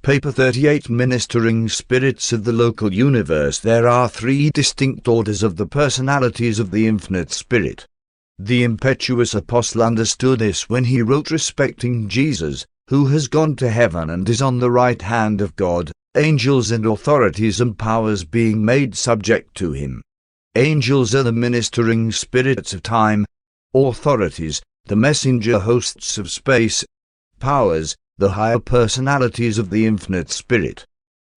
Paper 38. Ministering spirits of the local universe. There are three distinct orders of the personalities of the infinite spirit. The impetuous apostle understood this when he wrote respecting Jesus, who has gone to heaven and is on the right hand of God, angels and authorities and powers being made subject to him. Angels are the ministering spirits of time, authorities, the messenger hosts of space, powers, the higher personalities of the infinite spirit.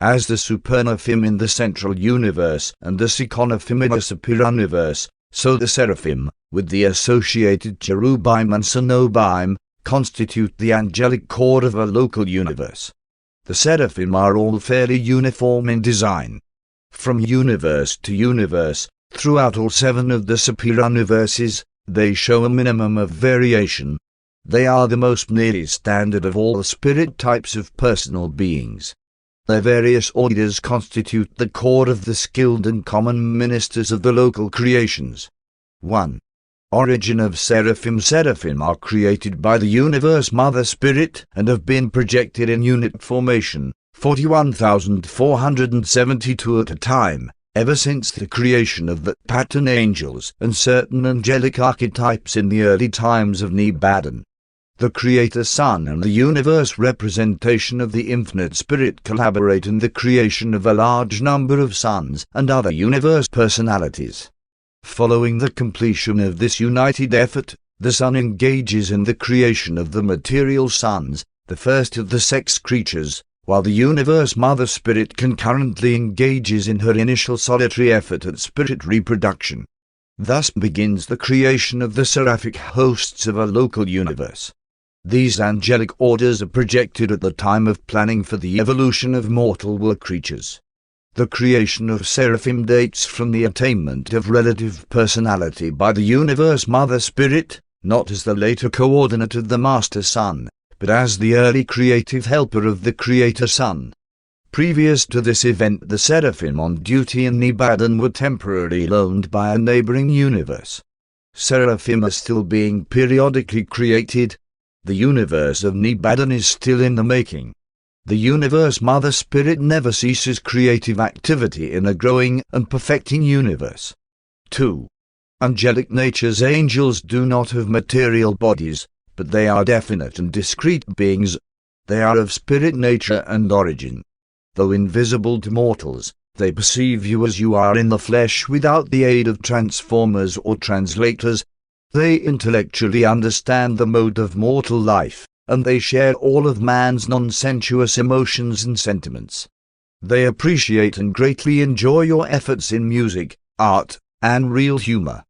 As the supernophim in the central universe and the seconophim in the superuniverse, so the seraphim, with the associated cherubim and cenobim, constitute the angelic core of a local universe. The seraphim are all fairly uniform in design. From universe to universe, throughout all 7 of the superuniverses, they show a minimum of variation. They are the most nearly standard of all the spirit types of personal beings. Their various orders constitute the core of the skilled and common ministers of the local creations. 1. Origin of Seraphim. Seraphim are created by the universe Mother Spirit and have been projected in unit formation, 41,472 at a time, ever since the creation of the pattern angels and certain angelic archetypes in the early times of Nebadon. The Creator Sun and the universe representation of the infinite spirit collaborate in the creation of a large number of suns and other universe personalities. Following the completion of this united effort, the Sun engages in the creation of the material suns, the first of the sex creatures, while the universe Mother Spirit concurrently engages in her initial solitary effort at spirit reproduction. Thus begins the creation of the seraphic hosts of a local universe. These angelic orders are projected at the time of planning for the evolution of mortal world creatures. The creation of seraphim dates from the attainment of relative personality by the universe Mother Spirit, not as the later coordinate of the Master Sun, but as the early creative helper of the Creator Sun. Previous to this event, the seraphim on duty in Nebadon were temporarily loaned by a neighboring universe. Seraphim are still being periodically created. The universe of Nebadon is still in the making. The universe Mother Spirit never ceases creative activity in a growing and perfecting universe. 2. Angelic natures. Angels do not have material bodies, but they are definite and discrete beings. They are of spirit nature and origin. Though invisible to mortals, they perceive you as you are in the flesh without the aid of transformers or translators. They intellectually understand the mode of mortal life, and they share all of man's non-sensuous emotions and sentiments. They appreciate and greatly enjoy your efforts in music, art, and real humor.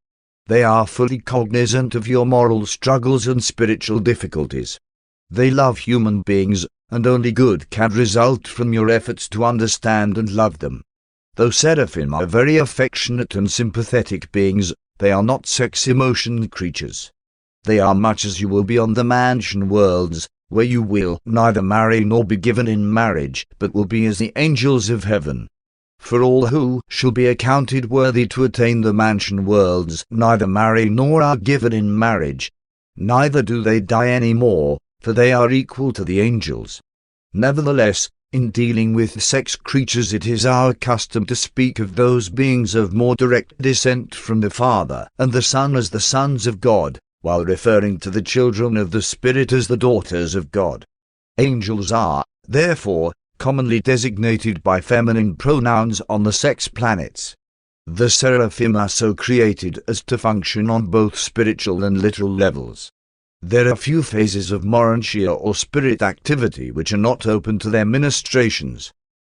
They are fully cognizant of your moral struggles and spiritual difficulties. They love human beings, and only good can result from your efforts to understand and love them. Though seraphim are very affectionate and sympathetic beings, they are not sex-emotion creatures. They are much as you will be on the mansion worlds, where you will neither marry nor be given in marriage, but will be as the angels of heaven. For all who shall be accounted worthy to attain the mansion worlds neither marry nor are given in marriage, neither do they die any more, for they are equal to the angels. Nevertheless, in dealing with sex creatures it is our custom to speak of those beings of more direct descent from the Father and the Son as the sons of God, while referring to the children of the Spirit as the daughters of God. Angels are, therefore, commonly designated by feminine pronouns on the sex planets. The seraphim are so created as to function on both spiritual and literal levels. There are few phases of Urantia or spirit activity which are not open to their ministrations.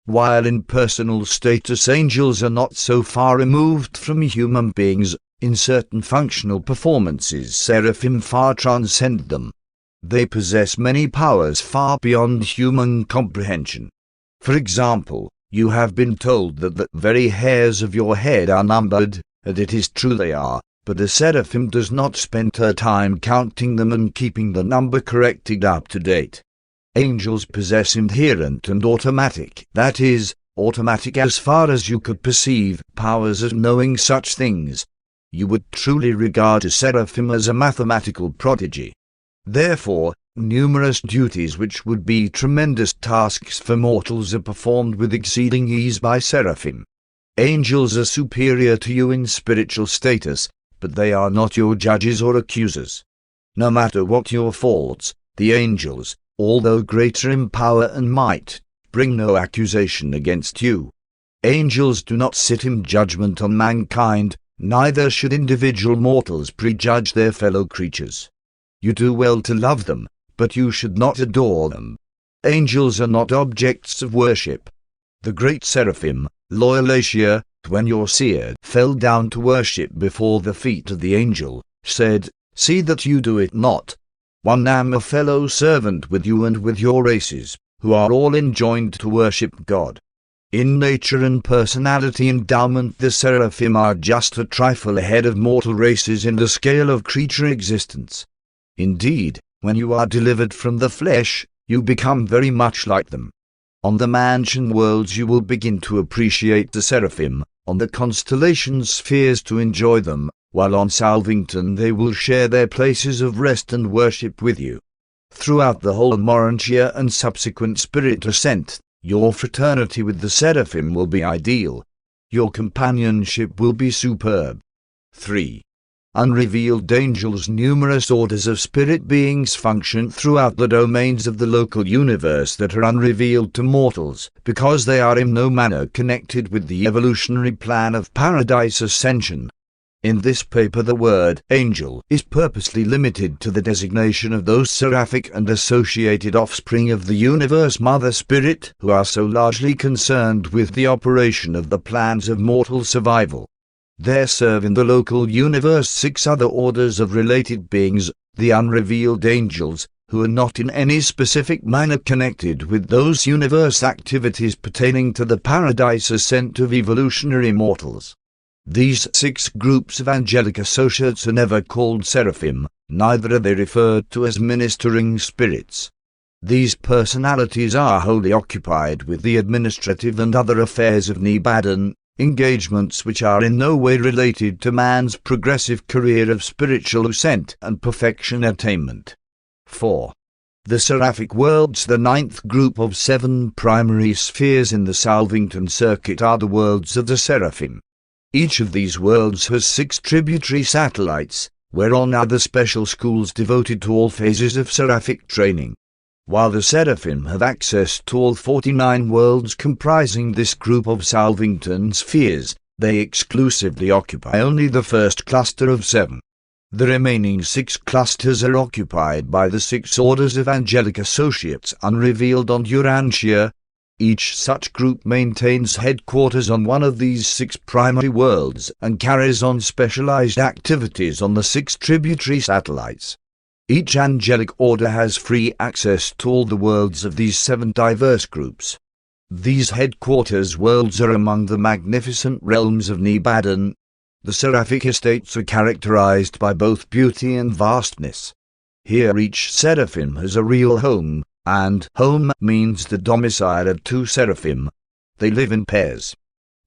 While in personal status angels are not so far removed from human beings, in certain functional performances seraphim far transcend them. They possess many powers far beyond human comprehension. For example, you have been told that the very hairs of your head are numbered, and it is true they are. But a seraphim does not spend her time counting them and keeping the number corrected up to date. Angels possess inherent and automatic, that is, automatic as far as you could perceive, powers of knowing such things. You would truly regard a seraphim as a mathematical prodigy. Therefore, Numerous duties which would be tremendous tasks for mortals are performed with exceeding ease by Seraphim. Angels are superior to you in spiritual status, but they are not your judges or accusers. No matter what your faults, the angels, although greater in power and might, bring no accusation against you. Angels do not sit in judgment on mankind, neither should individual mortals prejudge their fellow creatures. You do well to love them, but you should not adore them. Angels are not objects of worship. The great Seraphim, Loyalatia, when your seer fell down to worship before the feet of the angel, said, "See that you do it not. One am a fellow servant with you and with your races, who are all enjoined to worship God." In nature and personality endowment the Seraphim are just a trifle ahead of mortal races in the scale of creature existence. Indeed, when you are delivered from the flesh, you become very much like them. On the mansion worlds you will begin to appreciate the Seraphim, on the constellation spheres to enjoy them, while on Salvington they will share their places of rest and worship with you. Throughout the whole Urantia and subsequent spirit ascent, your fraternity with the Seraphim will be ideal. Your companionship will be superb. 3. Unrevealed angels. Numerous orders of spirit beings function throughout the domains of the local universe that are unrevealed to mortals, because they are in no manner connected with the evolutionary plan of paradise ascension. In this paper the word angel is purposely limited to the designation of those seraphic and associated offspring of the universe mother spirit who are so largely concerned with the operation of the plans of mortal survival. There serve in the local universe 6 other orders of related beings, the unrevealed angels, who are not in any specific manner connected with those universe activities pertaining to the paradise ascent of evolutionary mortals. These 6 groups of angelic associates are never called Seraphim, neither are they referred to as ministering spirits. These personalities are wholly occupied with the administrative and other affairs of Nebadon, engagements which are in no way related to man's progressive career of spiritual ascent and perfection attainment. 4. The seraphic worlds. The 9th group of 7 primary spheres in the Salvington circuit are the worlds of the Seraphim. Each of these worlds has 6 tributary satellites, whereon are the special schools devoted to all phases of seraphic training. While the Seraphim have access to all 49 worlds comprising this group of Salvington spheres, they exclusively occupy only the first cluster of 7. The remaining 6 clusters are occupied by the 6 orders of angelic associates unrevealed on Urantia. Each such group maintains headquarters on one of these 6 primary worlds and carries on specialized activities on the 6 tributary satellites. Each angelic order has free access to all the worlds of these 7 diverse groups. These headquarters worlds are among the magnificent realms of Nebadon. The seraphic estates are characterized by both beauty and vastness. Here each Seraphim has a real home, and home means the domicile of 2 Seraphim. They live in pairs.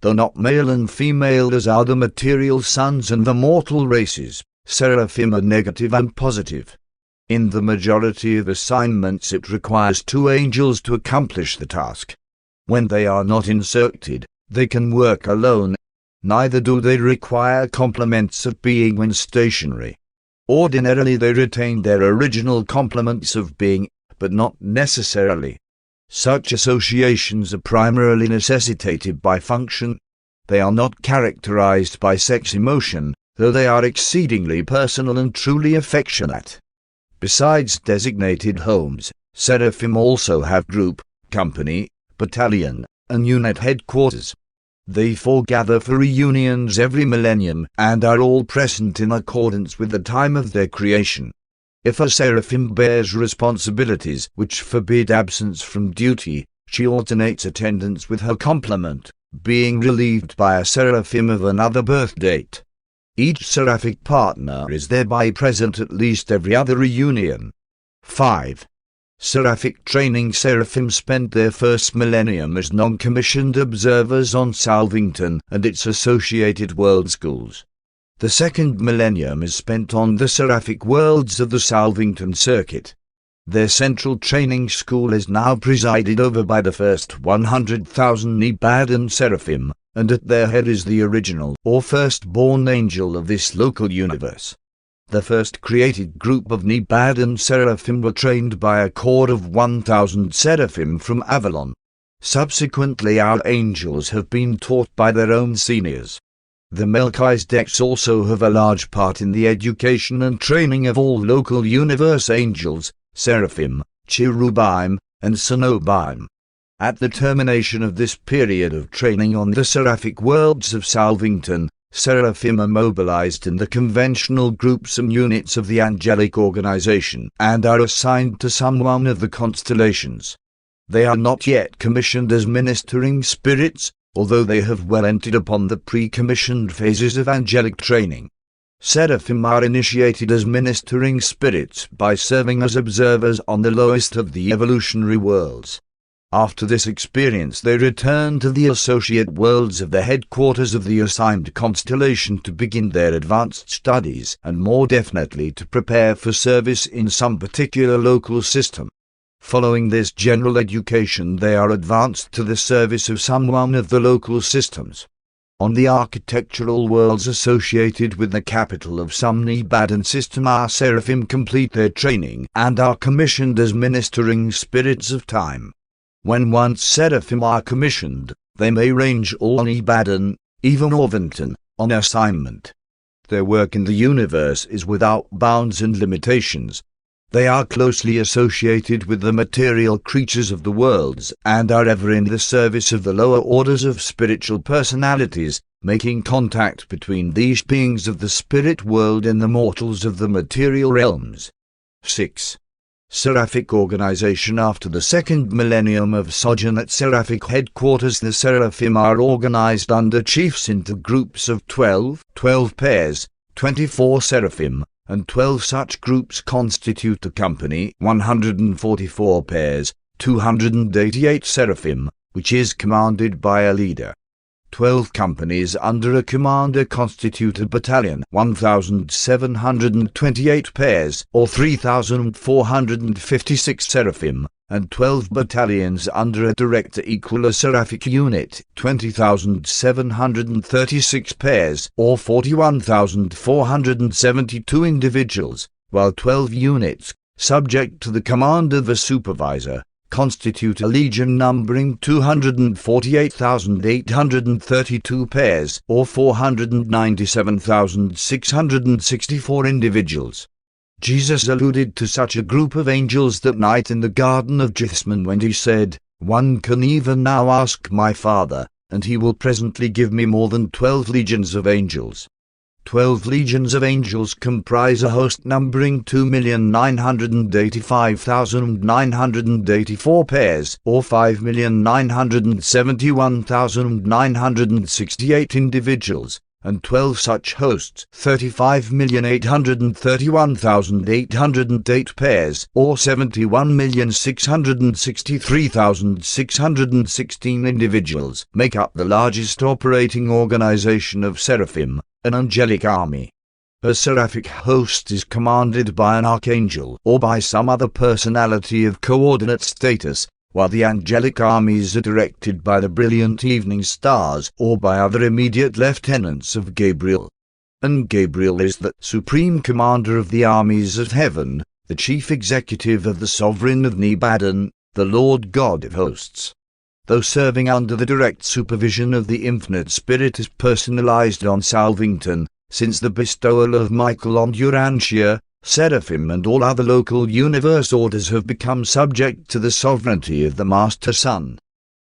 Though not male and female as are the material sons and the mortal races, Seraphim are negative and positive. In the majority of assignments it requires 2 angels to accomplish the task. When they are not inserted, they can work alone. Neither do they require complements of being when stationary. Ordinarily they retain their original complements of being, but not necessarily. Such associations are primarily necessitated by function. They are not characterized by sex emotion, though they are exceedingly personal and truly affectionate. Besides designated homes, Seraphim also have group, company, battalion, and unit headquarters. They foregather for reunions every millennium and are all present in accordance with the time of their creation. If a Seraphim bears responsibilities which forbid absence from duty, she alternates attendance with her complement, being relieved by a Seraphim of another birth date. Each seraphic partner is thereby present at least every other reunion. 5. Seraphic training. Seraphim spent their first millennium as non-commissioned observers on Salvington and its associated world schools. The second millennium is spent on the seraphic worlds of the Salvington circuit. Their central training school is now presided over by the first 100,000 Nebadon Seraphim, and at their head is the original or firstborn angel of this local universe. The first created group of Nebadon Seraphim were trained by a corps of 1,000 Seraphim from Avalon. Subsequently our angels have been taught by their own seniors. The Melchizedecs also have a large part in the education and training of all local universe angels, Seraphim, Cherubim, and Cenobim. At the termination of this period of training on the seraphic worlds of Salvington, Seraphim are mobilized in the conventional groups and units of the angelic organization and are assigned to some one of the constellations. They are not yet commissioned as ministering spirits, although they have well entered upon the pre-commissioned phases of angelic training. Seraphim are initiated as ministering spirits by serving as observers on the lowest of the evolutionary worlds. After this experience they return to the associate worlds of the headquarters of the assigned constellation to begin their advanced studies and more definitely to prepare for service in some particular local system. Following this general education they are advanced to the service of some one of the local systems. On the architectural worlds associated with the capital of some Nebadon system our Seraphim complete their training and are commissioned as ministering spirits of time. When once Seraphim are commissioned, they may range all Nebadon, even Orvington, on assignment. Their work in the universe is without bounds and limitations. They are closely associated with the material creatures of the worlds and are ever in the service of the lower orders of spiritual personalities, making contact between these beings of the spirit world and the mortals of the material realms. 6. Seraphic organization. After the second millennium of sojourn at Seraphic headquarters, the Seraphim are organized under chiefs into groups of 12 pairs, 24 Seraphim, and 12 such groups constitute a company, 144 pairs, 288 Seraphim, which is commanded by a leader. 12 companies under a commander constitute a battalion, 1,728 pairs, or 3,456 Seraphim, and 12 battalions under a director equal a seraphic unit, 20,736 pairs, or 41,472 individuals, while 12 units, subject to the command of a supervisor, constitute a legion numbering 248,832 pairs, or 497,664 individuals. Jesus alluded to such a group of angels that night in the Garden of Gethsemane when he said, "One can even now ask my Father, and he will presently give me more than 12 legions of angels." 12 legions of angels comprise a host numbering 2,985,984 pairs, or 5,971,968 individuals, and 12 such hosts, 35,831,808 pairs, or 71,663,616 individuals, make up the largest operating organization of Seraphim, an angelic army. A seraphic host is commanded by an archangel or by some other personality of coordinate status, while the angelic armies are directed by the brilliant evening stars or by other immediate lieutenants of Gabriel. And Gabriel is the supreme commander of the armies of heaven, the chief executive of the sovereign of Nebadon, the Lord God of hosts. Though serving under the direct supervision of the infinite spirit is personalized on Salvington, since the bestowal of Michael on Urantia, Seraphim and all other local universe orders have become subject to the sovereignty of the Master Son.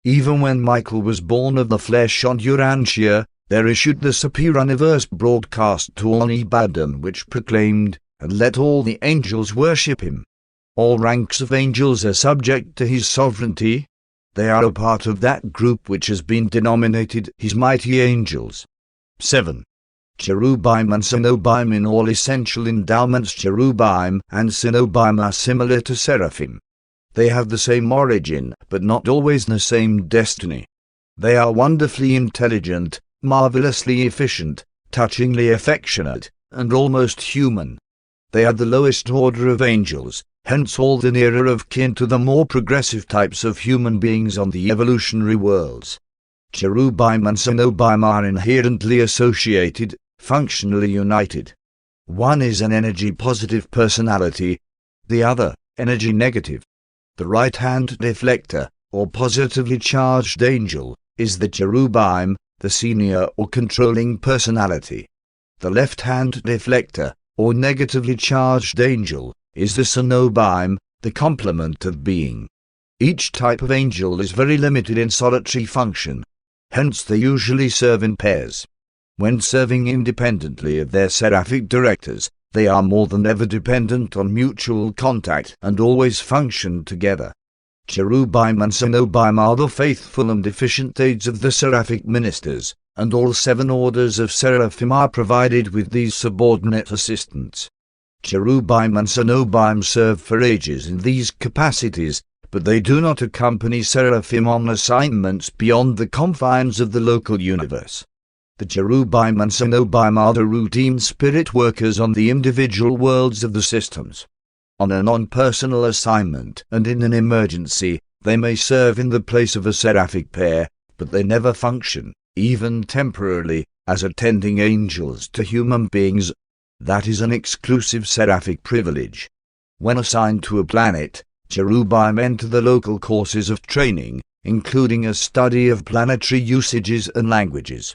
Even when Michael was born of the flesh on Urantia, there issued the Superiverse broadcast to all Nebadon which proclaimed, "And let all the angels worship him." All ranks of angels are subject to his sovereignty. They are a part of that group which has been denominated his mighty angels. 7. Cherubim and Cenobim. In all essential endowments Cherubim and Cenobim are similar to Seraphim. They have the same origin, but not always the same destiny. They are wonderfully intelligent, marvelously efficient, touchingly affectionate, and almost human. They are the lowest order of angels, hence all the nearer of kin to the more progressive types of human beings on the evolutionary worlds. Cherubim and Cenobim are inherently associated, functionally united. One is an energy-positive personality, the other, energy-negative. The right-hand deflector, or positively charged angel, is the cherubim, the senior or controlling personality. The left-hand deflector, or negatively charged angel, is the cenobim, the complement of being. Each type of angel is very limited in solitary function. Hence they usually serve in pairs. When serving independently of their seraphic directors, they are more than ever dependent on mutual contact and always function together. Cherubim and Cenobim are the faithful and efficient aids of the seraphic ministers, and all 7 orders of Seraphim are provided with these subordinate assistants. Cherubim and Cenobim serve for ages in these capacities, but they do not accompany Seraphim on assignments beyond the confines of the local universe. The cherubim and cenobim are the routine spirit workers on the individual worlds of the systems. On a non-personal assignment and in an emergency, they may serve in the place of a seraphic pair, but they never function, even temporarily, as attending angels to human beings. That is an exclusive seraphic privilege. When assigned to a planet, cherubim enter the local courses of training, including a study of planetary usages and languages.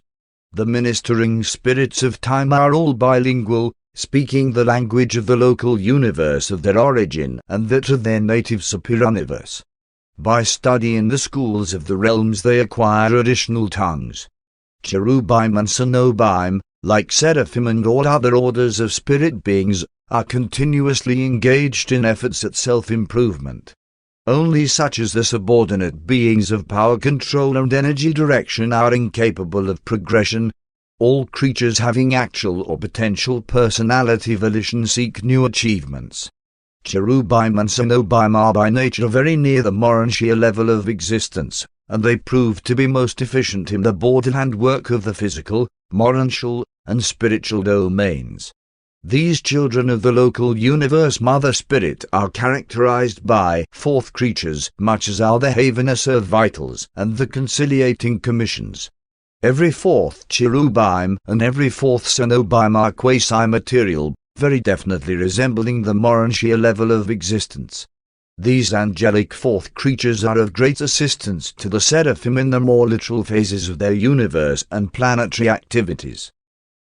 The ministering spirits of time are all bilingual, speaking the language of the local universe of their origin and that of their native superuniverse. By study in the schools of the realms they acquire additional tongues. Cherubim and cenobim, like Seraphim and all other orders of spirit beings, are continuously engaged in efforts at self-improvement. Only such as the subordinate beings of power control and energy direction are incapable of progression. All creatures having actual or potential personality volition seek new achievements. Cherubim and cenobim are by nature very near the Urantia level of existence, and they prove to be most efficient in the borderland work of the physical, moral, and spiritual domains. These children of the local universe Mother Spirit are characterized by 4th creatures, much as are the Havenesser vitals and the conciliating commissions. Every 4th cherubim and every 4th cenobim are quasi-material, very definitely resembling the Urantia level of existence. These angelic 4th creatures are of great assistance to the Seraphim in the more literal phases of their universe and planetary activities.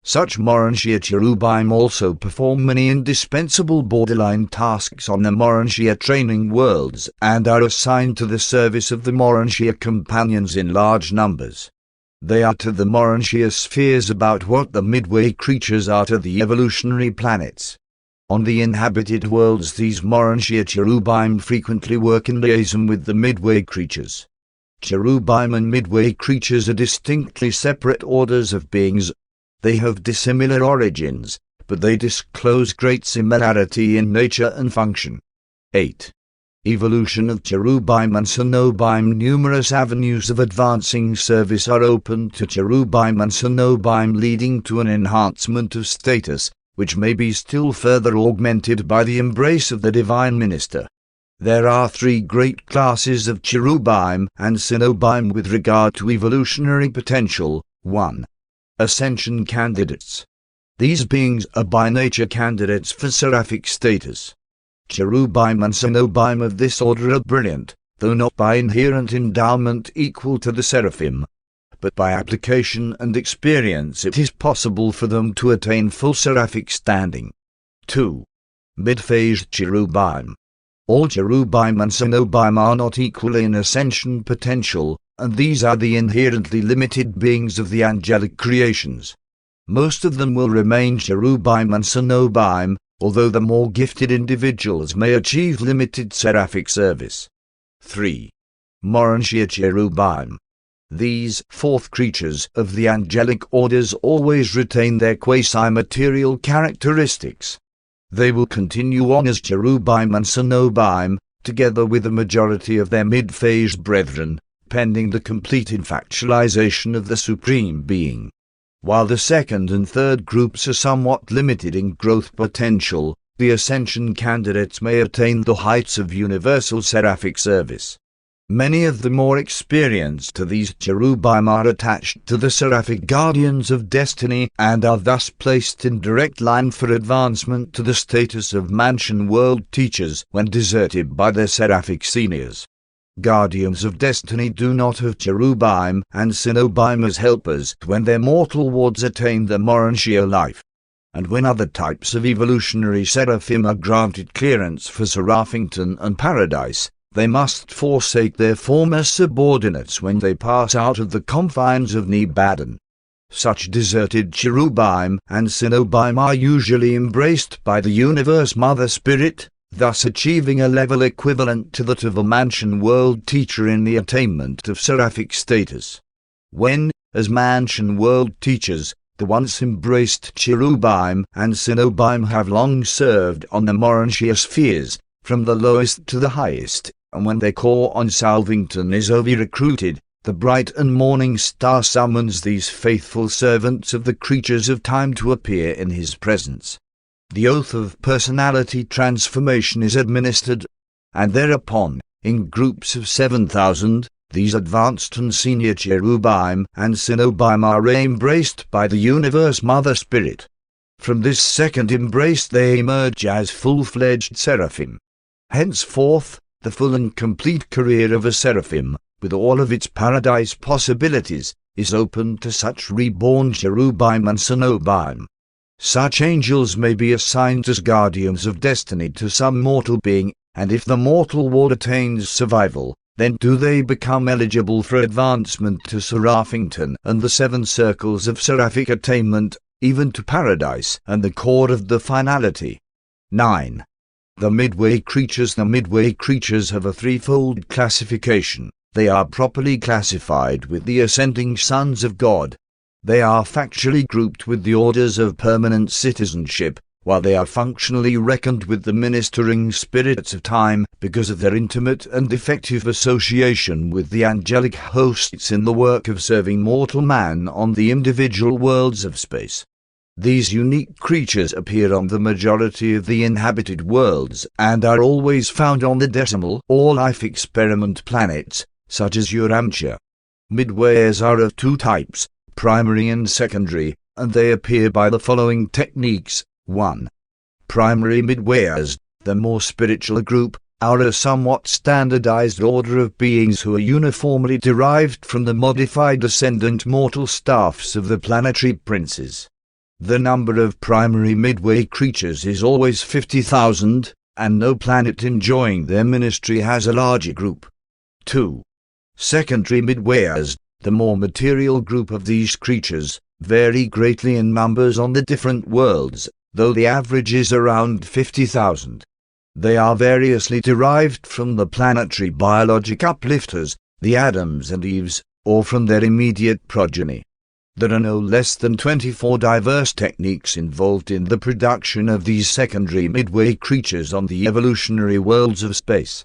Such Urantia cherubim also perform many indispensable borderline tasks on the Urantia training worlds and are assigned to the service of the Urantia companions in large numbers. They are to the Urantia spheres about what the midway creatures are to the evolutionary planets. On the inhabited worlds these Urantia cherubim frequently work in liaison with the midway creatures. Cherubim and midway creatures are distinctly separate orders of beings. They have dissimilar origins, but they disclose great similarity in nature and function. 8. Evolution of cherubim and cenobim. Numerous avenues of advancing service are open to cherubim and cenobim, leading to an enhancement of status, which may be still further augmented by the embrace of the divine minister. There are 3 great classes of cherubim and cenobim with regard to evolutionary potential. 1. Ascension candidates. These beings are by nature candidates for seraphic status. Cherubim and cenobim of this order are brilliant, though not by inherent endowment equal to the seraphim. But by application and experience it is possible for them to attain full seraphic standing. 2. Mid-phase cherubim. All cherubim and cenobim are not equal in ascension potential, and these are the inherently limited beings of the angelic creations. Most of them will remain cherubim and cenobim, although the more gifted individuals may achieve limited seraphic service. 3. Urantia cherubim. These 4th creatures of the angelic orders always retain their quasi-material characteristics. They will continue on as cherubim and cenobim, together with the majority of their mid-phase brethren, pending the complete infactualization of the Supreme Being. While the 2nd and 3rd groups are somewhat limited in growth potential, the ascension candidates may attain the heights of universal seraphic service. Many of the more experienced of these cherubim are attached to the seraphic guardians of destiny and are thus placed in direct line for advancement to the status of mansion world teachers when deserted by their seraphic seniors. Guardians of destiny do not have cherubim and cenobim as helpers when their mortal wards attain the Urantia life. And when other types of evolutionary seraphim are granted clearance for Seraphington and paradise, they must forsake their former subordinates when they pass out of the confines of Nebadon. Such deserted cherubim and cenobim are usually embraced by the Universe Mother Spirit, thus achieving a level equivalent to that of a mansion world teacher in the attainment of seraphic status. When, as mansion world teachers, the once embraced cherubim and cenobim have long served on the Urantia spheres, from the lowest to the highest, and when their corps on Salvington is over-recruited, the bright and morning star summons these faithful servants of the creatures of time to appear in his presence. The oath of personality transformation is administered, and thereupon, in groups of 7,000, these advanced and senior cherubim and cenobim are embraced by the Universe Mother Spirit. From this second embrace they emerge as full-fledged seraphim. Henceforth, the full and complete career of a seraphim, with all of its paradise possibilities, is open to such reborn cherubim and cenobim. Such angels may be assigned as guardians of destiny to some mortal being, and if the mortal ward attains survival, then do they become eligible for advancement to Seraphington and the 7 circles of seraphic attainment, even to paradise and the core of the finality. 9. The midway creatures. The midway creatures have a threefold classification. They are properly classified with the ascending sons of God. They are factually grouped with the orders of permanent citizenship, while they are functionally reckoned with the ministering spirits of time because of their intimate and effective association with the angelic hosts in the work of serving mortal man on the individual worlds of space. These unique creatures appear on the majority of the inhabited worlds and are always found on the decimal or life experiment planets, such as Urantia. Midways are of 2 types, primary and secondary, and they appear by the following techniques. 1. Primary midways, the more spiritual group, are a somewhat standardized order of beings who are uniformly derived from the modified ascendant mortal staffs of the planetary princes. The number of primary midway creatures is always 50,000, and no planet enjoying their ministry has a larger group. 2. Secondary midways, the more material group of these creatures, vary greatly in numbers on the different worlds, though the average is around 50,000. They are variously derived from the planetary biologic uplifters, the Adams and Eves, or from their immediate progeny. There are no less than 24 diverse techniques involved in the production of these secondary midway creatures on the evolutionary worlds of space.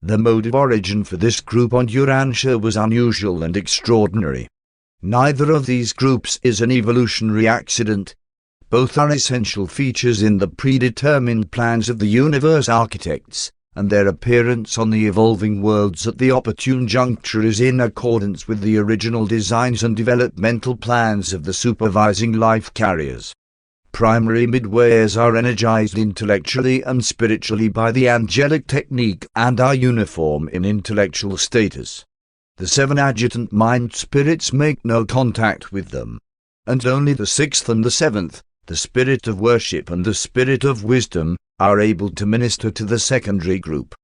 The mode of origin for this group on Urantia was unusual and extraordinary. Neither of these groups is an evolutionary accident. Both are essential features in the predetermined plans of the universe architects, and their appearance on the evolving worlds at the opportune juncture is in accordance with the original designs and developmental plans of the supervising life carriers. Primary midways are energized intellectually and spiritually by the angelic technique and are uniform in intellectual status. The 7 adjutant mind spirits make no contact with them, and only the 6th and the 7th, the spirit of worship and the spirit of wisdom, are able to minister to the secondary group.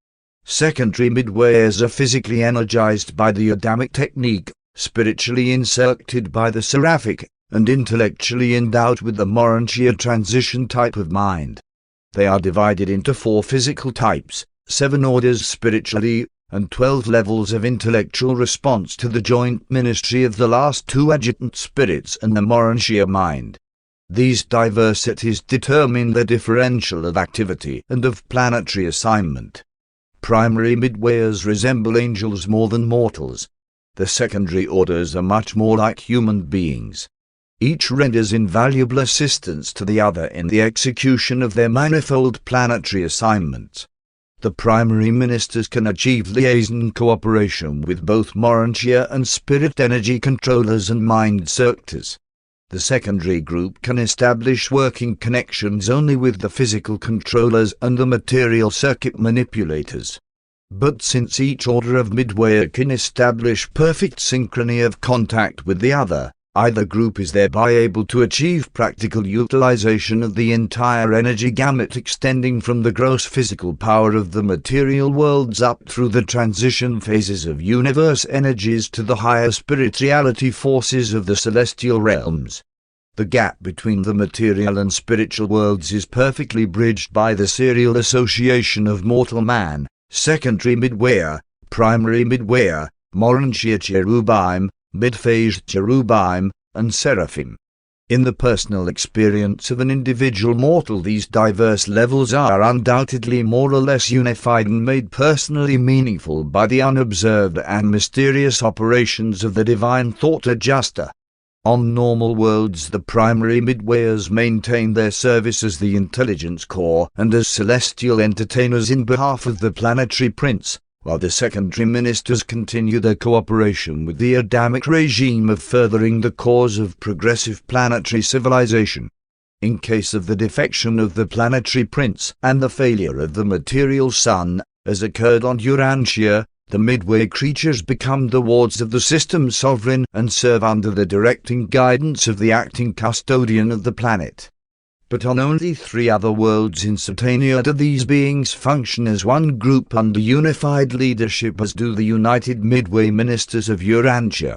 Secondary midways are physically energized by the Adamic technique, spiritually inserted by the seraphic, and intellectually endowed with the Urantia transition type of mind. They are divided into 4 physical types, 7 orders spiritually, and 12 levels of intellectual response to the joint ministry of the last 2 adjutant spirits and the Urantia mind. These diversities determine the differential of activity and of planetary assignment. Primary midwayers resemble angels more than mortals. The secondary orders are much more like human beings. Each renders invaluable assistance to the other in the execution of their manifold planetary assignments. The primary ministers can achieve liaison cooperation with both Urantia and spirit energy controllers and mind circuitors. The secondary group can establish working connections only with the physical controllers and the material circuit manipulators. But since each order of midwayer can establish perfect synchrony of contact with the other, either group is thereby able to achieve practical utilization of the entire energy gamut extending from the gross physical power of the material worlds up through the transition phases of universe energies to the higher spirituality forces of the celestial realms. The gap between the material and spiritual worlds is perfectly bridged by the serial association of mortal man, secondary midwayer, primary midwayer, Urantia cherubim, mid-phased cherubim, and seraphim. In the personal experience of an individual mortal, these diverse levels are undoubtedly more or less unified and made personally meaningful by the unobserved and mysterious operations of the divine thought adjuster. On normal worlds, the primary midwayers maintain their service as the intelligence core and as celestial entertainers in behalf of the planetary prince, while the secondary ministers continue their cooperation with the Adamic regime of furthering the cause of progressive planetary civilization. In case of the defection of the planetary prince and the failure of the material sun, as occurred on Urantia, the midway creatures become the wards of the system's sovereign and serve under the directing guidance of the acting custodian of the planet. But on only 3 other worlds in Satania do these beings function as one group under unified leadership, as do the united midway ministers of Urantia.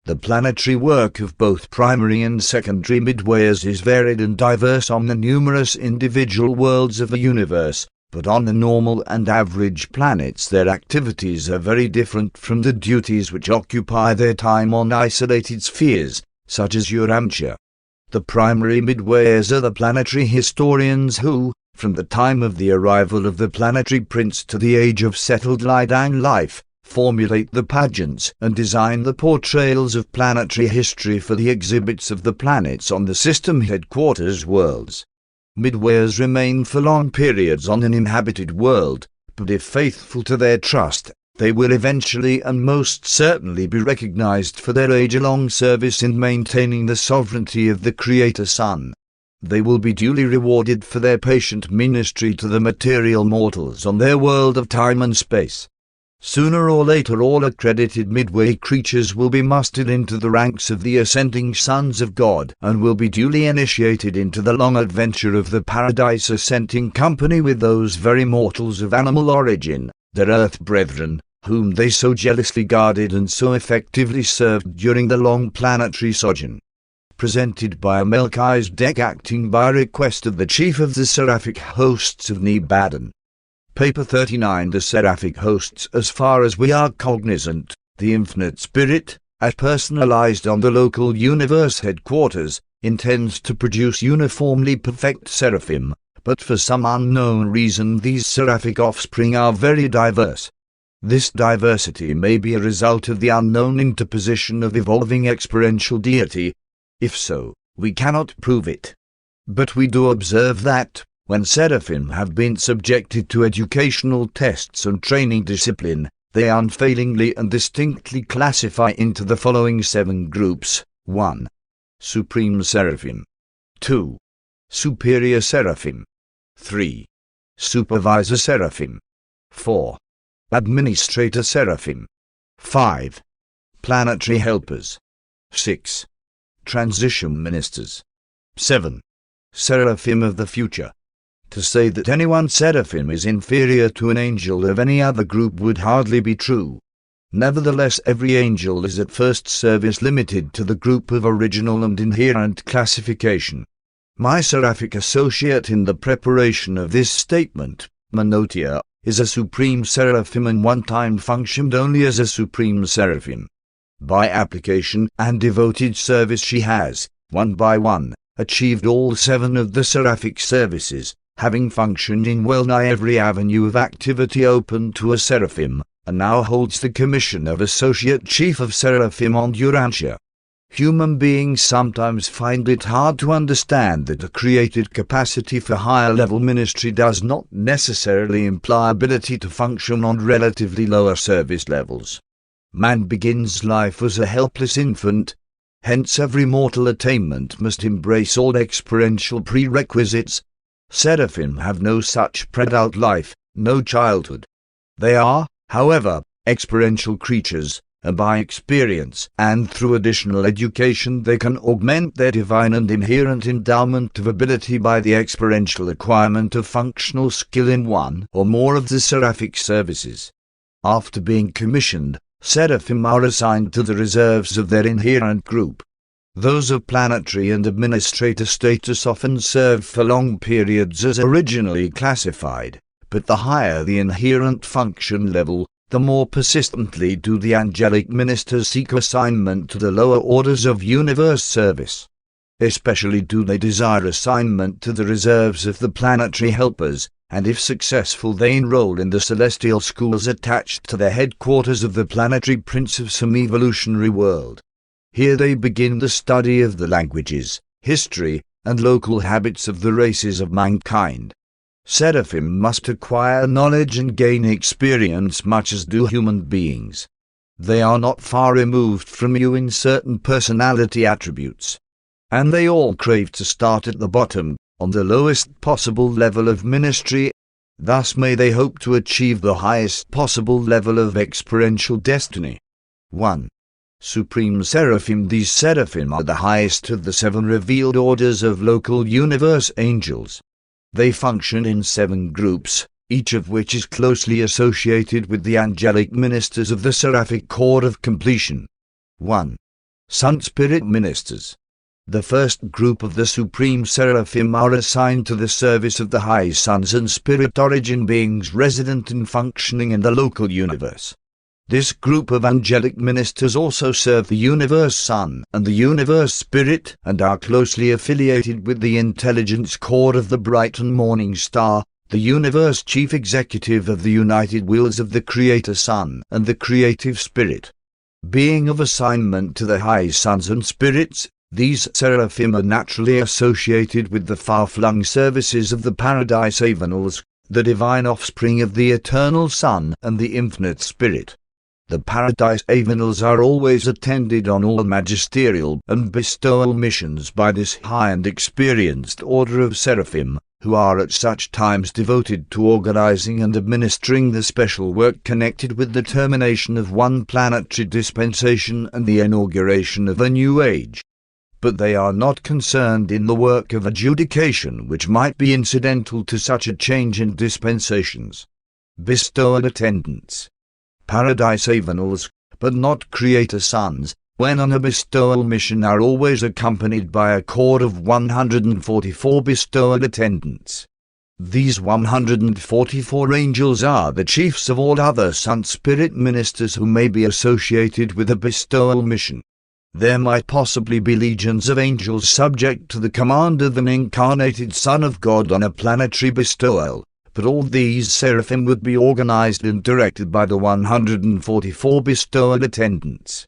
The planetary work of both primary and secondary midwayers is varied and diverse on the numerous individual worlds of the universe, but on the normal and average planets their activities are very different from the duties which occupy their time on isolated spheres, such as Urantia. The primary midwayers are the planetary historians who, from the time of the arrival of the planetary prince to the age of settled light and life, formulate the pageants and design the portrayals of planetary history for the exhibits of the planets on the system headquarters worlds. Midwayers remain for long periods on an inhabited world, but if faithful to their trust, they will eventually and most certainly be recognized for their age-long service in maintaining the sovereignty of the Creator Sun. They will be duly rewarded for their patient ministry to the material mortals on their world of time and space. Sooner or later all accredited midway creatures will be mustered into the ranks of the ascending sons of God and will be duly initiated into the long adventure of the paradise ascending company with those very mortals of animal origin, their earth brethren, whom they so jealously guarded and so effectively served during the long planetary sojourn. Presented by a Melchizedek acting by request of the chief of the seraphic hosts of Nebadon. Paper 39. The seraphic hosts, as far as we are cognizant, the infinite spirit, as personalized on the local universe headquarters, intends to produce uniformly perfect seraphim, but for some unknown reason these seraphic offspring are very diverse. This diversity may be a result of the unknown interposition of evolving experiential deity. If so, we cannot prove it. But we do observe that, when seraphim have been subjected to educational tests and training discipline, they unfailingly and distinctly classify into the following 7 groups. 1. Supreme Seraphim. 2. Superior Seraphim. 3. Supervisor Seraphim. 4. Administrator Seraphim. 5. Planetary Helpers. 6. Transition Ministers. 7. Seraphim of the Future. To say that any one seraphim is inferior to an angel of any other group would hardly be true. Nevertheless, every angel is at first service limited to the group of original and inherent classification. My seraphic associate in the preparation of this statement, Menotia, is a supreme seraphim and one time functioned only as a supreme seraphim. By application and devoted service she has, one by one, achieved all 7 of the seraphic services, having functioned in well-nigh every avenue of activity open to a seraphim, and now holds the commission of Associate Chief of Seraphim on Urantia. Human beings sometimes find it hard to understand that a created capacity for higher-level ministry does not necessarily imply ability to function on relatively lower service levels. Man begins life as a helpless infant, hence every mortal attainment must embrace all experiential prerequisites. Seraphim have no such pre-adult life, no childhood. They are, however, experiential creatures, and by experience and through additional education they can augment their divine and inherent endowment of ability by the experiential acquirement of functional skill in one or more of the seraphic services. After being commissioned, Seraphim are assigned to the reserves of their inherent group. Those of planetary and administrator status often serve for long periods as originally classified, but the higher the inherent function level, the more persistently do the angelic ministers seek assignment to the lower orders of universe service. Especially do they desire assignment to the reserves of the planetary helpers, and if successful they enroll in the celestial schools attached to the headquarters of the planetary prince of some evolutionary world. Here they begin the study of the languages, history, and local habits of the races of mankind. Seraphim must acquire knowledge and gain experience much as do human beings. They are not far removed from you in certain personality attributes. And they all crave to start at the bottom, on the lowest possible level of ministry. Thus may they hope to achieve the highest possible level of experiential destiny. 1. Supreme Seraphim. These Seraphim are the highest of the 7 revealed orders of local universe angels. They function in 7 groups, each of which is closely associated with the angelic ministers of the seraphic core of completion. 1. Sun Spirit Ministers. The first group of the Supreme Seraphim are assigned to the service of the high suns and spirit origin beings resident and functioning in the local universe. This group of angelic ministers also serve the universe sun and the universe spirit and are closely affiliated with the intelligence core of the bright and morning star, the universe chief executive of the united wills of the creator sun and the creative spirit. Being of assignment to the high suns and spirits, these seraphim are naturally associated with the far-flung services of the paradise avenals, the divine offspring of the eternal sun and the infinite spirit. The paradise avenals are always attended on all magisterial and bestowal missions by this high and experienced order of seraphim, who are at such times devoted to organizing and administering the special work connected with the termination of one planetary dispensation and the inauguration of a new age. But they are not concerned in the work of adjudication which might be incidental to such a change in dispensations. Bestowal attendants. Paradise avenals, but not creator sons, when on a bestowal mission are always accompanied by a corps of 144 bestowal attendants. These 144 angels are the chiefs of all other sun spirit ministers who may be associated with a bestowal mission. There might possibly be legions of angels subject to the command of an incarnated Son of God on a planetary bestowal, but all these seraphim would be organized and directed by the 144 bestowal attendants.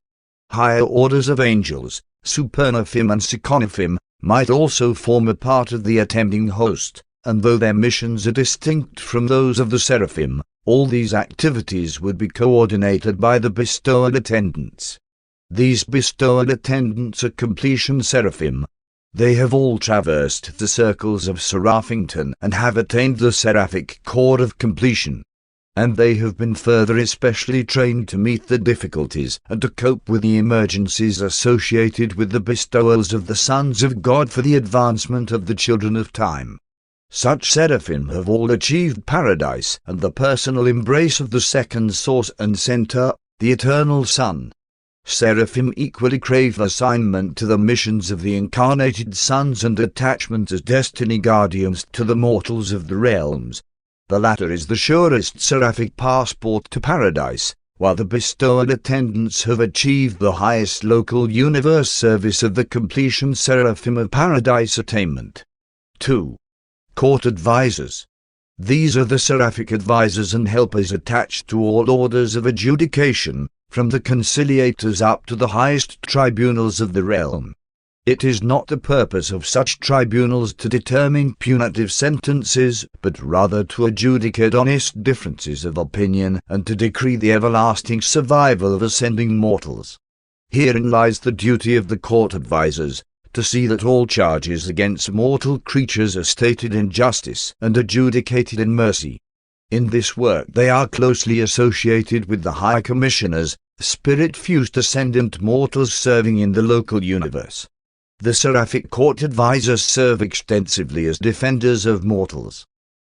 Higher orders of angels, supernaphim and seconaphim, might also form a part of the attending host, and though their missions are distinct from those of the seraphim, all these activities would be coordinated by the bestowal attendants. These bestowal attendants are completion seraphim. They have all traversed the circles of Seraphington and have attained the seraphic core of completion. And they have been further especially trained to meet the difficulties and to cope with the emergencies associated with the bestowals of the sons of God for the advancement of the children of time. Such seraphim have all achieved paradise and the personal embrace of the second source and center, the eternal Sun. Seraphim equally crave assignment to the missions of the incarnated sons and attachment as destiny guardians to the mortals of the realms. The latter is the surest seraphic passport to paradise, while the bestowal attendants have achieved the highest local universe service of the completion seraphim of paradise attainment. 2. Court advisors. These are the seraphic advisors and helpers attached to all orders of adjudication, from the conciliators up to the highest tribunals of the realm. It is not the purpose of such tribunals to determine punitive sentences, but rather to adjudicate honest differences of opinion and to decree the everlasting survival of ascending mortals. Herein lies the duty of the court advisers, to see that all charges against mortal creatures are stated in justice and adjudicated in mercy. In this work they are closely associated with the High Commissioners, spirit-fused ascendant mortals serving in the local universe. The seraphic court advisors serve extensively as defenders of mortals.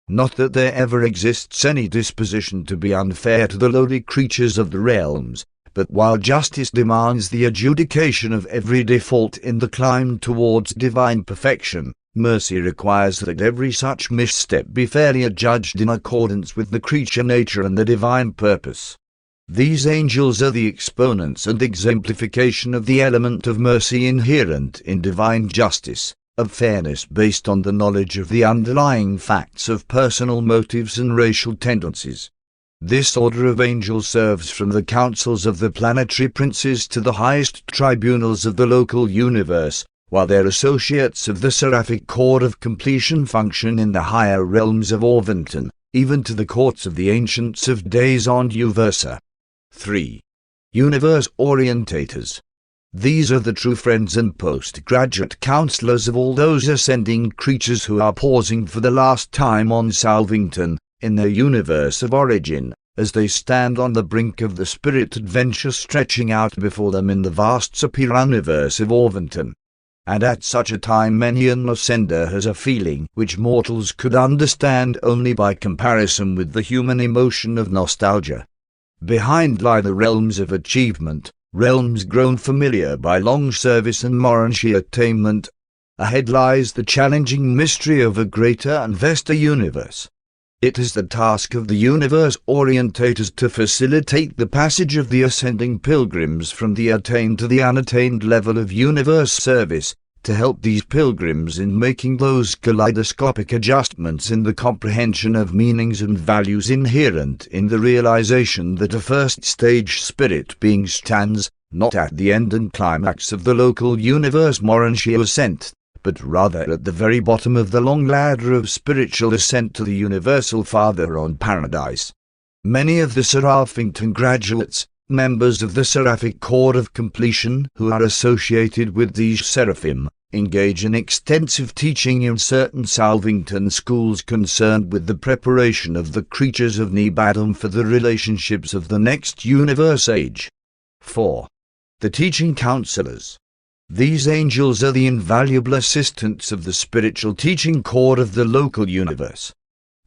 Not that there ever exists any disposition to be unfair to the lowly creatures of the realms, but while justice demands the adjudication of every default in the climb towards divine perfection, mercy requires that every such misstep be fairly adjudged in accordance with the creature nature and the divine purpose. These angels are the exponents and exemplification of the element of mercy inherent in divine justice, of fairness based on the knowledge of the underlying facts of personal motives and racial tendencies. This order of angels serves from the councils of the planetary princes to the highest tribunals of the local universe, while their associates of the seraphic court of completion function in the higher realms of Orventon, even to the courts of the ancients of days and Uversa. 3. Universe Orientators. These are the true friends and postgraduate counselors of all those ascending creatures who are pausing for the last time on Salvington, in their universe of origin, as they stand on the brink of the spirit adventure stretching out before them in the vast super-universe of Orventon. And at such a time many an ascender has a feeling which mortals could understand only by comparison with the human emotion of nostalgia. Behind lie the realms of achievement, realms grown familiar by long service and momentary attainment. Ahead lies the challenging mystery of a greater and vaster universe. It is the task of the universe orientators to facilitate the passage of the ascending pilgrims from the attained to the unattained level of universe service, to help these pilgrims in making those kaleidoscopic adjustments in the comprehension of meanings and values inherent in the realization that a first-stage spirit being stands, not at the end and climax of the local universe momentary ascent, but rather at the very bottom of the long ladder of spiritual ascent to the universal Father on Paradise. Many of the Seraphim graduates, members of the seraphic court of completion who are associated with these Seraphim, engage in extensive teaching in certain Salvington schools concerned with the preparation of the creatures of Nebadon for the relationships of the next universe age. 4. The teaching counselors. These angels are the invaluable assistants of the spiritual teaching court of the local universe.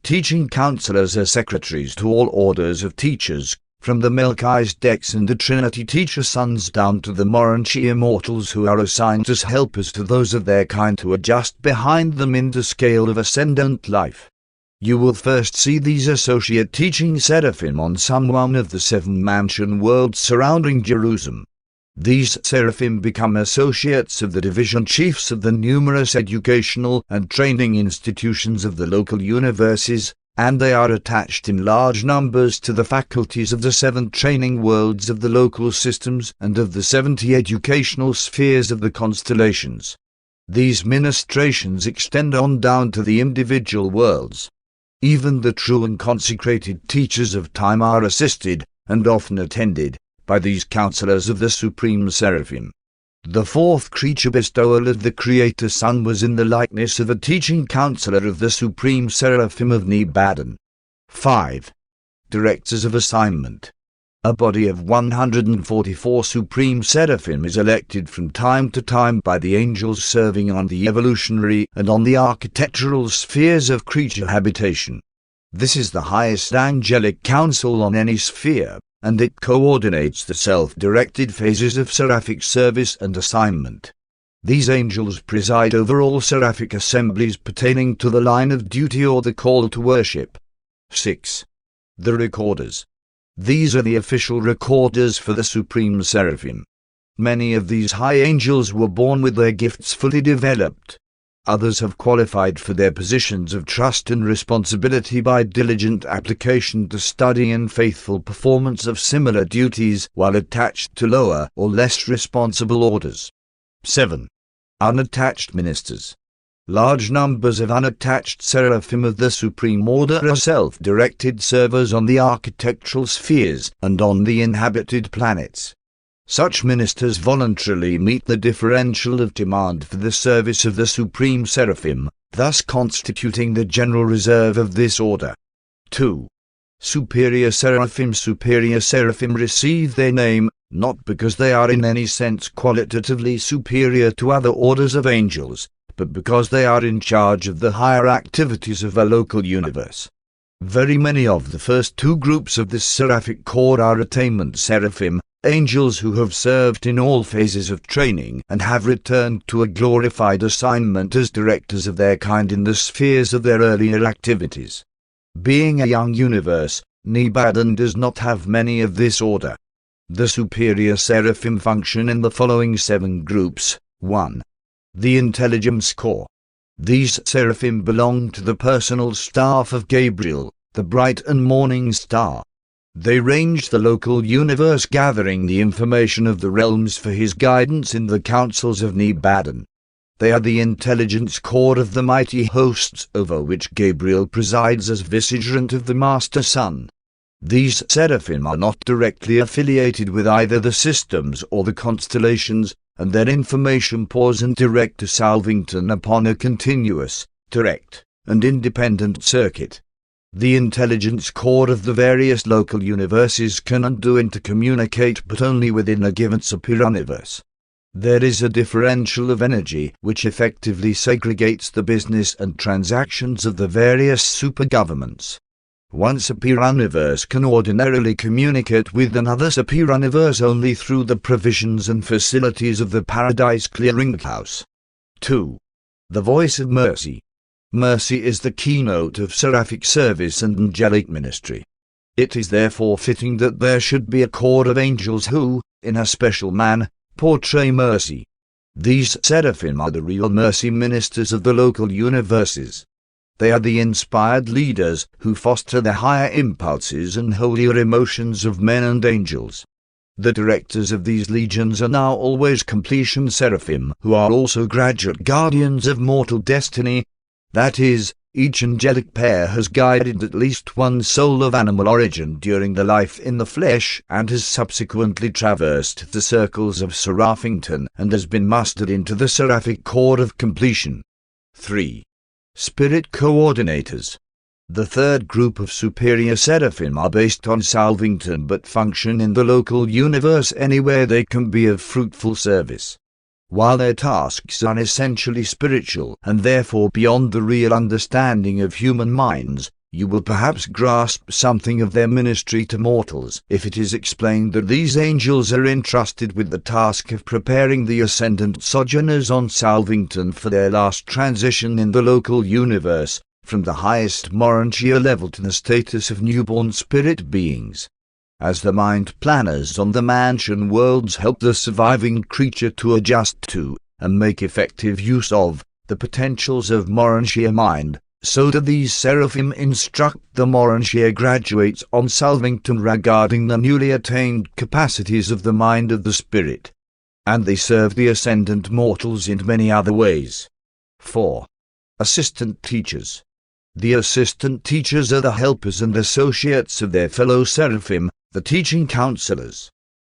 Teaching counselors are secretaries to all orders of teachers, from the Melchizedecs and the Trinity teacher sons down to the momentary immortals who are assigned as helpers to those of their kind to adjust behind them in the scale of ascendant life. You will first see these associate teaching Seraphim on some one of the 7 mansion worlds surrounding Jerusalem. These Seraphim become associates of the division chiefs of the numerous educational and training institutions of the local universes, and they are attached in large numbers to the faculties of the 7 training worlds of the local systems and of the 70 educational spheres of the constellations. These ministrations extend on down to the individual worlds. Even the true and consecrated teachers of time are assisted, and often attended, by these counselors of the Supreme Seraphim. The 4th creature bestowal of the Creator Son was in the likeness of a teaching counselor of the Supreme Seraphim of Nebadon. 5. Directors of assignment. A body of 144 Supreme Seraphim is elected from time to time by the angels serving on the evolutionary and on the architectural spheres of creature habitation. This is the highest angelic council on any sphere, and it coordinates the self-directed phases of seraphic service and assignment. These angels preside over all seraphic assemblies pertaining to the line of duty or the call to worship. 6. The recorders. These are the official recorders for the Supreme Seraphim. Many of these high angels were born with their gifts fully developed. Others have qualified for their positions of trust and responsibility by diligent application to study and faithful performance of similar duties while attached to lower or less responsible orders. 7. Unattached ministers. Large numbers of unattached seraphim of the Supreme Order are self-directed servers on the architectural spheres and on the inhabited planets. Such ministers voluntarily meet the differential of demand for the service of the Supreme Seraphim, thus constituting the general reserve of this order. 2. Superior Seraphim. Superior Seraphim receive their name, not because they are in any sense qualitatively superior to other orders of angels, but because they are in charge of the higher activities of a local universe. Very many of the first two groups of this seraphic corps are attainment seraphim, angels who have served in all phases of training and have returned to a glorified assignment as directors of their kind in the spheres of their earlier activities. Being a young universe, Nebadon does not have many of this order. The superior seraphim function in the following 7 groups. 1. The intelligence corps. These seraphim belong to the personal staff of Gabriel, the bright and morning star. They range the local universe, gathering the information of the realms for his guidance in the councils of Nebadon. They are the intelligence corps of the mighty hosts over which Gabriel presides as vicegerent of the Master Sun. These seraphim are not directly affiliated with either the systems or the constellations, and their information pours in direct to Salvington upon a continuous, direct, and independent circuit. The intelligence corps of the various local universes can and do intercommunicate, but only within a given superuniverse. There is a differential of energy which effectively segregates the business and transactions of the various supergovernments. One superuniverse can ordinarily communicate with another superuniverse only through the provisions and facilities of the Paradise Clearinghouse. 2. The voice of mercy. Mercy is the keynote of seraphic service and angelic ministry. It is therefore fitting that there should be a corps of angels who, in a special manner, portray mercy. These seraphim are the real mercy ministers of the local universes. They are the inspired leaders who foster the higher impulses and holier emotions of men and angels. The directors of these legions are now always completion seraphim, who are also graduate guardians of mortal destiny. That is, each angelic pair has guided at least one soul of animal origin during the life in the flesh and has subsequently traversed the circles of Seraphington and has been mustered into the seraphic corps of completion. 3. Spirit coordinators. The third group of superior seraphim are based on Salvington but function in the local universe anywhere they can be of fruitful service. While their tasks are essentially spiritual and therefore beyond the real understanding of human minds, you will perhaps grasp something of their ministry to mortals if it is explained that these angels are entrusted with the task of preparing the ascendant sojourners on Salvington for their last transition in the local universe, from the highest Urantia level to the status of newborn spirit beings. As the mind planners on the mansion worlds help the surviving creature to adjust to, and make effective use of, the potentials of Urantia mind, so do these seraphim instruct the Urantia graduates on Salvington regarding the newly attained capacities of the mind of the spirit. And they serve the ascendant mortals in many other ways. 4. Assistant teachers. The assistant teachers are the helpers and associates of their fellow seraphim, the teaching counselors.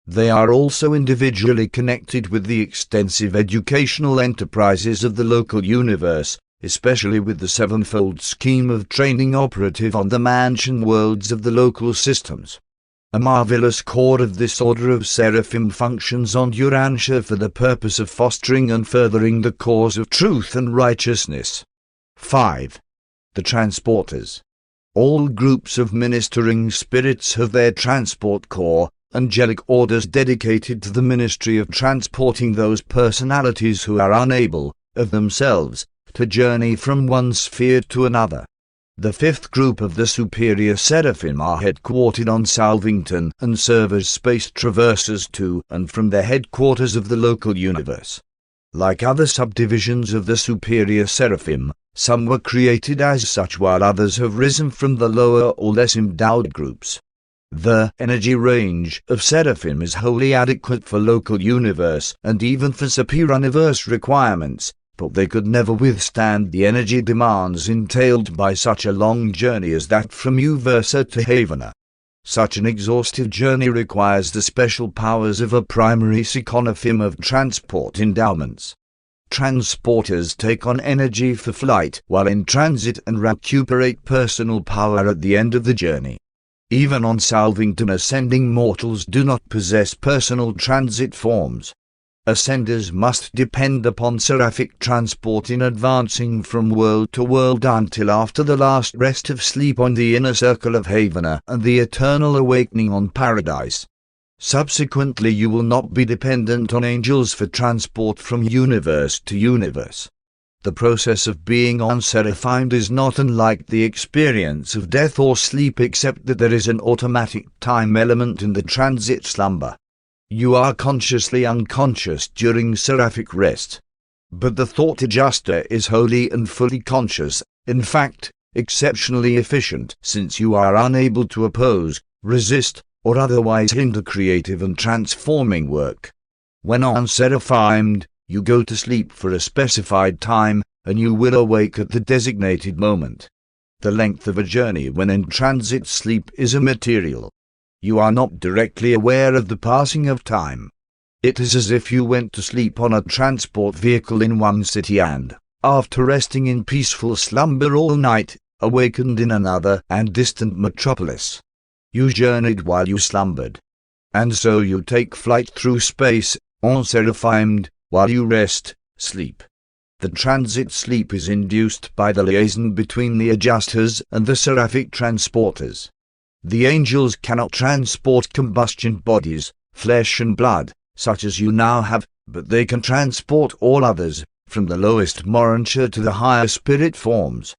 They are also individually connected with the extensive educational enterprises of the local universe, especially with the sevenfold scheme of training operative on the mansion worlds of the local systems. A marvelous corps of this order of seraphim functions on Urantia for the purpose of fostering and furthering the cause of truth and righteousness. 5. The transporters. All groups of ministering spirits have their transport corps, angelic orders dedicated to the ministry of transporting those personalities who are unable, of themselves, to journey from one sphere to another. The fifth group of the superior seraphim are headquartered on Salvington and serve as space traversers to and from the headquarters of the local universe. Like other subdivisions of the superior seraphim, some were created as such while others have risen from the lower or less endowed groups. The energy range of seraphim is wholly adequate for local universe and even for superuniverse requirements, but they could never withstand the energy demands entailed by such a long journey as that from Uversa to Havana. Such an exhaustive journey requires the special powers of a primary Seraphim of transport endowments. Transporters take on energy for flight while in transit and recuperate personal power at the end of the journey. Even on Salvington, ascending mortals do not possess personal transit forms. Ascenders must depend upon seraphic transport in advancing from world to world until after the last rest of sleep on the inner circle of Havana and the eternal awakening on Paradise. Subsequently, you will not be dependent on angels for transport from universe to universe. The process of being on Seraphim is not unlike the experience of death or sleep, except that there is an automatic time element in the transit slumber. You are consciously unconscious during seraphic rest. But the thought adjuster is wholly and fully conscious, in fact, exceptionally efficient, since you are unable to oppose, resist, or otherwise hinder creative and transforming work. When on Seraphim, you go to sleep for a specified time, and you will awake at the designated moment. The length of a journey when in transit sleep is immaterial. You are not directly aware of the passing of time. It is as if you went to sleep on a transport vehicle in one city and, after resting in peaceful slumber all night, awakened in another and distant metropolis. You journeyed while you slumbered. And so you take flight through space, on Seraphim, while you rest, sleep. The transit sleep is induced by the liaison between the adjusters and the seraphic transporters. The angels cannot transport combustion bodies, flesh and blood, such as you now have, but they can transport all others, from the lowest Urantia to the higher spirit forms.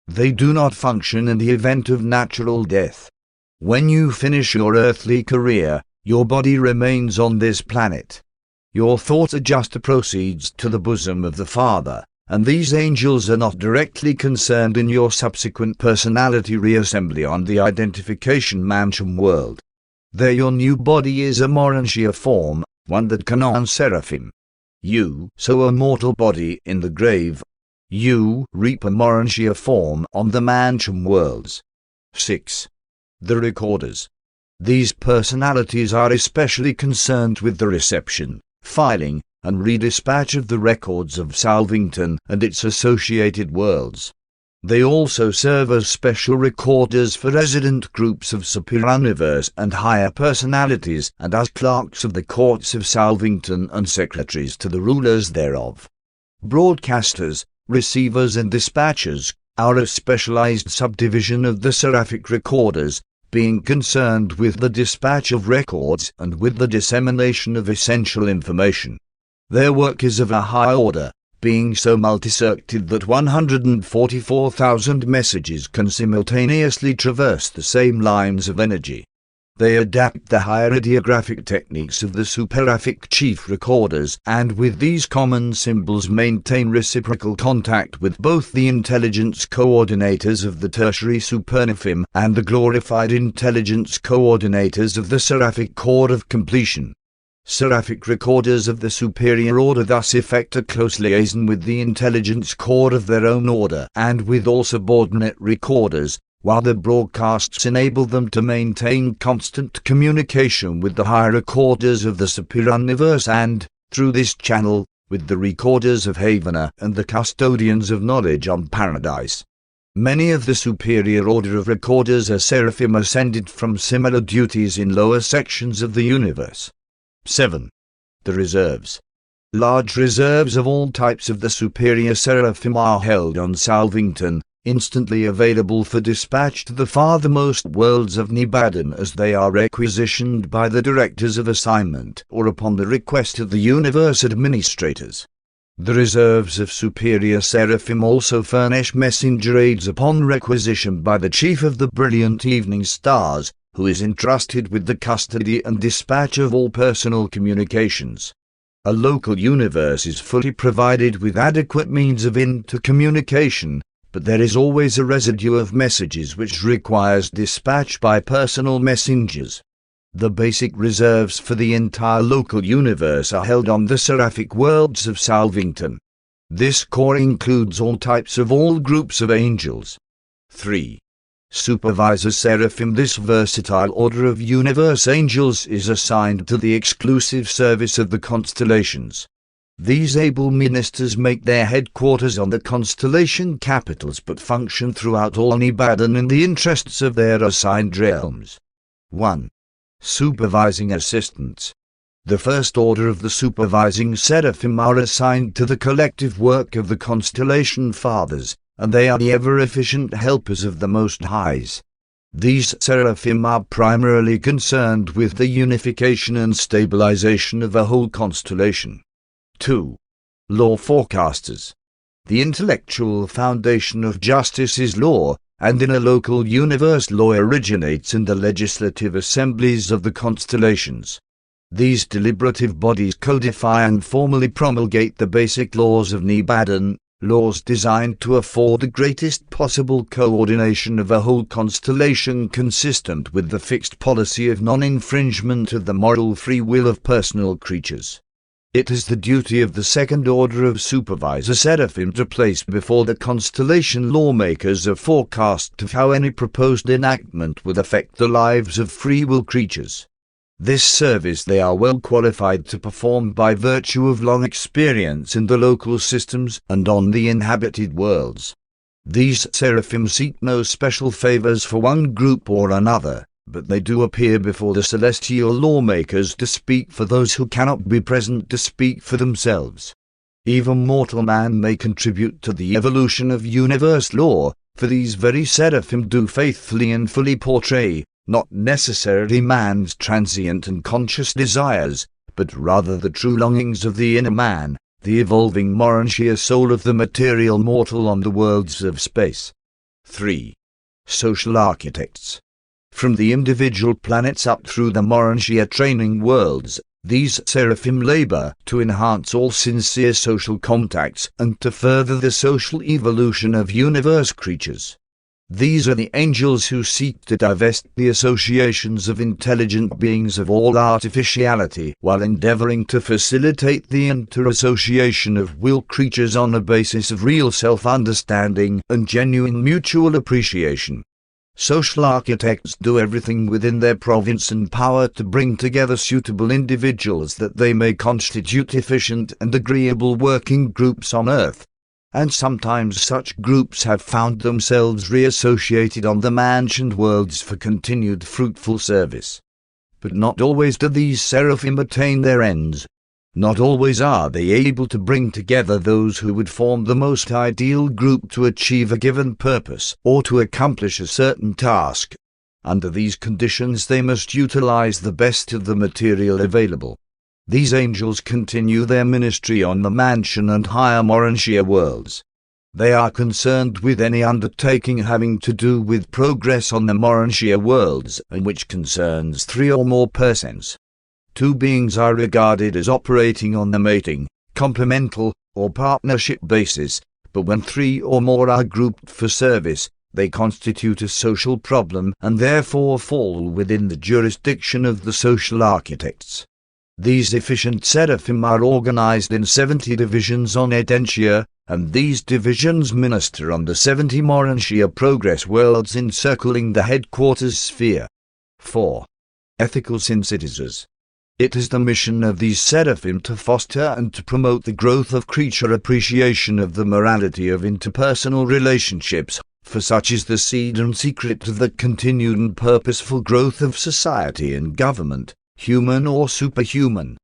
They do not function in the event of natural death. When you finish your earthly career, your body remains on this planet. Your thought adjuster proceeds to the bosom of the Father, and these angels are not directly concerned in your subsequent personality reassembly on the identification mansion world. There your new body is a Urantia form, one that can on Seraphim. You sow a mortal body in the grave. You reap a Urantia form on the mansion worlds. 6. The recorders. These personalities are especially concerned with the reception, filing, and redispatch of the records of Salvington and its associated worlds. They also serve as special recorders for resident groups of superuniverse and higher personalities, and as clerks of the courts of Salvington and secretaries to the rulers thereof. Broadcasters, receivers and dispatchers are a specialized subdivision of the seraphic recorders, being concerned with the dispatch of records and with the dissemination of essential information. Their work is of a high order, being so multi-circuited that 144,000 messages can simultaneously traverse the same lines of energy. They adapt the higher ideographic techniques of the seraphic chief recorders, and with these common symbols maintain reciprocal contact with both the intelligence coordinators of the tertiary supernaphim and the glorified intelligence coordinators of the seraphic core of completion. Seraphic recorders of the superior order thus effect a close liaison with the intelligence core of their own order and with all subordinate recorders, while the broadcasts enable them to maintain constant communication with the higher recorders of the superuniverse and, through this channel, with the recorders of Havana and the custodians of knowledge on Paradise. Many of the superior order of recorders are seraphim ascended from similar duties in lower sections of the universe. 7. The reserves. Large reserves of all types of the superior seraphim are held on Salvington, instantly available for dispatch to the farthermost worlds of Nebadon as they are requisitioned by the directors of assignment or upon the request of the universe administrators. The reserves of superior seraphim also furnish messenger aids upon requisition by the chief of the brilliant evening stars, who is entrusted with the custody and dispatch of all personal communications. A local universe is fully provided with adequate means of intercommunication, but there is always a residue of messages which requires dispatch by personal messengers. The basic reserves for the entire local universe are held on the seraphic worlds of Salvington. This core includes all types of all groups of angels. 3. Supervisor Seraphim. This versatile order of universe angels is assigned to the exclusive service of the constellations. These able ministers make their headquarters on the constellation capitals but function throughout all Nebadon in the interests of their assigned realms. 1. Supervising assistants. The first order of the supervising Seraphim are assigned to the collective work of the constellation fathers, and they are the ever-efficient helpers of the Most Highs. These Seraphim are primarily concerned with the unification and stabilization of a whole constellation. 2. Law forecasters. The intellectual foundation of justice is law, and in a local universe law originates in the legislative assemblies of the constellations. These deliberative bodies codify and formally promulgate the basic laws of Nebadon, laws designed to afford the greatest possible coordination of a whole constellation consistent with the fixed policy of non-infringement of the moral free will of personal creatures. It is the duty of the second order of supervisor Seraphim to place before the constellation lawmakers a forecast of how any proposed enactment would affect the lives of free will creatures. This service they are well qualified to perform by virtue of long experience in the local systems and on the inhabited worlds. These Seraphim seek no special favors for one group or another, but they do appear before the celestial lawmakers to speak for those who cannot be present to speak for themselves. Even mortal man may contribute to the evolution of universe law, for these very Seraphim do faithfully and fully portray, not necessarily man's transient and conscious desires, but rather the true longings of the inner man, the evolving Urantia soul of the material mortal on the worlds of space. 3. Social architects. From the individual planets up through the Urantia training worlds, these Seraphim labor to enhance all sincere social contacts and to further the social evolution of universe creatures. These are the angels who seek to divest the associations of intelligent beings of all artificiality while endeavoring to facilitate the inter-association of will creatures on a basis of real self-understanding and genuine mutual appreciation. Social architects do everything within their province and power to bring together suitable individuals that they may constitute efficient and agreeable working groups on Earth. And sometimes such groups have found themselves reassociated on the mansioned worlds for continued fruitful service. But not always do these Seraphim attain their ends. Not always are they able to bring together those who would form the most ideal group to achieve a given purpose or to accomplish a certain task. Under these conditions they must utilize the best of the material available. These angels continue their ministry on the mansion and higher Urantia worlds. They are concerned with any undertaking having to do with progress on the Urantia worlds and which concerns 3 or more persons. 2 beings are regarded as operating on the mating, complemental, or partnership basis, but when 3 or more are grouped for service, they constitute a social problem and therefore fall within the jurisdiction of the social architects. These efficient Seraphim are organized in 70 divisions on Urantia, and these divisions minister on the 70 Urantia progress worlds encircling the headquarters sphere. 4. Ethical synthesizers. It is the mission of these Seraphim to foster and to promote the growth of creature appreciation of the morality of interpersonal relationships, for such is the seed and secret of the continued and purposeful growth of society and government, human or superhuman.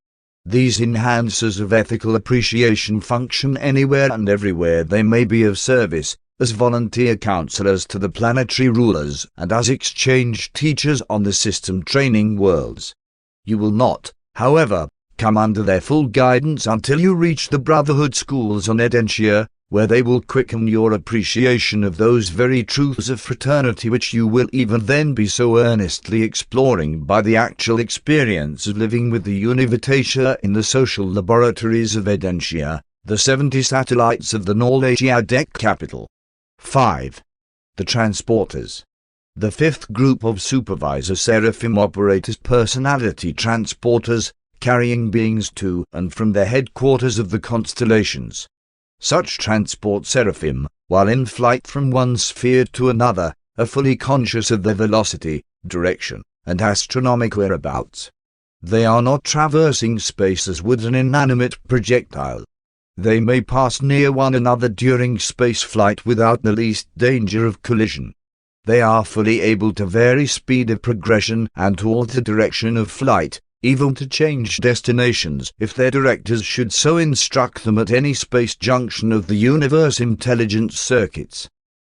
These enhancers of ethical appreciation function anywhere and everywhere they may be of service, as volunteer counselors to the planetary rulers and as exchange teachers on the system training worlds. You will not, however, come under their full guidance until you reach the Brotherhood schools on Urantia, where they will quicken your appreciation of those very truths of fraternity which you will even then be so earnestly exploring by the actual experience of living with the Urantia in the social laboratories of Edentia, the 70 satellites of the Urantia capital. 5. The transporters. The fifth group of supervisor Seraphim operate as personality transporters, carrying beings to and from the headquarters of the constellations. Such transport Seraphim, while in flight from one sphere to another, are fully conscious of their velocity, direction, and astronomical whereabouts. They are not traversing space as would an inanimate projectile. They may pass near one another during space flight without the least danger of collision. They are fully able to vary speed of progression and to alter direction of flight, even to change destinations if their directors should so instruct them at any space junction of the universe intelligence circuits.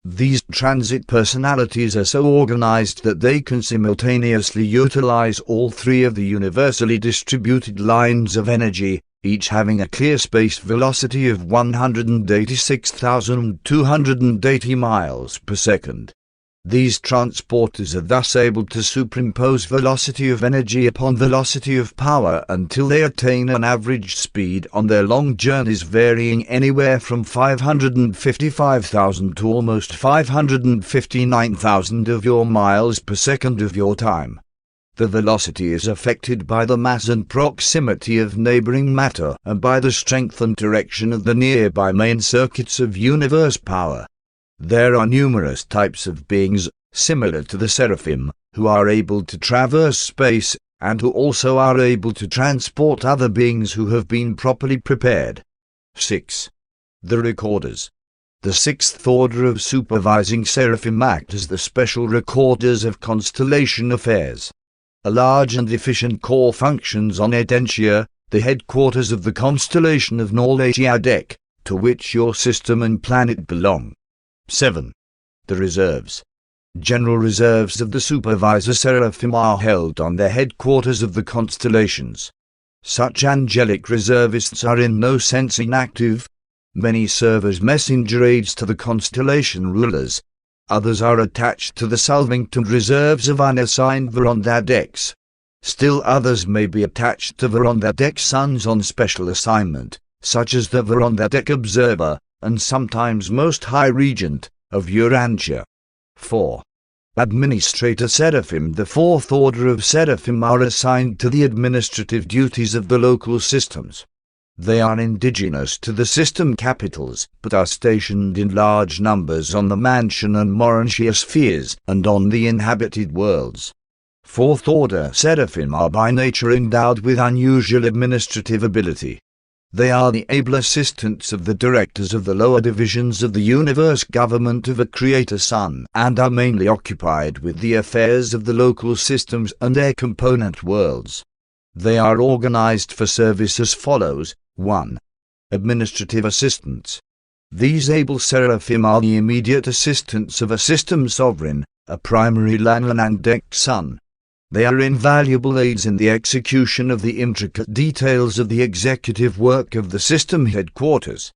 These transit personalities are so organized that they can simultaneously utilize all three of the universally distributed lines of energy, each having a clear space velocity of 186,280 miles per second. These transporters are thus able to superimpose velocity of energy upon velocity of power until they attain an average speed on their long journeys varying anywhere from 555,000 to almost 559,000 of your miles per second of your time. The velocity is affected by the mass and proximity of neighboring matter and by the strength and direction of the nearby main circuits of universe power. There are numerous types of beings, similar to the Seraphim, who are able to traverse space, and who also are able to transport other beings who have been properly prepared. 6. The recorders. The sixth order of supervising Seraphim act as the special recorders of constellation affairs. A large and efficient core functions on Edentia, the headquarters of the constellation of Urantia, to which your system and planet belong. 7. The reserves. General reserves of the supervisor Seraphim are held on the headquarters of the constellations. Such angelic reservists are in no sense inactive. Many serve as messenger aids to the constellation rulers. Others are attached to the Salvington reserves of unassigned Urantia. Still others may be attached to Urantia sons on special assignment, such as the Urantia observer, and sometimes Most High Regent, of Urantia. 4. Administrator Seraphim. The fourth order of Seraphim are assigned to the administrative duties of the local systems. They are indigenous to the system capitals, but are stationed in large numbers on the Mansion and Morantia spheres, and on the inhabited worlds. Fourth order Seraphim are by nature endowed with unusual administrative ability. They are the able assistants of the directors of the lower divisions of the universe government of a Creator Sun, and are mainly occupied with the affairs of the local systems and their component worlds. They are organized for service as follows. 1. Administrative assistants. These able Seraphim are the immediate assistants of a system sovereign, a primary Urantia Sun. They are invaluable aids in the execution of the intricate details of the executive work of the system headquarters.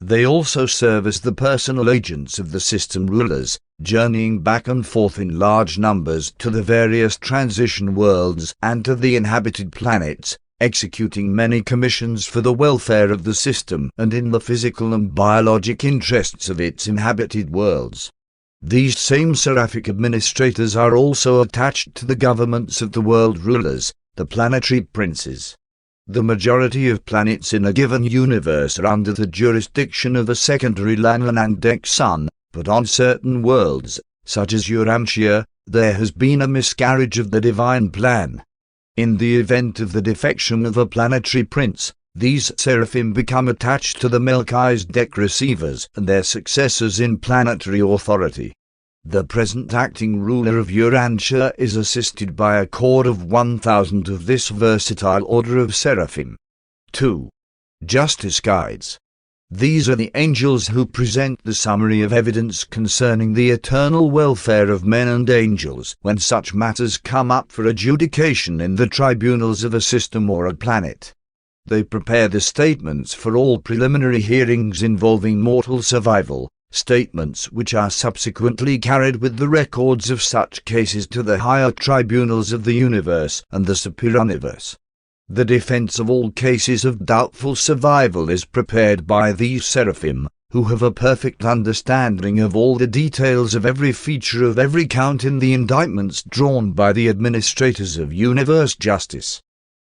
They also serve as the personal agents of the system rulers, journeying back and forth in large numbers to the various transition worlds and to the inhabited planets, executing many commissions for the welfare of the system and in the physical and biologic interests of its inhabited worlds. These same seraphic administrators are also attached to the governments of the world rulers, the planetary princes. The majority of planets in a given universe are under the jurisdiction of a secondary Urantia Sun, but on certain worlds, such as Urantia, there has been a miscarriage of the divine plan. In the event of the defection of a planetary prince, these Seraphim become attached to the Melchizedek receivers and their successors in planetary authority. The present acting ruler of Urantia is assisted by a corps of 1,000 of this versatile order of Seraphim. 2. Justice Guides. These are the angels who present the summary of evidence concerning the eternal welfare of men and angels when such matters come up for adjudication in the tribunals of a system or a planet. They prepare the statements for all preliminary hearings involving mortal survival, statements which are subsequently carried with the records of such cases to the higher tribunals of the universe and the superuniverse. The defense of all cases of doubtful survival is prepared by these seraphim, who have a perfect understanding of all the details of every feature of every count in the indictments drawn by the administrators of universe justice.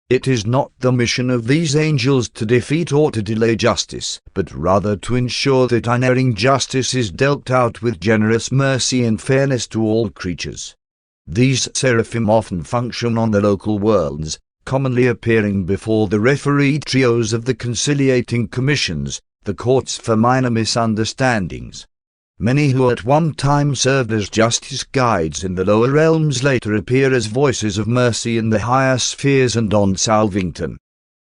It is not the mission of these angels to defeat or to delay justice, but rather to ensure that unerring justice is dealt out with generous mercy and fairness to all creatures. These seraphim often function on the local worlds, commonly appearing before the referee trios of the conciliating commissions, the courts for minor misunderstandings. Many who at one time served as justice guides in the lower realms later appear as voices of mercy in the higher spheres and on Salvington.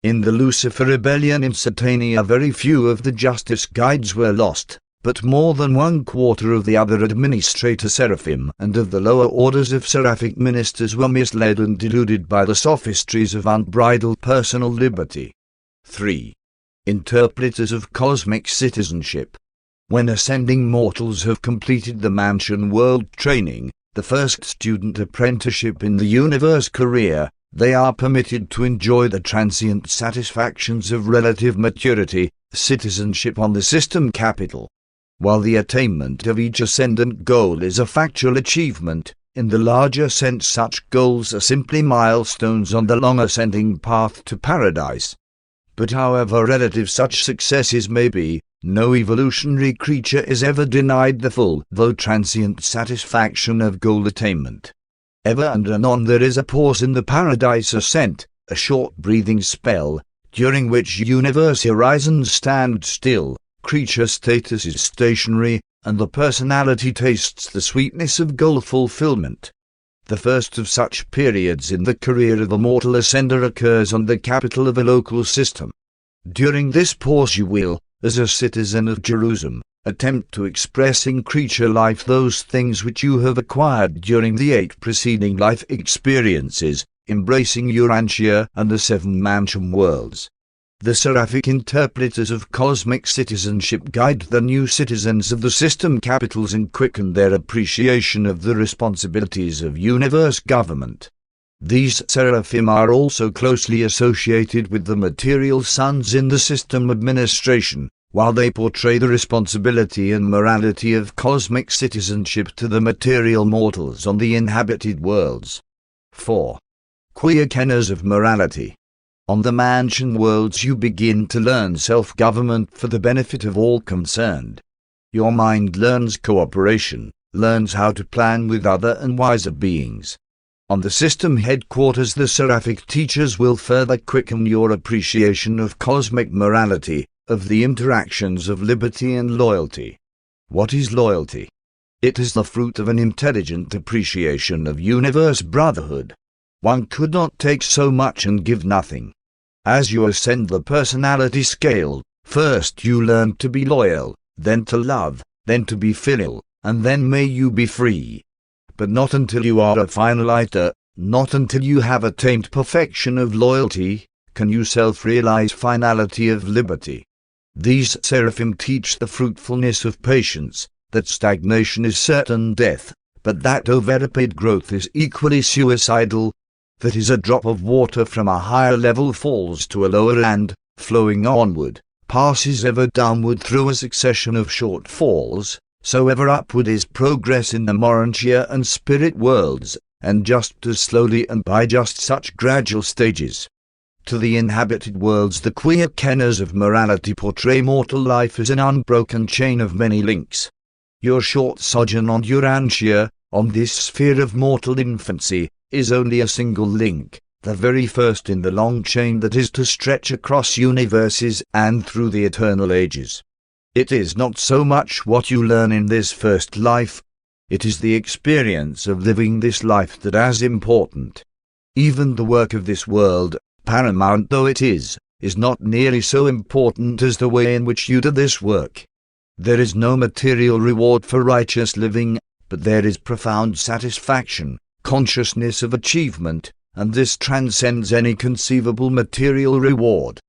In the Lucifer rebellion in Satania very few of the justice guides were lost, but more than 1/4 of the other administrator seraphim and of the lower orders of seraphic ministers were misled and deluded by the sophistries of unbridled personal liberty. 3. Interpreters of cosmic citizenship. When ascending mortals have completed the mansion world training, the first student apprenticeship in the universe career, they are permitted to enjoy the transient satisfactions of relative maturity, citizenship on the system capital. While the attainment of each ascendant goal is a factual achievement, in the larger sense such goals are simply milestones on the long ascending path to paradise. But however relative such successes may be, no evolutionary creature is ever denied the full, though transient satisfaction of goal attainment. Ever and anon there is a pause in the paradise ascent, a short breathing spell, during which universe horizons stand still, creature status is stationary, and the personality tastes the sweetness of goal fulfillment. The first of such periods in the career of a mortal ascender occurs on the capital of a local system. During this pause you will, as a citizen of Jerusalem, attempt to express in creature life those things which you have acquired during the 8 preceding life experiences, embracing Urantia and the 7 mansion worlds. The seraphic interpreters of cosmic citizenship guide the new citizens of the system capitals and quicken their appreciation of the responsibilities of universe government. These seraphim are also closely associated with the material sons in the system administration, while they portray the responsibility and morality of cosmic citizenship to the material mortals on the inhabited worlds. 4. Queer-kenners of morality. On the mansion worlds you begin to learn self-government for the benefit of all concerned. Your mind learns cooperation, learns how to plan with other and wiser beings. On the system headquarters the seraphic teachers will further quicken your appreciation of cosmic morality, of the interactions of liberty and loyalty. What is loyalty? It is the fruit of an intelligent appreciation of universe brotherhood. One could not take so much and give nothing. As you ascend the personality scale, first you learn to be loyal, then to love, then to be filial, and then may you be free. But not until you are a finaliter, not until you have attained perfection of loyalty, can you self-realize finality of liberty. These seraphim teach the fruitfulness of patience, that stagnation is certain death, but that overrapid growth is equally suicidal, that is a drop of water from a higher level falls to a lower and, flowing onward, passes ever downward through a succession of short falls, so ever upward is progress in the Urantia and spirit worlds, and just as slowly and by just such gradual stages. To the inhabited worlds the queer-kenners of morality portray mortal life as an unbroken chain of many links. Your short sojourn on Urantia, on this sphere of mortal infancy, is only a single link, the very first in the long chain that is to stretch across universes and through the eternal ages. It is not so much what you learn in this first life, it is the experience of living this life that is important. Even the work of this world, paramount though it is not nearly so important as the way in which you do this work. There is no material reward for righteous living, but there is profound satisfaction, consciousness of achievement, and this transcends any conceivable material reward.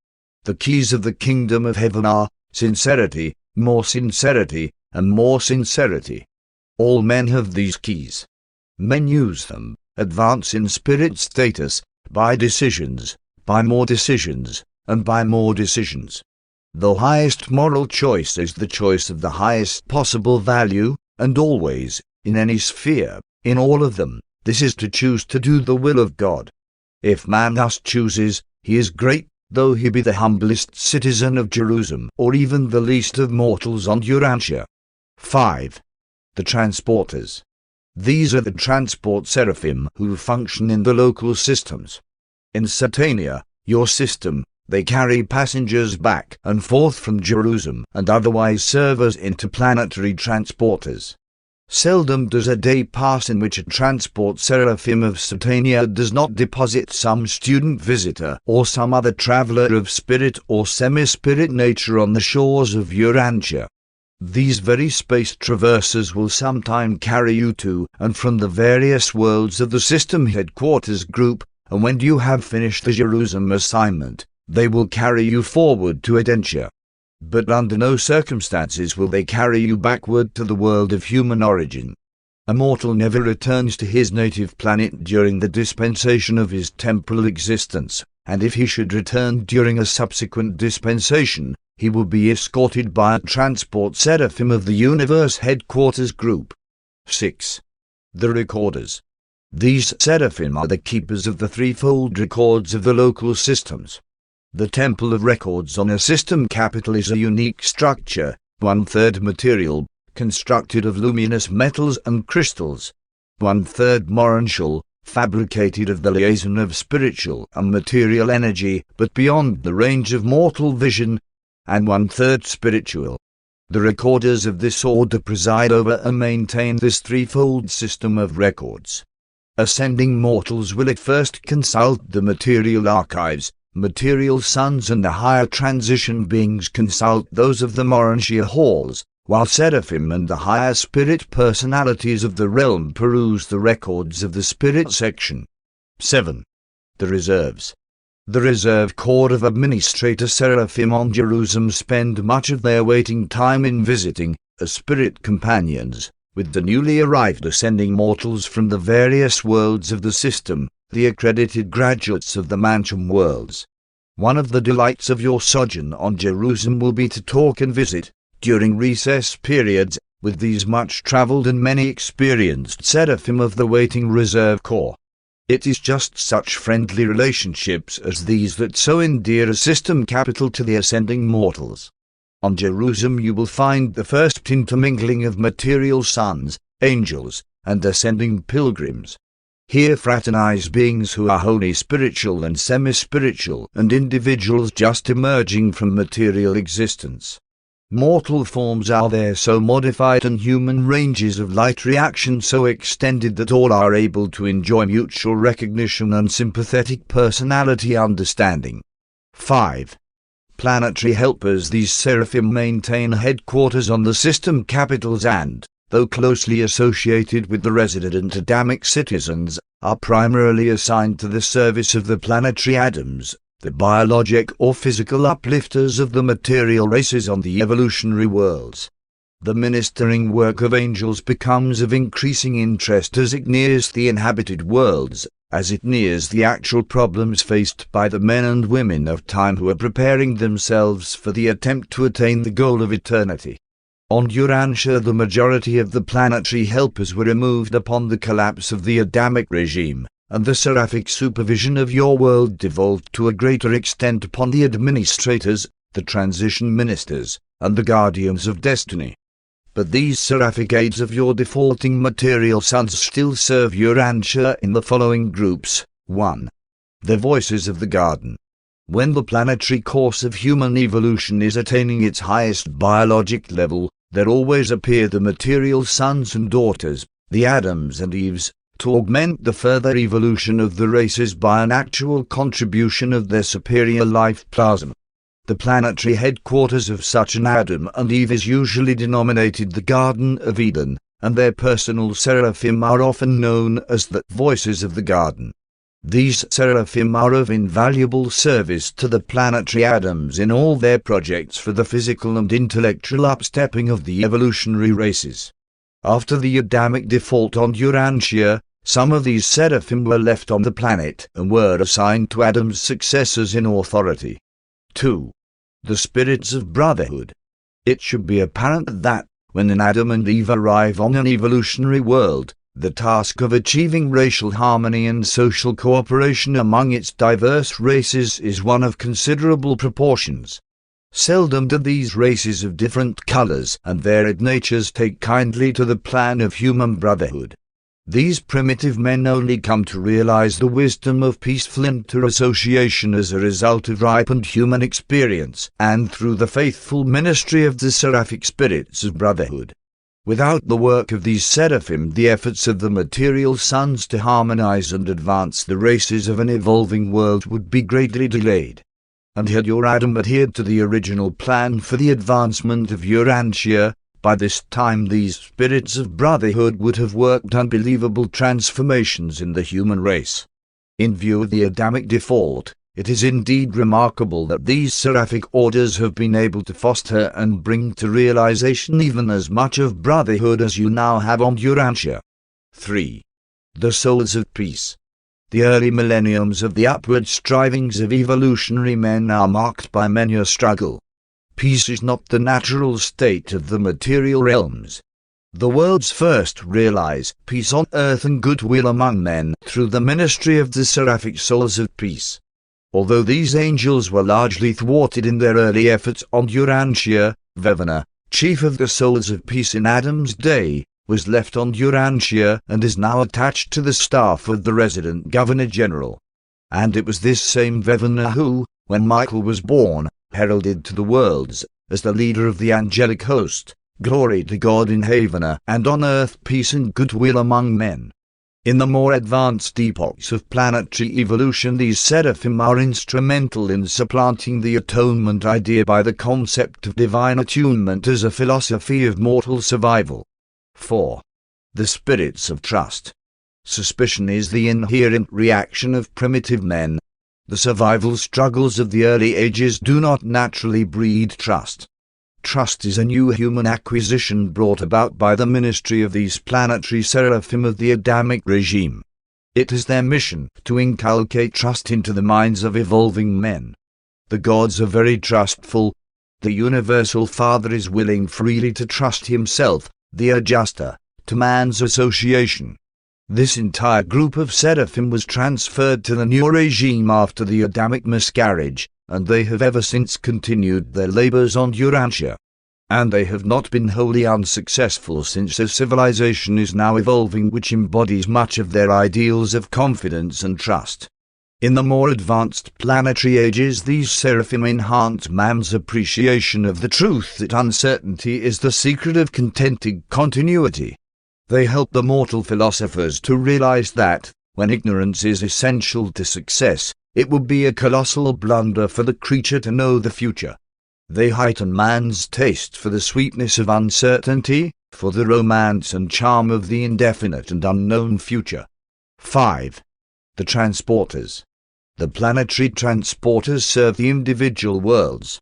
The keys of the kingdom of heaven are sincerity, more sincerity, and more sincerity. All men have these keys. Men use them, advance in spirit status, by decisions, by more decisions, and by more decisions. The highest moral choice is the choice of the highest possible value, and always, in any sphere, in all of them, this is to choose to do the will of God. If man thus chooses, he is great, though he be the humblest citizen of Jerusalem, or even the least of mortals on Urantia. 5. The transporters. These are the transport seraphim who function in the local systems. In Satania, your system, they carry passengers back and forth from Jerusalem and otherwise serve as interplanetary transporters. Seldom does a day pass in which a transport seraphim of Satania does not deposit some student visitor or some other traveler of spirit or semi-spirit nature on the shores of Urantia. These very space traversers will sometime carry you to and from the various worlds of the system headquarters group, and when you have finished the Jerusalem assignment, they will carry you forward to Urantia. But under no circumstances will they carry you backward to the world of human origin. A mortal never returns to his native planet during the dispensation of his temporal existence, and if he should return during a subsequent dispensation, he will be escorted by a transport seraphim of the universe headquarters group. 6. The recorders. These seraphim are the keepers of the threefold records of the local systems. The temple of records on a system capital is a unique structure, 1/3 material, constructed of luminous metals and crystals, 1/3 morontial, fabricated of the liaison of spiritual and material energy, but beyond the range of mortal vision, and 1/3 spiritual. The recorders of this order preside over and maintain this threefold system of records. Ascending mortals will at first consult the material archives, material suns, and the higher transition beings consult those of the morontia halls, while seraphim and the higher spirit personalities of the realm peruse the records of the spirit section. 7. The reserves. The reserve corps of administrator seraphim on Jerusalem spend much of their waiting time in visiting, as spirit companions, with the newly arrived ascending mortals from the various worlds of the system, the accredited graduates of the mansion worlds. One of the delights of your sojourn on Jerusalem will be to talk and visit, during recess periods, with these much-travelled and many-experienced seraphim of the waiting reserve corps. It is just such friendly relationships as these that so endear a system capital to the ascending mortals. On Jerusalem you will find the first intermingling of material sons, angels, and ascending pilgrims. Here fraternize beings who are wholly spiritual and semi-spiritual, and individuals just emerging from material existence. Mortal forms are there so modified and human ranges of light reaction so extended that all are able to enjoy mutual recognition and sympathetic personality understanding. 5. Planetary helpers. These seraphim maintain headquarters on the system capitals and, though closely associated with the resident Adamic citizens, are primarily assigned to the service of the planetary Adams, the biologic or physical uplifters of the material races on the evolutionary worlds. The ministering work of angels becomes of increasing interest as it nears the inhabited worlds, as it nears the actual problems faced by the men and women of time who are preparing themselves for the attempt to attain the goal of eternity. On Urantia the majority of the planetary helpers were removed upon the collapse of the Adamic regime, and the seraphic supervision of your world devolved to a greater extent upon the administrators, the transition ministers, and the guardians of destiny. But these seraphic aides of your defaulting material sons still serve Urantia in the following groups. 1. The voices of the garden. When the planetary course of human evolution is attaining its highest biologic level, there always appear the material sons and daughters, the Adams and Eves, to augment the further evolution of the races by an actual contribution of their superior life plasma. The planetary headquarters of such an Adam and Eve is usually denominated the Garden of Eden, and their personal seraphim are often known as the voices of the garden. These seraphim are of invaluable service to the planetary Adams in all their projects for the physical and intellectual upstepping of the evolutionary races. After the Adamic default on Urantia, some of these seraphim were left on the planet and were assigned to Adam's successors in authority. 2. The spirits of brotherhood. It should be apparent that, when an Adam and Eve arrive on an evolutionary world, the task of achieving racial harmony and social cooperation among its diverse races is one of considerable proportions. Seldom do these races of different colors and varied natures take kindly to the plan of human brotherhood. These primitive men only come to realize the wisdom of peaceful inter-association as a result of ripened human experience and through the faithful ministry of the seraphic spirits of brotherhood. Without the work of these seraphim, the efforts of the material sons to harmonize and advance the races of an evolving world would be greatly delayed. And had your Adam adhered to the original plan for the advancement of Urantia, by this time these spirits of brotherhood would have worked unbelievable transformations in the human race. In view of the Adamic default, it is indeed remarkable that these seraphic orders have been able to foster and bring to realization even as much of brotherhood as you now have on Urantia. 3. The souls of peace. The early millenniums of the upward strivings of evolutionary men are marked by many a struggle. Peace is not the natural state of the material realms. The worlds first realize peace on earth and goodwill among men through the ministry of the seraphic souls of peace. Although these angels were largely thwarted in their early efforts on Urantia, Vevana, chief of the souls of peace in Adam's day, was left on Urantia and is now attached to the staff of the resident Governor-General. And it was this same Vevana who, when Michael was born, heralded to the worlds, as the leader of the angelic host, glory to God in heaven and on earth peace and goodwill among men. In the more advanced epochs of planetary evolution, these seraphim are instrumental in supplanting the atonement idea by the concept of divine attunement as a philosophy of mortal survival. 4. The spirits of trust. Suspicion is the inherent reaction of primitive men. The survival struggles of the early ages do not naturally breed trust. Trust is a new human acquisition brought about by the ministry of these planetary seraphim of the Adamic regime. It is their mission to inculcate trust into the minds of evolving men. The gods are very trustful. The Universal Father is willing freely to trust himself, the adjuster, to man's association. This entire group of seraphim was transferred to the new regime after the Adamic miscarriage, and they have ever since continued their labors on Urantia. And they have not been wholly unsuccessful, since a civilization is now evolving which embodies much of their ideals of confidence and trust. In the more advanced planetary ages, these seraphim enhance man's appreciation of the truth that uncertainty is the secret of contented continuity. They help the mortal philosophers to realize that, when ignorance is essential to success, it would be a colossal blunder for the creature to know the future. They heighten man's taste for the sweetness of uncertainty, for the romance and charm of the indefinite and unknown future. 5. The transporters. The planetary transporters serve the individual worlds.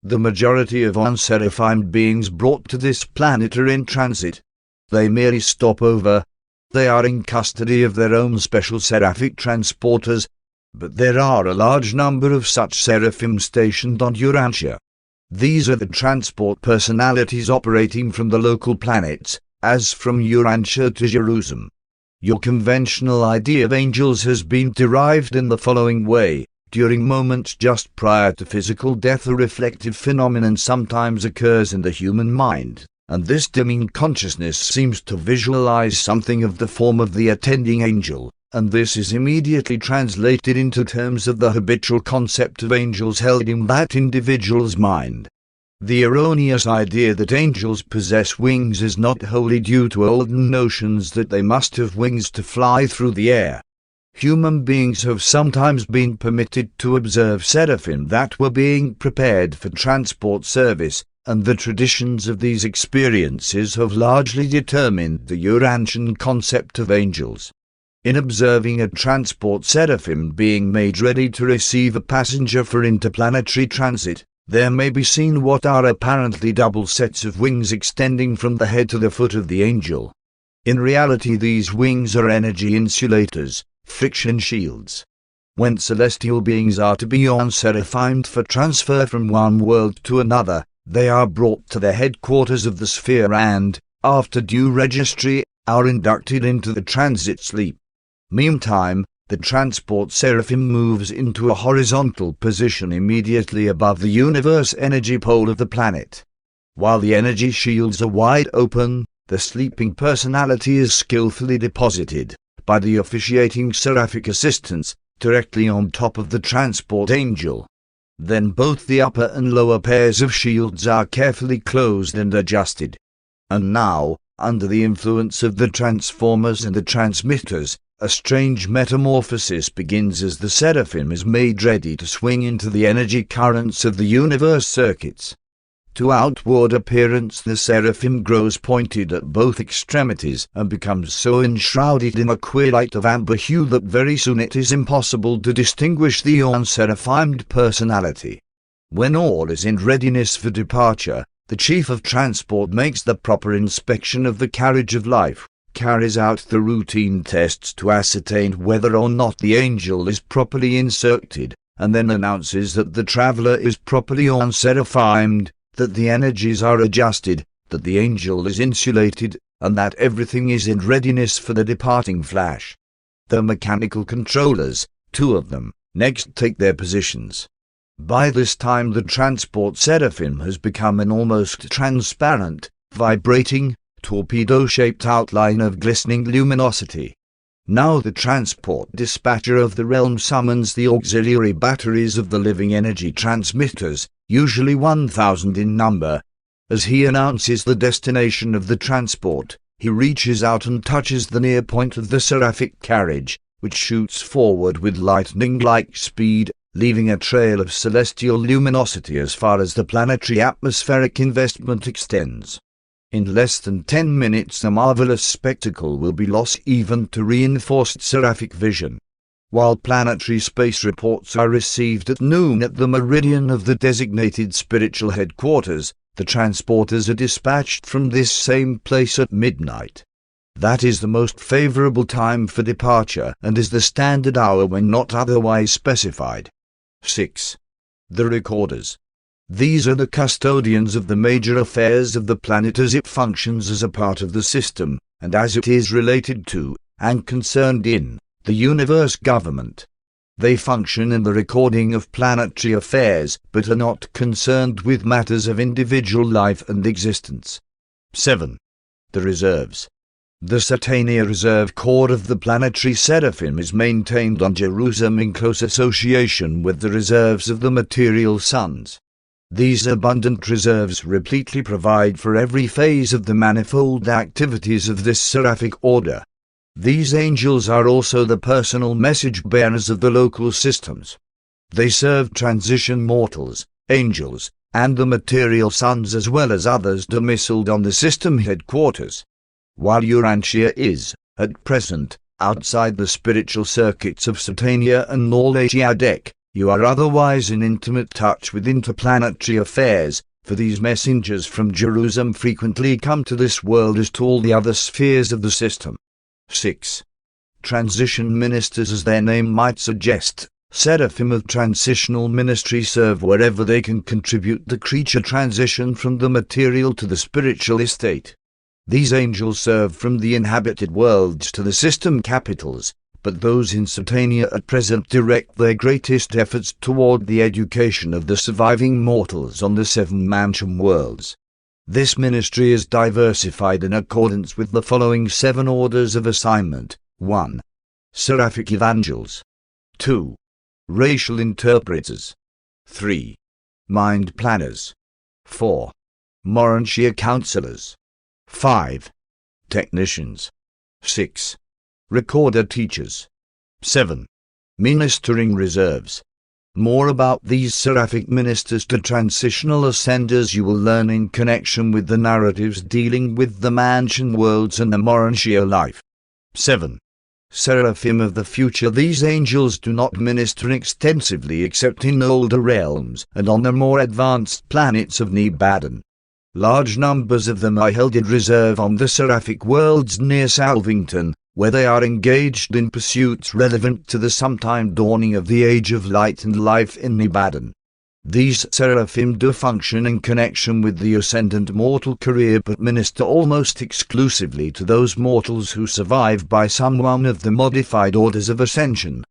The majority of unseraphim beings brought to this planet are in transit. They merely stop over. They are in custody of their own special seraphic transporters, but there are a large number of such seraphim stationed on Urantia. These are the transport personalities operating from the local planets, as from Urantia to Jerusalem. Your conventional idea of angels has been derived in the following way. During moments just prior to physical death, a reflective phenomenon sometimes occurs in the human mind, and this dimming consciousness seems to visualize something of the form of the attending angel, and this is immediately translated into terms of the habitual concept of angels held in that individual's mind. The erroneous idea that angels possess wings is not wholly due to olden notions that they must have wings to fly through the air. Human beings have sometimes been permitted to observe seraphim that were being prepared for transport service, and the traditions of these experiences have largely determined the Urantian concept of angels. In observing a transport seraphim being made ready to receive a passenger for interplanetary transit, there may be seen what are apparently double sets of wings extending from the head to the foot of the angel. In reality, these wings are energy insulators, friction shields. When celestial beings are to be seraphimed for transfer from one world to another, they are brought to the headquarters of the sphere and, after due registry, are inducted into the transit sleep. Meantime, the transport seraphim moves into a horizontal position immediately above the universe energy pole of the planet. While the energy shields are wide open, the sleeping personality is skillfully deposited, by the officiating seraphic assistants, directly on top of the transport angel. Then both the upper and lower pairs of shields are carefully closed and adjusted. And now, under the influence of the transformers and the transmitters, a strange metamorphosis begins as the seraphim is made ready to swing into the energy currents of the universe circuits. To outward appearance, the seraphim grows pointed at both extremities and becomes so enshrouded in a queer light of amber hue that very soon it is impossible to distinguish the seraphimed personality. When all is in readiness for departure, the chief of transport makes the proper inspection of the carriage of life, carries out the routine tests to ascertain whether or not the angel is properly inserted, and then announces that the traveler is properly seraphimed, that the energies are adjusted, that the angel is insulated, and that everything is in readiness for the departing flash. The mechanical controllers, 2 of them, next take their positions. By this time the transport seraphim has become an almost transparent, vibrating, torpedo-shaped outline of glistening luminosity. Now the transport dispatcher of the realm summons the auxiliary batteries of the living energy transmitters, usually 1,000 in number. As he announces the destination of the transport, he reaches out and touches the near point of the seraphic carriage, which shoots forward with lightning-like speed, leaving a trail of celestial luminosity as far as the planetary atmospheric investment extends. In less than 10 minutes the marvelous spectacle will be lost even to reinforced seraphic vision. While planetary space reports are received at noon at the meridian of the designated spiritual headquarters, the transporters are dispatched from this same place at midnight. That is the most favorable time for departure and is the standard hour when not otherwise specified. 6. The recorders. These are the custodians of the major affairs of the planet as it functions as a part of the system, and as it is related to, and concerned in, the universe government. They function in the recording of planetary affairs, but are not concerned with matters of individual life and existence. 7. The reserves. The Satania Reserve Corps of the planetary seraphim is maintained on Jerusalem in close association with the reserves of the material suns. These abundant reserves repletely provide for every phase of the manifold activities of this seraphic order. These angels are also the personal message bearers of the local systems. They serve transition mortals, angels, and the material suns as well as others domiciled on the system headquarters. While Urantia is, at present, outside the spiritual circuits of Satania and Nebadon, you are otherwise in intimate touch with interplanetary affairs, for these messengers from Jerusalem frequently come to this world as to all the other spheres of the system. 6. Transition ministers, as their name might suggest, seraphim of transitional ministry serve wherever they can contribute the creature transition from the material to the spiritual estate. These angels serve from the inhabited worlds to the system capitals, but those in Satania at present direct their greatest efforts toward the education of the surviving mortals on the 7 mansion worlds. This ministry is diversified in accordance with the following 7 orders of assignment. 1. Seraphic evangels. 2. Racial interpreters. 3. Mind planners. 4. Urantia counselors. 5. Technicians. 6. Recorder teachers. 7. Ministering reserves. More about these seraphic ministers to transitional ascenders you will learn in connection with the narratives dealing with the mansion worlds and the Urantia life. 7. Seraphim of the future. These angels do not minister extensively except in older realms and on the more advanced planets of Nebadon. Large numbers of them are held in reserve on the seraphic worlds near Salvington, where they are engaged in pursuits relevant to the sometime dawning of the age of light and life in Nebadon. These seraphim do function in connection with the ascendant mortal career but minister almost exclusively to those mortals who survive by some one of the modified orders of ascension.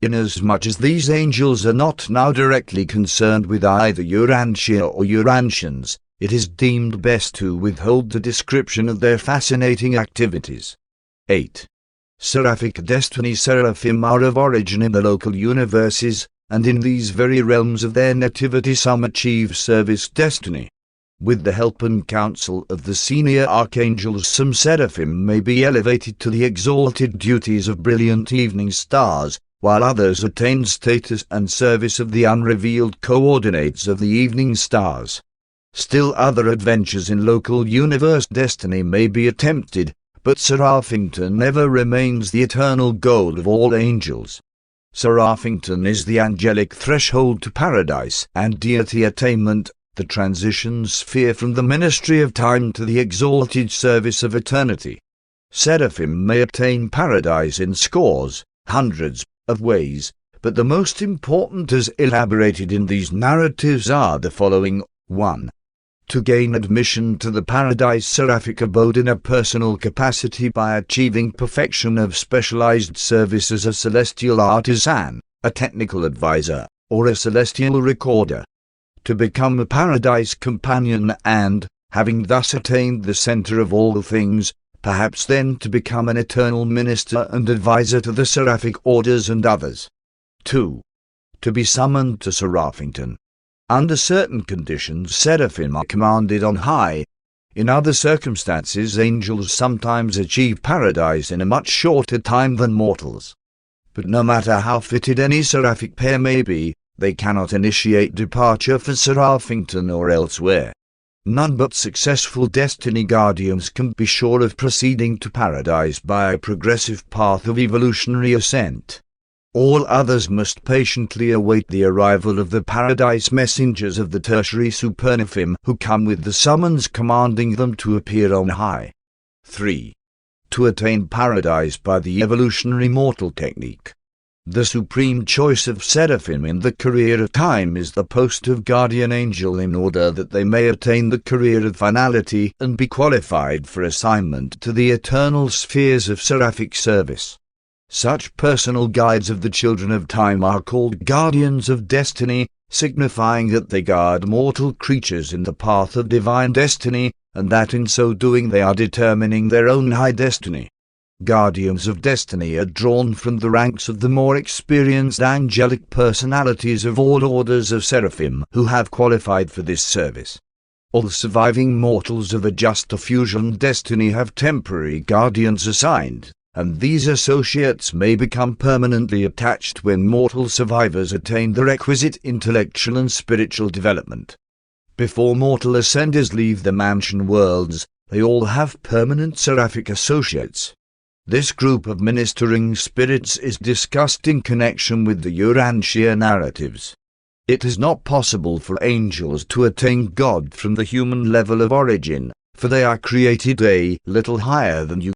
Inasmuch as these angels are not now directly concerned with either Urantia or Urantians, it is deemed best to withhold the description of their fascinating activities. 8. Seraphic destiny. Seraphim are of origin in the local universes, and in these very realms of their nativity some achieve service destiny. With the help and counsel of the senior archangels, some seraphim may be elevated to the exalted duties of brilliant evening stars, while others attain status and service of the unrevealed coordinates of the evening stars. Still other adventures in local universe destiny may be attempted, but Seraphington never remains the eternal goal of all angels. Seraphington is the angelic threshold to paradise and deity attainment, the transition sphere from the ministry of time to the exalted service of eternity. Seraphim may attain paradise in scores, hundreds, of ways, but the most important as elaborated in these narratives are the following. 1. To gain admission to the paradise seraphic abode in a personal capacity by achieving perfection of specialized service as a celestial artisan, a technical advisor, or a celestial recorder. To become a paradise companion and, having thus attained the center of all things, perhaps then to become an eternal minister and advisor to the seraphic orders and others. 2. To be summoned to Seraphington. Under certain conditions seraphim are commanded on high. In other circumstances angels sometimes achieve paradise in a much shorter time than mortals. But no matter how fitted any seraphic pair may be, they cannot initiate departure for Seraphington or elsewhere. None but successful destiny guardians can be sure of proceeding to paradise by a progressive path of evolutionary ascent. All others must patiently await the arrival of the paradise messengers of the tertiary supernaphim who come with the summons commanding them to appear on high. 3. To attain paradise by the evolutionary mortal technique. The supreme choice of seraphim in the career of time is the post of guardian angel in order that they may attain the career of finality and be qualified for assignment to the eternal spheres of seraphic service. Such personal guides of the children of time are called guardians of destiny, signifying that they guard mortal creatures in the path of divine destiny, and that in so doing they are determining their own high destiny. Guardians of destiny are drawn from the ranks of the more experienced angelic personalities of all orders of seraphim who have qualified for this service. All surviving mortals of a just fusion destiny have temporary guardians assigned, and these associates may become permanently attached when mortal survivors attain the requisite intellectual and spiritual development. Before mortal ascenders leave the mansion worlds, they all have permanent seraphic associates. This group of ministering spirits is discussed in connection with the Urantia narratives. It is not possible for angels to attain God from the human level of origin, for they are created a little higher than you.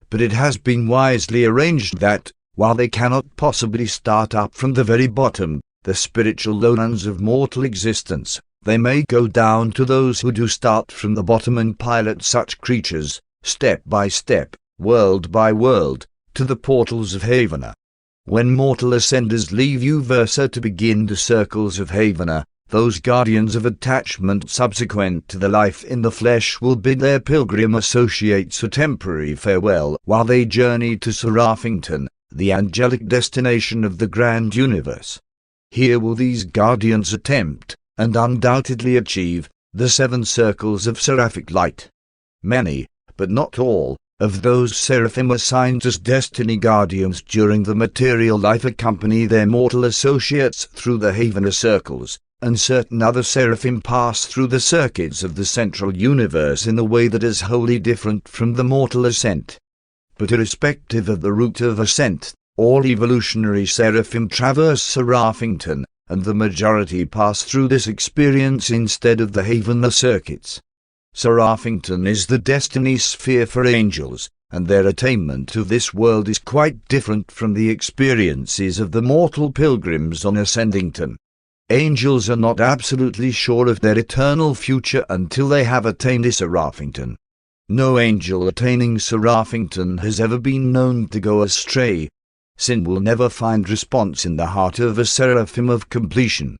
But it has been wisely arranged that, while they cannot possibly start up from the very bottom, the spiritual lowlands of mortal existence, they may go down to those who do start from the bottom and pilot such creatures, step by step, world by world, to the portals of Havana. When mortal ascenders leave Uversa to begin the circles of Havana, those guardians of attachment subsequent to the life in the flesh will bid their pilgrim associates a temporary farewell while they journey to Seraphington, the angelic destination of the grand universe. Here will these guardians attempt, and undoubtedly achieve, the 7 circles of seraphic light. Many, but not all, of those seraphim assigned as destiny guardians during the material life accompany their mortal associates through the Havana circles, and certain other seraphim pass through the circuits of the central universe in a way that is wholly different from the mortal ascent. But irrespective of the route of ascent, all evolutionary seraphim traverse Seraphington, and the majority pass through this experience instead of the heavenly circuits. Seraphington is the destiny sphere for angels, and their attainment of this world is quite different from the experiences of the mortal pilgrims on Ascendington. Angels are not absolutely sure of their eternal future until they have attained Seraphington. No angel attaining Seraphington has ever been known to go astray. Sin will never find response in the heart of a seraphim of completion.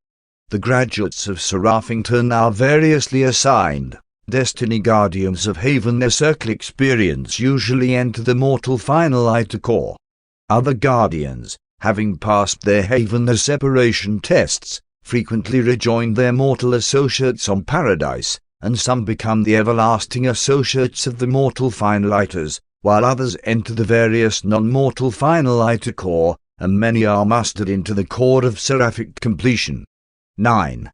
The graduates of Seraphington are variously assigned. Destiny guardians of heavenly circle experience usually enter the mortal finaliter core. Other guardians, having passed their heavenly separation tests, frequently rejoin their mortal associates on paradise, and some become the everlasting associates of the mortal finaliters, while others enter the various non-mortal finaliter core, and many are mustered into the core of seraphic completion. 9.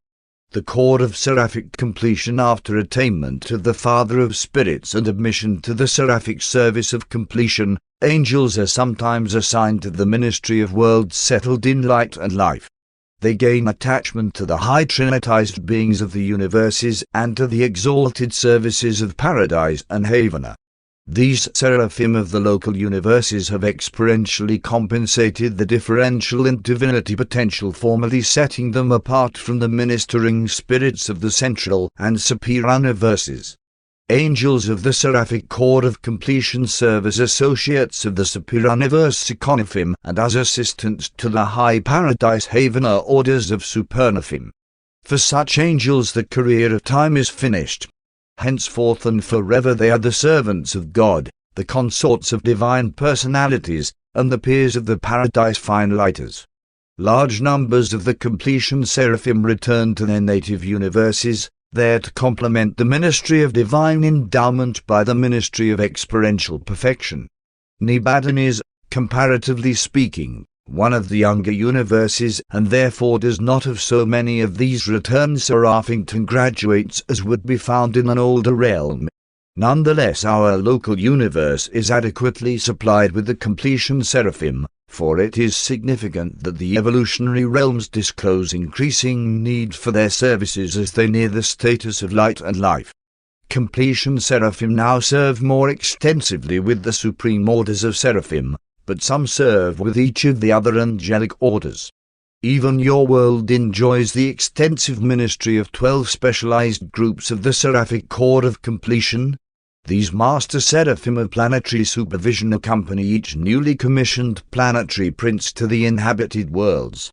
The core of seraphic completion after attainment of the Father of Spirits and admission to the seraphic service of completion, angels are sometimes assigned to the ministry of worlds settled in light and life. They gain attachment to the high trinitized beings of the universes and to the exalted services of paradise and Havana. These seraphim of the local universes have experientially compensated the differential in divinity potential, formally setting them apart from the ministering spirits of the central and superior universes. Angels of the seraphic core of completion serve as associates of the superior universe Seraphim and as assistants to the high paradise Havana orders of Supernaphim. For such angels the career of time is finished. Henceforth and forever they are the servants of God, the consorts of divine personalities, and the peers of the paradise finaliters. Large numbers of the completion seraphim return to their native universes, there to complement the ministry of divine endowment by the ministry of experiential perfection. Nebadon is, comparatively speaking, one of the younger universes, and therefore does not have so many of these returned Seraphington graduates as would be found in an older realm. Nonetheless, our local universe is adequately supplied with the completion seraphim, for it is significant that the evolutionary realms disclose increasing need for their services as they near the status of light and life. Completion seraphim now serve more extensively with the supreme orders of seraphim, but some serve with each of the other angelic orders. Even your world enjoys the extensive ministry of 12 specialized groups of the seraphic core of completion. These master seraphim of planetary supervision accompany each newly commissioned planetary prince to the inhabited worlds.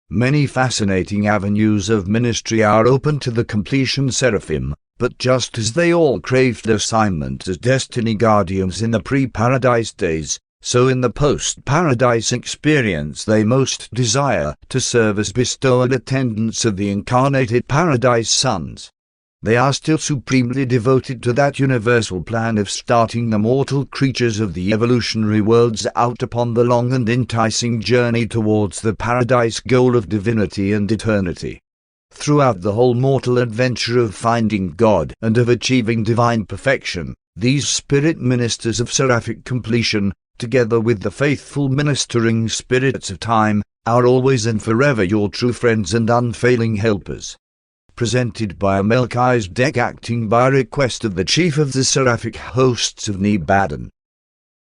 Many fascinating avenues of ministry are open to the completion seraphim, but just as they all craved assignment as destiny guardians in the pre-paradise days, so in the post-paradise experience they most desire to serve as bestowed attendants of the incarnated paradise sons. They are still supremely devoted to that universal plan of starting the mortal creatures of the evolutionary worlds out upon the long and enticing journey towards the paradise goal of divinity and eternity. Throughout the whole mortal adventure of finding God and of achieving divine perfection, these spirit ministers of seraphic completion, together with the faithful ministering spirits of time, are always and forever your true friends and unfailing helpers. Presented by a Melchizedek acting by request of the chief of the seraphic hosts of Nebadon.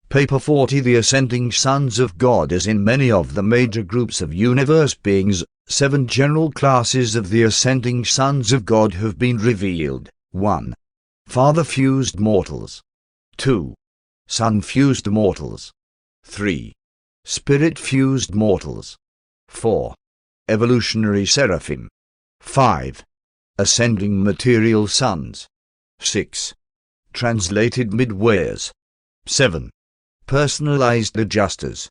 Paper 40. The ascending sons of God. As in many of the major groups of universe beings, 7 general classes of the ascending sons of God have been revealed. 1. Father-fused mortals. 2. Son-fused mortals. 3. Spirit-fused mortals. 4. Evolutionary seraphim. 5. Ascending material sons. 6. Translated midways. 7. Personalized adjusters.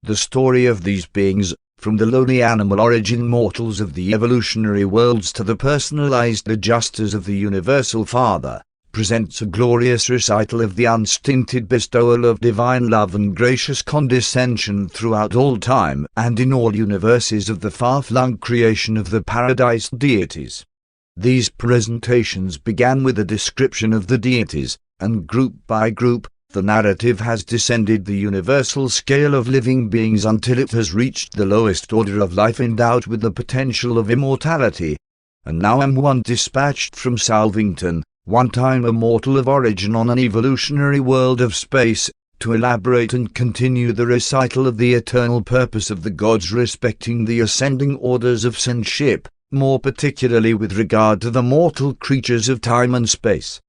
The story of these beings, from the lowly animal origin mortals of the evolutionary worlds to the personalized adjusters of the universal Father, presents a glorious recital of the unstinted bestowal of divine love and gracious condescension throughout all time and in all universes of the far-flung creation of the paradise deities. These presentations began with a description of the deities, and group by group, the narrative has descended the universal scale of living beings until it has reached the lowest order of life endowed with the potential of immortality. And now am one dispatched from Salvington, one time a mortal of origin on an evolutionary world of space, to elaborate and continue the recital of the eternal purpose of the gods respecting the ascending orders of sonship, more particularly with regard to the mortal creatures of time and space.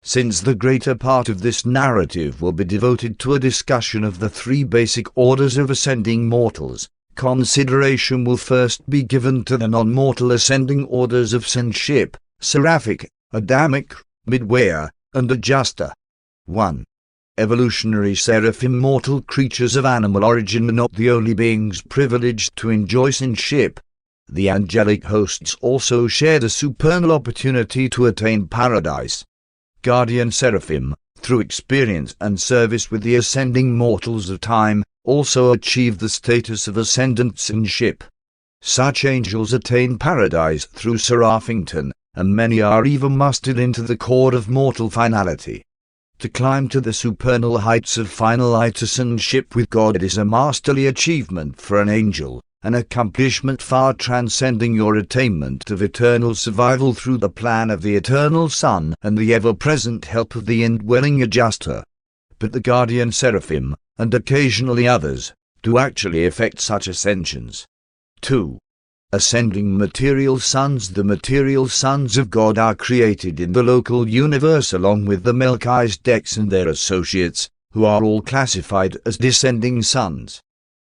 Since the greater part of this narrative will be devoted to a discussion of the three basic orders of ascending mortals, consideration will first be given to the non-mortal ascending orders of sonship, seraphic, Adamic, midwayer, and adjuster. 1. Evolutionary seraphim. Mortal creatures of animal origin are not the only beings privileged to enjoy sonship. The angelic hosts also share the supernal opportunity to attain paradise. Guardian seraphim, through experience and service with the ascending mortals of time, also achieve the status of ascendant sonship. Such angels attain paradise through Seraphington, and many are even mustered into the chord of mortal finality. To climb to the supernal heights of finality sonship with God is a masterly achievement for an angel, an accomplishment far transcending your attainment of eternal survival through the plan of the eternal Son and the ever-present help of the indwelling adjuster. But the guardian seraphim, and occasionally others, do actually effect such ascensions. 2. Ascending material sons. The material sons of God are created in the local universe along with the Melchizedecs and their associates, who are all classified as descending sons.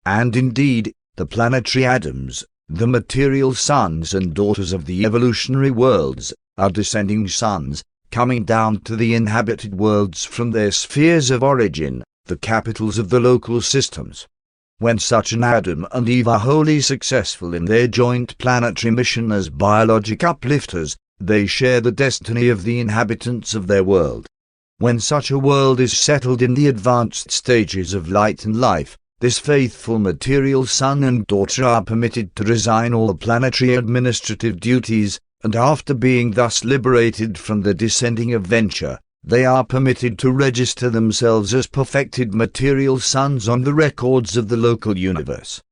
And indeed, the planetary Adams, the material sons and daughters of the evolutionary worlds, are descending sons, coming down to the inhabited worlds from their spheres of origin, the capitals of the local systems. When such an Adam and Eve are wholly successful in their joint planetary mission as biologic uplifters, they share the destiny of the inhabitants of their world. When such a world is settled in the advanced stages of light and life, this faithful material son and daughter are permitted to resign all planetary administrative duties, and after being thus liberated from the descending adventure, they are permitted to register themselves as perfected material sons on the records of the local universe.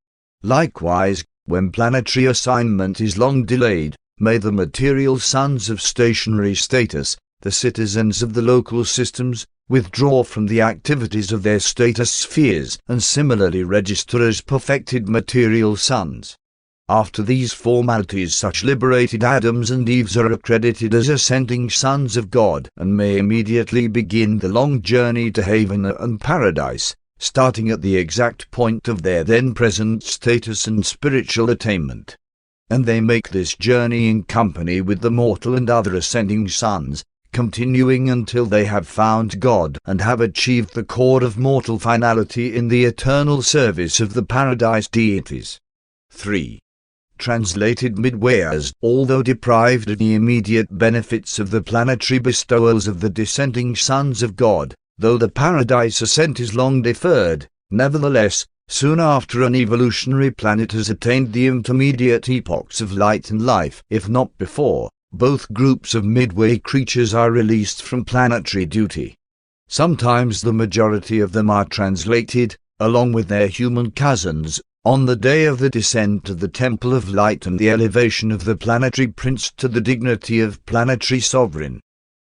Likewise, when planetary assignment is long delayed, may the material sons of stationary status, the citizens of the local systems, withdraw from the activities of their status spheres and similarly register as perfected material sons. After these formalities, such liberated Adams and Eves are accredited as ascending sons of God and may immediately begin the long journey to heaven and paradise, starting at the exact point of their then present status and spiritual attainment. And they make this journey in company with the mortal and other ascending sons, continuing until they have found God and have achieved the chord of mortal finality in the eternal service of the paradise deities. 3. Translated midwayers. Although deprived of the immediate benefits of the planetary bestowals of the descending sons of God, though the paradise ascent is long deferred, nevertheless, soon after an evolutionary planet has attained the intermediate epochs of light and life, if not before, both groups of midway creatures are released from planetary duty. Sometimes the majority of them are translated, along with their human cousins, on the day of the descent of the Temple of Light and the elevation of the planetary prince to the dignity of planetary sovereign.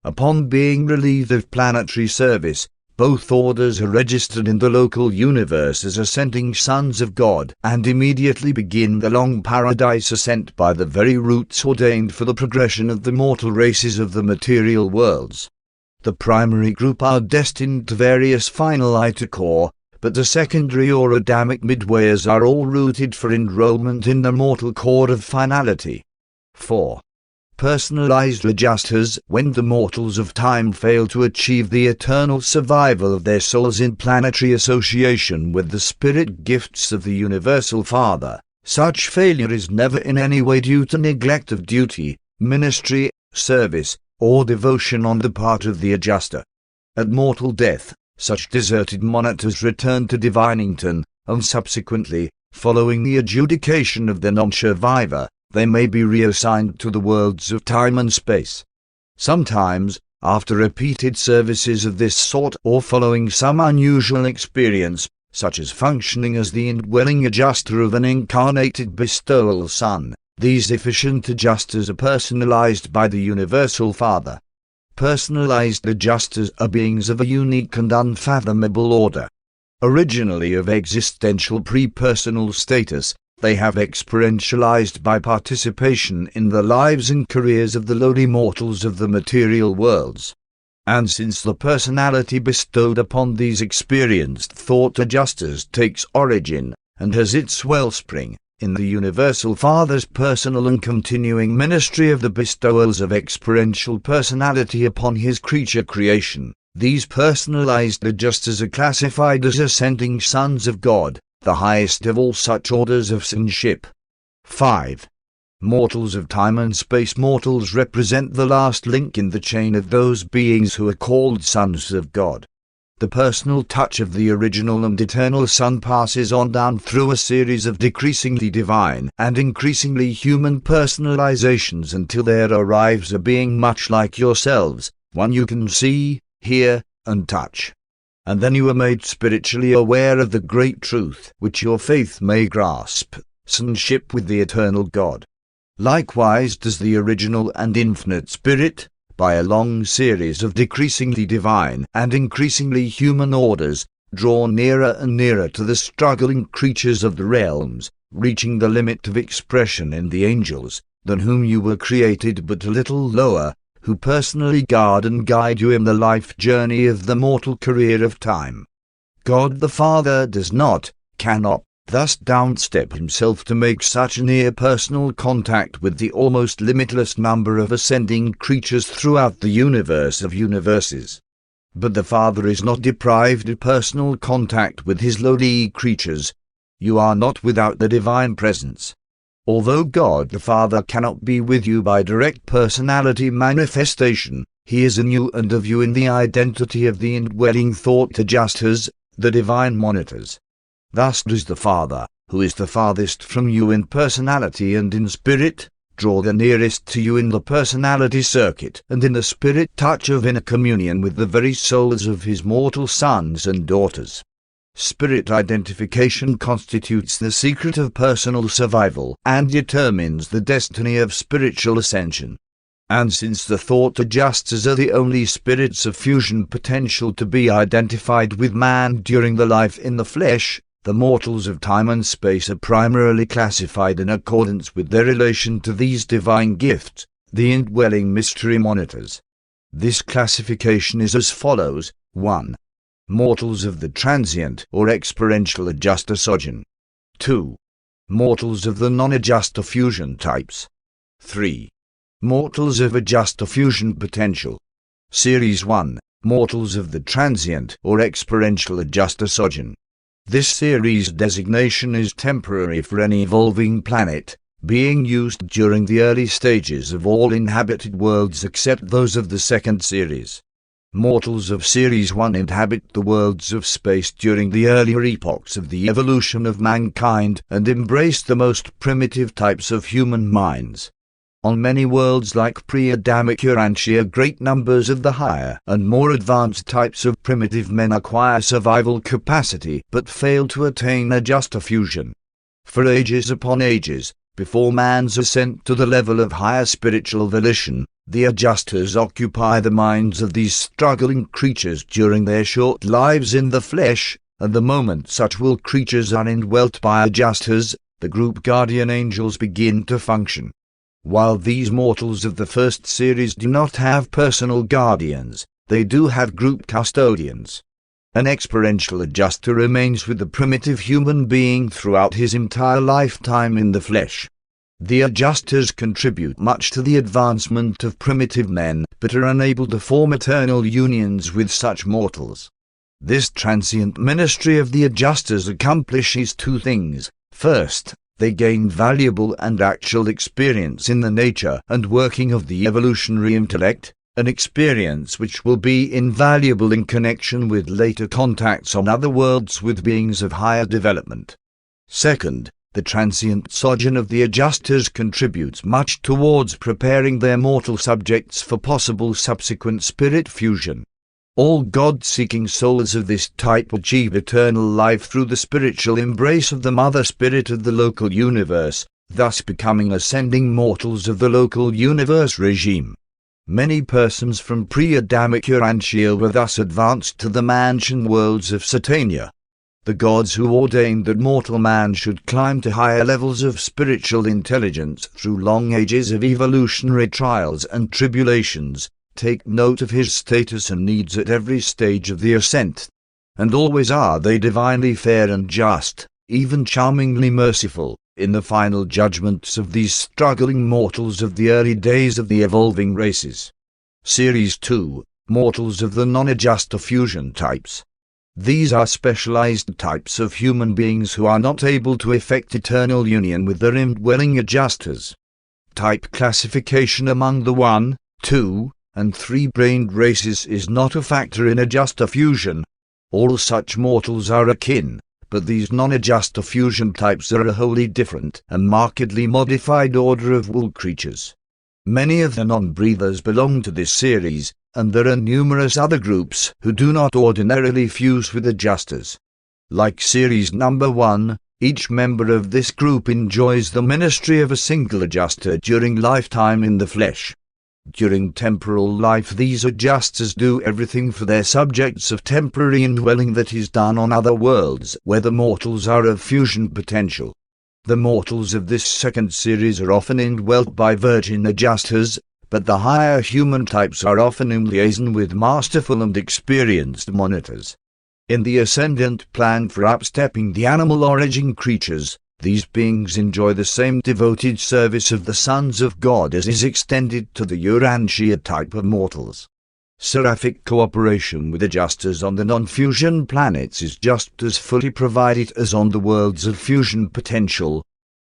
Upon being relieved of planetary service, both orders are registered in the local universe as ascending sons of God and immediately begin the long paradise ascent by the very routes ordained for the progression of the mortal races of the material worlds. The primary group are destined to various finality core, but the secondary or Adamic midwayers are all rooted for enrollment in the mortal chord of finality. 4. Personalized adjusters. When the mortals of time fail to achieve the eternal survival of their souls in planetary association with the spirit gifts of the Universal Father, such failure is never in any way due to neglect of duty, ministry, service, or devotion on the part of the adjuster. At mortal death, such deserted monitors return to Divinington, and subsequently, following the adjudication of the non-survivor, they may be reassigned to the worlds of time and space. Sometimes, After repeated services of this sort or following some unusual experience, such as functioning as the indwelling adjuster of an incarnated bestowal Son, these efficient adjusters are personalized by the Universal Father. Personalized adjusters are beings of a unique and unfathomable order. Originally of existential pre-personal status, they have experientialized by participation in the lives and careers of the lowly mortals of the material worlds. And since the personality bestowed upon these experienced thought adjusters takes origin, and has its wellspring, in the Universal Father's personal and continuing ministry of the bestowals of experiential personality upon his creature creation, these personalized adjusters are classified as ascending sons of God, the highest of all such orders of sonship. 5. Mortals of time and space. Mortals represent the last link in the chain of those beings who are called sons of God. The personal touch of the original and eternal Son passes on down through a series of decreasingly divine and increasingly human personalizations until there arrives a being much like yourselves, one you can see, hear, and touch. And then you are made spiritually aware of the great truth which your faith may grasp, sonship with the eternal God. Likewise does the original and infinite Spirit, by a long series of decreasingly divine and increasingly human orders, draw nearer and nearer to the struggling creatures of the realms, reaching the limit of expression in the angels, than whom you were created but a little lower, who personally guard and guide you in the life journey of the mortal career of time. God the Father does not, cannot, thus downstep himself to make such near personal contact with the almost limitless number of ascending creatures throughout the universe of universes. But the Father is not deprived of personal contact with his lowly creatures. You are not without the divine presence. Although God the Father cannot be with you by direct personality manifestation, he is in you and of you in the identity of the indwelling thought adjusters, the divine monitors. Thus does the Father, who is the farthest from you in personality and in spirit, draw the nearest to you in the personality circuit and in the spirit touch of inner communion with the very souls of his mortal sons and daughters. Spirit identification constitutes the secret of personal survival and determines the destiny of spiritual ascension. And since the thought adjusters are the only spirits of fusion potential to be identified with man during the life in the flesh, the mortals of time and space are primarily classified in accordance with their relation to these divine gifts, the indwelling mystery monitors. This classification is as follows: 1. Mortals of the transient or experiential adjuster sojourn. 2. Mortals of the non-adjuster fusion types. 3. Mortals of adjuster fusion potential. Series 1. Mortals of the transient or experiential adjuster sojourn. This series designation is temporary for any evolving planet, being used during the early stages of all inhabited worlds except those of the second series. Mortals of Series 1 inhabit the worlds of space during the earlier epochs of the evolution of mankind and embrace the most primitive types of human minds. On many worlds like pre-Adamic Urantia, great numbers of the higher and more advanced types of primitive men acquire survival capacity but fail to attain adjuster fusion. For ages upon ages, before man's ascent to the level of higher spiritual volition, the adjusters occupy the minds of these struggling creatures during their short lives in the flesh, and the moment such will creatures are indwelt by adjusters, the group guardian angels begin to function. While these mortals of the first series do not have personal guardians, they do have group custodians. An experiential adjuster remains with the primitive human being throughout his entire lifetime in the flesh. The adjusters contribute much to the advancement of primitive men, but are unable to form eternal unions with such mortals. This transient ministry of the adjusters accomplishes two things. First, they gain valuable and actual experience in the nature and working of the evolutionary intellect, an experience which will be invaluable in connection with later contacts on other worlds with beings of higher development. Second, the transient sojourn of the adjusters contributes much towards preparing their mortal subjects for possible subsequent spirit fusion. All God-seeking souls of this type achieve eternal life through the spiritual embrace of the Mother Spirit of the local universe, thus becoming ascending mortals of the local universe regime. Many persons from pre-Adamic Urantia were thus advanced to the mansion worlds of Satania. The gods who ordained that mortal man should climb to higher levels of spiritual intelligence through long ages of evolutionary trials and tribulations, take note of his status and needs at every stage of the ascent. And always are they divinely fair and just, even charmingly merciful, in the final judgments of these struggling mortals of the early days of the evolving races. Series 2, Mortals of the Non-Adjuster Fusion Types. These are specialized types of human beings who are not able to effect eternal union with their indwelling adjusters. Type classification among the 1, 2, and 3-brained races is not a factor in adjuster fusion. All such mortals are akin, but these non-adjuster fusion types are a wholly different and markedly modified order of wool creatures. Many of the non-breathers belong to this series, and there are numerous other groups who do not ordinarily fuse with adjusters. Like series number 1, each member of this group enjoys the ministry of a single adjuster during lifetime in the flesh. During temporal life, these adjusters do everything for their subjects of temporary indwelling that is done on other worlds where the mortals are of fusion potential. The mortals of this second series are often indwelt by virgin adjusters, but the higher human types are often in liaison with masterful and experienced monitors. In the ascendant plan for upstepping the animal origin creatures, these beings enjoy the same devoted service of the sons of God as is extended to the Urantia type of mortals. Seraphic cooperation with adjusters on the non-fusion planets is just as fully provided as on the worlds of fusion potential.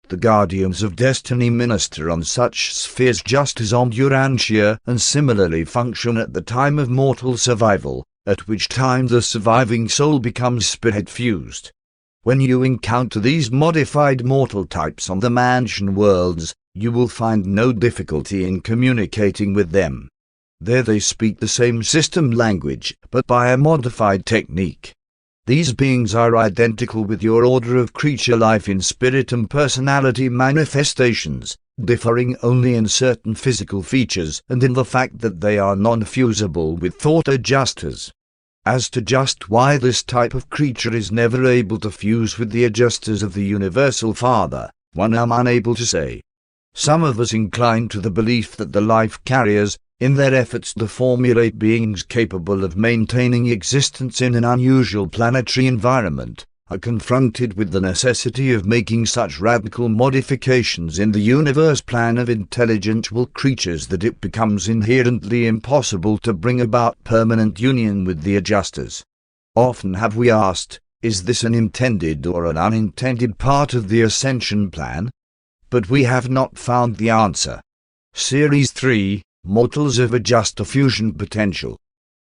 The guardians of destiny minister on such spheres just as on Urantia and similarly function at the time of mortal survival, at which time the surviving soul becomes spirit fused. When you encounter these modified mortal types on the mansion worlds, you will find no difficulty in communicating with them. There they speak the same system language, but by a modified technique. These beings are identical with your order of creature life in spirit and personality manifestations, differing only in certain physical features and in the fact that they are non-fusible with thought adjusters. As to just why this type of creature is never able to fuse with the adjusters of the Universal Father, one am unable to say. Some of us incline to the belief that the life carriers, in their efforts to formulate beings capable of maintaining existence in an unusual planetary environment, are confronted with the necessity of making such radical modifications in the universe plan of intelligible creatures that it becomes inherently impossible to bring about permanent union with the adjusters. Often have we asked, is this an intended or an unintended part of the ascension plan? But we have not found the answer. Series 3, Mortals of Adjuster Fusion Potential.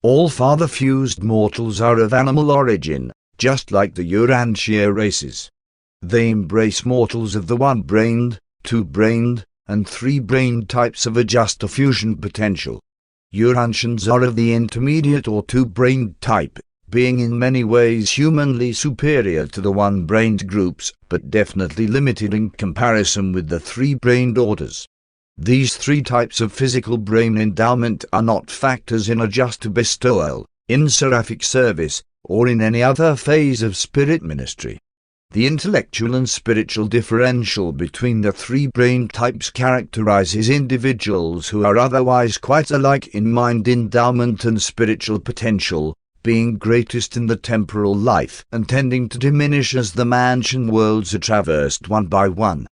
All father-fused mortals are of animal origin, just like the Urantia races. They embrace mortals of the 1-brained, 2-brained, and 3-brained types of adjuster fusion potential. Urantians are of the intermediate or 2-brained type, being in many ways humanly superior to the 1-brained groups, but definitely limited in comparison with the 3-brained orders. These 3 types of physical brain endowment are not factors in adjuster bestowal, in seraphic service, or in any other phase of spirit ministry. The intellectual and spiritual differential between the 3 brain types characterizes individuals who are otherwise quite alike in mind endowment and spiritual potential, being greatest in the temporal life and tending to diminish as the mansion worlds are traversed one by one.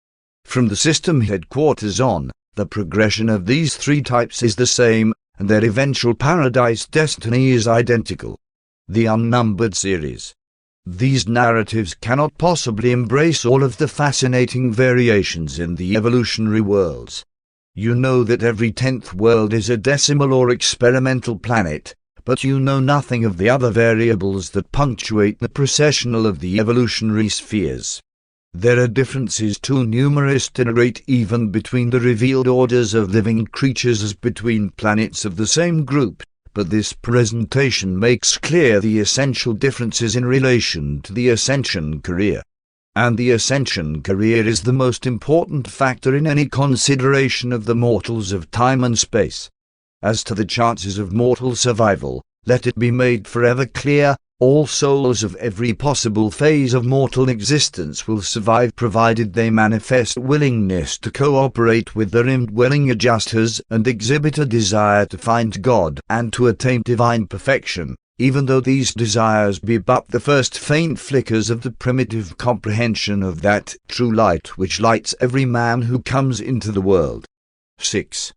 From the system headquarters on, the progression of these 3 types is the same, and their eventual paradise destiny is identical. The unnumbered series. These narratives cannot possibly embrace all of the fascinating variations in the evolutionary worlds. You know that every 10th world is a decimal or experimental planet, but you know nothing of the other variables that punctuate the processional of the evolutionary spheres. There are differences too numerous to narrate even between the revealed orders of living creatures as between planets of the same group, but this presentation makes clear the essential differences in relation to the ascension career. And the ascension career is the most important factor in any consideration of the mortals of time and space. As to the chances of mortal survival, let it be made forever clear, all souls of every possible phase of mortal existence will survive provided they manifest willingness to cooperate with their indwelling adjusters and exhibit a desire to find God and to attain divine perfection, even though these desires be but the first faint flickers of the primitive comprehension of that true light which lights every man who comes into the world. 6.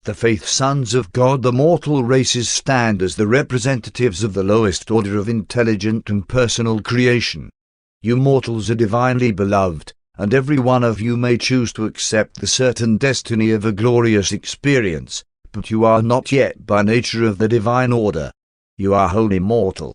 The faith sons of God, the mortal races, stand as the representatives of the lowest order of intelligent and personal creation. You mortals are divinely beloved, and every one of you may choose to accept the certain destiny of a glorious experience, but you are not yet by nature of the divine order. You are wholly mortal.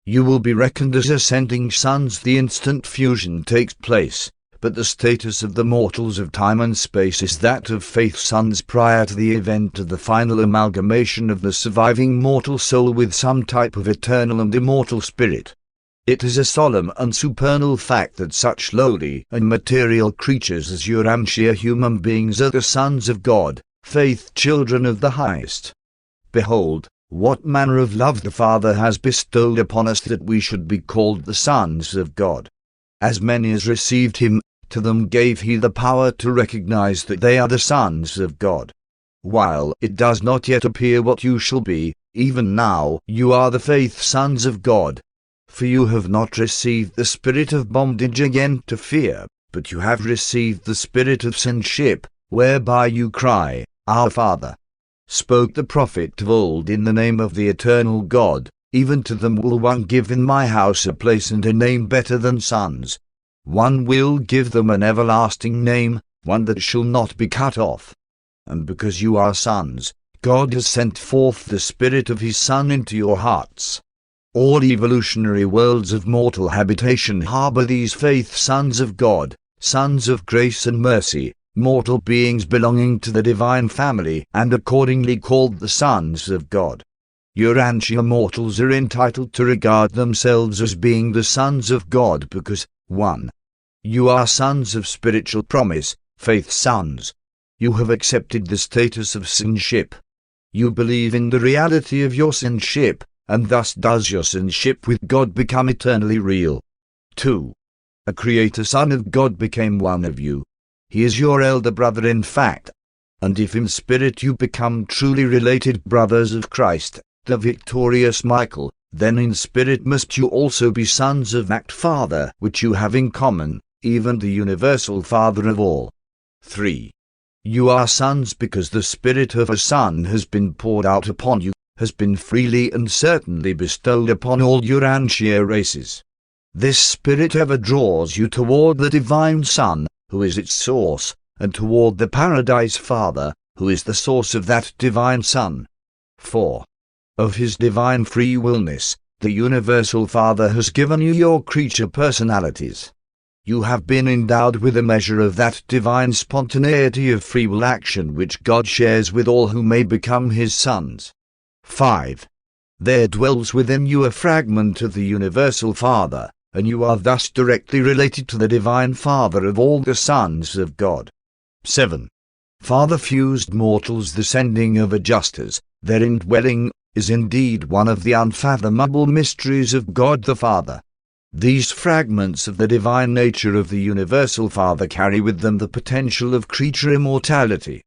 You will be reckoned as ascending sons the instant fusion takes place, but the status of the mortals of time and space is that of faith sons prior to the event of the final amalgamation of the surviving mortal soul with some type of eternal and immortal spirit. It is a solemn and supernal fact that such lowly and material creatures as Urantia human beings are the sons of God, faith children of the highest. Behold, what manner of love the Father has bestowed upon us that we should be called the sons of God. As many as received him, to them gave he the power to recognize that they are the sons of God. While it does not yet appear what you shall be, even now you are the faith sons of God. For you have not received the spirit of bondage again to fear, but you have received the spirit of sonship, whereby you cry, Our Father. Spoke the prophet of old in the name of the eternal God, even to them will one give in my house a place and a name better than sons. One will give them an everlasting name, one that shall not be cut off. And because you are sons, God has sent forth the Spirit of His Son into your hearts. All evolutionary worlds of mortal habitation harbor these faith sons of God, sons of grace and mercy, mortal beings belonging to the divine family and accordingly called the sons of God. Urantia mortals are entitled to regard themselves as being the sons of God because 1. You are sons of spiritual promise, faith sons. You have accepted the status of sonship. You believe in the reality of your sonship, and thus does your sonship with God become eternally real. 2. A creator son of God became one of you. He is your elder brother in fact. And if in spirit you become truly related brothers of Christ, the victorious Michael, then in spirit must you also be sons of that Father which you have in common, even the universal Father of all. 3. You are sons because the spirit of a son has been poured out upon you, has been freely and certainly bestowed upon all Urantia races. This spirit ever draws you toward the divine Son, who is its source, and toward the Paradise Father, who is the source of that divine Son. 4. Of his divine free willness, the universal Father has given you your creature personalities. You have been endowed with a measure of that divine spontaneity of free will action which God shares with all who may become his sons. 5. There dwells within you a fragment of the universal Father, and you are thus directly related to the divine Father of all the sons of God. 7. Father-fused mortals, the sending of adjusters, their indwelling, is indeed one of the unfathomable mysteries of God the Father. These fragments of the divine nature of the universal Father carry with them the potential of creature immortality.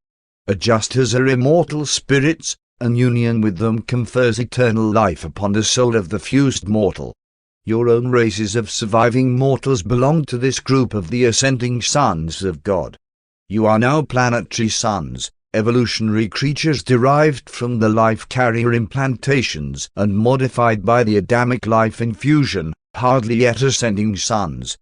Adjusters are immortal spirits, and union with them confers eternal life upon the soul of the fused mortal. Your own races of surviving mortals belong to this group of the ascending sons of God. You are now planetary sons, evolutionary creatures derived from the life-carrier implantations and modified by the Adamic life infusion, hardly yet ascending sons.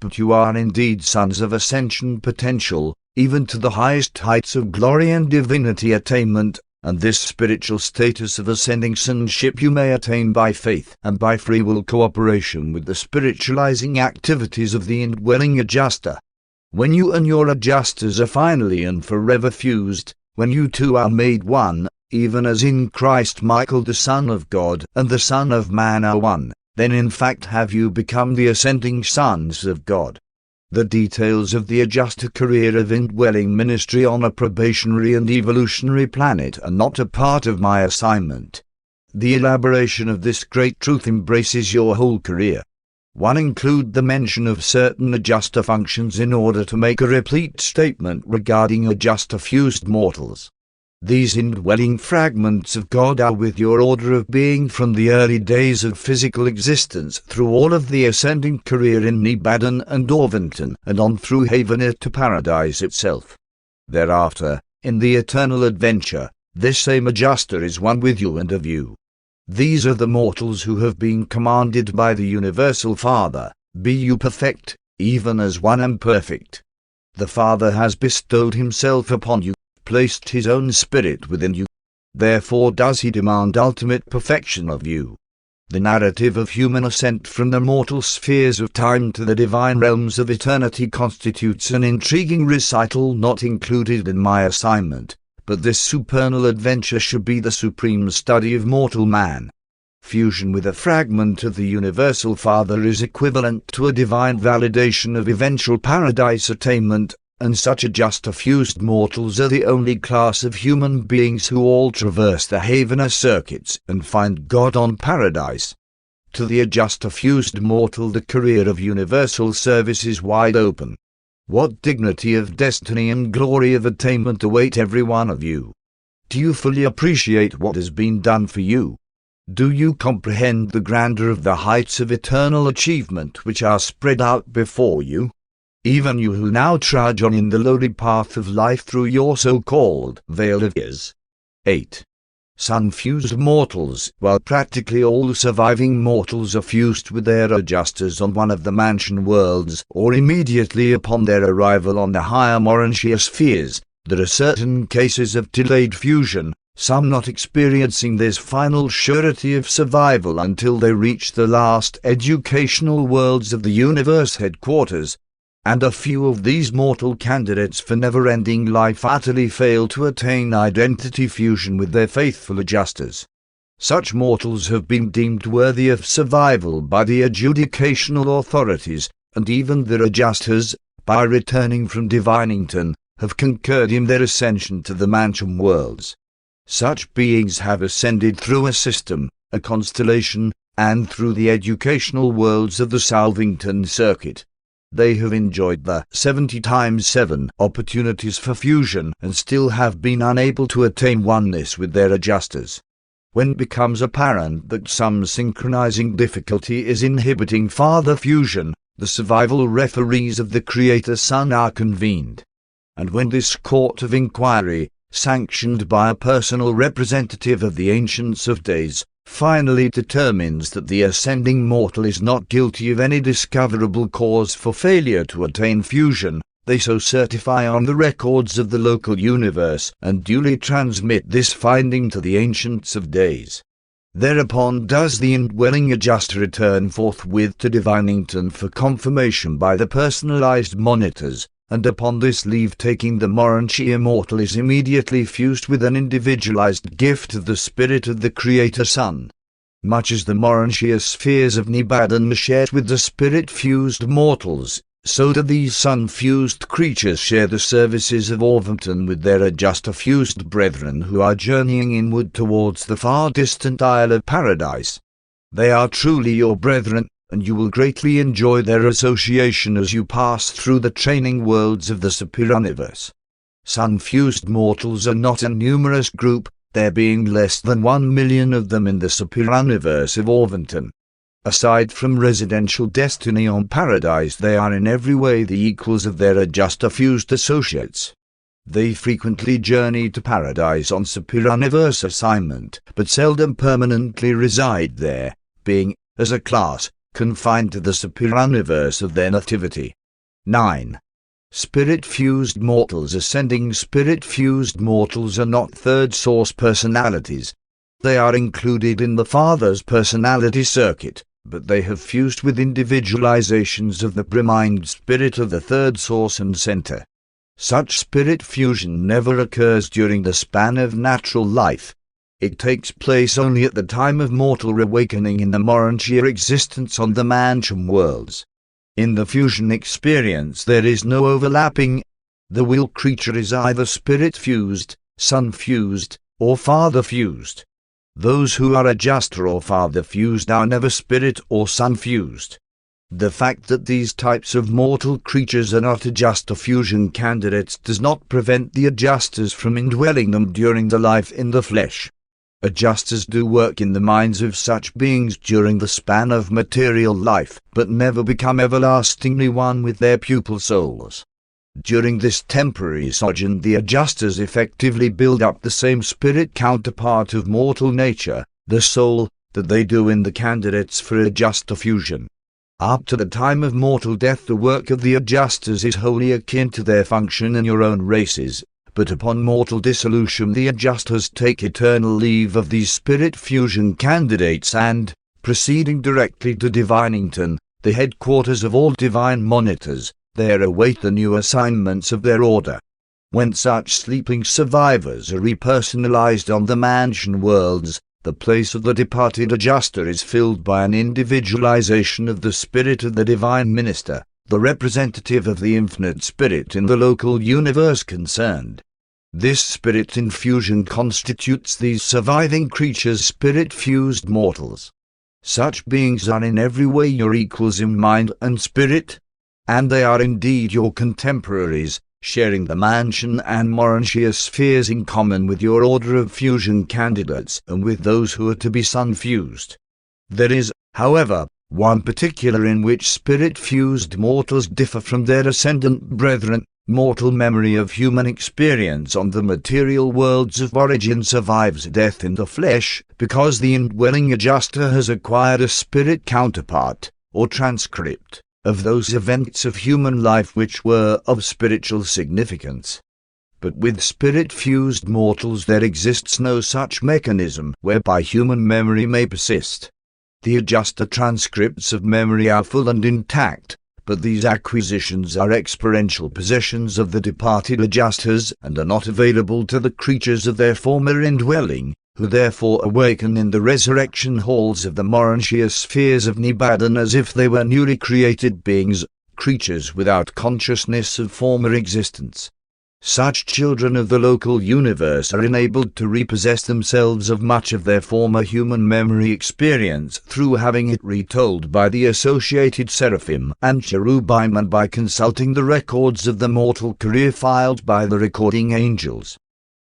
But you are indeed sons of ascension potential, even to the highest heights of glory and divinity attainment, and this spiritual status of ascending sonship you may attain by faith and by free will cooperation with the spiritualizing activities of the indwelling adjuster. When you and your adjusters are finally and forever fused, when you two are made one, even as in Christ Michael the Son of God and the Son of Man are one, then in fact have you become the ascending sons of God. The details of the adjuster career of indwelling ministry on a probationary and evolutionary planet are not a part of my assignment. The elaboration of this great truth embraces your whole career. 1. Include the mention of certain adjuster functions in order to make a replete statement regarding adjuster-fused mortals. These indwelling fragments of God are with your order of being from the early days of physical existence through all of the ascending career in Nebadon and Orvington and on through Havenir to Paradise itself. Thereafter, in the eternal adventure, this same adjuster is one with you and of you. These are the mortals who have been commanded by the Universal Father, be you perfect, even as one am perfect. The Father has bestowed himself upon you, placed his own spirit within you. Therefore does he demand ultimate perfection of you. The narrative of human ascent from the mortal spheres of time to the divine realms of eternity constitutes an intriguing recital not included in my assignment, but this supernal adventure should be the supreme study of mortal man. Fusion with a fragment of the Universal Father is equivalent to a divine validation of eventual paradise attainment, and such adjuster-fused mortals are the only class of human beings who all traverse the Havenir circuits and find God on Paradise. To the adjuster-fused mortal the career of universal service is wide open. What dignity of destiny and glory of attainment await every one of you? Do you fully appreciate what has been done for you? Do you comprehend the grandeur of the heights of eternal achievement which are spread out before you? Even you who now trudge on in the lowly path of life through your so-called veil of years. 8. Sun-fused mortals. While practically all surviving mortals are fused with their adjusters on one of the mansion worlds or immediately upon their arrival on the higher Urantia spheres, there are certain cases of delayed fusion, some not experiencing this final surety of survival until they reach the last educational worlds of the universe headquarters, and a few of these mortal candidates for never-ending life utterly fail to attain identity fusion with their faithful adjusters. Such mortals have been deemed worthy of survival by the adjudicational authorities, and even their adjusters, by returning from Divinington, have concurred in their ascension to the mansion worlds. Such beings have ascended through a system, a constellation, and through the educational worlds of the Salvington circuit. They have enjoyed the 70 times 7 opportunities for fusion and still have been unable to attain oneness with their adjusters. When it becomes apparent that some synchronizing difficulty is inhibiting farther fusion, the survival referees of the Creator Son are convened. And when this court of inquiry, sanctioned by a personal representative of the Ancients of Days, finally determines that the ascending mortal is not guilty of any discoverable cause for failure to attain fusion, they so certify on the records of the local universe and duly transmit this finding to the Ancients of Days. Thereupon does the indwelling adjuster return forthwith to Divinington for confirmation by the personalized monitors, and upon this leave-taking the Urantia mortal is immediately fused with an individualized gift of the spirit of the Creator Son. Much as the Urantia spheres of Nebadon are shared with the spirit-fused mortals, so do these sun-fused creatures share the services of Orvington with their adjuster-fused brethren who are journeying inward towards the far-distant Isle of Paradise. They are truly your brethren, and you will greatly enjoy their association as you pass through the training worlds of the Superuniverse. Sun-fused mortals are not a numerous group, there being less than 1 million of them in the Superuniverse of Orvington. Aside from residential destiny on Paradise, they are in every way the equals of their adjuster-fused associates. They frequently journey to Paradise on Superuniverse assignment, but seldom permanently reside there, being, as a class, confined to the Superuniverse of their nativity. 9. Spirit-fused mortals. Ascending spirit-fused mortals are not third-source personalities. They are included in the Father's personality circuit, but they have fused with individualizations of the premind spirit of the third source and center. Such spirit fusion never occurs during the span of natural life. It takes place only at the time of mortal awakening in the Urantia existence on the mansion worlds. In the fusion experience there is no overlapping. The will creature is either spirit-fused, sun-fused, or father-fused. Those who are adjuster or father-fused are never spirit or sun-fused. The fact that these types of mortal creatures are not adjuster fusion candidates does not prevent the adjusters from indwelling them during the life in the flesh. Adjusters do work in the minds of such beings during the span of material life, but never become everlastingly one with their pupil souls. During this temporary sojourn, the adjusters effectively build up the same spirit counterpart of mortal nature, the soul, that they do in the candidates for adjuster fusion. Up to the time of mortal death, the work of the adjusters is wholly akin to their function in your own races, but upon mortal dissolution the adjusters take eternal leave of these spirit fusion candidates and, proceeding directly to Divinington, the headquarters of all divine monitors, there await the new assignments of their order. When such sleeping survivors are repersonalized on the mansion worlds, the place of the departed adjuster is filled by an individualization of the spirit of the divine minister, the representative of the infinite spirit in the local universe concerned. This spirit infusion constitutes these surviving creatures spirit-fused mortals. Such beings are in every way your equals in mind and spirit, and they are indeed your contemporaries, sharing the mansion and Urantia spheres in common with your order of fusion candidates and with those who are to be sun-fused. There is, however, one particular in which spirit-fused mortals differ from their ascendant brethren. Mortal memory of human experience on the material worlds of origin survives death in the flesh, because the indwelling adjuster has acquired a spirit counterpart, or transcript, of those events of human life which were of spiritual significance. But with spirit-fused mortals there exists no such mechanism whereby human memory may persist. The adjuster transcripts of memory are full and intact, but these acquisitions are experiential possessions of the departed adjusters and are not available to the creatures of their former indwelling, who therefore awaken in the resurrection halls of the Urantia spheres of Nebadon as if they were newly created beings, creatures without consciousness of former existence. Such children of the local universe are enabled to repossess themselves of much of their former human memory experience through having it retold by the associated Seraphim and Cherubim and by consulting the records of the mortal career filed by the recording angels.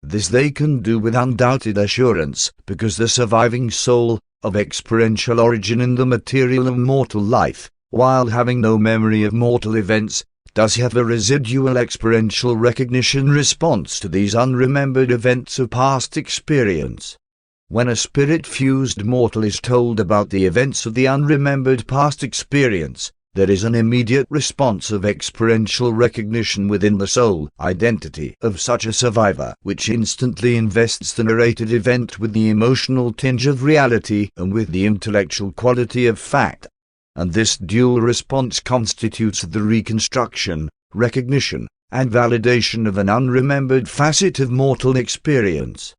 This they can do with undoubted assurance, because the surviving soul, of experiential origin in the material and mortal life, while having no memory of mortal events, does have a residual experiential recognition response to these unremembered events of past experience. When a spirit-fused mortal is told about the events of the unremembered past experience, there is an immediate response of experiential recognition within the soul identity of such a survivor, which instantly invests the narrated event with the emotional tinge of reality and with the intellectual quality of fact. And this dual response constitutes the reconstruction, recognition, and validation of an unremembered facet of mortal experience.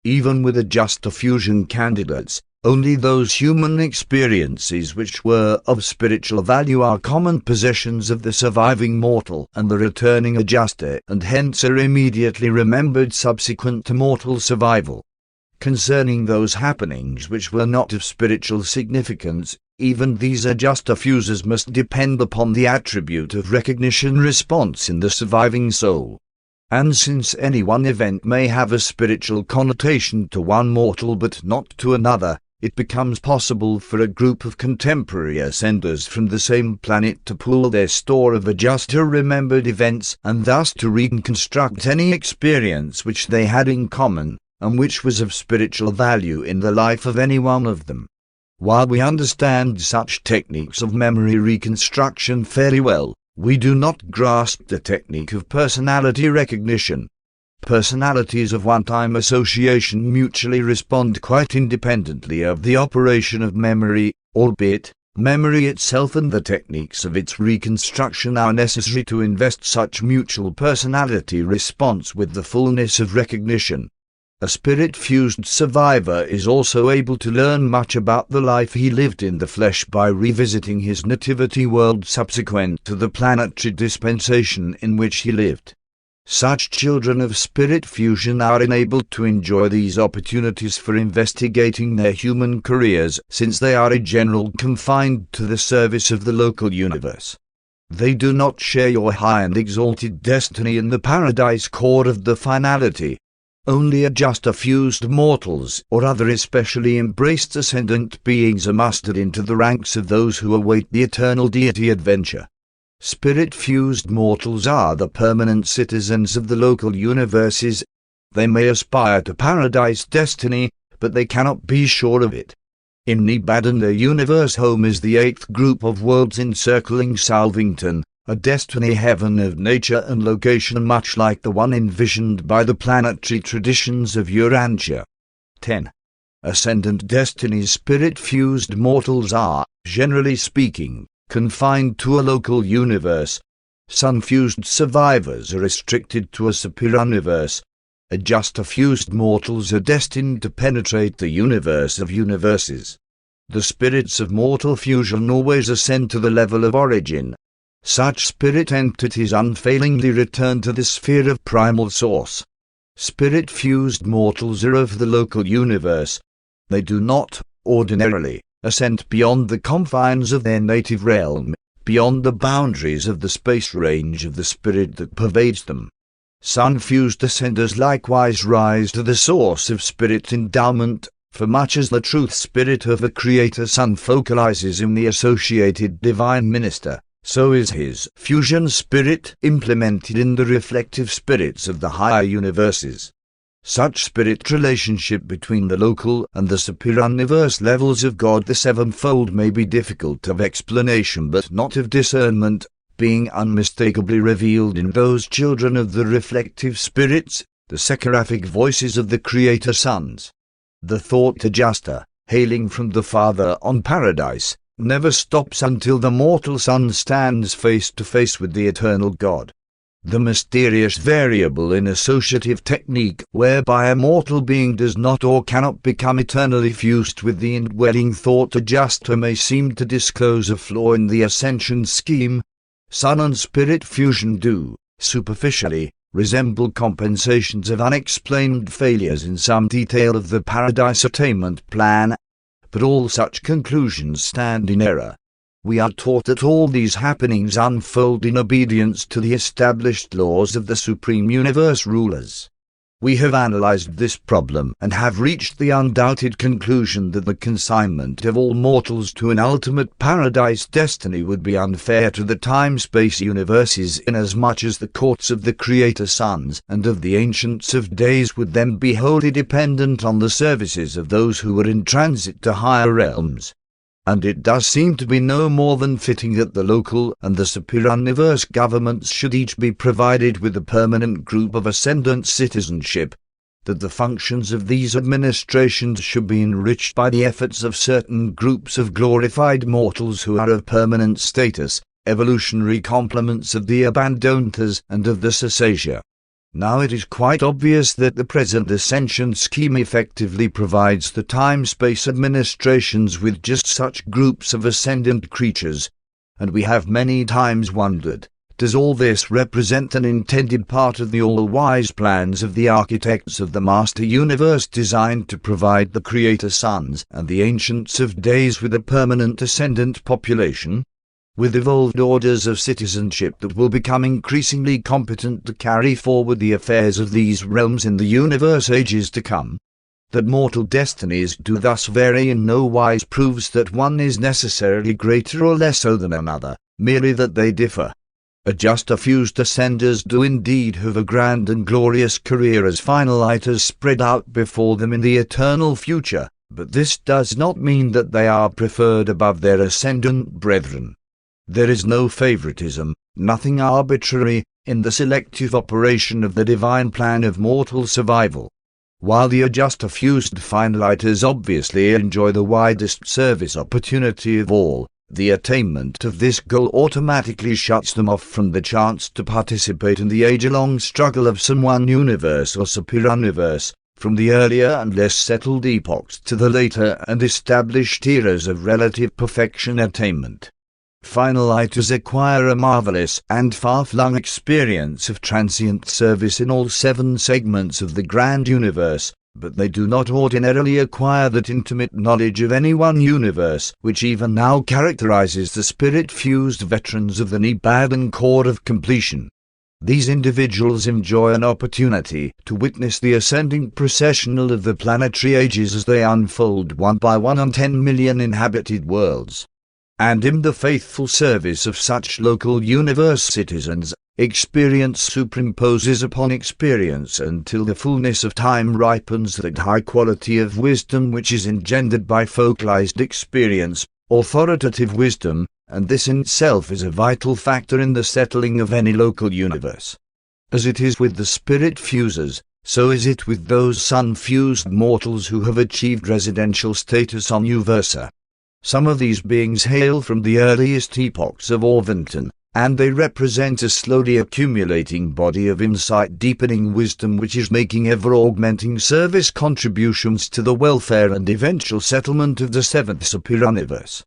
Even with adjuster fusion candidates, only those human experiences which were of spiritual value are common possessions of the surviving mortal and the returning adjuster, and hence are immediately remembered subsequent to mortal survival. Concerning those happenings which were not of spiritual significance, even these adjuster fusers must depend upon the attribute of recognition response in the surviving soul. And since any one event may have a spiritual connotation to one mortal but not to another, it becomes possible for a group of contemporary ascenders from the same planet to pool their store of adjuster-remembered events and thus to reconstruct any experience which they had in common, and which was of spiritual value in the life of any one of them. While we understand such techniques of memory reconstruction fairly well, We do not grasp the technique of personality recognition. Personalities of one-time association mutually respond quite independently of the operation of memory, albeit memory itself and the techniques of its reconstruction are necessary to invest such mutual personality response with the fullness of recognition. A spirit-fused survivor is also able to learn much about the life he lived in the flesh by revisiting his nativity world subsequent to the planetary dispensation in which he lived. Such children of spirit fusion are enabled to enjoy these opportunities for investigating their human careers, since they are in general confined to the service of the local universe. They do not share your high and exalted destiny in the paradise court of the finality. Only fused mortals or other especially embraced ascendant beings are mustered into the ranks of those who await the eternal deity adventure. Spirit-fused mortals are the permanent citizens of the local universes. They may aspire to paradise destiny, but they cannot be sure of it. In Nebadon, their universe home is the 8th group of worlds encircling Salvington, a destiny heaven of nature and location much like the one envisioned by the planetary traditions of Urantia. 10. Ascendant destinies. Spirit-fused mortals are, generally speaking, confined to a local universe. Sun-fused survivors are restricted to a superior universe. Fused mortals are destined to penetrate the universe of universes. The spirits of mortal fusion always ascend to the level of origin. Such spirit entities unfailingly return to the sphere of primal source. Spirit-fused mortals are of the local universe. They do not, ordinarily, ascend beyond the confines of their native realm, beyond the boundaries of the space range of the spirit that pervades them. Sun-fused ascenders likewise rise to the source of spirit endowment, for much as the truth spirit of the Creator Sun focalizes in the associated divine minister, so is his fusion spirit implemented in the reflective spirits of the higher universes. Such spirit relationship between the local and the superior universe levels of God the sevenfold may be difficult of explanation but not of discernment, being unmistakably revealed in those children of the reflective spirits, the seraphic voices of the Creator Sons. The thought adjuster, hailing from the Father on paradise, never stops until the mortal son stands face to face with the eternal God. The mysterious variable in associative technique whereby a mortal being does not or cannot become eternally fused with the indwelling thought adjuster may seem to disclose a flaw in the ascension scheme. Sun and spirit fusion do, superficially, resemble compensations of unexplained failures in some detail of the paradise attainment plan. But all such conclusions stand in error. We are taught that all these happenings unfold in obedience to the established laws of the supreme universe rulers. We have analyzed this problem and have reached the undoubted conclusion that the consignment of all mortals to an ultimate paradise destiny would be unfair to the time-space universes, inasmuch as the courts of the Creator Sons and of the Ancients of Days would then be wholly dependent on the services of those who were in transit to higher realms. And it does seem to be no more than fitting that the local and the superior universe governments should each be provided with a permanent group of ascendant citizenship, that the functions of these administrations should be enriched by the efforts of certain groups of glorified mortals who are of permanent status, evolutionary complements of the Abandontas and of the Cessatia. Now it is quite obvious that the present ascension scheme effectively provides the time-space administrations with just such groups of ascendant creatures, and we have many times wondered, does all this represent an intended part of the all-wise plans of the architects of the master universe designed to provide the Creator Sons and the Ancients of Days with a permanent ascendant population? With evolved orders of citizenship that will become increasingly competent to carry forward the affairs of these realms in the universe ages to come. That mortal destinies do thus vary in no wise proves that one is necessarily greater or less so than another, merely that they differ. Fused ascenders do indeed have a grand and glorious career as finaliters spread out before them in the eternal future, but this does not mean that they are preferred above their ascendant brethren. There is no favoritism, nothing arbitrary, in the selective operation of the divine plan of mortal survival. While the adjuster fused finalizers obviously enjoy the widest service opportunity of all, the attainment of this goal automatically shuts them off from the chance to participate in the age-long struggle of some one universe or superuniverse, from the earlier and less settled epochs to the later and established eras of relative perfection attainment. Finalizers acquire a marvelous and far-flung experience of transient service in all 7 segments of the grand universe, but they do not ordinarily acquire that intimate knowledge of any one universe which even now characterizes the spirit-fused veterans of the Nebadon Corps of Completion. These individuals enjoy an opportunity to witness the ascending processional of the planetary ages as they unfold one by one on 10 million inhabited worlds. And in the faithful service of such local universe citizens, experience superimposes upon experience until the fullness of time ripens that high quality of wisdom which is engendered by focalized experience, authoritative wisdom, and this in itself is a vital factor in the settling of any local universe. As it is with the spirit fusers, so is it with those sun-fused mortals who have achieved residential status on Uversa. Some of these beings hail from the earliest epochs of Orvanton, and they represent a slowly accumulating body of insight-deepening wisdom which is making ever-augmenting service contributions to the welfare and eventual settlement of the 7th superuniverse.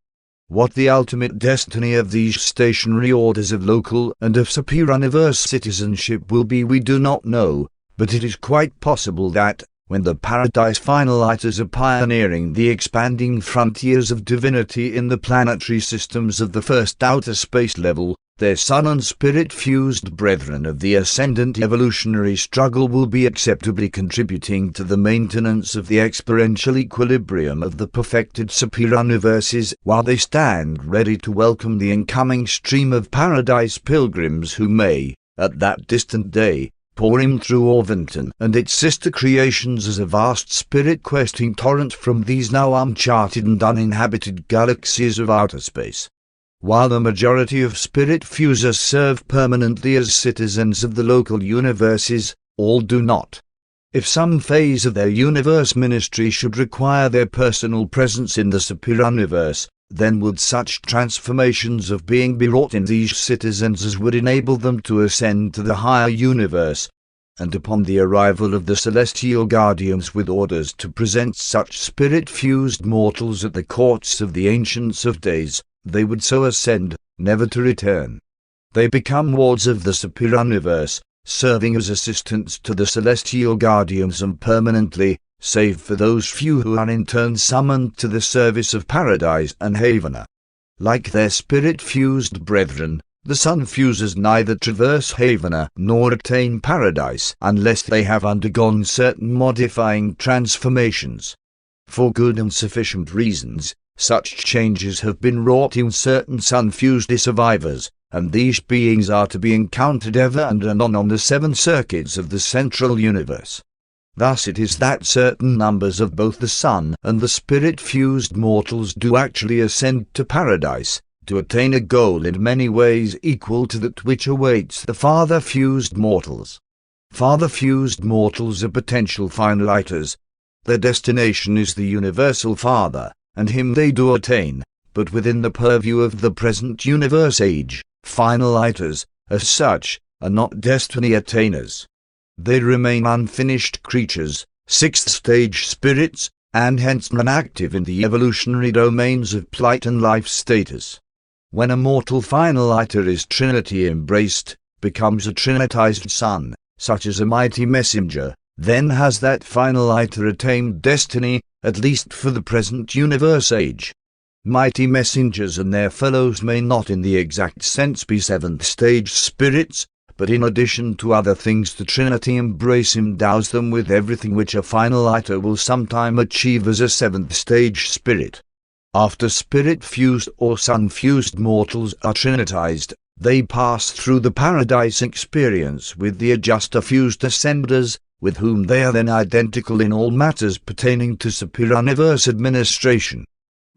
What the ultimate destiny of these stationary orders of local and of superuniverse citizenship will be we do not know, but it is quite possible that, when the Paradise Finalizers are pioneering the expanding frontiers of divinity in the planetary systems of the first outer space level, their sun and spirit-fused brethren of the ascendant evolutionary struggle will be acceptably contributing to the maintenance of the experiential equilibrium of the perfected superuniverses while they stand ready to welcome the incoming stream of paradise pilgrims who may, at that distant day, pour him through Orvanton and its sister creations as a vast spirit-questing torrent from these now uncharted and uninhabited galaxies of outer space. While the majority of spirit fusers serve permanently as citizens of the local universes, all do not. If some phase of their universe ministry should require their personal presence in the superuniverse, then would such transformations of being be wrought in these citizens as would enable them to ascend to the higher universe, and upon the arrival of the celestial guardians with orders to present such spirit-fused mortals at the courts of the Ancients of Days, they would so ascend, never to return. They become wards of the superuniverse, serving as assistants to the celestial guardians and permanently, save for those few who are in turn summoned to the service of Paradise and Havana. Like their spirit-fused brethren, the sun-fusers neither traverse Havana nor attain Paradise unless they have undergone certain modifying transformations. For good and sufficient reasons, such changes have been wrought in certain sun-fused survivors, and these beings are to be encountered ever and anon on the 7 circuits of the central universe. Thus it is that certain numbers of both the sun and the spirit-fused mortals do actually ascend to paradise, to attain a goal in many ways equal to that which awaits the father-fused mortals. Father-fused mortals are potential finalizers. Their destination is the universal Father, and him they do attain, but within the purview of the present universe age, finalizers, as such, are not destiny attainers. They remain unfinished creatures, 6th stage spirits, and hence non-active in the evolutionary domains of plight and life status. When a mortal finalizer is Trinity embraced, becomes a trinitized son, such as a mighty messenger, then has that finalizer attained destiny, at least for the present universe age. Mighty messengers and their fellows may not in the exact sense be 7th stage spirits, but in addition to other things the Trinity embrace endows them with everything which a finalizer will sometime achieve as a 7th stage spirit. After spirit-fused or sun-fused mortals are trinitized, they pass through the paradise experience with the adjuster-fused ascenders, with whom they are then identical in all matters pertaining to superuniverse administration.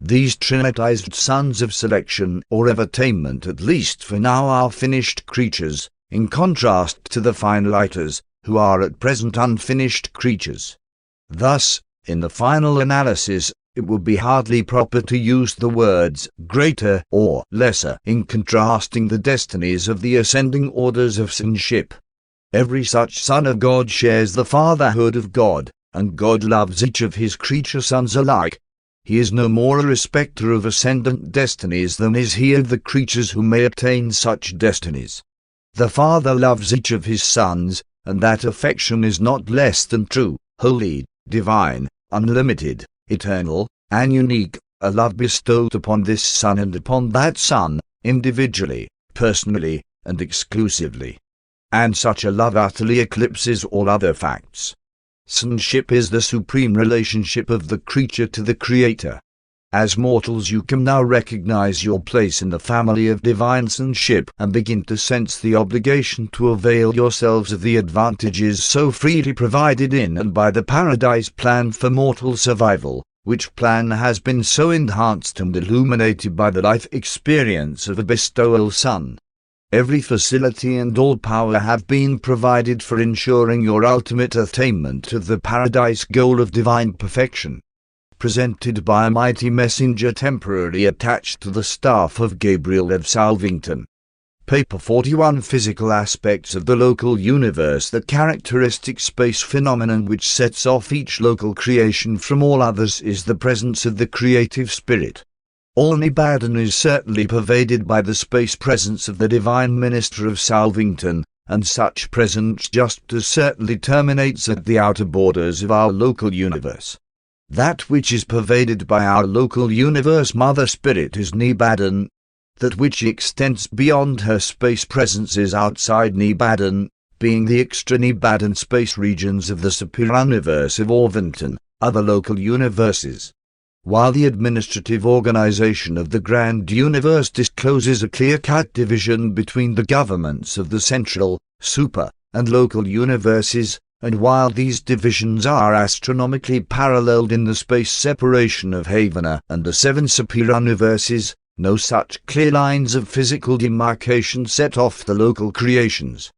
These trinitized sons of selection or of attainment, at least for now, are finished creatures, in contrast to the finaliters, who are at present unfinished creatures. Thus, in the final analysis, it would be hardly proper to use the words greater or lesser in contrasting the destinies of the ascending orders of sonship. Every such son of God shares the fatherhood of God, and God loves each of his creature sons alike. He is no more a respecter of ascendant destinies than is he of the creatures who may attain such destinies. The Father loves each of his sons, and that affection is not less than true, holy, divine, unlimited, eternal, and unique, a love bestowed upon this Son and upon that Son, individually, personally, and exclusively. And such a love utterly eclipses all other facts. Sonship is the supreme relationship of the creature to the Creator. As mortals, you can now recognize your place in the family of divine sonship and begin to sense the obligation to avail yourselves of the advantages so freely provided in and by the paradise plan for mortal survival, which plan has been so enhanced and illuminated by the life experience of a bestowal son. Every facility and all power have been provided for ensuring your ultimate attainment of the paradise goal of divine perfection. Presented by a mighty messenger temporarily attached to the staff of Gabriel of Salvington. Paper 41. Physical aspects of the local universe. The characteristic space phenomenon which sets off each local creation from all others is the presence of the creative spirit. All Nebadon is certainly pervaded by the space presence of the divine minister of Salvington, and such presence just as certainly terminates at the outer borders of our local universe. That which is pervaded by our local universe Mother Spirit is Nebadon. That which extends beyond her space presence is outside Nebadon, being the extra Nebadon space regions of the superior universe of Orvonton, other local universes. While the administrative organization of the grand universe discloses a clear-cut division between the governments of the central, super, and local universes, and while these divisions are astronomically paralleled in the space separation of Havana and the 7 superior universes, no such clear lines of physical demarcation set off the local creations.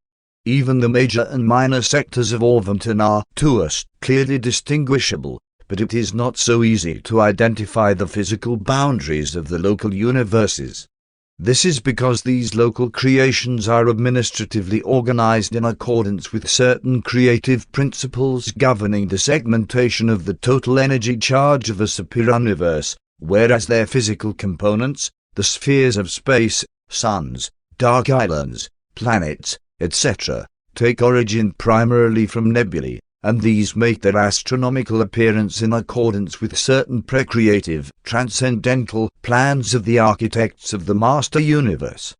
Even the major and minor sectors of Orvonton are, to us, clearly distinguishable, but it is not so easy to identify the physical boundaries of the local universes. This is because these local creations are administratively organized in accordance with certain creative principles governing the segmentation of the total energy charge of a superior universe, whereas their physical components, the spheres of space, suns, dark islands, planets, etc., take origin primarily from nebulae, and these make their astronomical appearance in accordance with certain precreative, transcendental plans of the architects of the master universe.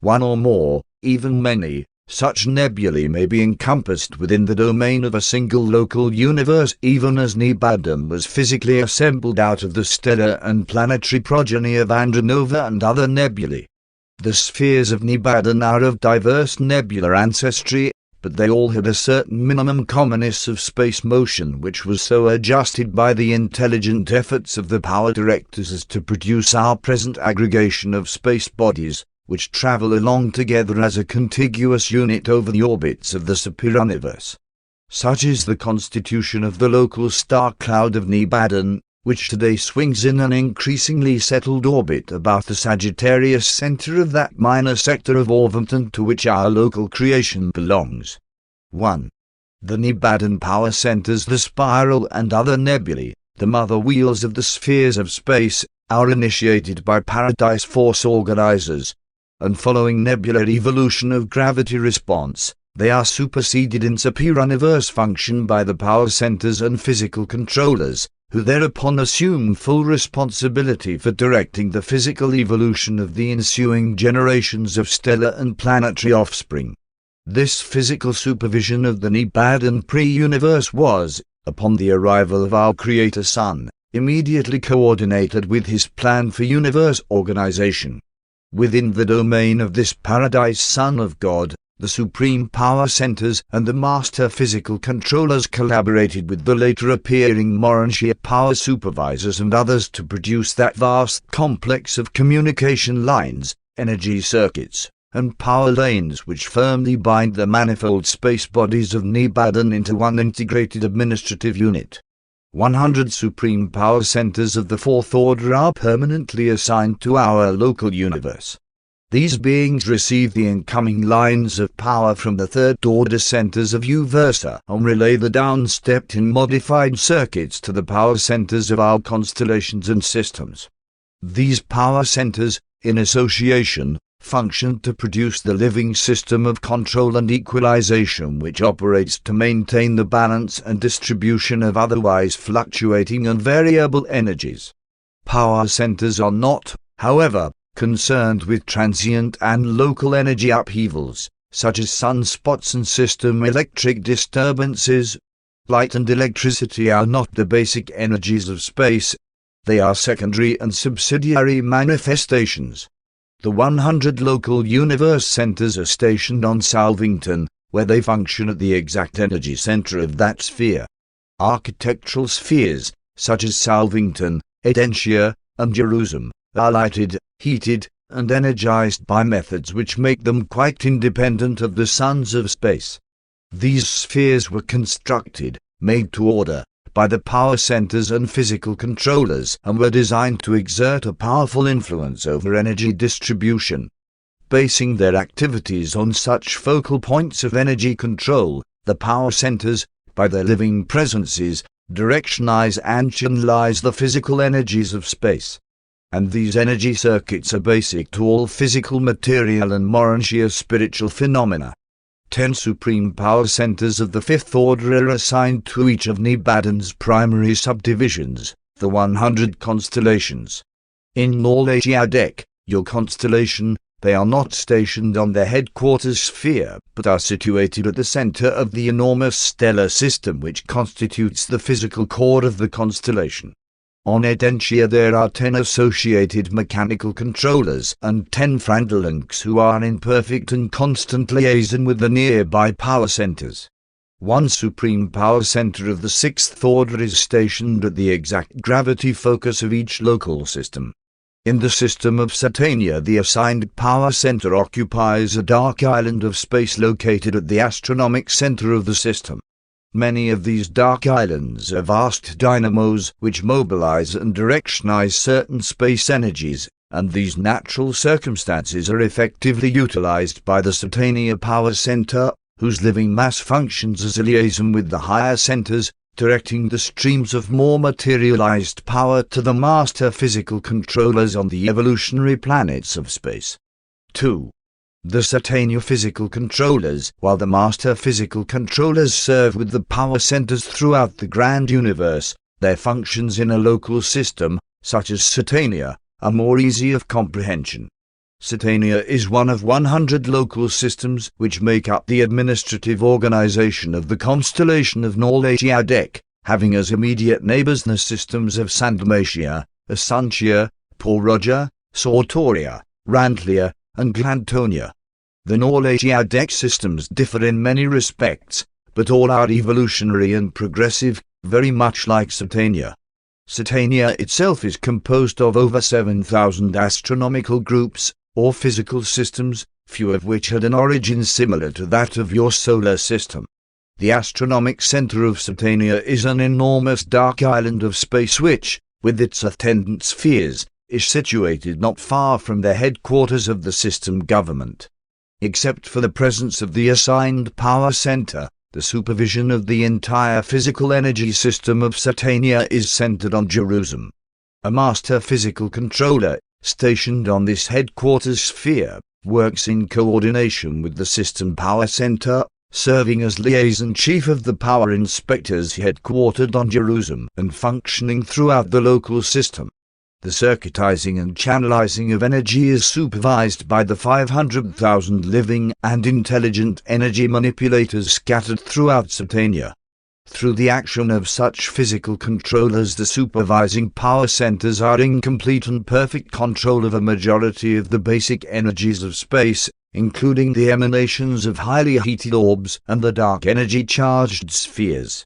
One or more, even many, such nebulae may be encompassed within the domain of a single local universe, even as Nebadon was physically assembled out of the stellar and planetary progeny of Andronova and other nebulae. The spheres of Nebadon are of diverse nebular ancestry, but they all had a certain minimum commonness of space motion which was so adjusted by the intelligent efforts of the power directors as to produce our present aggregation of space bodies, which travel along together as a contiguous unit over the orbits of the superior universe. Such is the constitution of the local star cloud of Nebadon, which today swings in an increasingly settled orbit about the Sagittarius center of that minor sector of Orvonton to which our local creation belongs. 1. The Nebadon power centers, the spiral and other nebulae, the mother wheels of the spheres of space, are initiated by Paradise Force organizers, and following nebular evolution of gravity response, they are superseded in superior universe function by the power centers and physical controllers, who thereupon assume full responsibility for directing the physical evolution of the ensuing generations of stellar and planetary offspring. This physical supervision of the Nebadon pre-universe was, upon the arrival of our Creator Son, immediately coordinated with his plan for universe organization. Within the domain of this Paradise Son of God, The Supreme Power Centers and the Master Physical Controllers collaborated with the later appearing Urantia Power Supervisors and others to produce that vast complex of communication lines, energy circuits, and power lanes which firmly bind the manifold space bodies of Nebadon into one integrated administrative unit. 100 Supreme Power Centers of the Fourth Order are permanently assigned to our local universe. These beings receive the incoming lines of power from the Third Order Centers of Uversa and relay the downstepped and modified circuits to the power centers of our constellations and systems. These power centers, in association, function to produce the living system of control and equalization which operates to maintain the balance and distribution of otherwise fluctuating and variable energies. Power centers are not, however, concerned with transient and local energy upheavals, such as sunspots and system electric disturbances. Light and electricity are not the basic energies of space. They are secondary and subsidiary manifestations. The 100 local universe centers are stationed on Salvington, where they function at the exact energy center of that sphere. Architectural spheres, such as Salvington, Urantia, and Jerusalem, are lighted, heated, and energized by methods which make them quite independent of the suns of space. These spheres were constructed, made to order, by the power centers and physical controllers and were designed to exert a powerful influence over energy distribution. Basing their activities on such focal points of energy control, the power centers, by their living presences, directionize and channelize the physical energies of space. And these energy circuits are basic to all physical material and Urantia spiritual phenomena. 10 Supreme Power Centers of the Fifth Order are assigned to each of Nebadon's primary subdivisions, the 100 constellations. In Urantia, your constellation, they are not stationed on their headquarters sphere, but are situated at the center of the enormous stellar system which constitutes the physical core of the constellation. On Urantia there are 10 associated mechanical controllers and 10 Frandalinks who are in perfect and constant liaison with the nearby power centers. One Supreme Power Center of the Sixth Order is stationed at the exact gravity focus of each local system. In the system of Satania, the assigned power center occupies a dark island of space located at the astronomic center of the system. Many of these dark islands are vast dynamos which mobilize and directionize certain space energies, and these natural circumstances are effectively utilized by the Satania Power Center, whose living mass functions as a liaison with the higher centers, directing the streams of more materialized power to the master physical controllers on the evolutionary planets of space. 2. The Satania physical controllers, while the master physical controllers serve with the power centers throughout the grand universe, their functions in a local system, such as Satania, are more easy of comprehension. Satania is one of 100 local systems which make up the administrative organization of the constellation of Urantia, having as immediate neighbors the systems of Sandmatia, Asuntia, Porogia, Sartoria, Rantlia, and Glantonia. The Urantia systems differ in many respects, but all are evolutionary and progressive, very much like Satania. Satania itself is composed of over 7,000 astronomical groups, or physical systems, few of which had an origin similar to that of your solar system. The astronomic center of Satania is an enormous dark island of space which, with its attendant spheres, is situated not far from the headquarters of the system government. Except for the presence of the assigned power center, the supervision of the entire physical energy system of Satania is centered on Jerusalem. A master physical controller, stationed on this headquarters sphere, works in coordination with the system power center, serving as liaison chief of the power inspectors headquartered on Jerusalem and functioning throughout the local system. The circuitizing and channelizing of energy is supervised by the 500,000 living and intelligent energy manipulators scattered throughout Satania. Through the action of such physical controllers, the supervising power centers are in complete and perfect control of a majority of the basic energies of space, including the emanations of highly heated orbs and the dark energy-charged spheres.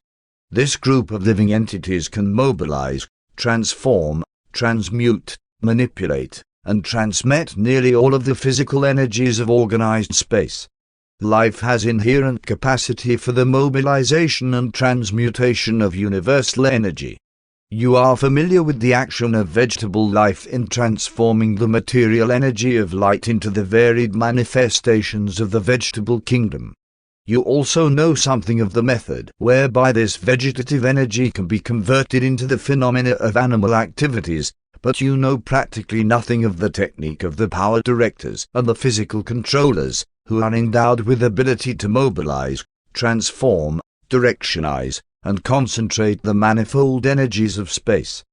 This group of living entities can mobilize, transform, transmute, manipulate, and transmit nearly all of the physical energies of organized space. Life has inherent capacity for the mobilization and transmutation of universal energy. You are familiar with the action of vegetable life in transforming the material energy of light into the varied manifestations of the vegetable kingdom. You also know something of the method whereby this vegetative energy can be converted into the phenomena of animal activities, but you know practically nothing of the technique of the power directors and the physical controllers, who are endowed with ability to mobilize, transform, directionize, and concentrate the manifold energies of space.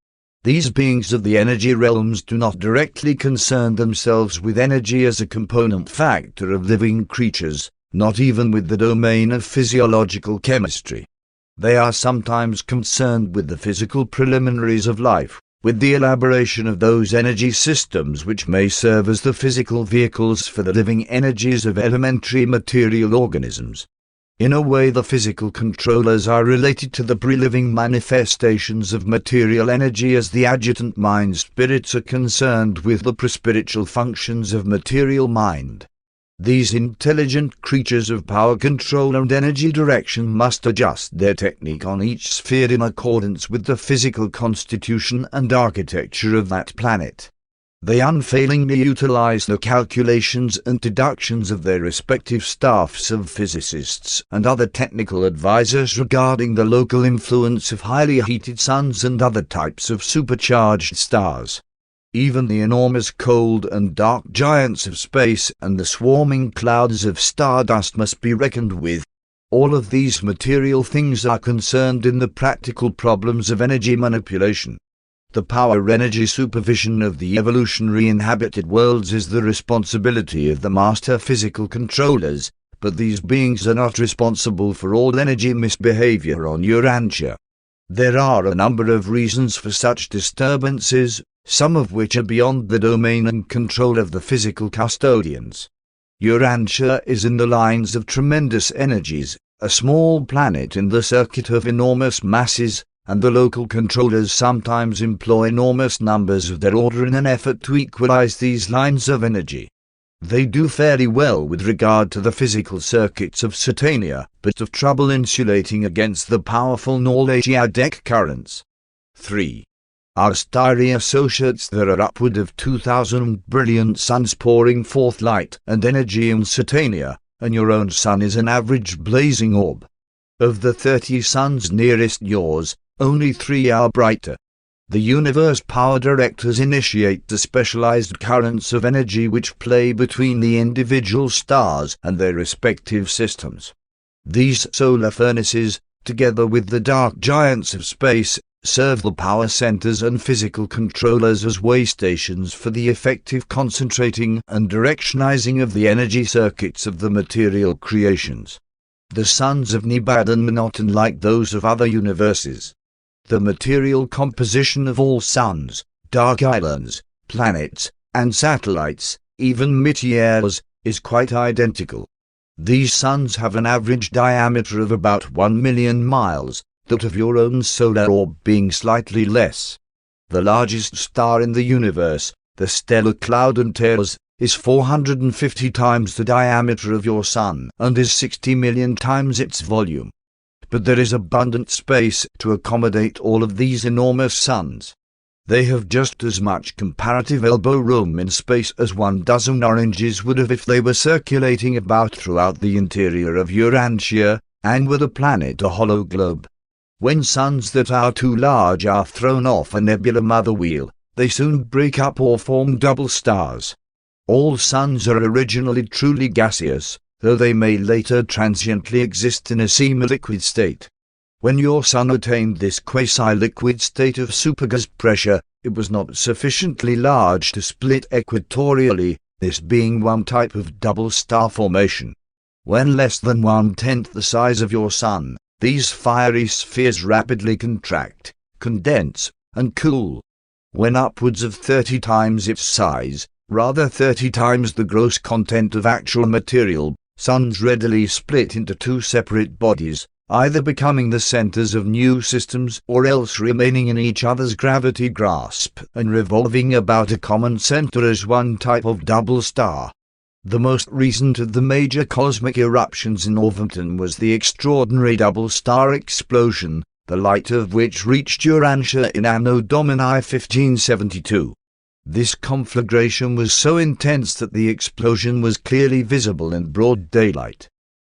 These beings of the energy realms do not directly concern themselves with energy as a component factor of living creatures, not even with the domain of physiological chemistry. They are sometimes concerned with the physical preliminaries of life, with the elaboration of those energy systems which may serve as the physical vehicles for the living energies of elementary material organisms. In a way, the physical controllers are related to the pre-living manifestations of material energy as the adjutant mind spirits are concerned with the pre-spiritual functions of material mind. These intelligent creatures of power control and energy direction must adjust their technique on each sphere in accordance with the physical constitution and architecture of that planet. They unfailingly utilize the calculations and deductions of their respective staffs of physicists and other technical advisors regarding the local influence of highly heated suns and other types of supercharged stars. Even the enormous cold and dark giants of space and the swarming clouds of stardust must be reckoned with. All of these material things are concerned in the practical problems of energy manipulation. The power-energy supervision of the evolutionary inhabited worlds is the responsibility of the master physical controllers, but these beings are not responsible for all energy misbehavior on Urantia. There are a number of reasons for such disturbances, some of which are beyond the domain and control of the physical custodians. Urantia is in the lines of tremendous energies, a small planet in the circuit of enormous masses, and the local controllers sometimes employ enormous numbers of their order in an effort to equalize these lines of energy. They do fairly well with regard to the physical circuits of Satania, but have trouble insulating against the powerful Norlagiadic currents. 3. Our starry associates, there are upward of 2,000 brilliant suns pouring forth light and energy in Satania, and your own sun is an average blazing orb. Of the 30 suns nearest yours, only 3 are brighter. The universe power directors initiate the specialized currents of energy which play between the individual stars and their respective systems. These solar furnaces, together with the dark giants of space, serve the power centers and physical controllers as way stations for the effective concentrating and directionizing of the energy circuits of the material creations. The suns of Nebadon are not unlike those of other universes. The material composition of all suns, dark islands, planets, and satellites, even meteors, is quite identical. These suns have an average diameter of about 1 million miles, that of your own solar orb being slightly less. The largest star in the universe, the stellar cloud Antares, is 450 times the diameter of your sun and is 60 million times its volume. But there is abundant space to accommodate all of these enormous suns. They have just as much comparative elbow room in space as 12 oranges would have if they were circulating about throughout the interior of Urantia, and were the planet a hollow globe. When suns that are too large are thrown off a nebula mother wheel, they soon break up or form double stars. All suns are originally truly gaseous, though they may later transiently exist in a semi-liquid state. When your sun attained this quasi-liquid state of supergas pressure, it was not sufficiently large to split equatorially, this being one type of double star formation. When less than 1/10 the size of your sun, these fiery spheres rapidly contract, condense, and cool. When upwards of 30 times its size, rather 30 times the gross content of actual material. Suns readily split into two separate bodies, either becoming the centers of new systems or else remaining in each other's gravity grasp and revolving about a common center as one type of double star. The most recent of the major cosmic eruptions in Orvington was the extraordinary double star explosion, the light of which reached Urantia in Anno Domini 1572. This conflagration was so intense that the explosion was clearly visible in broad daylight.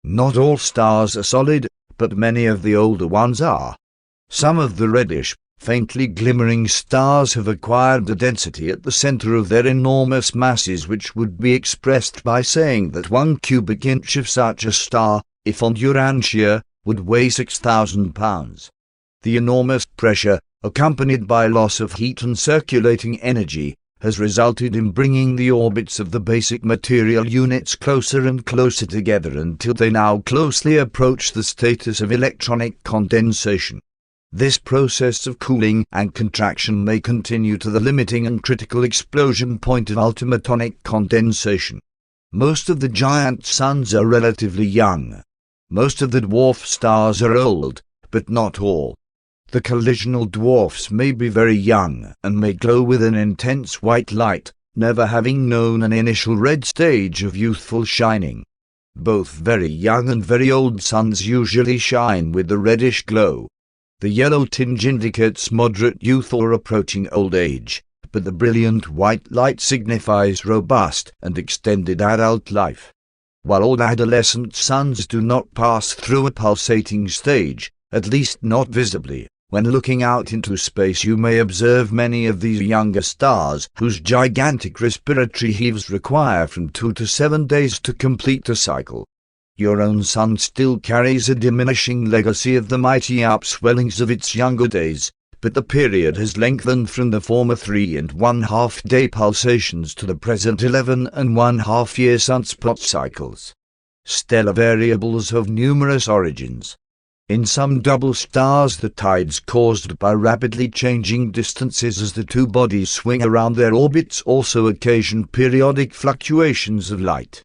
Not all stars are solid, but many of the older ones are. Some of the reddish, faintly glimmering stars have acquired a density at the center of their enormous masses which would be expressed by saying that 1 cubic inch of such a star, if on Urantia, would weigh 6,000 pounds. The enormous pressure, accompanied by loss of heat and circulating energy, has resulted in bringing the orbits of the basic material units closer and closer together until they now closely approach the status of electronic condensation. This process of cooling and contraction may continue to the limiting and critical explosion point of ultimatonic condensation. Most of the giant suns are relatively young. Most of the dwarf stars are old, but not all. The collisional dwarfs may be very young and may glow with an intense white light, never having known an initial red stage of youthful shining. Both very young and very old suns usually shine with the reddish glow. The yellow tinge indicates moderate youth or approaching old age, but the brilliant white light signifies robust and extended adult life. While all adolescent suns do not pass through a pulsating stage, at least not visibly, when looking out into space you may observe many of these younger stars whose gigantic respiratory heaves require from 2 to 7 days to complete a cycle. Your own sun still carries a diminishing legacy of the mighty upswellings of its younger days, but the period has lengthened from the former 3½ day pulsations to the present 11½ year sunspot cycles. Stellar variables have numerous origins. In some double stars the tides caused by rapidly changing distances as the two bodies swing around their orbits also occasion periodic fluctuations of light.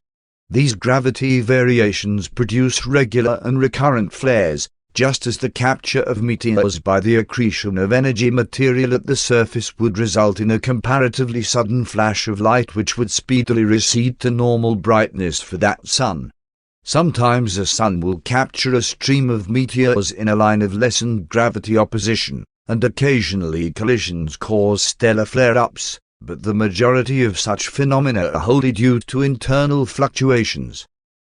These gravity variations produce regular and recurrent flares, just as the capture of meteors by the accretion of energy material at the surface would result in a comparatively sudden flash of light which would speedily recede to normal brightness for that sun. Sometimes a sun will capture a stream of meteors in a line of lessened gravity opposition, and occasionally collisions cause stellar flare-ups, but the majority of such phenomena are wholly due to internal fluctuations.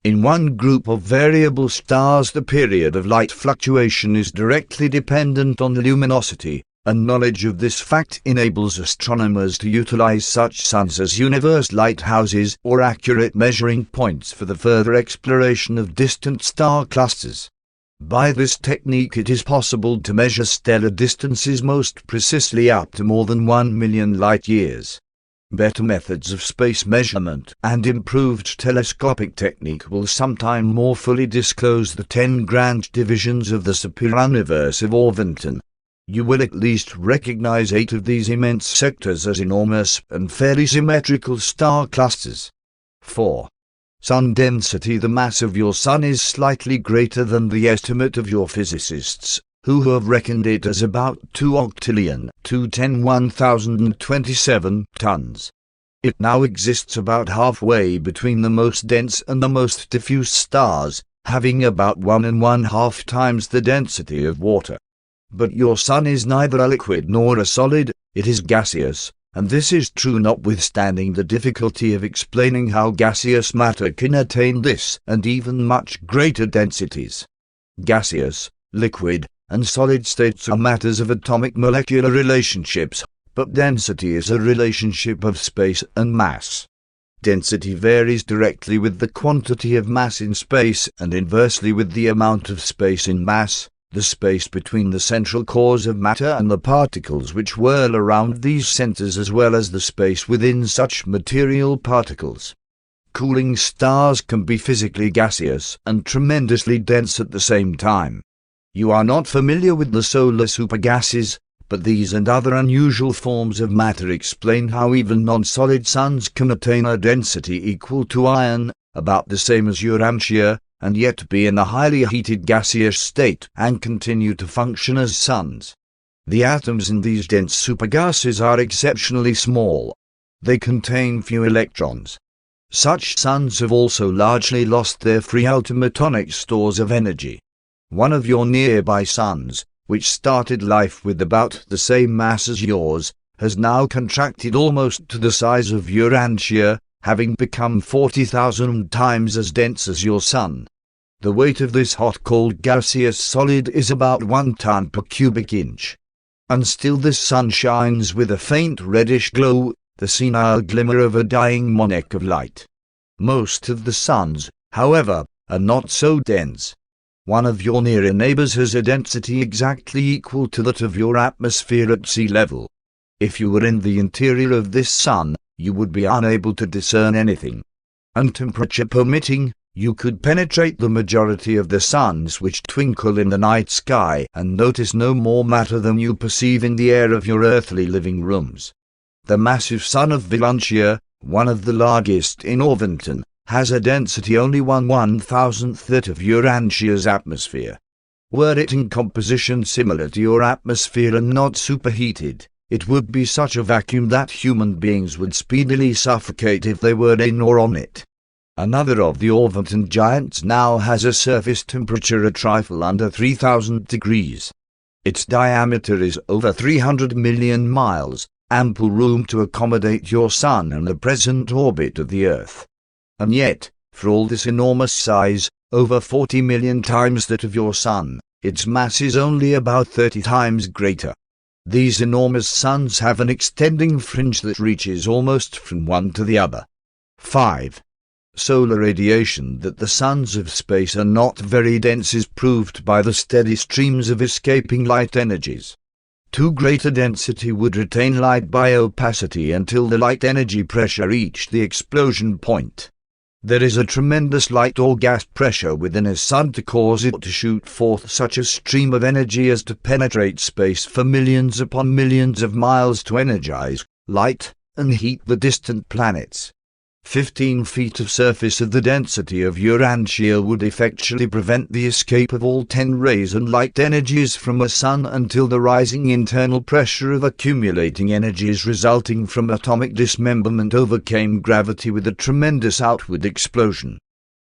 In one group of variable stars the period of light fluctuation is directly dependent on luminosity, and knowledge of this fact enables astronomers to utilize such suns as universe lighthouses or accurate measuring points for the further exploration of distant star clusters. By this technique it is possible to measure stellar distances most precisely up to more than 1 million light-years. Better methods of space measurement and improved telescopic technique will sometime more fully disclose the 10 grand divisions of the superuniverse of Orvington. You will at least recognize 8 of these immense sectors as enormous and fairly symmetrical star clusters. 4. Sun density. The mass of your sun is slightly greater than the estimate of your physicists, who have reckoned it as about 2 octillion, 210,1027 tons. It now exists about halfway between the most dense and the most diffuse stars, having about 1½ times the density of water. But your sun is neither a liquid nor a solid, it is gaseous, and this is true notwithstanding the difficulty of explaining how gaseous matter can attain this and even much greater densities. Gaseous, liquid, and solid states are matters of atomic molecular relationships, but density is a relationship of space and mass. Density varies directly with the quantity of mass in space and inversely with the amount of space in mass, the space between the central cores of matter and the particles which whirl around these centers, as well as the space within such material particles. Cooling stars can be physically gaseous and tremendously dense at the same time. You are not familiar with the solar supergases, but these and other unusual forms of matter explain how even non-solid suns can attain a density equal to iron, about the same as Urantia, and yet be in a highly heated gaseous state and continue to function as suns. The atoms in these dense supergases are exceptionally small. They contain few electrons. Such suns have also largely lost their free ultimatonic stores of energy. One of your nearby suns, which started life with about the same mass as yours, has now contracted almost to the size of Urantia, having become 40,000 times as dense as your sun. The weight of this hot-cold gaseous solid is about 1 ton per cubic inch. And still this sun shines with a faint reddish glow, the senile glimmer of a dying monarch of light. Most of the suns, however, are not so dense. One of your nearer neighbors has a density exactly equal to that of your atmosphere at sea level. If you were in the interior of this sun, you would be unable to discern anything. And temperature permitting, you could penetrate the majority of the suns which twinkle in the night sky and notice no more matter than you perceive in the air of your earthly living rooms. The massive sun of Urantia, one of the largest in Orvington, has a density only 1/1000th that of Urantia's atmosphere. Were it in composition similar to your atmosphere and not superheated, it would be such a vacuum that human beings would speedily suffocate if they were in or on it. Another of the Orvington giants now has a surface temperature a trifle under 3000 degrees. Its diameter is over 300 million miles, ample room to accommodate your sun and the present orbit of the Earth. And yet, for all this enormous size, over 40 million times that of your sun, its mass is only about 30 times greater. These enormous suns have an extending fringe that reaches almost from one to the other. 5. Solar radiation. That the suns of space are not very dense is proved by the steady streams of escaping light energies. Too great a density would retain light by opacity until the light energy pressure reached the explosion point. There is a tremendous light or gas pressure within a sun to cause it to shoot forth such a stream of energy as to penetrate space for millions upon millions of miles to energize, light, and heat the distant planets. 15 feet of surface of the density of Urantia would effectually prevent the escape of all 10 rays and light energies from a sun until the rising internal pressure of accumulating energies resulting from atomic dismemberment overcame gravity with a tremendous outward explosion.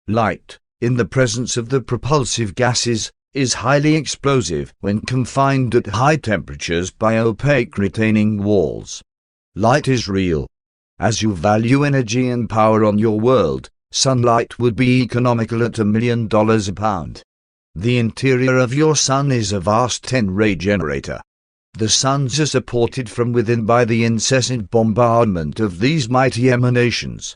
Light, in the presence of the propulsive gases, is highly explosive when confined at high temperatures by opaque retaining walls. Light is real. As you value energy and power on your world, sunlight would be economical at $1 million a pound. The interior of your sun is a vast 10-ray generator. The suns are supported from within by the incessant bombardment of these mighty emanations.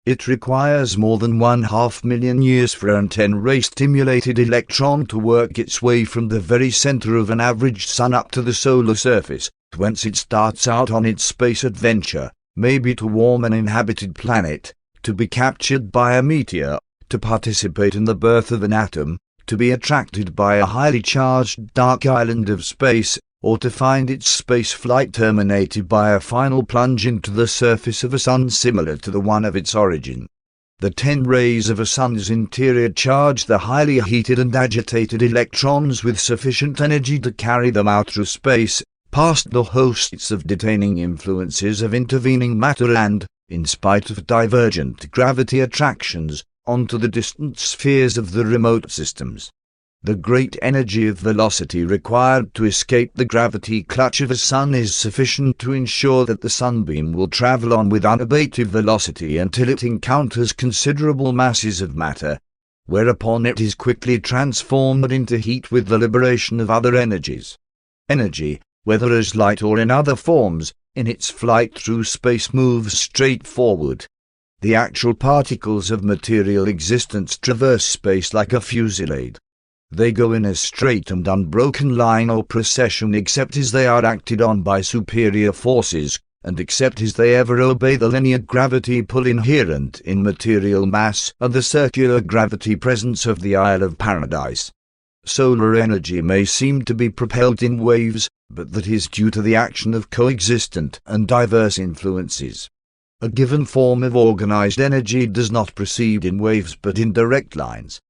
It requires more than 500,000 years for an 10-ray stimulated electron to work its way from the very center of an average sun up to the solar surface, whence it starts out on its space adventure. Maybe to warm an inhabited planet, to be captured by a meteor, to participate in the birth of an atom, to be attracted by a highly charged dark island of space, or to find its space flight terminated by a final plunge into the surface of a sun similar to the one of its origin. The 10 rays of a sun's interior charge the highly heated and agitated electrons with sufficient energy to carry them out through space, past the hosts of detaining influences of intervening matter and, in spite of divergent gravity attractions, onto the distant spheres of the remote systems. The great energy of velocity required to escape the gravity clutch of a sun is sufficient to ensure that the sunbeam will travel on with unabated velocity until it encounters considerable masses of matter, whereupon it is quickly transformed into heat with the liberation of other energies. Energy, whether as light or in other forms, in its flight through space moves straight forward. The actual particles of material existence traverse space like a fusillade. They go in a straight and unbroken line or procession except as they are acted on by superior forces, and except as they ever obey the linear gravity pull inherent in material mass and the circular gravity presence of the Isle of Paradise. Solar energy may seem to be propelled in waves, but that is due to the action of coexistent and diverse influences. A given form of organized energy does not proceed in waves but in direct lines.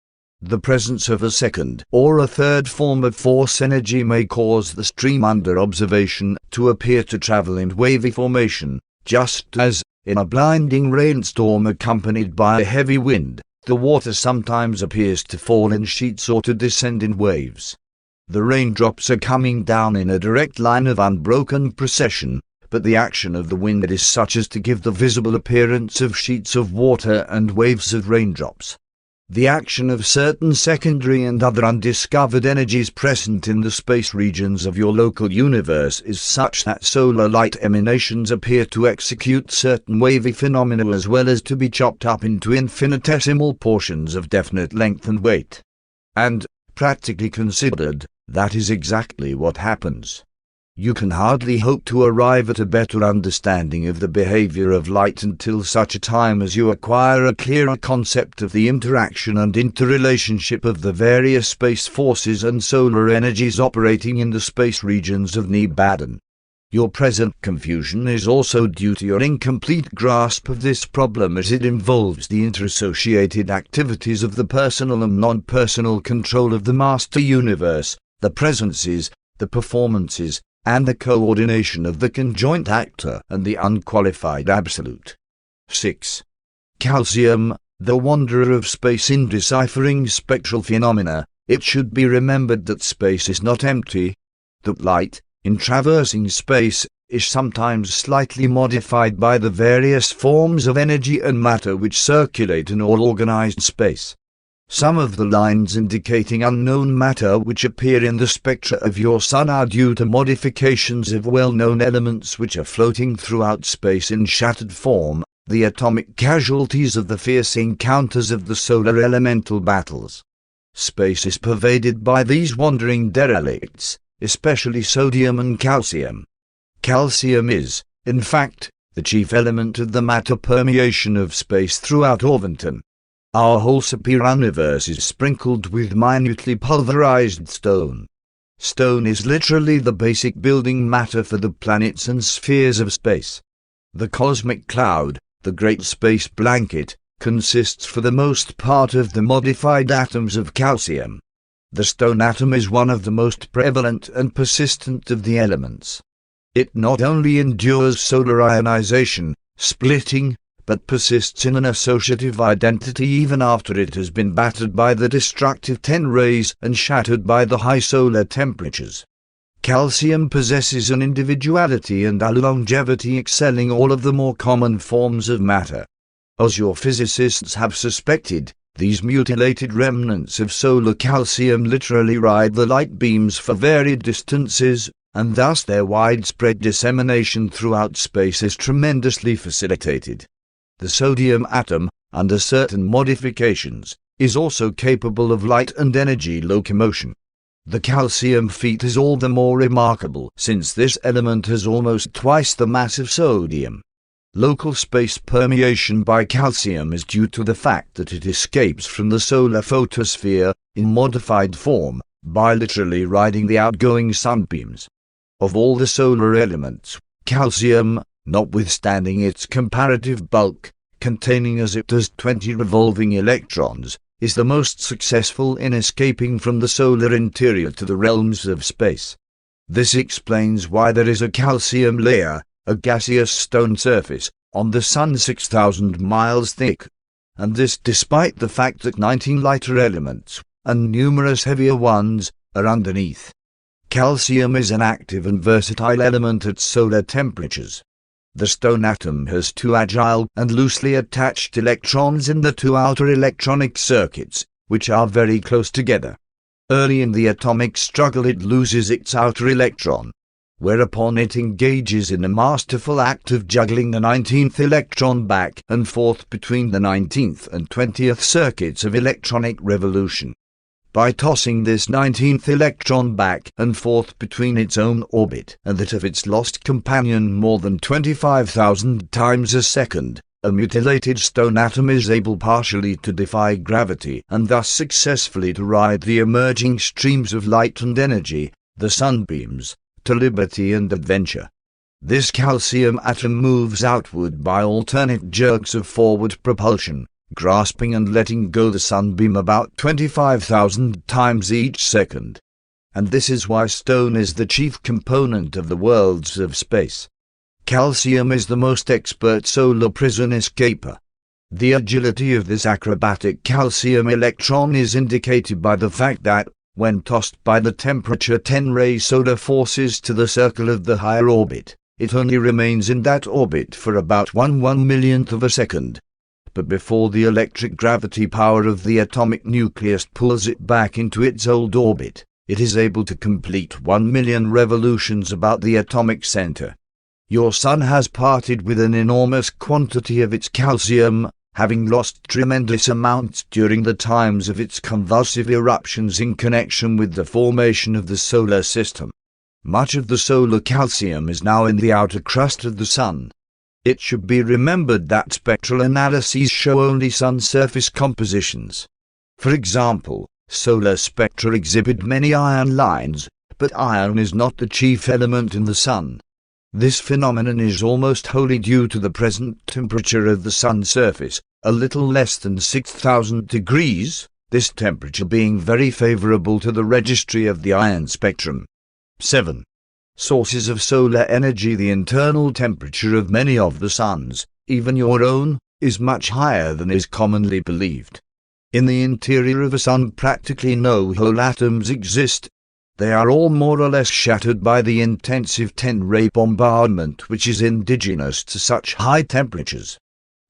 The presence of a second or a third form of force energy may cause the stream under observation to appear to travel in wavy formation, just as, in a blinding rainstorm accompanied by a heavy wind, the water sometimes appears to fall in sheets or to descend in waves. The raindrops are coming down in a direct line of unbroken procession, but the action of the wind is such as to give the visible appearance of sheets of water and waves of raindrops. The action of certain secondary and other undiscovered energies present in the space regions of your local universe is such that solar light emanations appear to execute certain wavy phenomena as well as to be chopped up into infinitesimal portions of definite length and weight. And, practically considered, that is exactly what happens. You can hardly hope to arrive at a better understanding of the behavior of light until such a time as you acquire a clearer concept of the interaction and interrelationship of the various space forces and solar energies operating in the space regions of Nebadon. Your present confusion is also due to your incomplete grasp of this problem, as it involves the interassociated activities of the personal and non-personal control of the master universe, the presences, the performances, and the coordination of the conjoint actor and the unqualified absolute. 6. Calcium, the wanderer of space in deciphering spectral phenomena. It should be remembered that space is not empty. That light, in traversing space, is sometimes slightly modified by the various forms of energy and matter which circulate in all organized space. Some of the lines indicating unknown matter which appear in the spectra of your Sun are due to modifications of well-known elements which are floating throughout space in shattered form, the atomic casualties of the fierce encounters of the solar elemental battles. Space is pervaded by these wandering derelicts, especially sodium and calcium. Calcium is, in fact, the chief element of the matter permeation of space throughout Orvington. Our whole super-universe is sprinkled with minutely pulverized stone. Stone is literally the basic building matter for the planets and spheres of space. The cosmic cloud, the great space blanket, consists for the most part of the modified atoms of calcium. The stone atom is one of the most prevalent and persistent of the elements. It not only endures solar ionization, splitting, but persists in an associative identity even after it has been battered by the destructive 10 rays and shattered by the high solar temperatures. Calcium possesses an individuality and a longevity excelling all of the more common forms of matter. As your physicists have suspected, these mutilated remnants of solar calcium literally ride the light beams for varied distances, and thus their widespread dissemination throughout space is tremendously facilitated. The sodium atom, under certain modifications, is also capable of light and energy locomotion. The calcium feat is all the more remarkable since this element has almost twice the mass of sodium. Local space permeation by calcium is due to the fact that it escapes from the solar photosphere, in modified form, by literally riding the outgoing sunbeams. Of all the solar elements, calcium, notwithstanding its comparative bulk, containing as it does 20 revolving electrons, is the most successful in escaping from the solar interior to the realms of space. This explains why there is a calcium layer, a gaseous stone surface, on the Sun 6,000 miles thick. And this despite the fact that 19 lighter elements, and numerous heavier ones, are underneath. Calcium is an active and versatile element at solar temperatures. The stone atom has 2 agile and loosely attached electrons in the 2 outer electronic circuits, which are very close together. Early in the atomic struggle it loses its outer electron, whereupon it engages in a masterful act of juggling the 19th electron back and forth between the 19th and 20th circuits of electronic revolution. By tossing this 19th electron back and forth between its own orbit and that of its lost companion more than 25,000 times a second, a mutilated stone atom is able partially to defy gravity and thus successfully to ride the emerging streams of light and energy, the sunbeams, to liberty and adventure. This calcium atom moves outward by alternate jerks of forward propulsion, grasping and letting go the sunbeam about 25,000 times each second. And this is why stone is the chief component of the worlds of space. Calcium is the most expert solar prison escaper. The agility of this acrobatic calcium electron is indicated by the fact that, when tossed by the temperature 10-ray solar forces to the circle of the higher orbit, it only remains in that orbit for about 1/1,000,000th of a second. But before the electric gravity power of the atomic nucleus pulls it back into its old orbit, it is able to complete 1,000,000 revolutions about the atomic center. Your sun has parted with an enormous quantity of its calcium, having lost tremendous amounts during the times of its convulsive eruptions in connection with the formation of the solar system. Much of the solar calcium is now in the outer crust of the sun. It should be remembered that spectral analyses show only sun surface compositions. For example, solar spectra exhibit many iron lines, but iron is not the chief element in the sun. This phenomenon is almost wholly due to the present temperature of the sun's surface, a little less than 6,000 degrees, this temperature being very favorable to the registry of the iron spectrum. 7. Sources of solar energy. The internal temperature of many of the suns, even your own, is much higher than is commonly believed. In the interior of a sun practically no whole atoms exist. They are all more or less shattered by the intensive 10-ray bombardment which is indigenous to such high temperatures.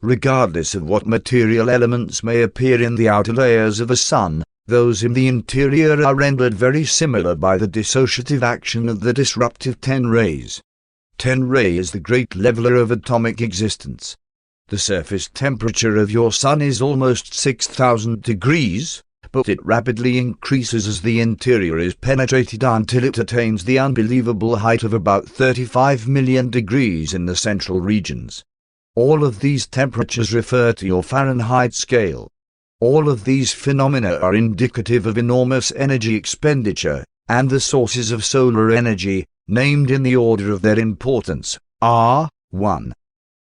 Regardless of what material elements may appear in the outer layers of a sun, those in the interior are rendered very similar by the dissociative action of the disruptive 10 rays. 10-ray is the great leveler of atomic existence. The surface temperature of your sun is almost 6,000 degrees, but it rapidly increases as the interior is penetrated until it attains the unbelievable height of about 35 million degrees in the central regions. All of these temperatures refer to your Fahrenheit scale. All of these phenomena are indicative of enormous energy expenditure, and the sources of solar energy, named in the order of their importance, are 1.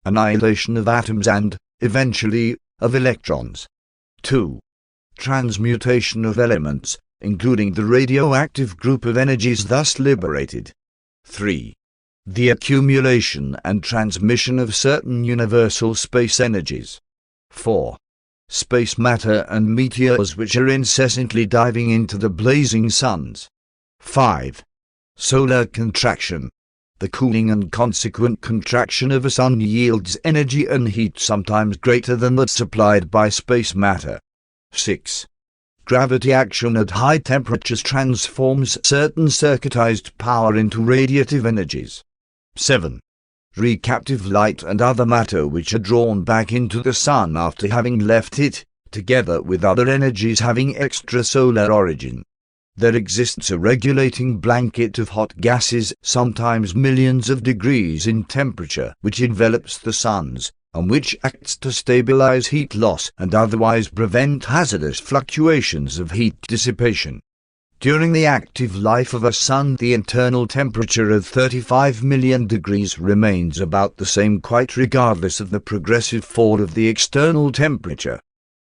Annihilation of atoms and, eventually, of electrons. 2. Transmutation of elements, including the radioactive group of energies thus liberated. 3. The accumulation and transmission of certain universal space energies. 4. Space matter and meteors which are incessantly diving into the blazing suns. 5. Solar contraction. The cooling and consequent contraction of a sun yields energy and heat sometimes greater than that supplied by space matter. 6. Gravity action at high temperatures transforms certain circuitized power into radiative energies. 7. Recaptive light and other matter which are drawn back into the sun after having left it, together with other energies having extrasolar origin. There exists a regulating blanket of hot gases, sometimes millions of degrees in temperature, which envelops the suns, and which acts to stabilize heat loss and otherwise prevent hazardous fluctuations of heat dissipation. During the active life of a sun, the internal temperature of 35 million degrees remains about the same quite regardless of the progressive fall of the external temperature.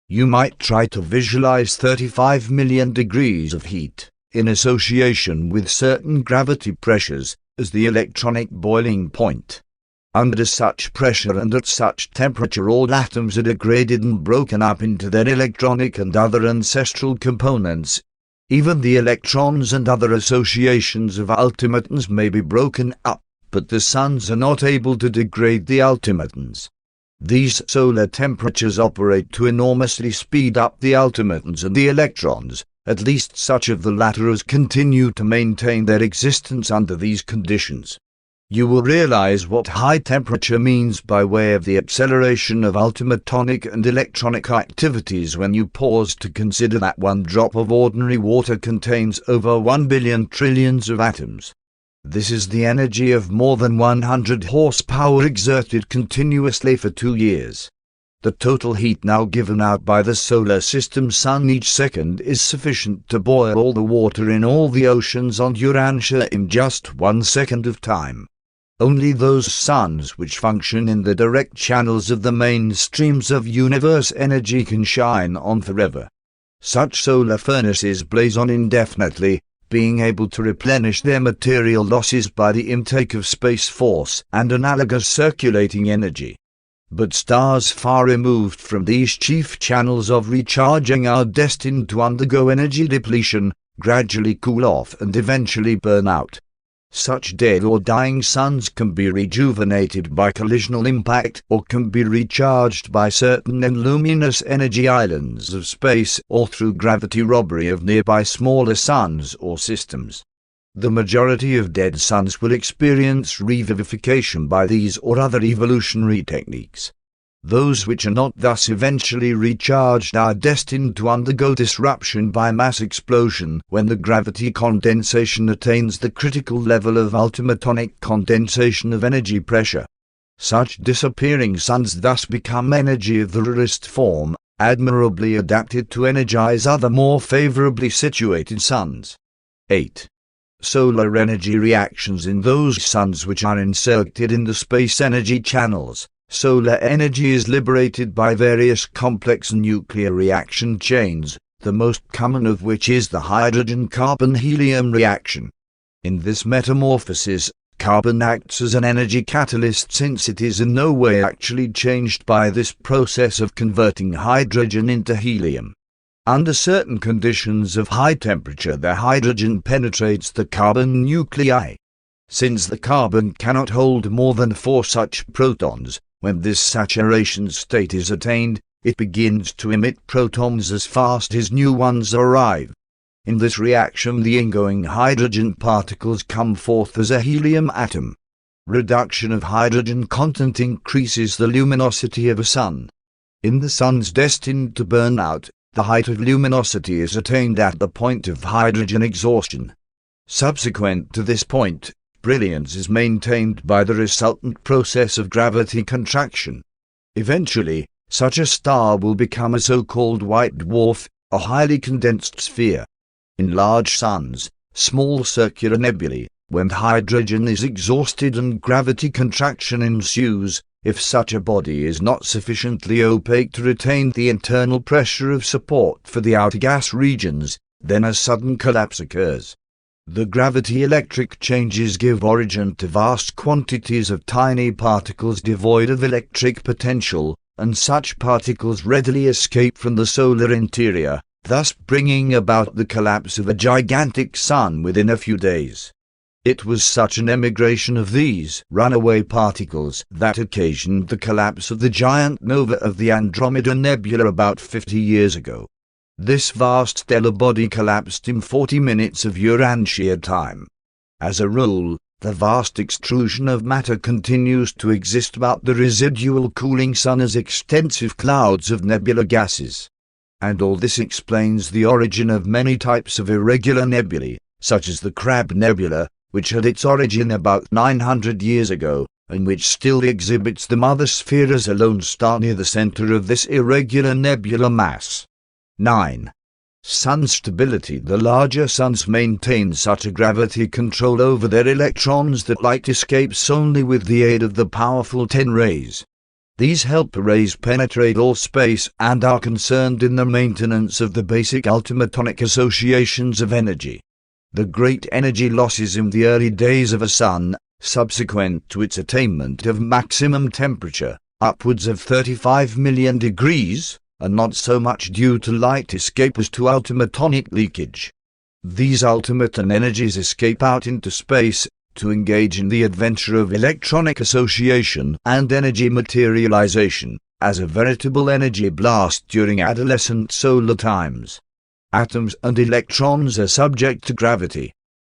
You might try to visualize 35 million degrees of heat, in association with certain gravity pressures, as the electronic boiling point. Under such pressure and at such temperature all atoms are degraded and broken up into their electronic and other ancestral components. Even the electrons and other associations of ultimatons may be broken up, but the suns are not able to degrade the ultimatons. These solar temperatures operate to enormously speed up the ultimatons and the electrons, at least such of the latter as continue to maintain their existence under these conditions. You will realize what high temperature means by way of the acceleration of ultimatonic and electronic activities when you pause to consider that one drop of ordinary water contains over 1 billion trillions of atoms. This is the energy of more than 100 horsepower exerted continuously for 2 years. The total heat now given out by the solar system sun each second is sufficient to boil all the water in all the oceans on Urantia in just 1 second of time. Only those suns which function in the direct channels of the main streams of universe energy can shine on forever. Such solar furnaces blaze on indefinitely, being able to replenish their material losses by the intake of space force and analogous circulating energy. But stars far removed from these chief channels of recharging are destined to undergo energy depletion, gradually cool off and eventually burn out. Such dead or dying suns can be rejuvenated by collisional impact or can be recharged by certain luminous energy islands of space or through gravity robbery of nearby smaller suns or systems. The majority of dead suns will experience revivification by these or other evolutionary techniques. Those which are not thus eventually recharged are destined to undergo disruption by mass explosion when the gravity condensation attains the critical level of ultimatonic condensation of energy pressure. Such disappearing suns thus become energy of the rarest form, admirably adapted to energize other more favorably situated suns. 8. Solar energy reactions in those suns which are inserted in the space energy channels. Solar energy is liberated by various complex nuclear reaction chains, the most common of which is the hydrogen-carbon-helium reaction. In this metamorphosis, carbon acts as an energy catalyst since it is in no way actually changed by this process of converting hydrogen into helium. Under certain conditions of high temperature, the hydrogen penetrates the carbon nuclei. Since the carbon cannot hold more than 4 such protons, when this saturation state is attained, it begins to emit protons as fast as new ones arrive. In this reaction, the ingoing hydrogen particles come forth as a helium atom. Reduction of hydrogen content increases the luminosity of a sun. In the suns destined to burn out, the height of luminosity is attained at the point of hydrogen exhaustion. Subsequent to this point, brilliance is maintained by the resultant process of gravity contraction. Eventually, such a star will become a so-called white dwarf, a highly condensed sphere. In large suns, small circular nebulae, when hydrogen is exhausted and gravity contraction ensues, if such a body is not sufficiently opaque to retain the internal pressure of support for the outer gas regions, then a sudden collapse occurs. The gravity-electric changes give origin to vast quantities of tiny particles devoid of electric potential, and such particles readily escape from the solar interior, thus bringing about the collapse of a gigantic sun within a few days. It was such an emigration of these runaway particles that occasioned the collapse of the giant nova of the Andromeda Nebula about 50 years ago. This vast stellar body collapsed in 40 minutes of Urantia time. As a rule, the vast extrusion of matter continues to exist about the residual cooling sun as extensive clouds of nebular gases. And all this explains the origin of many types of irregular nebulae, such as the Crab Nebula, which had its origin about 900 years ago, and which still exhibits the mother sphere as a lone star near the center of this irregular nebular mass. 9. Sun stability. The larger suns maintain such a gravity control over their electrons that light escapes only with the aid of the powerful 10 rays. These help rays penetrate all space and are concerned in the maintenance of the basic ultimatonic associations of energy. The great energy losses in the early days of a sun, subsequent to its attainment of maximum temperature, upwards of 35 million degrees, are not so much due to light escape as to ultimatonic leakage. These ultimaton energies escape out into space, to engage in the adventure of electronic association and energy materialization, as a veritable energy blast during adolescent solar times. Atoms and electrons are subject to gravity.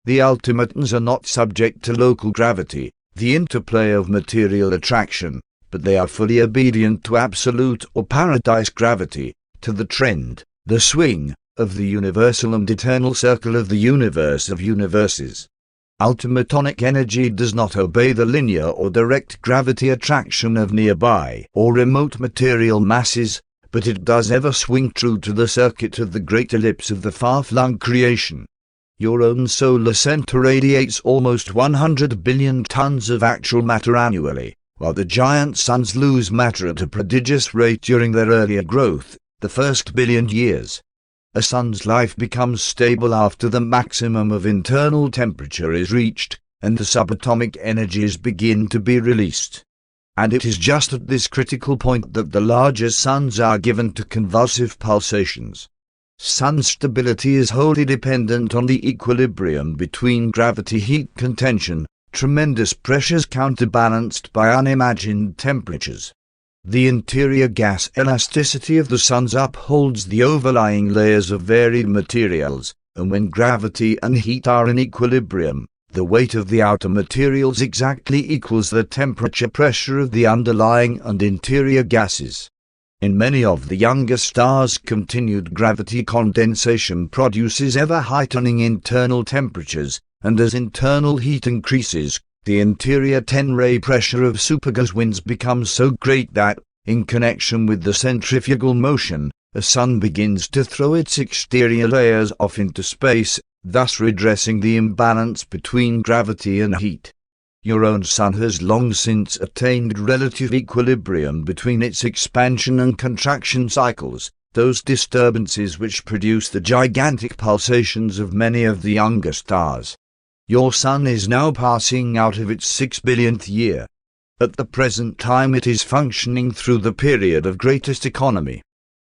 The ultimatons are not subject to local gravity, the interplay of material attraction, but they are fully obedient to absolute or paradise gravity, to the trend, the swing, of the universal and eternal circle of the universe of universes. Ultimatonic energy does not obey the linear or direct gravity attraction of nearby or remote material masses, but it does ever swing true to the circuit of the great ellipse of the far-flung creation. Your own solar center radiates almost 100 billion tons of actual matter annually, while the giant suns lose matter at a prodigious rate during their earlier growth, the first billion years. A sun's life becomes stable after the maximum of internal temperature is reached, and the subatomic energies begin to be released. And it is just at this critical point that the larger suns are given to convulsive pulsations. Sun stability is wholly dependent on the equilibrium between gravity-heat contention, tremendous pressures counterbalanced by unimagined temperatures. The interior gas elasticity of the suns upholds the overlying layers of varied materials, and when gravity and heat are in equilibrium, the weight of the outer materials exactly equals the temperature pressure of the underlying and interior gases. In many of the younger stars, continued gravity condensation produces ever-heightening internal temperatures, and as internal heat increases, the interior 10-ray pressure of supergas winds becomes so great that, in connection with the centrifugal motion, a sun begins to throw its exterior layers off into space, thus redressing the imbalance between gravity and heat. Your own sun has long since attained relative equilibrium between its expansion and contraction cycles, those disturbances which produce the gigantic pulsations of many of the younger stars. Your sun is now passing out of its 6 billionth year. At the present time it is functioning through the period of greatest economy.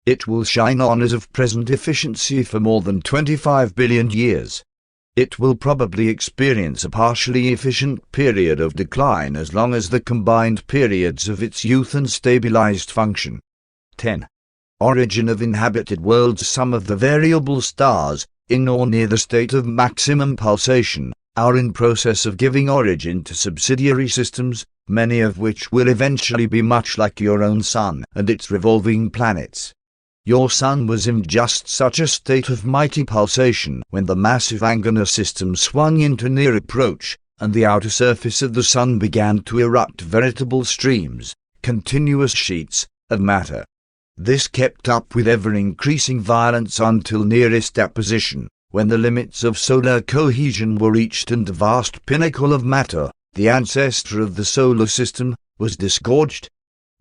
It will shine on as of present efficiency for more than 25 billion years. It will probably experience a partially efficient period of decline as long as the combined periods of its youth and stabilized function. 10. Origin of inhabited worlds. Some of the variable stars, in or near the state of maximum pulsation, are in process of giving origin to subsidiary systems, many of which will eventually be much like your own sun and its revolving planets. Your sun was in just such a state of mighty pulsation when the massive Angular system swung into near approach, and the outer surface of the sun began to erupt veritable streams, continuous sheets, of matter. This kept up with ever-increasing violence until nearest apposition, when the limits of solar cohesion were reached and the vast pinnacle of matter, the ancestor of the solar system, was disgorged.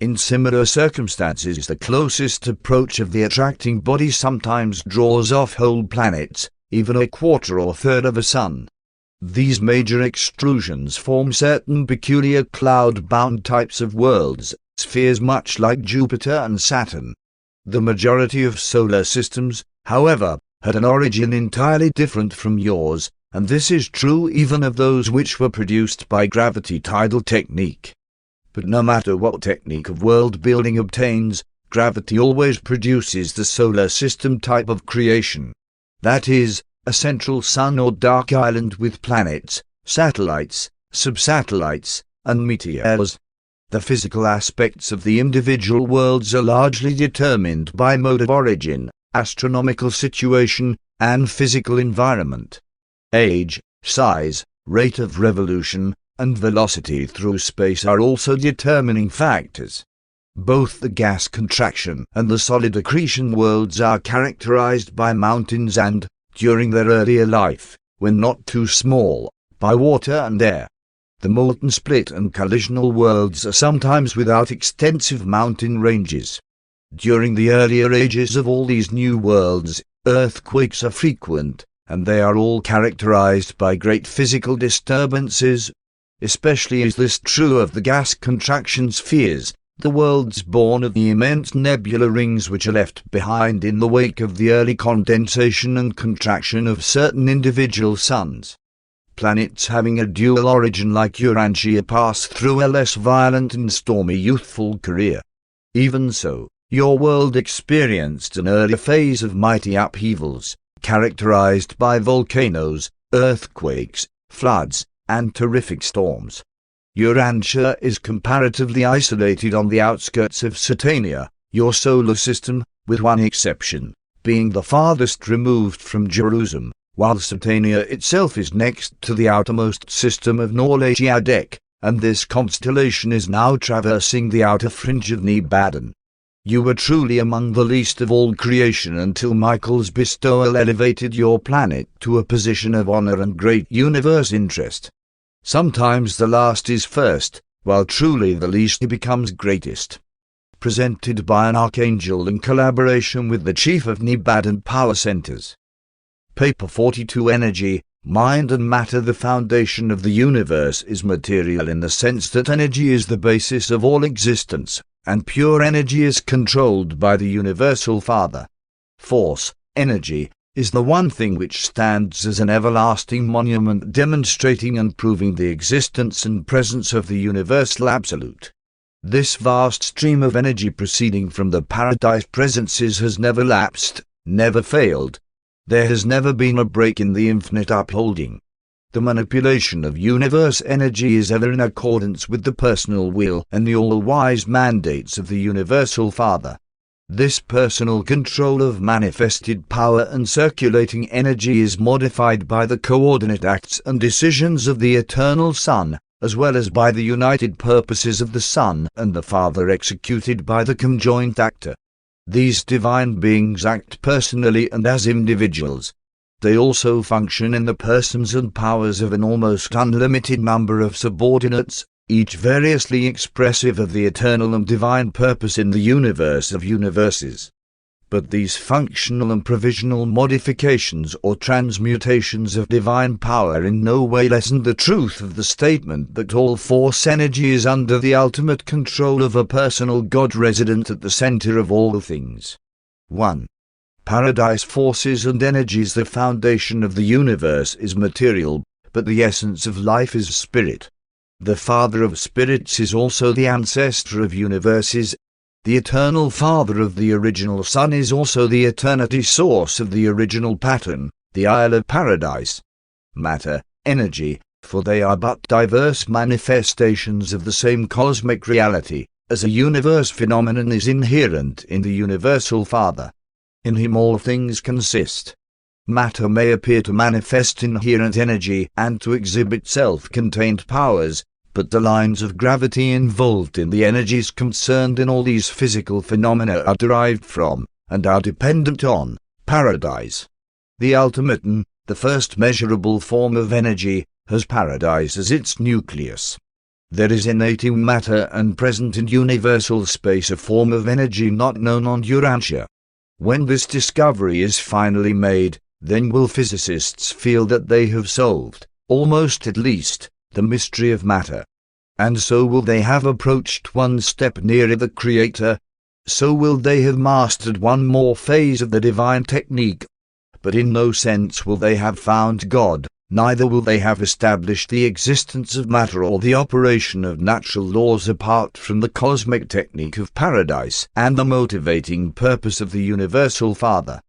In similar circumstances, the closest approach of the attracting body sometimes draws off whole planets, even a quarter or third of a sun. These major extrusions form certain peculiar cloud-bound types of worlds, spheres much like Jupiter and Saturn. The majority of solar systems, however, had an origin entirely different from yours, and this is true even of those which were produced by gravity-tidal technique. But no matter what technique of world-building obtains, gravity always produces the solar system type of creation. That is, a central sun or dark island with planets, satellites, subsatellites, and meteors. The physical aspects of the individual worlds are largely determined by mode of origin, astronomical situation, and physical environment. Age, size, rate of revolution, and velocity through space are also determining factors. Both the gas contraction and the solid accretion worlds are characterized by mountains and, during their earlier life, when not too small, by water and air. The molten split and collisional worlds are sometimes without extensive mountain ranges. During the earlier ages of all these new worlds, earthquakes are frequent, and they are all characterized by great physical disturbances. Especially is this true of the gas contraction spheres, the worlds born of the immense nebula rings which are left behind in the wake of the early condensation and contraction of certain individual suns. Planets having a dual origin like Urantia pass through a less violent and stormy youthful career. Even so, your world experienced an early phase of mighty upheavals, characterized by volcanoes, earthquakes, floods, and terrific storms. Urantia is comparatively isolated on the outskirts of Satania, your solar system, with one exception, being the farthest removed from Jerusalem, while Satania itself is next to the outermost system of Urantia Book, and this constellation is now traversing the outer fringe of Nebadon. You were truly among the least of all creation until Michael's bestowal elevated your planet to a position of honor and great universe interest. Sometimes the last is first, while truly the least becomes greatest. Presented by an archangel in collaboration with the chief of Nebadon Power Centers. Paper 42. Energy, mind and matter. The foundation of the universe is material in the sense that energy is the basis of all existence, and pure energy is controlled by the Universal Father. Force, energy, is the one thing which stands as an everlasting monument demonstrating and proving the existence and presence of the Universal Absolute. This vast stream of energy proceeding from the Paradise presences has never lapsed, never failed. There has never been a break in the infinite upholding. The manipulation of universe energy is ever in accordance with the personal will and the all-wise mandates of the Universal Father. This personal control of manifested power and circulating energy is modified by the coordinate acts and decisions of the Eternal Son, as well as by the united purposes of the Son and the Father executed by the conjoint actor. These divine beings act personally and as individuals. They also function in the persons and powers of an almost unlimited number of subordinates, each variously expressive of the eternal and divine purpose in the universe of universes. But these functional and provisional modifications or transmutations of divine power in no way lessen the truth of the statement that all force energy is under the ultimate control of a personal God resident at the center of all things. 1. Paradise forces and energies. The foundation of the universe is material, but the essence of life is spirit. The Father of spirits is also the ancestor of universes. The eternal Father of the original Son is also the eternity source of the original pattern, the Isle of Paradise. Matter, energy, for they are but diverse manifestations of the same cosmic reality, as a universe phenomenon is inherent in the Universal Father. In him all things consist. Matter may appear to manifest inherent energy and to exhibit self-contained powers, but the lines of gravity involved in the energies concerned in all these physical phenomena are derived from, and are dependent on, Paradise. The ultimate and, the first measurable form of energy, has Paradise as its nucleus. There is innate in matter and present in universal space a form of energy not known on Urantia. When this discovery is finally made, then will physicists feel that they have solved, almost at least, the mystery of matter. And so will they have approached one step nearer the Creator, so will they have mastered one more phase of the divine technique. But in no sense will they have found God, neither will they have established the existence of matter or the operation of natural laws apart from the cosmic technique of Paradise and the motivating purpose of the Universal Father.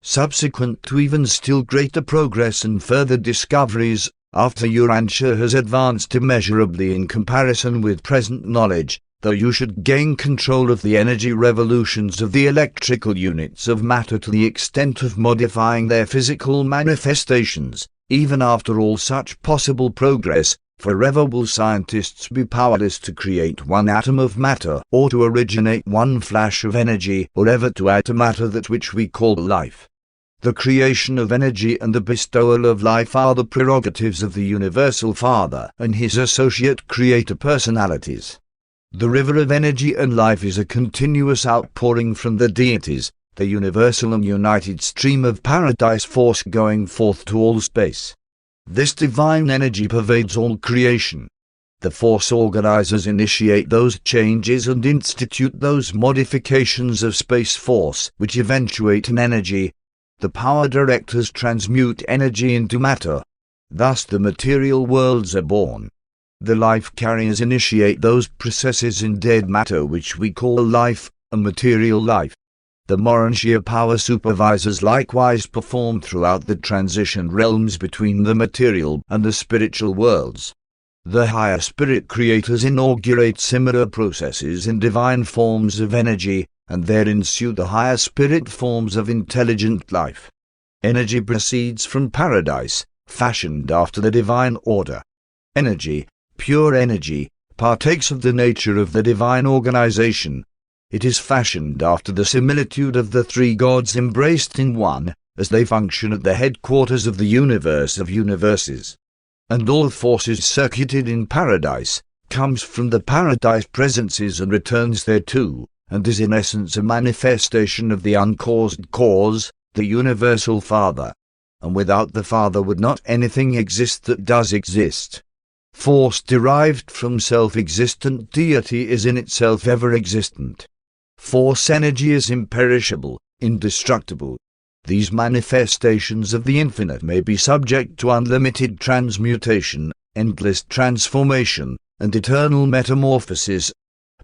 Subsequent to even still greater progress and further discoveries, after Urantia has advanced immeasurably in comparison with present knowledge, though you should gain control of the energy revolutions of the electrical units of matter to the extent of modifying their physical manifestations, even after all such possible progress, forever will scientists be powerless to create one atom of matter or to originate one flash of energy or ever to add to matter that which we call life. The creation of energy and the bestowal of life are the prerogatives of the Universal Father and his associate creator personalities. The river of energy and life is a continuous outpouring from the deities, the universal and united stream of Paradise force going forth to all space. This divine energy pervades all creation. The force organizers initiate those changes and institute those modifications of space force which eventuate in energy. The power directors transmute energy into matter. Thus the material worlds are born. The life carriers initiate those processes in dead matter which we call life, and material life. The Urantia power supervisors likewise perform throughout the transition realms between the material and the spiritual worlds. The higher spirit creators inaugurate similar processes in divine forms of energy, and there ensue the higher spirit forms of intelligent life. Energy proceeds from paradise, fashioned after the divine order. Energy, pure energy, partakes of the nature of the divine organization. It is fashioned after the similitude of the three gods embraced in one, as they function at the headquarters of the universe of universes. And all forces circuited in paradise comes from the paradise presences and returns thereto, and is in essence a manifestation of the uncaused cause, the universal Father. And without the Father would not anything exist that does exist. Force derived from self-existent deity is in itself ever-existent. Force energy is imperishable, indestructible. These manifestations of the infinite may be subject to unlimited transmutation, endless transformation, and eternal metamorphosis,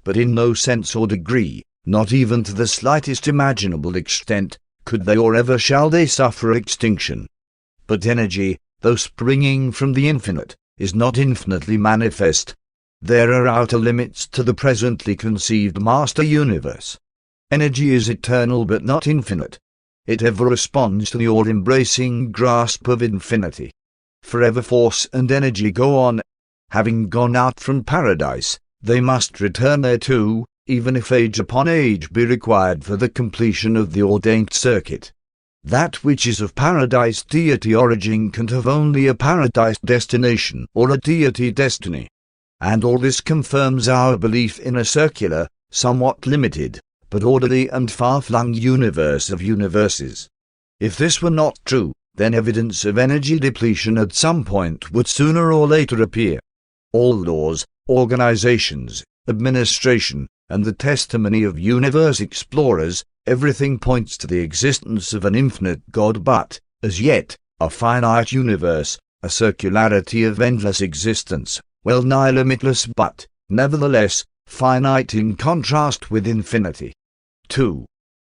but in no sense or degree, not even to the slightest imaginable extent, could they or ever shall they suffer extinction. But energy, though springing from the infinite, is not infinitely manifest. There are outer limits to the presently conceived master universe. Energy is eternal but not infinite. It ever responds to the all-embracing grasp of infinity. Forever force and energy go on. Having gone out from paradise, they must return thereto, even if age upon age be required for the completion of the ordained circuit. That which is of paradise deity origin can have only a paradise destination or a deity destiny. And all this confirms our belief in a circular, somewhat limited, but orderly and far-flung universe of universes. If this were not true, then evidence of energy depletion at some point would sooner or later appear. All laws, organizations, administration, and the testimony of universe explorers, everything points to the existence of an infinite God but, as yet, a finite universe, a circularity of endless existence, well nigh limitless but, nevertheless, finite in contrast with infinity. 2.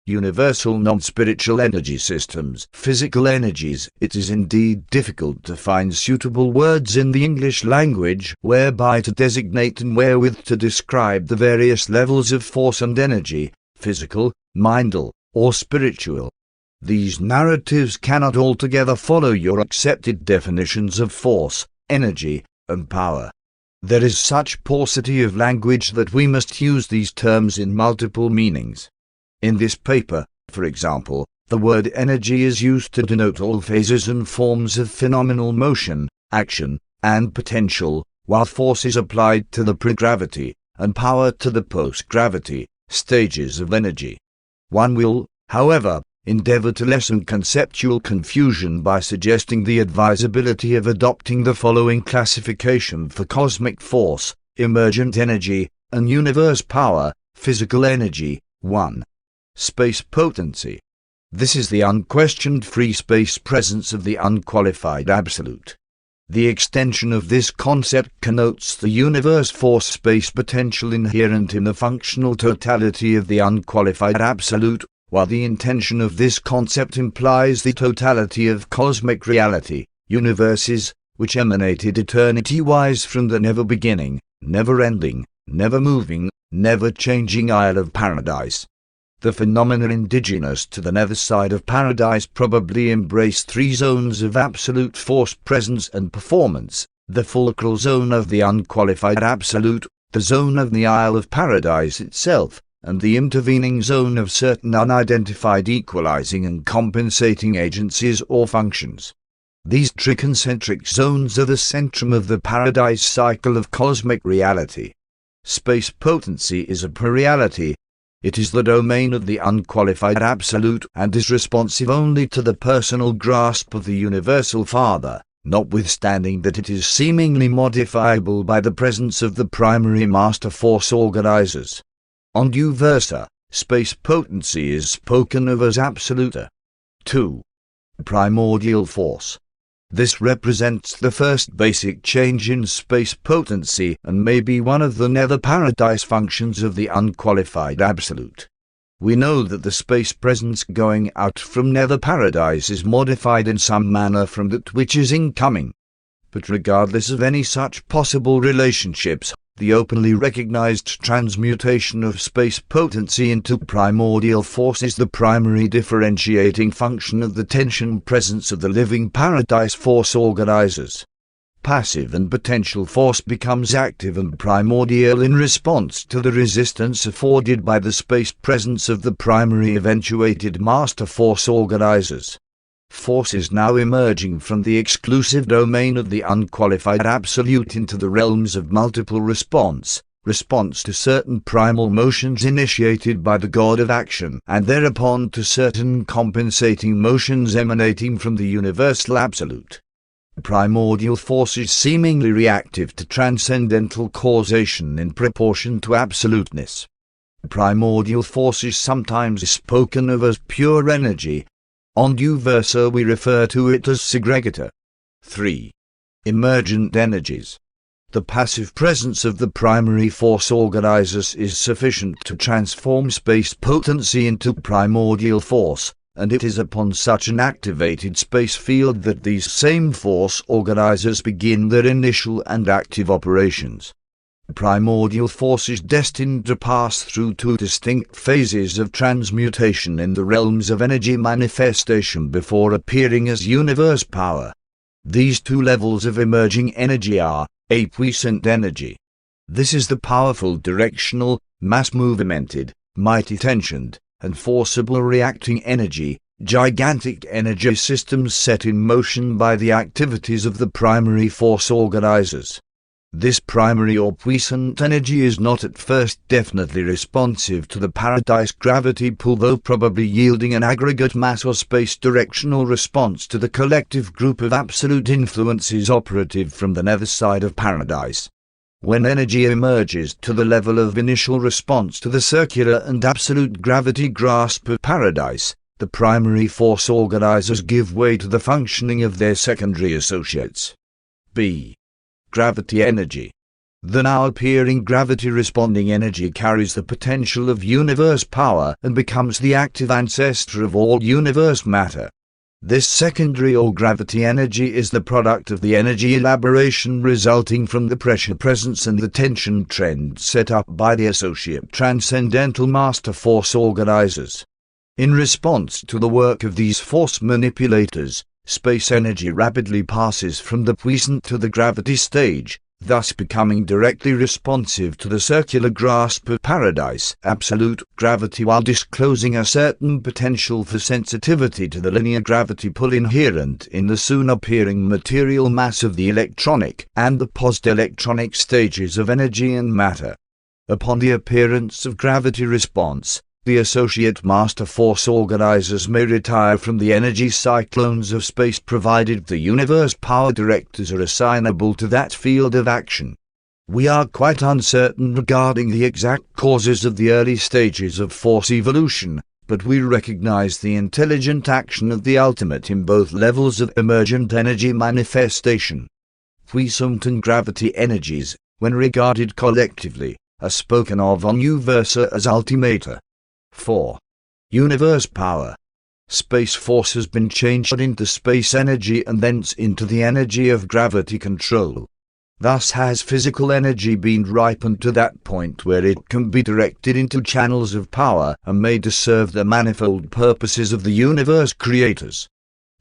Universal non-spiritual energy systems, physical energies. It is indeed difficult to find suitable words in the English language whereby to designate and wherewith to describe the various levels of force and energy, physical, mental, or spiritual. These narratives cannot altogether follow your accepted definitions of force, energy, and power. There is such paucity of language that we must use these terms in multiple meanings. In this paper, for example, the word energy is used to denote all phases and forms of phenomenal motion, action, and potential, while force is applied to the pre-gravity, and power to the post-gravity, stages of energy. One will, however, endeavor to lessen conceptual confusion by suggesting the advisability of adopting the following classification for cosmic force, emergent energy, and universe power. Physical energy. 1. Space potency. This is the unquestioned free space presence of the unqualified absolute. The extension of this concept connotes the universe force space potential inherent in the functional totality of the unqualified absolute, while the intension of this concept implies the totality of cosmic reality, universes, which emanated eternity-wise from the never-beginning, never-ending, never-moving, never-changing Isle of Paradise. The phenomena indigenous to the nether side of paradise probably embrace three zones of absolute force presence and performance: the fulcral zone of the unqualified absolute, the zone of the Isle of Paradise itself, and the intervening zone of certain unidentified equalizing and compensating agencies or functions. These triconcentric zones are the centrum of the paradise cycle of cosmic reality. Space potency is a pre-reality. It is the domain of the unqualified absolute and is responsive only to the personal grasp of the universal Father, notwithstanding that it is seemingly modifiable by the presence of the primary master force organizers. On due versa, space potency is spoken of as absolute. 2. Primordial force. This represents the first basic change in space potency and may be one of the nether paradise functions of the unqualified absolute. We know that the space presence going out from nether paradise is modified in some manner from that which is incoming. But regardless of any such possible relationships, the openly recognized transmutation of space potency into primordial force is the primary differentiating function of the tension presence of the living paradise force organizers. Passive and potential force becomes active and primordial in response to the resistance afforded by the space presence of the primary eventuated master force organizers. Force is now emerging from the exclusive domain of the unqualified absolute into the realms of multiple response to certain primal motions initiated by the god of action, and thereupon to certain compensating motions emanating from the universal absolute. Primordial force is seemingly reactive to transcendental causation in proportion to absoluteness. Primordial force is sometimes spoken of as pure energy. On due versa we refer to it as segregator. 3. Emergent energies. The passive presence of the primary force organizers is sufficient to transform space potency into primordial force, and it is upon such an activated space field that these same force organizers begin their initial and active operations. Primordial force is destined to pass through two distinct phases of transmutation in the realms of energy manifestation before appearing as universe power. These two levels of emerging energy are a puissant energy. This is the powerful directional, mass-movemented, mighty tensioned, and forcible reacting energy, gigantic energy systems set in motion by the activities of the primary force organizers. This primary or puissant energy is not at first definitely responsive to the paradise gravity pull, though probably yielding an aggregate mass or space directional response to the collective group of absolute influences operative from the nether side of paradise. When energy emerges to the level of initial response to the circular and absolute gravity grasp of paradise, the primary force organizers give way to the functioning of their secondary associates. B. Gravity energy. The now appearing gravity responding energy carries the potential of universe power and becomes the active ancestor of all universe matter. This secondary or gravity energy is the product of the energy elaboration resulting from the pressure presence and the tension trend set up by the associate transcendental master force organizers. In response to the work of these force manipulators, space energy rapidly passes from the puissant to the gravity stage, thus becoming directly responsive to the circular grasp of paradise absolute gravity while disclosing a certain potential for sensitivity to the linear gravity pull inherent in the soon appearing material mass of the electronic and the post-electronic stages of energy and matter. Upon the appearance of gravity response, the associate master force organizers may retire from the energy cyclones of space provided the universe power directors are assignable to that field of action. We are quite uncertain regarding the exact causes of the early stages of force evolution, but we recognize the intelligent action of the ultimate in both levels of emergent energy manifestation. Puissant and gravity energies, when regarded collectively, are spoken of on due versa as ultimata. 4. Universe power. Space force has been changed into space energy and thence into the energy of gravity control. Thus has physical energy been ripened to that point where it can be directed into channels of power and made to serve the manifold purposes of the universe creators.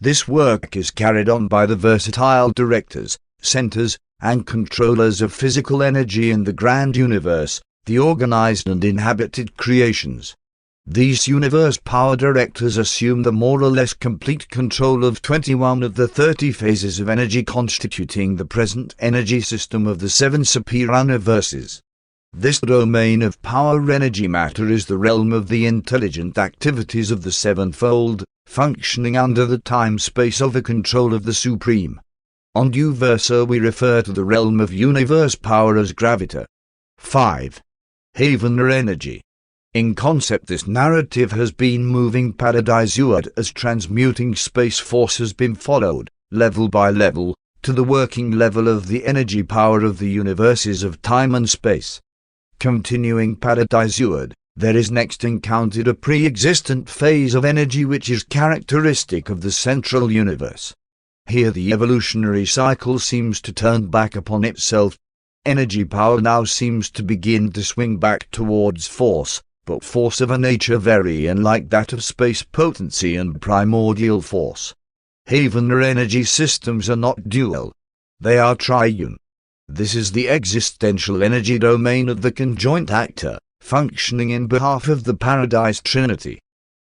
This work is carried on by the versatile directors, centers, and controllers of physical energy in the grand universe, the organized and inhabited creations. These universe power directors assume the more or less complete control of 21 of the 30 phases of energy constituting the present energy system of the 7 superior universes. This domain of power energy matter is the realm of the intelligent activities of the sevenfold, functioning under the time-space of the control of the Supreme. On due versa we refer to the realm of universe power as gravita. 5. Haven or energy. In concept this narrative has been moving paradiseward as transmuting space force has been followed, level by level, to the working level of the energy power of the universes of time and space. Continuing paradiseward, there is next encountered a pre-existent phase of energy which is characteristic of the central universe. Here the evolutionary cycle seems to turn back upon itself. energy power now seems to begin to swing back towards force, but force of a nature very unlike that of space potency and primordial force. Havener energy systems are not dual. They are triune. This is the existential energy domain of the conjoint actor, functioning in behalf of the Paradise Trinity.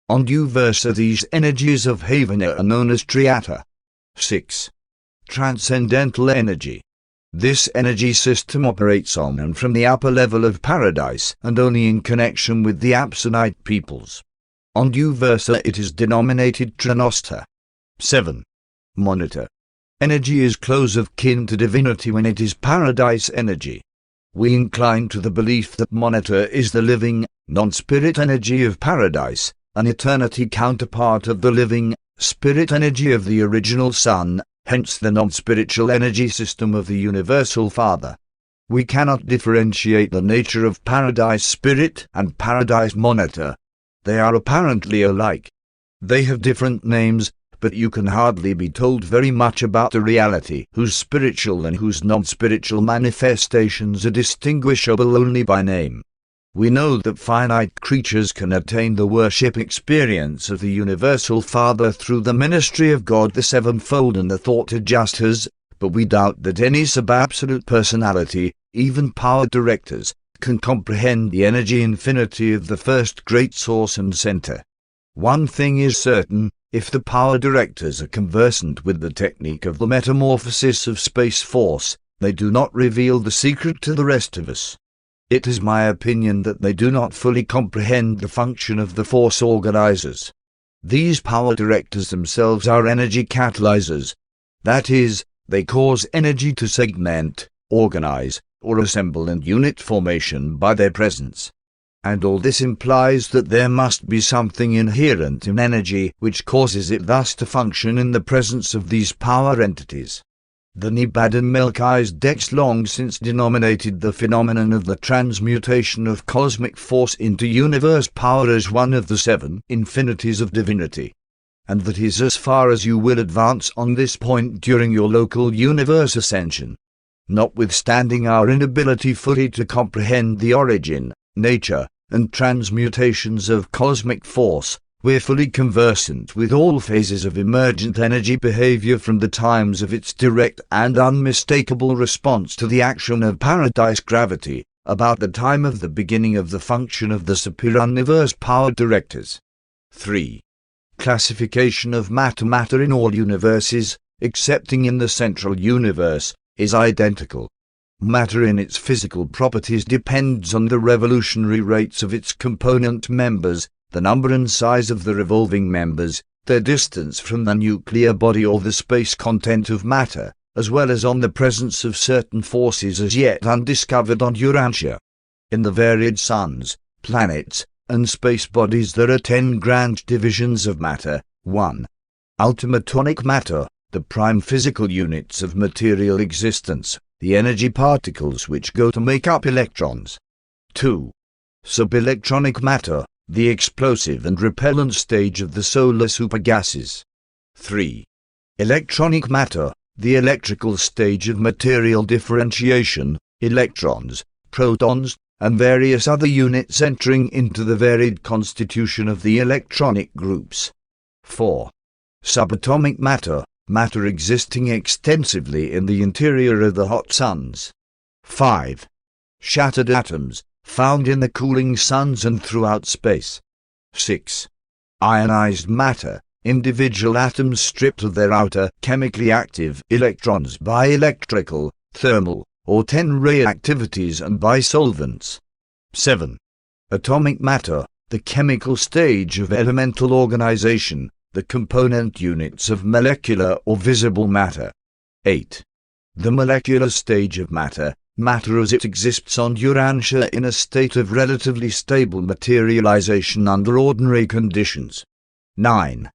On versa, these energies of Havener are known as triata. 6. Transcendental energy. This energy system operates on and from the upper level of paradise and only in connection with the Absonite peoples. On versa, it is denominated Trinosta. 7. Monitor. Energy is close of kin to divinity when it is paradise energy. We incline to the belief that Monitor is the living, non-spirit energy of paradise, an eternity counterpart of the living, spirit energy of the original Son, hence the non-spiritual energy system of the Universal Father. We cannot differentiate the nature of Paradise Spirit and Paradise Monitor. They are apparently alike. They have different names, but you can hardly be told very much about a reality whose spiritual and whose non-spiritual manifestations are distinguishable only by name. We know that finite creatures can attain the worship experience of the Universal Father through the ministry of God the Sevenfold and the Thought Adjusters, but we doubt that any sub-absolute personality, even power directors, can comprehend the energy infinity of the first great source and center. One thing is certain: if the power directors are conversant with the technique of the metamorphosis of space force, they do not reveal the secret to the rest of us. It is my opinion that they do not fully comprehend the function of the force organizers. These power directors themselves are energy catalyzers. That is, they cause energy to segment, organize, or assemble in unit formation by their presence. And all this implies that there must be something inherent in energy which causes it thus to function in the presence of these power entities. The Nebadon Melchizedek's long since denominated the phenomenon of the transmutation of cosmic force into universe power as one of the 7 infinities of divinity. And that is as far as you will advance on this point during your local universe ascension. Notwithstanding our inability fully to comprehend the origin, nature, and transmutations of cosmic force, we're fully conversant with all phases of emergent energy behavior from the times of its direct and unmistakable response to the action of paradise gravity, about the time of the beginning of the function of the superior universe power directors. 3. Classification of matter. Matter in all universes, excepting in the central universe, is identical. Matter in its physical properties depends on the revolutionary rates of its component members, the number and size of the revolving members, their distance from the nuclear body or the space content of matter, as well as on the presence of certain forces as yet undiscovered on Urantia. In the varied suns, planets, and space bodies there are 10 grand divisions of matter. 1. Ultimatonic matter, the prime physical units of material existence, the energy particles which go to make up electrons. 2. Subelectronic matter, the explosive and repellent stage of the solar supergases. 3. Electronic matter, the electrical stage of material differentiation, electrons, protons, and various other units entering into the varied constitution of the electronic groups. 4. Subatomic matter, matter existing extensively in the interior of the hot suns. 5. Shattered atoms, found in the cooling suns and throughout space. 6. Ionized matter, individual atoms stripped of their outer, chemically active electrons by electrical, thermal, or 10-ray activities and by solvents. 7. Atomic matter, the chemical stage of elemental organization, the component units of molecular or visible matter. 8. The molecular stage of matter, matter as it exists on Urantia in a state of relatively stable materialization under ordinary conditions. 9.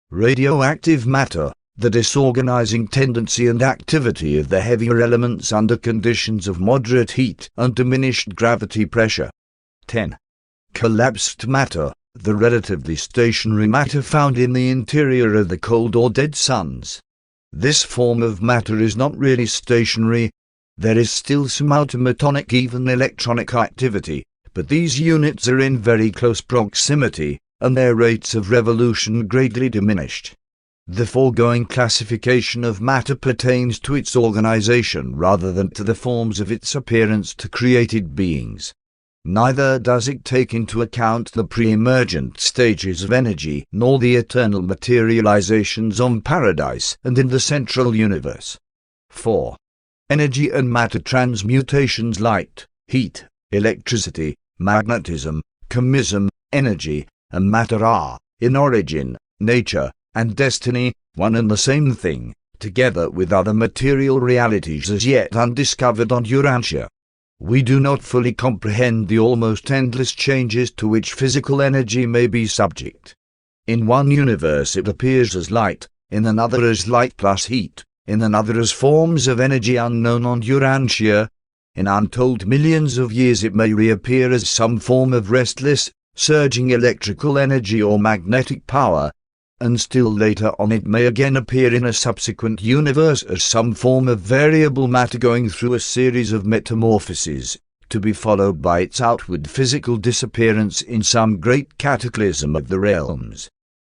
Radioactive matter, the disorganizing tendency and activity of the heavier elements under conditions of moderate heat and diminished gravity pressure. 10. Collapsed matter, the relatively stationary matter found in the interior of the cold or dead suns. This form of matter is not really stationary. There is still some automatonic, even electronic activity, but these units are in very close proximity, and their rates of revolution greatly diminished. The foregoing classification of matter pertains to its organization rather than to the forms of its appearance to created beings. Neither does it take into account the pre-emergent stages of energy, nor the eternal materializations on paradise and in the central universe. 4. Energy and matter transmutations: light, heat, electricity, magnetism, chemism, energy, and matter are, in origin, nature, and destiny, one and the same thing, together with other material realities as yet undiscovered on Urantia. We do not fully comprehend the almost endless changes to which physical energy may be subject. In one universe it appears as light, in another as light plus heat, in another as forms of energy unknown on Urantia. In untold millions of years it may reappear as some form of restless, surging electrical energy or magnetic power, and still later on it may again appear in a subsequent universe as some form of variable matter going through a series of metamorphoses, to be followed by its outward physical disappearance in some great cataclysm of the realms.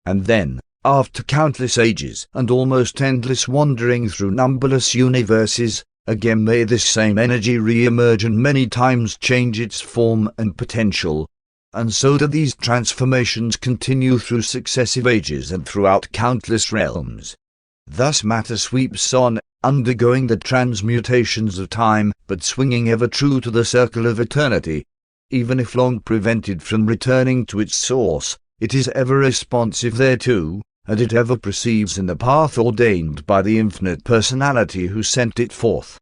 And then, after countless ages and almost endless wandering through numberless universes, again may this same energy re-emerge and many times change its form and potential. And so do these transformations continue through successive ages and throughout countless realms. Thus matter sweeps on, undergoing the transmutations of time, but swinging ever true to the circle of eternity. Even if long prevented from returning to its source, it is ever responsive thereto, and it ever proceeds in the path ordained by the infinite personality who sent it forth.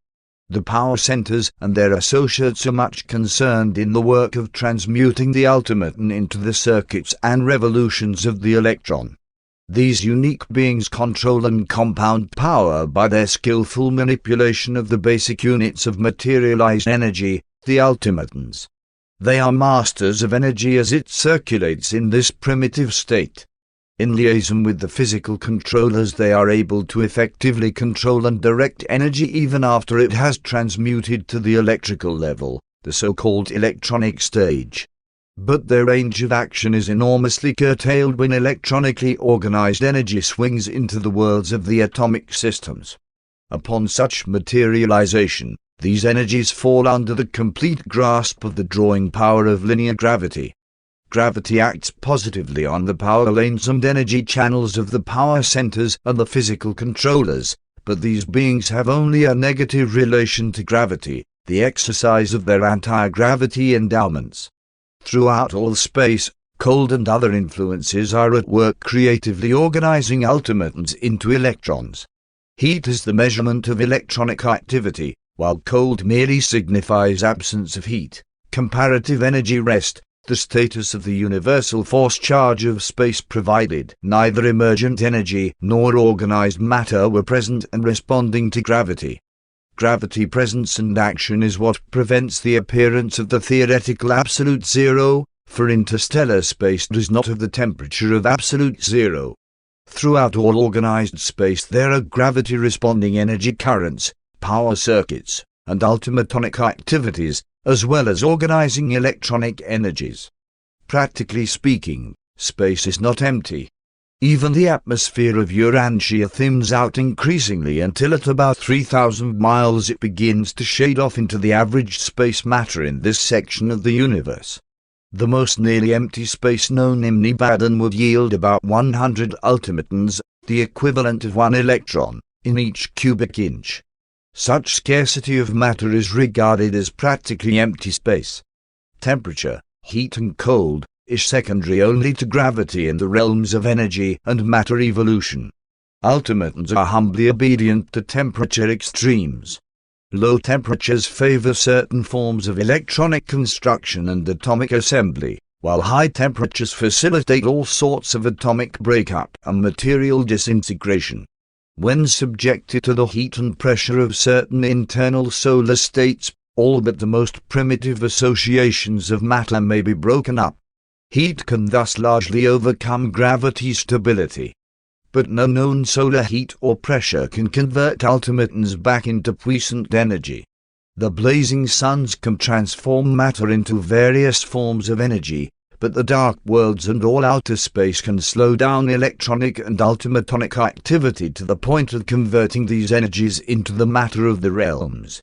The power centers and their associates are much concerned in the work of transmuting the ultimate into the circuits and revolutions of the electron. These unique beings control and compound power by their skillful manipulation of the basic units of materialized energy, the ultimatons. They are masters of energy as it circulates in this primitive state. In liaison with the physical controllers, they are able to effectively control and direct energy even after it has transmuted to the electrical level, the so-called electronic stage. But their range of action is enormously curtailed when electronically organized energy swings into the worlds of the atomic systems. Upon such materialization, these energies fall under the complete grasp of the drawing power of linear gravity. Gravity acts positively on the power lanes and energy channels of the power centers and the physical controllers, but these beings have only a negative relation to gravity, the exercise of their anti-gravity endowments. Throughout all space, cold and other influences are at work creatively organizing ultimatons into electrons. Heat is the measurement of electronic activity, while cold merely signifies absence of heat, comparative energy rest, the status of the universal force charge of space provided neither emergent energy nor organized matter were present and responding to gravity. Gravity presence and action is what prevents the appearance of the theoretical absolute zero, for interstellar space is not of the temperature of absolute zero. Throughout all organized space there are gravity-responding energy currents, power circuits, and ultimatonic activities, as well as organizing electronic energies. Practically speaking, space is not empty. Even the atmosphere of Urantia thins out increasingly until at about 3,000 miles it begins to shade off into the average space matter in this section of the universe. The most nearly empty space known in Nebadon would yield about 100 ultimatons, the equivalent of 1 electron, in each cubic inch. Such scarcity of matter is regarded as practically empty space. Temperature, heat and cold, is secondary only to gravity in the realms of energy and matter evolution. Ultimatons are humbly obedient to temperature extremes. Low temperatures favor certain forms of electronic construction and atomic assembly, while high temperatures facilitate all sorts of atomic breakup and material disintegration. When subjected to the heat and pressure of certain internal solar states, all but the most primitive associations of matter may be broken up. Heat can thus largely overcome gravity stability. But no known solar heat or pressure can convert ultimatons back into puissant energy. The blazing suns can transform matter into various forms of energy, but the dark worlds and all outer space can slow down electronic and ultimatonic activity to the point of converting these energies into the matter of the realms.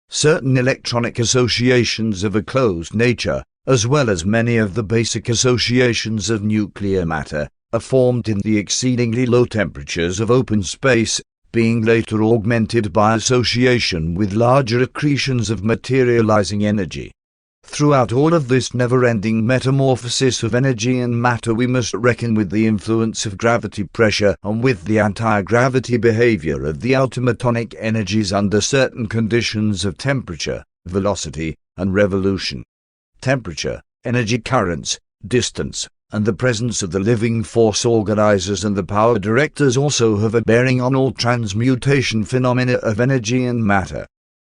Certain electronic associations of a closed nature, as well as many of the basic associations of nuclear matter, are formed in the exceedingly low temperatures of open space, being later augmented by association with larger accretions of materializing energy. Throughout all of this never-ending metamorphosis of energy and matter, we must reckon with the influence of gravity pressure and with the anti-gravity behavior of the ultimatonic energies under certain conditions of temperature, velocity, and revolution. Temperature, energy currents, distance, and the presence of the living force organizers and the power directors also have a bearing on all transmutation phenomena of energy and matter.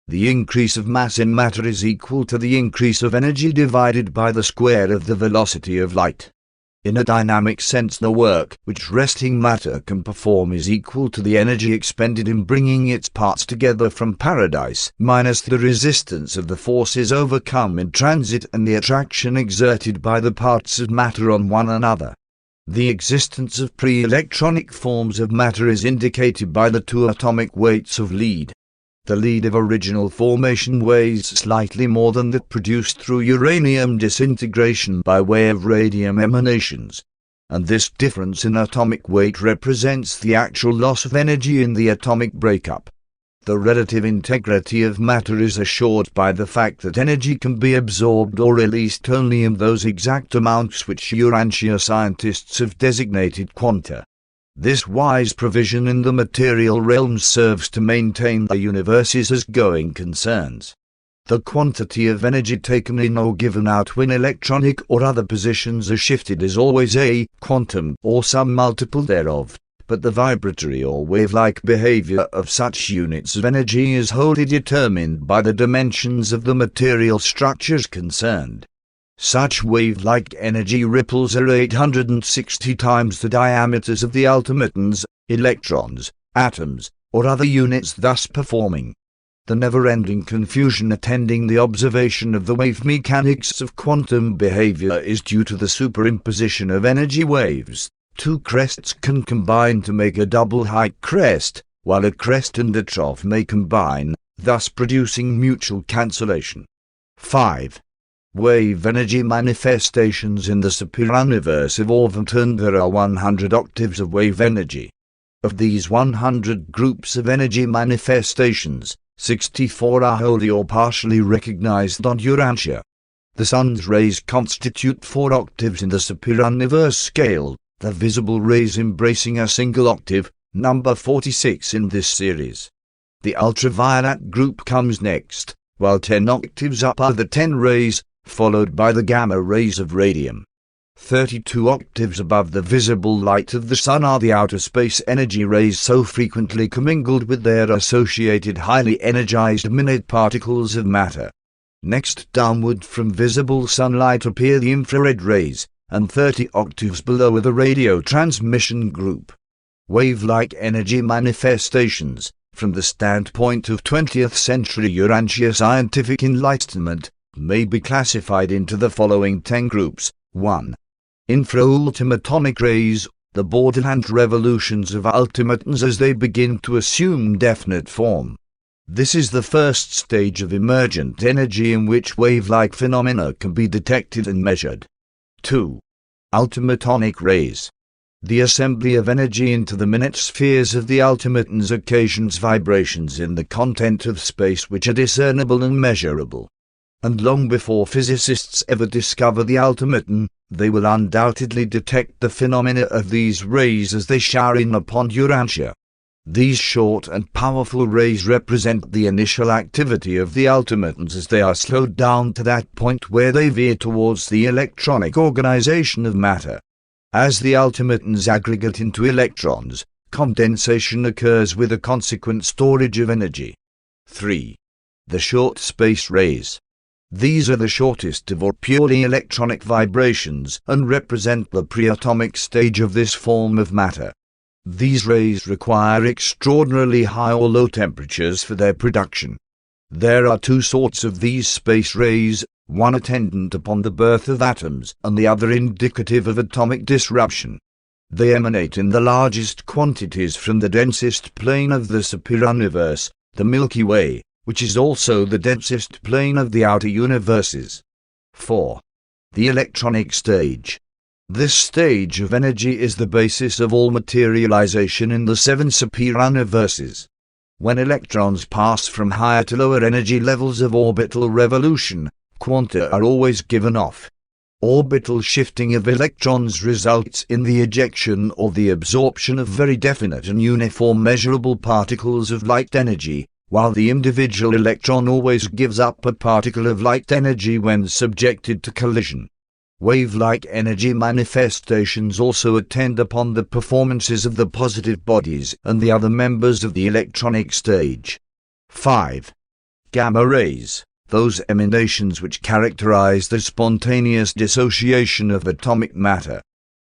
The increase of mass in matter is equal to the increase of energy divided by the square of the velocity of light. In a dynamic sense, the work which resting matter can perform is equal to the energy expended in bringing its parts together from paradise, minus the resistance of the forces overcome in transit and the attraction exerted by the parts of matter on one another. The existence of pre-electronic forms of matter is indicated by the 2 atomic weights of lead. The lead of original formation weighs slightly more than that produced through uranium disintegration by way of radium emanations, and this difference in atomic weight represents the actual loss of energy in the atomic breakup. The relative integrity of matter is assured by the fact that energy can be absorbed or released only in those exact amounts which Urantia scientists have designated quanta. This wise provision in the material realms serves to maintain the universes as going concerns. The quantity of energy taken in or given out when electronic or other positions are shifted is always a quantum or some multiple thereof, but the vibratory or wave-like behavior of such units of energy is wholly determined by the dimensions of the material structures concerned. Such wave-like energy ripples are 860 times the diameters of the ultimatons, electrons, atoms, or other units, thus performing. The never-ending confusion attending the observation of the wave mechanics of quantum behavior is due to the superimposition of energy waves. 2 crests can combine to make a double height crest, while a crest and a trough may combine, thus producing mutual cancellation. 5. Wave energy manifestations in the superuniverse evolve until there are 100 octaves of wave energy. Of these 100 groups of energy manifestations, 64 are wholly or partially recognized on Urantia. The sun's rays constitute 4 octaves in the superuniverse scale, the visible rays embracing a single octave, number 46 in this series. The ultraviolet group comes next, while 10 octaves up are the 10 rays, followed by the gamma rays of radium. 32 octaves above the visible light of the sun are the outer space energy rays, so frequently commingled with their associated highly energized minute particles of matter. Next downward from visible sunlight appear the infrared rays, and 30 octaves below are the radio transmission group. Wave-like energy manifestations, from the standpoint of 20th century Urantia scientific enlightenment, may be classified into the following 10 groups. 1. Infra-ultimatonic rays, the borderland revolutions of ultimatons as they begin to assume definite form. This is the first stage of emergent energy in which wave-like phenomena can be detected and measured. 2. Ultimatonic rays. The assembly of energy into the minute spheres of the ultimatons occasions vibrations in the content of space which are discernible and measurable. And long before physicists ever discover the ultimaton, they will undoubtedly detect the phenomena of these rays as they shower in upon Urantia. These short and powerful rays represent the initial activity of the ultimatons as they are slowed down to that point where they veer towards the electronic organization of matter. As the ultimatons aggregate into electrons, condensation occurs with a consequent storage of energy. 3. The short space rays. These are the shortest of all purely electronic vibrations and represent the pre-atomic stage of this form of matter. These rays require extraordinarily high or low temperatures for their production. There are two sorts of these space rays, one attendant upon the birth of atoms and the other indicative of atomic disruption. They emanate in the largest quantities from the densest plane of the superuniverse, the Milky Way, which is also the densest plane of the outer universes. 4. The electronic stage. This stage of energy is the basis of all materialization in the 7 superuniverses. When electrons pass from higher to lower energy levels of orbital revolution, quanta are always given off. Orbital shifting of electrons results in the ejection or the absorption of very definite and uniform measurable particles of light energy, while the individual electron always gives up a particle of light energy when subjected to collision. Wave-like energy manifestations also attend upon the performances of the positive bodies and the other members of the electronic stage. 5. Gamma rays, those emanations which characterize the spontaneous dissociation of atomic matter.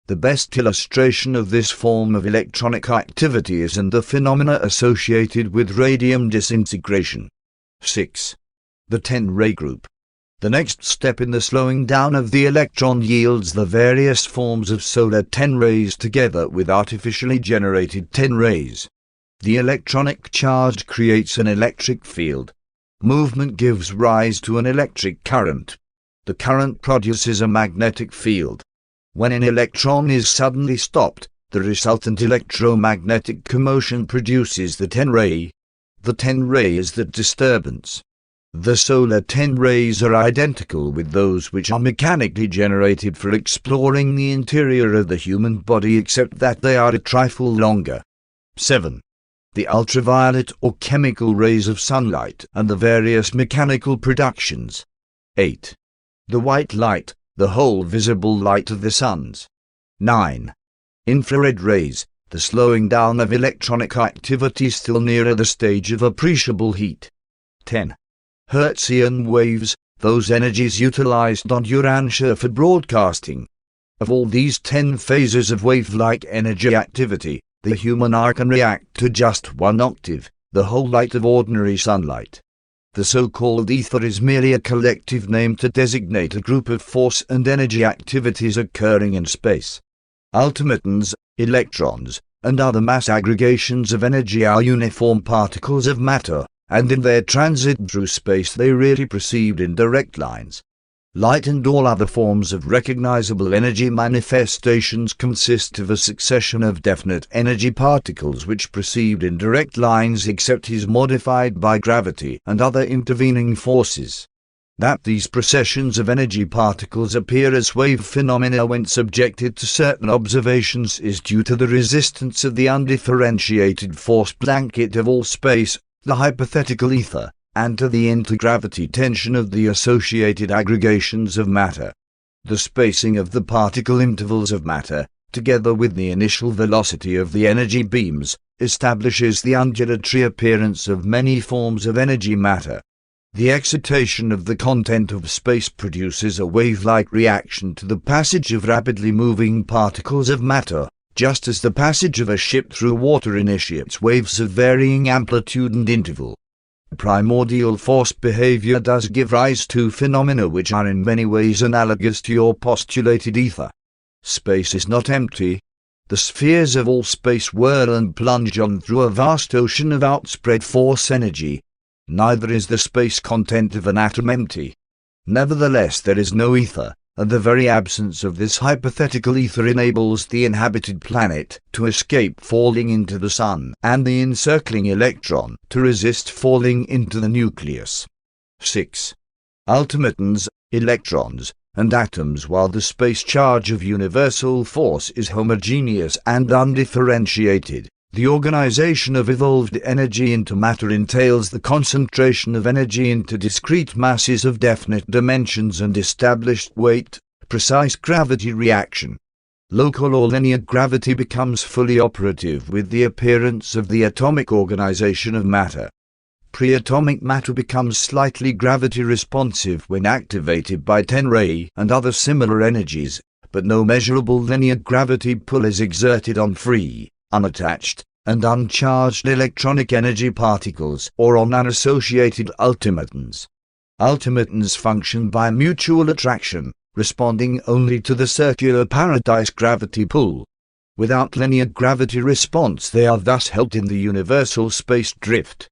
The best illustration of this form of electronic activity is in the phenomena associated with radium disintegration. 6. The 10-ray group. The next step in the slowing down of the electron yields the various forms of solar 10 rays together with artificially generated 10 rays. The electronic charge creates an electric field. Movement gives rise to an electric current. The current produces a magnetic field. When an electron is suddenly stopped, the resultant electromagnetic commotion produces the 10 ray. The 10 ray is the disturbance. The solar 10 rays are identical with those which are mechanically generated for exploring the interior of the human body, except that they are a trifle longer. 7. The ultraviolet or chemical rays of sunlight and the various mechanical productions. 8. The white light, the whole visible light of the suns. 9. Infrared rays, the slowing down of electronic activity still nearer the stage of appreciable heat. 10. Hertzian waves, those energies utilized on Urantia for broadcasting. Of all these 10 phases of wave-like energy activity, the human eye can react to just 1 octave, the whole light of ordinary sunlight. The so-called ether is merely a collective name to designate a group of force and energy activities occurring in space. Ultimatons, electrons, and other mass aggregations of energy are uniform particles of matter, and in their transit through space they really proceed in direct lines. Light and all other forms of recognizable energy manifestations consist of a succession of definite energy particles which proceed in direct lines except is modified by gravity and other intervening forces. That these processions of energy particles appear as wave phenomena when subjected to certain observations is due to the resistance of the undifferentiated force blanket of all space, the hypothetical ether, and to the intergravity tension of the associated aggregations of matter. The spacing of the particle intervals of matter, together with the initial velocity of the energy beams, establishes the undulatory appearance of many forms of energy matter. The excitation of the content of space produces a wave-like reaction to the passage of rapidly moving particles of matter, just as the passage of a ship through water initiates waves of varying amplitude and interval. Primordial force behavior does give rise to phenomena which are in many ways analogous to your postulated ether. Space is not empty. The spheres of all space whirl and plunge on through a vast ocean of outspread force energy. Neither is the space content of an atom empty. Nevertheless, there is no ether, and the very absence of this hypothetical ether enables the inhabited planet to escape falling into the sun and the encircling electron to resist falling into the nucleus. 6. Ultimatons, electrons, and atoms. While the space charge of universal force is homogeneous and undifferentiated, the organization of evolved energy into matter entails the concentration of energy into discrete masses of definite dimensions and established weight, precise gravity reaction. Local or linear gravity becomes fully operative with the appearance of the atomic organization of matter. Pre-atomic matter becomes slightly gravity responsive when activated by 10-ray and other similar energies, but no measurable linear gravity pull is exerted on free, unattached, and uncharged electronic energy particles or on unassociated ultimatons. Ultimatons function by mutual attraction, responding only to the circular paradise gravity pull. Without linear gravity response, they are thus held in the universal space drift.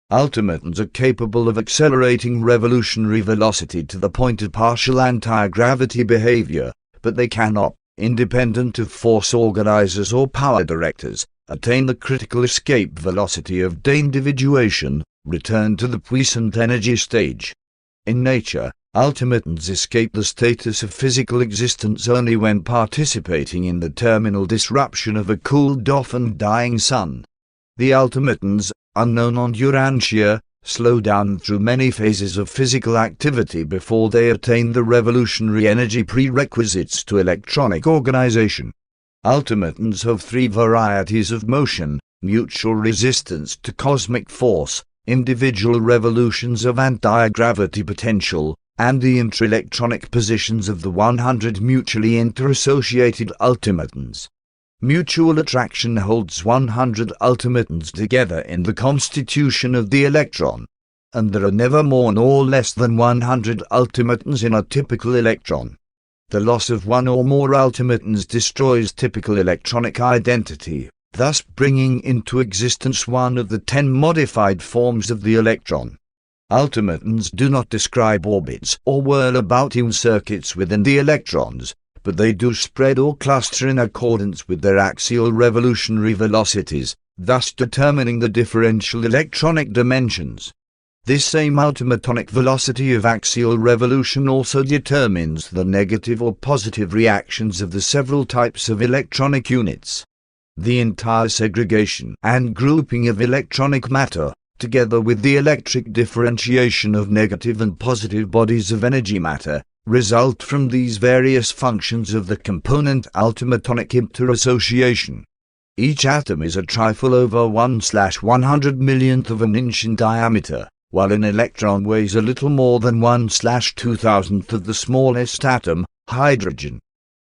Ultimatons are capable of accelerating revolutionary velocity to the point of partial anti-gravity behavior, but they cannot, independent of force organizers or power directors, attain the critical escape velocity of deindividuation, return to the puissant energy stage. In nature, ultimatons escape the status of physical existence only when participating in the terminal disruption of a cooled-off and dying sun. The ultimatons, unknown on Urantia, slow down through many phases of physical activity before they attain the revolutionary energy prerequisites to electronic organization. Ultimatons have three varieties of motion: mutual resistance to cosmic force, individual revolutions of anti-gravity potential, and the inter-electronic positions of the 100 mutually interassociated ultimatons. Mutual attraction holds 100 ultimatons together in the constitution of the electron, and there are never more nor less than 100 ultimatons in a typical electron. The loss of one or more ultimatons destroys typical electronic identity, thus bringing into existence one of the 10 modified forms of the electron. Ultimatons do not describe orbits or whirl about in circuits within the electrons, but they do spread or cluster in accordance with their axial revolutionary velocities, thus determining the differential electronic dimensions. This same ultimatonic velocity of axial revolution also determines the negative or positive reactions of the several types of electronic units. The entire segregation and grouping of electronic matter, together with the electric differentiation of negative and positive bodies of energy matter, result from these various functions of the component ultimatonic interassociation. Each atom is a trifle over 1/100 millionth of an inch in diameter, while an electron weighs a little more than 1/2000th of the smallest atom, hydrogen.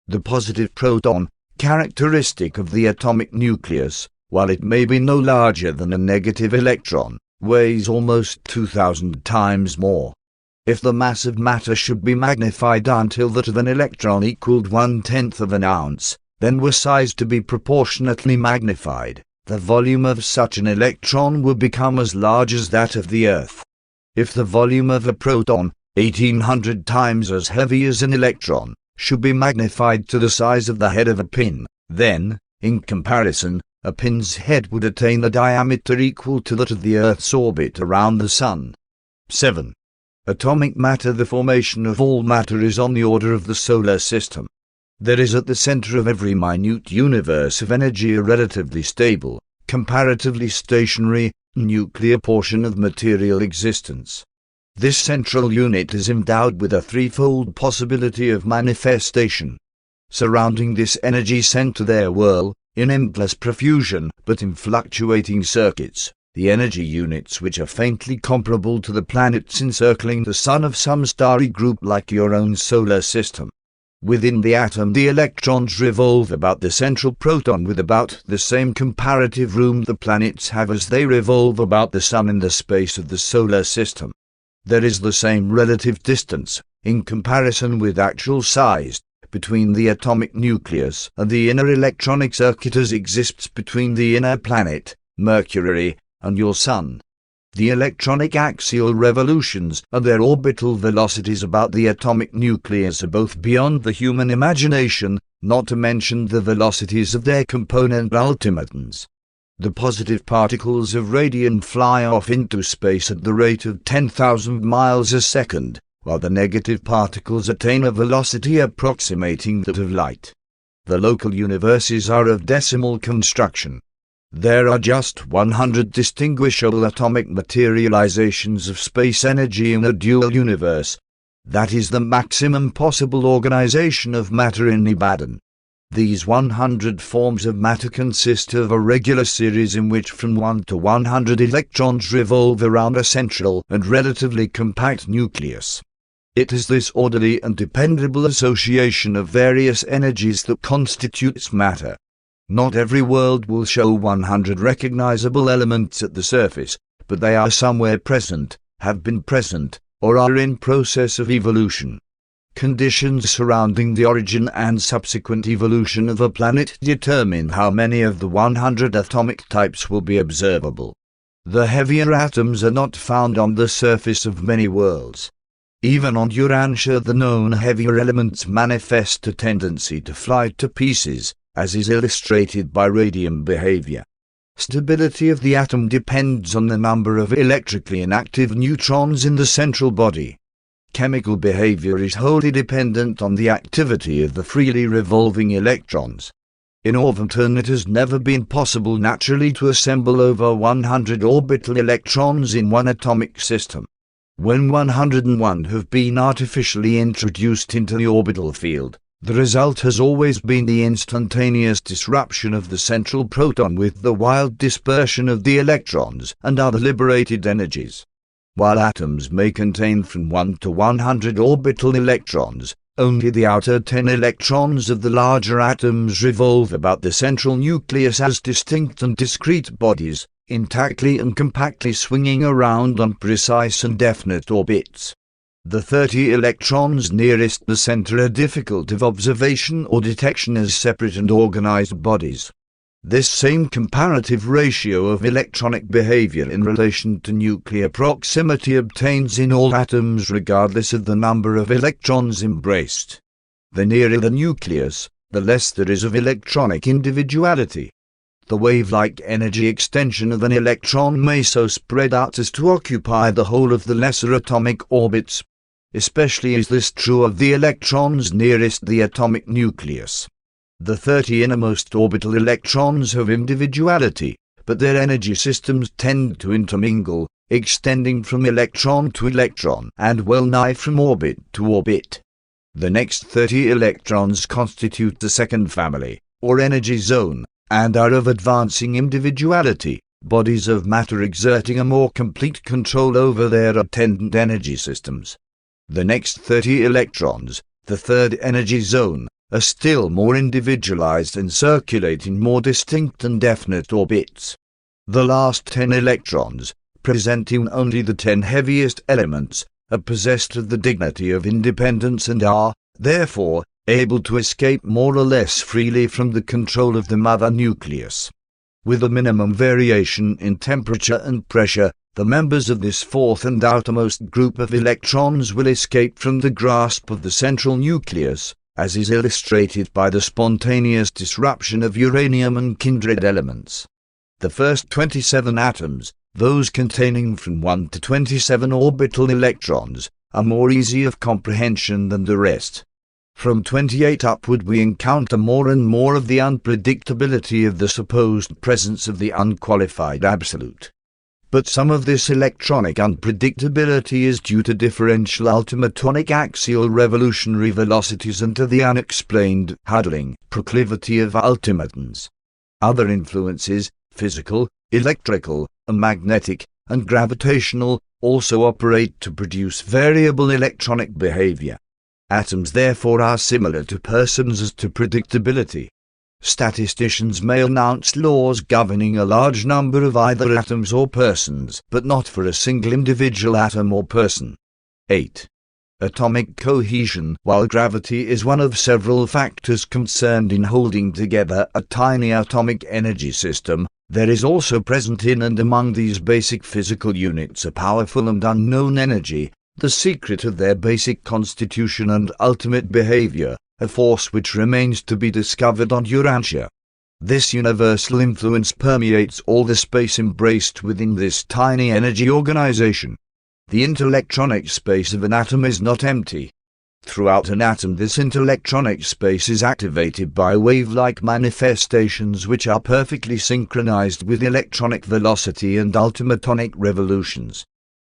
The positive proton, characteristic of the atomic nucleus, while it may be no larger than a negative electron, weighs almost 2000 times more. If the mass of matter should be magnified until that of an electron equaled 1/10 of an ounce, then were size to be proportionately magnified, the volume of such an electron would become as large as that of the Earth. If the volume of a proton, 1800 times as heavy as an electron, should be magnified to the size of the head of a pin, then, in comparison, a pin's head would attain a diameter equal to that of the Earth's orbit around the Sun. 7. Atomic matter. The formation of all matter is on the order of the solar system. There is at the center of every minute universe of energy a relatively stable, comparatively stationary, nuclear portion of material existence. This central unit is endowed with a threefold possibility of manifestation. Surrounding this energy center there whirl, in endless profusion but in fluctuating circuits, the energy units which are faintly comparable to the planets encircling the Sun of some starry group like your own solar system. Within the atom the electrons revolve about the central proton with about the same comparative room the planets have as they revolve about the Sun in the space of the solar system. There is the same relative distance, in comparison with actual size, between the atomic nucleus and the inner electronic circuit as exists between the inner planet, Mercury, and your Sun. The electronic axial revolutions and their orbital velocities about the atomic nucleus are both beyond the human imagination, not to mention the velocities of their component ultimatons. The positive particles of radium fly off into space at the rate of 10,000 miles a second, while the negative particles attain a velocity approximating that of light. The local universes are of decimal construction. There are just 100 distinguishable atomic materializations of space energy in a dual universe. That is the maximum possible organization of matter in Nebadon. These 100 forms of matter consist of a regular series in which from 1 to 100 electrons revolve around a central and relatively compact nucleus. It is this orderly and dependable association of various energies that constitutes matter. Not every world will show 100 recognizable elements at the surface, but they are somewhere present, have been present, or are in process of evolution. Conditions surrounding the origin and subsequent evolution of a planet determine how many of the 100 atomic types will be observable. The heavier atoms are not found on the surface of many worlds. Even on Urantia, the known heavier elements manifest a tendency to fly to pieces, as is illustrated by radium behavior. Stability of the atom depends on the number of electrically inactive neutrons in the central body. Chemical behavior is wholly dependent on the activity of the freely revolving electrons. In Orvington, it has never been possible naturally to assemble over 100 orbital electrons in one atomic system. When 101 have been artificially introduced into the orbital field, the result has always been the instantaneous disruption of the central proton with the wild dispersion of the electrons and other liberated energies. While atoms may contain from 1 to 100 orbital electrons, only the outer 10 electrons of the larger atoms revolve about the central nucleus as distinct and discrete bodies, intactly and compactly swinging around on precise and definite orbits. The 30 electrons nearest the center are difficult of observation or detection as separate and organized bodies. This same comparative ratio of electronic behavior in relation to nuclear proximity obtains in all atoms regardless of the number of electrons embraced. The nearer the nucleus, the less there is of electronic individuality. The wave-like energy extension of an electron may so spread out as to occupy the whole of the lesser atomic orbits. Especially is this true of the electrons nearest the atomic nucleus. The 30 innermost orbital electrons have individuality, but their energy systems tend to intermingle, extending from electron to electron and well-nigh from orbit to orbit. The next 30 electrons constitute the second family, or energy zone, and are of advancing individuality, bodies of matter exerting a more complete control over their attendant energy systems. The next 30 electrons, the third energy zone, are still more individualized and circulate in more distinct and definite orbits. The last 10 electrons, presenting only the 10 heaviest elements, are possessed of the dignity of independence and are, therefore, able to escape more or less freely from the control of the mother nucleus. With a minimum variation in temperature and pressure, the members of this fourth and outermost group of electrons will escape from the grasp of the central nucleus, as is illustrated by the spontaneous disruption of uranium and kindred elements. The first 27 atoms, those containing from 1 to 27 orbital electrons, are more easy of comprehension than the rest. From 28 upward we encounter more and more of the unpredictability of the supposed presence of the unqualified absolute. But some of this electronic unpredictability is due to differential ultimatonic axial revolutionary velocities and to the unexplained huddling proclivity of ultimatons. Other influences, physical, electrical, magnetic, and gravitational, also operate to produce variable electronic behavior. Atoms therefore are similar to persons as to predictability. Statisticians may announce laws governing a large number of either atoms or persons, but not for a single individual atom or person. 8. Atomic cohesion. While gravity is one of several factors concerned in holding together a tiny atomic energy system, there is also present in and among these basic physical units a powerful and unknown energy, the secret of their basic constitution and ultimate behavior, a force which remains to be discovered on Urantia. This universal influence permeates all the space embraced within this tiny energy organization. The intelectronic space of an atom is not empty. Throughout an atom this intelectronic space is activated by wave-like manifestations which are perfectly synchronized with electronic velocity and ultimatonic revolutions.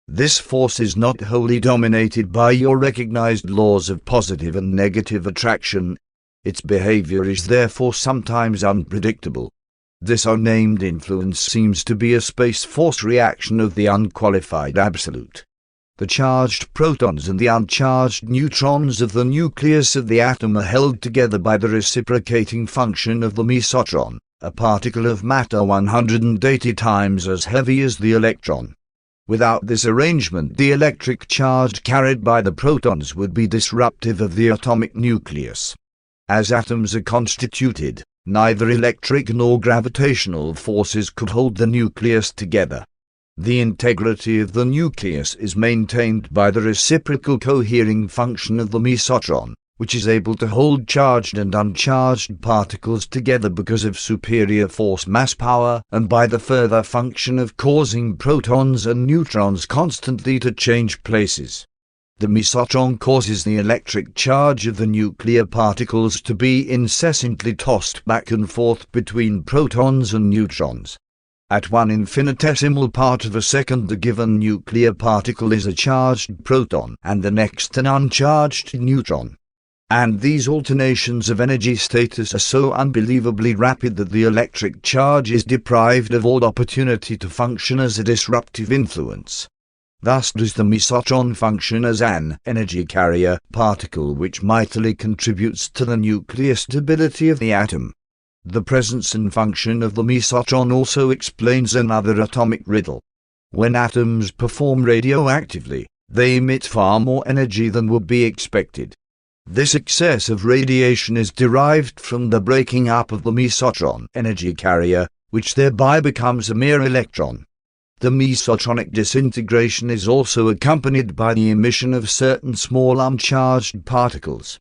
This force is not wholly dominated by your recognized laws of positive and negative attraction. Its behavior is therefore sometimes unpredictable. This unnamed influence seems to be a space-force reaction of the unqualified absolute. The charged protons and the uncharged neutrons of the nucleus of the atom are held together by the reciprocating function of the mesotron, a particle of matter 180 times as heavy as the electron. Without this arrangement, the electric charge carried by the protons would be disruptive of the atomic nucleus. As atoms are constituted, neither electric nor gravitational forces could hold the nucleus together. The integrity of the nucleus is maintained by the reciprocal cohering function of the mesotron, which is able to hold charged and uncharged particles together because of superior force mass power, and by the further function of causing protons and neutrons constantly to change places. The mesotron causes the electric charge of the nuclear particles to be incessantly tossed back and forth between protons and neutrons. At one infinitesimal part of a second, the given nuclear particle is a charged proton and the next an uncharged neutron. And these alternations of energy status are so unbelievably rapid that the electric charge is deprived of all opportunity to function as a disruptive influence. Thus does the mesotron function as an energy carrier particle which mightily contributes to the nuclear stability of the atom. The presence and function of the mesotron also explains another atomic riddle. When atoms perform radioactively, they emit far more energy than would be expected. This excess of radiation is derived from the breaking up of the mesotron energy carrier, which thereby becomes a mere electron. The mesotronic disintegration is also accompanied by the emission of certain small uncharged particles.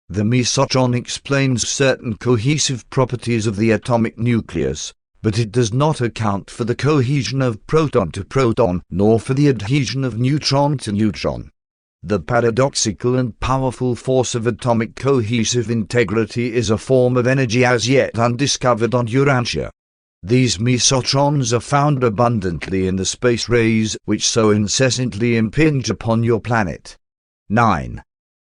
The mesotron explains certain cohesive properties of the atomic nucleus, but it does not account for the cohesion of proton to proton, nor for the adhesion of neutron to neutron. The paradoxical and powerful force of atomic cohesive integrity is a form of energy as yet undiscovered on Urantia. These mesotrons are found abundantly in the space rays which so incessantly impinge upon your planet. 9.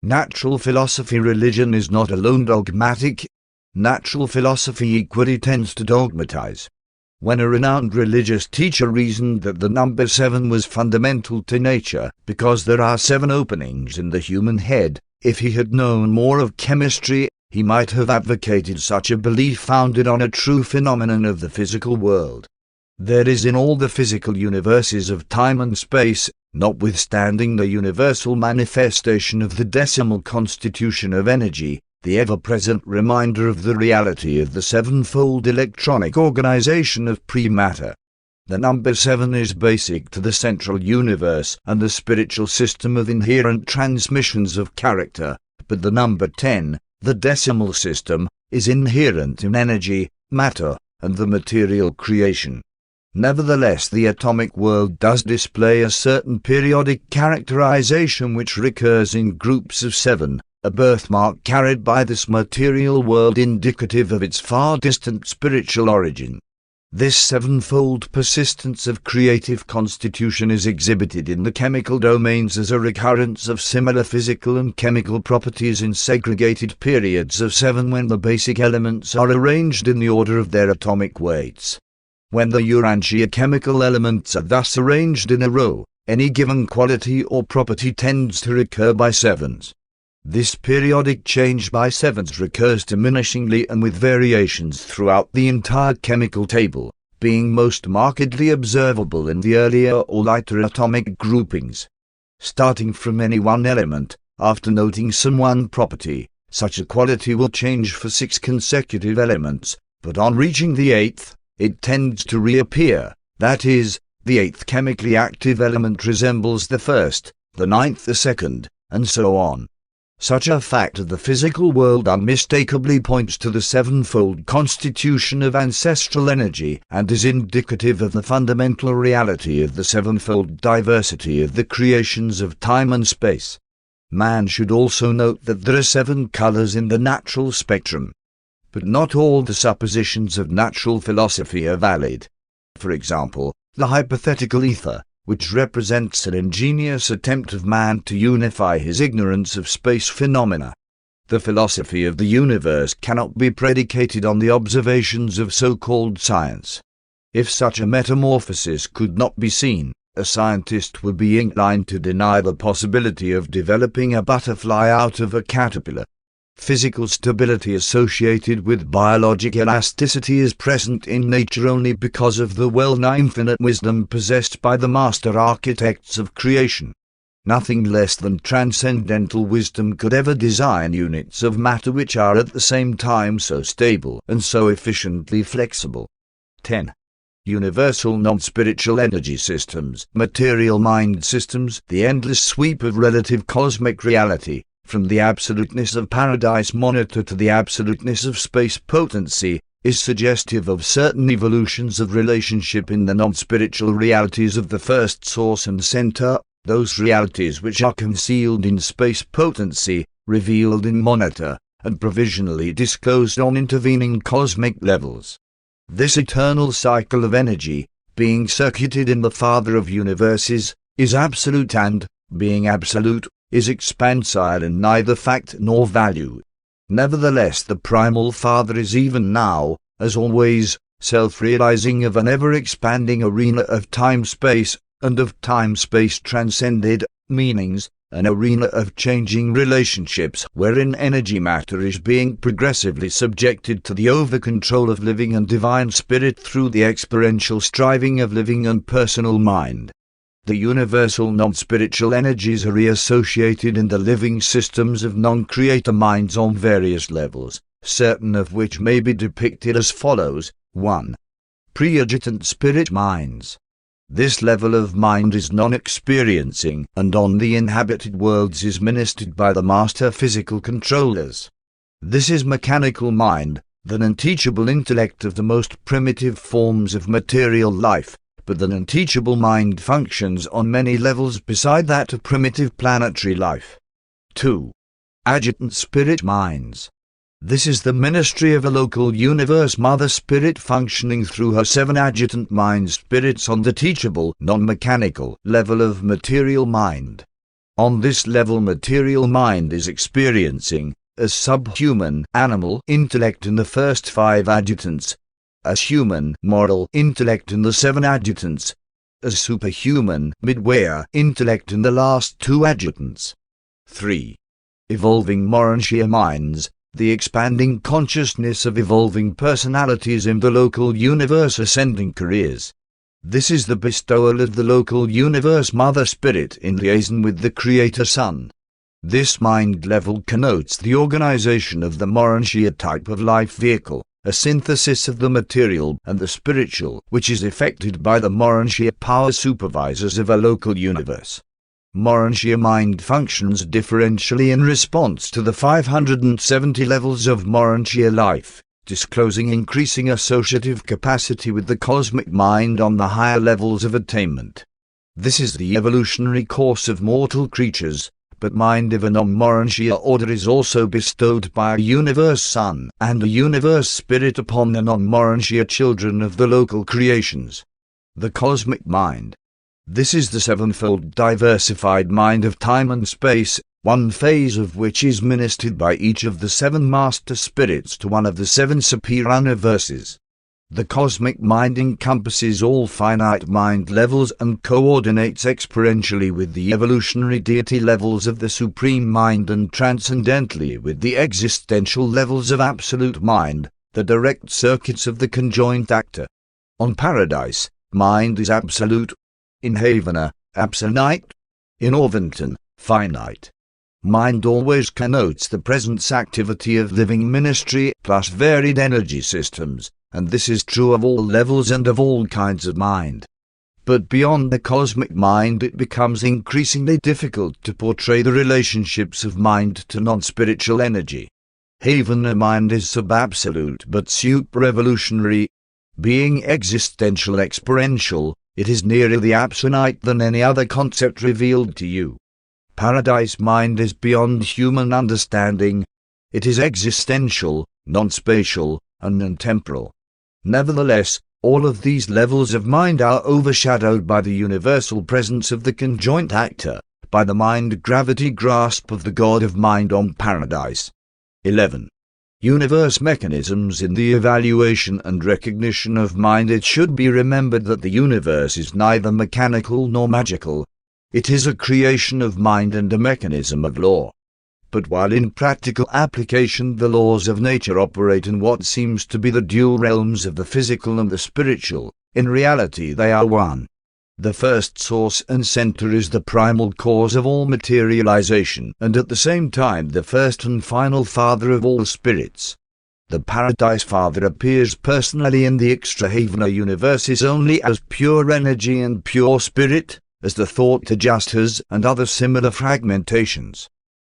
Natural philosophy. Religion is not alone dogmatic. Natural philosophy equally tends to dogmatize. When a renowned religious teacher reasoned that the number 7 was fundamental to nature, because there are 7 openings in the human head, if he had known more of chemistry, he might have advocated such a belief founded on a true phenomenon of the physical world. There is in all the physical universes of time and space, notwithstanding the universal manifestation of the decimal constitution of energy, the ever-present reminder of the reality of the sevenfold electronic organization of pre-matter. The number 7 is basic to the central universe and the spiritual system of inherent transmissions of character, but the number 10, the decimal system, is inherent in energy, matter, and the material creation. Nevertheless, the atomic world does display a certain periodic characterization which recurs in groups of 7, a birthmark carried by this material world indicative of its far distant spiritual origin. This sevenfold persistence of creative constitution is exhibited in the chemical domains as a recurrence of similar physical and chemical properties in segregated periods of 7 when the basic elements are arranged in the order of their atomic weights. When the Urantia chemical elements are thus arranged in a row, any given quality or property tends to recur by 7s. This periodic change by 7s recurs diminishingly and with variations throughout the entire chemical table, being most markedly observable in the earlier or lighter atomic groupings. Starting from any one element, after noting some one property, such a quality will change for 6 consecutive elements, but on reaching the 8th, it tends to reappear, that is, the 8th chemically active element resembles the 1st, the 9th the 2nd, and so on. Such a fact of the physical world unmistakably points to the sevenfold constitution of ancestral energy and is indicative of the fundamental reality of the sevenfold diversity of the creations of time and space. Man should also note that there are 7 colors in the natural spectrum. But not all the suppositions of natural philosophy are valid. For example, the hypothetical ether, which represents an ingenious attempt of man to unify his ignorance of space phenomena. The philosophy of the universe cannot be predicated on the observations of so-called science. If such a metamorphosis could not be seen, a scientist would be inclined to deny the possibility of developing a butterfly out of a caterpillar. Physical stability associated with biologic elasticity is present in nature only because of the well-nigh infinite wisdom possessed by the master architects of creation. Nothing less than transcendental wisdom could ever design units of matter which are at the same time so stable and so efficiently flexible. 10. Universal non-spiritual energy systems, material mind systems. The endless sweep of relative cosmic reality, from the absoluteness of paradise monitor to the absoluteness of space potency, is suggestive of certain evolutions of relationship in the non-spiritual realities of the first source and center, those realities which are concealed in space potency, revealed in monitor, and provisionally disclosed on intervening cosmic levels. This eternal cycle of energy, being circuited in the Father of universes, is absolute and, being absolute, is expansile in neither fact nor value. Nevertheless, the primal Father is even now, as always, self-realizing of an ever-expanding arena of time-space, and of time-space transcended meanings, an arena of changing relationships wherein energy matter is being progressively subjected to the over-control of living and divine spirit through the experiential striving of living and personal mind. The universal non-spiritual energies are reassociated in the living systems of non-creator minds on various levels, certain of which may be depicted as follows. 1. Pre-agitant spirit minds. This level of mind is non-experiencing, and on the inhabited worlds is ministered by the master physical controllers. This is mechanical mind, the unteachable intellect of the most primitive forms of material life, but the unteachable mind functions on many levels beside that of primitive planetary life. 2. Adjutant spirit minds. This is the ministry of a local universe mother spirit functioning through her 7 adjutant mind spirits on the teachable, non-mechanical level of material mind. On this level material mind is experiencing, as subhuman animal intellect in the first 5 adjutants, as human moral intellect in the 7 adjutants, as superhuman midway intellect in the last 2 adjutants. 3. Evolving Morantia minds. The expanding consciousness of evolving personalities in the local universe ascending careers. This is the bestowal of the local universe mother spirit in liaison with the creator sun. This mind level connotes the organization of the Morantia type of life vehicle, a synthesis of the material and the spiritual, which is effected by the Morantia power supervisors of a local universe. Morantia mind functions differentially in response to the 570 levels of Morantia life, disclosing increasing associative capacity with the cosmic mind on the higher levels of attainment. This is the evolutionary course of mortal creatures, but mind of a non-Morantia order is also bestowed by a universe sun and a universe spirit upon the non-Morantia children of the local creations. The cosmic mind. This is the 7-fold diversified mind of time and space, one phase of which is ministered by each of the 7 master spirits to one of the 7 superior universes. The cosmic mind encompasses all finite mind levels and coordinates experientially with the evolutionary deity levels of the supreme mind and transcendentally with the existential levels of absolute mind, the direct circuits of the conjoint actor. On paradise, mind is absolute. In Havana, absolute. In Orvington, finite. Mind always connotes the presence activity of living ministry plus varied energy systems, and this is true of all levels and of all kinds of mind. But beyond the cosmic mind it becomes increasingly difficult to portray the relationships of mind to non-spiritual energy. Havana mind is sub-absolute but super-evolutionary. Being existential experiential, it is nearer the absolute than any other concept revealed to you. Paradise mind is beyond human understanding. It is existential, non-spatial, and non-temporal. Nevertheless, all of these levels of mind are overshadowed by the universal presence of the conjoint actor, by the mind-gravity grasp of the God of mind on paradise. 11. Universe mechanisms in the evaluation and recognition of mind. It should be remembered that the universe is neither mechanical nor magical. It is a creation of mind and a mechanism of law. But while in practical application the laws of nature operate in what seems to be the dual realms of the physical and the spiritual, in reality they are one. The first source and center is the primal cause of all materialization, and at the same time the first and final father of all spirits. The Paradise Father appears personally in the extraheavenly universes only as pure energy and pure spirit, as the thought adjusters and other similar fragmentations.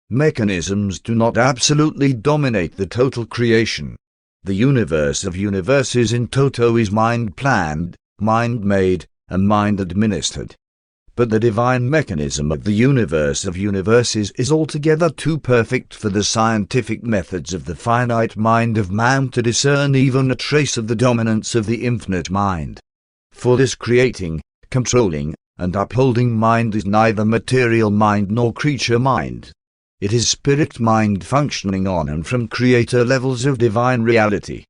Mechanisms do not absolutely dominate the total creation. The universe of universes in toto is mind-planned, mind-made, and mind-administered. But the divine mechanism of the universe of universes is altogether too perfect for the scientific methods of the finite mind of man to discern even a trace of the dominance of the infinite mind. For this creating, controlling, and upholding mind is neither material mind nor creature mind. It is spirit mind functioning on and from creator levels of divine reality.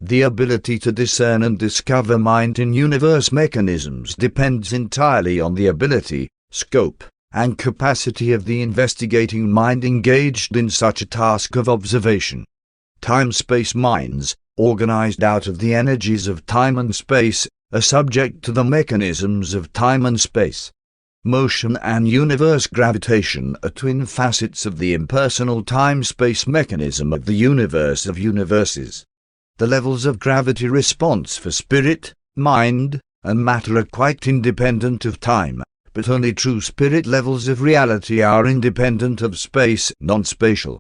The ability to discern and discover mind in universe mechanisms depends entirely on the ability, scope, and capacity of the investigating mind engaged in such a task of observation. Time-space minds, organized out of the energies of time and space, are subject to the mechanisms of time and space. Motion and universe gravitation are twin facets of the impersonal time-space mechanism of the universe of universes. The levels of gravity response for spirit, mind, and matter are quite independent of time, but only true spirit levels of reality are independent of space, non-spatial.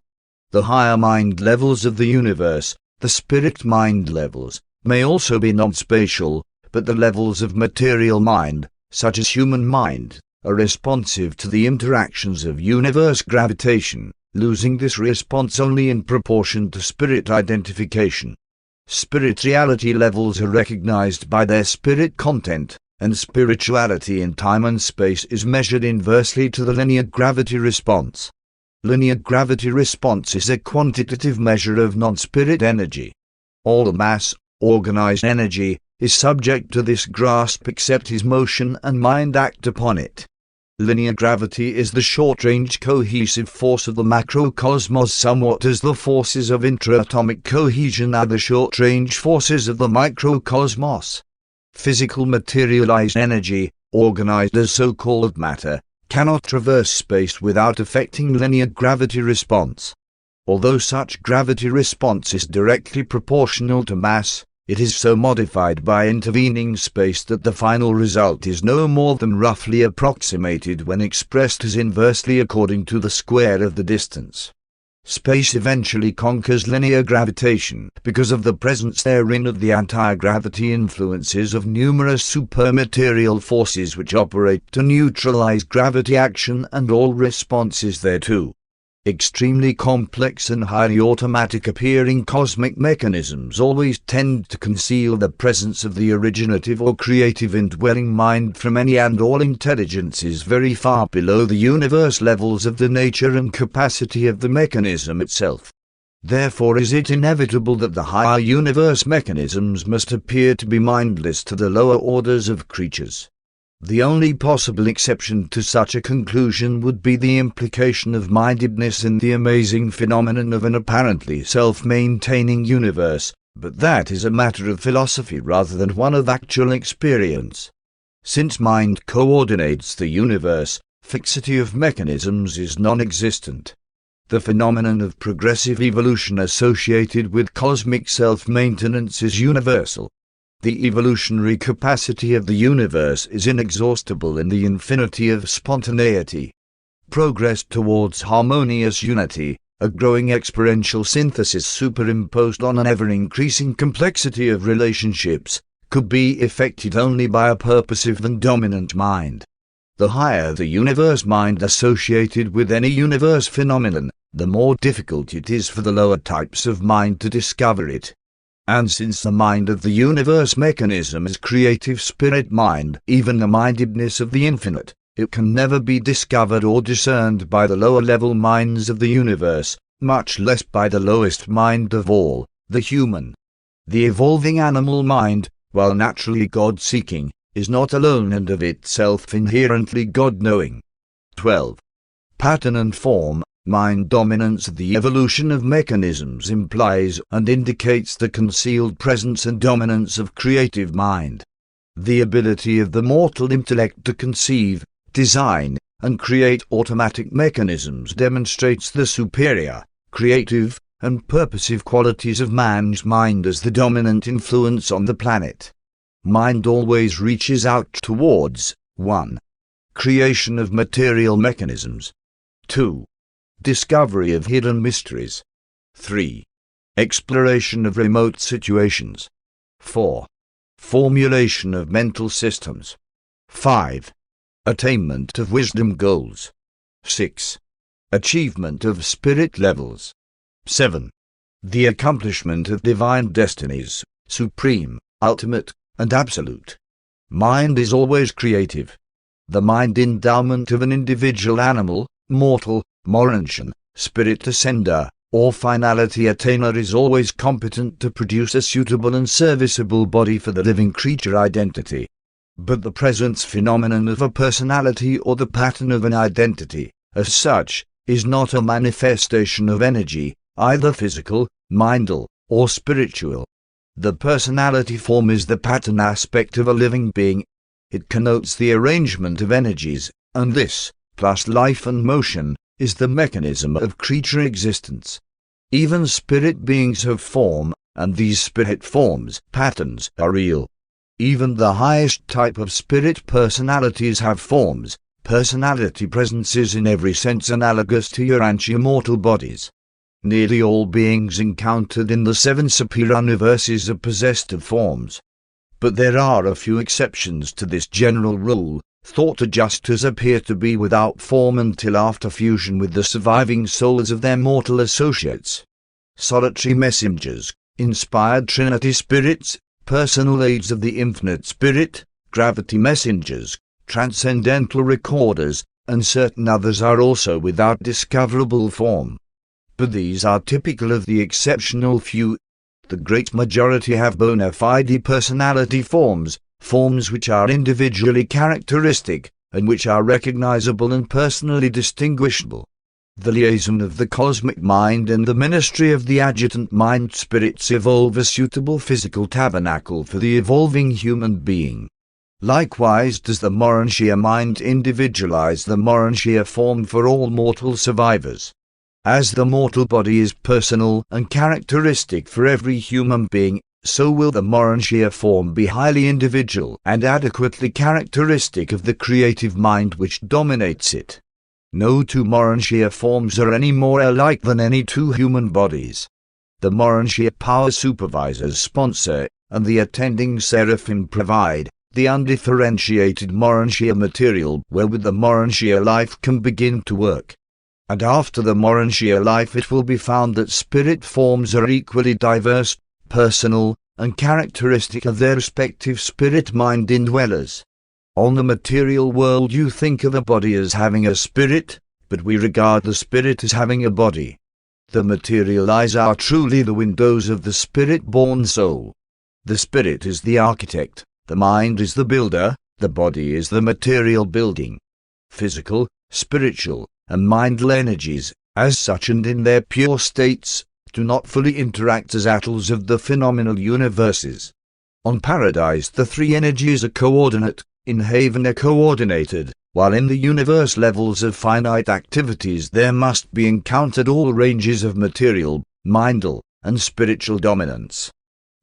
The higher mind levels of the universe, the spirit mind levels, may also be non-spatial, but the levels of material mind, such as human mind, are responsive to the interactions of universe gravitation, losing this response only in proportion to spirit identification. Spirit reality levels are recognized by their spirit content, and spirituality in time and space is measured inversely to the linear gravity response. Linear gravity response is a quantitative measure of non-spirit energy. All mass, organized energy, is subject to this grasp except his motion and mind act upon it. Linear gravity is the short-range cohesive force of the macrocosmos, somewhat as the forces of intra-atomic cohesion are the short-range forces of the microcosmos. Physical materialized energy, organized as so-called matter, cannot traverse space without affecting linear gravity response. Although such gravity response is directly proportional to mass, it is so modified by intervening space that the final result is no more than roughly approximated when expressed as inversely according to the square of the distance. Space eventually conquers linear gravitation because of the presence therein of the anti-gravity influences of numerous supermaterial forces which operate to neutralize gravity action and all responses thereto. Extremely complex and highly automatic appearing cosmic mechanisms always tend to conceal the presence of the originative or creative indwelling mind from any and all intelligences very far below the universe levels of the nature and capacity of the mechanism itself. Therefore is it inevitable that the higher universe mechanisms must appear to be mindless to the lower orders of creatures. The only possible exception to such a conclusion would be the implication of mindedness in the amazing phenomenon of an apparently self-maintaining universe, but that is a matter of philosophy rather than one of actual experience. Since mind coordinates the universe, fixity of mechanisms is non-existent. The phenomenon of progressive evolution associated with cosmic self-maintenance is universal. The evolutionary capacity of the universe is inexhaustible in the infinity of spontaneity. Progress towards harmonious unity, a growing exponential synthesis superimposed on an ever-increasing complexity of relationships, could be effected only by a purposive and dominant mind. The higher the universe mind associated with any universe phenomenon, the more difficult it is for the lower types of mind to discover it. And since the mind of the universe mechanism is creative spirit mind, even the mindedness of the infinite, it can never be discovered or discerned by the lower level minds of the universe, much less by the lowest mind of all, the human. The evolving animal mind, while naturally God-seeking, is not alone and of itself inherently God-knowing. 12. Pattern and form, Mind dominance of the evolution of mechanisms implies and indicates the concealed presence and dominance of creative mind. The ability of the mortal intellect to conceive, design, and create automatic mechanisms demonstrates the superior, creative, and purposive qualities of man's mind as the dominant influence on the planet. Mind always reaches out towards 1. Creation of material mechanisms. 2. Discovery of hidden mysteries. 3. Exploration of remote situations. 4. Formulation of mental systems. 5. Attainment of wisdom goals. 6. Achievement of spirit levels. 7. The accomplishment of divine destinies, supreme, ultimate, and absolute. Mind is always creative. The mind endowment of an individual animal, mortal, Urantian, spirit ascender, or finality attainer is always competent to produce a suitable and serviceable body for the living creature identity. But the presence phenomenon of a personality or the pattern of an identity, as such, is not a manifestation of energy, either physical, mental, or spiritual. The personality form is the pattern aspect of a living being. It connotes the arrangement of energies, and this, plus life and motion, is the mechanism of creature existence. Even spirit beings have form, and these spirit forms, patterns, are real. Even the highest type of spirit personalities have forms, personality presences in every sense analogous to Urantia mortal bodies. Nearly all beings encountered in the 7 superior universes are possessed of forms. But there are a few exceptions to this general rule. Thought adjusters appear to be without form until after fusion with the surviving souls of their mortal associates. Solitary messengers, inspired Trinity spirits, personal aids of the infinite spirit, gravity messengers, transcendental recorders, and certain others are also without discoverable form. But these are typical of the exceptional few. The great majority have bona fide personality forms, forms which are individually characteristic, and which are recognizable and personally distinguishable. The liaison of the cosmic mind and the ministry of the adjutant mind spirits evolve a suitable physical tabernacle for the evolving human being. Likewise does the Urantia mind individualize the Urantia form for all mortal survivors. As the mortal body is personal and characteristic for every human being, so will the Urantia form be highly individual and adequately characteristic of the creative mind which dominates it. No 2 Urantia forms are any more alike than any 2 human bodies. The Urantia power supervisors sponsor, and the attending Seraphim provide, the undifferentiated Urantia material wherewith the Urantia life can begin to work. And after the Urantia life it will be found that spirit forms are equally diverse, personal, and characteristic of their respective spirit-mind indwellers. On the material world you think of a body as having a spirit, but we regard the spirit as having a body. The material eyes are truly the windows of the spirit-born soul. The spirit is the architect, the mind is the builder, the body is the material building. Physical, spiritual, and mindful energies, as such and in their pure states, do not fully interact as atoms of the phenomenal universes. On Paradise the 3 energies are coordinate, in heaven are coordinated, while in the universe levels of finite activities there must be encountered all ranges of material, mental, and spiritual dominance.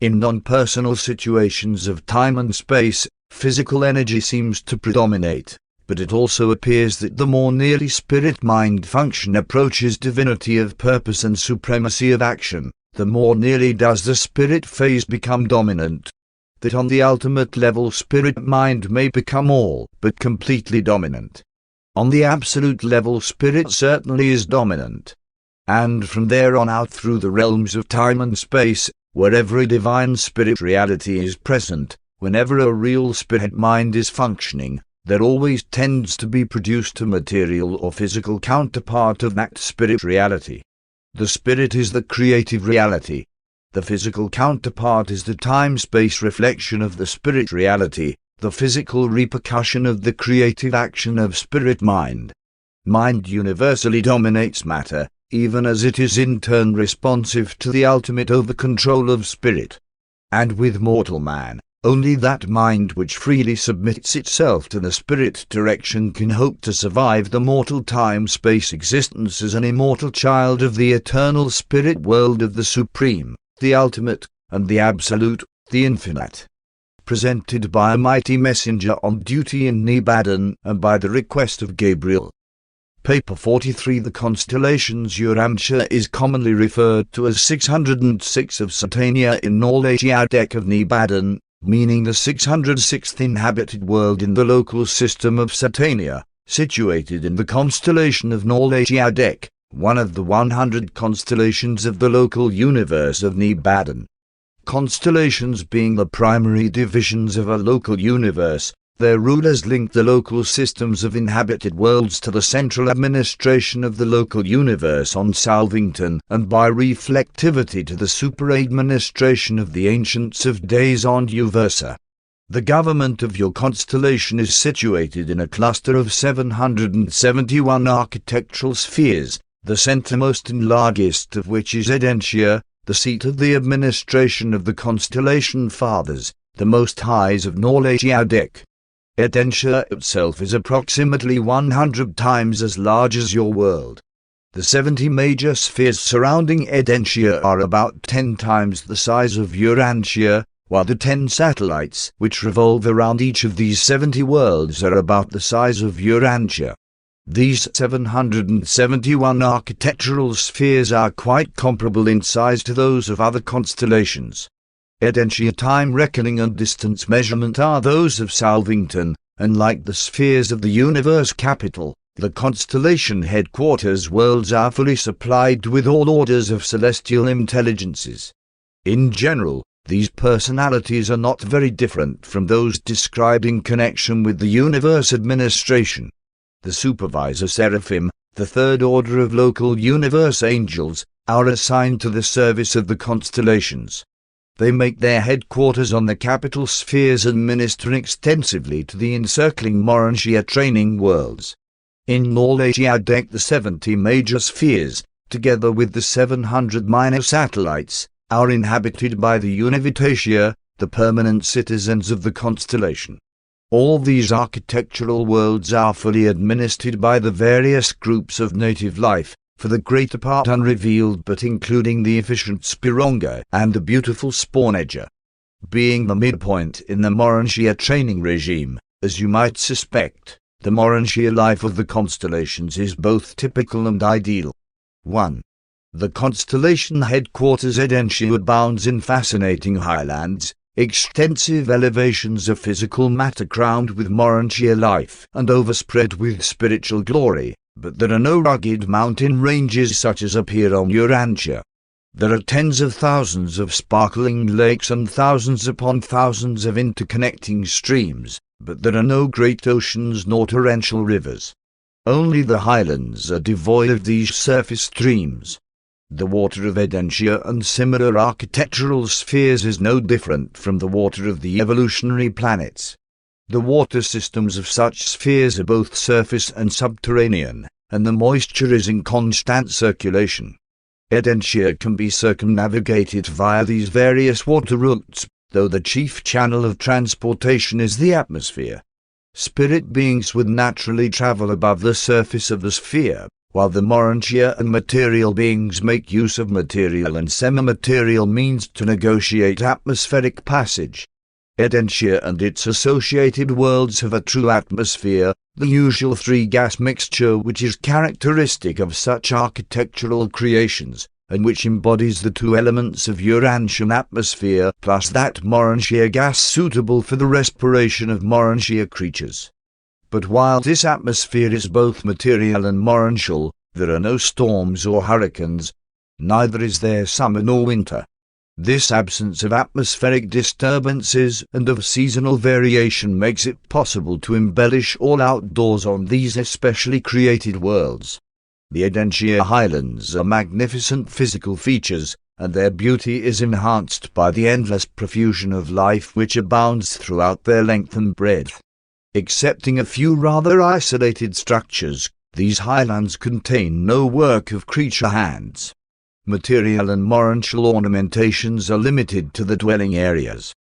In non-personal situations of time and space, physical energy seems to predominate. But it also appears that the more nearly spirit-mind function approaches divinity of purpose and supremacy of action, the more nearly does the spirit phase become dominant. That on the ultimate level spirit-mind may become all but completely dominant. On the absolute level spirit certainly is dominant. And from there on out through the realms of time and space, wherever a divine spirit reality is present, whenever a real spirit-mind is functioning, there always tends to be produced a material or physical counterpart of that spirit reality. The spirit is the creative reality. The physical counterpart is the time-space reflection of the spirit reality, the physical repercussion of the creative action of spirit mind. Mind universally dominates matter, even as it is in turn responsive to the ultimate over-control of spirit. And with mortal man, only that mind which freely submits itself to the spirit direction can hope to survive the mortal time-space existence as an immortal child of the eternal spirit world of the Supreme, the Ultimate, and the Absolute, the Infinite. Presented by a mighty messenger on duty in Nebadon and by the request of Gabriel. Paper 43. The constellations Urantia is commonly referred to as 606 of Satania in Urantia Book of Nebadon, meaning the 606th inhabited world in the local system of Satania, situated in the constellation of Urantia Book, one of the 100 constellations of the local universe of Nebadon. Constellations being the primary divisions of a local universe, their rulers link the local systems of inhabited worlds to the central administration of the local universe on Salvington, and by reflectivity to the super-administration of the ancients of days on Uversa. The government of your constellation is situated in a cluster of 771 architectural spheres, the centermost and largest of which is Urantia, the seat of the administration of the constellation fathers, the Most Highs of Urantia Book. Urantia itself is approximately 100 times as large as your world. The 70 major spheres surrounding Urantia are about 10 times the size of Urantia, while the 10 satellites which revolve around each of these 70 worlds are about the size of Urantia. These 771 architectural spheres are quite comparable in size to those of other constellations. Urantia time reckoning and distance measurement are those of Salvington, and like the spheres of the universe capital, the constellation headquarters worlds are fully supplied with all orders of celestial intelligences. In general, these personalities are not very different from those described in connection with the universe administration. The supervisor Seraphim, the third order of local universe angels, are assigned to the service of the constellations. They make their headquarters on the capital spheres and minister extensively to the encircling Urantia training worlds. In Urantia Book the 70 major spheres, together with the 700 minor satellites, are inhabited by the Univitatia, the permanent citizens of the constellation. All these architectural worlds are fully administered by the various groups of native life, for the greater part unrevealed but including the efficient Spironga and the beautiful Spornager. Being the midpoint in the Urantia training regime, as you might suspect, the Urantia life of the constellations is both typical and ideal. 1. The constellation headquarters Urantia abounds in fascinating highlands, extensive elevations of physical matter crowned with Urantia life and overspread with spiritual glory, but there are no rugged mountain ranges such as appear on Urantia. There are tens of thousands of sparkling lakes and thousands upon thousands of interconnecting streams, but there are no great oceans nor torrential rivers. Only the highlands are devoid of these surface streams. The water of Urantia and similar architectural spheres is no different from the water of the evolutionary planets. The water systems of such spheres are both surface and subterranean, and the moisture is in constant circulation. Urantia can be circumnavigated via these various water routes, though the chief channel of transportation is the atmosphere. Spirit beings would naturally travel above the surface of the sphere, while the Urantia and material beings make use of material and semi-material means to negotiate atmospheric passage. Urantia and its associated worlds have a true atmosphere, the usual three-gas mixture which is characteristic of such architectural creations, and which embodies the two elements of Urantian atmosphere plus that Urantia gas suitable for the respiration of Urantia creatures. But while this atmosphere is both material and Urantial, there are no storms or hurricanes, neither is there summer nor winter. This absence of atmospheric disturbances and of seasonal variation makes it possible to embellish all outdoors on these especially created worlds. The Urantia highlands are magnificent physical features, and their beauty is enhanced by the endless profusion of life which abounds throughout their length and breadth. Excepting a few rather isolated structures, These highlands contain no work of creature hands. Material and moral ornamentations are limited to the dwelling areas.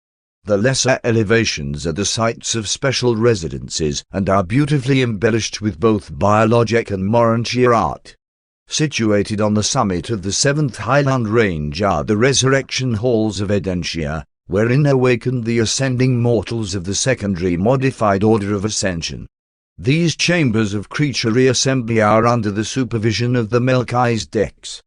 The lesser elevations are the sites of special residences and are beautifully embellished with both biologic and moral art. Situated on the summit of the 7th Highland Range are the resurrection halls of Urantia, wherein awakened the ascending mortals of the secondary modified order of ascension. These chambers of creature reassembly are under the supervision of the Melchisedeks.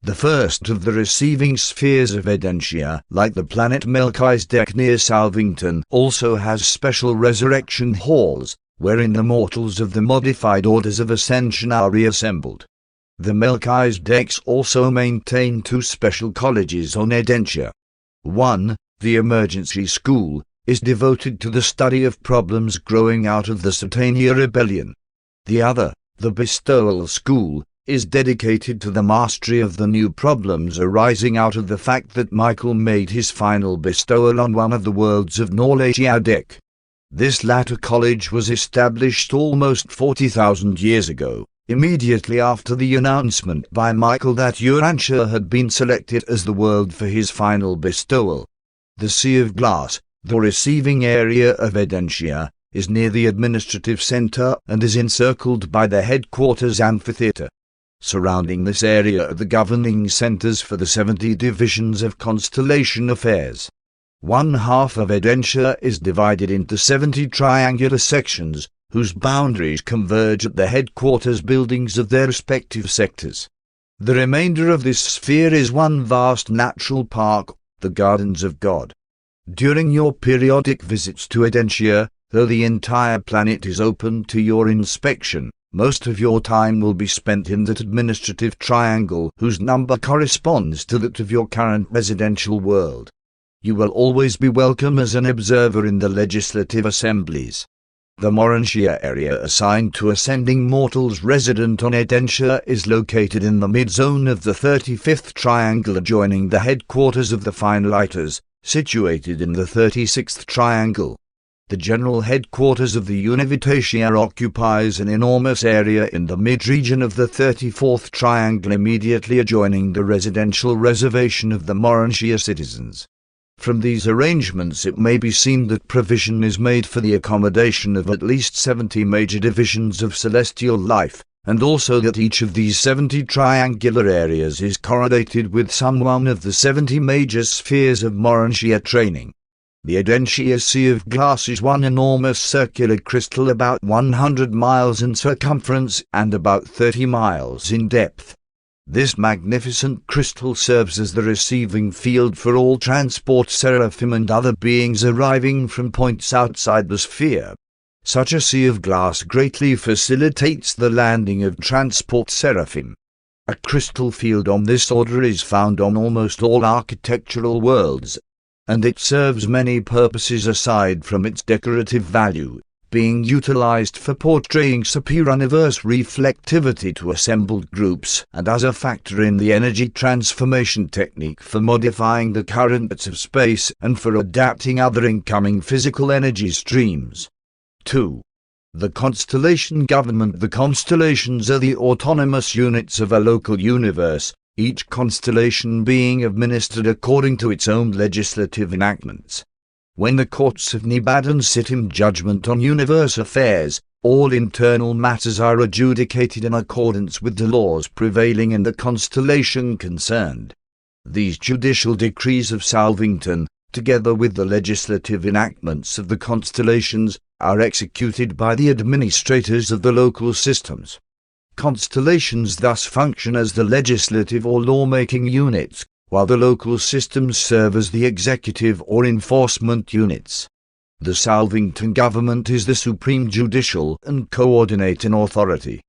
The first of the receiving spheres of Urantia, like the planet Melchizedek near Salvington, also has special resurrection halls, wherein the mortals of the modified orders of ascension are reassembled. The Melchizedeks also maintain 2 special colleges on Urantia. One, the Emergency School, is devoted to the study of problems growing out of the Satania rebellion. The other, the Bestowal School, is dedicated to the mastery of the new problems arising out of the fact that Michael made his final bestowal on one of the worlds of Urantia. This latter college was established almost 40,000 years ago, immediately after the announcement by Michael that Urantia had been selected as the world for his final bestowal. The Sea of Glass, the receiving area of Urantia, is near the administrative center and is encircled by the headquarters amphitheater. Surrounding this area are the governing centers for the 70 divisions of constellation affairs. One half of Urantia is divided into 70 triangular sections, whose boundaries converge at the headquarters buildings of their respective sectors. The remainder of this sphere is one vast natural park, the Gardens of God. During your periodic visits to Urantia, though the entire planet is open to your inspection, most of your time will be spent in that administrative triangle whose number corresponds to that of your current residential world. You will always be welcome as an observer in the legislative assemblies. The Morantia area assigned to ascending mortals resident on Urantia is located in the mid-zone of the 35th triangle adjoining the headquarters of the Finaliters, situated in the 36th triangle. The general headquarters of the Urantia occupies an enormous area in the mid-region of the 34th triangle immediately adjoining the residential reservation of the Morantia citizens. From these arrangements it may be seen that provision is made for the accommodation of at least 70 major divisions of celestial life, and also that each of these 70 triangular areas is correlated with some one of the 70 major spheres of Morantia training. The Urantia Sea of Glass is one enormous circular crystal about 100 miles in circumference and about 30 miles in depth. This magnificent crystal serves as the receiving field for all transport seraphim and other beings arriving from points outside the sphere. Such a sea of glass greatly facilitates the landing of transport seraphim. A crystal field on this order is found on almost all architectural worlds, and it serves many purposes aside from its decorative value, being utilized for portraying super-universe reflectivity to assembled groups and as a factor in the energy transformation technique for modifying the currents of space and for adapting other incoming physical energy streams. 2. The constellation government. The constellations are the autonomous units of a local universe, each constellation being administered according to its own legislative enactments. When the courts of Nebadon sit in judgment on universe affairs, all internal matters are adjudicated in accordance with the laws prevailing in the constellation concerned. These judicial decrees of Salvington, together with the legislative enactments of the constellations, are executed by the administrators of the local systems. Constellations thus function as the legislative or lawmaking units, while the local systems serve as the executive or enforcement units. The Salvington government is the supreme judicial and coordinating authority.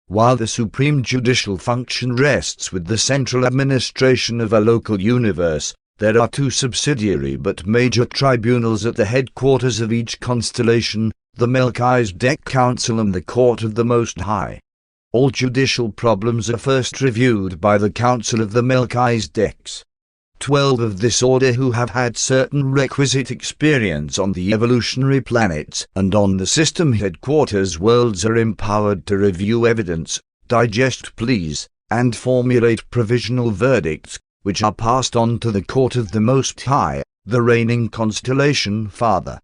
While the supreme judicial function rests with the central administration of a local universe, there are 2 subsidiary but major tribunals at the headquarters of each constellation, the Melchizedek Council and the Court of the Most High. All judicial problems are first reviewed by the Council of the Melchizedeks. 12 of this order who have had certain requisite experience on the evolutionary planets and on the system headquarters worlds are empowered to review evidence, digest pleas, and formulate provisional verdicts, which are passed on to the court of the Most High, the reigning constellation father.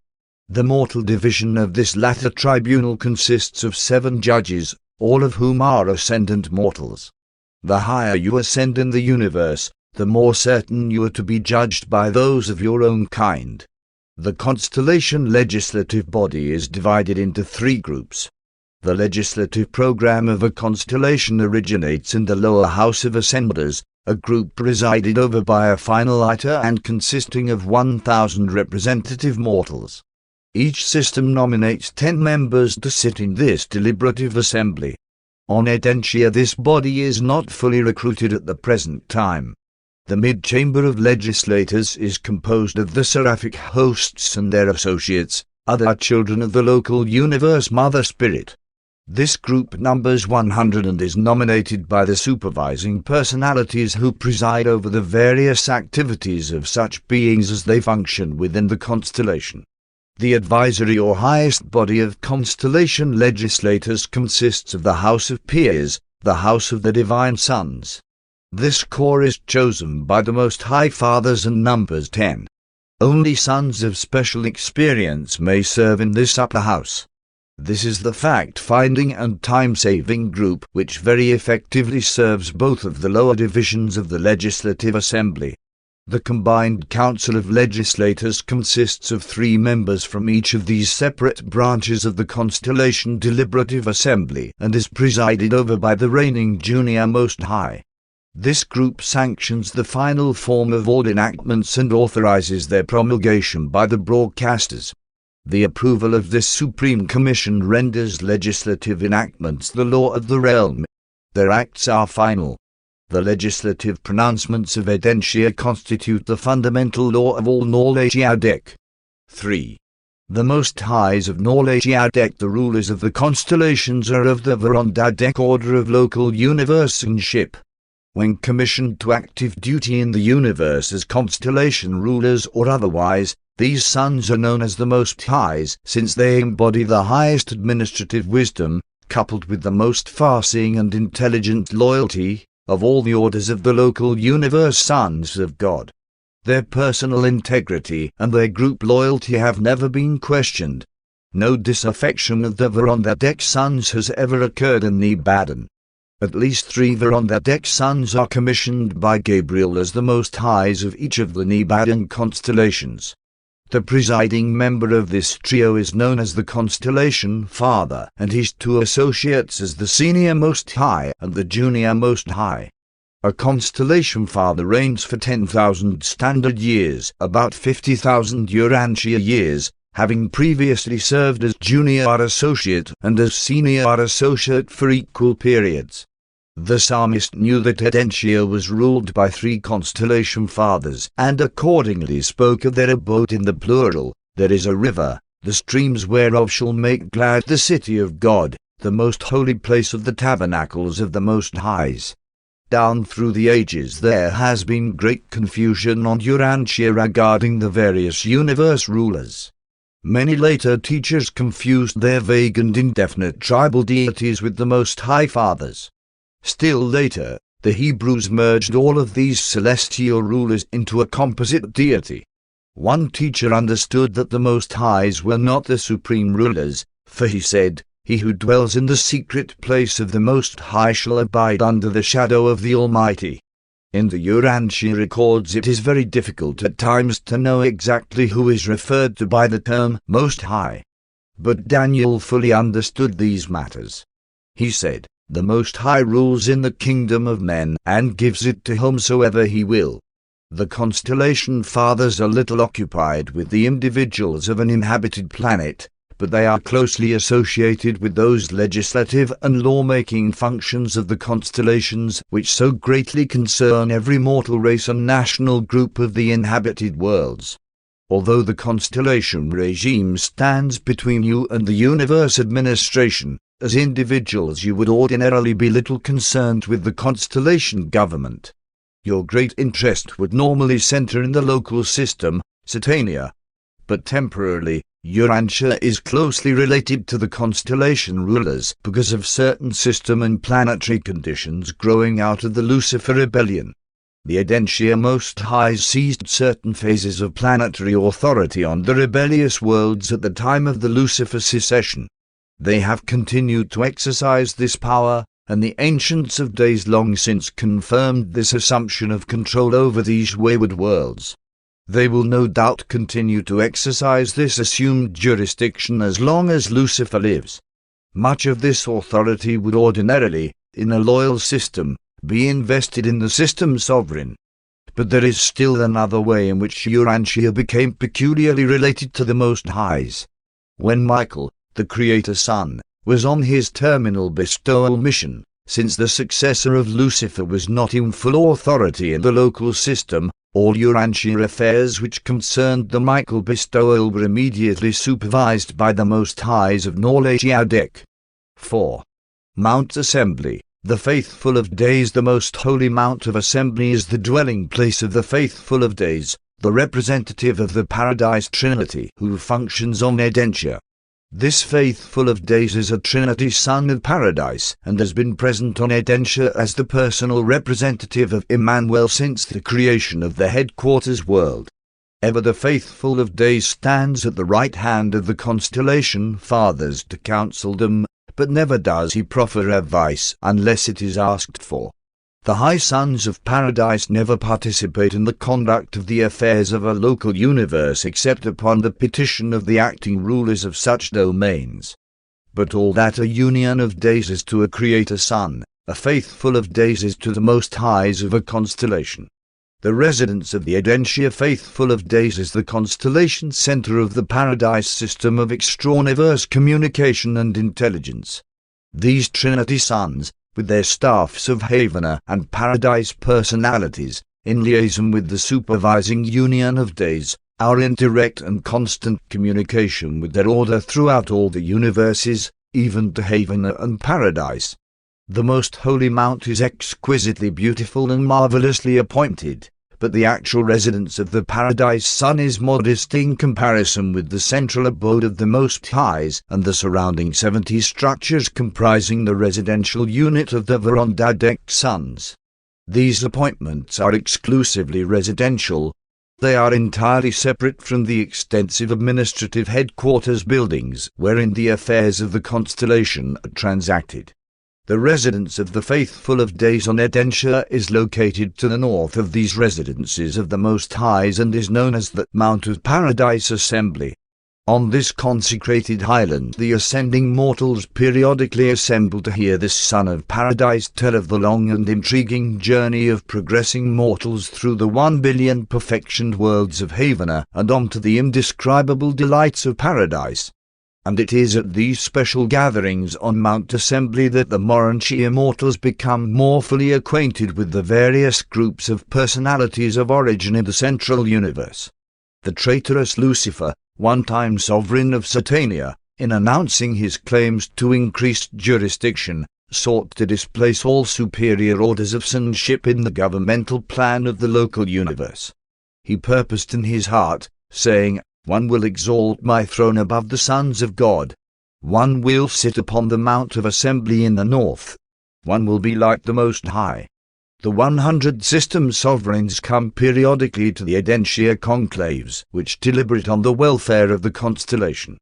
The mortal division of this latter tribunal consists of 7 judges, all of whom are ascendant mortals. The higher you ascend in the universe, the more certain you are to be judged by those of your own kind. The constellation legislative body is divided into 3 groups. The legislative program of a constellation originates in the lower house of ascenders, a group presided over by a finaliter and consisting of 1,000 representative mortals. Each system nominates 10 members to sit in this deliberative assembly. On Urantia this body is not fully recruited at the present time. The mid-chamber of legislators is composed of the seraphic hosts and their associates, other children of the local universe Mother Spirit. This group numbers 100 and is nominated by the supervising personalities who preside over the various activities of such beings as they function within the constellation. The advisory or highest body of constellation legislators consists of the House of Peers, the House of the Divine Sons. This core is chosen by the Most High Fathers and numbers 10. Only sons of special experience may serve in this upper house. This is the fact-finding and time-saving group which very effectively serves both of the lower divisions of the Legislative Assembly. The combined Council of Legislators consists of 3 members from each of these separate branches of the Constellation Deliberative Assembly and is presided over by the reigning Junior Most High. This group sanctions the final form of all enactments and authorizes their promulgation by the broadcasters. The approval of this Supreme Commission renders legislative enactments the law of the realm. Their acts are final. The legislative pronouncements of Urantia constitute the fundamental law of all Urantia. 3. The Most Highs of Urantia, the rulers of the constellations, are of the Urantia order of local universe-ship. When commissioned to active duty in the universe as constellation rulers or otherwise, these sons are known as the Most Highs, since they embody the highest administrative wisdom, coupled with the most far-seeing and intelligent loyalty, of all the orders of the local universe sons of God. Their personal integrity and their group loyalty have never been questioned. No disaffection of the Urantia sons has ever occurred in Nebadon. At least 3 Urantia sons are commissioned by Gabriel as the Most Highs of each of the Nebadon constellations. The presiding member of this trio is known as the Constellation Father, and his 2 associates as the Senior Most High and the Junior Most High. A Constellation Father reigns for 10,000 standard years, about 50,000 Urantia years, having previously served as Junior Associate and as Senior Associate for equal periods. The psalmist knew that Urantia was ruled by 3 constellation fathers, and accordingly spoke of their abode in the plural. There is a river, the streams whereof shall make glad the city of God, the most holy place of the tabernacles of the Most Highs. Down through the ages there has been great confusion on Urantia regarding the various universe rulers. Many later teachers confused their vague and indefinite tribal deities with the Most High Fathers. Still later, the Hebrews merged all of these celestial rulers into a composite deity. One teacher understood that the Most Highs were not the supreme rulers, for he said, "He who dwells in the secret place of the Most High shall abide under the shadow of the Almighty." In the Urantia records it is very difficult at times to know exactly who is referred to by the term Most High. But Daniel fully understood these matters. He said, "The Most High rules in the kingdom of men, and gives it to whomsoever he will." The constellation fathers are little occupied with the individuals of an inhabited planet, but they are closely associated with those legislative and law-making functions of the constellations which so greatly concern every mortal race and national group of the inhabited worlds. Although the constellation regime stands between you and the universe administration, as individuals you would ordinarily be little concerned with the constellation government. Your great interest would normally center in the local system, Satania. But temporarily, Urantia is closely related to the constellation rulers because of certain system and planetary conditions growing out of the Lucifer rebellion. The Audentia Most High seized certain phases of planetary authority on the rebellious worlds at the time of the Lucifer secession. They have continued to exercise this power, and the Ancients of Days long since confirmed this assumption of control over these wayward worlds. They will no doubt continue to exercise this assumed jurisdiction as long as Lucifer lives. Much of this authority would ordinarily, in a loyal system, be invested in the system sovereign. But there is still another way in which Urantia became peculiarly related to the Most Highs. When Michael, the Creator Son, was on his terminal bestowal mission, since the successor of Lucifer was not in full authority in the local system, all Urantia affairs which concerned the Michael bestowal were immediately supervised by the Most Highs of Norlagiadek. 4. Mount Assembly. The Faithful of Days. The Most Holy Mount of Assembly is the dwelling place of the Faithful of Days, the representative of the Paradise Trinity who functions on Audentia. This Faithful of Days is a Trinity Son of Paradise and has been present on Audentia as the personal representative of Emmanuel since the creation of the headquarters world. Ever the Faithful of Days stands at the right hand of the constellation fathers to counsel them, but never does he proffer advice unless it is asked for. The High Sons of Paradise never participate in the conduct of the affairs of a local universe except upon the petition of the acting rulers of such domains. But all that a union of days is to a Creator Son, a Faithful of Days is to the Most Highs of a constellation. The residence of the Audentia Faithful of Days is the constellation center of the Paradise system of extrauniverse communication and intelligence. These Trinity Sons, with their staffs of Havana and Paradise personalities, in liaison with the supervising Union of Days, are in direct and constant communication with their order throughout all the universes, even to Havana and Paradise. The Most Holy Mount is exquisitely beautiful and marvelously appointed, but the actual residence of the Paradise Son is modest in comparison with the central abode of the Most Highs and the surrounding 70 structures comprising the residential unit of the Verondadek Sons. These appointments are exclusively residential. They are entirely separate from the extensive administrative headquarters buildings wherein the affairs of the constellation are transacted. The residence of the Faithful of Days on Audentia is located to the north of these residences of the Most Highs and is known as the Mount of Paradise Assembly. On this consecrated highland the ascending mortals periodically assemble to hear this Son of Paradise tell of the long and intriguing journey of progressing mortals through the 1 billion perfectioned worlds of Havana and on to the indescribable delights of Paradise. And it is at these special gatherings on Mount Assembly that the Urantia mortals become more fully acquainted with the various groups of personalities of origin in the central universe. The traitorous Lucifer, one-time sovereign of Satania, in announcing his claims to increased jurisdiction, sought to displace all superior orders of sonship in the governmental plan of the local universe. He purposed in his heart, saying, "One will exalt my throne above the sons of God. One will sit upon the Mount of Assembly in the north. One will be like the Most High." The 100 system sovereigns come periodically to the Audentia conclaves, which deliberate on the welfare of the constellation.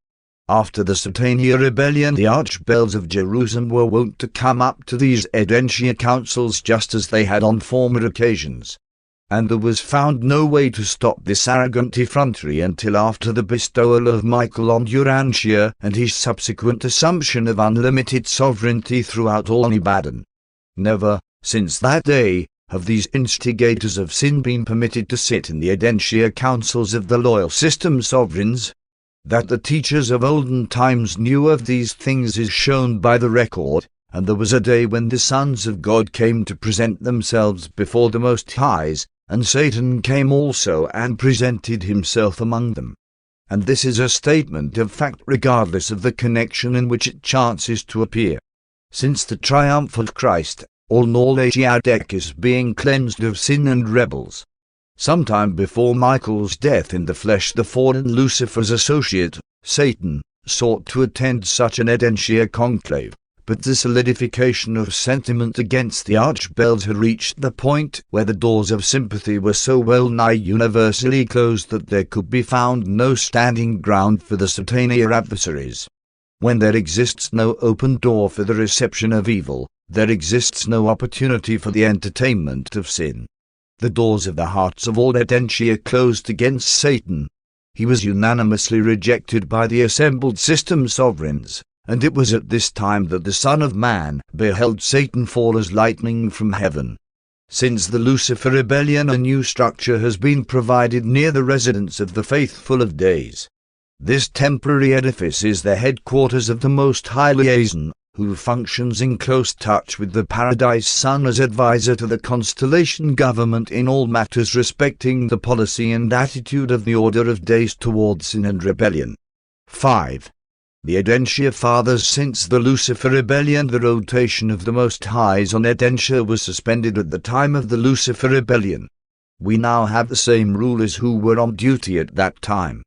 After the Satania rebellion, the archbells of Jerusalem were wont to come up to these Audentia councils just as they had on former occasions. And there was found no way to stop this arrogant effrontery until after the bestowal of Michael on Urantia and his subsequent assumption of unlimited sovereignty throughout all Nebadon. Never, since that day, have these instigators of sin been permitted to sit in the Audentia councils of the loyal system sovereigns. That the teachers of olden times knew of these things is shown by the record, and there was a day when the sons of God came to present themselves before the Most Highs, and Satan came also and presented himself among them. And this is a statement of fact regardless of the connection in which it chances to appear. Since the triumph of Christ, all Urantia is being cleansed of sin and rebels. Sometime before Michael's death in the flesh, the fallen Lucifer's associate, Satan, sought to attend such an Urantia conclave, but the solidification of sentiment against the archbells had reached the point where the doors of sympathy were so well nigh universally closed that there could be found no standing ground for the Satania adversaries. When there exists no open door for the reception of evil, there exists no opportunity for the entertainment of sin. The doors of the hearts of all Urantia closed against Satan. He was unanimously rejected by the assembled system sovereigns, and it was at this time that the Son of Man beheld Satan fall as lightning from heaven. Since the Lucifer rebellion, a new structure has been provided near the residence of the faithful of days. This temporary edifice is the headquarters of the Most High Liaison, who functions in close touch with the Paradise Sun as advisor to the constellation government in all matters respecting the policy and attitude of the Order of Days towards sin and rebellion. 5. The Urantia Fathers. Since the Lucifer rebellion, the rotation of the Most Highs on Urantia was suspended at the time of the Lucifer rebellion. We now have the same rulers who were on duty at that time.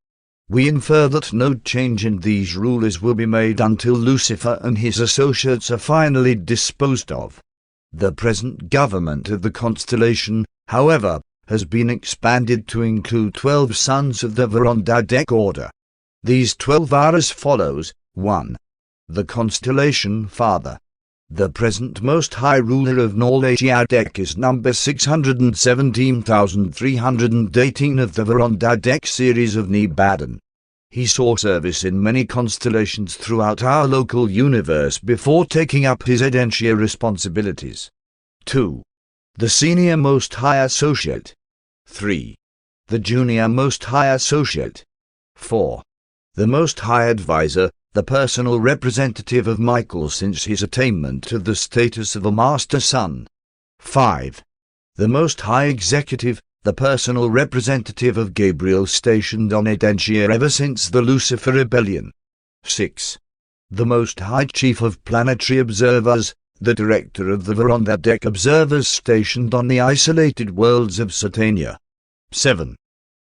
We infer that no change in these rulers will be made until Lucifer and his associates are finally disposed of. The present government of the constellation, however, has been expanded to include 12 sons of the Urantia order. These 12 are as follows. 1. The Constellation Father. The present Most High Ruler of Urantia is number 617,318 of the Urantia series of Nebadon. He saw service in many constellations throughout our local universe before taking up his Urantia responsibilities. 2. The Senior Most High Associate. 3. The Junior Most High Associate. 4. The Most High Advisor, the personal representative of Michael since his attainment to the status of a Master Son. 5. The Most High Executive, the personal representative of Gabriel stationed on Urantia ever since the Lucifer rebellion. 6. The Most High Chief of Planetary Observers, the director of the Urantia observers stationed on the isolated worlds of Satania. 7.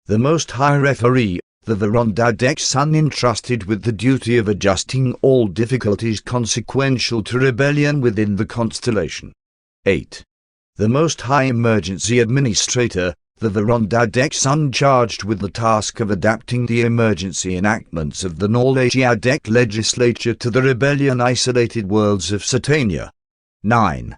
The Most High Referee, the Urantia Son entrusted with the duty of adjusting all difficulties consequential to rebellion within the constellation. 8. The Most High Emergency Administrator, the Urantia Son charged with the task of adapting the emergency enactments of the Urantia legislature to the rebellion isolated worlds of Satania. 9.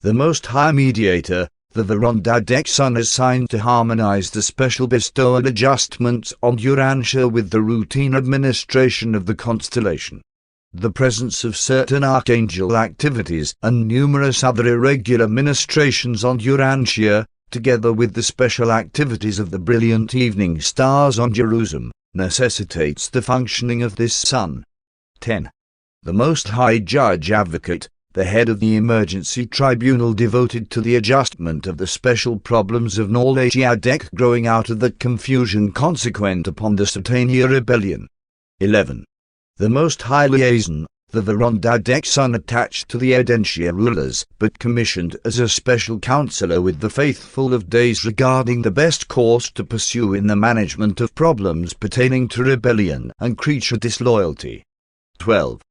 The Most High Mediator, the Urantia Son assigned to harmonize the special bestowed adjustments on Urantia with the routine administration of the constellation. The presence of certain archangel activities and numerous other irregular ministrations on Urantia, together with the special activities of the brilliant evening stars on Jerusalem, necessitates the functioning of this Sun. 10. The Most High Judge Advocate, the head of the emergency tribunal devoted to the adjustment of the special problems of Urantia growing out of the confusion consequent upon the Satania rebellion. 11. The Most High Liaison, the Urantia Son attached to the Urantia rulers, but commissioned as a special counselor with the faithful of days regarding the best course to pursue in the management of problems pertaining to rebellion and creature disloyalty. 12.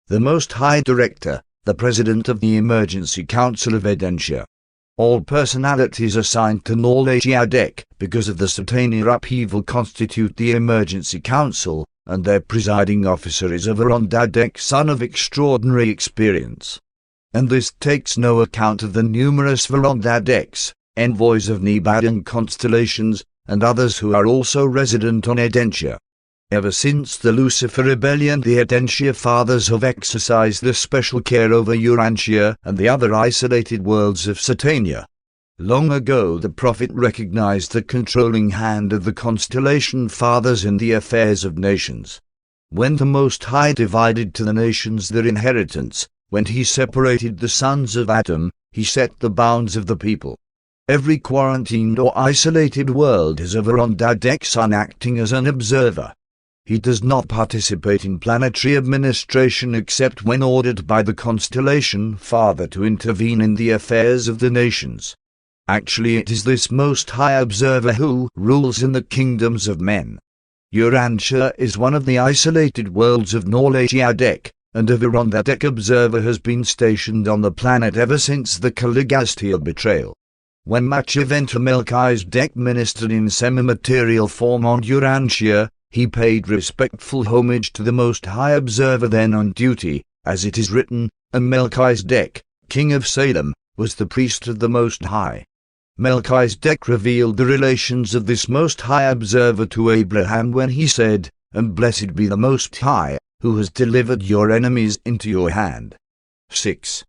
The Most High Director, the President of the Emergency Council of Urantia. All personalities assigned to Urantia because of the Satania upheaval constitute the Emergency Council, and their presiding officer is a Urantia son of extraordinary experience. And this takes no account of the numerous Urantia envoys of Nebadon constellations, and others who are also resident on Urantia. Ever since the Lucifer rebellion, the Urantia Fathers have exercised the special care over Urantia and the other isolated worlds of Satania. Long ago the Prophet recognized the controlling hand of the constellation Fathers in the affairs of nations. When the Most High divided to the nations their inheritance, when he separated the sons of Adam, he set the bounds of the people. Every quarantined or isolated world has a Urantia Son acting as an observer. He does not participate in planetary administration except when ordered by the constellation Father to intervene in the affairs of the nations. Actually, it is this Most High Observer who rules in the kingdoms of men. Urantia is one of the isolated worlds of Nebadon, and a Urantia observer has been stationed on the planet ever since the Caligasteel betrayal. When Melchizedek ministered in semi-material form on Urantia, he paid respectful homage to the Most High Observer then on duty, as it is written, and Melchizedek, king of Salem, was the priest of the Most High. Melchizedek revealed the relations of this Most High Observer to Abraham when he said, "And blessed be the Most High, who has delivered your enemies into your hand." 6.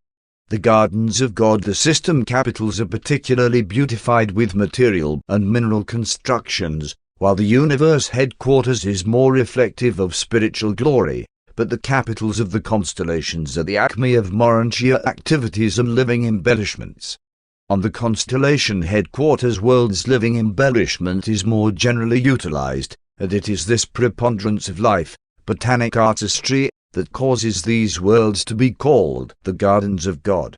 The gardens of God. The system capitals are particularly beautified with material and mineral constructions, while the universe headquarters is more reflective of spiritual glory, but the capitals of the constellations are the acme of Urantia activities and living embellishments. On the constellation headquarters world's living embellishment is more generally utilized, and it is this preponderance of life, botanic artistry, that causes these worlds to be called the Gardens of God.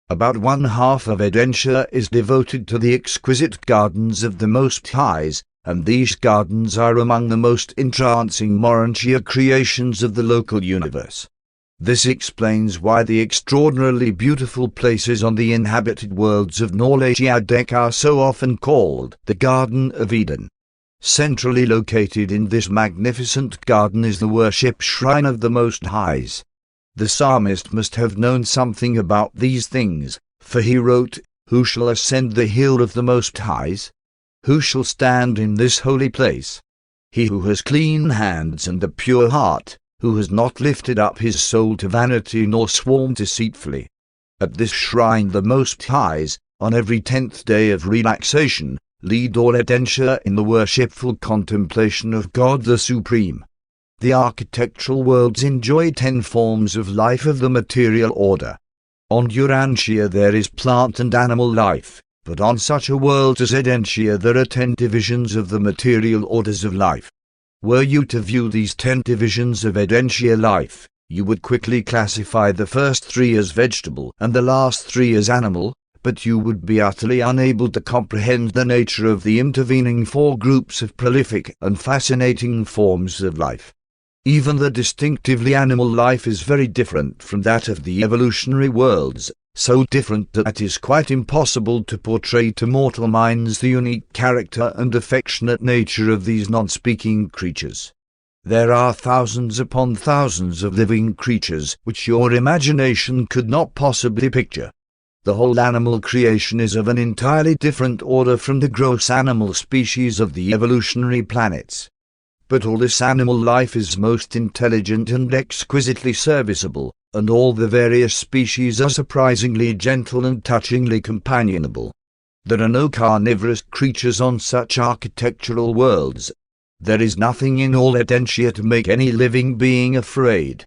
About 1/2 of Urantia is devoted to the exquisite gardens of the Most Highs, and these gardens are among the most entrancing Urantia creations of the local universe. This explains why the extraordinarily beautiful places on the inhabited worlds of Nebadon are so often called the Garden of Eden. Centrally located in this magnificent garden is the worship shrine of the Most Highs. The psalmist must have known something about these things, for he wrote, "Who shall ascend the hill of the Most Highs? Who shall stand in this holy place? He who has clean hands and a pure heart, who has not lifted up his soul to vanity nor sworn deceitfully." At this shrine the Most Highs, on every 10th day of relaxation, lead all Urantia in the worshipful contemplation of God the Supreme. The architectural worlds enjoy 10 forms of life of the material order. On Urantia there is plant and animal life, but on such a world as Urantia there are 10 divisions of the material orders of life. Were you to view these 10 divisions of Urantia life, you would quickly classify the first 3 as vegetable and the last 3 as animal, but you would be utterly unable to comprehend the nature of the intervening 4 groups of prolific and fascinating forms of life. Even the distinctively animal life is very different from that of the evolutionary worlds, so different that it is quite impossible to portray to mortal minds the unique character and affectionate nature of these non-speaking creatures. There are thousands upon thousands of living creatures which your imagination could not possibly picture. The whole animal creation is of an entirely different order from the gross animal species of the evolutionary planets. But all this animal life is most intelligent and exquisitely serviceable, and all the various species are surprisingly gentle and touchingly companionable. There are no carnivorous creatures on such architectural worlds. There is nothing in all Urantia to make any living being afraid.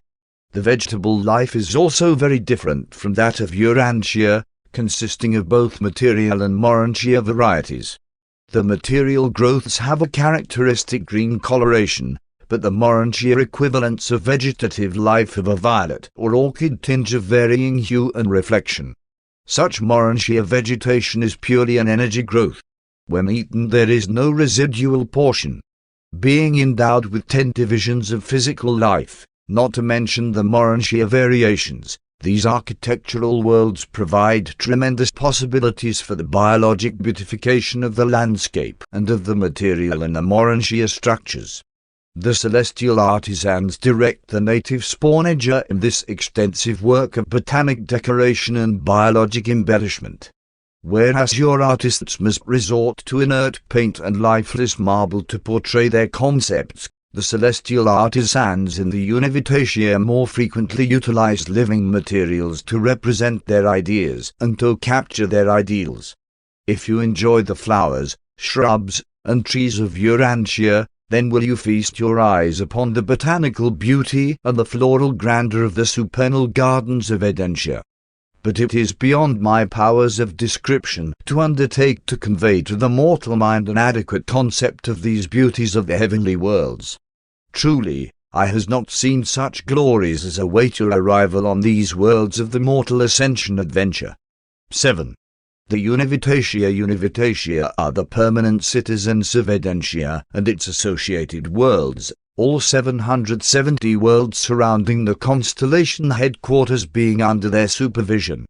The vegetable life is also very different from that of Urantia, consisting of both material and Urantia varieties. The material growths have a characteristic green coloration, but the Urantia equivalents of vegetative life have a violet or orchid tinge of varying hue and reflection. Such Urantia vegetation is purely an energy growth. When eaten there is no residual portion. Being endowed with 10 divisions of physical life, not to mention the Urantia variations, these architectural worlds provide tremendous possibilities for the biologic beautification of the landscape and of the material and the Urantia structures. The celestial artisans direct the native spawnager in this extensive work of botanic decoration and biologic embellishment. Whereas your artists must resort to inert paint and lifeless marble to portray their concepts, the celestial artisans in the Urantia more frequently utilize living materials to represent their ideas and to capture their ideals. If you enjoy the flowers, shrubs, and trees of Urantia, then will you feast your eyes upon the botanical beauty and the floral grandeur of the supernal gardens of Urantia. But it is beyond my powers of description to undertake to convey to the mortal mind an adequate concept of these beauties of the heavenly worlds. Truly, eye has not seen such glories as await your arrival on these worlds of the mortal ascension adventure. 7. The Univitatia are the permanent citizens of Edentia and its associated worlds, all 770 worlds surrounding the constellation headquarters being under their supervision.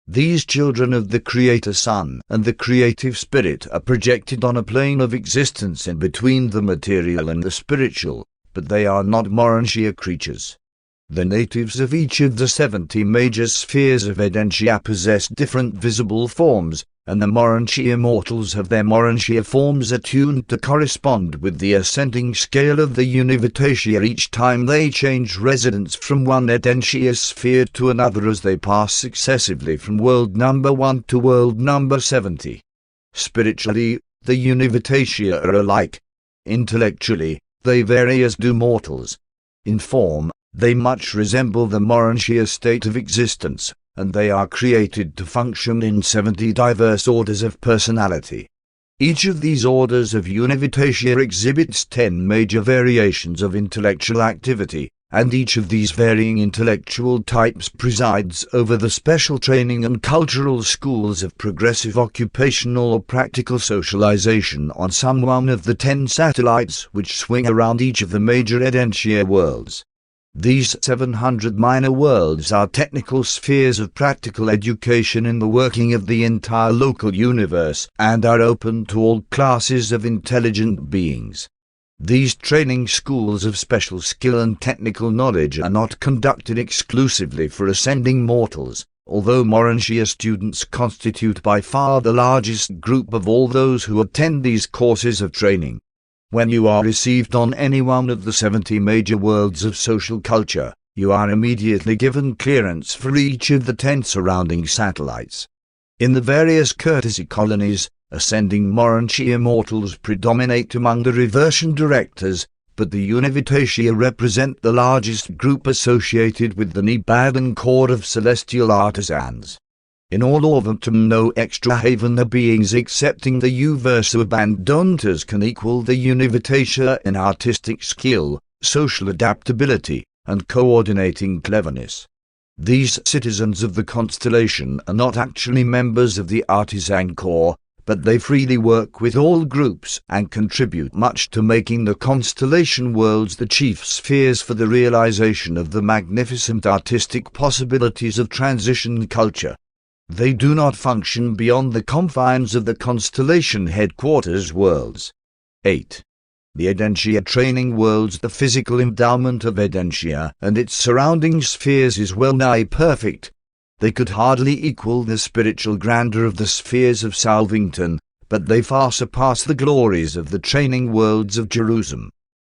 These children of the Creator Sun and the Creative Spirit are projected on a plane of existence in between the material and the spiritual, but they are not Morantia creatures. The natives of each of the 70 major spheres of Edentia possess different visible forms, and the Morantia mortals have their Morantia forms attuned to correspond with the ascending scale of the Univitatia each time they change residence from one Edentia sphere to another as they pass successively from world number 1 to world number 70. Spiritually, the Univitatia are alike. Intellectually, they vary as do mortals. In form, they much resemble the Morantia state of existence, and they are created to function in 70 diverse orders of personality. Each of these orders of Univitatia exhibits 10 major variations of intellectual activity, and each of these varying intellectual types presides over the special training and cultural schools of progressive occupational or practical socialization on some one of the 10 satellites which swing around each of the major Edentia worlds. These 700 minor worlds are technical spheres of practical education in the working of the entire local universe and are open to all classes of intelligent beings. These training schools of special skill and technical knowledge are not conducted exclusively for ascending mortals, although Morantia students constitute by far the largest group of all those who attend these courses of training. When you are received on any one of the 70 major worlds of social culture, you are immediately given clearance for each of the 10 surrounding satellites. In the various courtesy colonies, ascending Morantia mortals predominate among the reversion directors, but the Univitatia represent the largest group associated with the Nebadon Corps of celestial artisans. In all of them no extra-Havener beings excepting the Uversa Bandontas can equal the Univitatia in artistic skill, social adaptability, and coordinating cleverness. These citizens of the constellation are not actually members of the Artisan Corps, but they freely work with all groups and contribute much to making the constellation worlds the chief spheres for the realization of the magnificent artistic possibilities of transition culture. They do not function beyond the confines of the constellation headquarters worlds. 8. The Edentia training worlds. The physical endowment of Edentia and its surrounding spheres is well nigh perfect. They could hardly equal the spiritual grandeur of the spheres of Salvington, but they far surpass the glories of the training worlds of Jerusalem.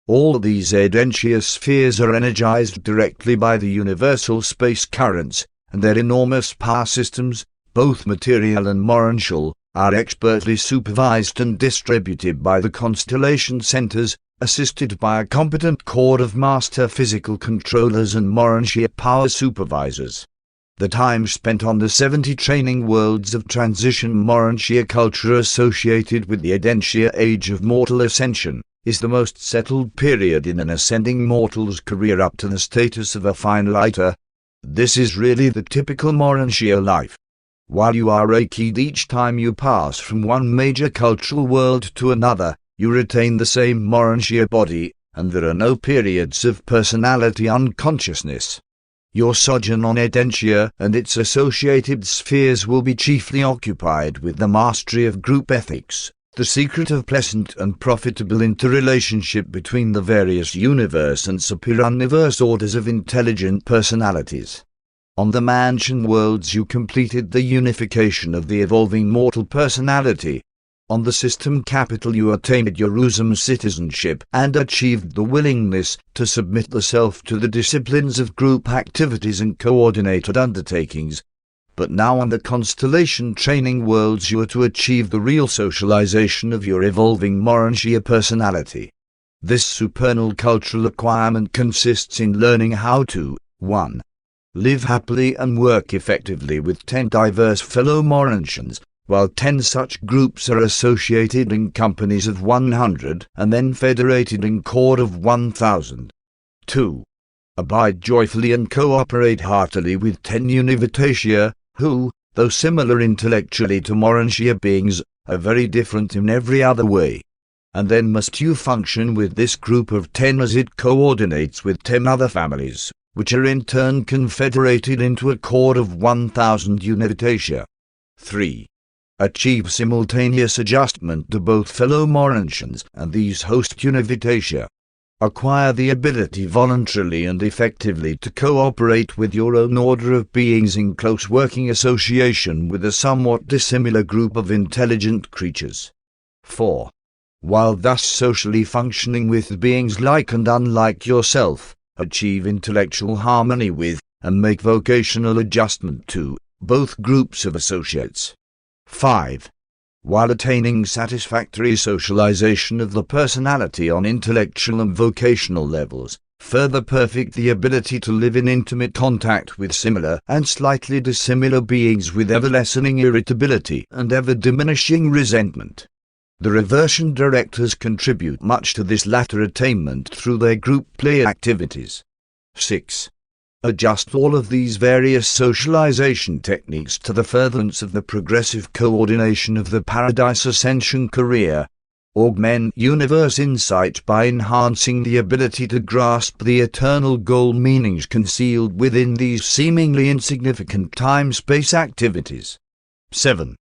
All these Edentia spheres are energized directly by the universal space currents, and their enormous power systems, both material and morantial, are expertly supervised and distributed by the constellation centers, assisted by a competent corps of master physical controllers and morantia power supervisors. The time spent on the 70 training worlds of transition morantia culture associated with the Edentia age of mortal ascension is the most settled period in an ascending mortal's career up to the status of a finaliter. This is really the typical Morantia life. While you are Reki'd each time you pass from one major cultural world to another, you retain the same Morantia body, and there are no periods of personality unconsciousness. Your sojourn on Edentia and its associated spheres will be chiefly occupied with the mastery of group ethics, the secret of pleasant and profitable interrelationship between the various universe and superuniverse orders of intelligent personalities. On the mansion worlds you completed the unification of the evolving mortal personality. On the system capital you attained Jerusalem citizenship and achieved the willingness to submit the self to the disciplines of group activities and coordinated undertakings. But now on the constellation training worlds you are to achieve the real socialization of your evolving Morantia personality. This supernal cultural acquirement consists in learning how to 1. Live happily and work effectively with 10 diverse fellow Morantians, while 10 such groups are associated in companies of 100 and then federated in chord of 1,000. 2. Abide joyfully and cooperate heartily with 10 Univitatia, who, though similar intellectually to Morantia beings, are very different in every other way. And then must you function with this group of 10 as it coordinates with 10 other families, which are in turn confederated into a chord of 1,000 Univitatia. 3. Achieve simultaneous adjustment to both fellow Morantians and these host Univitatia. Acquire the ability voluntarily and effectively to cooperate with your own order of beings in close working association with a somewhat dissimilar group of intelligent creatures. 4. While thus socially functioning with beings like and unlike yourself, achieve intellectual harmony with, and make vocational adjustment to, both groups of associates. 5. While attaining satisfactory socialization of the personality on intellectual and vocational levels, further perfect the ability to live in intimate contact with similar and slightly dissimilar beings with ever-lessening irritability and ever-diminishing resentment. The reversion directors contribute much to this latter attainment through their group play activities. 6. Adjust all of these various socialization techniques to the furtherance of the progressive coordination of the Paradise Ascension career. Augment universe insight by enhancing the ability to grasp the eternal goal meanings concealed within these seemingly insignificant time-space activities. 7.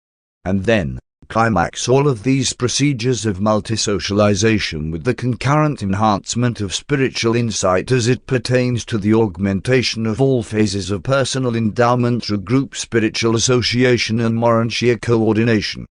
And then, climax all of these procedures of multi-socialization with the concurrent enhancement of spiritual insight as it pertains to the augmentation of all phases of personal endowment through group spiritual association and Morantia coordination.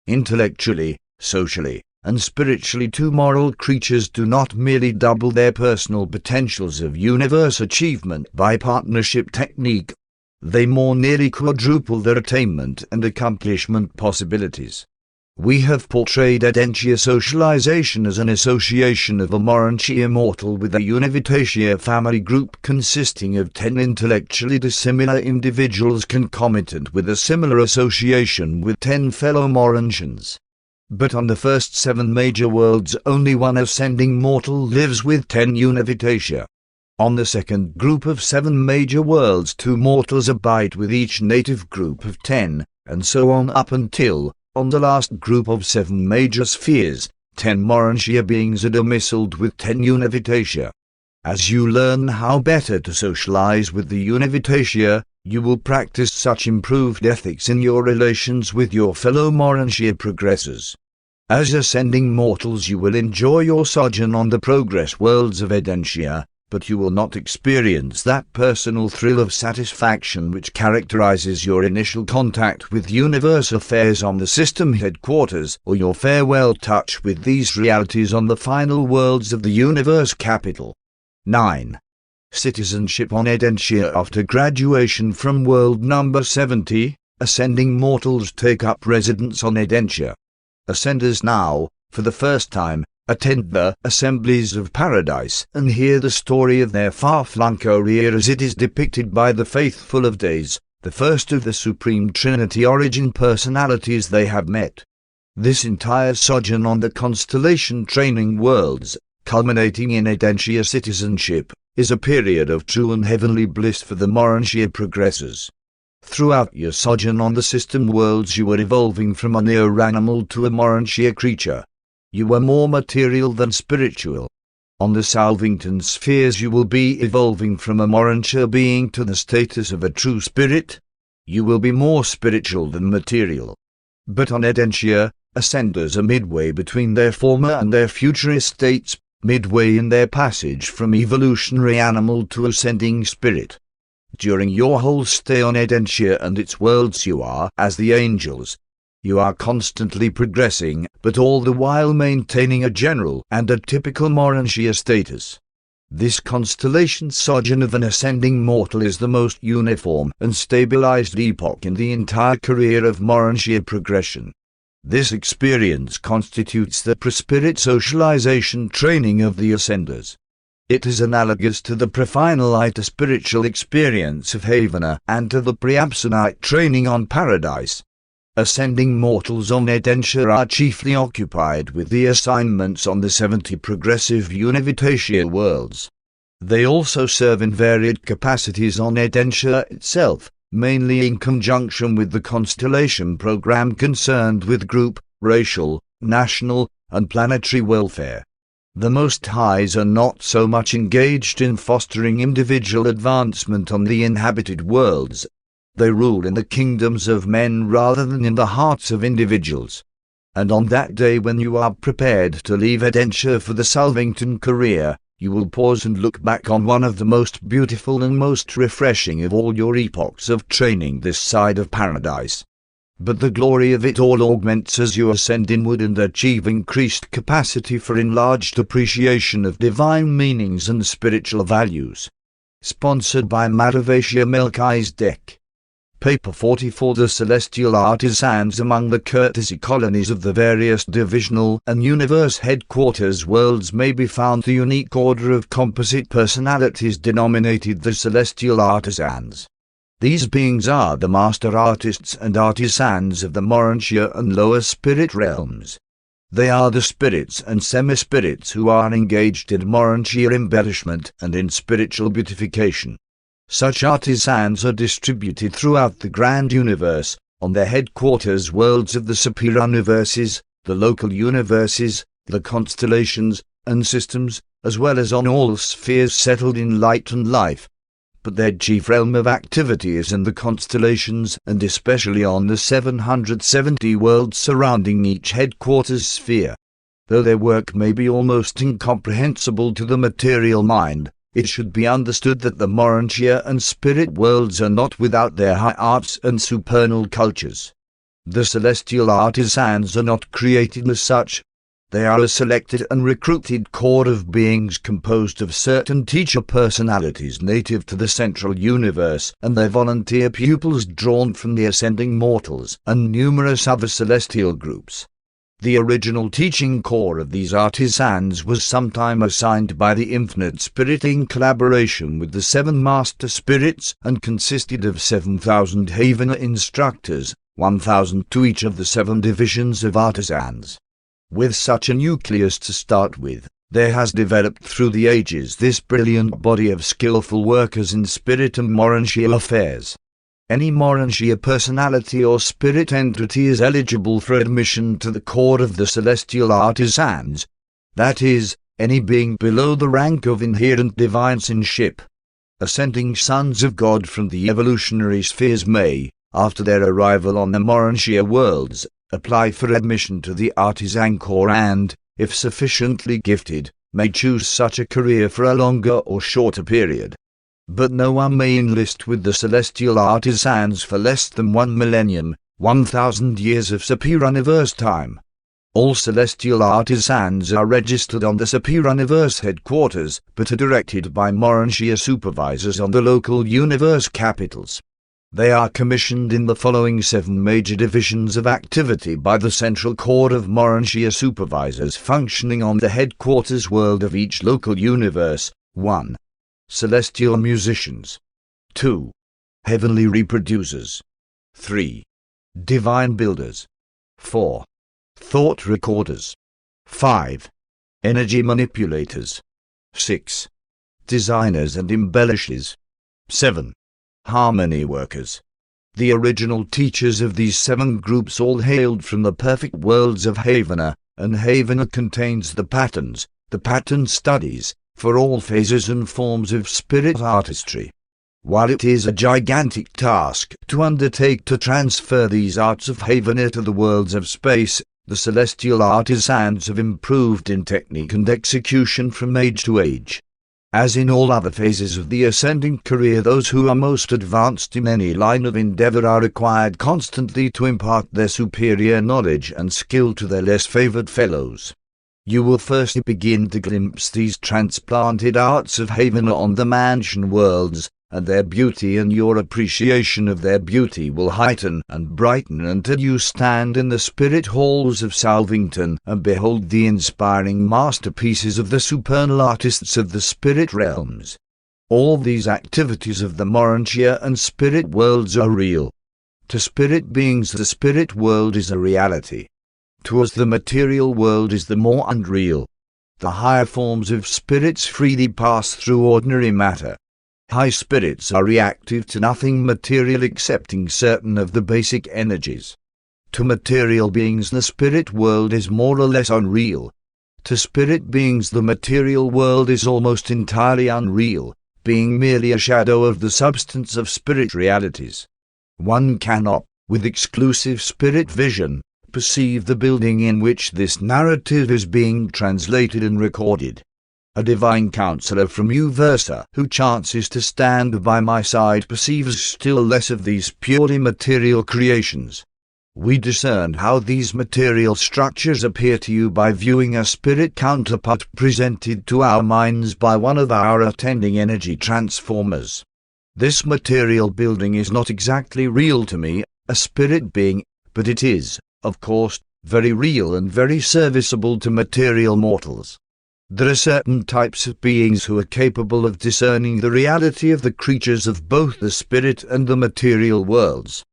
Intellectually, socially, and spiritually, two moral creatures do not merely double their personal potentials of universe achievement by partnership technique, they more nearly quadruple their attainment and accomplishment possibilities. We have portrayed Audentia socialization as an association of a Morantia mortal with a Univitatia family group consisting of 10 intellectually dissimilar individuals concomitant with a similar association with 10 fellow Morantians. But on the first 7 major worlds only one ascending mortal lives with 10 Univitatia. On the second group of 7 major worlds 2 mortals abide with each native group of 10, and so on up until, on the last group of 7 major spheres, 10 Morantia beings are domiciled with 10 Univitatia. As you learn how better to socialize with the Univitatia, you will practice such improved ethics in your relations with your fellow Morantia progressors. As ascending mortals you will enjoy your sojourn on the progress worlds of Audentia, but you will not experience that personal thrill of satisfaction which characterizes your initial contact with universe affairs on the system headquarters, or your farewell touch with these realities on the final worlds of the universe capital. 9. Citizenship on Audentia. After graduation from world number 70, ascending mortals take up residence on Audentia. Ascenders now, for the first time, attend the assemblies of paradise and hear the story of their far-flung career as it is depicted by the faithful of days, the first of the Supreme Trinity origin personalities they have met. This entire sojourn on the constellation training worlds, culminating in Audentia citizenship, is a period of true and heavenly bliss for the Morantia progressors. Throughout your sojourn on the system worlds you are evolving from a neo-animal to a Morantia creature. You are more material than spiritual. On the Salvington spheres you will be evolving from a Morantia being to the status of a true spirit. You will be more spiritual than material. But on Audentia, ascenders are midway between their former and their future estates, midway in their passage from evolutionary animal to ascending spirit. During your whole stay on Audentia and its worlds you are, as the angels, you are constantly progressing, but all the while maintaining a general and a typical Morantia status. This constellation sojourn of an ascending mortal is the most uniform and stabilized epoch in the entire career of Morantia progression. This experience constitutes the pre-spirit socialization training of the ascenders. It is analogous to the pre-finalite spiritual experience of Havana and to the pre-absonite training on Paradise. Ascending mortals on Edentia are chiefly occupied with the assignments on the 70 progressive Univitatia worlds. They also serve in varied capacities on Edentia itself, mainly in conjunction with the constellation program concerned with group, racial, national, and planetary welfare. The Most Highs are not so much engaged in fostering individual advancement on the inhabited worlds. They rule in the kingdoms of men rather than in the hearts of individuals. And on that day when you are prepared to leave Edentia for the Salvington career, you will pause and look back on one of the most beautiful and most refreshing of all your epochs of training this side of paradise. But the glory of it all augments as you ascend inward and achieve increased capacity for enlarged appreciation of divine meanings and spiritual values. Sponsored by Madhavesha Melchizedek. Paper 44. The celestial artisans among the courtesy colonies of the various divisional and universe headquarters worlds may be found the unique order of composite personalities denominated the celestial artisans. These beings are the master artists and artisans of the Urantia and lower spirit realms. They are the spirits and semi-spirits who are engaged in Urantia embellishment and in spiritual beautification. Such artisans are distributed throughout the grand universe, on the headquarters worlds of the superior universes, the local universes, the constellations, and systems, as well as on all spheres settled in light and life. But their chief realm of activity is in the constellations and especially on the 770 worlds surrounding each headquarters sphere. Though their work may be almost incomprehensible to the material mind, it should be understood that the Urantia and spirit worlds are not without their high arts and supernal cultures. The celestial artisans are not created as such. They are a selected and recruited core of beings composed of certain teacher personalities native to the central universe and their volunteer pupils drawn from the ascending mortals and numerous other celestial groups. The original teaching core of these artisans was sometime assigned by the Infinite Spirit in collaboration with the 7 Master Spirits and consisted of 7,000 Havana instructors, 1,000 to each of the 7 divisions of artisans. With such a nucleus to start with, there has developed through the ages this brilliant body of skillful workers in spirit and Urantia affairs. Any Urantia personality or spirit entity is eligible for admission to the core of the celestial artisans. That is, any being below the rank of inherent divine sonship. Ascending sons of God from the evolutionary spheres may, after their arrival on the Urantia worlds, apply for admission to the artisan corps and, if sufficiently gifted, may choose such a career for a longer or shorter period. But no one may enlist with the celestial artisans for less than 1 millennium, 1,000 years of superior universe time. All celestial artisans are registered on the superior universe headquarters, but are directed by Urantia supervisors on the local universe capitals. They are commissioned in the following 7 major divisions of activity by the central core of Urantia supervisors functioning on the headquarters world of each local universe. 1. Celestial musicians. 2. Heavenly reproducers. 3. Divine builders. 4. Thought recorders. 5. Energy manipulators. 6. Designers and embellishers. 7. Harmony workers. The original teachers of these 7 groups all hailed from the perfect worlds of Havana, and Havana contains the patterns, the pattern studies, for all phases and forms of spirit artistry. While it is a gigantic task to undertake to transfer these arts of Havana to the worlds of space, the celestial artisans have improved in technique and execution from age to age. As in all other phases of the ascending career, those who are most advanced in any line of endeavor are required constantly to impart their superior knowledge and skill to their less favored fellows. You will first begin to glimpse these transplanted arts of Havana on the mansion worlds, and their beauty and your appreciation of their beauty will heighten and brighten until you stand in the spirit halls of Salvington and behold the inspiring masterpieces of the supernal artists of the spirit realms. All these activities of the Urantia and spirit worlds are real. To spirit beings the spirit world is a reality. To us the material world is the more unreal. The higher forms of spirits freely pass through ordinary matter. High spirits are reactive to nothing material excepting certain of the basic energies. To material beings the spirit world is more or less unreal. To spirit beings the material world is almost entirely unreal, being merely a shadow of the substance of spirit realities. One cannot, with exclusive spirit vision, perceive the building in which this narrative is being translated and recorded. A divine counselor from Uversa who chances to stand by my side perceives still less of these purely material creations. We discern how these material structures appear to you by viewing a spirit counterpart presented to our minds by one of our attending energy transformers. This material building is not exactly real to me, a spirit being, but it is, of course, very real and very serviceable to material mortals. There are certain types of beings who are capable of discerning the reality of the creatures of both the spirit and the material worlds.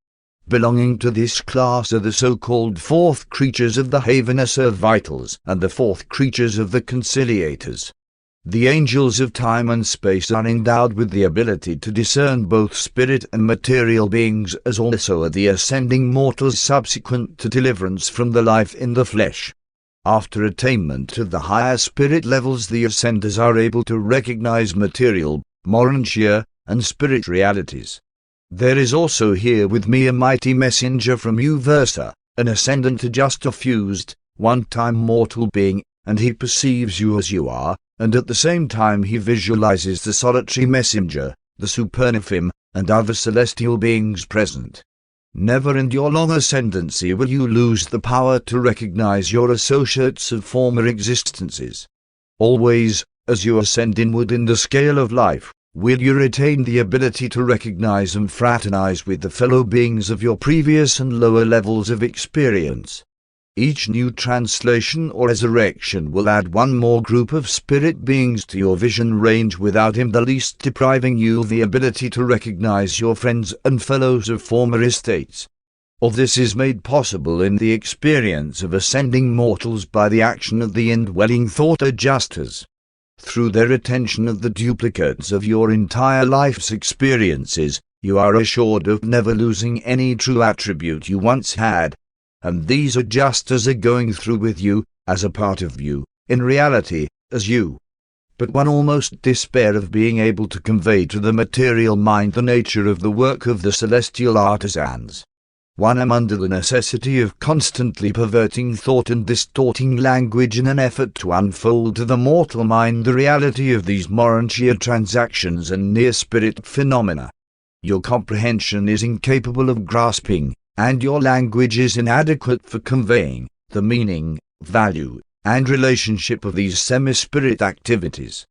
Belonging to this class are the so-called fourth creatures of the Havenesser Vitals and the fourth creatures of the Conciliators. The angels of time and space are endowed with the ability to discern both spirit and material beings, as also are the ascending mortals subsequent to deliverance from the life in the flesh. After attainment of the higher spirit levels, the ascenders are able to recognize material, Urantia, and spirit realities. There is also here with me a mighty messenger from Uversa, an ascendant just a fused, one-time mortal being, and he perceives you as you are, and at the same time he visualizes the solitary messenger, the Seraphim, and other celestial beings present. Never in your long ascendancy will you lose the power to recognize your associates of former existences. Always, as you ascend inward in the scale of life, will you retain the ability to recognize and fraternize with the fellow beings of your previous and lower levels of experience. Each new translation or resurrection will add one more group of spirit beings to your vision range without in the least depriving you of the ability to recognize your friends and fellows of former estates. All this is made possible in the experience of ascending mortals by the action of the indwelling thought adjusters. Through their attention of the duplicates of your entire life's experiences, you are assured of never losing any true attribute you once had. And these adjusters are going through with you, as a part of you, in reality, as you. But one almost despair of being able to convey to the material mind the nature of the work of the celestial artisans. One am under the necessity of constantly perverting thought and distorting language in an effort to unfold to the mortal mind the reality of these Urantia transactions and near-spirit phenomena. Your comprehension is incapable of grasping, and your language is inadequate for conveying, the meaning, value, and relationship of these semi-spirit activities.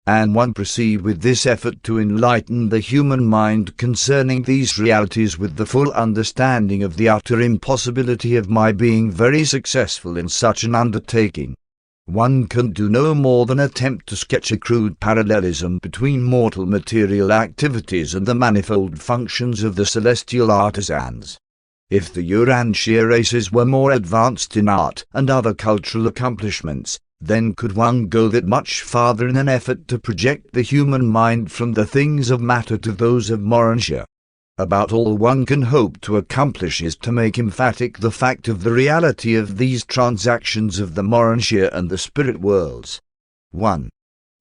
And one proceed with this effort to enlighten the human mind concerning these realities with the full understanding of the utter impossibility of my being very successful in such an undertaking. One can do no more than attempt to sketch a crude parallelism between mortal material activities and the manifold functions of the celestial artisans. If the Urantia races were more advanced in art and other cultural accomplishments, then could one go that much farther in an effort to project the human mind from the things of matter to those of Urantia. About all one can hope to accomplish is to make emphatic the fact of the reality of these transactions of the Urantia and the spirit worlds. 1.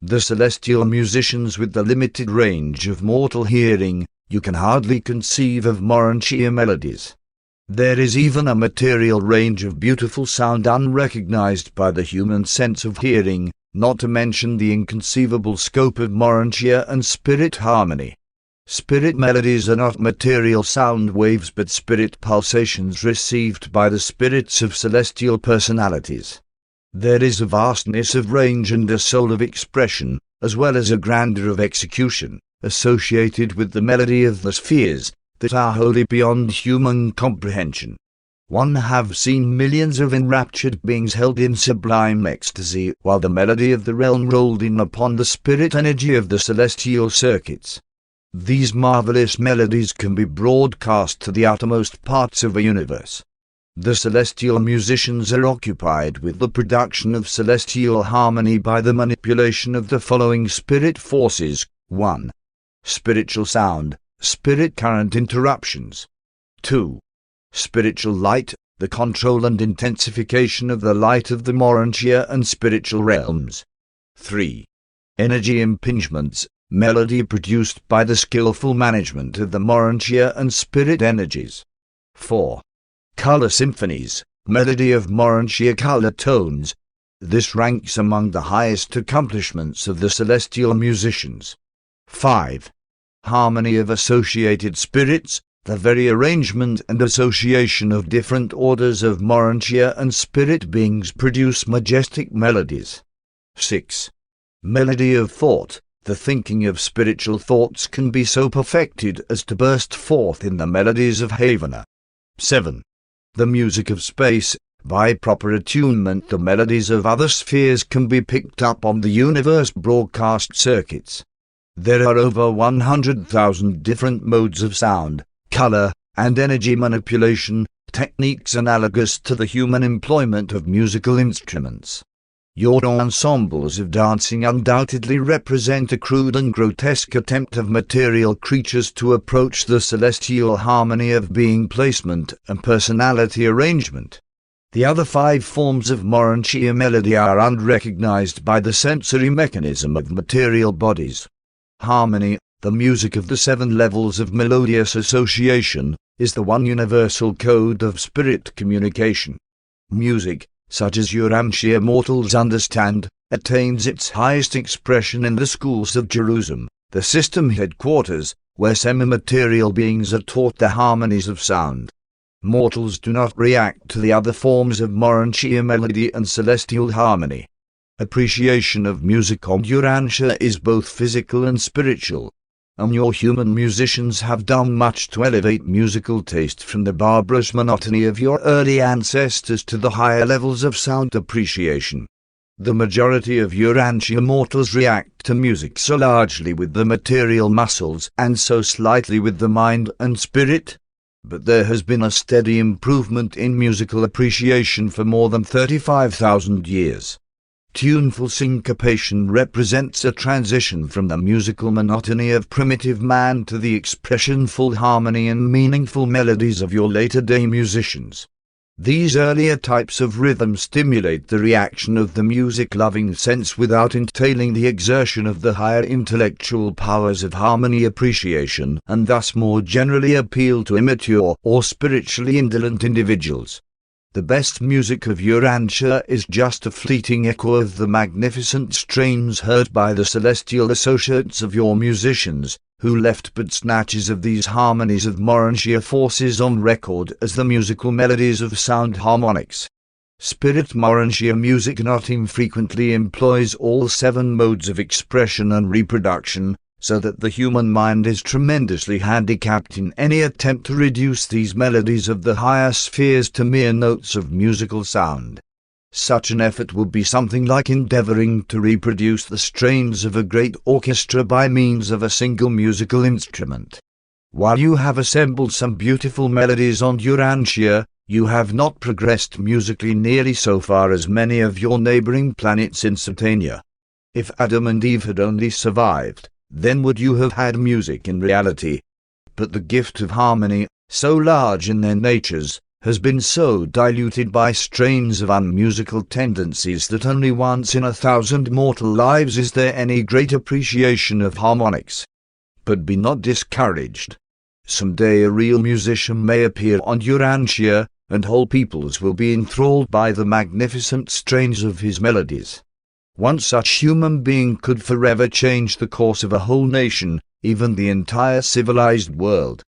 The celestial musicians with the limited range of mortal hearing, you can hardly conceive of Urantia melodies. There is even a material range of beautiful sound unrecognized by the human sense of hearing, not to mention the inconceivable scope of Urantia and spirit harmony. Spirit melodies are not material sound waves but spirit pulsations received by the spirits of celestial personalities. There is a vastness of range and a soul of expression, as well as a grandeur of execution, associated with the melody of the spheres, that are wholly beyond human comprehension. One have seen millions of enraptured beings held in sublime ecstasy, while the melody of the realm rolled in upon the spirit energy of the celestial circuits. These marvelous melodies can be broadcast to the uttermost parts of a universe. The celestial musicians are occupied with the production of celestial harmony by the manipulation of the following spirit forces. 1. Spiritual sound, spirit current interruptions. 2. Spiritual light, the control and intensification of the light of the Urantia and spiritual realms. 3. Energy impingements, melody produced by the skillful management of the Urantia and spirit energies. 4. Color symphonies, melody of Urantia color tones. This ranks among the highest accomplishments of the celestial musicians. 5. Harmony of associated spirits, the very arrangement and association of different orders of Urantia and spirit beings produce majestic melodies. 6. Melody of thought, the thinking of spiritual thoughts can be so perfected as to burst forth in the melodies of Havana. 7. The music of space, by proper attunement the melodies of other spheres can be picked up on the universe broadcast circuits. There are over 100,000 different modes of sound, color, and energy manipulation, techniques analogous to the human employment of musical instruments. Your ensembles of dancing undoubtedly represent a crude and grotesque attempt of material creatures to approach the celestial harmony of being placement and personality arrangement. The other 5 forms of Urantia melody are unrecognized by the sensory mechanism of material bodies. Harmony, the music of the 7 levels of melodious association, is the one universal code of spirit communication. Music, such as Urantia mortals understand, attains its highest expression in the schools of Jerusalem, the system headquarters, where semi-material beings are taught the harmonies of sound. Mortals do not react to the other forms of Urantia melody and celestial harmony. Appreciation of music on Urantia is both physical and spiritual, and your human musicians have done much to elevate musical taste from the barbarous monotony of your early ancestors to the higher levels of sound appreciation. The majority of Urantia mortals react to music so largely with the material muscles and so slightly with the mind and spirit. But there has been a steady improvement in musical appreciation for more than 35,000 years. Tuneful syncopation represents a transition from the musical monotony of primitive man to the expressionful harmony and meaningful melodies of your later-day musicians. These earlier types of rhythm stimulate the reaction of the music-loving sense without entailing the exertion of the higher intellectual powers of harmony appreciation, and thus more generally appeal to immature or spiritually indolent individuals. The best music of Urantia is just a fleeting echo of the magnificent strains heard by the celestial associates of your musicians, who left but snatches of these harmonies of Urantia forces on record as the musical melodies of sound harmonics. Spirit Urantia music not infrequently employs all 7 modes of expression and reproduction, so that the human mind is tremendously handicapped in any attempt to reduce these melodies of the higher spheres to mere notes of musical sound. Such an effort would be something like endeavoring to reproduce the strains of a great orchestra by means of a single musical instrument. While you have assembled some beautiful melodies on Urantia, you have not progressed musically nearly so far as many of your neighboring planets in Satania. If Adam and Eve had only survived, then would you have had music in reality. But the gift of harmony, so large in their natures, has been so diluted by strains of unmusical tendencies that only once in 1,000 mortal lives is there any great appreciation of harmonics. But be not discouraged. Some day a real musician may appear on Urantia, and whole peoples will be enthralled by the magnificent strains of his melodies. One such human being could forever change the course of a whole nation, even the entire civilized world.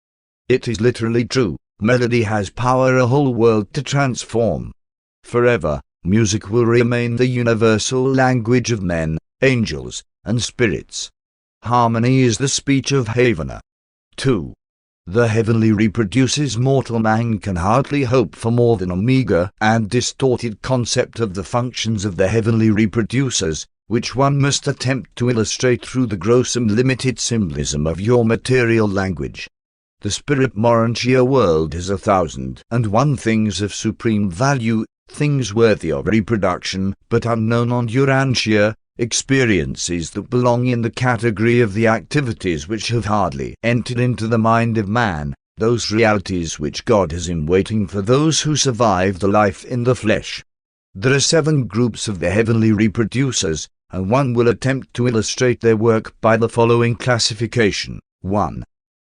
It is literally true, melody has power a whole world to transform. Forever, music will remain the universal language of men, angels, and spirits. Harmony is the speech of Havana. 2. The heavenly reproduces mortal man can hardly hope for more than a meager and distorted concept of the functions of the heavenly reproducers, which one must attempt to illustrate through the gross and limited symbolism of your material language. The spirit Urantia world has 1,001 things of supreme value, things worthy of reproduction, but unknown on Urantia, experiences that belong in the category of the activities which have hardly entered into the mind of man, those realities which God has in waiting for those who survive the life in the flesh. There are 7 groups of the heavenly reproducers, and one will attempt to illustrate their work by the following classification. 1.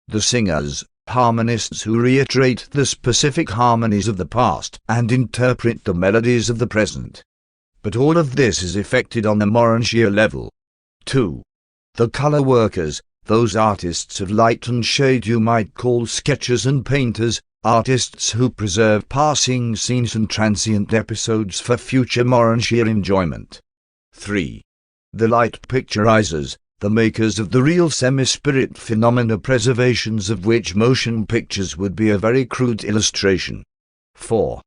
The singers, harmonists who reiterate the specific harmonies of the past and interpret the melodies of the present. But all of this is effected on the Urantia level. 2. The color workers, those artists of light and shade you might call sketchers and painters, artists who preserve passing scenes and transient episodes for future Urantia enjoyment. 3. The light picturizers, the makers of the real semi-spirit phenomena, preservations of which motion pictures would be a very crude illustration. 4.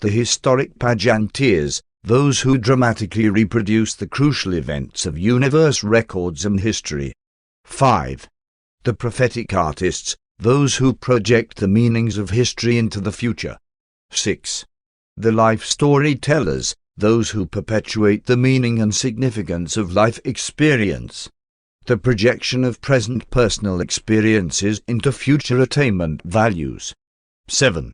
The historic pageanteers, those who dramatically reproduce the crucial events of universe records and history. 5. The prophetic artists, those who project the meanings of history into the future. 6. The life storytellers, those who perpetuate the meaning and significance of life experience. The projection of present personal experiences into future attainment values. 7.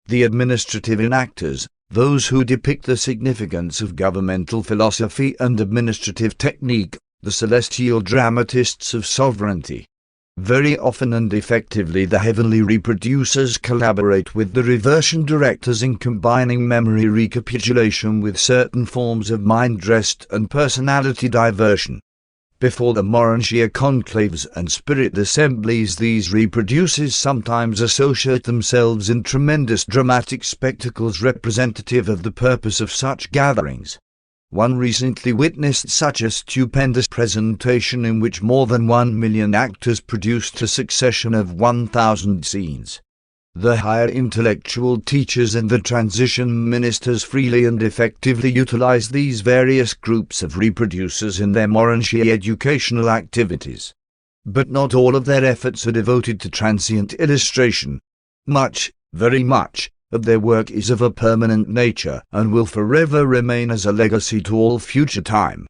The administrative enactors, those who depict the significance of governmental philosophy and administrative technique, the celestial dramatists of sovereignty. Very often and effectively the heavenly reproducers collaborate with the reversion directors in combining memory recapitulation with certain forms of mind rest and personality diversion. Before the Urantia conclaves and spirit assemblies, these reproducers sometimes associate themselves in tremendous dramatic spectacles representative of the purpose of such gatherings. One recently witnessed such a stupendous presentation in which more than 1 million actors produced a succession of 1,000 scenes. The higher intellectual teachers and the transition ministers freely and effectively utilize these various groups of reproducers in their Urantia educational activities. But not all of their efforts are devoted to transient illustration. Much, very much, of their work is of a permanent nature and will forever remain as a legacy to all future time.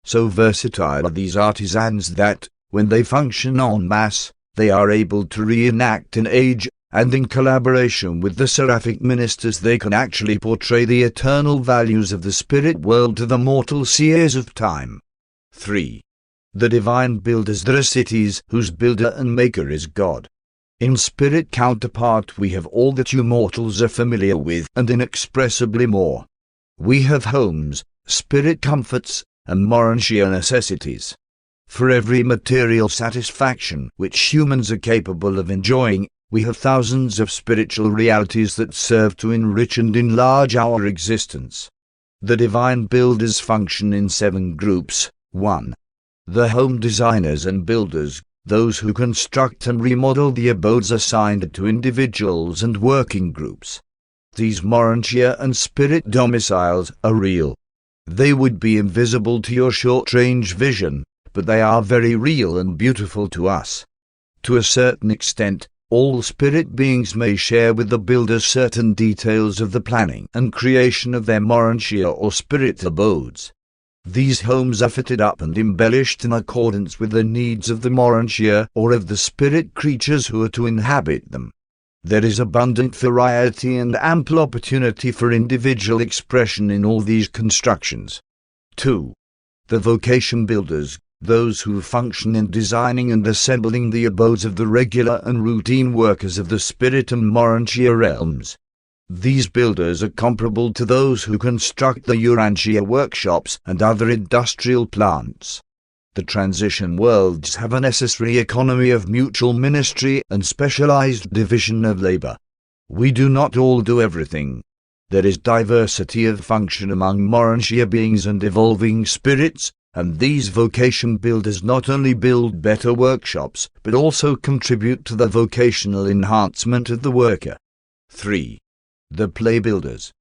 So versatile are these artisans that, when they function en masse, they are able to reenact in age, and in collaboration with the seraphic ministers they can actually portray the eternal values of the spirit world to the mortal seers of time. 3. The divine builders. There are cities whose builder and maker is God. In spirit counterpart we have all that you mortals are familiar with and inexpressibly more. We have homes, spirit comforts, and Urantia necessities. For every material satisfaction which humans are capable of enjoying, we have thousands of spiritual realities that serve to enrich and enlarge our existence. The divine builders function in 7 groups. 1. The home designers and builders, those who construct and remodel the abodes assigned to individuals and working groups. These Urantia and spirit domiciles are real. They would be invisible to your short-range vision, but they are very real and beautiful to us. To a certain extent, all spirit beings may share with the builders certain details of the planning and creation of their Urantia or spirit abodes. These homes are fitted up and embellished in accordance with the needs of the Urantia or of the spirit creatures who are to inhabit them. There is abundant variety and ample opportunity for individual expression in all these constructions. 2. The vocation builders, those who function in designing and assembling the abodes of the regular and routine workers of the spirit and Urantia realms. These builders are comparable to those who construct the Urantia workshops and other industrial plants. The transition worlds have a necessary economy of mutual ministry and specialized division of labor. We do not all do everything. There is diversity of function among Urantia beings and evolving spirits, and these vocation builders not only build better workshops, but also contribute to the vocational enhancement of the worker. 3. The play builders.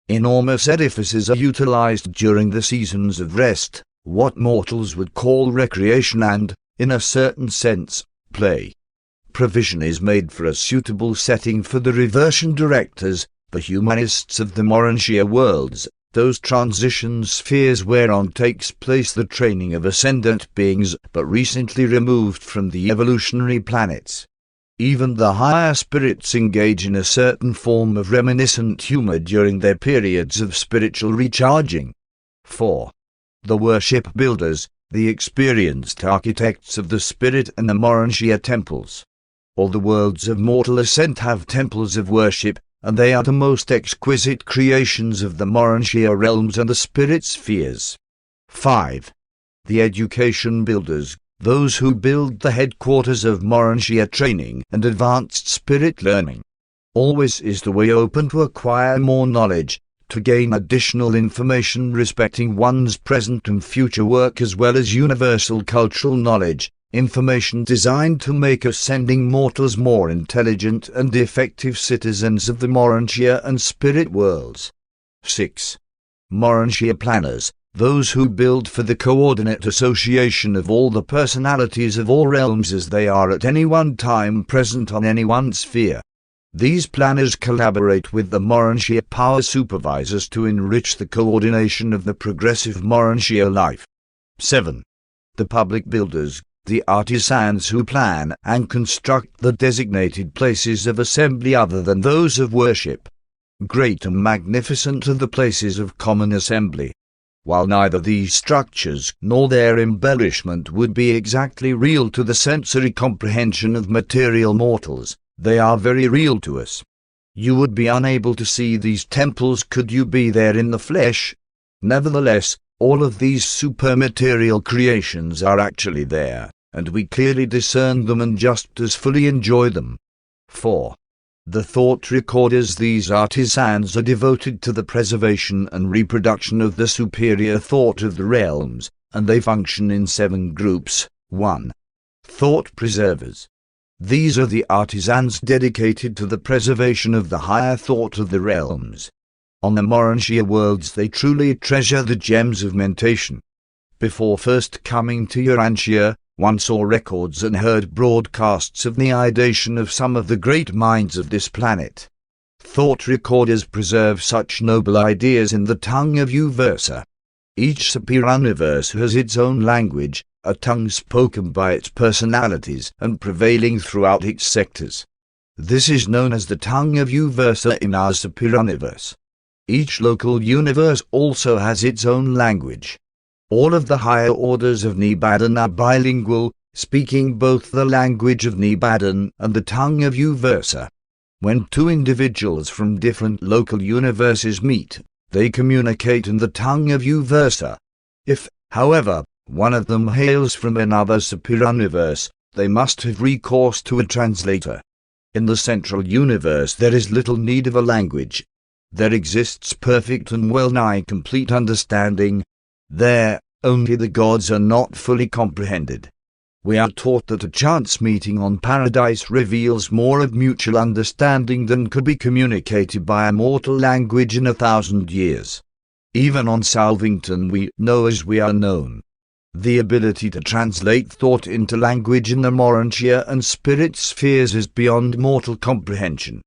Enormous edifices are utilized during the seasons of rest, what mortals would call recreation and, in a certain sense, play. Provision is made for a suitable setting for the reversion directors, the humanists of the Urantia worlds, those transition spheres whereon takes place the training of ascendant beings but recently removed from the evolutionary planets. Even the higher spirits engage in a certain form of reminiscent humor during their periods of spiritual recharging. 4. The worship builders, the experienced architects of the spirit and the Urantia temples. All the worlds of mortal ascent have temples of worship, and they are the most exquisite creations of the Urantia realms and the spirit spheres. 5. The education builders, those who build the headquarters of Urantia training and advanced spirit learning. Always is the way open to acquire more knowledge, to gain additional information respecting one's present and future work as well as universal cultural knowledge, information designed to make ascending mortals more intelligent and effective citizens of the Urantia and spirit worlds. 6. Urantia planners, those who build for the coordinate association of all the personalities of all realms as they are at any one time present on any one sphere. These planners collaborate with the Urantia power supervisors to enrich the coordination of the progressive Urantia life. 7. The public builders, the artisans who plan and construct the designated places of assembly other than those of worship. Great and magnificent are the places of common assembly. While neither these structures nor their embellishment would be exactly real to the sensory comprehension of material mortals, they are very real to us. You would be unable to see these temples could you be there in the flesh. Nevertheless, all of these supermaterial creations are actually there, and we clearly discern them and just as fully enjoy them. 4. The thought recorders, these artisans are devoted to the preservation and reproduction of the superior thought of the realms, and they function in 7 groups. 1. Thought preservers. These are the artisans dedicated to the preservation of the higher thought of the realms. On the Urantia worlds they truly treasure the gems of mentation. Before first coming to Urantia, one saw records and heard broadcasts of the ideation of some of the great minds of this planet. Thought recorders preserve such noble ideas in the tongue of Uversa. Each superuniverse has its own language, a tongue spoken by its personalities and prevailing throughout its sectors. This is known as the tongue of Uversa in our superuniverse. Each local universe also has its own language. All of the higher orders of Nebadon are bilingual, speaking both the language of Nebadon and the tongue of Uversa. When two individuals from different local universes meet, they communicate in the tongue of Uversa. If, however, one of them hails from another superuniverse, they must have recourse to a translator. In the central universe there is little need of a language. There exists perfect and well-nigh complete understanding. There, only the gods are not fully comprehended. We are taught that a chance meeting on paradise reveals more of mutual understanding than could be communicated by a mortal language in 1,000 years. Even on Salvington we know as we are known. The ability to translate thought into language in the Urantia and spirit spheres is beyond mortal comprehension.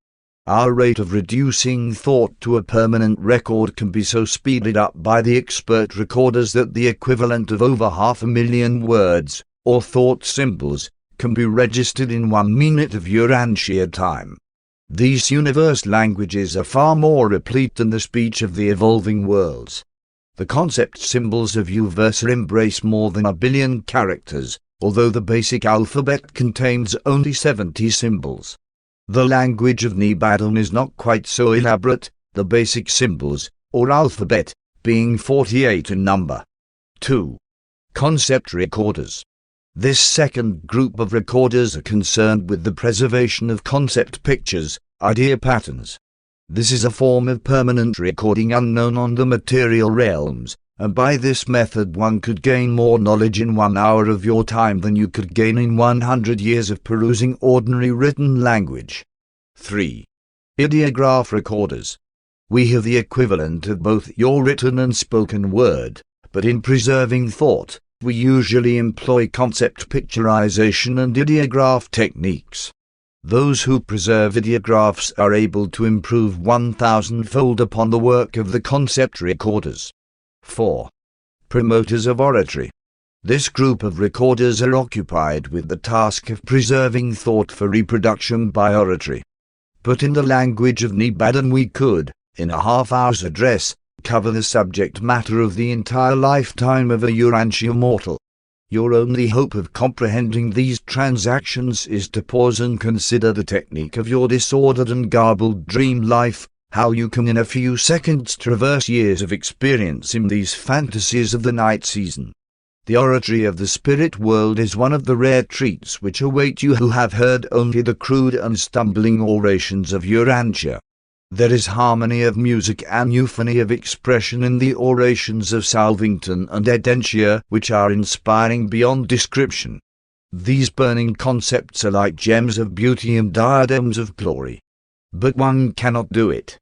Our rate of reducing thought to a permanent record can be so speeded up by the expert recorders that the equivalent of over 500,000 words, or thought symbols, can be registered in 1 minute of Urantia time. These universe languages are far more replete than the speech of the evolving worlds. The concept symbols of Uversa embrace more than 1 billion characters, although the basic alphabet contains only 70 symbols. The language of Nebadon is not quite so elaborate, the basic symbols, or alphabet, being 48 in number. 2. Concept recorders. This second group of recorders are concerned with the preservation of concept pictures, idea patterns. This is a form of permanent recording unknown on the material realms, and by this method one could gain more knowledge in 1 hour of your time than you could gain in 100 years of perusing ordinary written language. 3. Ideograph recorders. We have the equivalent of both your written and spoken word, but in preserving thought, we usually employ concept picturization and ideograph techniques. Those who preserve ideographs are able to improve 1,000-fold upon the work of the concept recorders. 4. Promoters of oratory. This group of recorders are occupied with the task of preserving thought for reproduction by oratory. But in the language of Nebadon we could, in a half-hour's address, cover the subject matter of the entire lifetime of a Urantia mortal. Your only hope of comprehending these transactions is to pause and consider the technique of your disordered and garbled dream life, how you can in a few seconds traverse years of experience in these fantasies of the night season. The oratory of the spirit world is one of the rare treats which await you who have heard only the crude and stumbling orations of Urantia. There is harmony of music and euphony of expression in the orations of Salvington and Edentia, which are inspiring beyond description. These burning concepts are like gems of beauty and diadems of glory. But one cannot do it.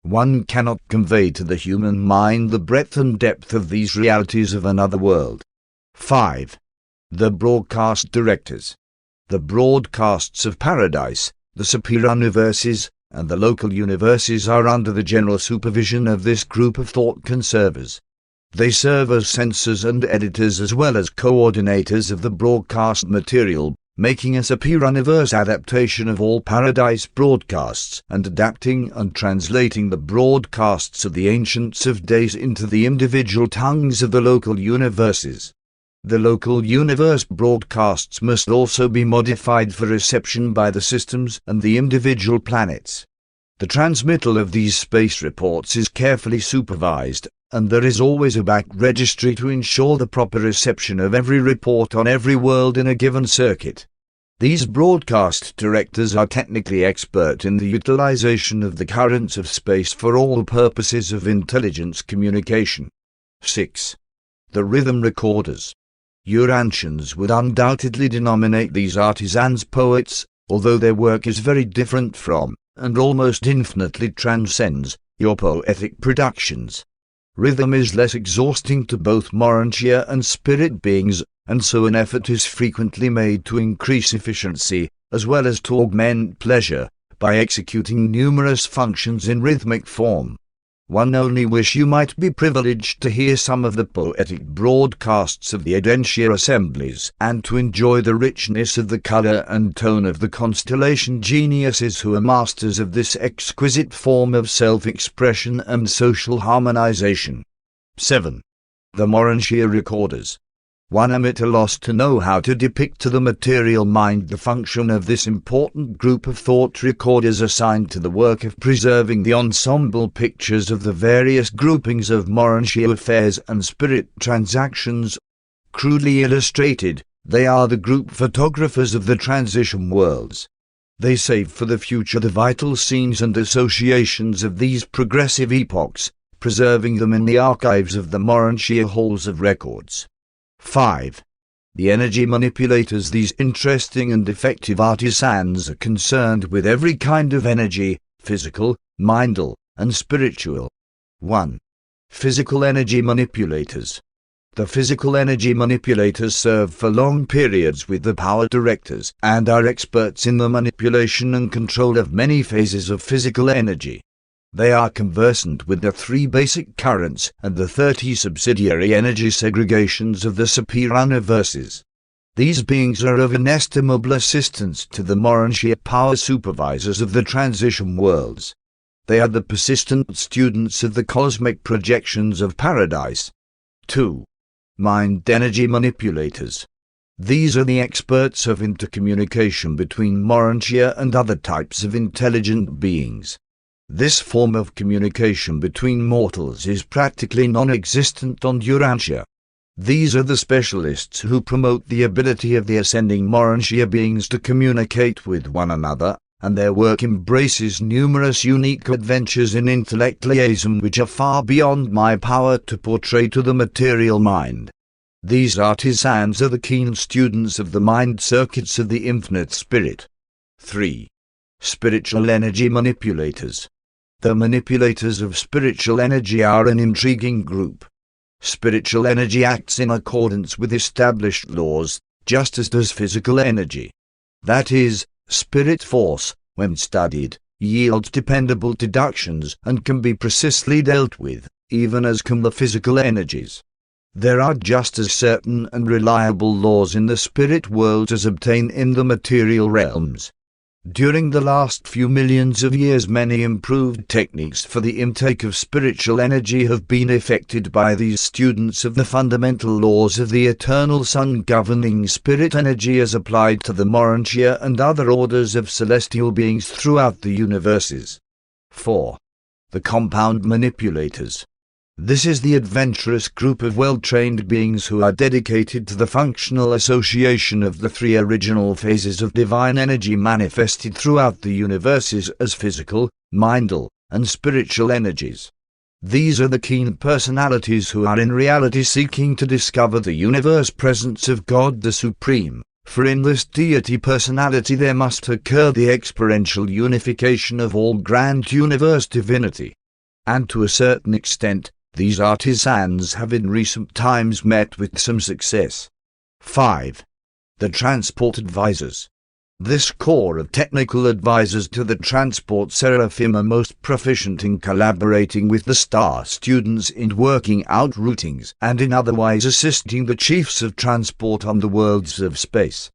One cannot convey to the human mind the breadth and depth of these realities of another world. 5. The broadcast directors. The broadcasts of paradise, the superior universes, and the local universes are under the general supervision of this group of thought conservers. They serve as censors and editors as well as coordinators of the broadcast material, making a superior universe adaptation of all paradise broadcasts and adapting and translating the broadcasts of the ancients of days into the individual tongues of the local universes. The local universe broadcasts must also be modified for reception by the systems and the individual planets. The transmittal of these space reports is carefully supervised, and there is always a back registry to ensure the proper reception of every report on every world in a given circuit. These broadcast directors are technically expert in the utilization of the currents of space for all purposes of intelligence communication. 6. The rhythm recorders. Urantians would undoubtedly denominate these artisans poets, although their work is very different from, and almost infinitely transcends, your poetic productions. Rhythm is less exhausting to both Urantia and spirit beings, and so an effort is frequently made to increase efficiency, as well as to augment pleasure, by executing numerous functions in rhythmic form. One only wish you might be privileged to hear some of the poetic broadcasts of the Edentia assemblies, and to enjoy the richness of the color and tone of the constellation geniuses who are masters of this exquisite form of self-expression and social harmonization. 7. The Urantia recorders. One am at a loss to know how to depict to the material mind the function of this important group of thought recorders assigned to the work of preserving the ensemble pictures of the various groupings of Urantia affairs and spirit transactions. Crudely illustrated, they are the group photographers of the transition worlds. They save for the future the vital scenes and associations of these progressive epochs, preserving them in the archives of the Urantia halls of records. 5. The energy manipulators. These interesting and effective artisans are concerned with every kind of energy, physical, mental, and spiritual. 1. Physical energy manipulators. The physical energy manipulators serve for long periods with the power directors and are experts in the manipulation and control of many phases of physical energy. They are conversant with the 3 basic currents and the 30 subsidiary energy segregations of the superior universes. These beings are of inestimable assistance to the Urantia power supervisors of the transition worlds. They are the persistent students of the cosmic projections of paradise. 2. Mind energy manipulators. These are the experts of intercommunication between Urantia and other types of intelligent beings. This form of communication between mortals is practically non-existent on Urantia. These are the specialists who promote the ability of the ascending Urantia beings to communicate with one another, and their work embraces numerous unique adventures in intellect liaison which are far beyond my power to portray to the material mind. These artisans are the keen students of the mind circuits of the infinite spirit. 3. Spiritual energy manipulators. The manipulators of spiritual energy are an intriguing group. Spiritual energy acts in accordance with established laws, just as does physical energy. That is, spirit force, when studied, yields dependable deductions and can be precisely dealt with, even as can the physical energies. There are just as certain and reliable laws in the spirit world as obtain in the material realms. During the last few millions of years, many improved techniques for the intake of spiritual energy have been effected by these students of the fundamental laws of the eternal sun governing spirit energy as applied to the Urantia and other orders of celestial beings throughout the universes. 4. The compound manipulators. This is the adventurous group of well-trained beings who are dedicated to the functional association of the three original phases of divine energy manifested throughout the universes as physical, mindal, and spiritual energies. These are the keen personalities who are in reality seeking to discover the universe presence of God the Supreme, for in this deity personality there must occur the experiential unification of all grand universe divinity. And to a certain extent, these artisans have in recent times met with some success. 5. The transport advisors. This corps of technical advisors to the transport Seraphim are most proficient in collaborating with the star students in working out routings and in otherwise assisting the chiefs of transport on the worlds of space.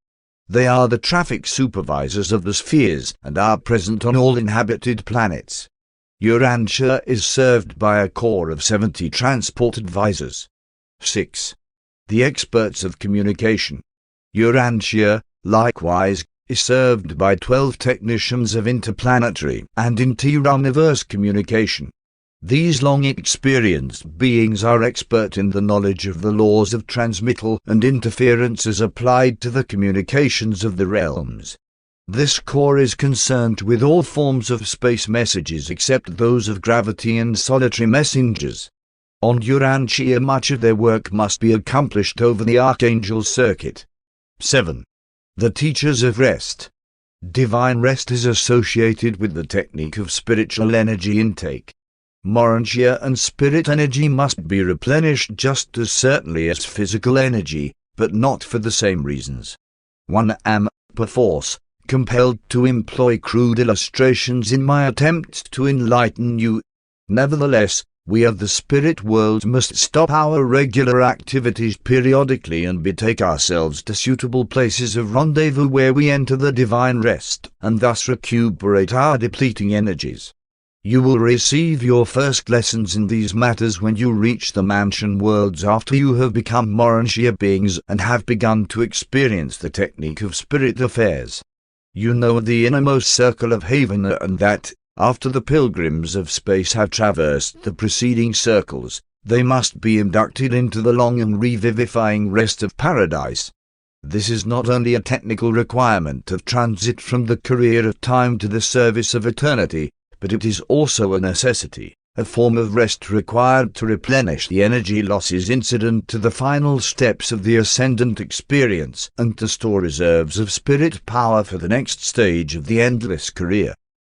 They are the traffic supervisors of the spheres and are present on all inhabited planets. Urantia is served by a corps of 70 transport advisors. 6. The experts of communication. Urantia, likewise, is served by 12 technicians of interplanetary and inter-universe communication. These long-experienced beings are expert in the knowledge of the laws of transmittal and interference as applied to the communications of the realms. This corps is concerned with all forms of space messages except those of gravity and solitary messengers. On Urantia much of their work must be accomplished over the Archangel circuit. 7. The teachers of rest. Divine rest is associated with the technique of spiritual energy intake. Urantia and spirit energy must be replenished just as certainly as physical energy, but not for the same reasons. 1 am, perforce, compelled to employ crude illustrations in my attempt to enlighten you. Nevertheless, we of the spirit world must stop our regular activities periodically and betake ourselves to suitable places of rendezvous where we enter the divine rest, and thus recuperate our depleting energies. You will receive your first lessons in these matters when you reach the mansion worlds after you have become Urantia beings and have begun to experience the technique of spirit affairs. You know the innermost circle of Haven and that, after the pilgrims of space have traversed the preceding circles, they must be inducted into the long and revivifying rest of paradise. This is not only a technical requirement of transit from the career of time to the service of eternity, but it is also a necessity, a form of rest required to replenish the energy losses incident to the final steps of the ascendant experience and to store reserves of spirit power for the next stage of the endless career.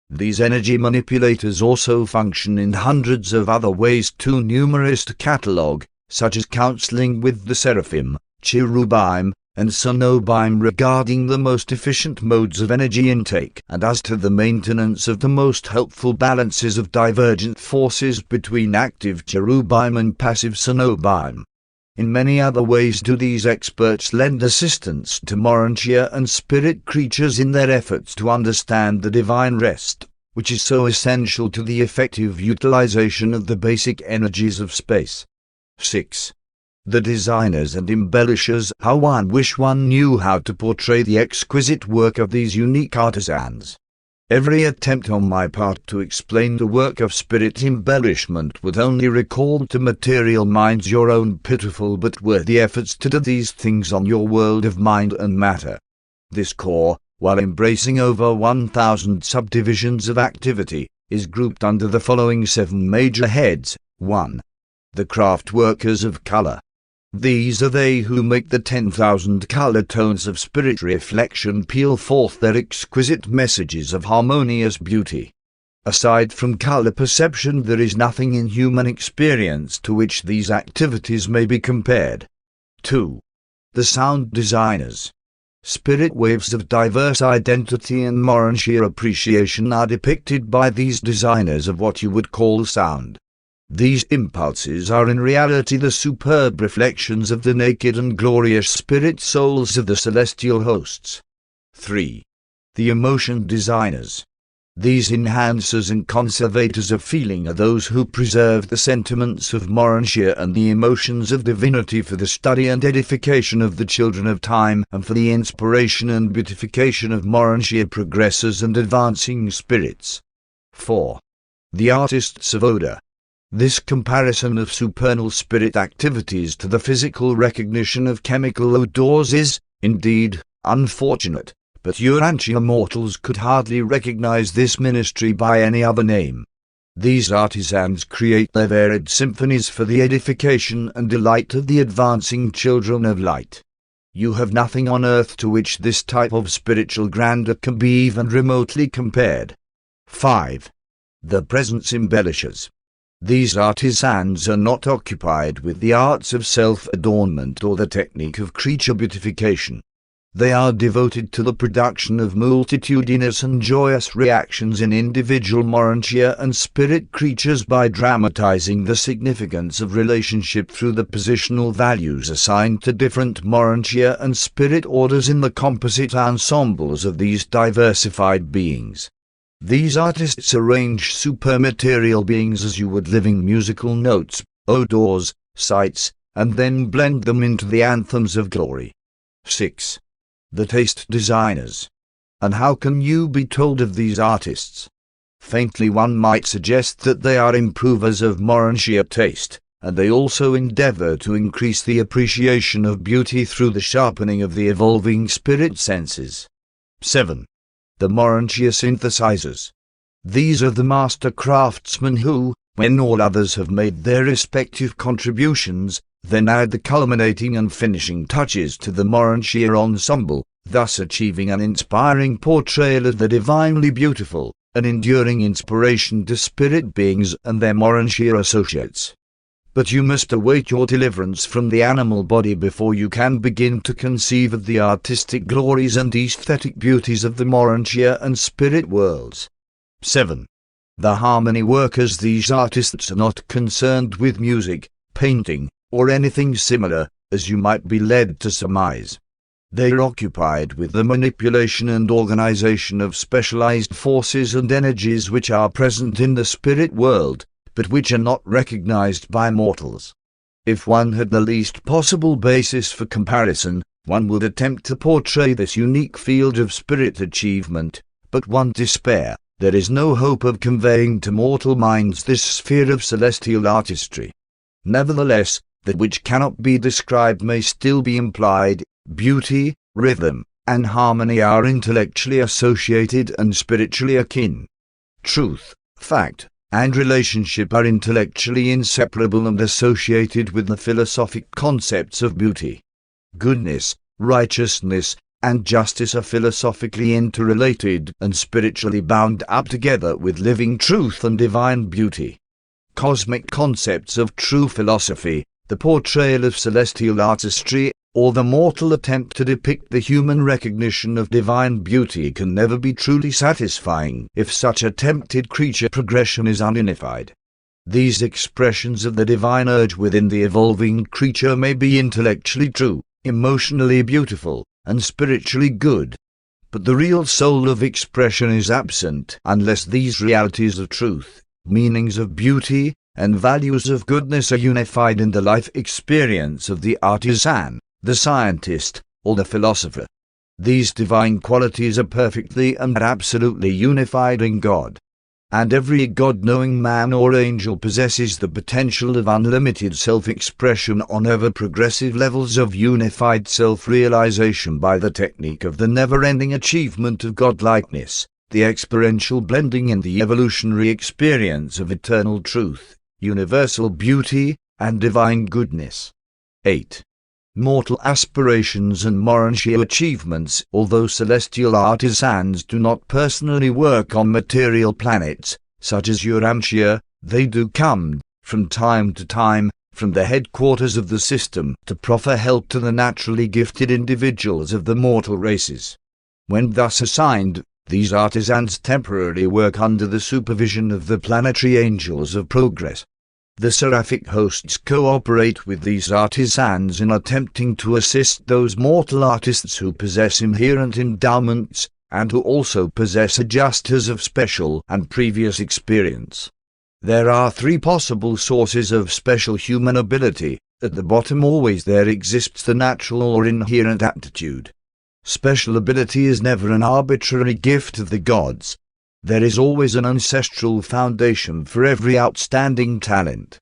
These energy manipulators also function in hundreds of other ways too numerous to catalogue, such as counseling with the Seraphim, Cherubim, and Cenobim regarding the most efficient modes of energy intake and as to the maintenance of the most helpful balances of divergent forces between active Cherubim and passive Cenobim. In many other ways do these experts lend assistance to Urantia and spirit creatures in their efforts to understand the divine rest, which is so essential to the effective utilization of the basic energies of space. 6. The designers and embellishers. How one wish one knew how to portray the exquisite work of these unique artisans. Every attempt on my part to explain the work of spirit embellishment would only recall to material minds your own pitiful but worthy efforts to do these things on your world of mind and matter. This corps, while embracing over 1,000 subdivisions of activity, is grouped under the following 7 major heads. 1. The craft workers of color. These are they who make the 10,000 color tones of spirit reflection peal forth their exquisite messages of harmonious beauty. Aside from color perception, there is nothing in human experience to which these activities may be compared. 2. The sound designers. Spirit waves of diverse identity and Morantia appreciation are depicted by these designers of what you would call sound. These impulses are in reality the superb reflections of the naked and glorious spirit souls of the celestial hosts. 3. The emotion designers. These enhancers and conservators of feeling are those who preserve the sentiments of Morantia and the emotions of divinity for the study and edification of the children of time and for the inspiration and beautification of Morantia progressors and advancing spirits. 4. The artists of odor. This comparison of supernal spirit activities to the physical recognition of chemical odors is, indeed, unfortunate. But Urantia mortals could hardly recognize this ministry by any other name. These artisans create their varied symphonies for the edification and delight of the advancing children of light. You have nothing on earth to which this type of spiritual grandeur can be even remotely compared. 5. The presence embellishers. These artisans are not occupied with the arts of self-adornment or the technique of creature beautification. They are devoted to the production of multitudinous and joyous reactions in individual Morantia and spirit creatures by dramatizing the significance of relationship through the positional values assigned to different Morantia and spirit orders in the composite ensembles of these diversified beings. These artists arrange supermaterial beings as you would living musical notes, odors, sights, and then blend them into the anthems of glory. 6. The taste designers. And how can you be told of these artists? Faintly one might suggest that they are improvers of Morantia taste, and they also endeavor to increase the appreciation of beauty through the sharpening of the evolving spirit senses. 7. The Morantia synthesizers. These are the master craftsmen who, when all others have made their respective contributions, then add the culminating and finishing touches to the Morantia ensemble, thus achieving an inspiring portrayal of the divinely beautiful, an enduring inspiration to spirit beings and their Morantia associates. But you must await your deliverance from the animal body before you can begin to conceive of the artistic glories and aesthetic beauties of the Morantia and spirit worlds. 7. The harmony workers. These artists are not concerned with music, painting, or anything similar, as you might be led to surmise. They are occupied with the manipulation and organization of specialized forces and energies which are present in the spirit world, but which are not recognized by mortals. If one had the least possible basis for comparison, one would attempt to portray this unique field of spirit achievement, but one despair. There is no hope of conveying to mortal minds this sphere of celestial artistry. Nevertheless, that which cannot be described may still be implied. Beauty, rhythm, and harmony are intellectually associated and spiritually akin. Truth, fact, and relationship are intellectually inseparable and associated with the philosophic concepts of beauty. Goodness, righteousness, and justice are philosophically interrelated and spiritually bound up together with living truth and divine beauty. Cosmic concepts of true philosophy, the portrayal of celestial artistry, or the mortal attempt to depict the human recognition of divine beauty can never be truly satisfying if such attempted creature progression is ununified. These expressions of the divine urge within the evolving creature may be intellectually true, emotionally beautiful, and spiritually good. But the real soul of expression is absent unless these realities of truth, meanings of beauty, and values of goodness are unified in the life experience of the artisan, the scientist, or the philosopher. These divine qualities are perfectly and absolutely unified in God. And every God-knowing man or angel possesses the potential of unlimited self-expression on ever-progressive levels of unified self-realization by the technique of the never-ending achievement of godlikeness, the experiential blending in the evolutionary experience of eternal truth, universal beauty, and divine goodness. 8. Mortal aspirations and Morantia achievements. Although celestial artisans do not personally work on material planets, such as Urantia, they do come, from time to time, from the headquarters of the system to proffer help to the naturally gifted individuals of the mortal races. When thus assigned, these artisans temporarily work under the supervision of the planetary angels of progress. The seraphic hosts cooperate with these artisans in attempting to assist those mortal artists who possess inherent endowments, and who also possess adjusters of special and previous experience. There are three possible sources of special human ability. At the bottom always there exists the natural or inherent aptitude. Special ability is never an arbitrary gift of the gods. There is always an ancestral foundation for every outstanding talent.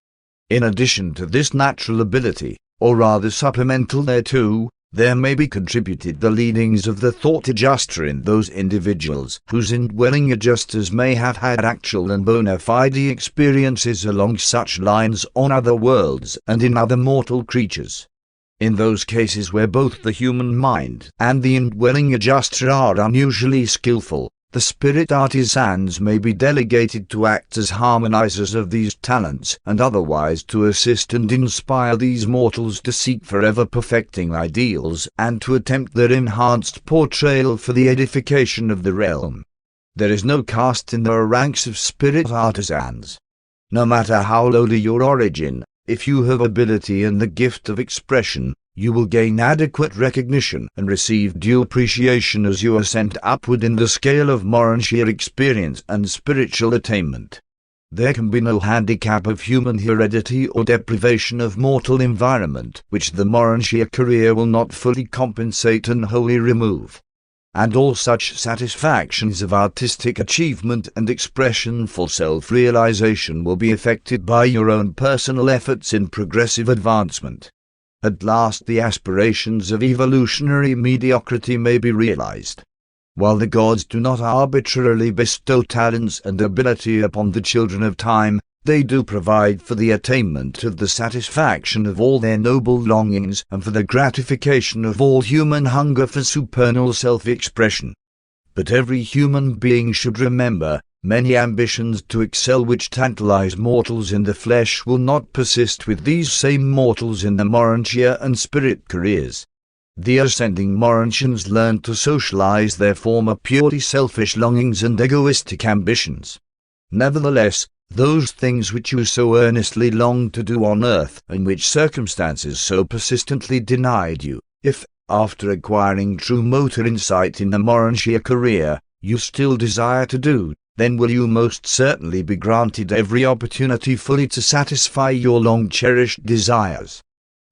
In addition to this natural ability, or rather supplemental thereto, there may be contributed the leadings of the thought adjuster in those individuals whose indwelling adjusters may have had actual and bona fide experiences along such lines on other worlds and in other mortal creatures. In those cases where both the human mind and the indwelling adjuster are unusually skillful, the spirit artisans may be delegated to act as harmonizers of these talents and otherwise to assist and inspire these mortals to seek forever perfecting ideals and to attempt their enhanced portrayal for the edification of the realm. There is no caste in the ranks of spirit artisans. No matter how lowly your origin, if you have ability and the gift of expression, you will gain adequate recognition and receive due appreciation as you ascend upward in the scale of Urantia experience and spiritual attainment. There can be no handicap of human heredity or deprivation of mortal environment which the Urantia career will not fully compensate and wholly remove. And all such satisfactions of artistic achievement and expression for self-realization will be effected by your own personal efforts in progressive advancement. At last the aspirations of evolutionary mediocrity may be realized. While the gods do not arbitrarily bestow talents and ability upon the children of time, they do provide for the attainment of the satisfaction of all their noble longings and for the gratification of all human hunger for supernal self-expression. But every human being should remember, many ambitions to excel which tantalize mortals in the flesh will not persist with these same mortals in the Urantia and spirit careers. The ascending Urantians learn to socialize their former purely selfish longings and egoistic ambitions. Nevertheless, those things which you so earnestly longed to do on earth and which circumstances so persistently denied you, if, after acquiring true motor insight in the Urantia career, you still desire to do, then will you most certainly be granted every opportunity fully to satisfy your long-cherished desires.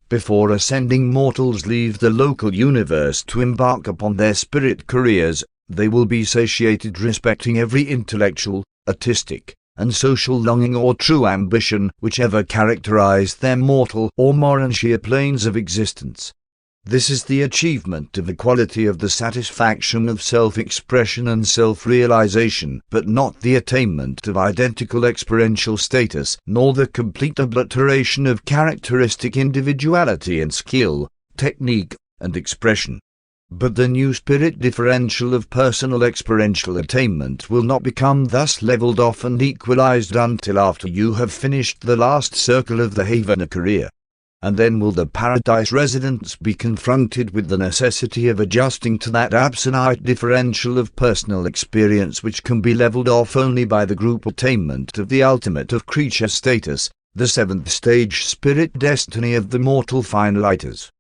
Before ascending mortals leave the local universe to embark upon their spirit careers, they will be satiated respecting every intellectual, artistic, and social longing or true ambition whichever characterized their mortal or Urantia planes of existence. This is the achievement of equality of the satisfaction of self-expression and self-realization, but not the attainment of identical experiential status, nor the complete obliteration of characteristic individuality and skill, technique, and expression. But the new spirit differential of personal experiential attainment will not become thus leveled off and equalized until after you have finished the last circle of the Havana career. And then will the paradise residents be confronted with the necessity of adjusting to that absolute differential of personal experience which can be leveled off only by the group attainment of the ultimate of creature status, the seventh stage spirit destiny of the mortal finaliters.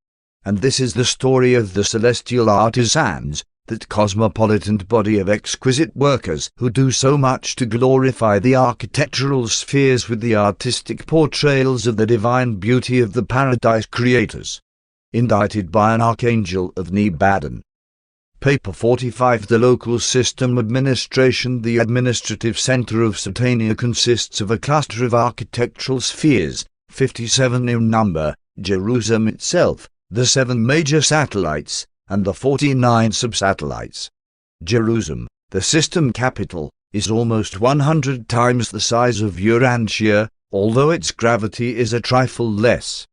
And this is the story of the celestial artisans, that cosmopolitan body of exquisite workers who do so much to glorify the architectural spheres with the artistic portrayals of the divine beauty of the paradise creators. Indited by an archangel of Nebadon. Paper 45. The local system administration. The administrative center of Satania consists of a cluster of architectural spheres, 57 in number, Jerusalem itself, the 7 major satellites, and the 49 sub-satellites. Jerusalem, the system capital, is almost 100 times the size of Urantia, although its gravity is a trifle less.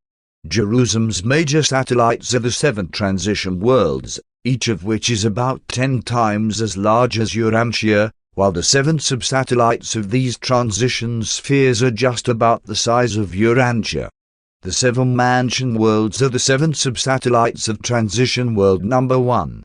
Jerusalem's major satellites are the 7 transition worlds, each of which is about 10 times as large as Urantia, while the 7 subsatellites of these transition spheres are just about the size of Urantia. The 7 mansion worlds are the 7 subsatellites of transition world number 1.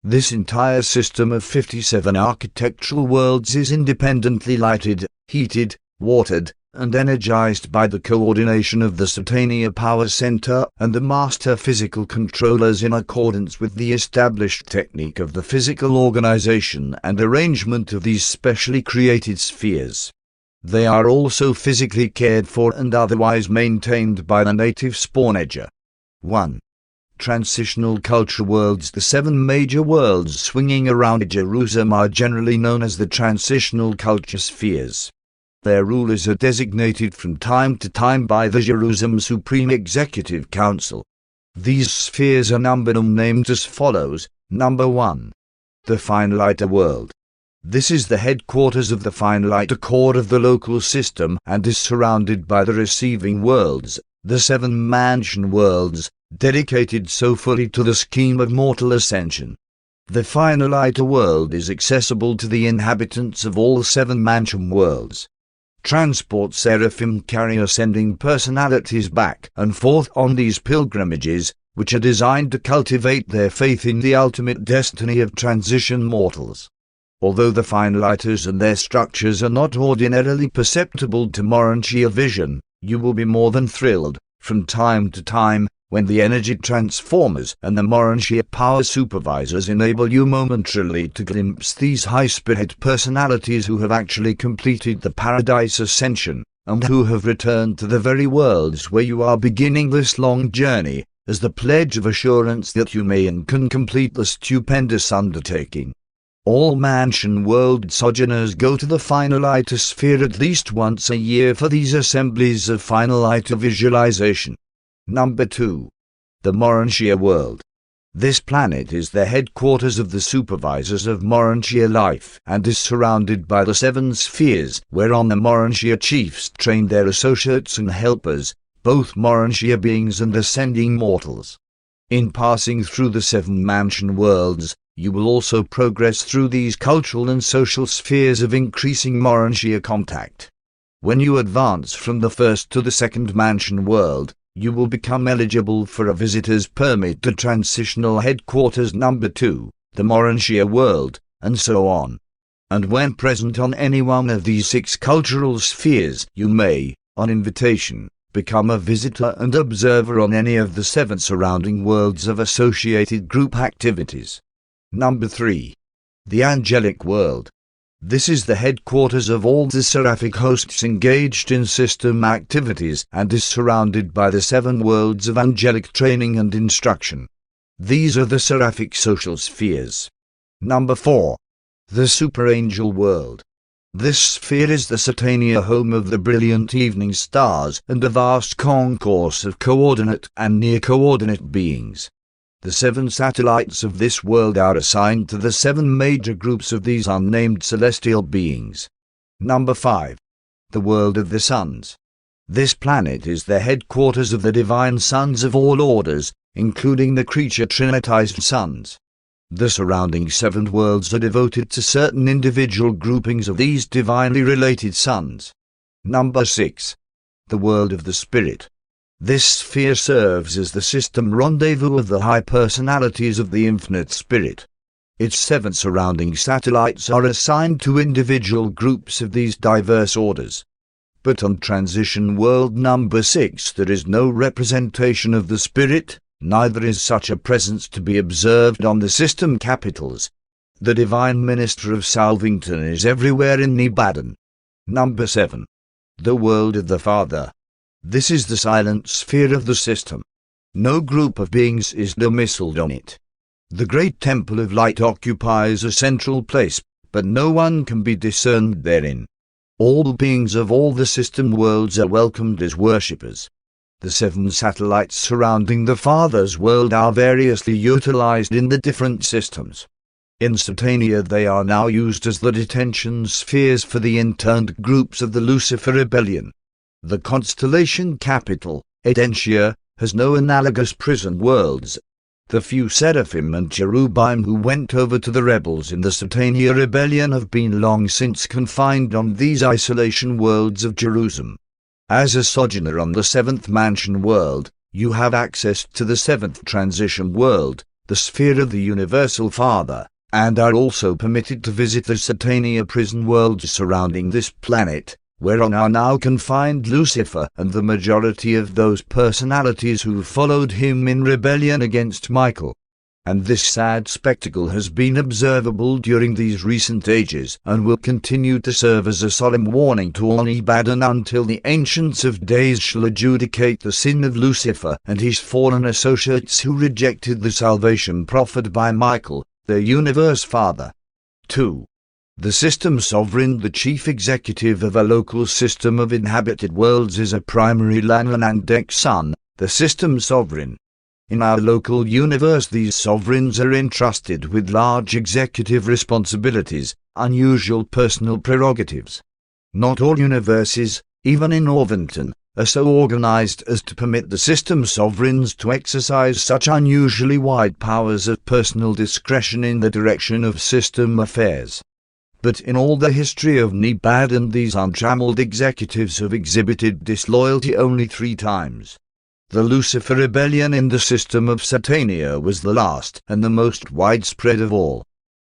This entire system of 57 architectural worlds is independently lighted, heated, watered, and energized by the coordination of the Satania Power Center and the master physical controllers in accordance with the established technique of the physical organization and arrangement of these specially created spheres. They are also physically cared for and otherwise maintained by the native spawnager. 1. Transitional culture worlds. The 7 major worlds swinging around Jerusalem are generally known as the transitional culture spheres. Their rulers are designated from time to time by the Jerusalem Supreme Executive Council. These spheres are numbered and named as follows. Number 1. The Finaliter World. This is the headquarters of the Finaliter core of the local system and is surrounded by the receiving worlds, the 7 mansion worlds, dedicated so fully to the scheme of mortal ascension. The Finaliter world is accessible to the inhabitants of all 7 mansion worlds. Transport Seraphim carry ascending personalities back and forth on these pilgrimages, which are designed to cultivate their faith in the ultimate destiny of transition mortals. Although the Finaliters and their structures are not ordinarily perceptible to Urantia vision, you will be more than thrilled, from time to time, when the energy transformers and the Urantia power supervisors enable you momentarily to glimpse these high-spirit personalities who have actually completed the paradise ascension, and who have returned to the very worlds where you are beginning this long journey, as the pledge of assurance that you may and can complete the stupendous undertaking. All mansion world sojourners go to the Finaliter sphere at least once a year for these assemblies of Finaliter visualization. Number 2. The Urantia world. This planet is the headquarters of the supervisors of Urantia life and is surrounded by the 7 spheres whereon the Urantia chiefs train their associates and helpers, both Urantia beings and ascending mortals. In passing through the 7 mansion worlds, you will also progress through these cultural and social spheres of increasing Urantia contact. When you advance from the first to the 2nd mansion world, you will become eligible for a visitor's permit to transitional headquarters number 2, the Urantia world, and so on. And when present on any one of these 6 cultural spheres, you may, on invitation, become a visitor and observer on any of the 7 surrounding worlds of associated group activities. Number 3. The Angelic World. This is the headquarters of all the seraphic hosts engaged in system activities and is surrounded by the 7 worlds of angelic training and instruction. These are the seraphic social spheres. Number 4. The Superangel World. This sphere is the Satania home of the brilliant evening stars and a vast concourse of coordinate and near-coordinate beings. The 7 satellites of this world are assigned to the 7 major groups of these unnamed celestial beings. Number 5. The world of the suns. This planet is the headquarters of the divine sons of all orders, including the creature trinitized suns. The surrounding 7 worlds are devoted to certain individual groupings of these divinely related suns. Number 6. The world of the spirit. This sphere serves as the system rendezvous of the high personalities of the infinite spirit. Its 7 surrounding satellites are assigned to individual groups of these diverse orders. But on transition world number 6 there is no representation of the spirit, neither is such a presence to be observed on the system capitals. The divine minister of Salvington is everywhere in Nebadon. Number 7. The world of the Father. This is the silent sphere of the system. No group of beings is domiciled on it. The great temple of light occupies a central place, but no one can be discerned therein. All beings of all the system worlds are welcomed as worshippers. The 7 satellites surrounding the Father's world are variously utilized in the different systems. In Satania they are now used as the detention spheres for the interned groups of the Lucifer Rebellion. The constellation capital, Urantia, has no analogous prison worlds. The few Seraphim and Cherubim who went over to the rebels in the Satania rebellion have been long since confined on these isolation worlds of Jerusalem. As a sojourner on the seventh mansion world, you have access to the seventh transition world, the sphere of the Universal Father, and are also permitted to visit the Satania prison worlds surrounding this planet, whereon are now confined Lucifer and the majority of those personalities who followed him in rebellion against Michael. And this sad spectacle has been observable during these recent ages, and will continue to serve as a solemn warning to all Nebadon until the Ancients of Days shall adjudicate the sin of Lucifer and his fallen associates who rejected the salvation proffered by Michael, their universe father. 2. The system sovereign, the chief executive of a local system of inhabited worlds, is a primary Lanlanandek son, the system sovereign. In our local universe, these sovereigns are entrusted with large executive responsibilities, unusual personal prerogatives. Not all universes, even in Orvington, are so organized as to permit the system sovereigns to exercise such unusually wide powers of personal discretion in the direction of system affairs. But in all the history of Nebadon, these untrammeled executives have exhibited disloyalty only 3 times. The Lucifer rebellion in the system of Satania was the last and the most widespread of all.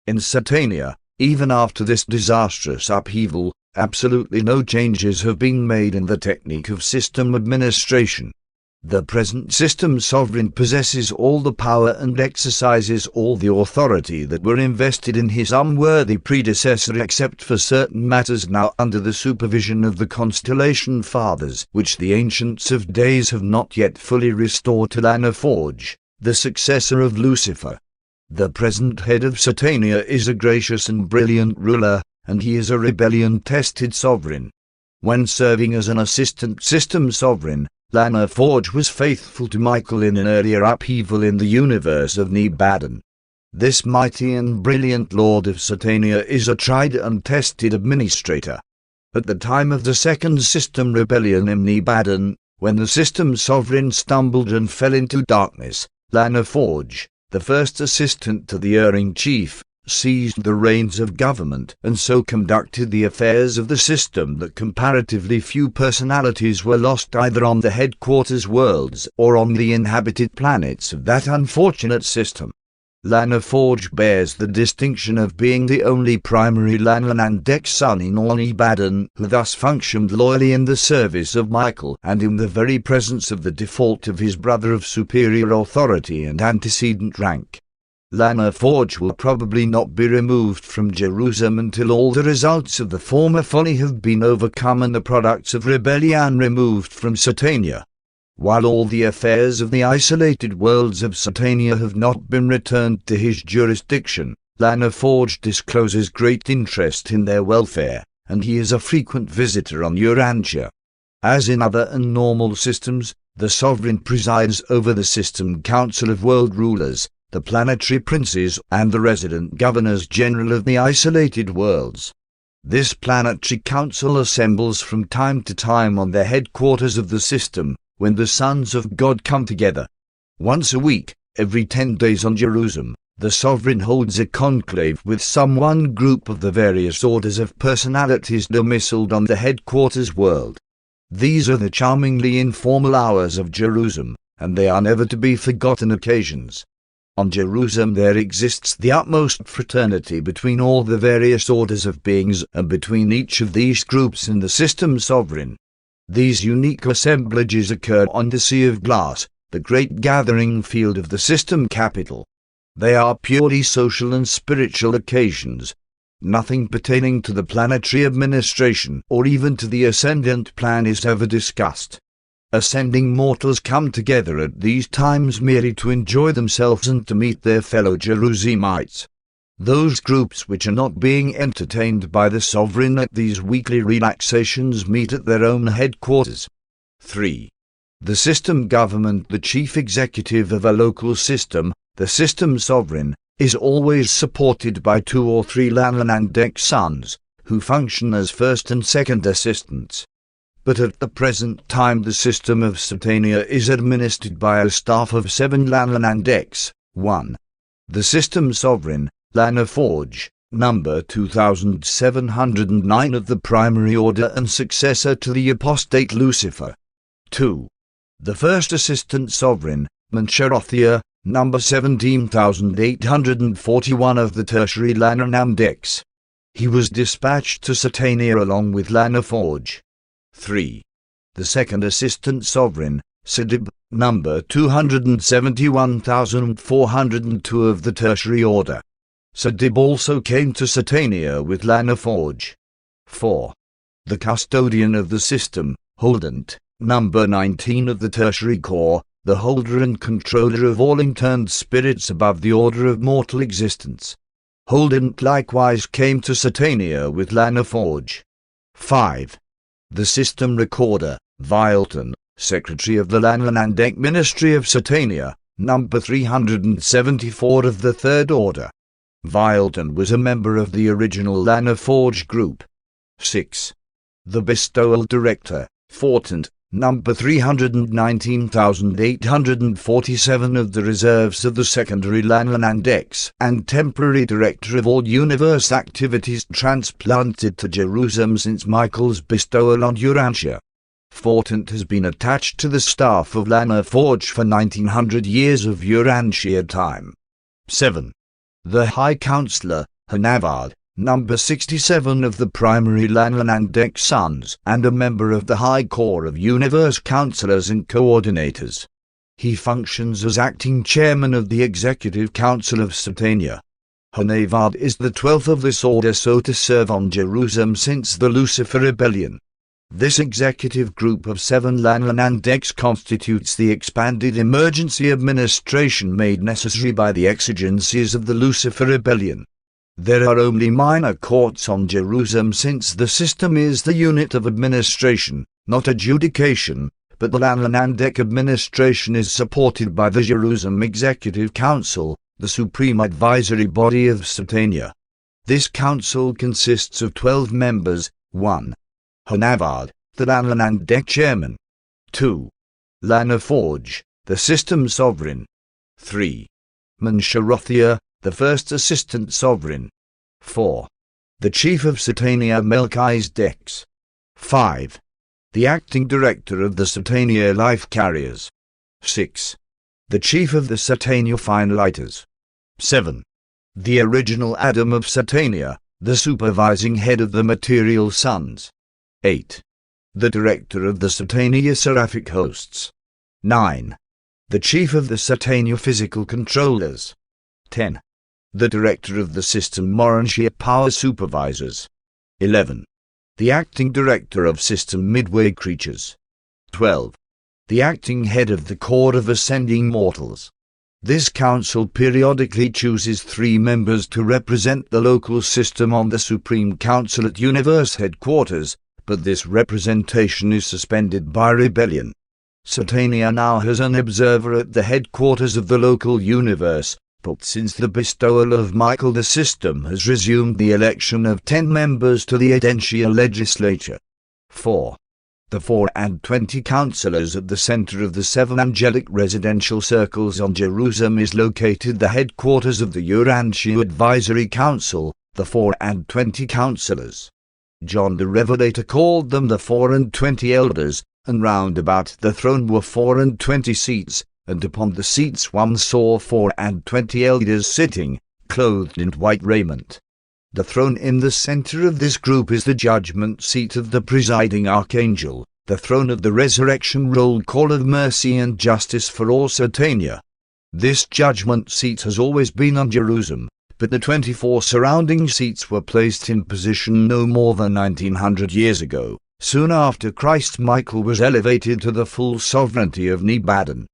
In Satania, even after this disastrous upheaval, absolutely no changes have been made in the technique of system administration. The present system sovereign possesses all the power and exercises all the authority that were invested in his unworthy predecessor, except for certain matters now under the supervision of the Constellation Fathers, which the Ancients of Days have not yet fully restored to Lana Forge, the successor of Lucifer. The present head of Satania is a gracious and brilliant ruler, and he is a rebellion-tested sovereign. When serving as an assistant system sovereign, Lana Forge was faithful to Michael in an earlier upheaval in the universe of Nebadon. This mighty and brilliant Lord of Satania is a tried and tested administrator. At the time of the second system rebellion in Nebadon, when the system sovereign stumbled and fell into darkness, Lana Forge, the first assistant to the erring chief, seized the reins of government and so conducted the affairs of the system that comparatively few personalities were lost either on the headquarters worlds or on the inhabited planets of that unfortunate system. Lana Forge bears the distinction of being the only primary Lanlanandek son in all Nebadon who thus functioned loyally in the service of Michael and in the very presence of the default of his brother of superior authority and antecedent rank. Lana Forge will probably not be removed from Jerusalem until all the results of the former folly have been overcome and the products of rebellion removed from Satania. While all the affairs of the isolated worlds of Satania have not been returned to his jurisdiction, Lana Forge discloses great interest in their welfare, and he is a frequent visitor on Urantia. As in other and normal systems, the sovereign presides over the system council of world rulers, the planetary princes, and the resident governors general of the isolated worlds. This planetary council assembles from time to time on the headquarters of the system, when the sons of God come together. Once a week, every 10 days on Jerusalem, the sovereign holds a conclave with some one group of the various orders of personalities domiciled on the headquarters world. These are the charmingly informal hours of Jerusalem, and they are never to be forgotten occasions. On Jerusalem there exists the utmost fraternity between all the various orders of beings and between each of these groups and the system sovereign. These unique assemblages occur on the Sea of Glass, the great gathering field of the system capital. They are purely social and spiritual occasions. Nothing pertaining to the planetary administration or even to the ascendant plan is ever discussed. Ascending mortals come together at these times merely to enjoy themselves and to meet their fellow Jerusalemites. Those groups which are not being entertained by the sovereign at these weekly relaxations meet at their own headquarters. 3. The system government, the chief executive of a local system, the system sovereign, is always supported by 2 or 3 Lanlanandek sons, who function as first and second assistants. But at the present time the system of Satania is administered by a staff of 7 Lanlanandeks, 1. The System Sovereign, Lana Forge, number 2709 of the Primary Order and successor to the apostate Lucifer. 2. The First Assistant Sovereign, Urantia, number 17841 of the Tertiary Lana Namdex. He was dispatched to Satania along with Lana Forge. 3. The Second Assistant Sovereign, Sidib, number 271,402 of the Tertiary Order. Sidib also came to Satania with Lana Forge. 4. The Custodian of the System, Holdent, number 19 of the Tertiary Core, the holder and controller of all interned spirits above the order of mortal existence. Holdent likewise came to Satania with Lana Forge. 5. The System Recorder, Vilton, Secretary of the Lananandek Ministry of Satania, number 374 of the Third Order. Vilton was a member of the original Lana Forge group. 6. The Bestowal Director, Fortant, number 319,847 of the reserves of the secondary Lananandex, and temporary director of all universe activities transplanted to Jerusalem since Michael's bestowal on Urantia. Fortant has been attached to the staff of Lana Forge for 1900 years of Urantia time. 7. The High Counselor, Hanavad, number 67 of the primary Lananandek sons, and a member of the High Corps of Universe Counselors and Coordinators. He functions as acting chairman of the Executive Council of Satania. Hanavad is the 12th of this order so to serve on Jerusalem since the Lucifer Rebellion. This executive group of 7 Lananandeks constitutes the expanded emergency administration made necessary by the exigencies of the Lucifer Rebellion. There are only minor courts on Jerusalem since the system is the unit of administration, not adjudication, but the Lananandek administration is supported by the Jerusalem Executive Council, the supreme advisory body of Satania. This council consists of 12 members. 1. Hanavad, the Lananandek chairman. 2. Lana Forge, the system sovereign. 3. Urantia, the first assistant sovereign. 4. The chief of Satania Melchizedek. 5. The acting director of the Satania Life Carriers. 6. The chief of the Satania Finaliters. 7. The original Adam of Satania, the supervising head of the material sons. 8. The director of the Satania Seraphic hosts. 9. The chief of the Satania physical controllers. 10. The director of the system Urantia power supervisors. 11. The acting director of system midway creatures. 12. The acting head of the corps of ascending mortals. This council periodically chooses 3 members to represent the local system on the Supreme Council at Universe headquarters, but this representation is suspended by rebellion. Satania now has an observer at the headquarters of the local universe, but since the bestowal of Michael the system has resumed the election of 10 members to the Adentia legislature. 4. The 4 and 20 councillors at the center of the 7 angelic residential circles on Jerusalem is located the headquarters of the Urantia Advisory Council, the 4 and 20 councillors. John the Revelator called them the 4 and 20 elders, and round about the throne were 4 and 20 seats, and upon the seats one saw 4 and 20 elders sitting, clothed in white raiment. The throne in the center of this group is the judgment seat of the presiding archangel, the throne of the resurrection roll call of mercy and justice for all Satania. This judgment seat has always been on Jerusalem, but the 24 surrounding seats were placed in position no more than 1900 years ago, soon after Christ Michael was elevated to the full sovereignty of Nebadon.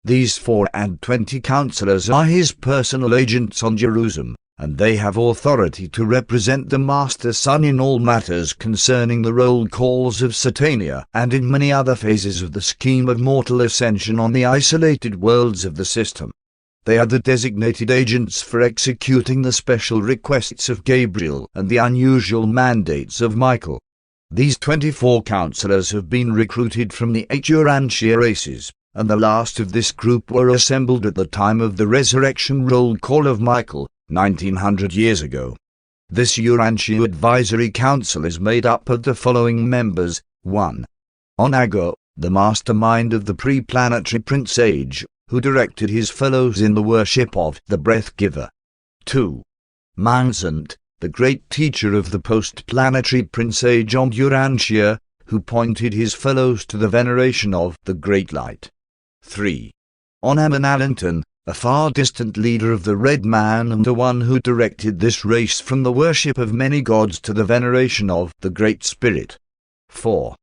These 4 and 20 councillors are his personal agents on Jerusalem, and they have authority to represent the Master Son in all matters concerning the roll calls of Satania and in many other phases of the scheme of mortal ascension on the isolated worlds of the system. They are the designated agents for executing the special requests of Gabriel and the unusual mandates of Michael. These 24 councillors have been recruited from the 8 Urantia races, and the last of this group were assembled at the time of the resurrection roll call of Michael, 1900 years ago. This Urantia Advisory Council is made up of the following members: 1. Onago, the mastermind of the pre-planetary Prince Age, who directed his fellows in the worship of the Breath Giver. 2. Manzant, the great teacher of the post-planetary Prince Age on Urantia, who pointed his fellows to the veneration of the Great Light. 3. Onamalanton, a far-distant leader of the Red Man and the one who directed this race from the worship of many gods to the veneration of the Great Spirit. 4.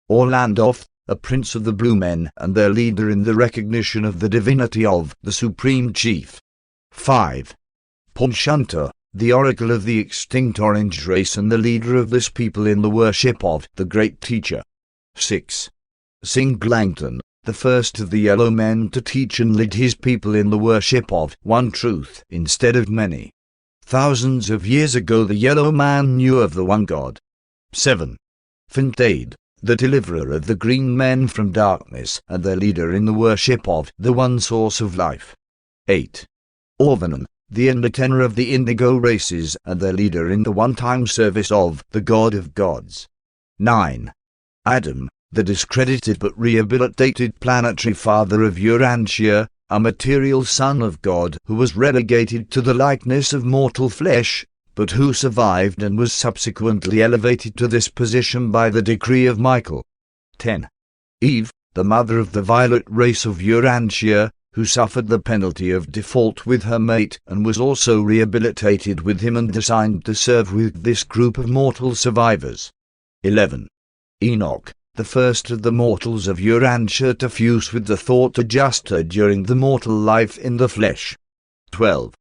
Orlandoth, a prince of the Blue Men and their leader in the recognition of the divinity of the Supreme Chief. 5. Ponshunta, the oracle of the extinct Orange race and the leader of this people in the worship of the Great Teacher. 6. Singlangton, the first of the Yellow Men to teach and lead his people in the worship of one truth instead of many. Thousands of years ago the Yellow Man knew of the one God. 7. Fintade, the deliverer of the Green Men from darkness and their leader in the worship of the one source of life. 8. Orvanon, the entertainer of the Indigo races and their leader in the one-time service of the God of Gods. 9. Adam, the discredited but rehabilitated planetary father of Urantia, a material son of God who was relegated to the likeness of mortal flesh, but who survived and was subsequently elevated to this position by the decree of Michael. 10. Eve, the mother of the violet race of Urantia, who suffered the penalty of default with her mate and was also rehabilitated with him and assigned to serve with this group of mortal survivors. 11. Enoch, the first of the mortals of Urantia to fuse with the thought adjuster during the mortal life in the flesh. 12.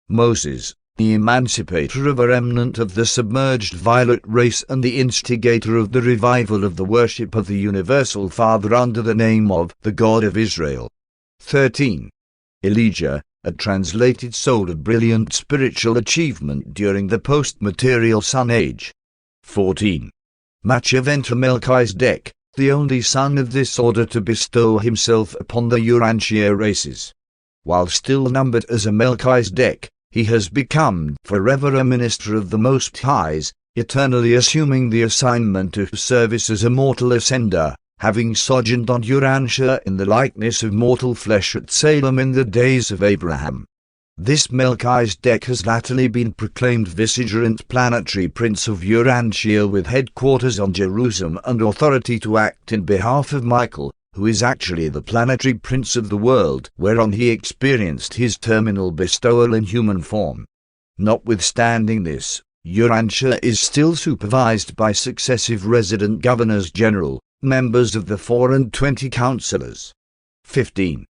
Moses, the emancipator of a remnant of the submerged violet race and the instigator of the revival of the worship of the Universal Father under the name of the God of Israel. 13. Elijah, a translated soul of brilliant spiritual achievement during the post-material Sun Age. 14. Machaventa Melchizedek, the only son of this order to bestow himself upon the Urantia races. While still numbered as a Melchizedek, he has become forever a minister of the Most High's, eternally assuming the assignment of service as a mortal ascender, having sojourned on Urantia in the likeness of mortal flesh at Salem in the days of Abraham. This Melchizedek has latterly been proclaimed vicegerent planetary prince of Urantia with headquarters on Jerusalem and authority to act in behalf of Michael, who is actually the planetary prince of the world whereon he experienced his terminal bestowal in human form. Notwithstanding this, Urantia is still supervised by successive resident governors general, members of the 4 and 20 councillors. 15.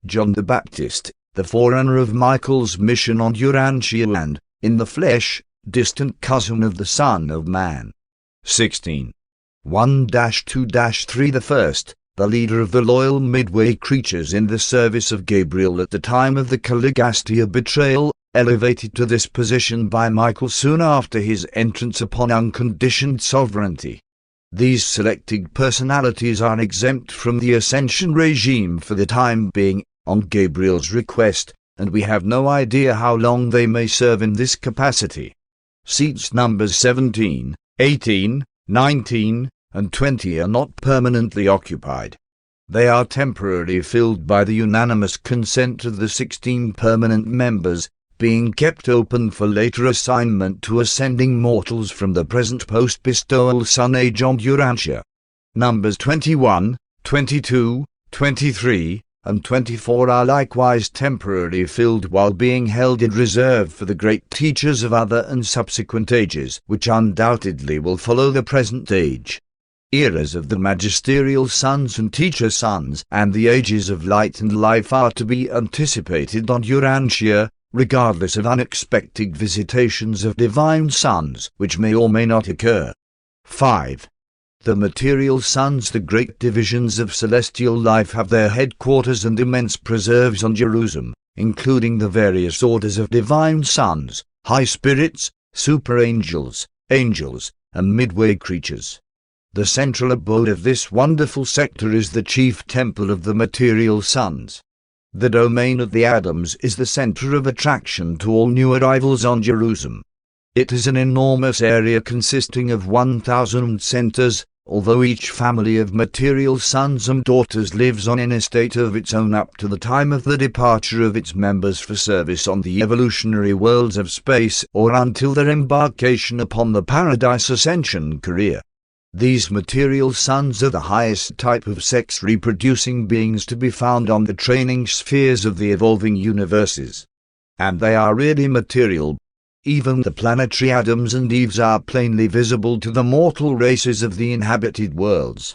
John the Baptist, the forerunner of Michael's mission on Urantia and, in the flesh, distant cousin of the Son of Man. 16. 1-2-3 The first, the leader of the loyal midway creatures in the service of Gabriel at the time of the Caligastia betrayal, elevated to this position by Michael soon after his entrance upon unconditioned sovereignty. These selected personalities are exempt from the ascension regime for the time being, on Gabriel's request, and we have no idea how long they may serve in this capacity. Seats numbers 17, 18, 19, and 20 are not permanently occupied. They are temporarily filled by the unanimous consent of the 16 permanent members, being kept open for later assignment to ascending mortals from the present post-bestowal Sun Age on Urantia. Numbers 21, 22, 23, and 24 are likewise temporarily filled while being held in reserve for the great teachers of other and subsequent ages, which undoubtedly will follow the present age. Eras of the magisterial sons and teacher sons and the ages of light and life are to be anticipated on Urantia, regardless of unexpected visitations of divine sons, which may or may not occur. 5. The material sons, the great divisions of celestial life, have their headquarters and immense preserves on Jerusalem, including the various orders of divine sons, high spirits, super angels, angels, and midway creatures. The central abode of this wonderful sector is the chief temple of the material sons. The domain of the Adams is the center of attraction to all new arrivals on Jerusalem. It is an enormous area consisting of 1,000 centers, although each family of material sons and daughters lives on an estate of its own up to the time of the departure of its members for service on the evolutionary worlds of space or until their embarkation upon the paradise ascension career. These material sons are the highest type of sex-reproducing beings to be found on the training spheres of the evolving universes. And they are really material. Even the planetary Adams and Eves are plainly visible to the mortal races of the inhabited worlds.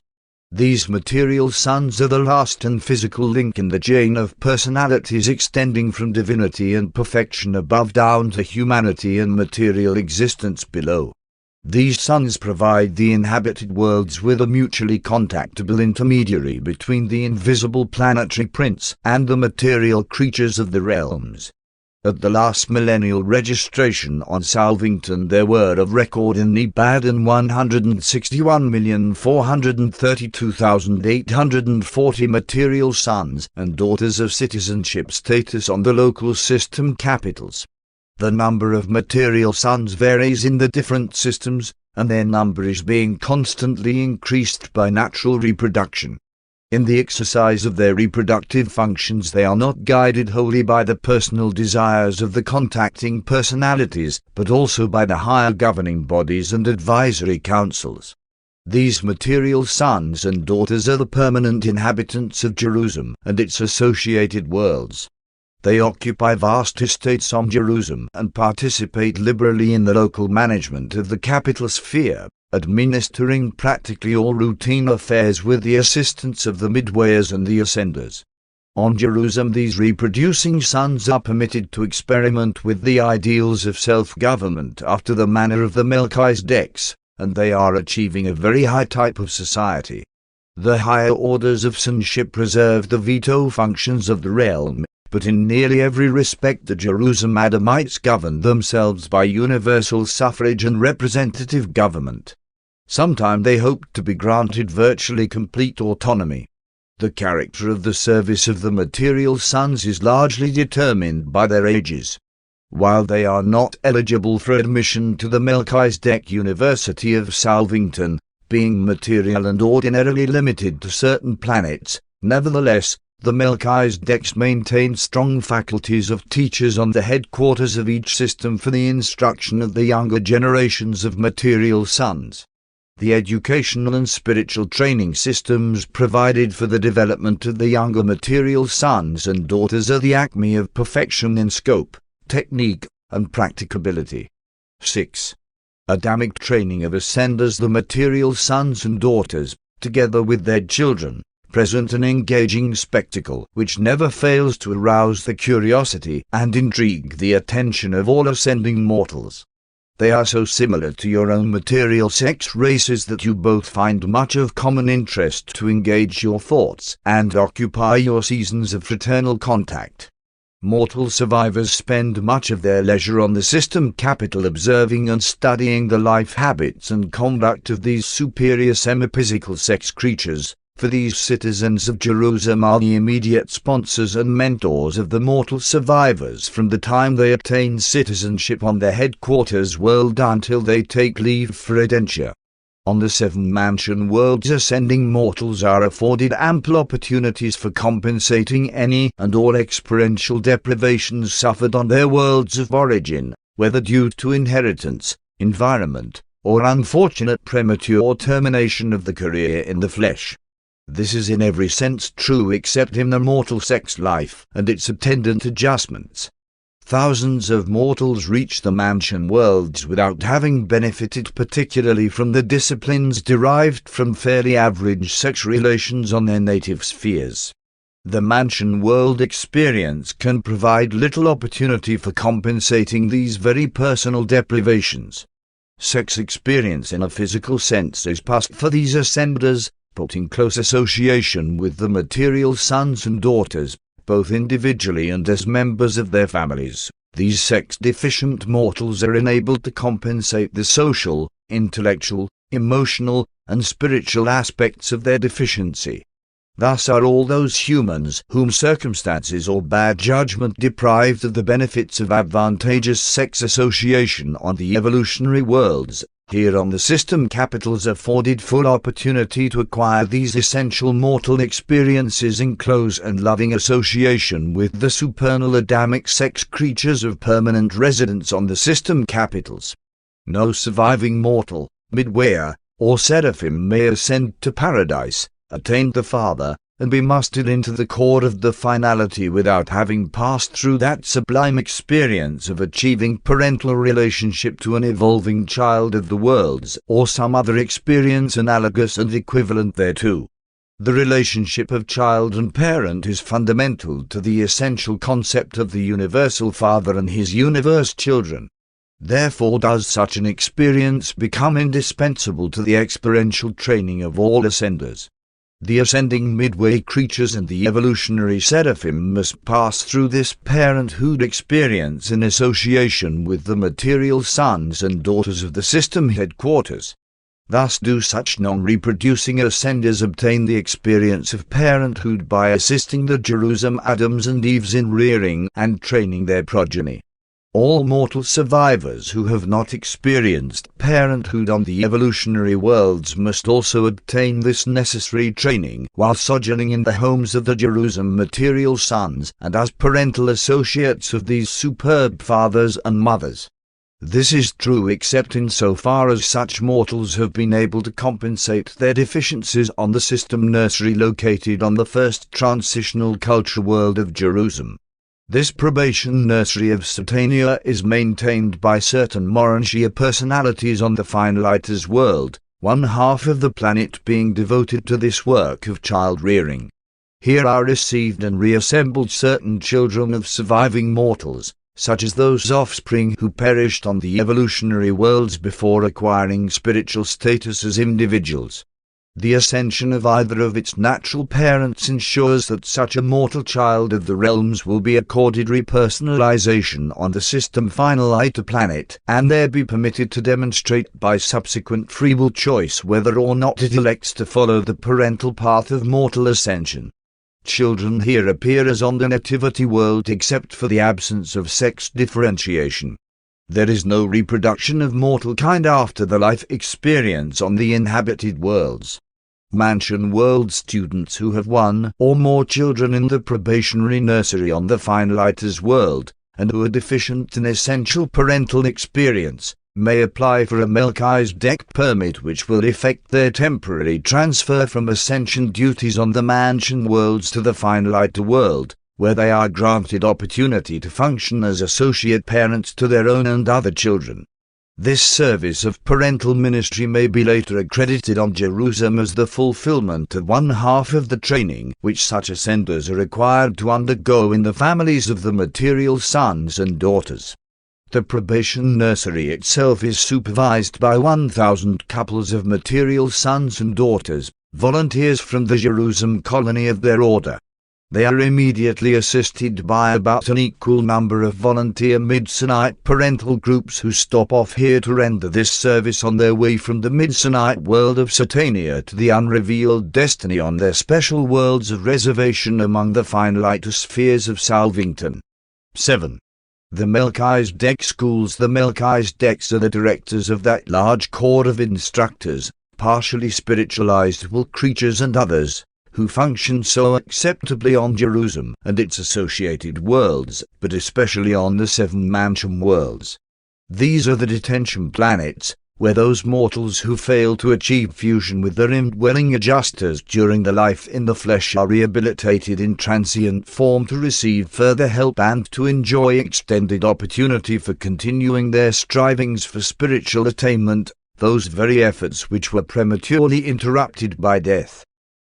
These material sons are the last and physical link in the chain of personalities extending from divinity and perfection above down to humanity and material existence below. These sons provide the inhabited worlds with a mutually contactable intermediary between the invisible planetary prince and the material creatures of the realms. At the last millennial registration on Salvington there were of record in Nebadon 161,432,840 material sons and daughters of citizenship status on the local system capitals. The number of material sons varies in the different systems, and their number is being constantly increased by natural reproduction. In the exercise of their reproductive functions they are not guided wholly by the personal desires of the contacting personalities, but also by the higher governing bodies and advisory councils. These material sons and daughters are the permanent inhabitants of Jerusalem and its associated worlds. They occupy vast estates on Jerusalem and participate liberally in the local management of the capital sphere, administering practically all routine affairs with the assistance of the midwayers and the ascenders. On Jerusalem these reproducing sons are permitted to experiment with the ideals of self-government after the manner of the Melchizedecs, and they are achieving a very high type of society. The higher orders of sonship preserve the veto functions of the realm, but in nearly every respect the Jerusalem Adamites govern themselves by universal suffrage and representative government. Sometime they hope to be granted virtually complete autonomy. The character of the service of the material sons is largely determined by their ages. While they are not eligible for admission to the Melchizedek University of Salvington, being material and ordinarily limited to certain planets, nevertheless, the Melchizedeks maintain strong faculties of teachers on the headquarters of each system for the instruction of the younger generations of material sons. The educational and spiritual training systems provided for the development of the younger material sons and daughters are the acme of perfection in scope, technique, and practicability. 6. Adamic training of ascenders. The material sons and daughters, together with their children, present an engaging spectacle which never fails to arouse the curiosity and intrigue the attention of all ascending mortals. They are so similar to your own material sex races that you both find much of common interest to engage your thoughts and occupy your seasons of fraternal contact. Mortal survivors spend much of their leisure on the system capital observing and studying the life habits and conduct of these superior semiphysical sex creatures, for these citizens of Jerusalem are the immediate sponsors and mentors of the mortal survivors from the time they attain citizenship on their headquarters world until they take leave for adventure. On the seven mansion worlds ascending mortals are afforded ample opportunities for compensating any and all experiential deprivations suffered on their worlds of origin, whether due to inheritance, environment, or unfortunate premature termination of the career in the flesh. This is in every sense true except in the mortal sex life and its attendant adjustments. Thousands of mortals reach the mansion worlds without having benefited particularly from the disciplines derived from fairly average sex relations on their native spheres. The mansion world experience can provide little opportunity for compensating these very personal deprivations. Sex experience in a physical sense is past for these ascenders, put in close association with the material sons and daughters, both individually and as members of their families. These sex-deficient mortals are enabled to compensate the social, intellectual, emotional, and spiritual aspects of their deficiency. Thus are all those humans whom circumstances or bad judgment deprived of the benefits of advantageous sex association on the evolutionary worlds, here on the system capitals afforded full opportunity to acquire these essential mortal experiences in close and loving association with the supernal Adamic sex creatures of permanent residence on the system capitals. No surviving mortal, midwayer, or seraphim may ascend to paradise, attain the Father, and be mustered into the court of the finality without having passed through that sublime experience of achieving parental relationship to an evolving child of the worlds, or some other experience analogous and equivalent thereto. The relationship of child and parent is fundamental to the essential concept of the universal Father and his universe children. Therefore does such an experience become indispensable to the experiential training of all ascenders. The ascending midway creatures and the evolutionary seraphim must pass through this parenthood experience in association with the material sons and daughters of the system headquarters. Thus do such non-reproducing ascenders obtain the experience of parenthood by assisting the Jerusalem Adams and Eves in rearing and training their progeny. All mortal survivors who have not experienced parenthood on the evolutionary worlds must also obtain this necessary training while sojourning in the homes of the Jerusalem material sons and as parental associates of these superb fathers and mothers. This is true except in so far as such mortals have been able to compensate their deficiencies on the system nursery located on the first transitional culture world of Jerusalem. This probation nursery of Satania is maintained by certain Urantia personalities on the Finalighter's world, one half of the planet being devoted to this work of child-rearing. Here are received and reassembled certain children of surviving mortals, such as those offspring who perished on the evolutionary worlds before acquiring spiritual status as individuals. The ascension of either of its natural parents ensures that such a mortal child of the realms will be accorded repersonalization on the system Finalighter planet, and there be permitted to demonstrate by subsequent free will choice whether or not it elects to follow the parental path of mortal ascension. Children here appear as on the nativity world except for the absence of sex differentiation. There is no reproduction of mortal kind after the life experience on the inhabited worlds. Mansion world students who have one or more children in the probationary nursery on the Finalighter's world, and who are deficient in essential parental experience, may apply for a Melchizedek permit which will effect their temporary transfer from ascension duties on the mansion worlds to the Finalighter world, where they are granted opportunity to function as associate parents to their own and other children. This service of parental ministry may be later accredited on Jerusalem as the fulfillment of one half of the training which such ascenders are required to undergo in the families of the material sons and daughters. The probation nursery itself is supervised by 1,000 couples of material sons and daughters, volunteers from the Jerusalem colony of their order. They are immediately assisted by about an equal number of volunteer Mid-Sinite parental groups who stop off here to render this service on their way from the Mid-Sinite world of Satania to the unrevealed destiny on their special worlds of reservation among the Finalighter spheres of Salvington. 7. The Melchizedek schools. The Melchizedeks are the directors of that large corps of instructors, partially spiritualized will creatures and others, who function so acceptably on Jerusalem and its associated worlds, but especially on the 7 mansion worlds. These are the detention planets, where those mortals who fail to achieve fusion with their indwelling adjusters during the life in the flesh are rehabilitated in transient form to receive further help and to enjoy extended opportunity for continuing their strivings for spiritual attainment, those very efforts which were prematurely interrupted by death.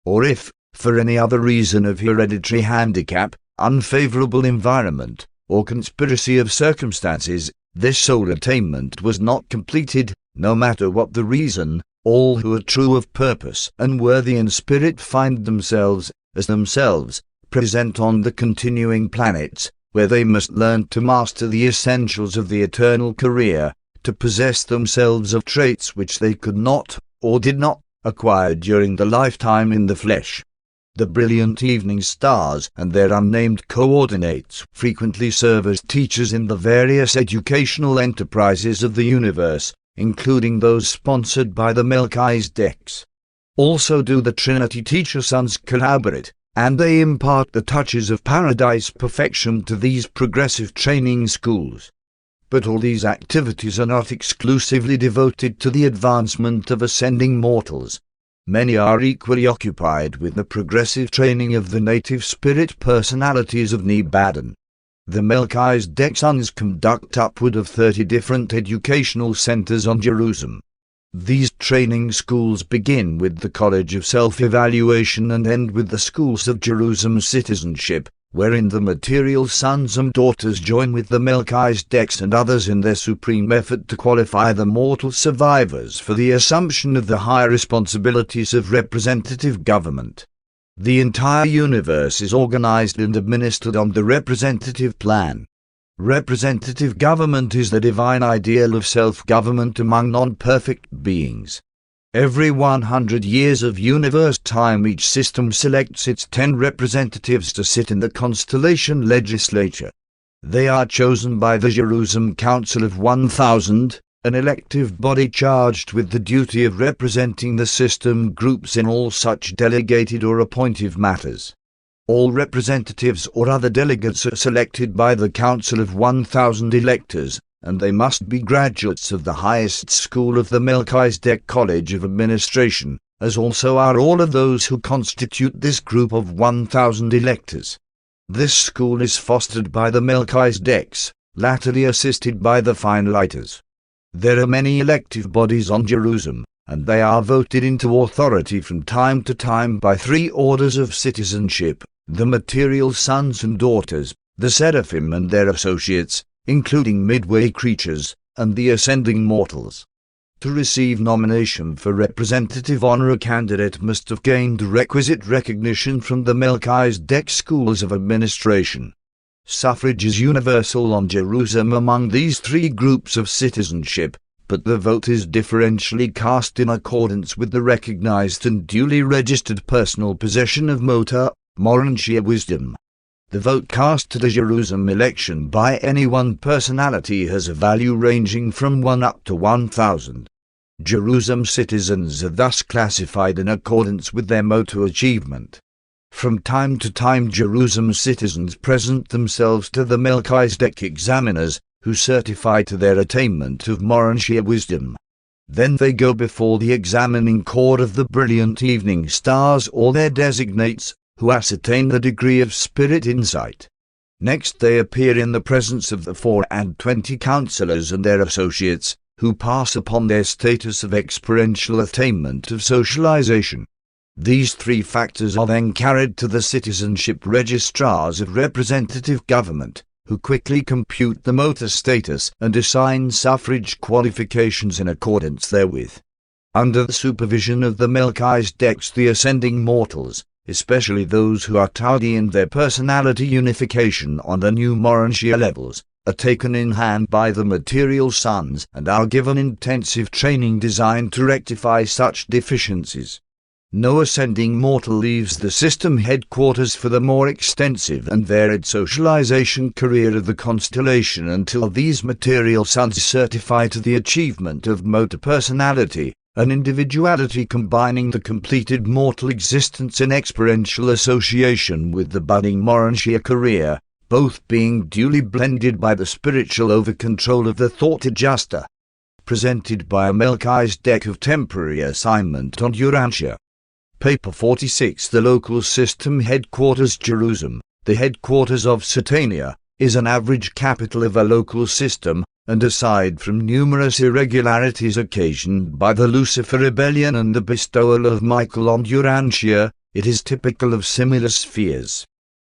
Or if, for any other reason of hereditary handicap, unfavorable environment, or conspiracy of circumstances, this soul attainment was not completed, no matter what the reason, all who are true of purpose and worthy in spirit find themselves, as themselves, present on the continuing planets, where they must learn to master the essentials of the eternal career, to possess themselves of traits which they could not, or did not, acquire during the lifetime in the flesh. The brilliant evening stars and their unnamed coordinates frequently serve as teachers in the various educational enterprises of the universe, including those sponsored by the Melchizedeks. Also do the Trinity teacher sons collaborate, and they impart the touches of paradise perfection to these progressive training schools. But all these activities are not exclusively devoted to the advancement of ascending mortals. Many are equally occupied with the progressive training of the native spirit personalities of Nebadon. The Melchizedek sons conduct upward of 30 different educational centers on Jerusalem. These training schools begin with the College of Self-Evaluation and end with the Schools of Jerusalem Citizenship, wherein the material sons and daughters join with the Melchizedeks and others in their supreme effort to qualify the mortal survivors for the assumption of the higher responsibilities of representative government. The entire universe is organized and administered on the representative plan. Representative government is the divine ideal of self-government among non-perfect beings. Every 100 years of universe time each system selects its 10 representatives to sit in the constellation legislature. They are chosen by the Jerusalem Council of 1000, an elective body charged with the duty of representing the system groups in all such delegated or appointive matters. All representatives or other delegates are selected by the Council of 1000 electors, and they must be graduates of the highest school of the Melchizedek College of Administration, as also are all of those who constitute this group of 1000 electors. This school is fostered by the Melchizedeks, latterly assisted by the Finaliters. There are many elective bodies on Jerusalem, and they are voted into authority from time to time by 3 orders of citizenship: the material sons and daughters, the Seraphim and their associates, including midway creatures, and the ascending mortals. To receive nomination for representative honor, a candidate must have gained requisite recognition from the Melchizedek schools of administration. Suffrage is universal on Jerusalem among these 3 groups of citizenship, but the vote is differentially cast in accordance with the recognized and duly registered personal possession of Urantia wisdom. The vote cast at a Jerusalem election by any one personality has a value ranging from 1 up to 1000. Jerusalem citizens are thus classified in accordance with their motto achievement. From time to time Jerusalem citizens present themselves to the Melchizedek examiners, who certify to their attainment of Urantia wisdom. Then they go before the examining court of the brilliant evening stars or their designates, who ascertain the degree of spirit insight. Next they appear in the presence of the 24 counselors and their associates, who pass upon their status of experiential attainment of socialization. These 3 factors are then carried to the citizenship registrars of representative government, who quickly compute the motor status and assign suffrage qualifications in accordance therewith. Under the supervision of the Melchizedeks, the ascending mortals, especially those who are tardy in their personality unification on the new Urantia levels, are taken in hand by the material sons and are given intensive training designed to rectify such deficiencies. No ascending mortal leaves the system headquarters for the more extensive and varied socialization career of the constellation until these material sons certify to the achievement of motor personality, an individuality combining the completed mortal existence in experiential association with the budding Urantia career, both being duly blended by the spiritual over-control of the thought adjuster. Presented by a Melchizedek of temporary assignment on Urantia. Paper 46. The local system headquarters Jerusalem, the headquarters of Satania, is an average capital of a local system, and aside from numerous irregularities occasioned by the Lucifer rebellion and the bestowal of Michael on Urantia, it is typical of similar spheres.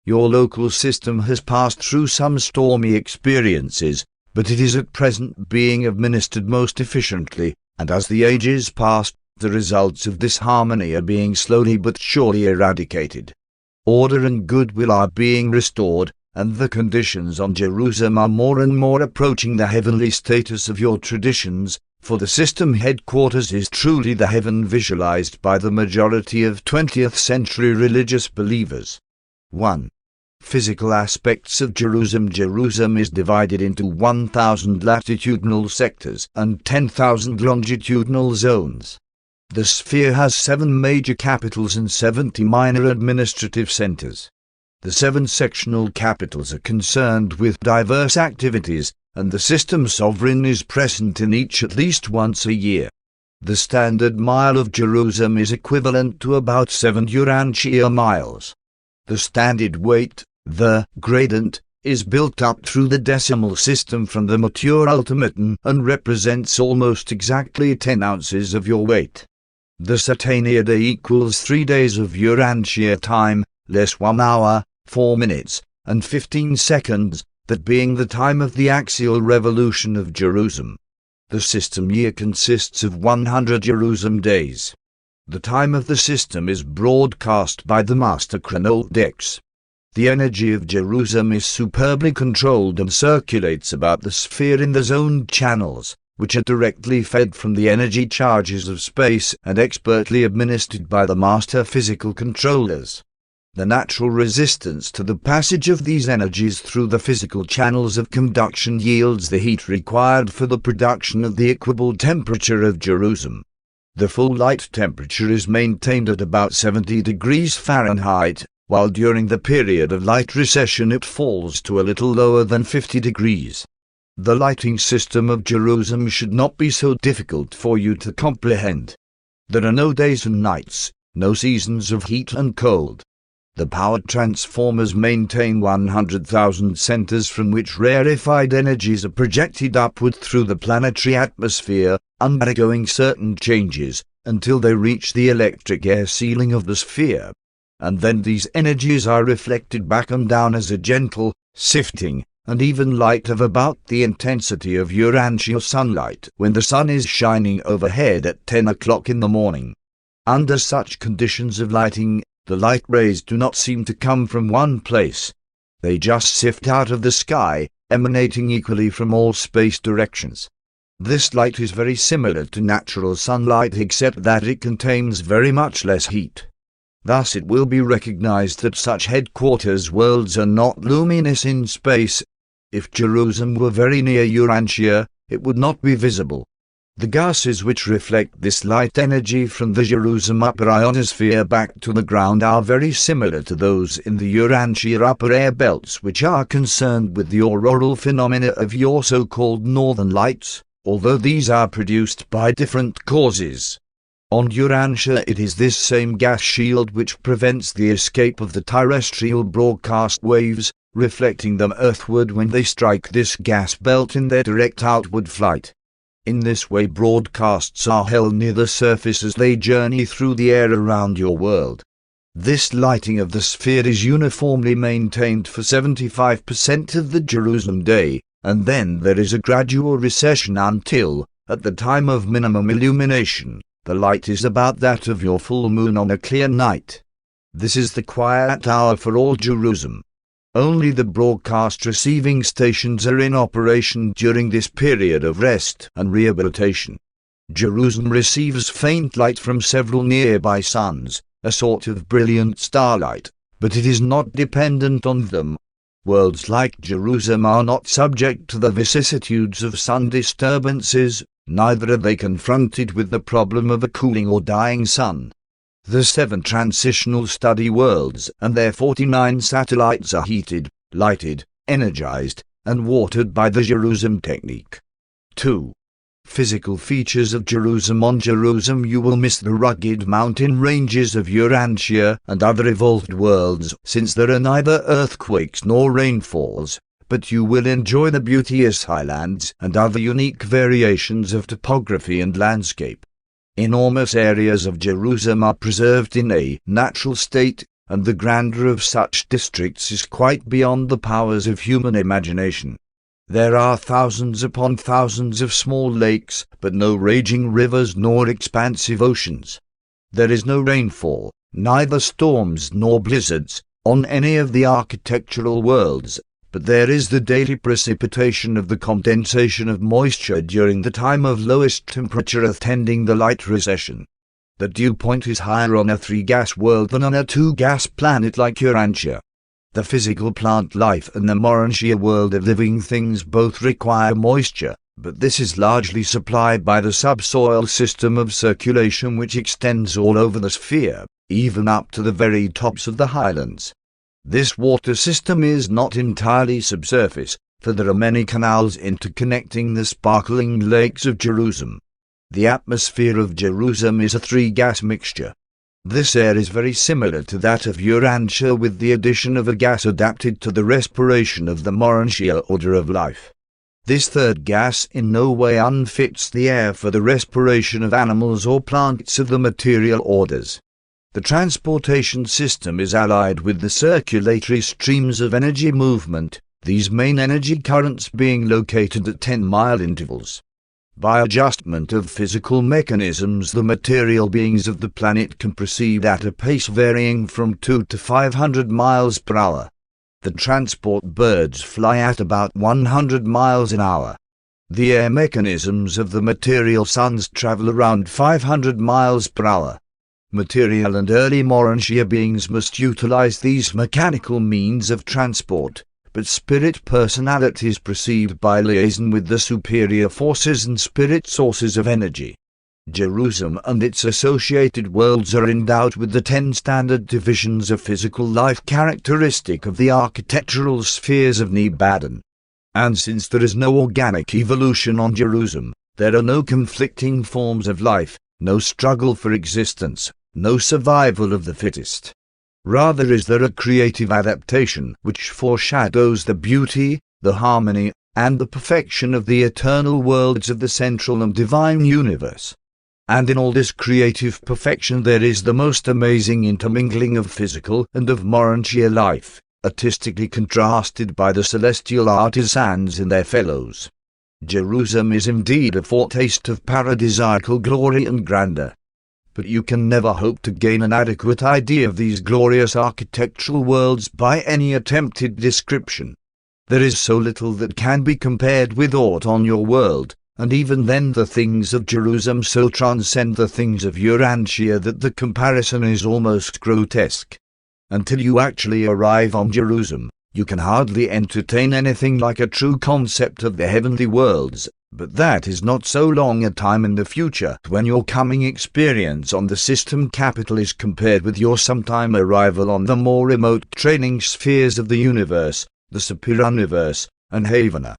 Your local system has passed through some stormy experiences, but it is at present being administered most efficiently, and as the ages pass, the results of this harmony are being slowly but surely eradicated. Order and goodwill are being restored, and the conditions on Jerusalem are more and more approaching the heavenly status of your traditions, for the system headquarters is truly the heaven visualized by the majority of 20th century religious believers. 1. Physical aspects of Jerusalem. Jerusalem is divided into 1,000 latitudinal sectors and 10,000 longitudinal zones. The sphere has 7 major capitals and 70 minor administrative centers. The 7 sectional capitals are concerned with diverse activities, and the system sovereign is present in each at least once a year. The standard mile of Jerusalem is equivalent to about 7 Urantia miles. The standard weight, the gradient, is built up through the decimal system from the mature ultimatum and represents almost exactly 10 ounces of your weight. The Satania day equals 3 days of Urantia time, less 1 hour, 4 minutes, and 15 seconds, that being the time of the axial revolution of Jerusalem. The system year consists of 100 Jerusalem days. The time of the system is broadcast by the master chronodex. The energy of Jerusalem is superbly controlled and circulates about the sphere in the zoned channels, which are directly fed from the energy charges of space and expertly administered by the master physical controllers. The natural resistance to the passage of these energies through the physical channels of conduction yields the heat required for the production of the equable temperature of Jerusalem. The full light temperature is maintained at about 70 degrees Fahrenheit, while during the period of light recession it falls to a little lower than 50 degrees. The lighting system of Jerusalem should not be so difficult for you to comprehend. There are no days and nights, no seasons of heat and cold. The power transformers maintain 100,000 centers from which rarefied energies are projected upward through the planetary atmosphere, undergoing certain changes, until they reach the electric air ceiling of the sphere. And then these energies are reflected back and down as a gentle, sifting, and even light of about the intensity of Urantia sunlight when the sun is shining overhead at 10 o'clock in the morning. Under such conditions of lighting, the light rays do not seem to come from one place. They just sift out of the sky, emanating equally from all space directions. This light is very similar to natural sunlight except that it contains very much less heat. Thus it will be recognized that such headquarters worlds are not luminous in space. If Jerusalem were very near Urantia, it would not be visible. The gases which reflect this light energy from the Jerusalem upper ionosphere back to the ground are very similar to those in the Urantia upper air belts which are concerned with the auroral phenomena of your so-called northern lights, although these are produced by different causes. On Urantia it is this same gas shield which prevents the escape of the terrestrial broadcast waves, reflecting them earthward when they strike this gas belt in their direct outward flight. In this way broadcasts are held near the surface as they journey through the air around your world. This lighting of the sphere is uniformly maintained for 75% of the Jerusalem day, and then there is a gradual recession until, at the time of minimum illumination, the light is about that of your full moon on a clear night. This is the quiet hour for all Jerusalem. Only the broadcast receiving stations are in operation during this period of rest and rehabilitation. Jerusalem receives faint light from several nearby suns, a sort of brilliant starlight, but it is not dependent on them. Worlds like Jerusalem are not subject to the vicissitudes of sun disturbances, neither are they confronted with the problem of a cooling or dying sun. The 7 transitional study worlds and their 49 satellites are heated, lighted, energized, and watered by the Jerusalem technique. 2. Physical features of Jerusalem. On Jerusalem you will miss the rugged mountain ranges of Urantia and other evolved worlds, since there are neither earthquakes nor rainfalls, but you will enjoy the beauteous highlands and other unique variations of topography and landscape. Enormous areas of Jerusalem are preserved in a natural state, and the grandeur of such districts is quite beyond the powers of human imagination. There are thousands upon thousands of small lakes, but no raging rivers nor expansive oceans. There is no rainfall, neither storms nor blizzards, on any of the architectural worlds, but there is the daily precipitation of the condensation of moisture during the time of lowest temperature attending the light recession. The dew point is higher on a 3-gas world than on a 2-gas planet like Urantia. The physical plant life and the Urantia world of living things both require moisture, but this is largely supplied by the subsoil system of circulation which extends all over the sphere, even up to the very tops of the highlands. This water system is not entirely subsurface, for there are many canals interconnecting the sparkling lakes of Jerusalem. The atmosphere of Jerusalem is a 3-gas mixture. This air is very similar to that of Urantia with the addition of a gas adapted to the respiration of the Urantia order of life. This third gas in no way unfits the air for the respiration of animals or plants of the material orders. The transportation system is allied with the circulatory streams of energy movement, these main energy currents being located at 10-mile intervals. By adjustment of physical mechanisms, the material beings of the planet can proceed at a pace varying from 200 to 500 miles per hour. The transport birds fly at about 100 miles an hour. The air mechanisms of the material suns travel around 500 miles per hour. Material and early Urantia beings must utilize these mechanical means of transport, but spirit personalities proceed by liaison with the superior forces and spirit sources of energy. Jerusalem and its associated worlds are endowed with the 10 standard divisions of physical life characteristic of the architectural spheres of Nebadon. And since there is no organic evolution on Jerusalem, there are no conflicting forms of life, no struggle for existence, no survival of the fittest. Rather is there a creative adaptation which foreshadows the beauty, the harmony, and the perfection of the eternal worlds of the central and divine universe. And in all this creative perfection there is the most amazing intermingling of physical and of Urantia life, artistically contrasted by the celestial artisans and their fellows. Jerusalem is indeed a foretaste of paradisiacal glory and grandeur. But you can never hope to gain an adequate idea of these glorious architectural worlds by any attempted description. There is so little that can be compared with aught on your world, and even then the things of Jerusalem so transcend the things of Urantia that the comparison is almost grotesque. Until you actually arrive on Jerusalem, you can hardly entertain anything like a true concept of the heavenly worlds, but that is not so long a time in the future when your coming experience on the system capital is compared with your sometime arrival on the more remote training spheres of the universe, the superuniverse, and Havana.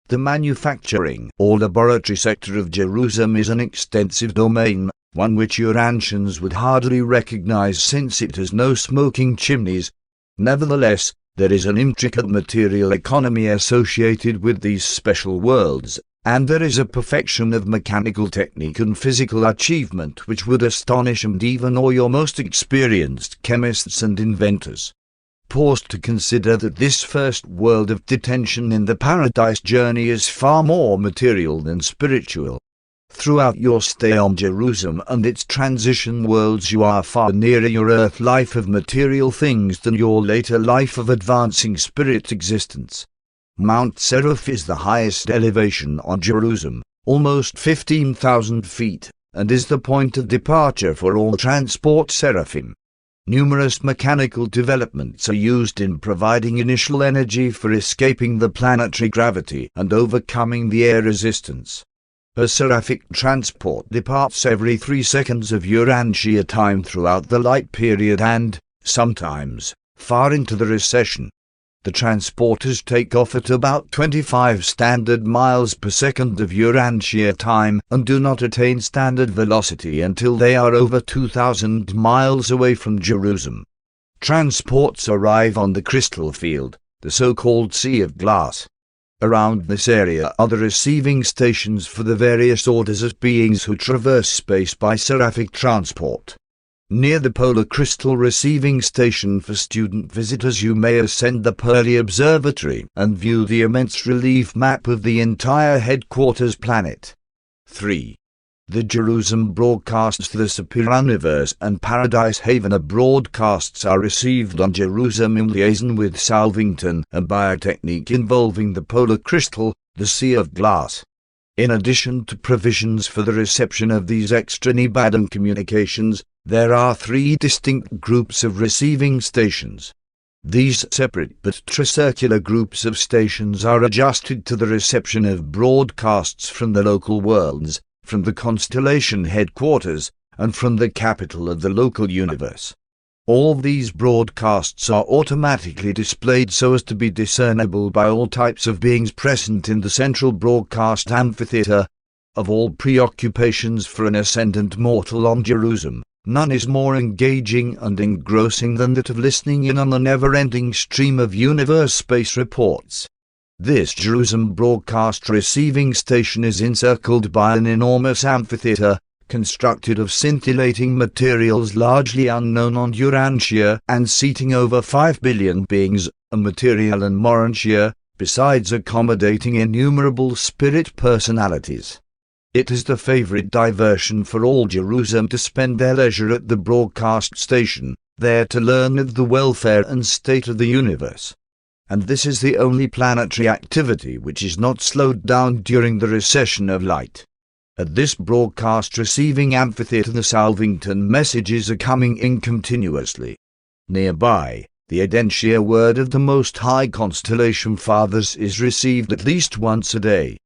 The manufacturing or laboratory sector of Jerusalem is an extensive domain, one which Urantians would hardly recognize since it has no smoking chimneys. Nevertheless, there is an intricate material economy associated with these special worlds, and there is a perfection of mechanical technique and physical achievement which would astonish and even awe your most experienced chemists and inventors. Pause to consider that this first world of detention in the paradise journey is far more material than spiritual. Throughout your stay on Jerusalem and its transition worlds you are far nearer your earth life of material things than your later life of advancing spirit existence. Mount Seraph is the highest elevation on Jerusalem, almost 15,000 feet, and is the point of departure for all transport Seraphim. Numerous mechanical developments are used in providing initial energy for escaping the planetary gravity and overcoming the air resistance. A seraphic transport departs every 3 seconds of Urantia time throughout the light period and, sometimes, far into the recession. The transporters take off at about 25 standard miles per second of Urantia time and do not attain standard velocity until they are over 2,000 miles away from Jerusalem. Transports arrive on the crystal field, the so-called Sea of Glass. Around this area are the receiving stations for the various orders of beings who traverse space by seraphic transport. Near the Polar Crystal Receiving Station for student visitors you may ascend the Pearly Observatory and view the immense relief map of the entire headquarters planet. 3. The Jerusalem broadcasts to the Superuniverse and Paradise Haven broadcasts are received on Jerusalem in liaison with Salvington and by a technique involving the polar crystal, the sea of glass. In addition to provisions for the reception of these extra Nebadon communications, there are 3 distinct groups of receiving stations. These separate but tricircular groups of stations are adjusted to the reception of broadcasts from the local worlds, from the constellation headquarters, and from the capital of the local universe. All these broadcasts are automatically displayed so as to be discernible by all types of beings present in the central broadcast amphitheater. Of all preoccupations for an ascendant mortal on Jerusalem, none is more engaging and engrossing than that of listening in on the never-ending stream of universe space reports. This Jerusalem broadcast receiving station is encircled by an enormous amphitheater, constructed of scintillating materials largely unknown on Urantia and seating over 5 billion beings, a material and Morantia, besides accommodating innumerable spirit personalities. It is the favorite diversion for all Jerusalem to spend their leisure at the broadcast station, there to learn of the welfare and state of the universe. And this is the only planetary activity which is not slowed down during the recession of light. At this broadcast receiving amphitheater the Salvington messages are coming in continuously. Nearby, the Audentia word of the Most High Constellation Fathers is received at least once a day.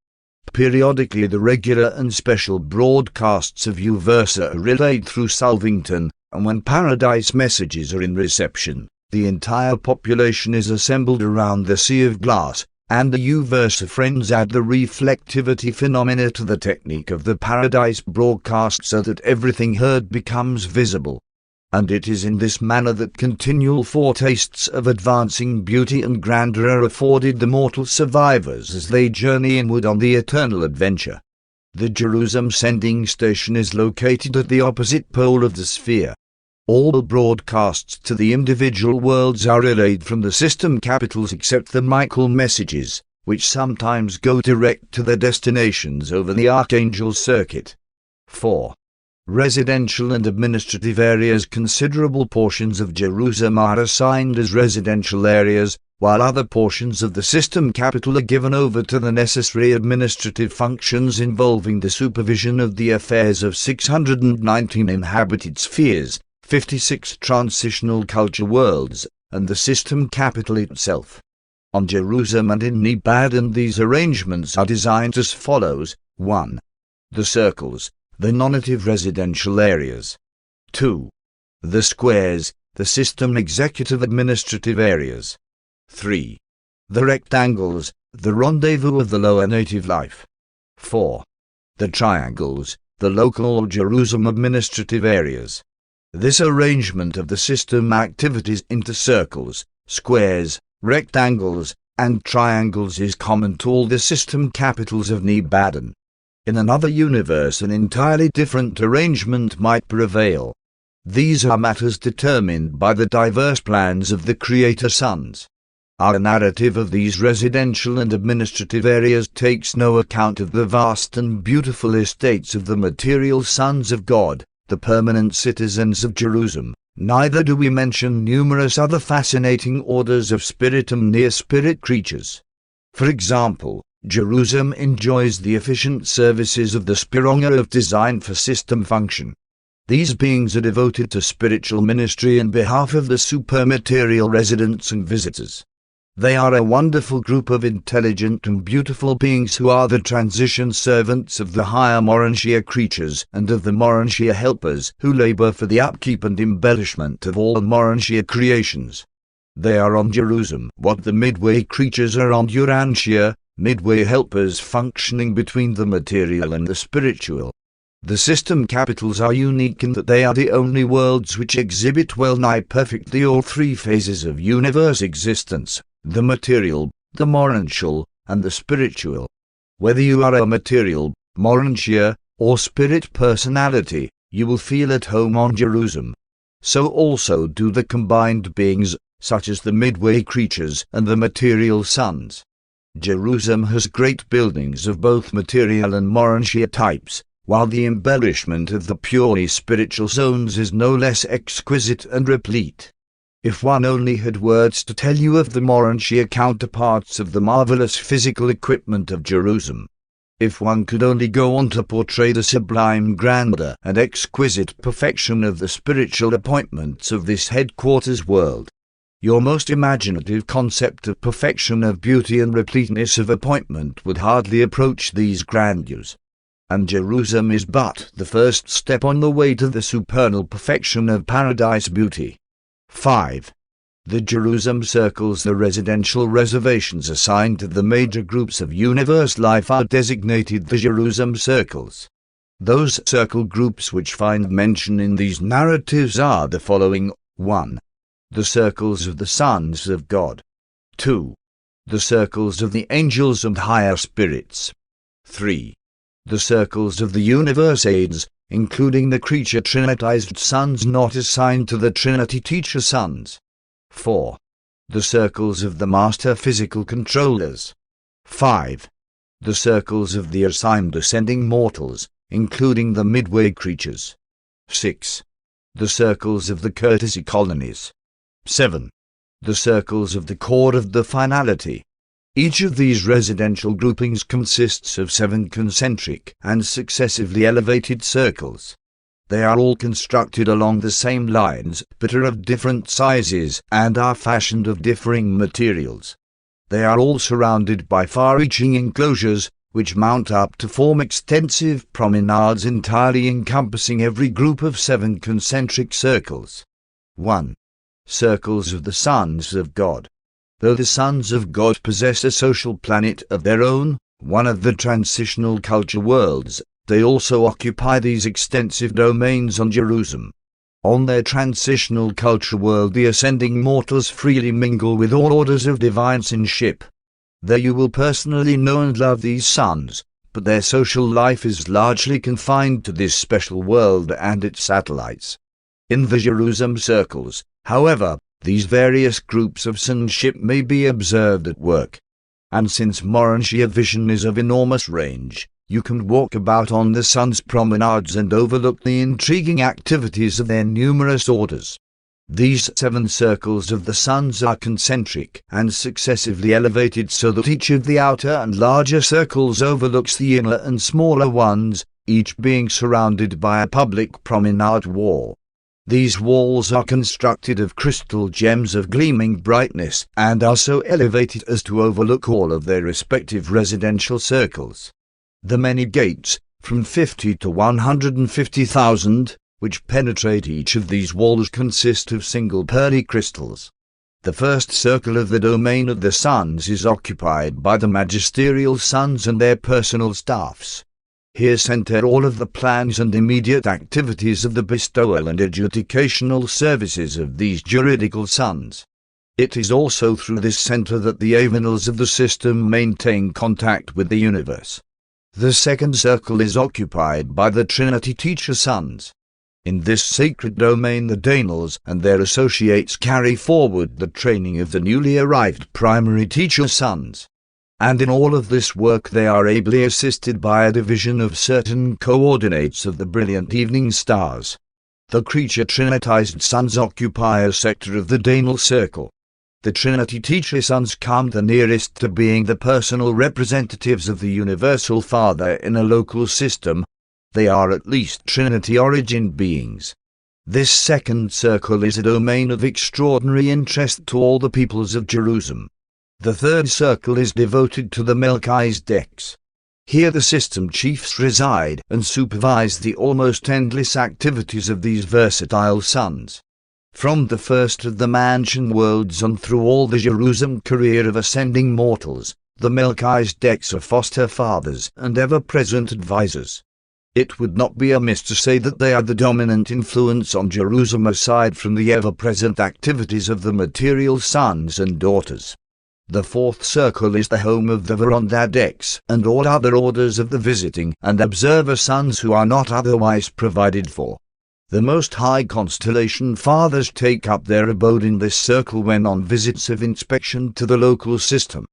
Periodically the regular and special broadcasts of Uversa are relayed through Salvington, and when Paradise messages are in reception, the entire population is assembled around the Sea of Glass, and the Uversa friends add the reflectivity phenomena to the technique of the Paradise broadcast so that everything heard becomes visible. And it is in this manner that continual foretastes of advancing beauty and grandeur are afforded the mortal survivors as they journey inward on the eternal adventure. The Jerusalem sending station is located at the opposite pole of the sphere. All broadcasts to the individual worlds are relayed from the system capitals except the Michael messages, which sometimes go direct to their destinations over the Archangel circuit. 4. Residential and administrative areas. Considerable portions of Jerusalem are assigned as residential areas, while other portions of the system capital are given over to the necessary administrative functions involving the supervision of the affairs of 619 inhabited spheres, 56 transitional culture worlds, and the system capital itself. On Jerusalem and in Nebadon these arrangements are designed as follows: 1. The circles, the nominative residential areas. 2. The squares, the system executive administrative areas. 3. The rectangles, the rendezvous of the lower native life. 4. The triangles, the local Jerusalem administrative areas. This arrangement of the system activities into circles, squares, rectangles, and triangles is common to all the system capitals of Nebadon. In another universe an entirely different arrangement might prevail. These are matters determined by the diverse plans of the Creator Sons. Our narrative of these residential and administrative areas takes no account of the vast and beautiful estates of the material sons of God, the permanent citizens of Jerusalem. Neither do we mention numerous other fascinating orders of spirit and near-spirit creatures. For example, Jerusalem enjoys the efficient services of the Spironga of Design for System Function. These beings are devoted to spiritual ministry on behalf of the supermaterial residents and visitors. They are a wonderful group of intelligent and beautiful beings who are the transition servants of the higher Morantia creatures and of the Morantia helpers who labor for the upkeep and embellishment of all Morantia creations. They are on Jerusalem what the midway creatures are on Urantia, midway helpers functioning between the material and the spiritual. The system capitals are unique in that they are the only worlds which exhibit well-nigh perfectly all 3 phases of universe existence: the material, the morantial, and the spiritual. Whether you are a material, morantia, or spirit personality, you will feel at home on Jerusalem. So also do the combined beings, such as the midway creatures and the material sons. Jerusalem has great buildings of both material and morantia types, while the embellishment of the purely spiritual zones is no less exquisite and replete. If one only had words to tell you of the Urantia counterparts of the marvelous physical equipment of Jerusalem, if one could only go on to portray the sublime grandeur and exquisite perfection of the spiritual appointments of this headquarters world, your most imaginative concept of perfection of beauty and repleteness of appointment would hardly approach these grandeurs. And Jerusalem is but the first step on the way to the supernal perfection of paradise beauty. 5. The Jerusalem circles, the residential reservations assigned to the major groups of universe life, are designated the Jerusalem circles. Those circle groups which find mention in these narratives are the following: 1. The circles of the sons of God. 2. The circles of the angels and higher spirits. 3. The circles of the universe aids, including the creature trinitized sons not assigned to the Trinity teacher sons. 4. The circles of the master physical controllers. 5. The circles of the assigned ascending mortals, including the midway creatures. 6. The circles of the courtesy colonies. 7. The circles of the core of the finality. Each of these residential groupings consists of 7 concentric and successively elevated circles. They are all constructed along the same lines, but are of different sizes and are fashioned of differing materials. They are all surrounded by far-reaching enclosures, which mount up to form extensive promenades entirely encompassing every group of 7 concentric circles. 1. Circles of the sons of God. Though the sons of God possess a social planet of their own, one of the transitional culture worlds, they also occupy these extensive domains on Jerusalem. On their transitional culture world, the ascending mortals freely mingle with all orders of divine sonship. There you will personally know and love these sons, but their social life is largely confined to this special world and its satellites. In the Jerusalem circles, however, these various groups of sonship may be observed at work. And since Urantia vision is of enormous range, you can walk about on the sun's promenades and overlook the intriguing activities of their numerous orders. These 7 circles of the sons are concentric and successively elevated so that each of the outer and larger circles overlooks the inner and smaller ones, each being surrounded by a public promenade wall. These walls are constructed of crystal gems of gleaming brightness and are so elevated as to overlook all of their respective residential circles. The many gates, from 50 to 150,000, which penetrate each of these walls consist of single pearly crystals. The first circle of the domain of the sons is occupied by the magisterial sons and their personal staffs. Here center all of the plans and immediate activities of the bestowal and educational services of these juridical sons. It is also through this center that the avenals of the system maintain contact with the universe. The second circle is occupied by the Trinity teacher sons. In this sacred domain the Danals and their associates carry forward the training of the newly arrived primary teacher sons. And in all of this work they are ably assisted by a division of certain coordinates of the brilliant evening stars. The creature trinitized sons occupy a sector of the Danal circle. The Trinity teacher sons come the nearest to being the personal representatives of the Universal Father in a local system. They are at least Trinity origin beings. This second circle is a domain of extraordinary interest to all the peoples of Jerusalem. The third circle is devoted to the Melchizedecs. Here the system chiefs reside and supervise the almost endless activities of these versatile sons. From the first of the mansion worlds on through all the Jerusalem career of ascending mortals, the Melchizedecs are foster fathers and ever-present advisors. It would not be amiss to say that they are the dominant influence on Jerusalem aside from the ever-present activities of the material sons and daughters. The fourth circle is the home of the Verondadeks and all other orders of the visiting and observer sons who are not otherwise provided for. The Most High Constellation Fathers take up their abode in this circle when on visits of inspection to the local system.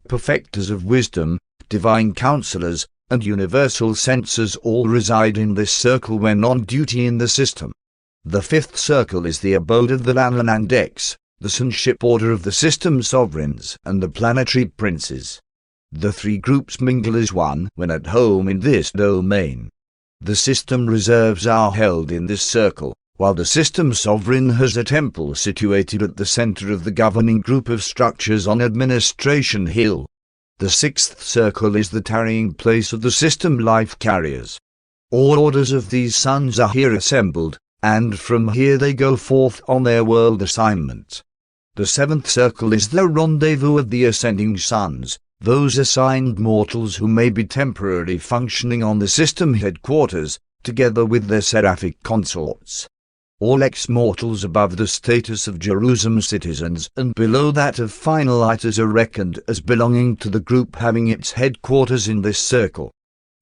Perfecters of wisdom, divine counselors, and universal censors all reside in this circle when on duty in the system. The fifth circle is the abode of the Lanlandex, the sonship order of the system sovereigns and the planetary princes. The three groups mingle as one when at home in this domain. The system reserves are held in this circle, while the system sovereign has a temple situated at the center of the governing group of structures on Administration Hill. The sixth circle is the tarrying place of the system life carriers. All orders of these sons are here assembled, and from here they go forth on their world assignments. The seventh circle is the rendezvous of the ascending sons, those assigned mortals who may be temporarily functioning on the system headquarters, together with their seraphic consorts. All ex-mortals above the status of Jerusalem citizens and below that of finalizers are reckoned as belonging to the group having its headquarters in this circle.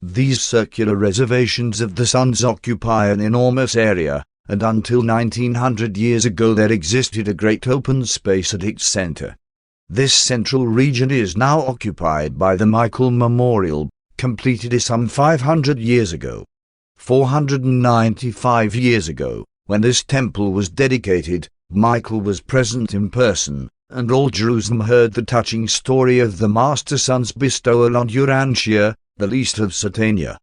These circular reservations of the sons occupy an enormous area, and until 1900 years ago there existed a great open space at its center. This central region is now occupied by the Michael Memorial, completed some 500 years ago. 495 years ago, when this temple was dedicated, Michael was present in person, and all Jerusalem heard the touching story of the Master Son's bestowal on Urantia, the least of Satania.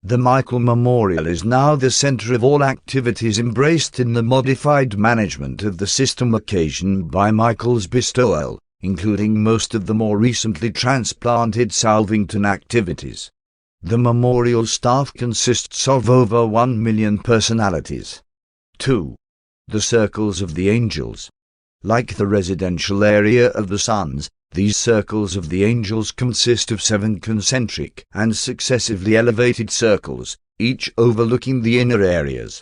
The Michael Memorial is now the center of all activities embraced in the modified management of the system occasioned by Michael's bestowal, including most of the more recently transplanted Salvington activities. The memorial staff consists of over 1 million personalities. 2. The circles of the angels. Like the residential area of the sons, these circles of the angels consist of 7 concentric and successively elevated circles, each overlooking the inner areas.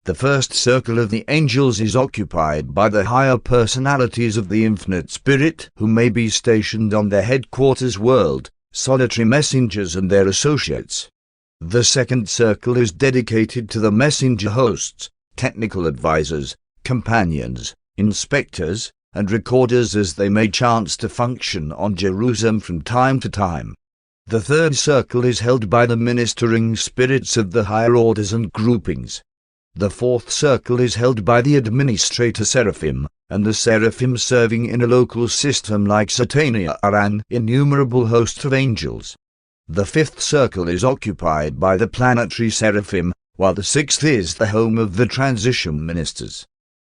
The first circle of the angels is occupied by the higher personalities of the infinite spirit who may be stationed on their headquarters world, solitary messengers and their associates. The second circle is dedicated to the messenger hosts, technical advisors, companions, inspectors, and recorders as they may chance to function on Jerusalem from time to time. The third circle is held by the ministering spirits of the higher orders and groupings. The fourth circle is held by the administrator Seraphim, and the Seraphim serving in a local system like Satania are an innumerable host of angels. The fifth circle is occupied by the planetary Seraphim, while the sixth is the home of the transition ministers.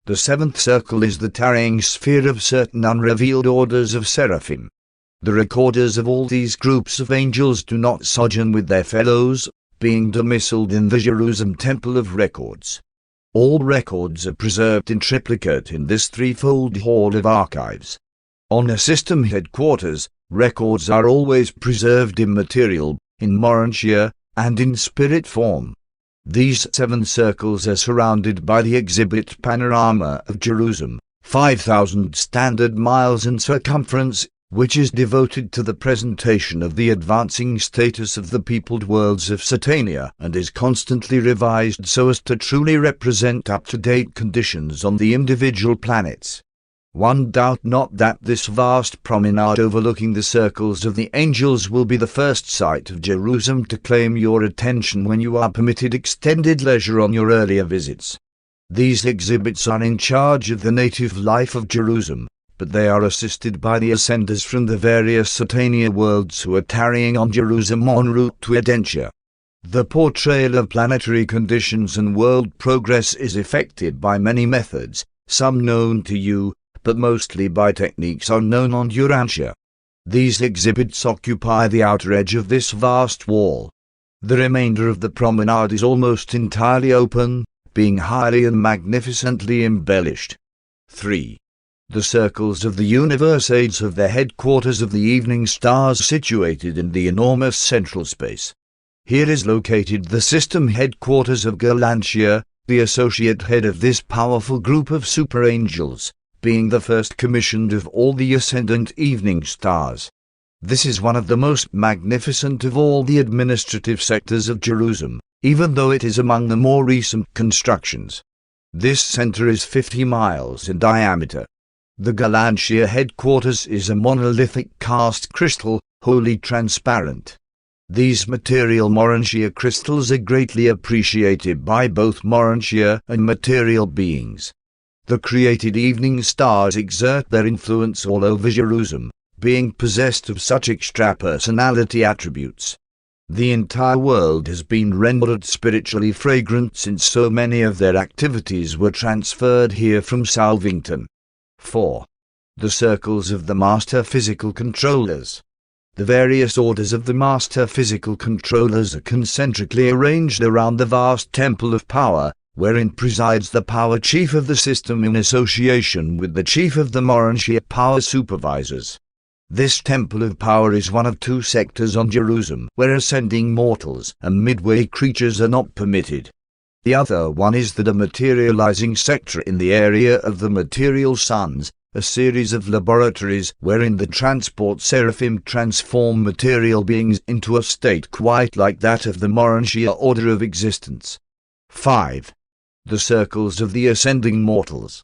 The seventh circle is the tarrying sphere of certain unrevealed orders of Seraphim. The recorders of all these groups of angels do not sojourn with their fellows, being domiciled in the Jerusalem Temple of Records. All records are preserved in triplicate in this threefold hall of archives. On a system headquarters, records are always preserved in material, in morantia, and in spirit form. These 7 circles are surrounded by the exhibit panorama of Jerusalem, 5,000 standard miles in circumference, which is devoted to the presentation of the advancing status of the peopled worlds of Satania and is constantly revised so as to truly represent up-to-date conditions on the individual planets. One doubt not that this vast promenade overlooking the circles of the angels will be the first sight of Jerusalem to claim your attention when you are permitted extended leisure on your earlier visits. These exhibits are in charge of the native life of Jerusalem, but they are assisted by the ascenders from the various Satania worlds who are tarrying on Jerusalem en route to Urantia. The portrayal of planetary conditions and world progress is effected by many methods, some known to you, but mostly by techniques unknown on Urantia. These exhibits occupy the outer edge of this vast wall. The remainder of the promenade is almost entirely open, being highly and magnificently embellished. 3. The circles of the universe aids of the headquarters of the evening stars situated in the enormous central space. Here is located the system headquarters of Urantia, the associate head of this powerful group of super angels, being the first commissioned of all the ascendant evening stars. This is one of the most magnificent of all the administrative sectors of Jerusalem, even though it is among the more recent constructions. This center is 50 miles in diameter. The Urantia headquarters is a monolithic cast crystal, wholly transparent. These material Urantia crystals are greatly appreciated by both Urantia and material beings. The created evening stars exert their influence all over Jerusalem, being possessed of such extra-personality attributes. The entire world has been rendered spiritually fragrant since so many of their activities were transferred here from Salvington. 4. The circles of the Master Physical Controllers. The various orders of the Master Physical Controllers are concentrically arranged around the vast Temple of Power, wherein presides the Power Chief of the system in association with the Chief of the Urantia Power Supervisors. This Temple of Power is one of 2 sectors on Jerusalem where ascending mortals and midway creatures are not permitted. The other one is the dematerializing sector in the area of the material suns, a series of laboratories wherein the transport Seraphim transform material beings into a state quite like that of the Urantia order of existence. 5. The circles of the ascending mortals.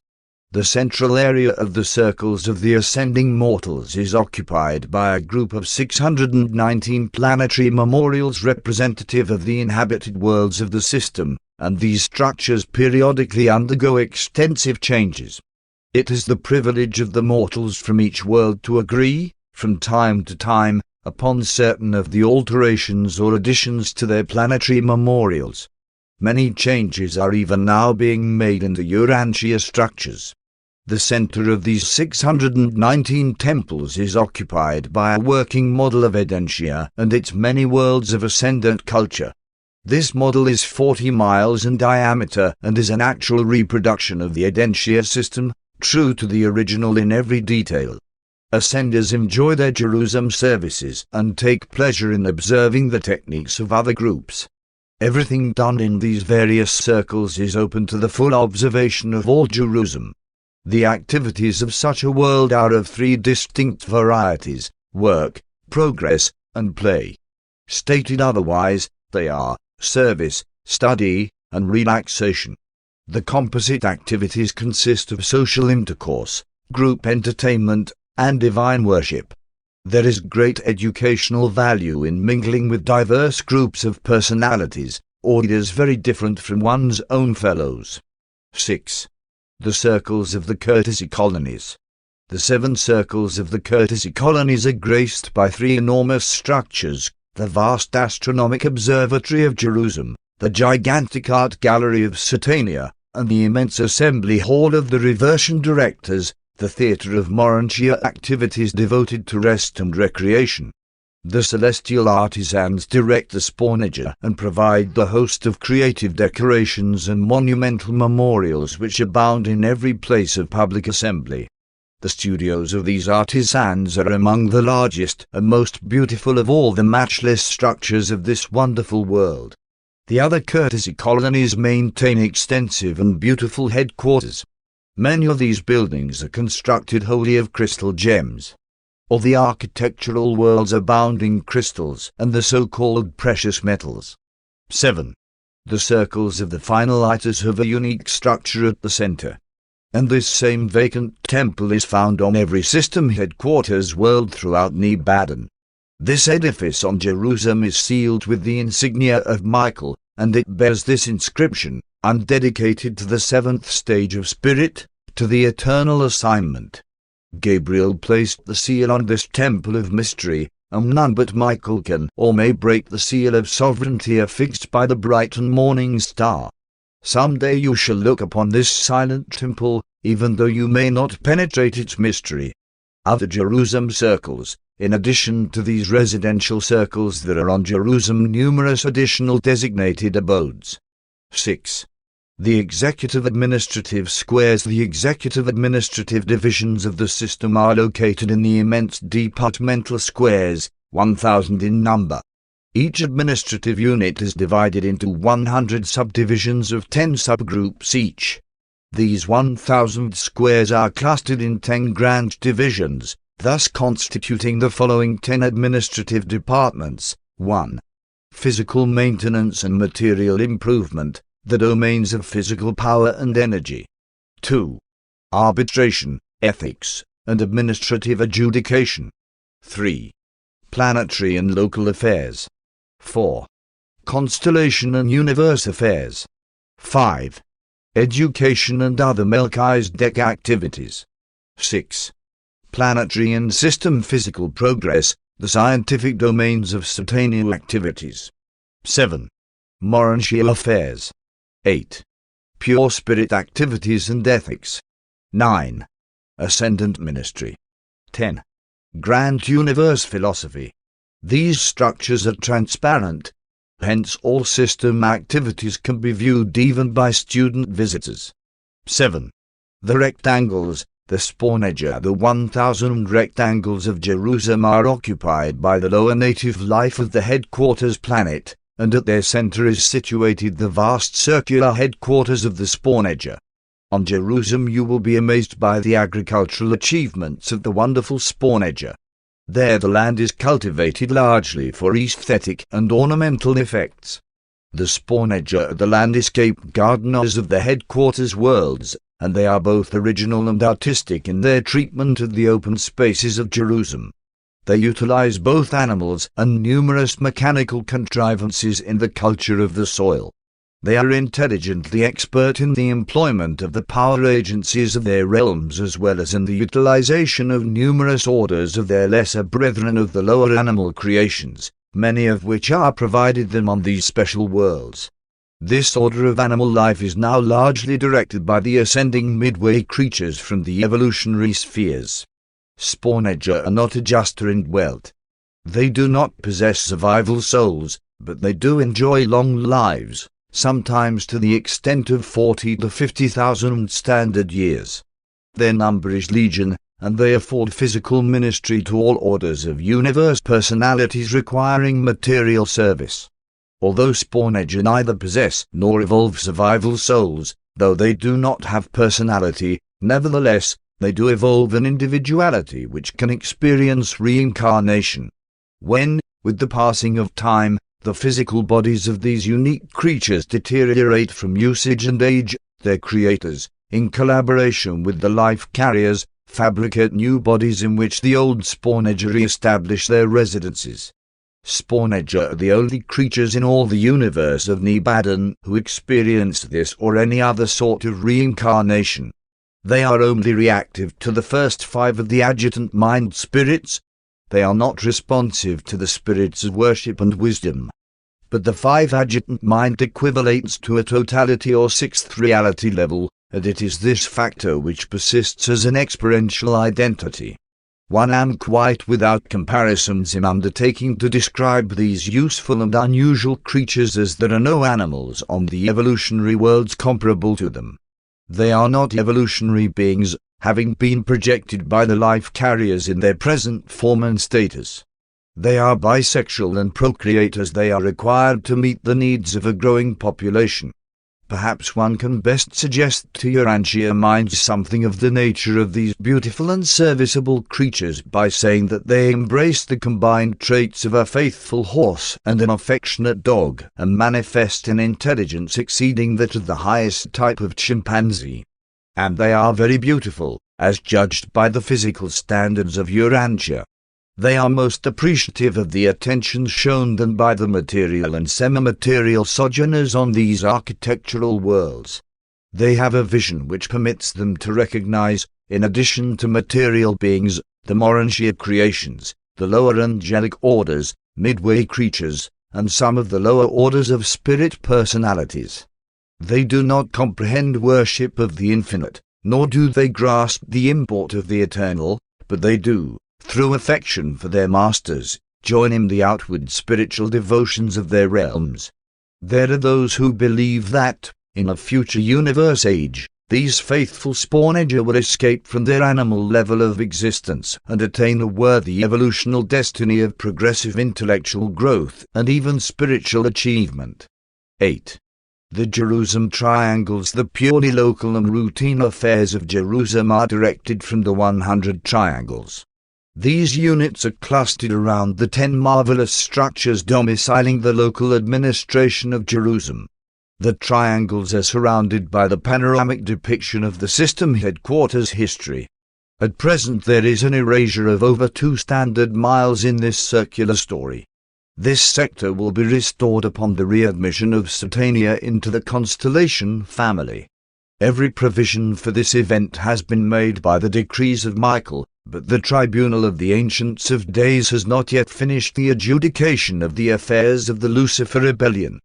The central area of the circles of the ascending mortals is occupied by a group of 619 planetary memorials representative of the inhabited worlds of the system, and these structures periodically undergo extensive changes. It is the privilege of the mortals from each world to agree, from time to time, upon certain of the alterations or additions to their planetary memorials. Many changes are even now being made in the Urantia structures. The center of these 619 temples is occupied by a working model of Edentia and its many worlds of ascendant culture. This model is 40 miles in diameter and is an actual reproduction of the Edentia system, true to the original in every detail. Ascenders enjoy their Jerusalem services and take pleasure in observing the techniques of other groups. Everything done in these various circles is open to the full observation of all Jerusalem. The activities of such a world are of 3 distinct varieties: work, progress, and play. Stated otherwise, they are service, study, and relaxation. The composite activities consist of social intercourse, group entertainment, and divine worship. There is great educational value in mingling with diverse groups of personalities, or leaders very different from one's own fellows. 6. The circles of the courtesy colonies. The 7 circles of the courtesy colonies are graced by 3 enormous structures: the vast astronomic observatory of Jerusalem, the gigantic art gallery of Satania, and the immense assembly hall of the reversion directors, the theatre of Urantia activities devoted to rest and recreation. The celestial artisans direct the spornager and provide the host of creative decorations and monumental memorials which abound in every place of public assembly. The studios of these artisans are among the largest and most beautiful of all the matchless structures of this wonderful world. The other courtesy colonies maintain extensive and beautiful headquarters. Many of these buildings are constructed wholly of crystal gems. All the architectural worlds abound in crystals and the so-called precious metals. 7. The circles of the finalizers have a unique structure at the center. And this same vacant temple is found on every system headquarters world throughout Nebadon. This edifice on Jerusalem is sealed with the insignia of Michael, and it bears this inscription: "I'm dedicated to the 7th stage of spirit, to the eternal assignment." Gabriel placed the seal on this temple of mystery, and none but Michael can or may break the seal of sovereignty affixed by the bright and morning star. Some day you shall look upon this silent temple, even though you may not penetrate its mystery. Other Jerusalem circles. In addition to these residential circles, there are on Jerusalem numerous additional designated abodes. 6. The executive administrative squares. The executive administrative divisions of the system are located in the immense departmental squares, 1,000 in number. Each administrative unit is divided into 100 subdivisions of 10 subgroups each. These 1,000 squares are clustered in 10 grand divisions, thus constituting the following 10 administrative departments: 1. Physical maintenance and material improvement, the domains of physical power and energy. 2. Arbitration, ethics, and administrative adjudication. 3. Planetary and local affairs. 4. Constellation and universe affairs. 5. Education and other Melchizedek activities. 6. Planetary and system physical progress, the scientific domains of Satanic activities. 7. Urantia affairs. 8. Pure spirit activities and ethics. 9. Ascendant ministry. 10. Grand universe philosophy. These structures are transparent, hence all system activities can be viewed even by student visitors. 7. The rectangles, the Spawnedger. The 1,000 rectangles of Jerusalem are occupied by the lower native life of the headquarters planet, and at their center is situated the vast circular headquarters of the Spawnedger. On Jerusalem you will be amazed by the agricultural achievements of the wonderful Spawnedger. There the land is cultivated largely for aesthetic and ornamental effects. The Spawnedger are the landscape gardeners of the headquarters worlds, and they are both original and artistic in their treatment of the open spaces of Jerusalem. They utilize both animals and numerous mechanical contrivances in the culture of the soil. They are intelligently expert in the employment of the power agencies of their realms as well as in the utilization of numerous orders of their lesser brethren of the lower animal creations, many of which are provided them on these special worlds. This order of animal life is now largely directed by the ascending midway creatures from the evolutionary spheres. Spawnedger are not adjuster in wealth. They do not possess survival souls, but they do enjoy long lives, sometimes to the extent of 40 to 50,000 standard years. Their number is legion, and they afford physical ministry to all orders of universe personalities requiring material service. Although Spawnedger neither possess nor evolve survival souls, though they do not have personality, nevertheless, they do evolve an individuality which can experience reincarnation. When, with the passing of time, the physical bodies of these unique creatures deteriorate from usage and age, their creators, in collaboration with the life carriers, fabricate new bodies in which the old Spawnedger re-establish their residences. Spawnedger are the only creatures in all the universe of Nebadon who experience this or any other sort of reincarnation. They are only reactive to the first 5 of the adjutant mind spirits. They are not responsive to the spirits of worship and wisdom. But the 5 adjutant mind equivalates to a totality or 6th reality level, and it is this factor which persists as an experiential identity. One am quite without comparisons in undertaking to describe these useful and unusual creatures, as there are no animals on the evolutionary worlds comparable to them. They are not evolutionary beings, having been projected by the life carriers in their present form and status. They are bisexual and procreate as they are required to meet the needs of a growing population. Perhaps one can best suggest to Urantia minds something of the nature of these beautiful and serviceable creatures by saying that they embrace the combined traits of a faithful horse and an affectionate dog, and manifest an intelligence exceeding that of the highest type of chimpanzee. And they are very beautiful, as judged by the physical standards of Urantia. They are most appreciative of the attention shown them by the material and semi-material sojourners on these architectural worlds. They have a vision which permits them to recognize, in addition to material beings, the Urantia creations, the lower angelic orders, midway creatures, and some of the lower orders of spirit personalities. They do not comprehend worship of the infinite, nor do they grasp the import of the eternal, but they do, through affection for their masters, join in the outward spiritual devotions of their realms. There are those who believe that, in a future universe age, these faithful Spawnedger will escape from their animal level of existence and attain a worthy evolutional destiny of progressive intellectual growth and even spiritual achievement. 8. The Jerusalem triangles. The purely local and routine affairs of Jerusalem are directed from the 100 triangles. These units are clustered around the 10 marvelous structures domiciling the local administration of Jerusalem. The triangles are surrounded by the panoramic depiction of the system headquarters history. At present there is an erasure of over 2 standard miles in this circular story. This sector will be restored upon the readmission of Satania into the constellation family. Every provision for this event has been made by the decrees of Michael, but the tribunal of the Ancients of Days has not yet finished the adjudication of the affairs of the Lucifer rebellion.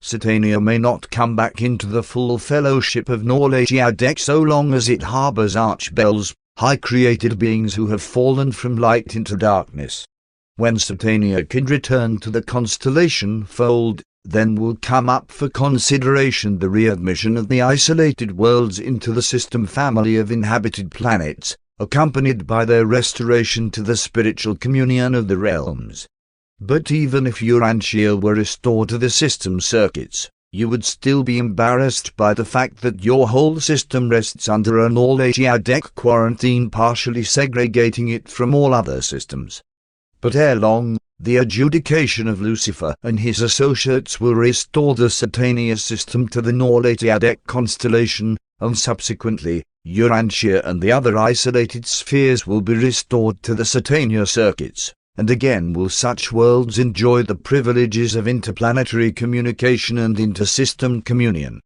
Satania may not come back into the full fellowship of Urantia so long as it harbors archbells, high created beings who have fallen from light into darkness. When Satania can return to the constellation fold, then will come up for consideration the readmission of the isolated worlds into the system family of inhabited planets, accompanied by their restoration to the spiritual communion of the realms. But even if Urantia were restored to the system circuits, you would still be embarrassed by the fact that your whole system rests under an all-Asiatic quarantine partially segregating it from all other systems. But ere long, the adjudication of Lucifer and his associates will restore the Satania system to the All-Asiatic constellation, and subsequently, Urantia and the other isolated spheres will be restored to the Satania circuits, and again will such worlds enjoy the privileges of interplanetary communication and inter-system communion.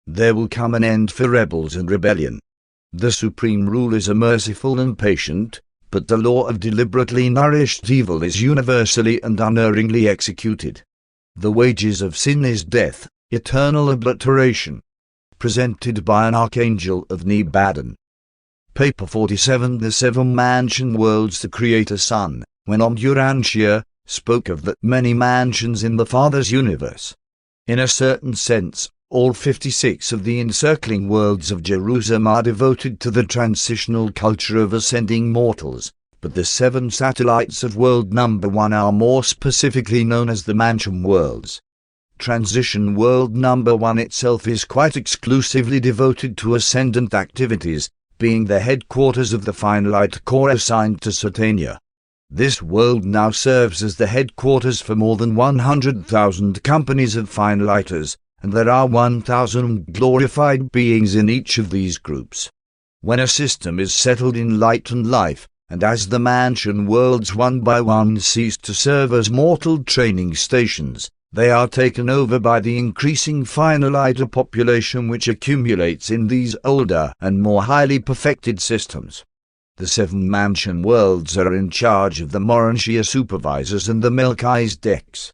There will come an end for rebels and rebellion. The Supreme Rule is a merciful and patient, but the law of deliberately nourished evil is universally and unerringly executed. The wages of sin is death, eternal obliteration. Presented by an Archangel of Nebadon. Paper 47. The Seven Mansion Worlds. The Creator Son, when on Urantia, spoke of the many mansions in the Father's universe. In a certain sense, all 56 of the encircling worlds of Jerusalem are devoted to the transitional culture of ascending mortals, but the 7 satellites of world number 1 are more specifically known as the Mansion Worlds. Transition world number 1 itself is quite exclusively devoted to ascendant activities, being the headquarters of the finalite core assigned to Satania. This world now serves as the headquarters for more than 100,000 companies of finaliters, and there are 1,000 glorified beings in each of these groups. When a system is settled in light and life, and as the mansion worlds one by one cease to serve as mortal training stations, they are taken over by the increasing finaliter population which accumulates in these older and more highly perfected systems. The 7 mansion worlds are in charge of the Urantia supervisors and the Melchizedeks.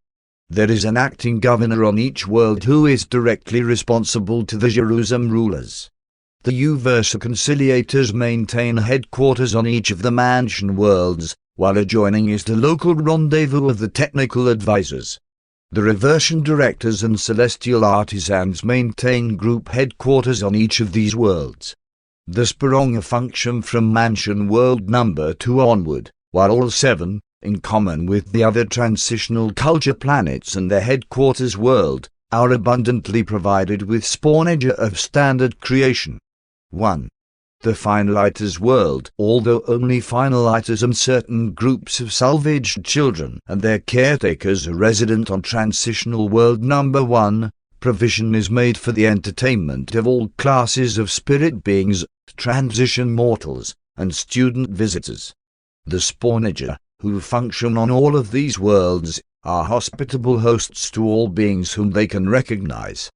There is an acting governor on each world who is directly responsible to the Jerusalem rulers. The Uversa conciliators maintain headquarters on each of the mansion worlds, while adjoining is the local rendezvous of the technical advisors. The reversion directors and celestial artisans maintain group headquarters on each of these worlds. The Speronga function from mansion world number 2 onward, while all 7, in common with the other transitional culture planets and their headquarters world, are abundantly provided with spawnage of standard creation. 1. The finaliters world. Although only finaliters and certain groups of salvaged children and their caretakers are resident on transitional world number 1, provision is made for the entertainment of all classes of spirit beings, transition mortals, and student visitors. The spawnager, who function on all of these worlds, are hospitable hosts to all beings whom they can recognize.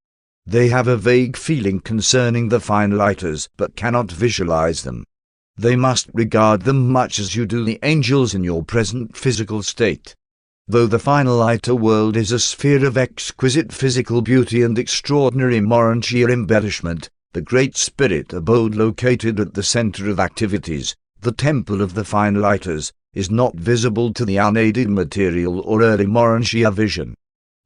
They have a vague feeling concerning the finaliters but cannot visualize them. They must regard them much as you do the angels in your present physical state. Though the finaliter world is a sphere of exquisite physical beauty and extraordinary Urantia embellishment, the Great Spirit abode located at the center of activities, the temple of the finaliters, is not visible to the unaided material or early Urantia vision.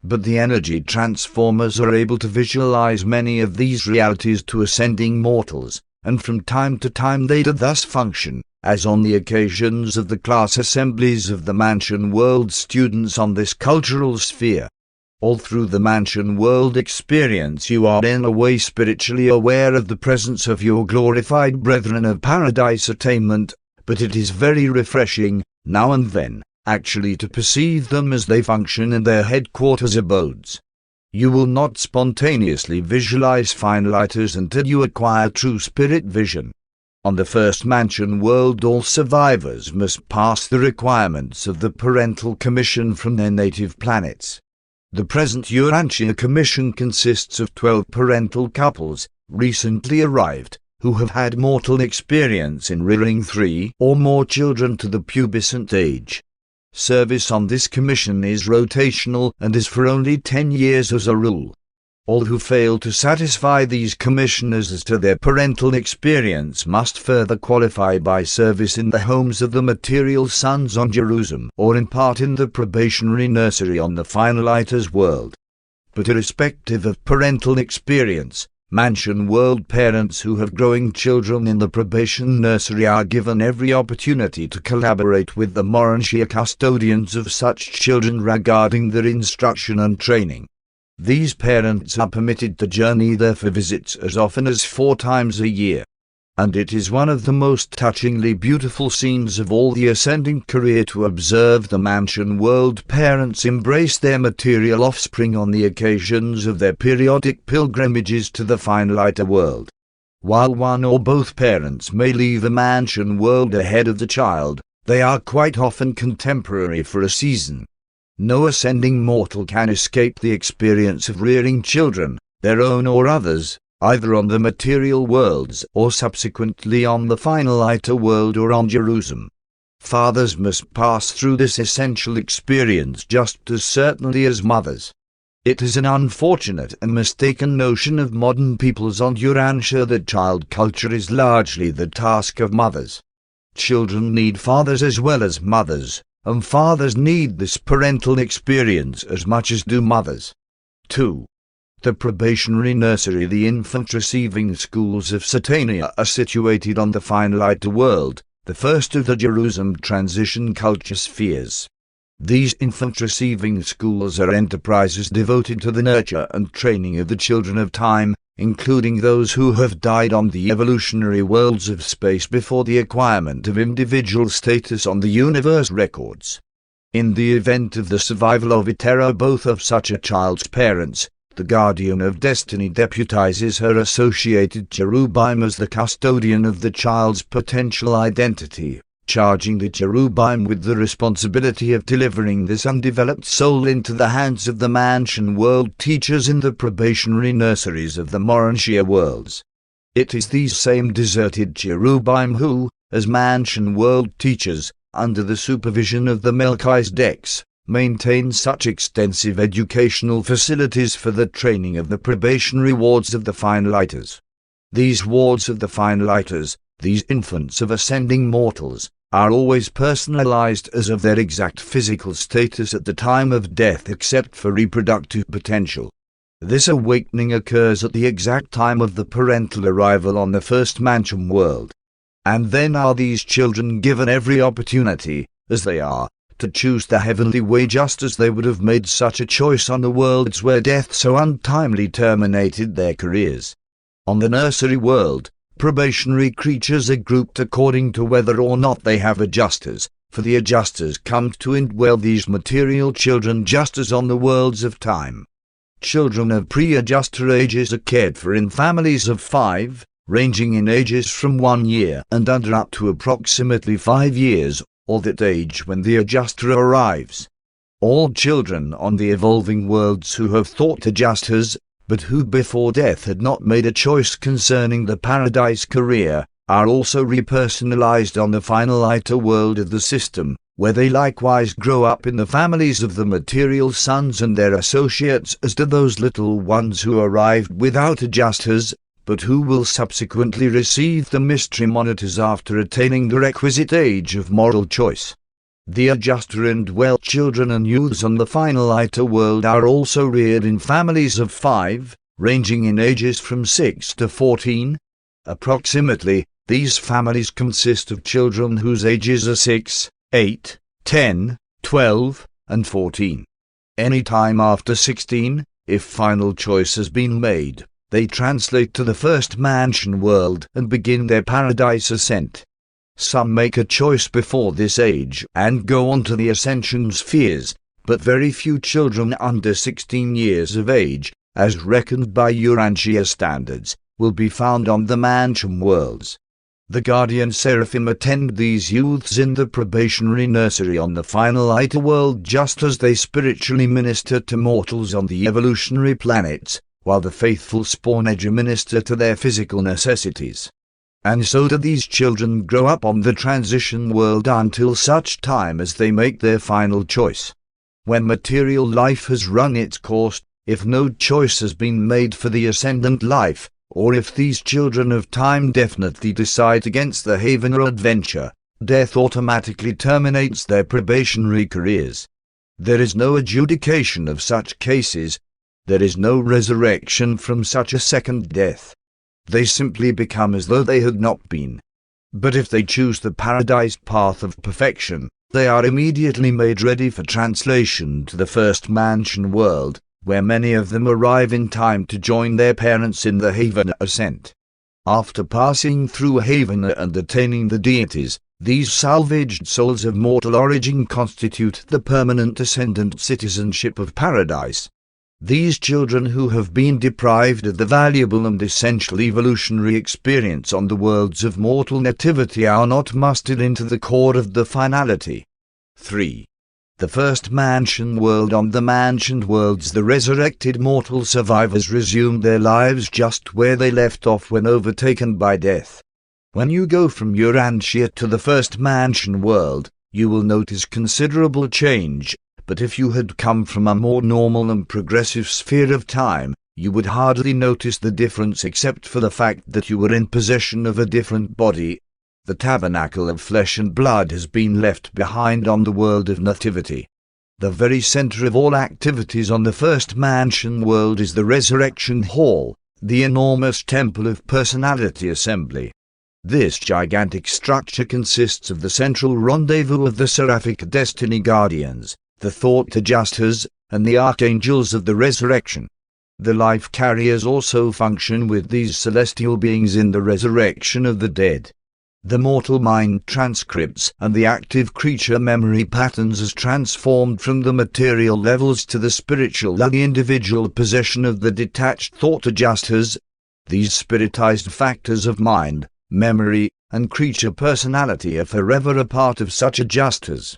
But the energy transformers are able to visualize many of these realities to ascending mortals, and from time to time they do thus function, as on the occasions of the class assemblies of the Mansion World students on this cultural sphere. All through the Mansion World experience you are in a way spiritually aware of the presence of your glorified brethren of paradise attainment, but it is very refreshing, now and then, actually to perceive them as they function in their headquarters abodes. You will not spontaneously visualize finaliters until you acquire true spirit vision. On the first mansion world, all survivors must pass the requirements of the parental commission from their native planets. The present Urantia Commission consists of 12 parental couples, recently arrived, who have had mortal experience in rearing 3 or more children to the pubescent age. Service on this commission is rotational and is for only 10 years as a rule. All who fail to satisfy these commissioners as to their parental experience must further qualify by service in the homes of the material sons on Jerusalem or in part in the probationary nursery on the finalitas world. But irrespective of parental experience, mansion world parents who have growing children in the probation nursery are given every opportunity to collaborate with the Urantia custodians of such children regarding their instruction and training. These parents are permitted to journey there for visits as often as 4 times a year. And it is one of the most touchingly beautiful scenes of all the ascending career to observe the mansion world parents embrace their material offspring on the occasions of their periodic pilgrimages to the finaliter world. While one or both parents may leave the mansion world ahead of the child, they are quite often contemporary for a season. No ascending mortal can escape the experience of rearing children, their own or others, either on the material worlds or subsequently on the finaliter world or on Jerusalem. Fathers must pass through this essential experience just as certainly as mothers. It is an unfortunate and mistaken notion of modern peoples on Urantia that child culture is largely the task of mothers. Children need fathers as well as mothers, and fathers need this parental experience as much as do mothers. 2. The probationary nursery, the infant receiving schools of Satania are situated on the finaliter world, the first of the Jerusalem transition culture spheres. These infant receiving schools are enterprises devoted to the nurture and training of the children of time, including those who have died on the evolutionary worlds of space before the acquirement of individual status on the universe records. In the event of the survival of it or both of such a child's parents, the guardian of destiny deputizes her associated cherubim as the custodian of the child's potential identity, charging the cherubim with the responsibility of delivering this undeveloped soul into the hands of the mansion world teachers in the probationary nurseries of the Urantia worlds. It is these same deserted cherubim who, as mansion world teachers, under the supervision of the Melchisedeks, maintain such extensive educational facilities for the training of the probationary wards of the finaliters. These wards of the finaliters, these infants of ascending mortals, are always personalized as of their exact physical status at the time of death except for reproductive potential. This awakening occurs at the exact time of the parental arrival on the first mansion world. And then are these children given every opportunity, as they are, to choose the heavenly way just as they would have made such a choice on the worlds where death so untimely terminated their careers. On the nursery world, probationary creatures are grouped according to whether or not they have adjusters, for the adjusters come to indwell these material children just as on the worlds of time. Children of pre-adjuster ages are cared for in families of 5, ranging in ages from 1 year and under up to approximately 5 years, or that age when the adjuster arrives. All children on the evolving worlds who have thought adjusters, but who before death had not made a choice concerning the paradise career, are also repersonalized on the finaliter world of the system, where they likewise grow up in the families of the material sons and their associates as do those little ones who arrived without adjusters, but who will subsequently receive the mystery monitors after attaining the requisite age of moral choice. The adjuster indwelt children and youths on the finaliter world are also reared in families of 5, ranging in ages from 6 to 14. Approximately, these families consist of children whose ages are 6, 8, 10, 12, and 14. Any time after 16, if final choice has been made, they translate to the first mansion world and begin their paradise ascent. Some make a choice before this age and go on to the ascension spheres, but very few children under 16 years of age, as reckoned by Urantia standards, will be found on the mansion worlds. The guardian seraphim attend these youths in the probationary nursery on the final outer world, just as they spiritually minister to mortals on the evolutionary planets, while the faithful spawn age minister to their physical necessities. And so do these children grow up on the transition world until such time as they make their final choice. When material life has run its course, if no choice has been made for the ascendant life, or if these children of time definitely decide against the haven or adventure, death automatically terminates their probationary careers. There is no adjudication of such cases. There is no resurrection from such a second death. They simply become as though they had not been. But if they choose the paradise path of perfection, they are immediately made ready for translation to the first mansion world, where many of them arrive in time to join their parents in the haven ascent. After passing through haven and attaining the deities, these salvaged souls of mortal origin constitute the permanent ascendant citizenship of paradise. These children who have been deprived of the valuable and essential evolutionary experience on the worlds of mortal nativity are not mustered into the core of the finality. 3. The first mansion world. On the mansioned worlds, the resurrected mortal survivors resume their lives just where they left off when overtaken by death. When you go from Urantia to the first mansion world, you will notice considerable change. But if you had come from a more normal and progressive sphere of time, you would hardly notice the difference except for the fact that you were in possession of a different body. The tabernacle of flesh and blood has been left behind on the world of nativity. The very center of all activities on the first mansion world is the resurrection hall, the enormous temple of personality assembly. This gigantic structure consists of the central rendezvous of the seraphic destiny guardians, the thought adjusters, and the archangels of the resurrection. The life carriers also function with these celestial beings in the resurrection of the dead. The mortal mind transcripts and the active creature memory patterns is transformed from the material levels to the spiritual and the individual possession of the detached thought adjusters. These spiritized factors of mind, memory, and creature personality are forever a part of such adjusters.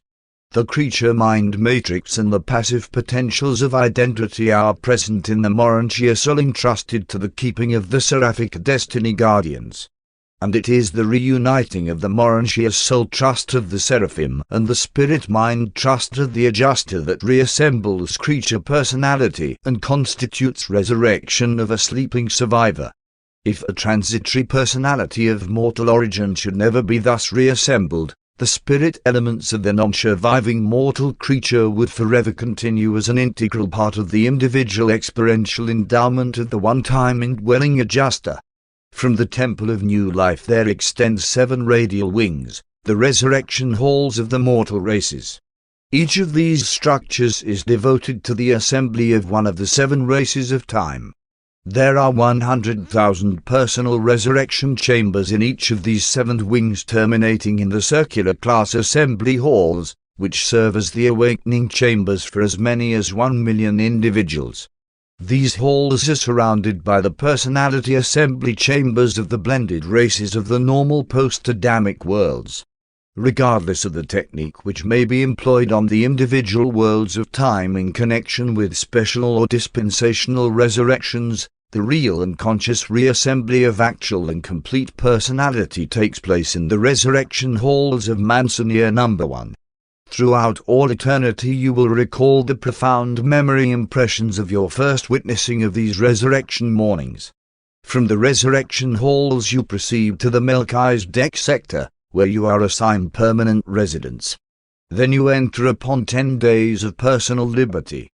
The creature mind matrix and the passive potentials of identity are present in the Urantia soul entrusted to the keeping of the seraphic destiny guardians. And it is the reuniting of the Urantia soul trust of the Seraphim and the spirit mind trust of the adjuster that reassembles creature personality and constitutes resurrection of a sleeping survivor. If a transitory personality of mortal origin should never be thus reassembled, the spirit elements of the non-surviving mortal creature would forever continue as an integral part of the individual experiential endowment of the one-time indwelling adjuster. From the temple of new life there extend 7 radial wings, the resurrection halls of the mortal races. Each of these structures is devoted to the assembly of one of the 7 races of time. There are 100,000 personal resurrection chambers in each of these 7 wings, terminating in the circular class assembly halls, which serve as the awakening chambers for as many as 1 million individuals. These halls are surrounded by the personality assembly chambers of the blended races of the normal post-Adamic worlds. Regardless of the technique which may be employed on the individual worlds of time in connection with special or dispensational resurrections, the real and conscious reassembly of actual and complete personality takes place in the resurrection halls of Mansonia number 1. Throughout all eternity you will recall the profound memory impressions of your first witnessing of these resurrection mornings. From the resurrection halls you proceed to the Melchizedek sector, where you are assigned permanent residence. Then you enter upon 10 days of personal liberty.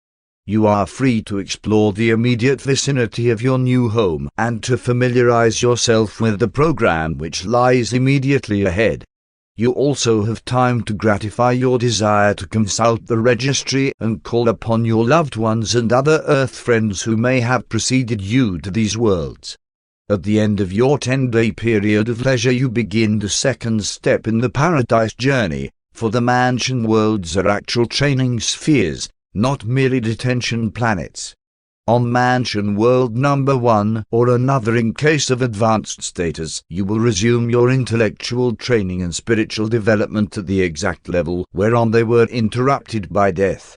You are free to explore the immediate vicinity of your new home and to familiarize yourself with the program which lies immediately ahead. You also have time to gratify your desire to consult the registry and call upon your loved ones and other earth friends who may have preceded you to these worlds. At the end of your 10-day period of leisure you begin the second step in the paradise journey, for the mansion worlds are actual training spheres, not merely detention planets. On Mansion World number 1 or another in case of advanced status, you will resume your intellectual training and spiritual development at the exact level whereon they were interrupted by death.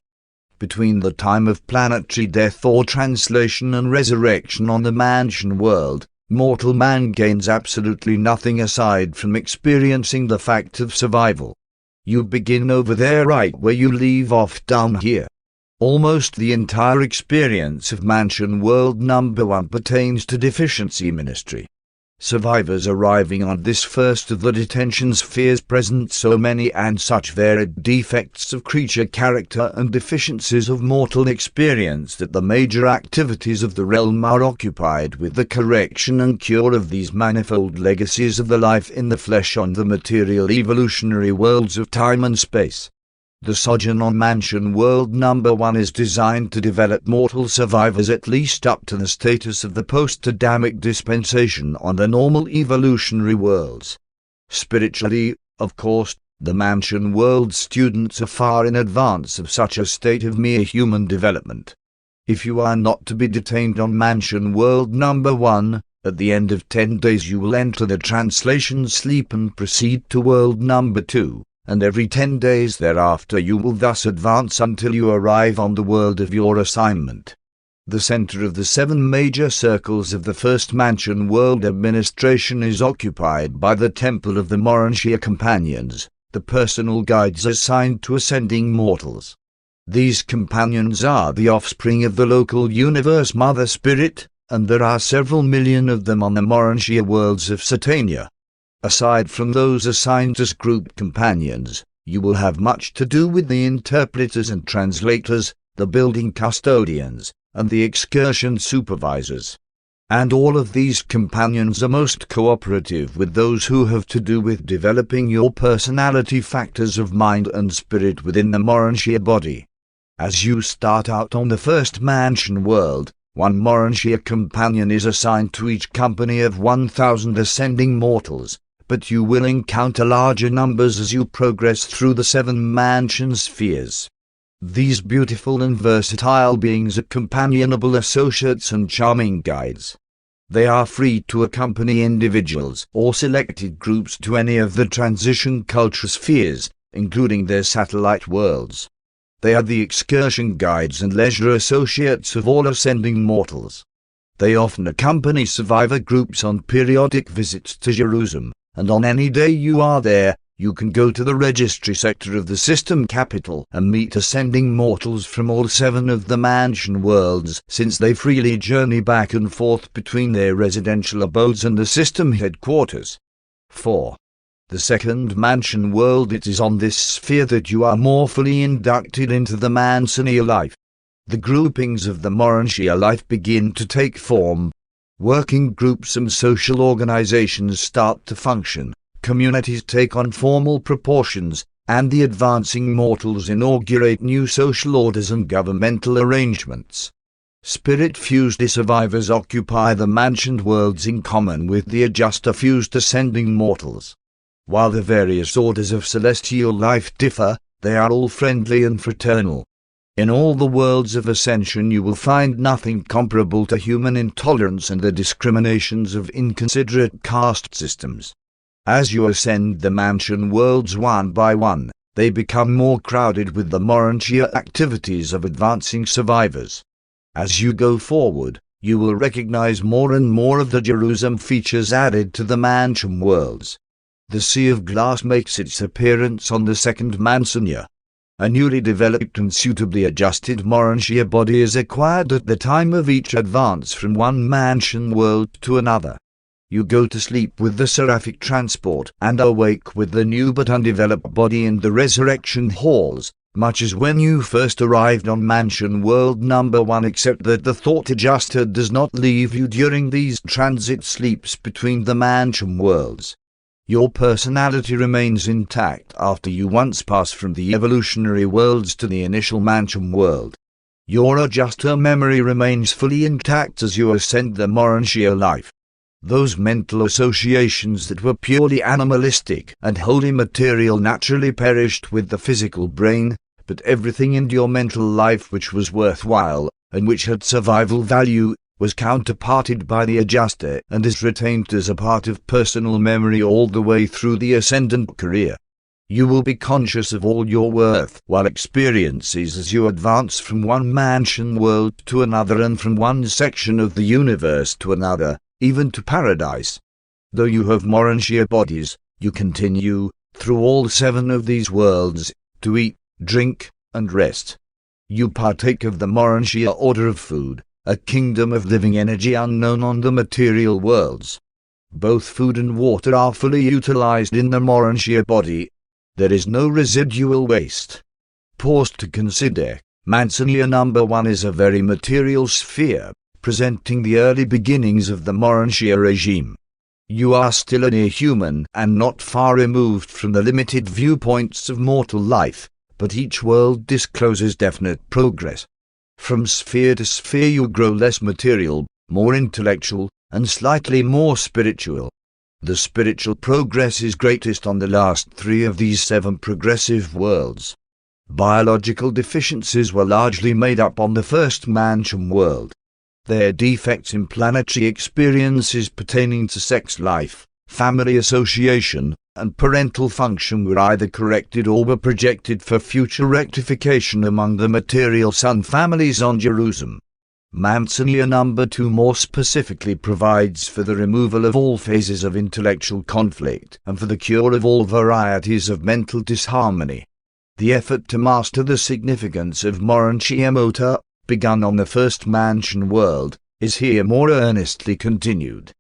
Between the time of planetary death or translation and resurrection on the Mansion World, mortal man gains absolutely nothing aside from experiencing the fact of survival. You begin over there right where you leave off down here. Almost the entire experience of Mansion World number 1 pertains to deficiency ministry. Survivors arriving on this first of the detention spheres present so many and such varied defects of creature character and deficiencies of mortal experience that the major activities of the realm are occupied with the correction and cure of these manifold legacies of the life in the flesh on the material evolutionary worlds of time and space. The sojourn on Mansion World number 1 is designed to develop mortal survivors at least up to the status of the post-Adamic dispensation on the normal evolutionary worlds. Spiritually, of course, the Mansion World students are far in advance of such a state of mere human development. If you are not to be detained on Mansion World number 1, at the end of 10 days you will enter the translation sleep and proceed to World number 2. And every 10 days thereafter you will thus advance until you arrive on the world of your assignment. The center of the 7 major circles of the first Mansion World administration is occupied by the Temple of the Urantia Companions, the personal guides assigned to ascending mortals. These companions are the offspring of the local universe Mother Spirit, and there are several million of them on the Urantia worlds of Satania. Aside from those assigned as group companions, you will have much to do with the interpreters and translators, the building custodians, and the excursion supervisors. And all of these companions are most cooperative with those who have to do with developing your personality factors of mind and spirit within the Urantia body. As you start out on the first Mansion World, 1 Urantia companion is assigned to each company of 1,000 ascending mortals. But you will encounter larger numbers as you progress through the 7 mansion spheres. These beautiful and versatile beings are companionable associates and charming guides. They are free to accompany individuals or selected groups to any of the transition culture spheres, including their satellite worlds. They are the excursion guides and leisure associates of all ascending mortals. They often accompany survivor groups on periodic visits to Jerusalem. And on any day you are there, you can go to the registry sector of the system capital and meet ascending mortals from all 7 of the mansion worlds, since they freely journey back and forth between their residential abodes and the system headquarters. 4. The second mansion world. It is on this sphere that you are more fully inducted into the Mansonia life. The groupings of the Urantia life begin to take form. Working groups and social organizations start to function, communities take on formal proportions, and the advancing mortals inaugurate new social orders and governmental arrangements. Spirit-fused survivors occupy the mansioned worlds in common with the adjuster-fused ascending mortals. While the various orders of celestial life differ, they are all friendly and fraternal. In all the worlds of ascension you will find nothing comparable to human intolerance and the discriminations of inconsiderate caste systems. As you ascend the mansion worlds one by one, they become more crowded with the Urantia activities of advancing survivors. As you go forward, you will recognize more and more of the Jerusalem features added to the mansion worlds. The Sea of Glass makes its appearance on the second Mansonia. A newly developed and suitably adjusted Urantia body is acquired at the time of each advance from one mansion world to another. You go to sleep with the seraphic transport and awake with the new but undeveloped body in the resurrection halls, much as when you first arrived on Mansion World number 1, except that the thought adjuster does not leave you during these transit sleeps between the mansion worlds. Your personality remains intact after you once pass from the evolutionary worlds to the initial mansion world. Your adjuster memory remains fully intact as you ascend the Urantia life. Those mental associations that were purely animalistic and wholly material naturally perished with the physical brain, but everything in your mental life which was worthwhile, and which had survival value, was counterparted by the adjuster and is retained as a part of personal memory all the way through the ascendant career. You will be conscious of all your worthwhile experiences as you advance from one mansion world to another and from one section of the universe to another, even to paradise. Though you have Urantia bodies, you continue, through all 7 of these worlds, to eat, drink, and rest. You partake of the Urantia order of food, a kingdom of living energy unknown on the material worlds. Both food and water are fully utilized in the Urantia body. There is no residual waste. Pause to consider. Mansonia number 1 is a very material sphere, presenting the early beginnings of the Urantia regime. You are still a near human and not far removed from the limited viewpoints of mortal life, but each world discloses definite progress. From sphere to sphere you grow less material, more intellectual, and slightly more spiritual. The spiritual progress is greatest on the last 3 of these 7 progressive worlds. Biological deficiencies were largely made up on the first mansion world. Their defects in planetary experiences pertaining to sex life, family association, and parental function were either corrected or were projected for future rectification among the material sun families on Jerusalem. Mansonia number 2 more specifically provides for the removal of all phases of intellectual conflict and for the cure of all varieties of mental disharmony. The effort to master the significance of Urantia Mota, begun on the first mansion world, is here more earnestly continued.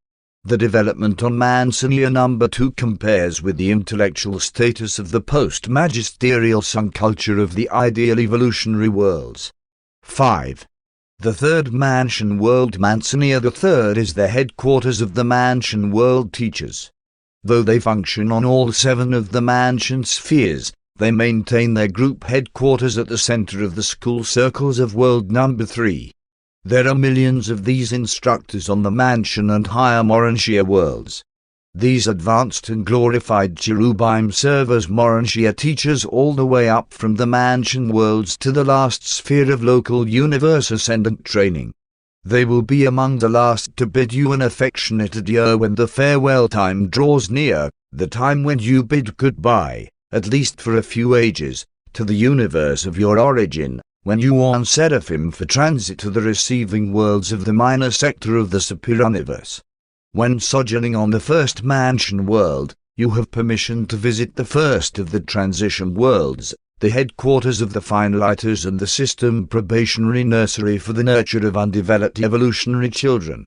The development on Mansonia number 2 compares with the intellectual status of the post-magisterial sun culture of the ideal evolutionary worlds. 5. The third mansion world Mansonia III is the headquarters of the mansion world teachers. Though they function on all 7 of the mansion spheres, they maintain their group headquarters at the center of the school circles of world number 3. There are millions of these instructors on the mansion and higher Urantia worlds. These advanced and glorified cherubim serve as Urantia teachers all the way up from the mansion worlds to the last sphere of local universe ascendant training. They will be among the last to bid you an affectionate adieu when the farewell time draws near, the time when you bid goodbye, at least for a few ages, to the universe of your origin, when you are on Seraphim for transit to the receiving worlds of the minor sector of the Superioniverse. When sojourning on the first mansion world, you have permission to visit the first of the transition worlds, the headquarters of the Finelighters and the system probationary nursery for the nurture of undeveloped evolutionary children.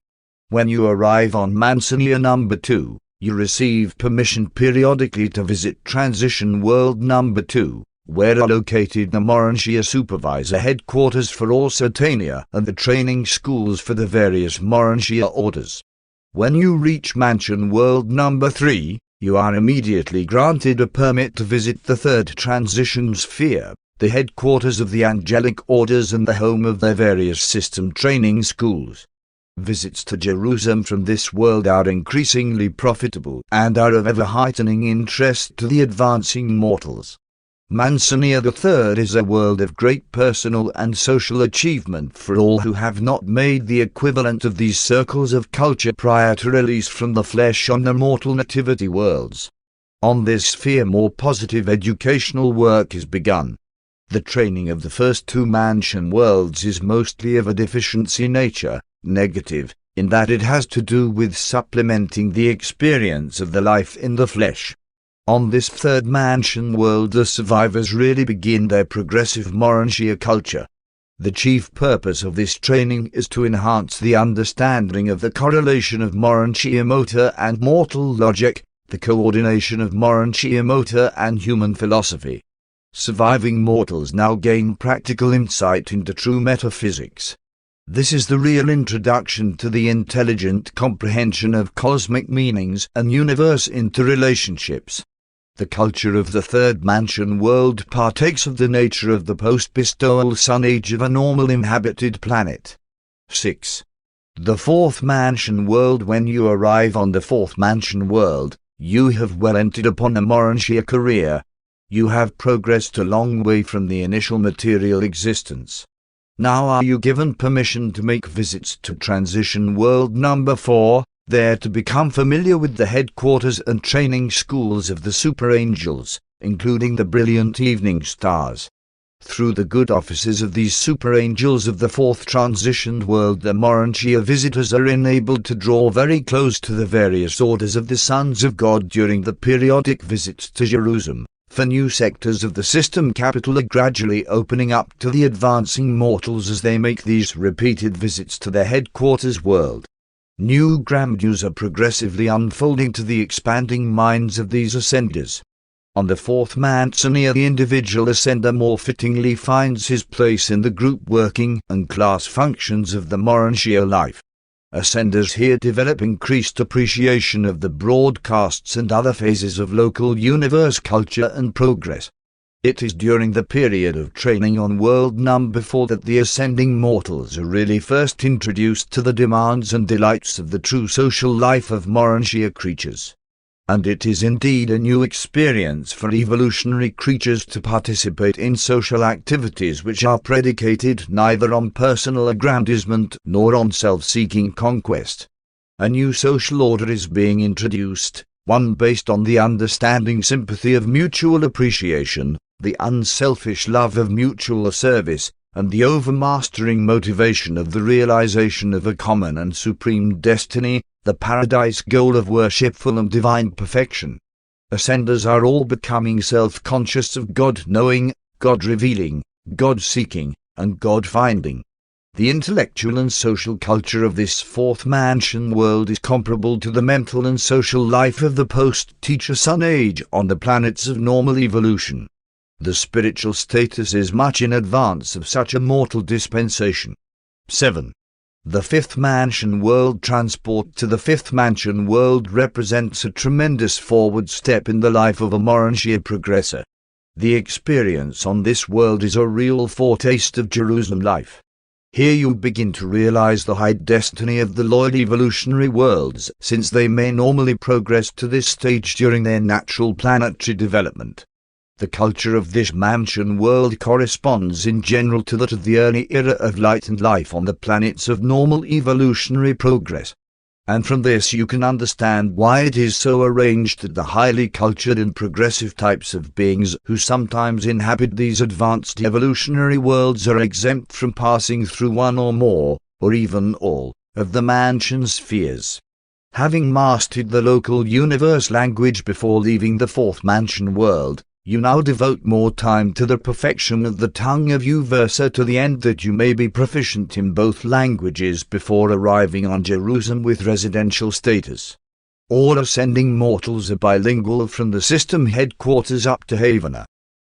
When you arrive on Mansonia number 2, you receive permission periodically to visit transition world number 2, where are located the Urantia supervisor headquarters for all Satania and the training schools for the various Urantia orders. When you reach mansion world number 3, you are immediately granted a permit to visit the third transition sphere, the headquarters of the angelic orders and the home of their various system training schools. Visits to Jerusalem from this world are increasingly profitable and are of ever-heightening interest to the advancing mortals. Mansonia III is a world of great personal and social achievement for all who have not made the equivalent of these circles of culture prior to release from the flesh on the mortal nativity worlds. On this sphere more positive educational work is begun. The training of the first 2 mansion worlds is mostly of a deficiency nature, negative, in that it has to do with supplementing the experience of the life in the flesh. On this third mansion world the survivors really begin their progressive Urantia culture. The chief purpose of this training is to enhance the understanding of the correlation of Urantia Mota and mortal logic, the coordination of Urantia Mota and human philosophy. Surviving mortals now gain practical insight into true metaphysics. This is the real introduction to the intelligent comprehension of cosmic meanings and universe interrelationships. The culture of the third mansion world partakes of the nature of the post-bestowal sun age of a normal inhabited planet. 6. The fourth mansion world When you arrive on the fourth mansion world, you have well entered upon a Urantia career. You have progressed a long way from the initial material existence. Now are you given permission to make visits to Transition World number 4, there to become familiar with the headquarters and training schools of the super angels, including the brilliant evening stars. Through the good offices of these super angels of the fourth transitioned world, the Urantia visitors are enabled to draw very close to the various orders of the sons of God during the periodic visits to Jerusalem, for new sectors of the system capital are gradually opening up to the advancing mortals as they make these repeated visits to their headquarters world. New grandeurs are progressively unfolding to the expanding minds of these ascenders. On the fourth Mansonia, the individual ascender more fittingly finds his place in the group working and class functions of the Urantia life. Ascenders here develop increased appreciation of the broadcasts and other phases of local universe culture and progress. It is during the period of training on world number 4 that the ascending mortals are really first introduced to the demands and delights of the true social life of Urantia creatures. And it is indeed a new experience for evolutionary creatures to participate in social activities which are predicated neither on personal aggrandizement nor on self-seeking conquest. A new social order is being introduced, one based on the understanding sympathy of mutual appreciation, the unselfish love of mutual service, and the overmastering motivation of the realization of a common and supreme destiny, the paradise goal of worshipful and divine perfection. Ascenders are all becoming self-conscious of God-knowing, God-revealing, God-seeking, and God-finding. The intellectual and social culture of this fourth mansion world is comparable to the mental and social life of the post-teacher sun age on the planets of normal evolution. The spiritual status is much in advance of such a mortal dispensation. 7. The fifth mansion world. Transport to the fifth mansion world represents a tremendous forward step in the life of a Urantia progressor. The experience on this world is a real foretaste of Jerusalem life. Here you begin to realize the high destiny of the loyal evolutionary worlds, since they may normally progress to this stage during their natural planetary development. The culture of this mansion world corresponds in general to that of the early era of light and life on the planets of normal evolutionary progress. And from this you can understand why it is so arranged that the highly cultured and progressive types of beings who sometimes inhabit these advanced evolutionary worlds are exempt from passing through one or more, or even all, of the mansion spheres. Having mastered the local universe language before leaving the fourth mansion world, you now devote more time to the perfection of the tongue of Uversa to the end that you may be proficient in both languages before arriving on Jerusalem with residential status. All ascending mortals are bilingual from the system headquarters up to Havana.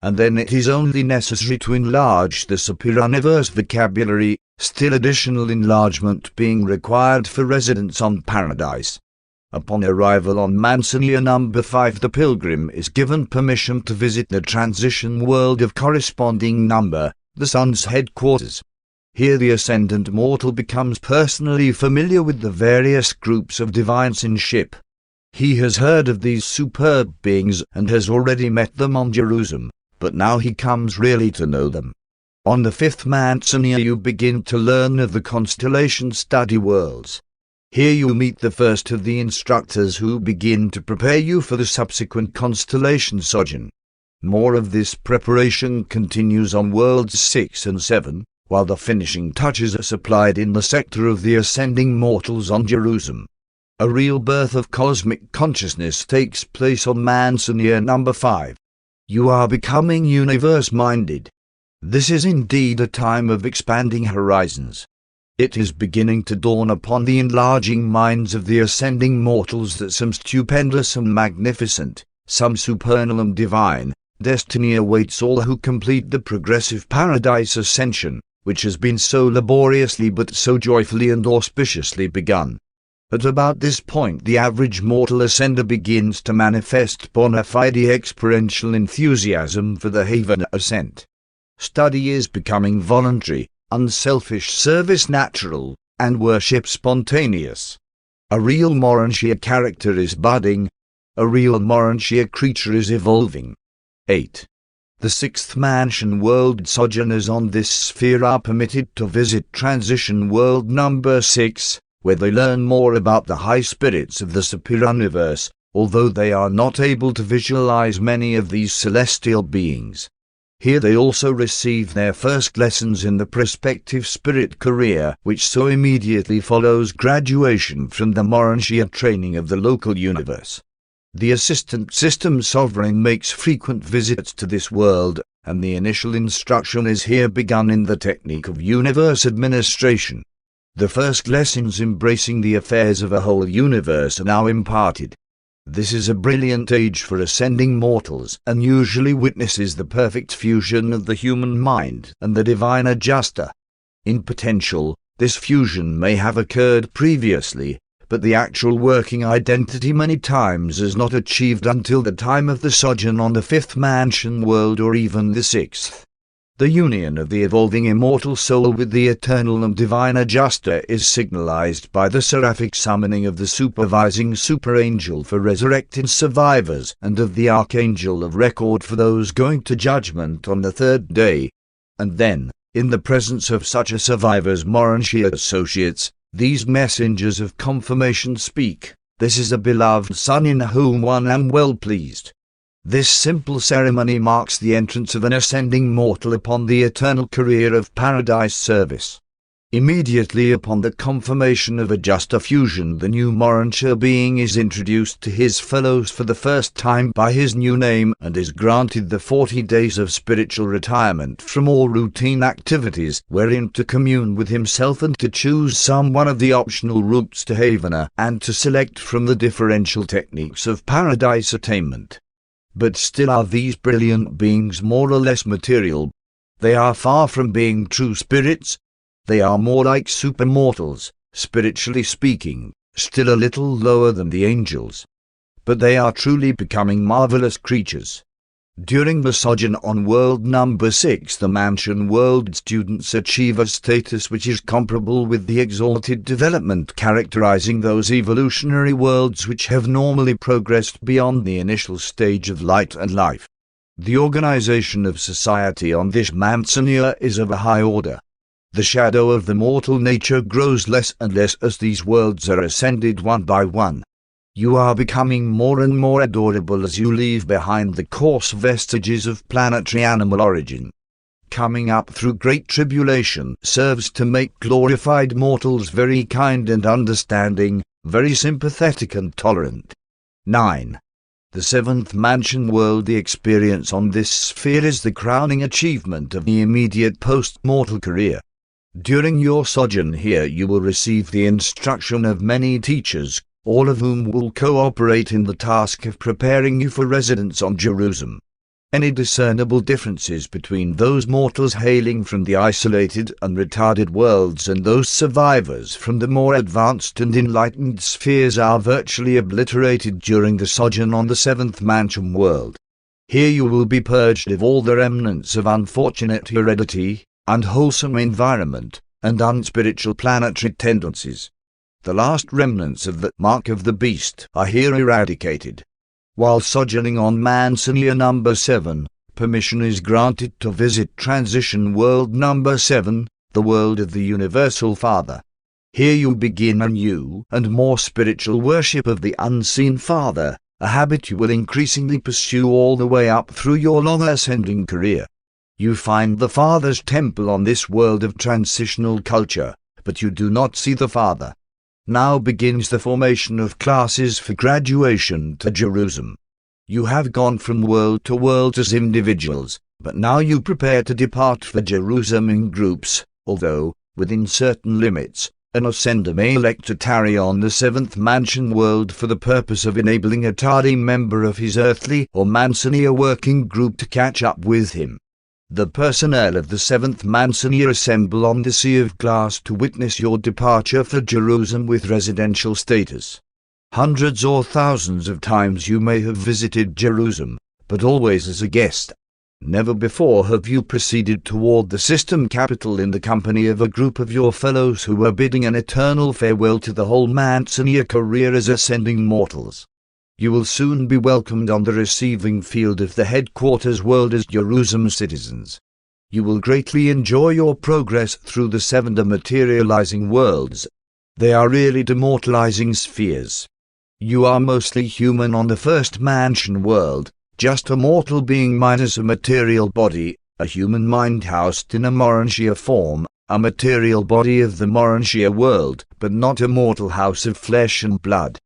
And then it is only necessary to enlarge the superuniverse vocabulary, still additional enlargement being required for residence on Paradise. Upon arrival on Mansonia number 5, the pilgrim is given permission to visit the transition world of corresponding number, the sun's headquarters. Here the ascendant mortal becomes personally familiar with the various groups of divine sonship. He has heard of these superb beings and has already met them on Jerusalem, but now he comes really to know them. On the fifth Mansonia you begin to learn of the constellation study worlds. Here you meet the first of the instructors who begin to prepare you for the subsequent constellation sojourn. More of this preparation continues on worlds 6 and 7, while the finishing touches are supplied in the sector of the ascending mortals on Jerusalem. A real birth of cosmic consciousness takes place on Mansonia number 5. You are becoming universe-minded. This is indeed a time of expanding horizons. It is beginning to dawn upon the enlarging minds of the ascending mortals that some stupendous and magnificent, some supernal and divine, destiny awaits all who complete the progressive paradise ascension, which has been so laboriously but so joyfully and auspiciously begun. At about this point the average mortal ascender begins to manifest bona fide experiential enthusiasm for the Haven ascent. Study is becoming voluntary, unselfish service natural, and worship spontaneous. A real Urantia character is budding, a real Urantia creature is evolving. 8. The sixth mansion world sojourners on this sphere are permitted to visit transition world number 6, where they learn more about the high spirits of the superior universe, although they are not able to visualize many of these celestial beings. Here they also receive their first lessons in the prospective spirit career, which so immediately follows graduation from the Urantia training of the local universe. The assistant system sovereign makes frequent visits to this world, and the initial instruction is here begun in the technique of universe administration. The first lessons embracing the affairs of a whole universe are now imparted. This is a brilliant age for ascending mortals, and usually witnesses the perfect fusion of the human mind and the divine adjuster. In potential, this fusion may have occurred previously, but the actual working identity many times is not achieved until the time of the sojourn on the fifth mansion world or even the sixth. The union of the evolving immortal soul with the eternal and divine adjuster is signalized by the seraphic summoning of the supervising superangel for resurrected survivors and of the archangel of record for those going to judgment on the third day. And then, in the presence of such a survivor's Urantia associates, these messengers of confirmation speak, "This is a beloved son in whom one am well pleased." This simple ceremony marks the entrance of an ascending mortal upon the eternal career of paradise service. Immediately upon the confirmation of adjuster fusion, the new Urantia being is introduced to his fellows for the first time by his new name and is granted the 40 days of spiritual retirement from all routine activities, wherein to commune with himself and to choose some one of the optional routes to Havana and to select from the differential techniques of paradise attainment. But still are these brilliant beings more or less material. They are far from being true spirits. They are more like supermortals, spiritually speaking, still a little lower than the angels. But they are truly becoming marvelous creatures. During the sojourn on world number 6, the mansion world students achieve a status which is comparable with the exalted development characterizing those evolutionary worlds which have normally progressed beyond the initial stage of light and life. The organization of society on this mansion is of a high order. The shadow of the mortal nature grows less and less as these worlds are ascended one by one. You are becoming more and more adorable as you leave behind the coarse vestiges of planetary animal origin. Coming up through great tribulation serves to make glorified mortals very kind and understanding, very sympathetic and tolerant. 9. The seventh mansion world. The experience on this sphere is the crowning achievement of the immediate post-mortal career. During your sojourn here you will receive the instruction of many teachers, all of whom will cooperate in the task of preparing you for residence on Jerusalem. Any discernible differences between those mortals hailing from the isolated and retarded worlds and those survivors from the more advanced and enlightened spheres are virtually obliterated during the sojourn on the seventh mansion world. Here you will be purged of all the remnants of unfortunate heredity, unwholesome environment, and unspiritual planetary tendencies. The last remnants of the mark of the beast are here eradicated. While sojourning on Mansonia number 7, permission is granted to visit transition world number 7, the world of the Universal Father. Here you begin a new and more spiritual worship of the unseen Father, a habit you will increasingly pursue all the way up through your long ascending career. You find the Father's temple on this world of transitional culture, but you do not see the Father. Now begins the formation of classes for graduation to Jerusalem. You have gone from world to world as individuals, but now you prepare to depart for Jerusalem in groups, although, within certain limits, an ascender may elect to tarry on the seventh mansion world for the purpose of enabling a tardy member of his earthly or Mansonia working group to catch up with him. The personnel of the seventh Mansonia assemble on the Sea of Glass to witness your departure for Jerusalem with residential status. Hundreds or thousands of times you may have visited Jerusalem, but always as a guest. Never before have you proceeded toward the system capital in the company of a group of your fellows who were bidding an eternal farewell to the whole Mansonia career as ascending mortals. You will soon be welcomed on the receiving field of the headquarters world as Jerusalem citizens. You will greatly enjoy your progress through the 7 dematerializing worlds. They are really demortalizing spheres. You are mostly human on the first mansion world, just a mortal being minus a material body, a human mind housed in a Urantia form, a material body of the Urantia world, but not a mortal house of flesh and blood.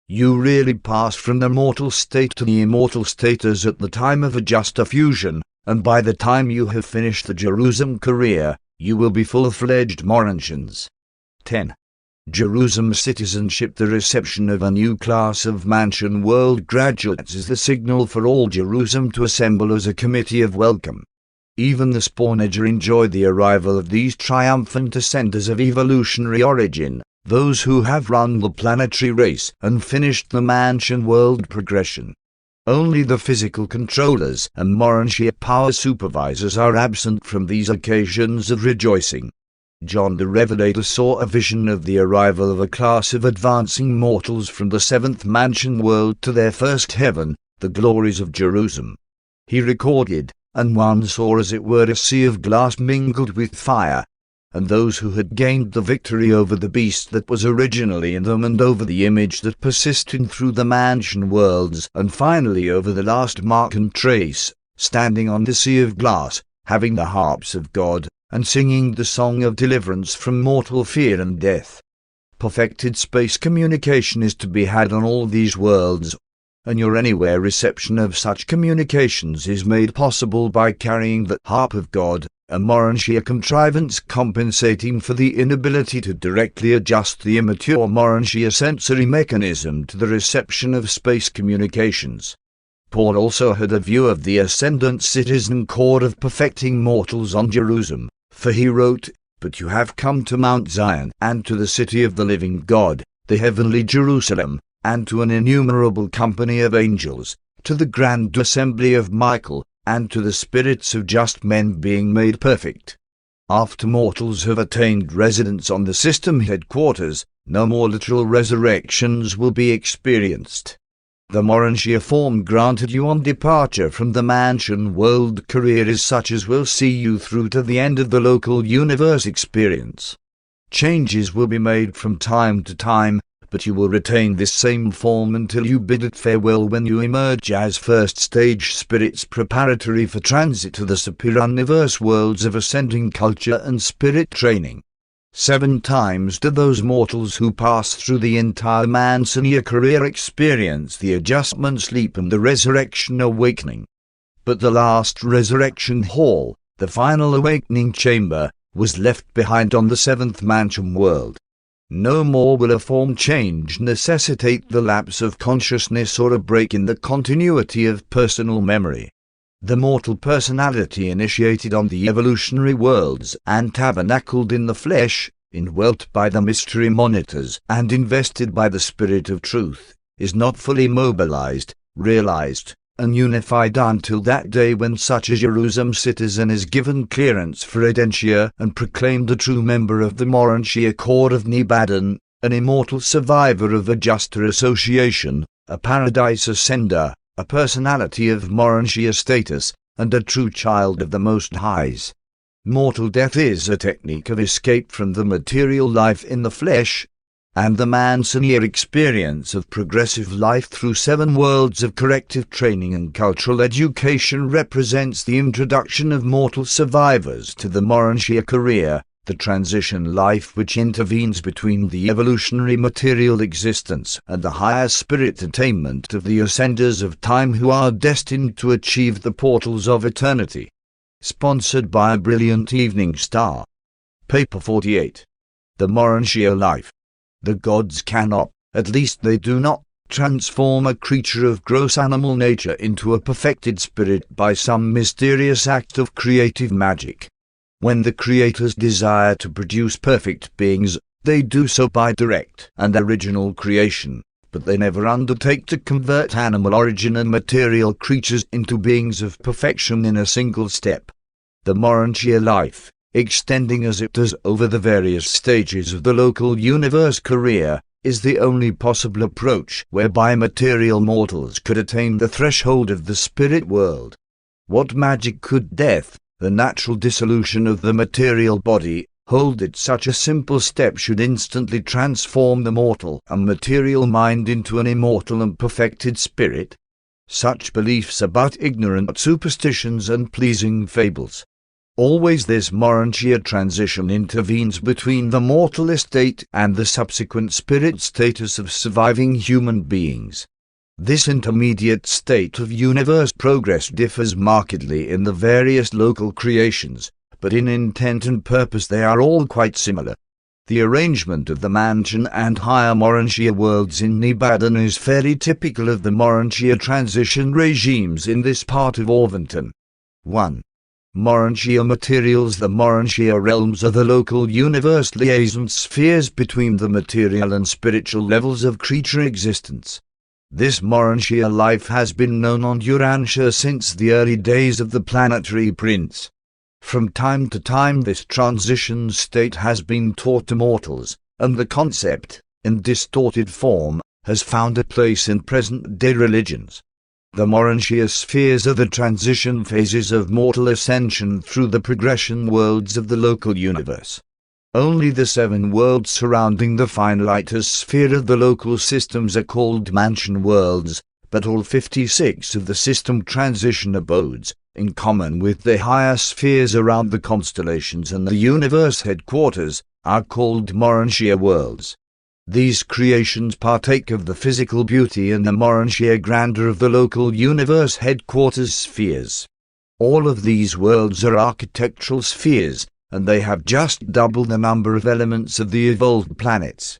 You really pass from the mortal state to the immortal status at the time of a just fusion, and by the time you have finished the Jerusalem career, you will be full-fledged Urantians. 10. Jerusalem citizenship. The reception of a new class of mansion world graduates is the signal for all Jerusalem to assemble as a committee of welcome. Even the Spawnager enjoyed the arrival of these triumphant ascenders of evolutionary origin, those who have run the planetary race and finished the mansion world progression. Only the physical controllers and Urantia power supervisors are absent from these occasions of rejoicing. John the Revelator saw a vision of the arrival of a class of advancing mortals from the 7th mansion world to their first heaven, the glories of Jerusalem. He recorded, and one saw as it were a sea of glass mingled with fire, and those who had gained the victory over the beast that was originally in them and over the image that persisted through the mansion worlds and finally over the last mark and trace, standing on the sea of glass, having the harps of God, and singing the song of deliverance from mortal fear and death. Perfected space communication is to be had on all these worlds, and your anywhere reception of such communications is made possible by carrying the harp of God, a Urantia contrivance compensating for the inability to directly adjust the immature Urantia sensory mechanism to the reception of space communications. Paul also had a view of the ascendant citizen core of perfecting mortals on Jerusalem, for he wrote, "But you have come to Mount Zion, and to the city of the living God, the heavenly Jerusalem, and to an innumerable company of angels, to the grand assembly of Michael, and to the spirits of just men being made perfect." After mortals have attained residence on the system headquarters, no more literal resurrections will be experienced. The Urantia form granted you on departure from the mansion world career is such as will see you through to the end of the local universe experience. Changes will be made from time to time, but you will retain this same form until you bid it farewell when you emerge as first-stage spirits preparatory for transit to the superior-universe worlds of ascending culture and spirit training. 7 times do those mortals who pass through the entire Mansonia career experience the adjustment sleep and the resurrection awakening. But the last resurrection hall, the final awakening chamber, was left behind on the 7th mansion world. No more will a form change necessitate the lapse of consciousness or a break in the continuity of personal memory. The mortal personality initiated on the evolutionary worlds and tabernacled in the flesh, indwelt by the mystery monitors and invested by the Spirit of Truth, is not fully mobilized, realized, and unified until that day when such a Jerusalem citizen is given clearance for Urantia and proclaimed a true member of the Urantia core of Nebadon, an immortal survivor of a juster association, a paradise ascender, a personality of Urantia status, and a true child of the Most Highs. Mortal death is a technique of escape from the material life in the flesh, and the Mansonia experience of progressive life through 7 worlds of corrective training and cultural education represents the introduction of mortal survivors to the Urantia career, the transition life which intervenes between the evolutionary material existence and the higher spirit attainment of the ascenders of time who are destined to achieve the portals of eternity. Sponsored by a brilliant evening star. Paper 48. The Urantia life. The gods cannot, at least they do not, transform a creature of gross animal nature into a perfected spirit by some mysterious act of creative magic. When the creators desire to produce perfect beings, they do so by direct and original creation, but they never undertake to convert animal origin and material creatures into beings of perfection in a single step. The Urantia life, extending as it does over the various stages of the local universe career, is the only possible approach whereby material mortals could attain the threshold of the spirit world. What magic could death, the natural dissolution of the material body, hold that such a simple step should instantly transform the mortal and material mind into an immortal and perfected spirit? Such beliefs are but ignorant superstitions and pleasing fables. Always this Urantia transition intervenes between the mortal estate and the subsequent spirit status of surviving human beings. This intermediate state of universe progress differs markedly in the various local creations, but in intent and purpose they are all quite similar. The arrangement of the mansion and higher Urantia worlds in Nebadon is fairly typical of the Urantia transition regimes in this part of Orvonton. 1. Urantia materials. The Urantia realms are the local universe liaison spheres between the material and spiritual levels of creature existence. This Urantia life has been known on Urantia since the early days of the planetary prince. From time to time this transition state has been taught to mortals, and the concept, in distorted form, has found a place in present-day religions. The Urantia spheres are the transition phases of mortal ascension through the progression worlds of the local universe. Only the 7 worlds surrounding the finite sphere of the local systems are called mansion worlds, but all 56 of the system transition abodes, in common with the higher spheres around the constellations and the universe headquarters, are called Urantia worlds. These creations partake of the physical beauty and the Urantia grandeur of the local universe headquarters spheres. All of these worlds are architectural spheres, and they have just double the number of elements of the evolved planets.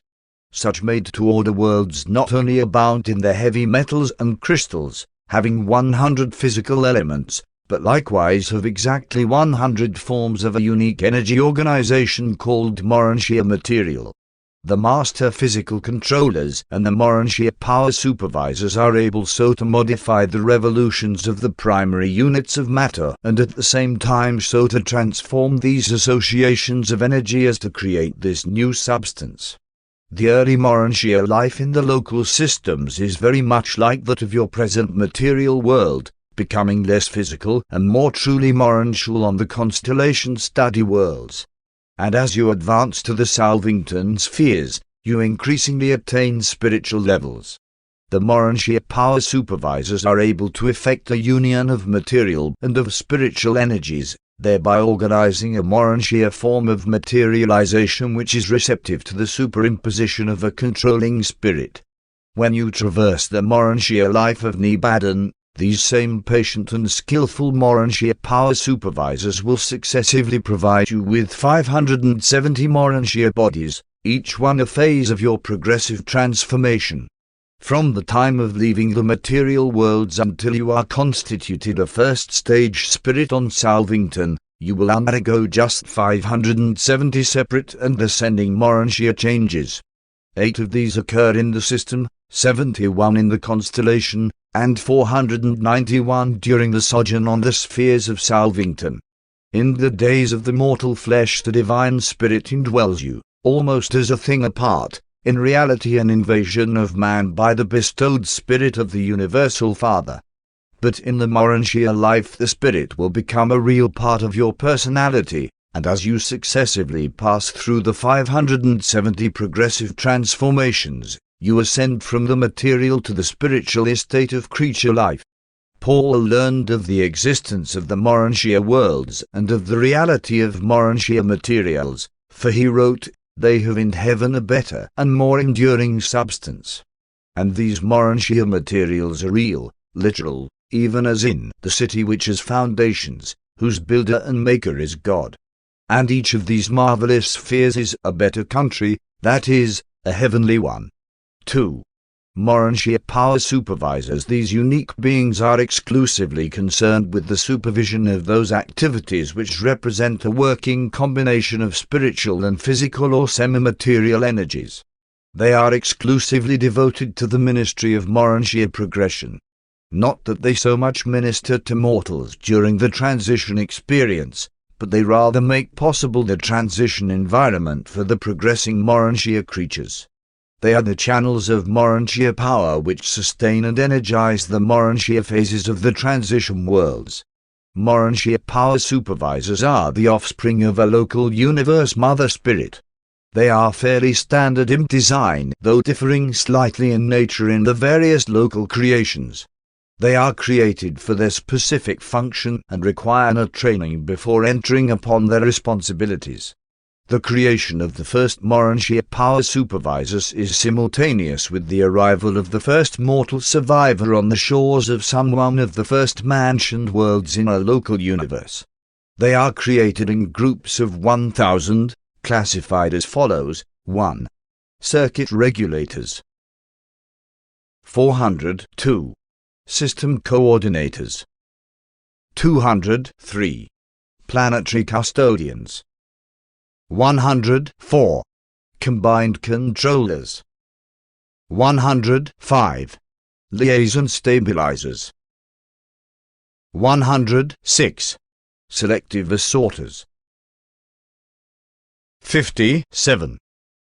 Such made-to-order worlds not only abound in the heavy metals and crystals, having 100 physical elements, but likewise have exactly 100 forms of a unique energy organization called Urantia material. The master physical controllers and the Urantia power supervisors are able so to modify the revolutions of the primary units of matter and at the same time so to transform these associations of energy as to create this new substance. The early Urantia life in the local systems is very much like that of your present material world, becoming less physical and more truly Urantial on the constellation study worlds. And as you advance to the Salvington spheres, you increasingly attain spiritual levels. The Urantia power supervisors are able to effect a union of material and of spiritual energies, thereby organizing a Urantia form of materialization which is receptive to the superimposition of a controlling spirit. When you traverse the Urantia life of Nebadon, these same patient and skillful Urantia power supervisors will successively provide you with 570 Urantia bodies, each one a phase of your progressive transformation. From the time of leaving the material worlds until you are constituted a first-stage spirit on Salvington, you will undergo just 570 separate and ascending Urantia changes. 8 of these occur in the system, 71 in the constellation, and 491 during the sojourn on the spheres of Salvington. In the days of the mortal flesh the divine spirit indwells you, almost as a thing apart, in reality an invasion of man by the bestowed spirit of the Universal Father. But in the Urantia life the spirit will become a real part of your personality, and as you successively pass through the 570 progressive transformations, you ascend from the material to the spiritual estate of creature life. Paul learned of the existence of the Urantia worlds and of the reality of Urantia materials, for he wrote, "They have in heaven a better and more enduring substance." And these Urantia materials are real, literal, even as in the city which has foundations, whose builder and maker is God. And each of these marvelous spheres is a better country, that is, a heavenly one. 2. Urantia power supervisors. These unique beings are exclusively concerned with the supervision of those activities which represent a working combination of spiritual and physical or semi-material energies. They are exclusively devoted to the ministry of Urantia progression. Not that they so much minister to mortals during the transition experience, but they rather make possible the transition environment for the progressing Urantia creatures. They are the channels of Urantia power which sustain and energize the Urantia phases of the transition worlds. Urantia power supervisors are the offspring of a local universe mother spirit. They are fairly standard in design, though differing slightly in nature in the various local creations. They are created for their specific function and require no training before entering upon their responsibilities. The creation of the first Urantia power supervisors is simultaneous with the arrival of the first mortal survivor on the shores of some one of the first mansioned worlds in a local universe. They are created in groups of 1,000, classified as follows: 1. Circuit regulators. 402. System coordinators. 203. Planetary custodians. 104. Combined controllers. 105. Liaison stabilizers. 106. Selective assorters. 57.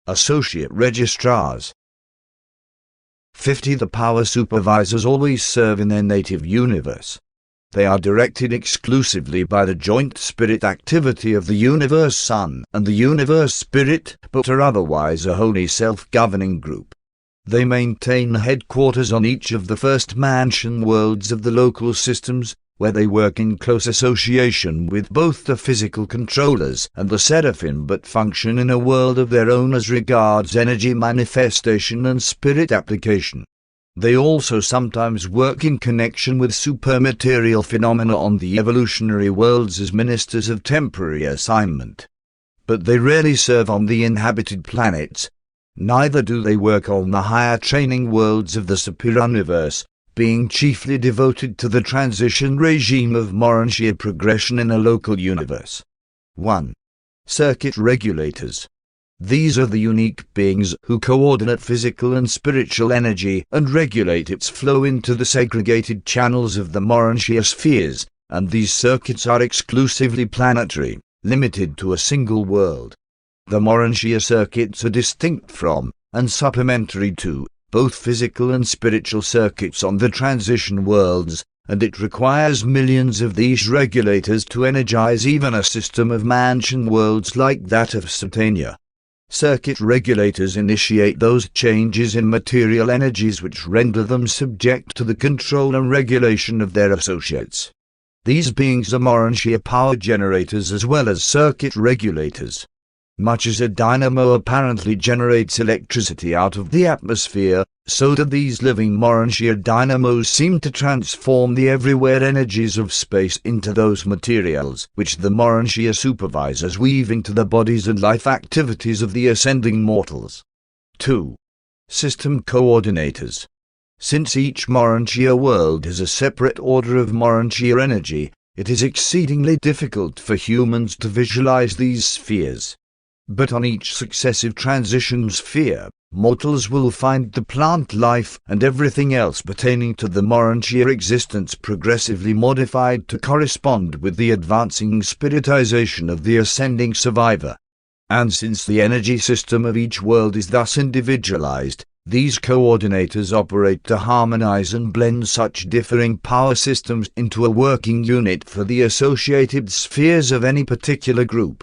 Associate registrars. 50. The power supervisors always serve in their native universe. They are directed exclusively by the joint spirit activity of the universe sun and the universe spirit, but are otherwise a wholly self-governing group. They maintain headquarters on each of the first mansion worlds of the local systems, where they work in close association with both the physical controllers and the Seraphim, but function in a world of their own as regards energy manifestation and spirit application. They also sometimes work in connection with supermaterial phenomena on the evolutionary worlds as ministers of temporary assignment. But they rarely serve on the inhabited planets. Neither do they work on the higher training worlds of the superuniverse, being chiefly devoted to the transition regime of Urantia progression in a local universe. 1. Circuit regulators. These are the unique beings who coordinate physical and spiritual energy and regulate its flow into the segregated channels of the Urantia spheres, and these circuits are exclusively planetary, limited to a single world. The Urantia circuits are distinct from, and supplementary to, both physical and spiritual circuits on the transition worlds, and it requires millions of these regulators to energize even a system of mansion worlds like that of Satania. Circuit regulators initiate those changes in material energies which render them subject to the control and regulation of their associates. These beings are Urantia power generators as well as circuit regulators. Much as a dynamo apparently generates electricity out of the atmosphere, so do these living Urantia dynamos seem to transform the everywhere energies of space into those materials which the Urantia supervisors weave into the bodies and life activities of the ascending mortals. 2. System coordinators. Since each Urantia world is a separate order of Urantia energy, it is exceedingly difficult for humans to visualize these spheres. But on each successive transition sphere, mortals will find the plant life and everything else pertaining to the Urantia existence progressively modified to correspond with the advancing spiritization of the ascending survivor. And since the energy system of each world is thus individualized, these coordinators operate to harmonize and blend such differing power systems into a working unit for the associated spheres of any particular group.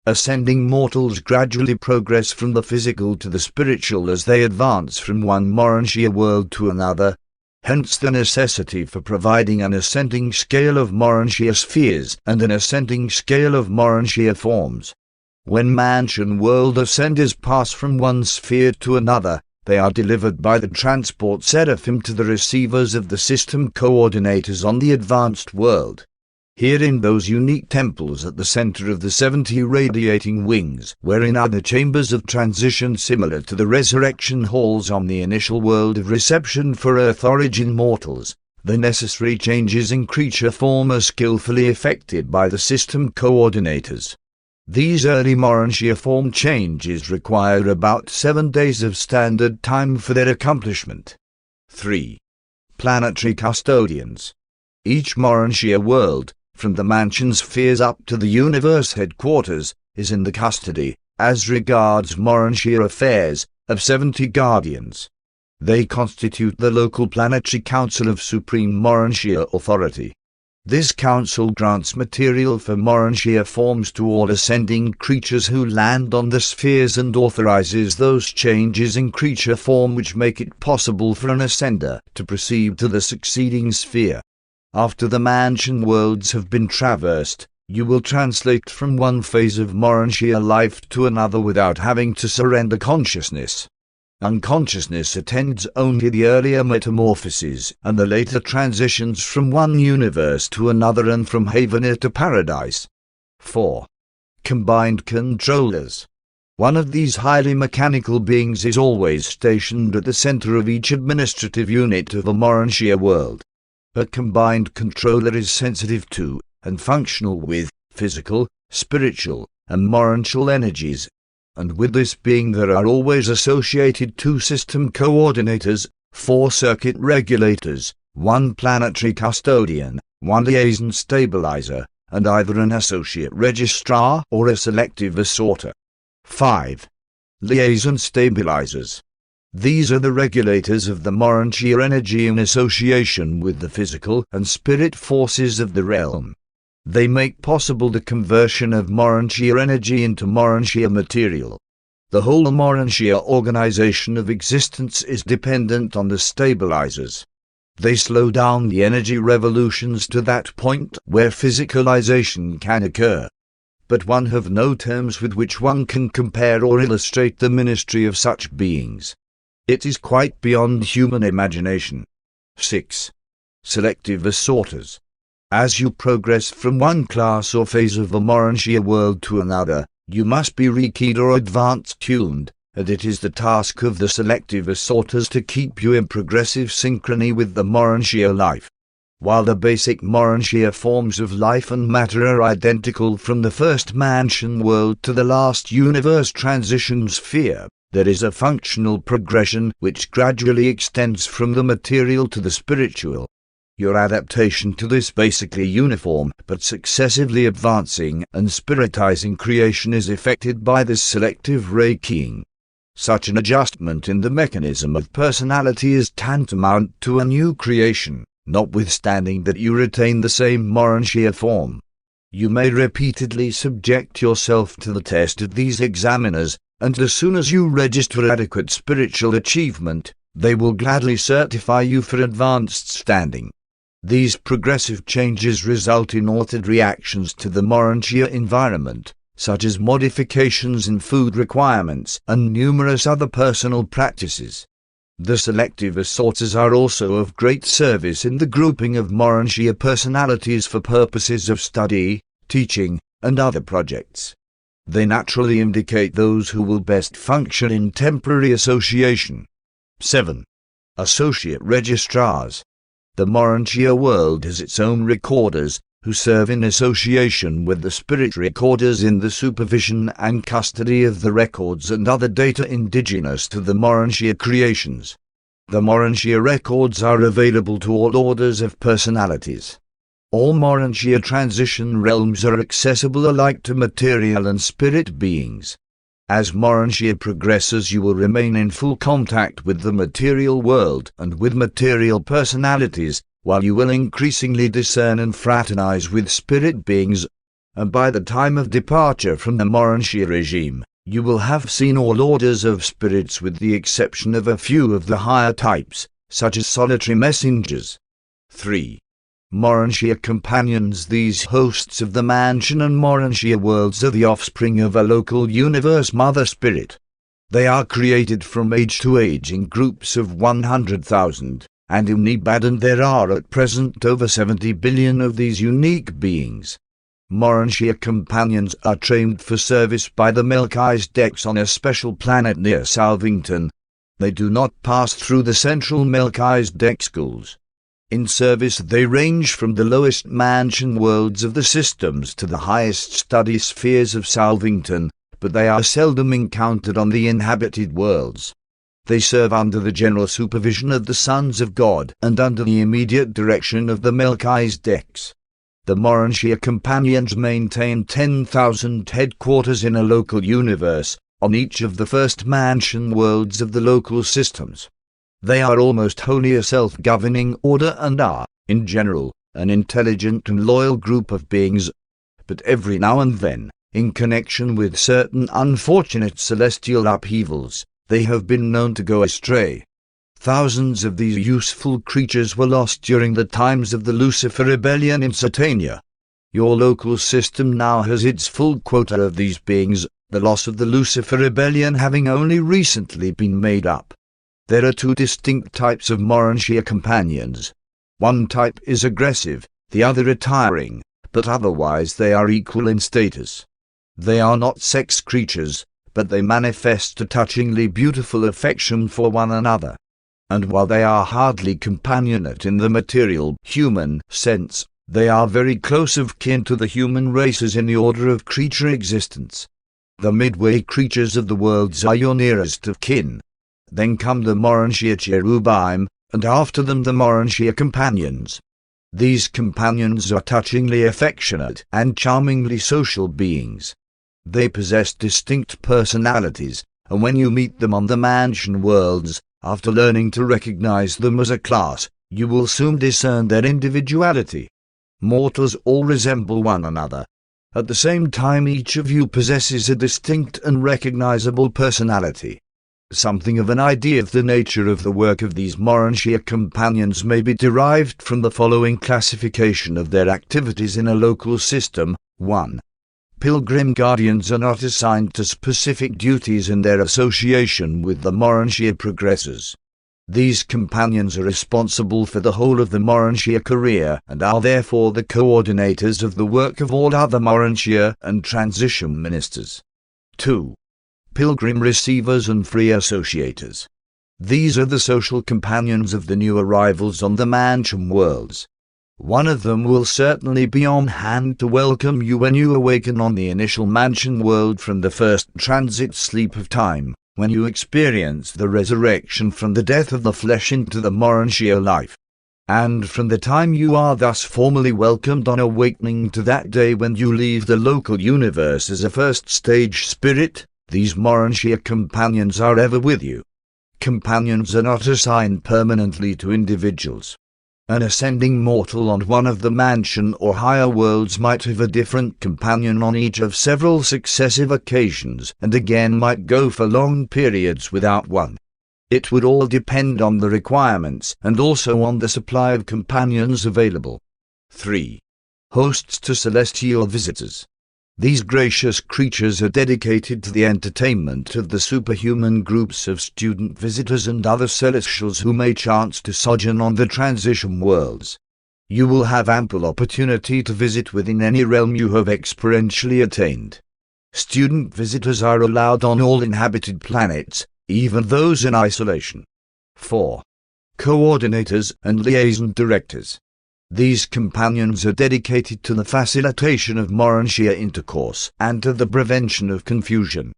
Ascending mortals gradually progress from the physical to the spiritual as they advance from one Urantia world to another, hence the necessity for providing an ascending scale of Urantia spheres and an ascending scale of Urantia forms. When mansion world ascenders pass from one sphere to another, they are delivered by the transport Seraphim to the receivers of the system coordinators on the advanced world. Here in those unique temples at the center of the 70 radiating wings, wherein are the chambers of transition similar to the resurrection halls on the initial world of reception for Earth origin mortals, the necessary changes in creature form are skillfully effected by the system coordinators. These early Urantia form changes require about 7 days of standard time for their accomplishment. 3. Planetary custodians. Each Urantia world, from the mansion spheres up to the universe headquarters, is in the custody, as regards Urantia affairs, of 70 guardians. They constitute the local planetary council of supreme Morantia authority. This council grants material for Morantia forms to all ascending creatures who land on the spheres and authorizes those changes in creature form which make it possible for an ascender to proceed to the succeeding sphere. After the mansion worlds have been traversed, you will translate from one phase of Morantia life to another without having to surrender consciousness. Unconsciousness attends only the earlier metamorphoses and the later transitions from one universe to another and from Haven to Paradise. 4. Combined controllers. One of these highly mechanical beings is always stationed at the center of each administrative unit of a Morantia world. A combined controller is sensitive to, and functional with, physical, spiritual, and morantial energies, and with this being there are always associated 2 system coordinators, 4 circuit regulators, 1 planetary custodian, 1 liaison stabilizer, and either an associate registrar or a selective assorter. 5. Liaison stabilizers. These are the regulators of the Morantia energy in association with the physical and spirit forces of the realm. They make possible the conversion of Morantia energy into Morantia material. The whole Morantia organization of existence is dependent on the stabilizers. They slow down the energy revolutions to that point where physicalization can occur. But one have no terms with which one can compare or illustrate the ministry of such beings. It is quite beyond human imagination. 6. Selective assorters. As you progress from one class or phase of the Morantia world to another, you must be rekeyed or advance-tuned, and it is the task of the selective assorters to keep you in progressive synchrony with the Morantia life. While the basic Morantia forms of life and matter are identical from the first mansion world to the last universe transition sphere, there is a functional progression which gradually extends from the material to the spiritual. Your adaptation to this basically uniform but successively advancing and spiritizing creation is effected by this selective rekeying. Such an adjustment in the mechanism of personality is tantamount to a new creation, notwithstanding that you retain the same Morantia form. You may repeatedly subject yourself to the test of these examiners, and as soon as you register adequate spiritual achievement, they will gladly certify you for advanced standing. These progressive changes result in altered reactions to the Morantia environment, such as modifications in food requirements and numerous other personal practices. The selective assorters are also of great service in the grouping of Morantia personalities for purposes of study, teaching, and other projects. They naturally indicate those who will best function in temporary association. 7. Associate registrars. The Morantia world has its own recorders, who serve in association with the spirit recorders in the supervision and custody of the records and other data indigenous to the Morantia creations. The Morantia records are available to all orders of personalities. All Morantia transition realms are accessible alike to material and spirit beings. As Morantia progresses, you will remain in full contact with the material world and with material personalities, while you will increasingly discern and fraternize with spirit beings, and by the time of departure from the Morantia regime, you will have seen all orders of spirits with the exception of a few of the higher types, such as solitary messengers. 3. Morantia companions. These hosts of the mansion and Morantia worlds are the offspring of a local universe mother spirit. They are created from age to age in groups of 100,000, and in Nebadon there are at present over 70 billion of these unique beings. Morantia companions are trained for service by the Melchi's decks on a special planet near Salvington. They do not pass through the central Melchi's deck schools. In service they range from the lowest mansion worlds of the systems to the highest study spheres of Salvington, but they are seldom encountered on the inhabited worlds. They serve under the general supervision of the Sons of God and under the immediate direction of the Melchi's decks. The Morantia companions maintain 10,000 headquarters in a local universe, on each of the first mansion worlds of the local systems. They are almost wholly a self-governing order and are, in general, an intelligent and loyal group of beings. But every now and then, in connection with certain unfortunate celestial upheavals, they have been known to go astray. Thousands of these useful creatures were lost during the times of the Lucifer Rebellion in Satania. Your local system now has its full quota of these beings, the loss of the Lucifer Rebellion having only recently been made up. There are two distinct types of Morantia companions. One type is aggressive, the other retiring, but otherwise they are equal in status. They are not sex creatures, but they manifest a touchingly beautiful affection for one another. And while they are hardly companionate in the material, human sense, they are very close of kin to the human races in the order of creature existence. The midway creatures of the worlds are your nearest of kin. Then come the Morantia cherubim, and after them the Morantia companions. These companions are touchingly affectionate and charmingly social beings. They possess distinct personalities, and when you meet them on the mansion worlds, after learning to recognize them as a class, you will soon discern their individuality. Mortals all resemble one another. At the same time, each of you possesses a distinct and recognizable personality. Something of an idea of the nature of the work of these Morantia companions may be derived from the following classification of their activities in a local system. 1. Pilgrim guardians are not assigned to specific duties in their association with the Morantia progressors. These companions are responsible for the whole of the Morantia career and are therefore the coordinators of the work of all other Morantia and transition ministers. 2. Pilgrim receivers and free associators. These are the social companions of the new arrivals on the mansion worlds. One of them will certainly be on hand to welcome you when you awaken on the initial mansion world from the first transit sleep of time, when you experience the resurrection from the death of the flesh into the Morantia life. And from the time you are thus formally welcomed on awakening to that day when you leave the local universe as a first stage spirit, these Morantia companions are ever with you. Companions are not assigned permanently to individuals. An ascending mortal on one of the mansion or higher worlds might have a different companion on each of several successive occasions, and again might go for long periods without one. It would all depend on the requirements and also on the supply of companions available. 3. Hosts to celestial visitors. These gracious creatures are dedicated to the entertainment of the superhuman groups of student visitors and other celestials who may chance to sojourn on the transition worlds. You will have ample opportunity to visit within any realm you have experientially attained. Student visitors are allowed on all inhabited planets, even those in isolation. 4. Coordinators and liaison directors. These companions are dedicated to the facilitation of Morantia intercourse and to the prevention of confusion.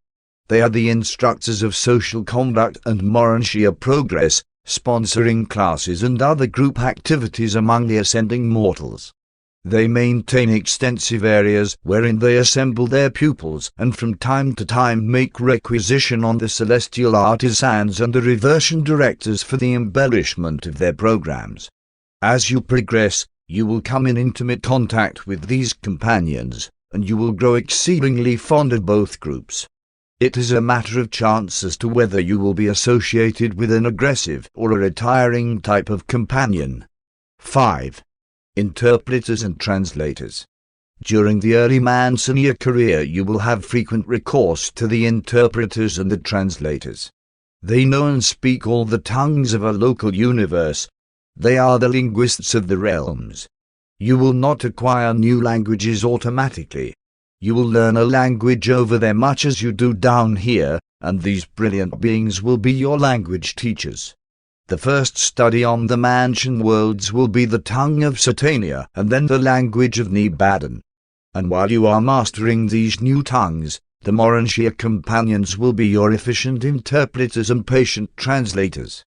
They are the instructors of social conduct and Morantia progress, sponsoring classes and other group activities among the ascending mortals. They maintain extensive areas wherein they assemble their pupils and from time to time make requisition on the celestial artisans and the reversion directors for the embellishment of their programs. As you progress, you will come in intimate contact with these companions, and you will grow exceedingly fond of both groups. It is a matter of chance as to whether you will be associated with an aggressive or a retiring type of companion. 5. Interpreters and translators. During the early Mansonia career you will have frequent recourse to the interpreters and the translators. They know and speak all the tongues of a local universe. They are the linguists of the realms. You will not acquire new languages automatically. You will learn a language over there much as you do down here, and these brilliant beings will be your language teachers. The first study on the mansion worlds will be the tongue of Satania and then the language of Nebadon. And while you are mastering these new tongues, the Morantia companions will be your efficient interpreters and patient translators.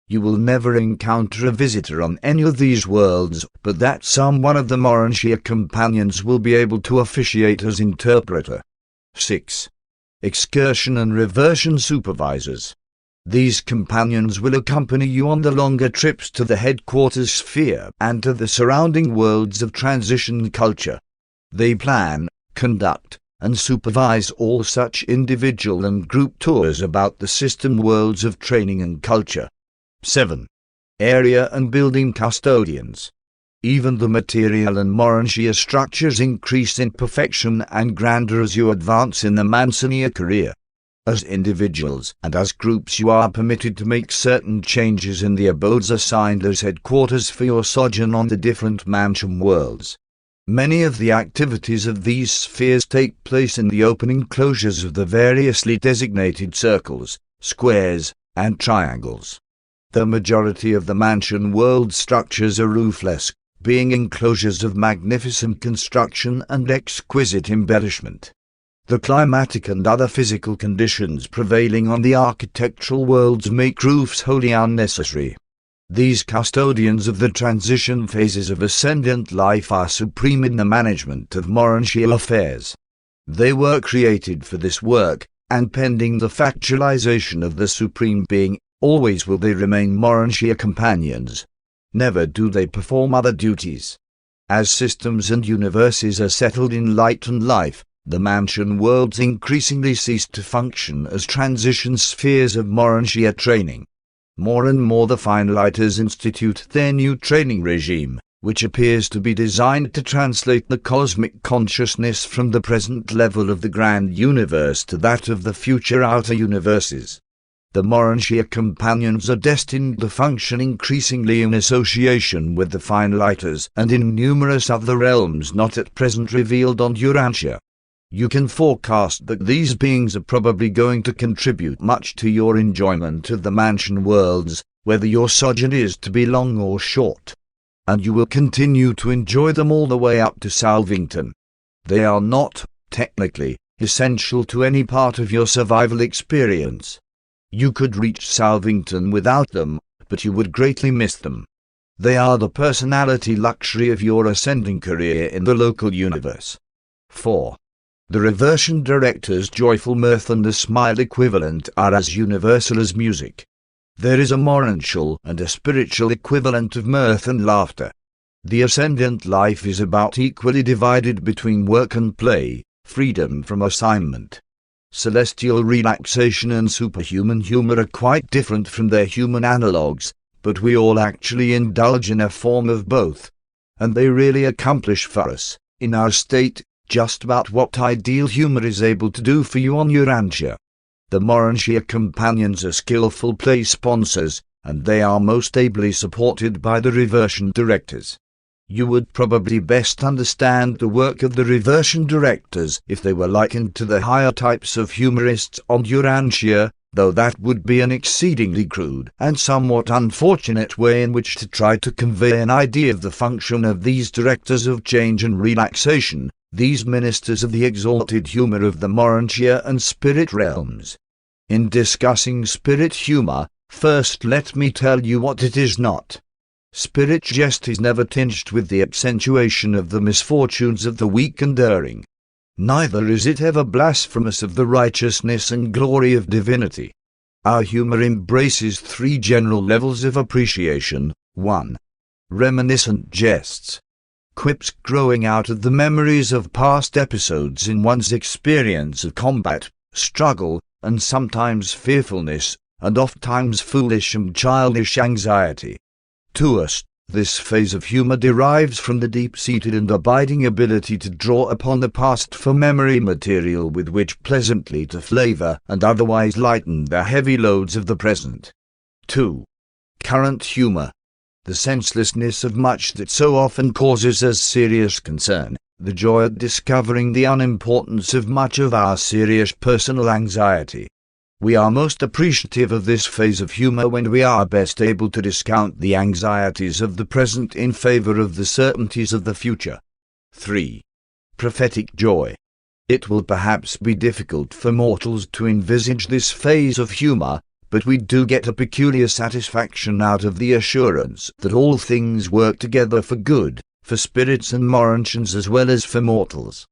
You will never encounter a visitor on any of these worlds, but that some one of the Morantia companions will be able to officiate as interpreter. 6. excursion and reversion supervisors. These companions will accompany you on the longer trips to the headquarters sphere and to the surrounding worlds of transition culture. They plan, conduct, and supervise all such individual and group tours about the system worlds of training and culture. 7. Area and building custodians. Even the material and Urantia structures increase in perfection and grandeur as you advance in the Mansonia career. As individuals and as groups you are permitted to make certain changes in the abodes assigned as headquarters for your sojourn on the different mansion worlds. Many of the activities of these spheres take place in the open enclosures of the variously designated circles, squares, and triangles. The majority of the mansion world structures are roofless, being enclosures of magnificent construction and exquisite embellishment. The climatic and other physical conditions prevailing on the architectural worlds make roofs wholly unnecessary. These custodians of the transition phases of ascendant life are supreme in the management of Urantia affairs. They were created for this work, and pending the factualization of the Supreme Being, always will they remain Urantia companions. Never do they perform other duties. As systems and universes are settled in light and life, the mansion worlds increasingly cease to function as transition spheres of Urantia training. More and more the Finaliters institute their new training regime, which appears to be designed to translate the cosmic consciousness from the present level of the grand universe to that of the future outer universes. The Urantia companions are destined to function increasingly in association with the Finaliters and in numerous other realms not at present revealed on Urantia. You can forecast that these beings are probably going to contribute much to your enjoyment of the mansion worlds, whether your sojourn is to be long or short. And you will continue to enjoy them all the way up to Salvington. They are not, technically, essential to any part of your survival experience. You could reach Salvington without them, but you would greatly miss them. They are the personality luxury of your ascending career in the local universe. 4. The reversion director's joyful mirth and the smile equivalent are as universal as music. There is a moral and a spiritual equivalent of mirth and laughter. The ascendant life is about equally divided between work and play, freedom from assignment. Celestial relaxation and superhuman humor are quite different from their human analogues, but we all actually indulge in a form of both. And they really accomplish for us, in our state, just about what ideal humor is able to do for you on Urantia. The Urantia companions are skillful play sponsors, and they are most ably supported by the reversion directors. You would probably best understand the work of the reversion directors if they were likened to the higher types of humorists on Urantia, though that would be an exceedingly crude and somewhat unfortunate way in which to try to convey an idea of the function of these directors of change and relaxation, these ministers of the exalted humor of the Urantia and spirit realms. In discussing spirit humor, first let me tell you what it is not. Spirit jest is never tinged with the accentuation of the misfortunes of the weak and erring. Neither is it ever blasphemous of the righteousness and glory of divinity. Our humor embraces three general levels of appreciation. 1. Reminiscent jests. Quips growing out of the memories of past episodes in one's experience of combat, struggle, and sometimes fearfulness, and oft-times foolish and childish anxiety. To us, this phase of humor derives from the deep-seated and abiding ability to draw upon the past for memory material with which pleasantly to flavor and otherwise lighten the heavy loads of the present. 2. Current humor. The senselessness of much that so often causes us serious concern, the joy at discovering the unimportance of much of our serious personal anxiety. We are most appreciative of this phase of humor when we are best able to discount the anxieties of the present in favor of the certainties of the future. 3. Prophetic joy. It will perhaps be difficult for mortals to envisage this phase of humor, but we do get a peculiar satisfaction out of the assurance that all things work together for good, for spirits and Urantians as well as for mortals.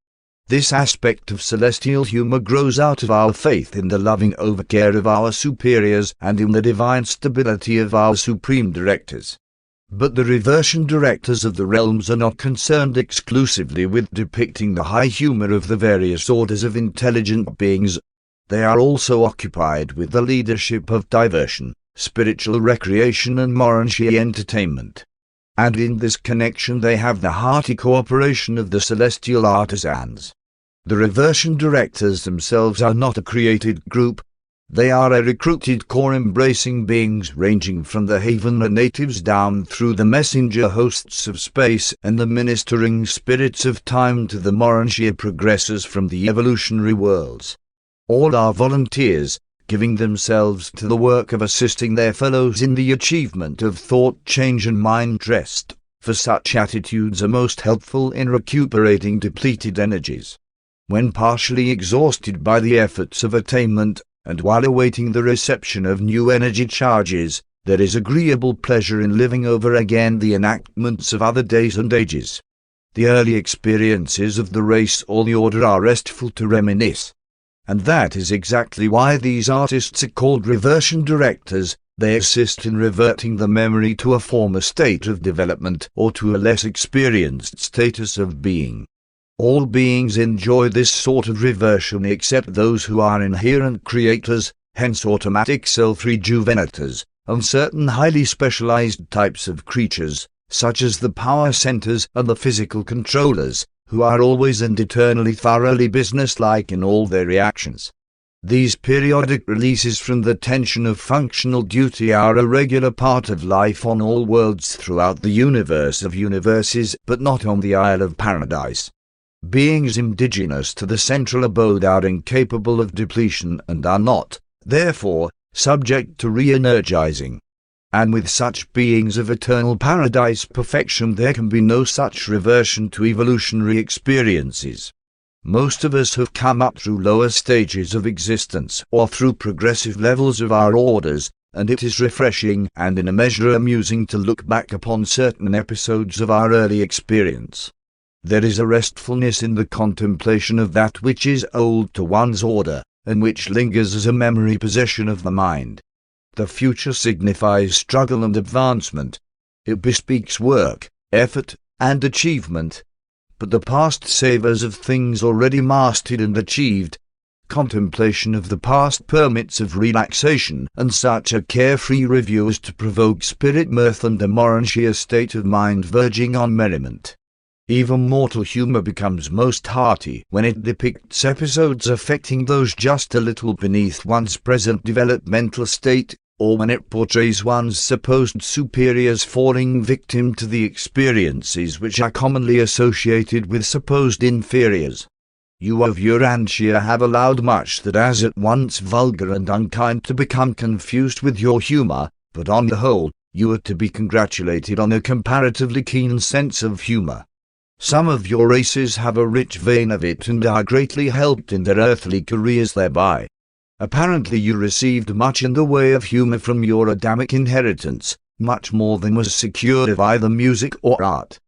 This aspect of celestial humor grows out of our faith in the loving overcare of our superiors and in the divine stability of our supreme directors. But the reversion directors of the realms are not concerned exclusively with depicting the high humor of the various orders of intelligent beings. They are also occupied with the leadership of diversion, spiritual recreation and Urantia entertainment. And in this connection they have the hearty cooperation of the celestial artisans. The reversion directors themselves are not a created group. They are a recruited corps embracing beings ranging from the Havener natives down through the messenger hosts of space and the ministering spirits of time to the Urantia progressors from the evolutionary worlds. All are volunteers, giving themselves to the work of assisting their fellows in the achievement of thought change and mind rest, for such attitudes are most helpful in recuperating depleted energies. When partially exhausted by the efforts of attainment, and while awaiting the reception of new energy charges, there is agreeable pleasure in living over again the enactments of other days and ages. The early experiences of the race or the order are restful to reminisce. And that is exactly why these artists are called reversion directors. They assist in reverting the memory to a former state of development or to a less experienced status of being. All beings enjoy this sort of reversion except those who are inherent creators, hence automatic self-rejuvenators, and certain highly specialized types of creatures, such as the power centers and the physical controllers, who are always and eternally thoroughly businesslike in all their reactions. These periodic releases from the tension of functional duty are a regular part of life on all worlds throughout the universe of universes, but not on the Isle of Paradise. Beings indigenous to the central abode are incapable of depletion and are not, therefore, subject to re-energizing. And with such beings of eternal paradise perfection there can be no such reversion to evolutionary experiences. Most of us have come up through lower stages of existence or through progressive levels of our orders, and it is refreshing and in a measure amusing to look back upon certain episodes of our early experience. There is a restfulness in the contemplation of that which is old to one's order, and which lingers as a memory possession of the mind. The future signifies struggle and advancement. It bespeaks work, effort, and achievement. But the past savours of things already mastered and achieved. Contemplation of the past permits of relaxation and such a carefree review as to provoke spirit mirth and a Urantia state of mind verging on merriment. Even mortal humour becomes most hearty when it depicts episodes affecting those just a little beneath one's present developmental state, or when it portrays one's supposed superiors falling victim to the experiences which are commonly associated with supposed inferiors. You of Urantia have allowed much that is at once vulgar and unkind to become confused with your humour, but on the whole, you are to be congratulated on a comparatively keen sense of humour. Some of your races have a rich vein of it and are greatly helped in their earthly careers thereby. Apparently you received much in the way of humour from your Adamic inheritance, much more than was secured of either music or art.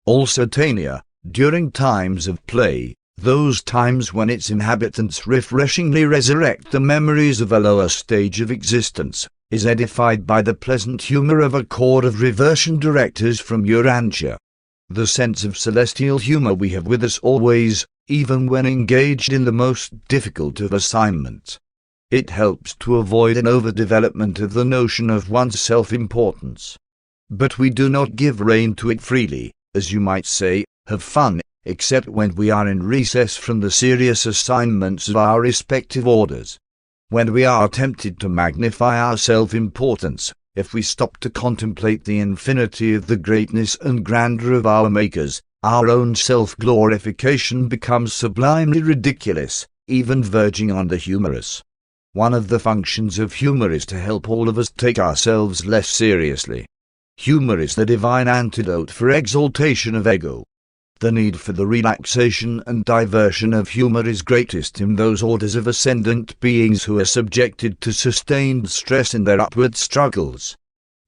Also Tania, during times of play, those times when its inhabitants refreshingly resurrect the memories of a lower stage of existence, is edified by the pleasant humour of a corps of reversion directors from Urantia. The sense of celestial humour we have with us always, even when engaged in the most difficult of assignments. It helps to avoid an overdevelopment of the notion of one's self-importance. But we do not give rein to it freely, as you might say, have fun, except when we are in recess from the serious assignments of our respective orders. When we are tempted to magnify our self-importance, if we stop to contemplate the infinity of the greatness and grandeur of our makers, our own self-glorification becomes sublimely ridiculous, even verging on the humorous. One of the functions of humor is to help all of us take ourselves less seriously. Humor is the divine antidote for exaltation of ego. The need for the relaxation and diversion of humor is greatest in those orders of ascendant beings who are subjected to sustained stress in their upward struggles.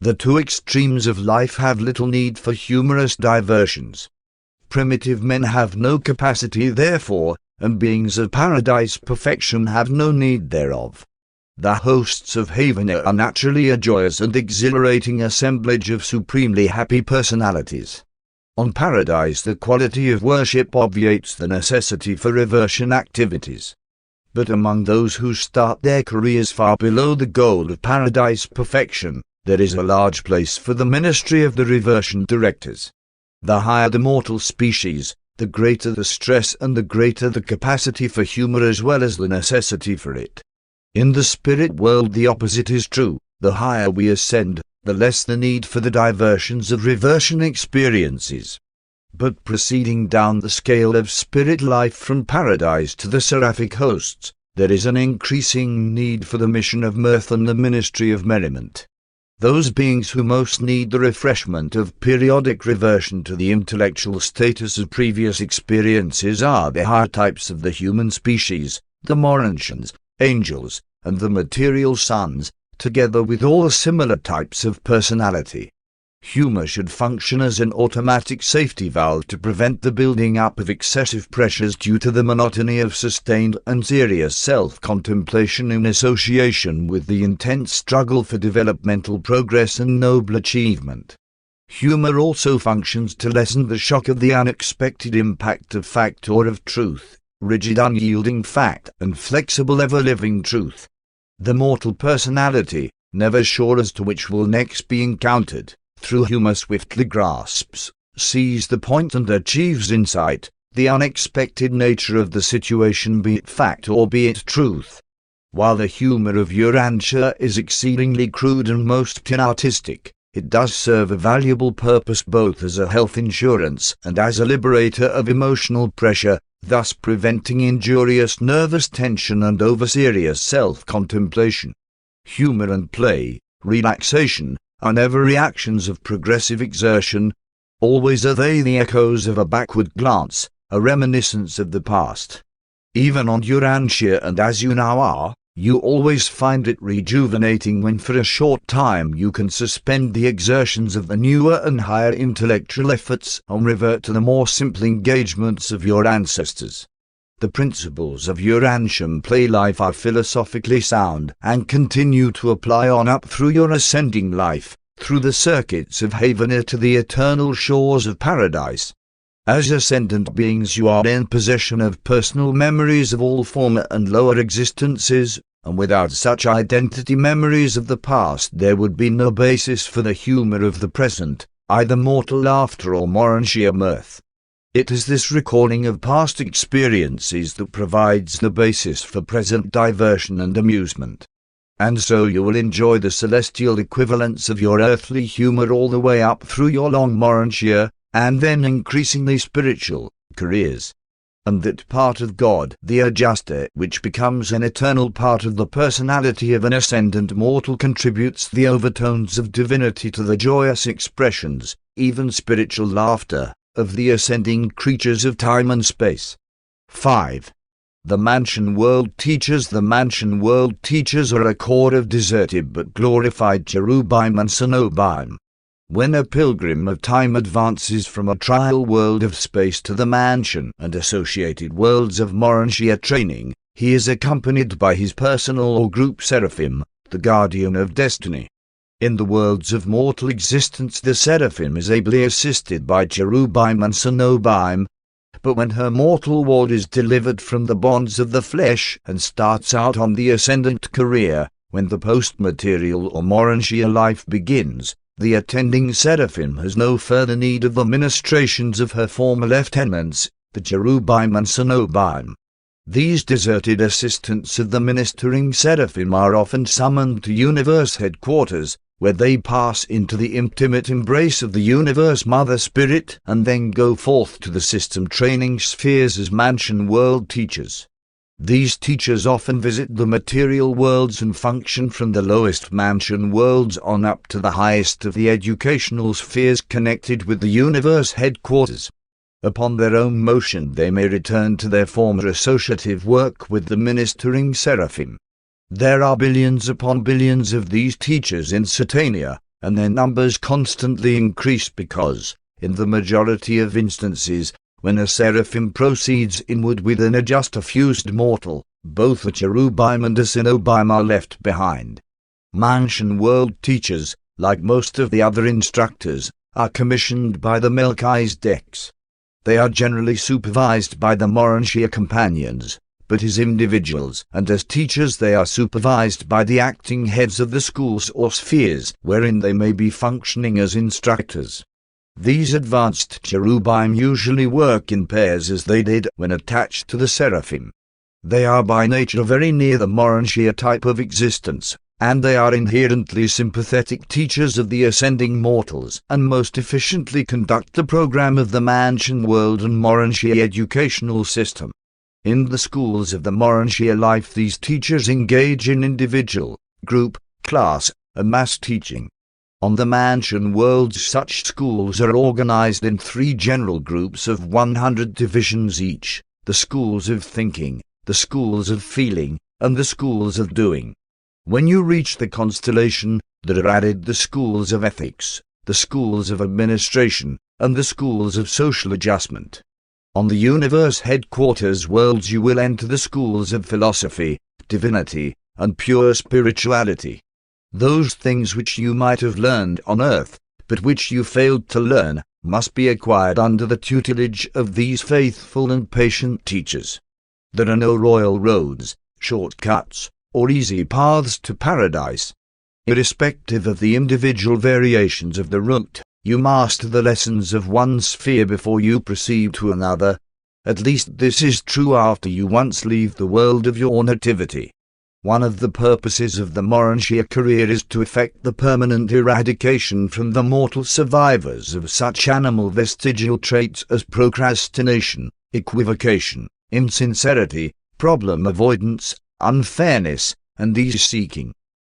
The two extremes of life have little need for humorous diversions. primitive men have no capacity therefore, and beings of paradise perfection have no need thereof. The hosts of heaven are naturally a joyous and exhilarating assemblage of supremely happy personalities. On paradise the quality of worship obviates the necessity for reversion activities. But among those who start their careers far below the goal of paradise perfection, there is a large place for the ministry of the reversion directors. The higher the mortal species, the greater the stress and the greater the capacity for humor as well as the necessity for it. In the spirit world the opposite is true. The higher we ascend, the less the need for the diversions of reversion experiences. But proceeding down the scale of spirit life from paradise to the seraphic hosts, there is an increasing need for the mission of mirth and the ministry of merriment. Those beings who most need the refreshment of periodic reversion to the intellectual status of previous experiences are the higher types of the human species, the Morantians, angels, and the material sons, together with all the similar types of personality. Humor should function as an automatic safety valve to prevent the building up of excessive pressures due to the monotony of sustained and serious self-contemplation in association with the intense struggle for developmental progress and noble achievement. Humor also functions to lessen the shock of the unexpected impact of fact or of truth, rigid unyielding fact and flexible ever-living truth. The mortal personality, never sure as to which will next be encountered, through humor swiftly grasps, sees the point and achieves insight, the unexpected nature of the situation, be it fact or be it truth. While the humor of Urantia is exceedingly crude and most inartistic, it does serve a valuable purpose both as a health insurance and as a liberator of emotional pressure, thus preventing injurious nervous tension and over-serious self-contemplation. Humor and play, relaxation, are never reactions of progressive exertion. Always are they the echoes of a backward glance, a reminiscence of the past. Even on Urantia and as you now are, you always find it rejuvenating when for a short time you can suspend the exertions of the newer and higher intellectual efforts and revert to the more simple engagements of your ancestors. The principles of Urantian play life are philosophically sound and continue to apply on up through your ascending life, through the circuits of Havener to the eternal shores of paradise. As ascendant beings you are in possession of personal memories of all former and lower existences, and without such identity memories of the past there would be no basis for the humor of the present, either mortal laughter or Morantia mirth. It is this recalling of past experiences that provides the basis for present diversion and amusement. And so you will enjoy the celestial equivalents of your earthly humor all the way up through your long Morantia, and then increasingly spiritual, careers. And that part of God, the adjuster, which becomes an eternal part of the personality of an ascendant mortal, contributes the overtones of divinity to the joyous expressions, even spiritual laughter, of the ascending creatures of time and space. 5. The mansion world teachers. The mansion world teachers are a corps of deserted but glorified cherubim and cenobim. When a pilgrim of time advances from a trial world of space to the mansion and associated worlds of Morantia training, he is accompanied by his personal or group seraphim, the guardian of destiny. In the worlds of mortal existence the seraphim is ably assisted by cherubim and cenobim, but when her mortal ward is delivered from the bonds of the flesh and starts out on the ascendant career, when the post-material or Morantia life begins, the attending seraphim has no further need of the ministrations of her former lieutenants, the cherubim and cenobim. These deserted assistants of the ministering seraphim are often summoned to universe headquarters, where they pass into the intimate embrace of the universe mother spirit and then go forth to the system training spheres as mansion world teachers. These teachers often visit the material worlds and function from the lowest mansion worlds on up to the highest of the educational spheres connected with the universe headquarters. Upon their own motion they may return to their former associative work with the ministering seraphim. There are billions upon billions of these teachers in Satania, and their numbers constantly increase because, in the majority of instances, when a seraphim proceeds inward within a just effused mortal, both a cherubim and a cenobim are left behind. Mansion world teachers, like most of the other instructors, are commissioned by the Melchizedeks. They are generally supervised by the Urantia companions, but as individuals and as teachers they are supervised by the acting heads of the schools or spheres wherein they may be functioning as instructors. These advanced cherubim usually work in pairs as they did when attached to the seraphim. They are by nature very near the Urantia type of existence, and they are inherently sympathetic teachers of the ascending mortals and most efficiently conduct the program of the mansion world and Urantia educational system. In the schools of the Urantia life these teachers engage in individual, group, class, and mass teaching. On the mansion worlds such schools are organized in 3 general groups of 100 divisions each: the schools of thinking, the schools of feeling, and the schools of doing. When you reach the constellation, there are added the schools of ethics, the schools of administration, and the schools of social adjustment. On the universe headquarters worlds you will enter the schools of philosophy, divinity, and pure spirituality. Those things which you might have learned on earth, but which you failed to learn, must be acquired under the tutelage of these faithful and patient teachers. There are no royal roads, shortcuts, or easy paths to paradise. Irrespective of the individual variations of the route, you master the lessons of one sphere before you proceed to another. At least this is true after you once leave the world of your nativity. One of the purposes of the Urantia career is to effect the permanent eradication from the mortal survivors of such animal vestigial traits as procrastination, equivocation, insincerity, problem avoidance, unfairness, and ease-seeking.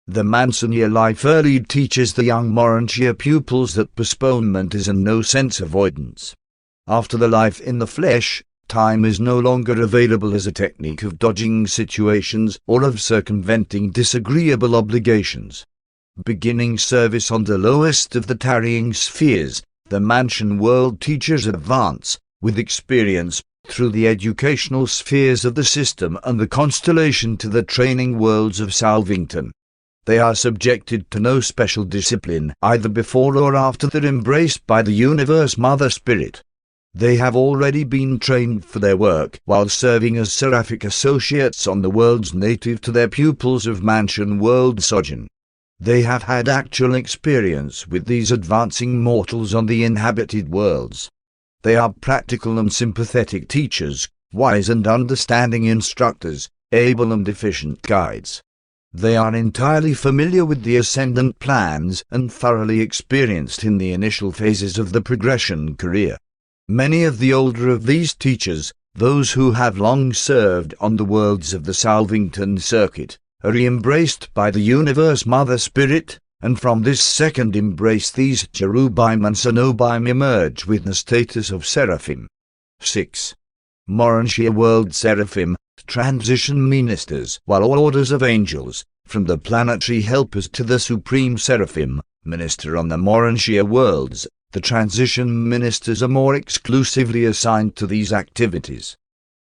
The Mansonia life early teaches the young Urantia pupils that postponement is in no sense avoidance. After the life in the flesh, time is no longer available as a technique of dodging situations or of circumventing disagreeable obligations. Beginning service on the lowest of the tarrying spheres, the mansion world teachers advance, with experience, through the educational spheres of the system and the constellation to the training worlds of Salvington. They are subjected to no special discipline either before or after their embrace by the Universe Mother Spirit. They have already been trained for their work while serving as seraphic associates on the worlds native to their pupils of mansion world sojourn. They have had actual experience with these advancing mortals on the inhabited worlds. They are practical and sympathetic teachers, wise and understanding instructors, able and efficient guides. They are entirely familiar with the ascendant plans and thoroughly experienced in the initial phases of the progression career. Many of the older of these teachers, those who have long served on the worlds of the Salvington circuit, are embraced by the Universe Mother Spirit, and from this second embrace these cherubim and cenobim emerge with the status of seraphim. 6. Urantia world seraphim, transition ministers, while all orders of angels, from the planetary helpers to the supreme seraphim, minister on the Urantia worlds. The transition ministers are more exclusively assigned to these activities.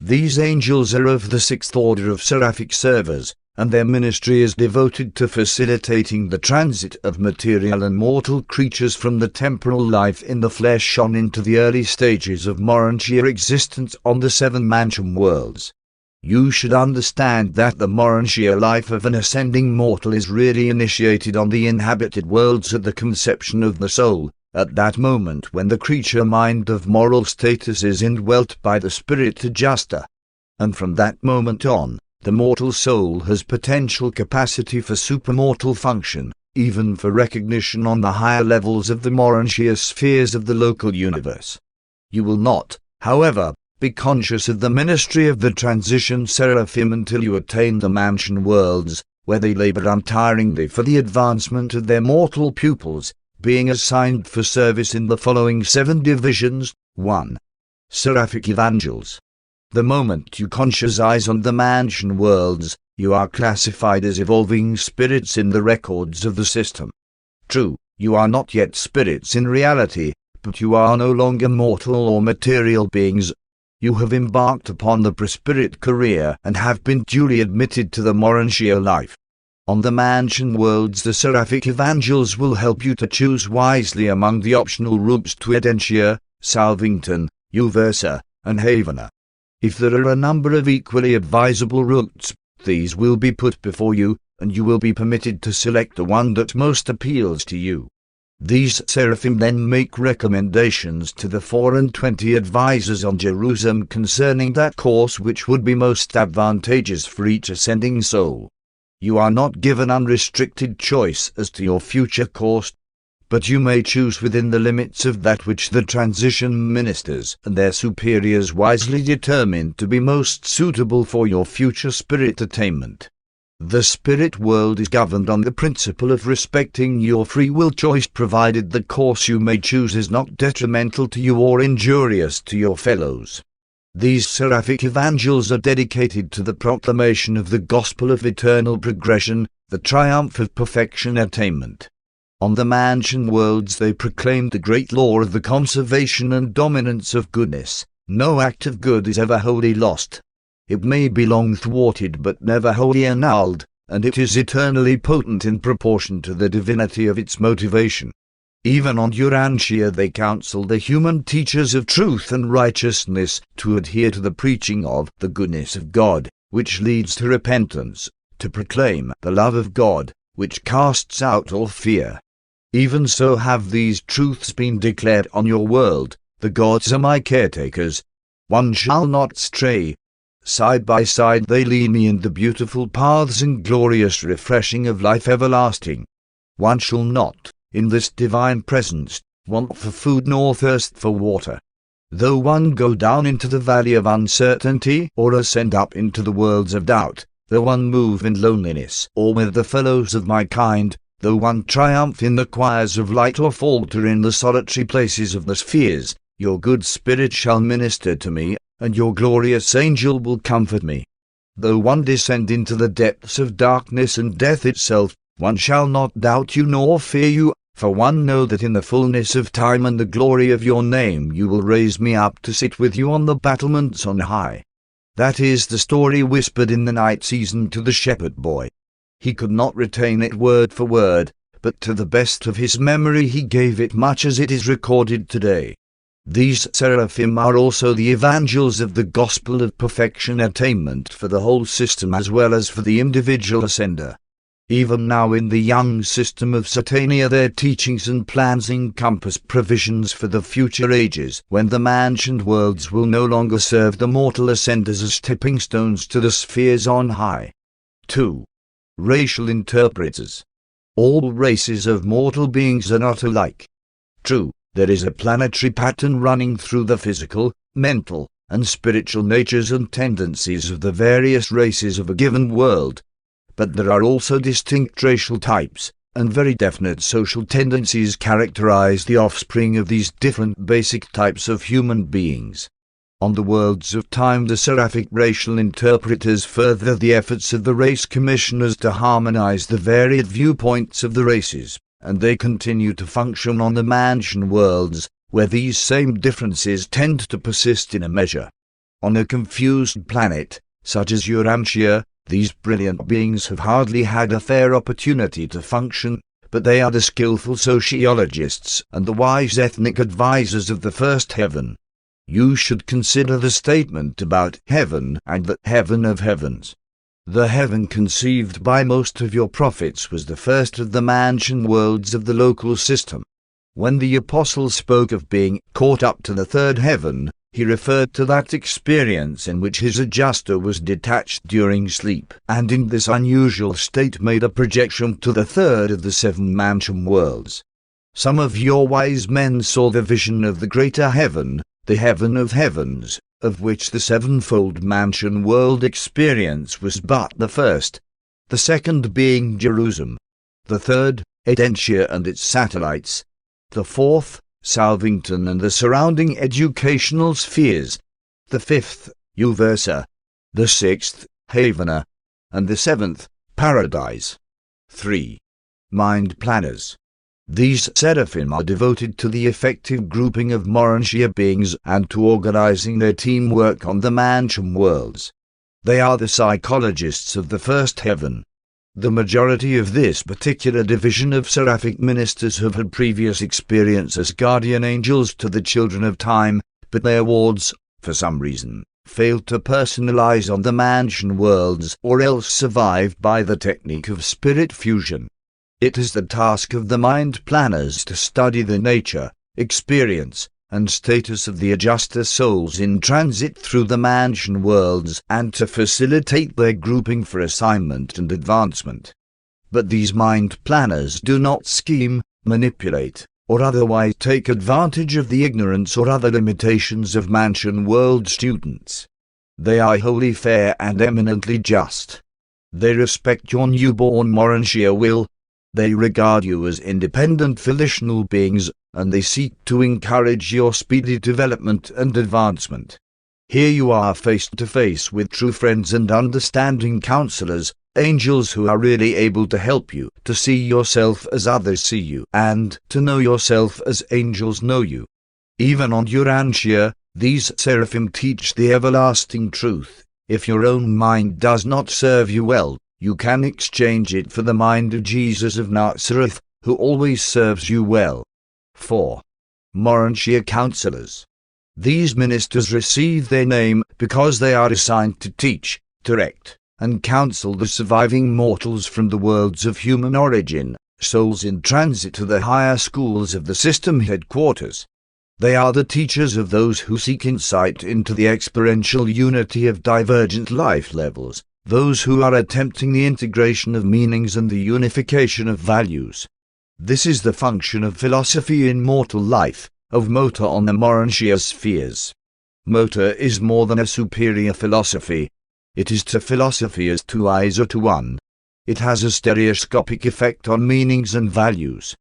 These angels are of the 6th order of seraphic servers, and their ministry is devoted to facilitating the transit of material and mortal creatures from the temporal life in the flesh on into the early stages of Urantia existence on the 7 mansion worlds. You should understand that the Urantia life of an ascending mortal is really initiated on the inhabited worlds at the conception of the soul, at that moment when the creature mind of moral status is indwelt by the spirit adjuster. And from that moment on, the mortal soul has potential capacity for supermortal function, even for recognition on the higher levels of the Urantia spheres of the local universe. You will not, however, be conscious of the ministry of the transition seraphim until you attain the mansion worlds, where they labor untiringly for the advancement of their mortal pupils, being assigned for service in the following 7 divisions. 1. Seraphic Evangels. The moment you conscientize on the mansion worlds, you are classified as evolving spirits in the records of the system. True, you are not yet spirits in reality, but you are no longer mortal or material beings. You have embarked upon the Prespirit career and have been duly admitted to the Urantia life. On the mansion worlds, the seraphic evangels will help you to choose wisely among the optional routes to Urantia, Salvington, Uversa, and Havana. If there are a number of equally advisable routes, these will be put before you, and you will be permitted to select the one that most appeals to you. These Seraphim then make recommendations to the 24 advisors on Jerusalem concerning that course which would be most advantageous for each ascending soul. You are not given unrestricted choice as to your future course, but you may choose within the limits of that which the transition ministers and their superiors wisely determine to be most suitable for your future spirit attainment. The spirit world is governed on the principle of respecting your free will choice, provided the course you may choose is not detrimental to you or injurious to your fellows. These seraphic evangels are dedicated to the proclamation of the gospel of eternal progression, the triumph of perfection attainment. On the mansion worlds they proclaim the great law of the conservation and dominance of goodness. No act of good is ever wholly lost. It may be long thwarted but never wholly annulled, and it is eternally potent in proportion to the divinity of its motivation. Even on Urantia they counsel the human teachers of truth and righteousness to adhere to the preaching of the goodness of God, which leads to repentance, to proclaim the love of God, which casts out all fear. Even so have these truths been declared on your world. The gods are my caretakers. One shall not stray. Side by side they lead me in the beautiful paths and glorious refreshing of life everlasting. One shall not, in this divine presence, want for food nor thirst for water. Though one go down into the valley of uncertainty or ascend up into the worlds of doubt, though one move in loneliness or with the fellows of my kind, though one triumph in the choirs of light or falter in the solitary places of the spheres, your good spirit shall minister to me, and your glorious angel will comfort me. Though one descend into the depths of darkness and death itself, one shall not doubt you nor fear you, for one know that in the fullness of time and the glory of your name you will raise me up to sit with you on the battlements on high. That is the story whispered in the night season to the shepherd boy. He could not retain it word for word, but to the best of his memory he gave it much as it is recorded today. These Seraphim are also the evangels of the gospel of perfection attainment for the whole system as well as for the individual ascender. Even now in the young system of Satania their teachings and plans encompass provisions for the future ages, when the mansioned worlds will no longer serve the mortal ascenders as stepping stones to the spheres on high. 2. Racial interpreters. All races of mortal beings are not alike. True, there is a planetary pattern running through the physical, mental, and spiritual natures and tendencies of the various races of a given world, but there are also distinct racial types, and very definite social tendencies characterize the offspring of these different basic types of human beings. On the worlds of time the seraphic racial interpreters further the efforts of the race commissioners to harmonize the varied viewpoints of the races, and they continue to function on the mansion worlds, where these same differences tend to persist in a measure. On a confused planet, such as Urantia, these brilliant beings have hardly had a fair opportunity to function, but they are the skillful sociologists and the wise ethnic advisors of the first heaven. You should consider the statement about heaven and the heaven of heavens. The heaven conceived by most of your prophets was the first of the mansion worlds of the local system. When the apostle spoke of being caught up to the third heaven, he referred to that experience in which his adjuster was detached during sleep, and in this unusual state made a projection to the third of the 7 mansion worlds. Some of your wise men saw the vision of the greater heaven, the heaven of heavens, of which the 7-fold mansion world experience was but the first, the second being Jerusalem, the third, Urantia and its satellites, the fourth, Salvington and the surrounding educational spheres, the 5th, Uversa, the 6th, Havana, and the 7th, Paradise. 3. Mind planners. These Seraphim are devoted to the effective grouping of Morantia beings and to organizing their teamwork on the mansion worlds. They are the psychologists of the first heaven. The majority of this particular division of seraphic ministers have had previous experience as guardian angels to the children of time, but their wards, for some reason, failed to personalize on the mansion worlds or else survived by the technique of spirit fusion. It is the task of the mind planners to study the nature, experience, and status of the adjuster souls in transit through the mansion worlds and to facilitate their grouping for assignment and advancement. But these mind planners do not scheme, manipulate, or otherwise take advantage of the ignorance or other limitations of mansion world students. They are wholly fair and eminently just. They respect your newborn Morantia will. They regard you as independent volitional beings, and they seek to encourage your speedy development and advancement. Here you are face to face with true friends and understanding counselors, angels who are really able to help you to see yourself as others see you and to know yourself as angels know you. Even on Urantia, these Seraphim teach the everlasting truth. If your own mind does not serve you well, you can exchange it for the mind of Jesus of Nazareth, who always serves you well. 4. Morantia Counselors. These ministers receive their name because they are assigned to teach, direct, and counsel the surviving mortals from the worlds of human origin, souls in transit to the higher schools of the system headquarters. They are the teachers of those who seek insight into the experiential unity of divergent life levels, those who are attempting the integration of meanings and the unification of values. This is the function of philosophy in mortal life, of Mota on the Morantia spheres. Mota is more than a superior philosophy. It is to philosophy as two eyes are to one. It has a stereoscopic effect on meanings and values.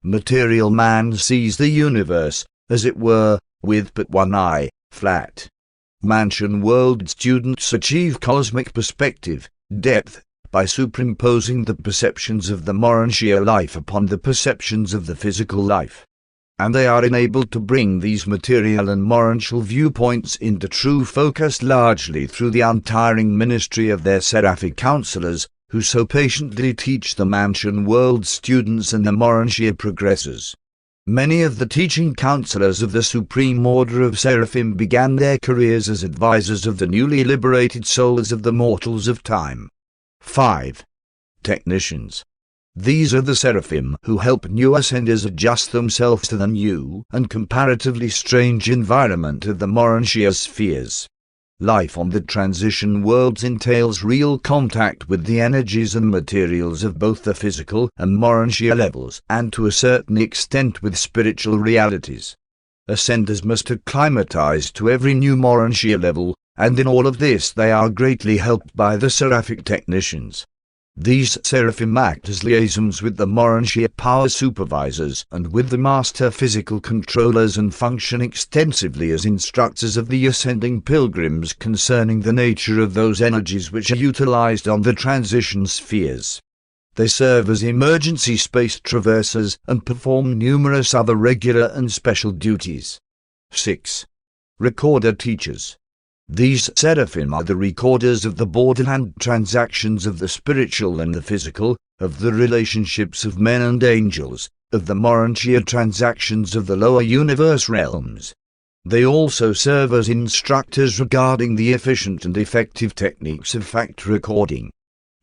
Material man sees the universe, as it were, with but one eye, flat. Mansion world students achieve cosmic perspective, depth, by superimposing the perceptions of the Morantia life upon the perceptions of the physical life. And they are enabled to bring these material and Morantial viewpoints into true focus largely through the untiring ministry of their seraphic counselors, who so patiently teach the mansion world students and the Morantia progressors. Many of the teaching counselors of the Supreme Order of Seraphim began their careers as advisors of the newly liberated souls of the mortals of time. 5. Technicians. These are the Seraphim who help new ascenders adjust themselves to the new and comparatively strange environment of the Morantia spheres. Life on the transition worlds entails real contact with the energies and materials of both the physical and Morantia levels, and to a certain extent with spiritual realities. Ascenders must acclimatize to every new Morantia level, and in all of this they are greatly helped by the seraphic technicians. These Seraphim act as liaisons with the Morantia power supervisors and with the master physical controllers and function extensively as instructors of the ascending pilgrims concerning the nature of those energies which are utilized on the transition spheres. They serve as emergency space traversers and perform numerous other regular and special duties. 6. Recorder teachers. These Seraphim are the recorders of the borderland transactions of the spiritual and the physical, of the relationships of men and angels, of the Morantia transactions of the lower universe realms. They also serve as instructors regarding the efficient and effective techniques of fact recording.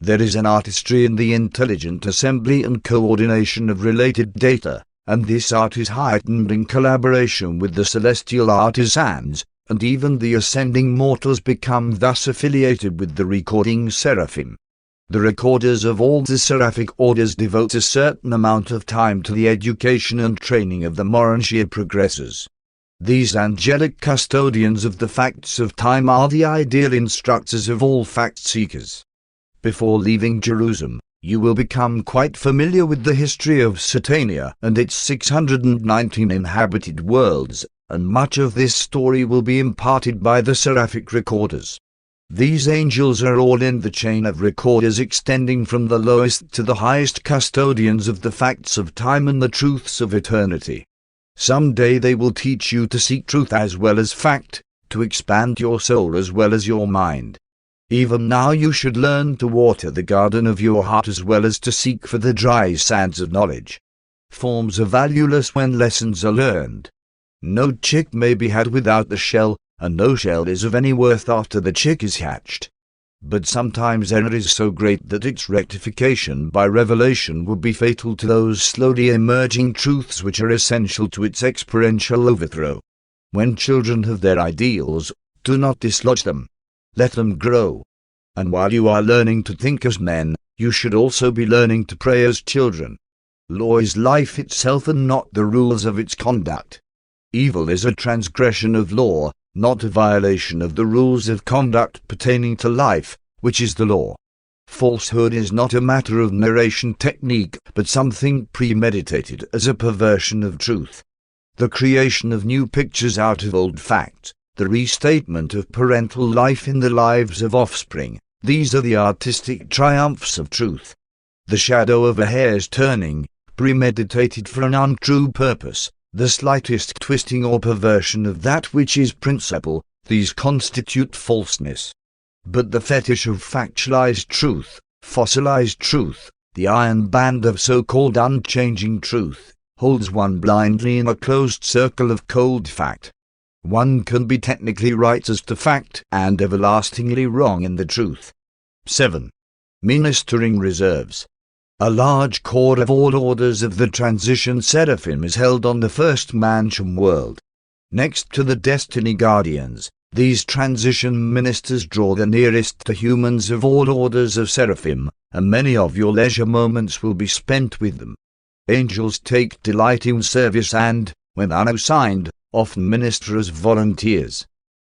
There is an artistry in the intelligent assembly and coordination of related data, and this art is heightened in collaboration with the celestial artisans, and even the ascending mortals become thus affiliated with the recording Seraphim. The recorders of all the seraphic orders devote a certain amount of time to the education and training of the Morantia progressors. These angelic custodians of the facts of time are the ideal instructors of all fact seekers. Before leaving Jerusalem, you will become quite familiar with the history of Satania and its 619 inhabited worlds, and much of this story will be imparted by the seraphic recorders. These angels are all in the chain of recorders extending from the lowest to the highest, custodians of the facts of time and the truths of eternity. Someday they will teach you to seek truth as well as fact, to expand your soul as well as your mind. Even now you should learn to water the garden of your heart as well as to seek for the dry sands of knowledge. Forms are valueless when lessons are learned. No chick may be had without the shell, and no shell is of any worth after the chick is hatched. But sometimes error is so great that its rectification by revelation would be fatal to those slowly emerging truths which are essential to its experiential overthrow. When children have their ideals, do not dislodge them. Let them grow. And while you are learning to think as men, you should also be learning to pray as children. Law is life itself and not the rules of its conduct. Evil is a transgression of law, not a violation of the rules of conduct pertaining to life, which is the law. Falsehood is not a matter of narration technique, but something premeditated as a perversion of truth. The creation of new pictures out of old facts, the restatement of parental life in the lives of offspring, these are the artistic triumphs of truth. The shadow of a hair's turning, premeditated for an untrue purpose, the slightest twisting or perversion of that which is principle, these constitute falseness. But the fetish of factualized truth, fossilized truth, the iron band of so-called unchanging truth, holds one blindly in a closed circle of cold fact. One can be technically right as to fact and everlastingly wrong in the truth. 7. Ministering reserves. A large core of all orders of the transition Seraphim is held on the first mansion world. Next to the destiny guardians, these transition ministers draw the nearest to humans of all orders of Seraphim, and many of your leisure moments will be spent with them. Angels take delight in service and, when unassigned, often minister as volunteers.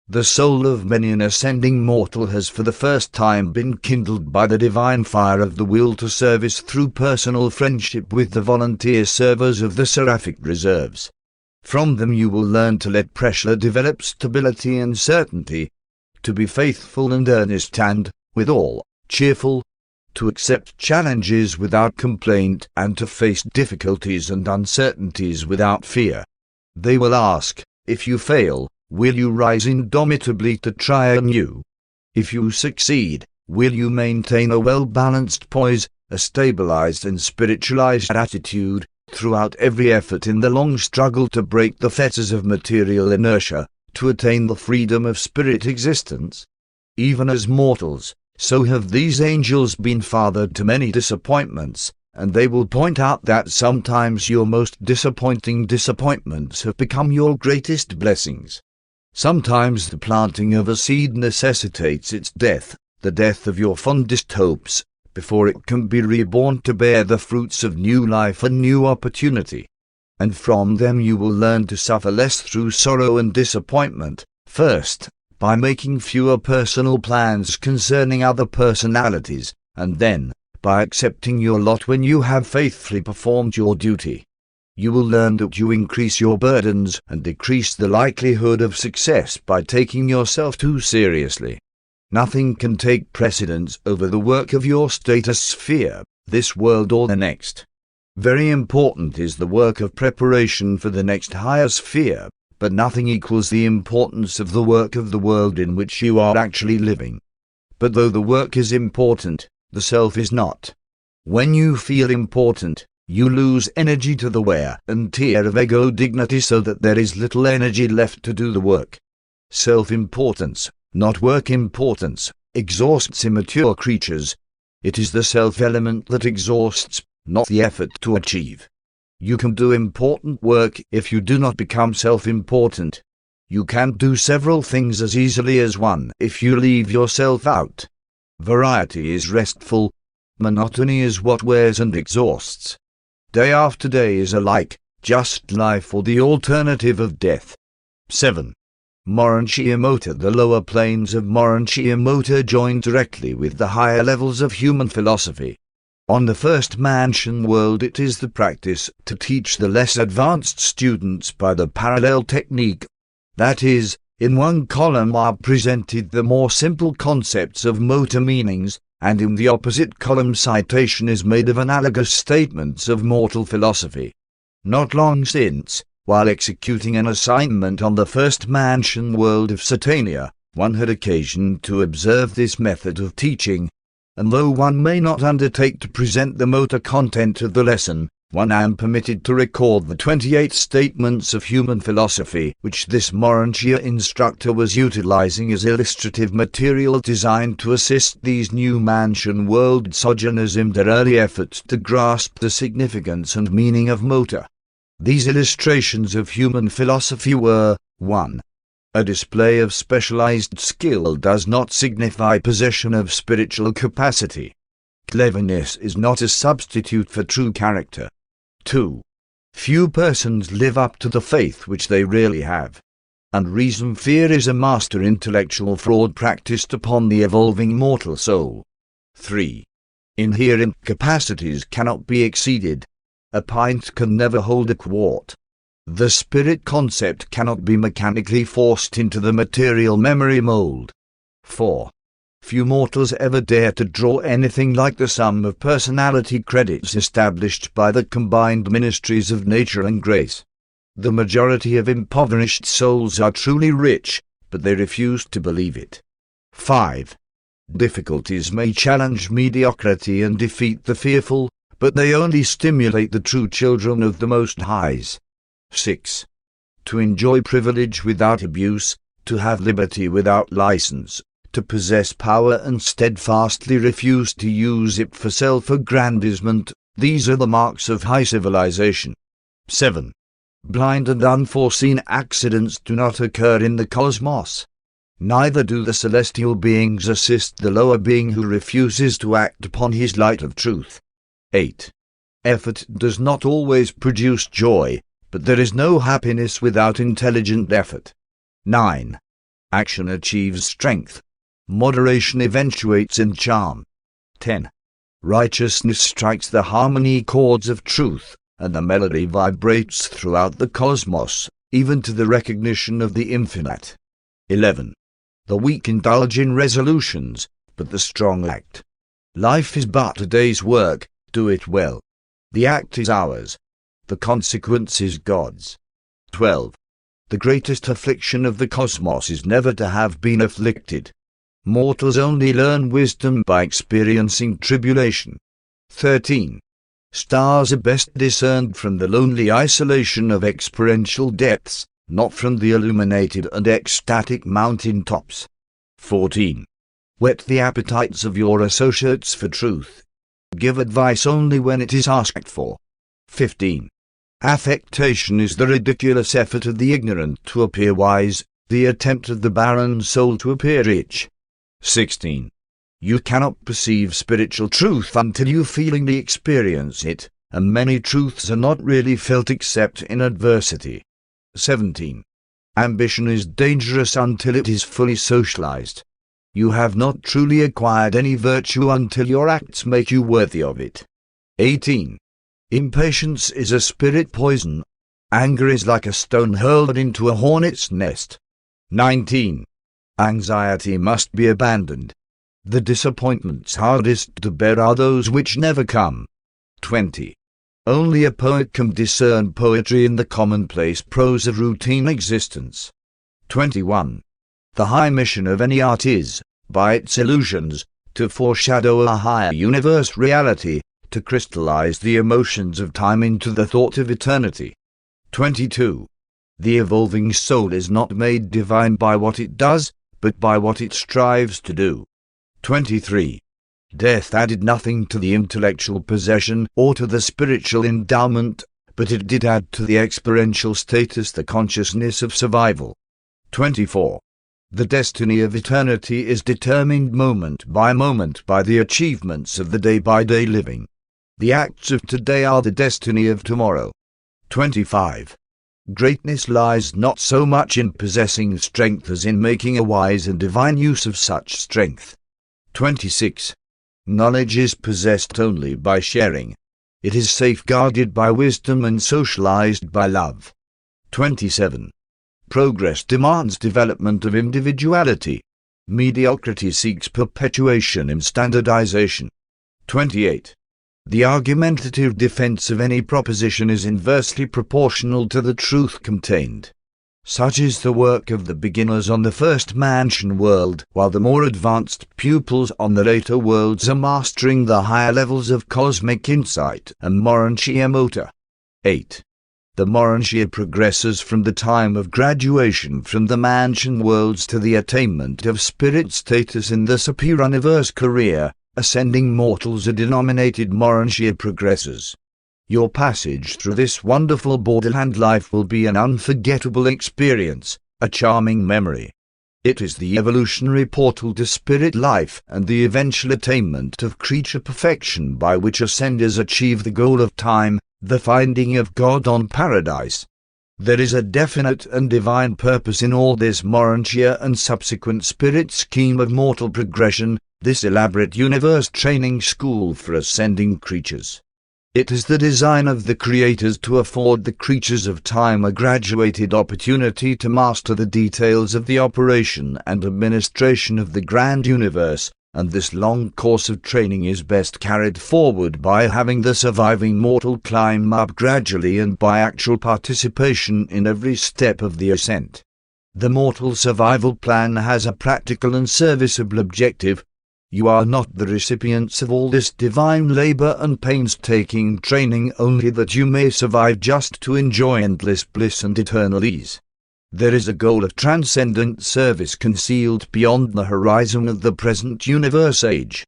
The soul of many an ascending mortal has for the first time been kindled by the divine fire of the will to service through personal friendship with the volunteer servers of the seraphic reserves. From them you will learn to let pressure develop stability and certainty, to be faithful and earnest and, withal, cheerful, to accept challenges without complaint and to face difficulties and uncertainties without fear. They will ask, if you fail, will you rise indomitably to try anew? If you succeed, will you maintain a well-balanced poise, a stabilized and spiritualized attitude, throughout every effort in the long struggle to break the fetters of material inertia, to attain the freedom of spirit existence? Even as mortals, so have these angels been fathered to many disappointments, and they will point out that sometimes your most disappointing disappointments have become your greatest blessings. Sometimes the planting of a seed necessitates its death, the death of your fondest hopes, before it can be reborn to bear the fruits of new life and new opportunity. And from them you will learn to suffer less through sorrow and disappointment, first, by making fewer personal plans concerning other personalities, and then, by accepting your lot when you have faithfully performed your duty. You will learn that you increase your burdens and decrease the likelihood of success by taking yourself too seriously. Nothing can take precedence over the work of your status sphere, this world or the next. Very important is the work of preparation for the next higher sphere, but nothing equals the importance of the work of the world in which you are actually living. But though the work is important, the self is not. When you feel important, you lose energy to the wear and tear of ego dignity so that there is little energy left to do the work. Self-importance, not work importance, exhausts immature creatures. It is the self-element that exhausts, not the effort to achieve. You can do important work if you do not become self-important. You can do several things as easily as one if you leave yourself out. Variety is restful. Monotony is what wears and exhausts. Day after day is alike, just life or the alternative of death. 7. Urantia Motor. The lower planes of Urantia Motor join directly with the higher levels of human philosophy. On the first mansion world it is the practice to teach the less advanced students by the parallel technique, that is, In one column are presented the more simple concepts of motor meanings, and in the opposite column citation is made of analogous statements of mortal philosophy. Not long since, while executing an assignment on the first mansion world of Satania, one had occasion to observe this method of teaching, and though one may not undertake to present the motor content of the lesson, one am permitted to record the 28 statements of human philosophy which this Urantia instructor was utilizing as illustrative material designed to assist these new mansion world sojourners in their early efforts to grasp the significance and meaning of motor. These illustrations of human philosophy were: 1. A display of specialized skill does not signify possession of spiritual capacity. Cleverness is not a substitute for true character. 2. Few persons live up to the faith which they really have. And reason fear is a master intellectual fraud practiced upon the evolving mortal soul. 3. Inherent capacities cannot be exceeded. A pint can never hold a quart. The spirit concept cannot be mechanically forced into the material memory mold. 4. Few mortals ever dare to draw anything like the sum of personality credits established by the combined ministries of nature and grace. The majority of impoverished souls are truly rich, but they refuse to believe it. 5. Difficulties may challenge mediocrity and defeat the fearful, but they only stimulate the true children of the Most Highs. 6. To enjoy privilege without abuse, to have liberty without license, to possess power and steadfastly refuse to use it for self-aggrandizement, these are the marks of high civilization. 7. Blind and unforeseen accidents do not occur in the cosmos. Neither do the celestial beings assist the lower being who refuses to act upon his light of truth. 8. Effort does not always produce joy, but there is no happiness without intelligent effort. 9. Action achieves strength. Moderation eventuates in charm. 10. Righteousness strikes the harmony chords of truth, and the melody vibrates throughout the cosmos, even to the recognition of the infinite. 11. The weak indulge in resolutions, but the strong act. Life is but a day's work, do it well. The act is ours. The consequence is God's. 12. The greatest affliction of the cosmos is never to have been afflicted. Mortals only learn wisdom by experiencing tribulation. 13. Stars are best discerned from the lonely isolation of experiential depths, not from the illuminated and ecstatic mountain tops. 14. Whet the appetites of your associates for truth. Give advice only when it is asked for. 15. Affectation is the ridiculous effort of the ignorant to appear wise, the attempt of the barren soul to appear rich. 16. You cannot perceive spiritual truth until you feelingly experience it, and many truths are not really felt except in adversity. 17. Ambition is dangerous until it is fully socialized. You have not truly acquired any virtue until your acts make you worthy of it. 18. Impatience is a spirit poison. Anger is like a stone hurled into a hornet's nest. 19. Anxiety must be abandoned. The disappointments hardest to bear are those which never come. 20. Only a poet can discern poetry in the commonplace prose of routine existence. 21. The high mission of any art is, by its illusions, to foreshadow a higher universe reality, to crystallize the emotions of time into the thought of eternity. 22. The evolving soul is not made divine by what it does, but by what it strives to do. 23. Death added nothing to the intellectual possession or to the spiritual endowment, but it did add to the experiential status the consciousness of survival. 24. The destiny of eternity is determined moment by the achievements of the day-by-day living. The acts of today are the destiny of tomorrow. 25. Greatness lies not so much in possessing strength as in making a wise and divine use of such strength. 26. Knowledge is possessed only by sharing. It is safeguarded by wisdom and socialized by love. 27. Progress demands development of individuality. Mediocrity seeks perpetuation in standardization. 28. The argumentative defense of any proposition is inversely proportional to the truth contained. Such is the work of the beginners on the first mansion world, while the more advanced pupils on the later worlds are mastering the higher levels of cosmic insight and Urantia motor. 8. The Urantia progresses from the time of graduation from the mansion worlds to the attainment of spirit status in the superuniverse career. Ascending mortals are denominated Urantia progressors. Your passage through this wonderful borderland life will be an unforgettable experience, a charming memory. It is the evolutionary portal to spirit life and the eventual attainment of creature perfection by which ascenders achieve the goal of time, the finding of God on paradise. There is a definite and divine purpose in all this Urantia and subsequent spirit scheme of mortal progression, this elaborate universe training school for ascending creatures. It is the design of the creators to afford the creatures of time a graduated opportunity to master the details of the operation and administration of the grand universe, and this long course of training is best carried forward by having the surviving mortal climb up gradually and by actual participation in every step of the ascent. The mortal survival plan has a practical and serviceable objective. You are not the recipients of all this divine labor and painstaking training only that you may survive just to enjoy endless bliss and eternal ease. There is a goal of transcendent service concealed beyond the horizon of the present universe age.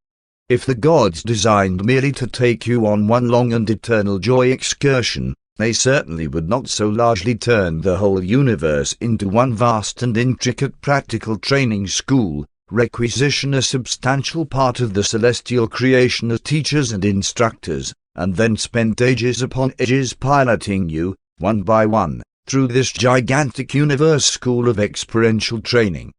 If the gods designed merely to take you on one long and eternal joy excursion, they certainly would not so largely turn the whole universe into one vast and intricate practical training school, requisition a substantial part of the celestial creation as teachers and instructors, and then spend ages upon ages piloting you, one by one, through this gigantic universe school of experiential training.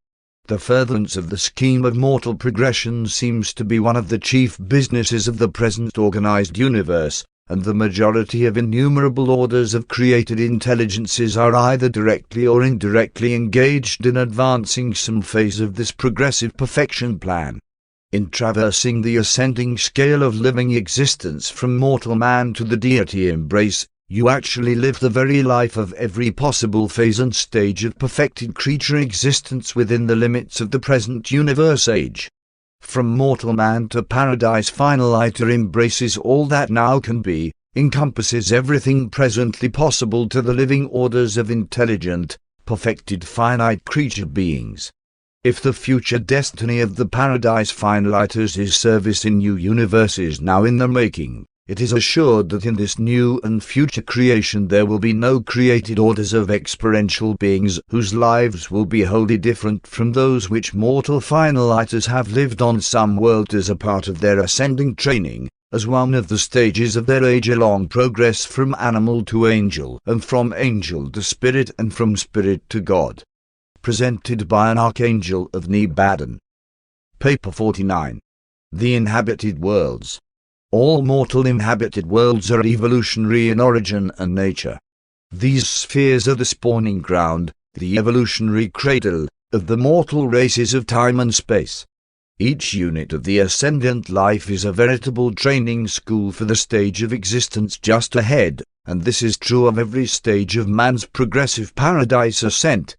The furtherance of the scheme of mortal progression seems to be one of the chief businesses of the present organized universe, and the majority of innumerable orders of created intelligences are either directly or indirectly engaged in advancing some phase of this progressive perfection plan. In traversing the ascending scale of living existence from mortal man to the deity embrace, you actually live the very life of every possible phase and stage of perfected creature existence within the limits of the present universe age. From mortal man to paradise finaliter embraces all that now can be, encompasses everything presently possible to the living orders of intelligent, perfected finite creature beings. If the future destiny of the paradise finaliters is service in new universes now in the making, it is assured that in this new and future creation there will be no created orders of experiential beings whose lives will be wholly different from those which mortal finaliters have lived on some world as a part of their ascending training, as one of the stages of their age-long progress from animal to angel, and from angel to spirit, and from spirit to God. Presented by an Archangel of Nebadon. Paper 49. The Inhabited Worlds. All mortal inhabited worlds are evolutionary in origin and nature. These spheres are the spawning ground, the evolutionary cradle, of the mortal races of time and space. Each unit of the ascendant life is a veritable training school for the stage of existence just ahead, and this is true of every stage of man's progressive paradise ascent.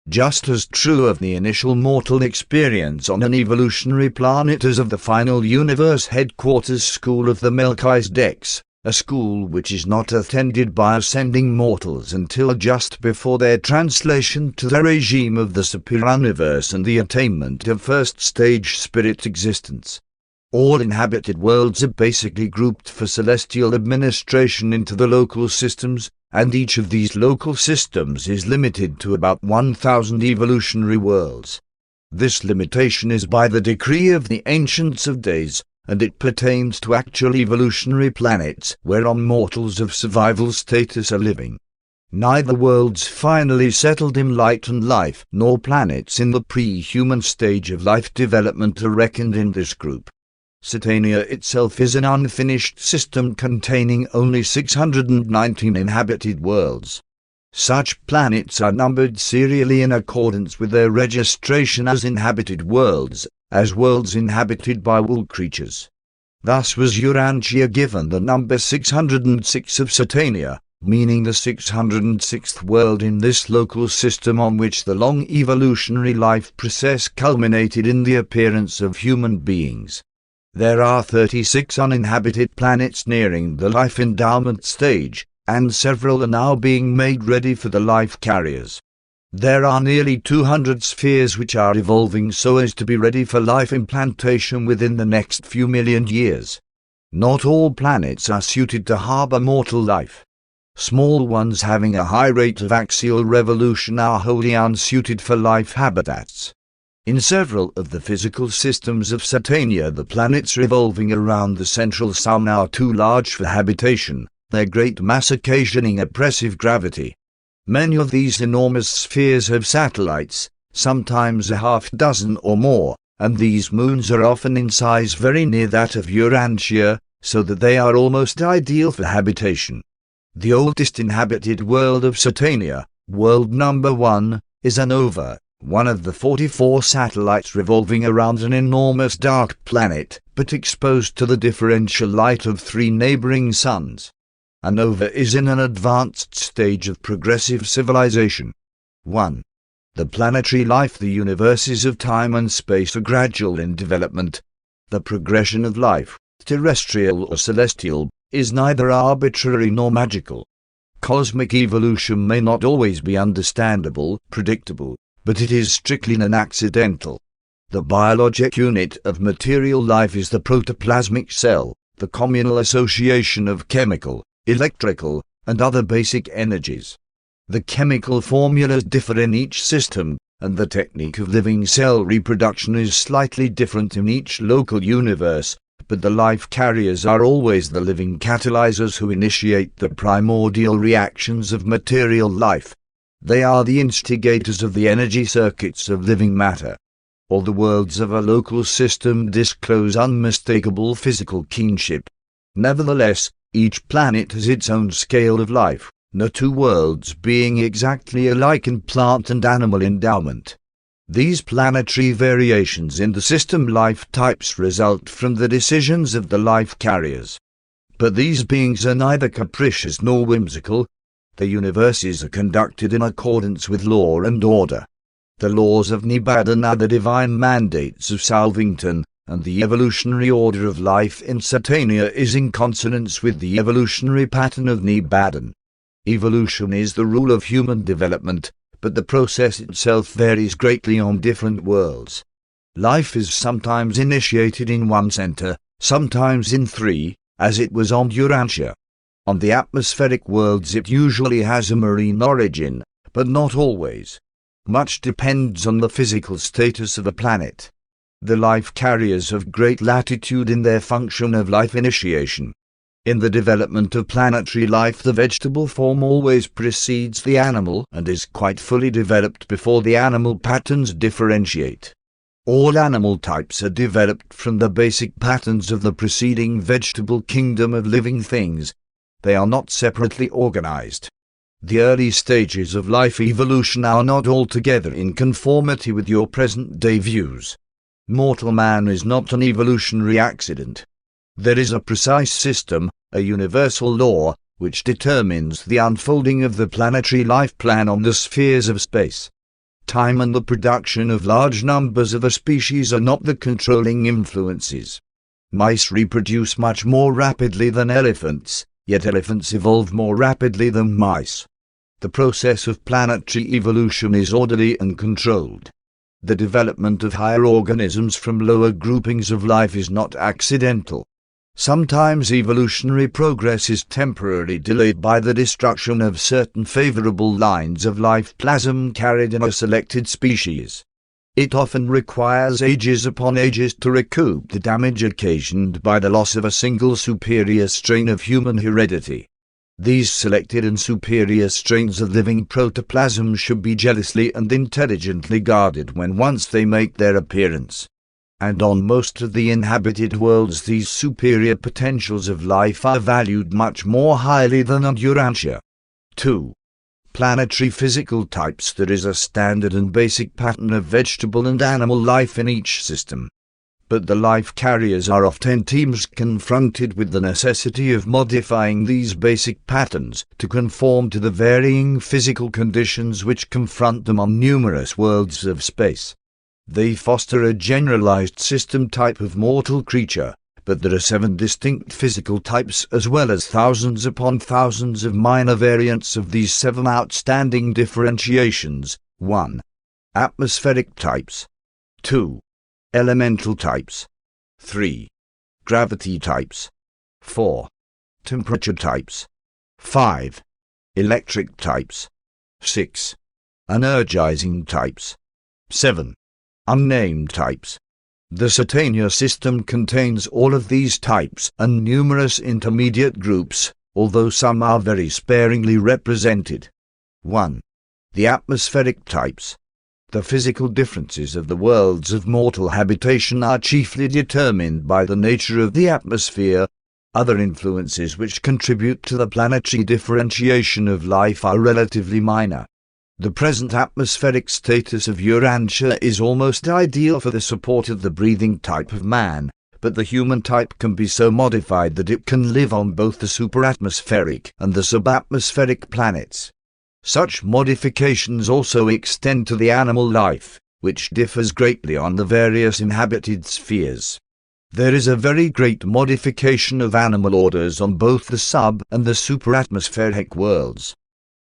Just as true of the initial mortal experience on an evolutionary planet as of the final universe headquarters school of the Melchizedeks, a school which is not attended by ascending mortals until just before their translation to the regime of the superuniverse and the attainment of first-stage spirit existence. All inhabited worlds are basically grouped for celestial administration into the local systems, and each of these local systems is limited to about 1,000 evolutionary worlds. This limitation is by the decree of the Ancients of Days, and it pertains to actual evolutionary planets whereon mortals of survival status are living. Neither worlds finally settled in light and life, nor planets in the pre-human stage of life development are reckoned in this group. Satania itself is an unfinished system containing only 619 inhabited worlds. Such planets are numbered serially in accordance with their registration as inhabited worlds, as worlds inhabited by all creatures. Thus was Urantia given the number 606 of Satania, meaning the 606th world in this local system on which the long evolutionary life process culminated in the appearance of human beings. There are 36 uninhabited planets nearing the life endowment stage, and several are now being made ready for the life carriers. There are nearly 200 spheres which are evolving so as to be ready for life implantation within the next few million years. Not all planets are suited to harbor mortal life. Small ones having a high rate of axial revolution are wholly unsuited for life habitats. In several of the physical systems of Satania, the planets revolving around the central sun are too large for habitation, their great mass occasioning oppressive gravity. Many of these enormous spheres have satellites, sometimes a half dozen or more, and these moons are often in size very near that of Urantia, so that they are almost ideal for habitation. The oldest inhabited world of Satania, world number 1, is Anova, one of the 44 satellites revolving around an enormous dark planet, but exposed to the differential light of 3 neighboring suns. Anova is in an advanced stage of progressive civilization. 1. The planetary life. The universes of time and space are gradual in development. The progression of life, terrestrial or celestial, is neither arbitrary nor magical. Cosmic evolution may not always be understandable, predictable, but it is strictly non-accidental. The biologic unit of material life is the protoplasmic cell, the communal association of chemical, electrical, and other basic energies. The chemical formulas differ in each system, and the technique of living cell reproduction is slightly different in each local universe, but the life carriers are always the living catalyzers who initiate the primordial reactions of material life. They are the instigators of the energy circuits of living matter. All the worlds of a local system disclose unmistakable physical kinship. Nevertheless, each planet has its own scale of life, no 2 worlds being exactly alike in plant and animal endowment. These planetary variations in the system life types result from the decisions of the life carriers. But these beings are neither capricious nor whimsical. The universes are conducted in accordance with law and order. The laws of Nebadon are the divine mandates of Salvington, and the evolutionary order of life in Satania is in consonance with the evolutionary pattern of Nebadon. Evolution is the rule of human development, but the process itself varies greatly on different worlds. Life is sometimes initiated in 1 center, sometimes in 3, as it was on Urantia. On the atmospheric worlds it usually has a marine origin, but not always. Much depends on the physical status of a planet. The life carriers have great latitude in their function of life initiation. In the development of planetary life, the vegetable form always precedes the animal and is quite fully developed before the animal patterns differentiate. All animal types are developed from the basic patterns of the preceding vegetable kingdom of living things. They are not separately organized. The early stages of life evolution are not altogether in conformity with your present-day views. Mortal man is not an evolutionary accident. There is a precise system, a universal law, which determines the unfolding of the planetary life plan on the spheres of space. Time and the production of large numbers of a species are not the controlling influences. Mice reproduce much more rapidly than elephants, yet elephants evolve more rapidly than mice. The process of planetary evolution is orderly and controlled. The development of higher organisms from lower groupings of life is not accidental. Sometimes evolutionary progress is temporarily delayed by the destruction of certain favorable lines of life plasm carried in a selected species. It often requires ages upon ages to recoup the damage occasioned by the loss of a single superior strain of human heredity. These selected and superior strains of living protoplasm should be jealously and intelligently guarded when once they make their appearance. And on most of the inhabited worlds these superior potentials of life are valued much more highly than on Urantia. 2. planetary physical types. There is a standard and basic pattern of vegetable and animal life in each system. But the life carriers are often teams confronted with the necessity of modifying these basic patterns to conform to the varying physical conditions which confront them on numerous worlds of space. They foster a generalized system type of mortal creature, but there are 7 distinct physical types as well as thousands upon thousands of minor variants of these 7 outstanding differentiations. 1. Atmospheric types. 2. Elemental types. 3. Gravity types. 4. Temperature types. 5. Electric types. 6. Energizing types. 7. Unnamed types. The Satania system contains all of these types and numerous intermediate groups, although some are very sparingly represented. 1. The atmospheric types. The physical differences of the worlds of mortal habitation are chiefly determined by the nature of the atmosphere. Other influences which contribute to the planetary differentiation of life are relatively minor. The present atmospheric status of Urantia is almost ideal for the support of the breathing type of man, but the human type can be so modified that it can live on both the subatmospheric and the subatmospheric planets. Such modifications also extend to the animal life, which differs greatly on the various inhabited spheres. There is a very great modification of animal orders on both the sub- and the subatmospheric worlds.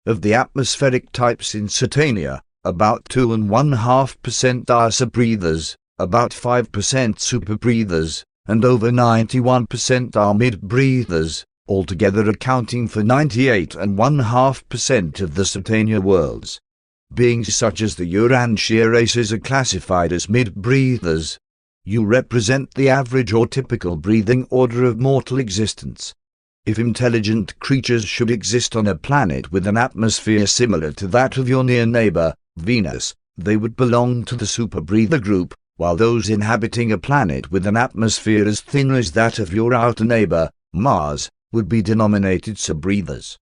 Of the atmospheric types in Satania, about 2.5% are subbreathers, about 5% superbreathers, and over 91% are mid-breathers, altogether accounting for 98.5% of the Satania worlds. Beings such as the Urantia races are classified as mid-breathers. You represent the average or typical breathing order of mortal existence. If intelligent creatures should exist on a planet with an atmosphere similar to that of your near neighbor, Venus, they would belong to the superbreather group, while those inhabiting a planet with an atmosphere as thin as that of your outer neighbor, Mars, would be denominated subbreathers.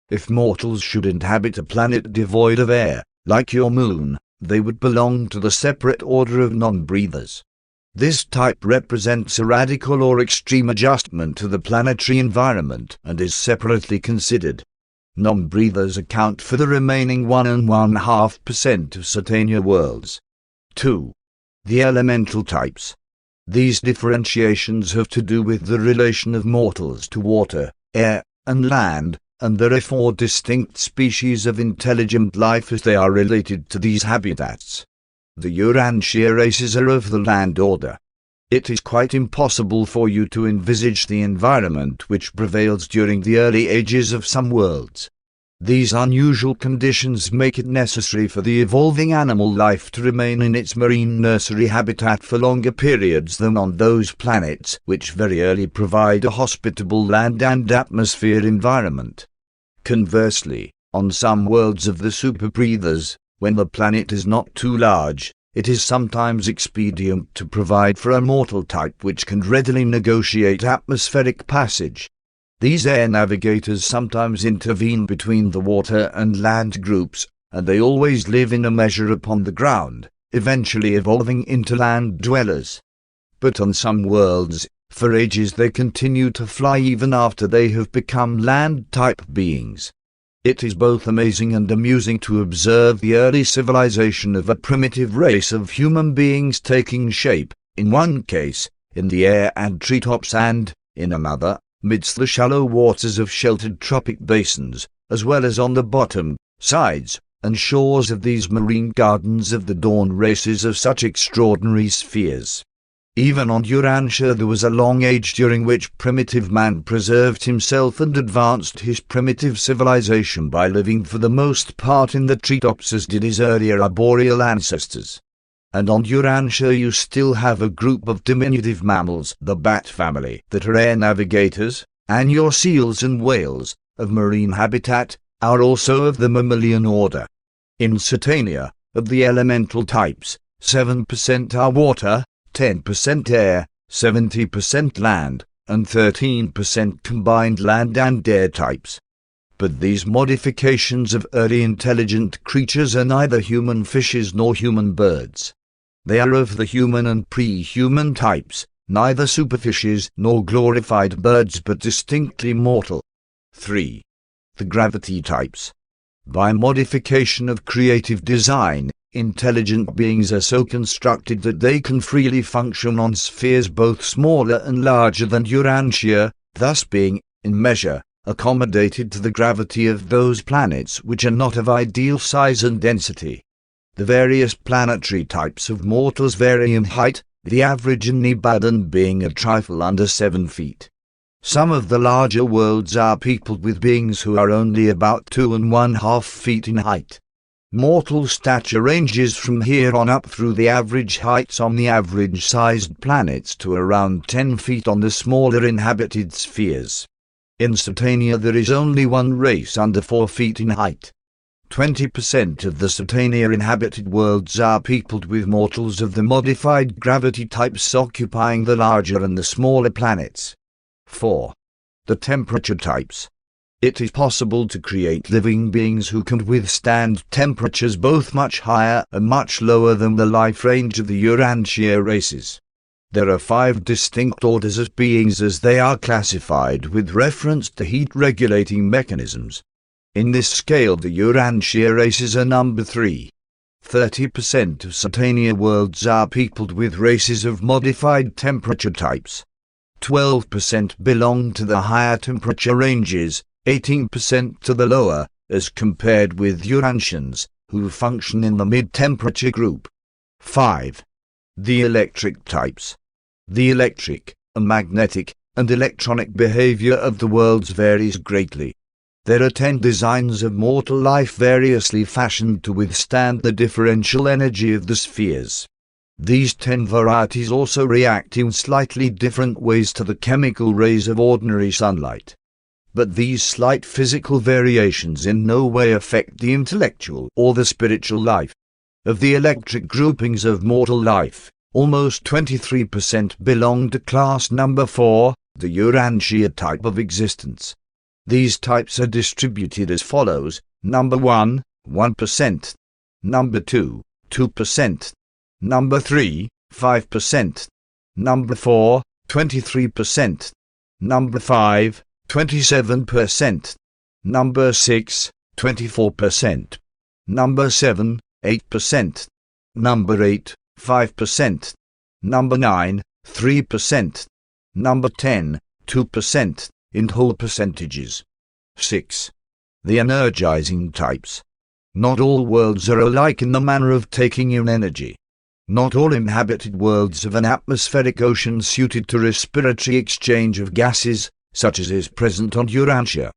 If mortals should inhabit a planet devoid of air, like your moon, they would belong to the separate order of non-breathers. This type represents a radical or extreme adjustment to the planetary environment and is separately considered. Non-breathers account for the remaining 1.5% of Satania worlds. 2. The elemental types. These differentiations have to do with the relation of mortals to water, air, and land, and there are 4 distinct species of intelligent life as they are related to these habitats. The Urantia races are of the land order. It is quite impossible for you to envisage the environment which prevails during the early ages of some worlds. These unusual conditions make it necessary for the evolving animal life to remain in its marine nursery habitat for longer periods than on those planets which very early provide a hospitable land and atmosphere environment. Conversely, on some worlds of the superbreathers, when the planet is not too large, it is sometimes expedient to provide for a mortal type which can readily negotiate atmospheric passage. These air navigators sometimes intervene between the water and land groups, and they always live in a measure upon the ground, eventually evolving into land dwellers. But on some worlds, for ages they continue to fly even after they have become land-type beings. It is both amazing and amusing to observe the early civilization of a primitive race of human beings taking shape, in one case, in the air and treetops and, in another, midst the shallow waters of sheltered tropic basins, as well as on the bottom, sides, and shores of these marine gardens of the dawn races of such extraordinary spheres. Even on Urantia there was a long age during which primitive man preserved himself and advanced his primitive civilization by living for the most part in the treetops as did his earlier arboreal ancestors. And on Urantia you still have a group of diminutive mammals, the bat family, that are air navigators, and your seals and whales, of marine habitat, are also of the mammalian order. In Satania, of the elemental types, 7% are water, 10% air, 70% land, and 13% combined land and air types. But these modifications of early intelligent creatures are neither human fishes nor human birds. They are of the human and pre-human types, neither superfishes nor glorified birds but distinctly mortal. 3. The gravity types. By modification of creative design, intelligent beings are so constructed that they can freely function on spheres both smaller and larger than Urantia, thus being, in measure, accommodated to the gravity of those planets which are not of ideal size and density. The various planetary types of mortals vary in height, the average in Nebadon being a trifle under 7 feet. Some of the larger worlds are peopled with beings who are only about 2½ feet in height. Mortal stature ranges from here on up through the average heights on the average-sized planets to around 10 feet on the smaller inhabited spheres. In Satania there is only one race under 4 feet in height. 20% of the Satania inhabited worlds are peopled with mortals of the modified gravity types occupying the larger and the smaller planets. 4. The temperature types. It is possible to create living beings who can withstand temperatures both much higher and much lower than the life range of the Urantia races. There are 5 distinct orders of beings as they are classified with reference to heat-regulating mechanisms. In this scale the Urantia races are number 3. 30% of Satania worlds are peopled with races of modified temperature types. 12% belong to the higher temperature ranges, 18% to the lower, as compared with Urantians, who function in the mid-temperature group. 5. The electric types. The electric, magnetic, and electronic behavior of the worlds varies greatly. There are 10 designs of mortal life variously fashioned to withstand the differential energy of the spheres. These 10 varieties also react in slightly different ways to the chemical rays of ordinary sunlight. But these slight physical variations in no way affect the intellectual or the spiritual life. Of the electric groupings of mortal life, almost 23% belong to class number 4, the Urantia type of existence. These types are distributed as follows: number 1, 1%, number 2, 2%, number 3, 5%, number 4, 23%, number 5, 27%, number 6, 24%, number 7, 8%, number 8, 5%, number 9, 3%, number 10, 2%, in whole percentages. 6. The energizing types. Not all worlds are alike in the manner of taking in energy. Not all inhabited worlds have an atmospheric ocean suited to respiratory exchange of gases, such as is present on Urantia.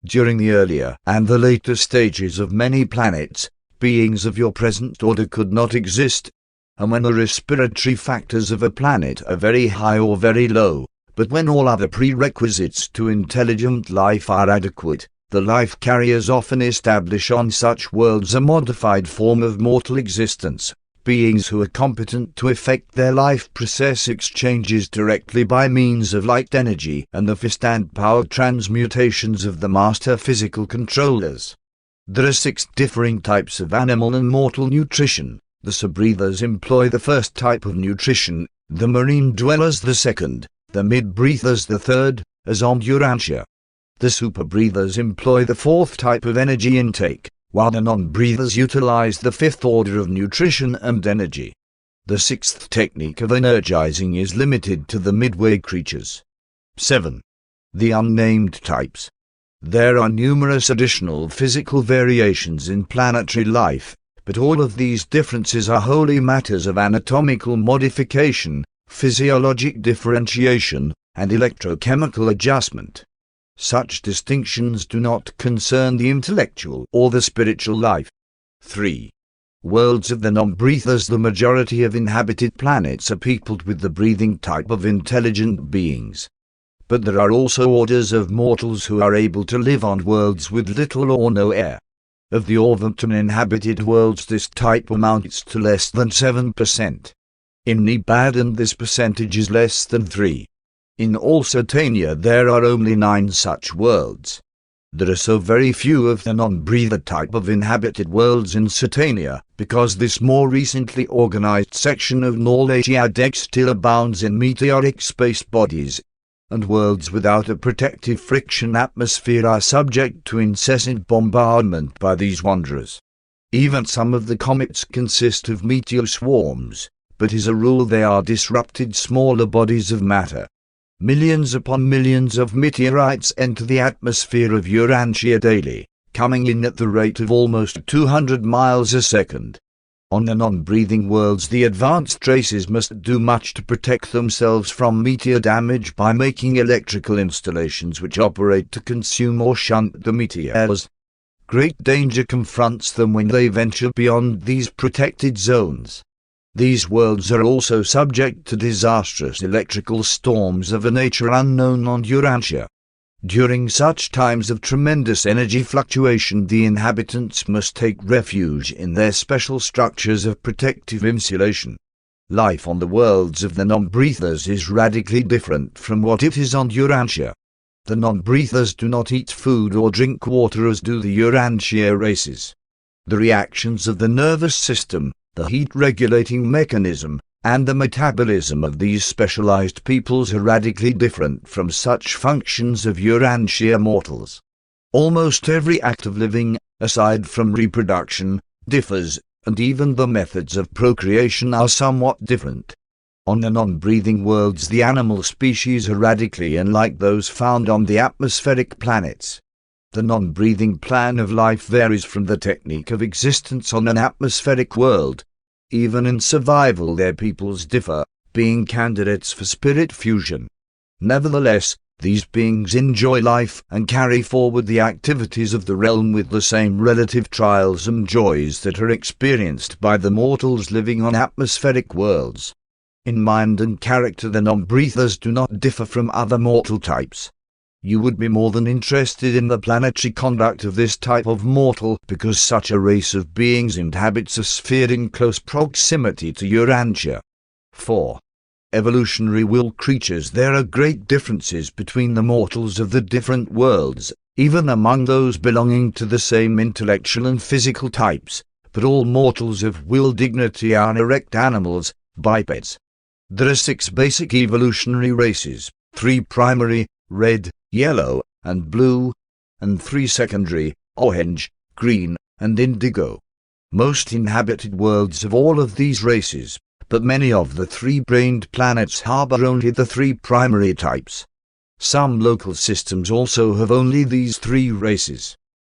During the earlier and the later stages of many planets, beings of your present order could not exist, and when the respiratory factors of a planet are very high or very low, but when all other prerequisites to intelligent life are adequate, the life carriers often establish on such worlds a modified form of mortal existence, beings who are competent to effect their life process exchanges directly by means of light energy and the fist and power transmutations of the master physical controllers. There are 6 differing types of animal and mortal nutrition. The subbreathers employ the first type of nutrition, the marine dwellers the second, the mid-breathers the third, as on Urantia. The super-breathers employ the 4th type of energy intake, while the non-breathers utilize the 5th order of nutrition and energy. The 6th technique of energizing is limited to the midway creatures. 7. The unnamed types. There are numerous additional physical variations in planetary life, but all of these differences are wholly matters of anatomical modification, physiologic differentiation, and electrochemical adjustment. Such distinctions do not concern the intellectual or the spiritual life. 3. Worlds of the non-breathers. The majority of inhabited planets are peopled with the breathing type of intelligent beings. But there are also orders of mortals who are able to live on worlds with little or no air. Of the orbital inhabited worlds this type amounts to less than 7%. In Nebadon this percentage is less than 3. In all Satania there are only 9 such worlds. There are so very few of the non-breather type of inhabited worlds in Satania, because this more recently organized section of Norlatia still abounds in meteoric space bodies, and worlds without a protective friction atmosphere are subject to incessant bombardment by these wanderers. Even some of the comets consist of meteor swarms, but as a rule they are disrupted smaller bodies of matter. Millions upon millions of meteorites enter the atmosphere of Urantia daily, coming in at the rate of almost 200 miles a second. On the non-breathing worlds the advanced races must do much to protect themselves from meteor damage by making electrical installations which operate to consume or shunt the meteors. Great danger confronts them when they venture beyond these protected zones. These worlds are also subject to disastrous electrical storms of a nature unknown on Urantia. During such times of tremendous energy fluctuation, the inhabitants must take refuge in their special structures of protective insulation. Life on the worlds of the non-breathers is radically different from what it is on Urantia. The non-breathers do not eat food or drink water as do the Urantia races. The reactions of the nervous system, the heat-regulating mechanism, and the metabolism of these specialized peoples are radically different from such functions of Urantia mortals. Almost every act of living, aside from reproduction, differs, and even the methods of procreation are somewhat different. On the non-breathing worlds the animal species are radically unlike those found on the atmospheric planets. The non-breathing plan of life varies from the technique of existence on an atmospheric world. Even in survival their peoples differ, being candidates for spirit fusion. Nevertheless, these beings enjoy life and carry forward the activities of the realm with the same relative trials and joys that are experienced by the mortals living on atmospheric worlds. In mind and character the non-breathers do not differ from other mortal types. You would be more than interested in the planetary conduct of this type of mortal because such a race of beings inhabits a sphere in close proximity to Urantia. 4. Evolutionary will creatures. There are great differences between the mortals of the different worlds, even among those belonging to the same intellectual and physical types, but all mortals of will dignity are erect animals, bipeds. There are 6 basic evolutionary races, 3 primary, red, yellow, and blue, and 3 secondary, orange, green, and indigo. Most inhabited worlds have all of these races, but many of the 3-brained planets harbor only the 3 primary types. Some local systems also have only these 3 races.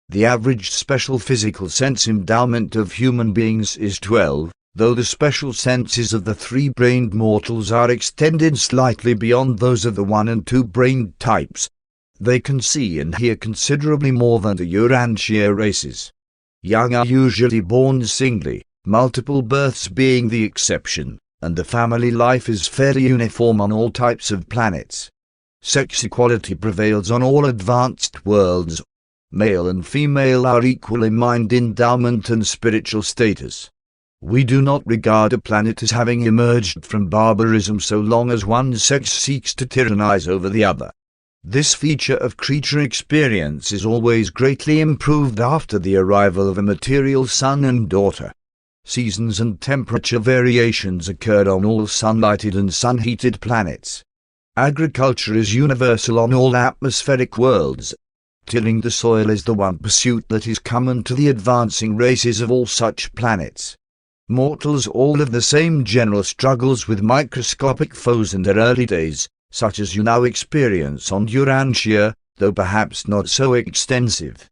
The average special physical sense endowment of human beings is 12, though the special senses of the 3-brained mortals are extended slightly beyond those of the 1- and 2-brained types. They can see and hear considerably more than the Urantia races. Young are usually born singly, multiple births being the exception, and the family life is fairly uniform on all types of planets. Sex equality prevails on all advanced worlds. Male and female are equal in mind endowment and spiritual status. We do not regard a planet as having emerged from barbarism so long as one sex seeks to tyrannize over the other. This feature of creature experience is always greatly improved after the arrival of a material son and daughter. Seasons and temperature variations occurred on all sun-lighted and sun-heated planets. Agriculture is universal on all atmospheric worlds. Tilling the soil is the one pursuit that is common to the advancing races of all such planets. Mortals all have the same general struggles with microscopic foes in their early days, such as you now experience on Urantia, though perhaps not so extensive.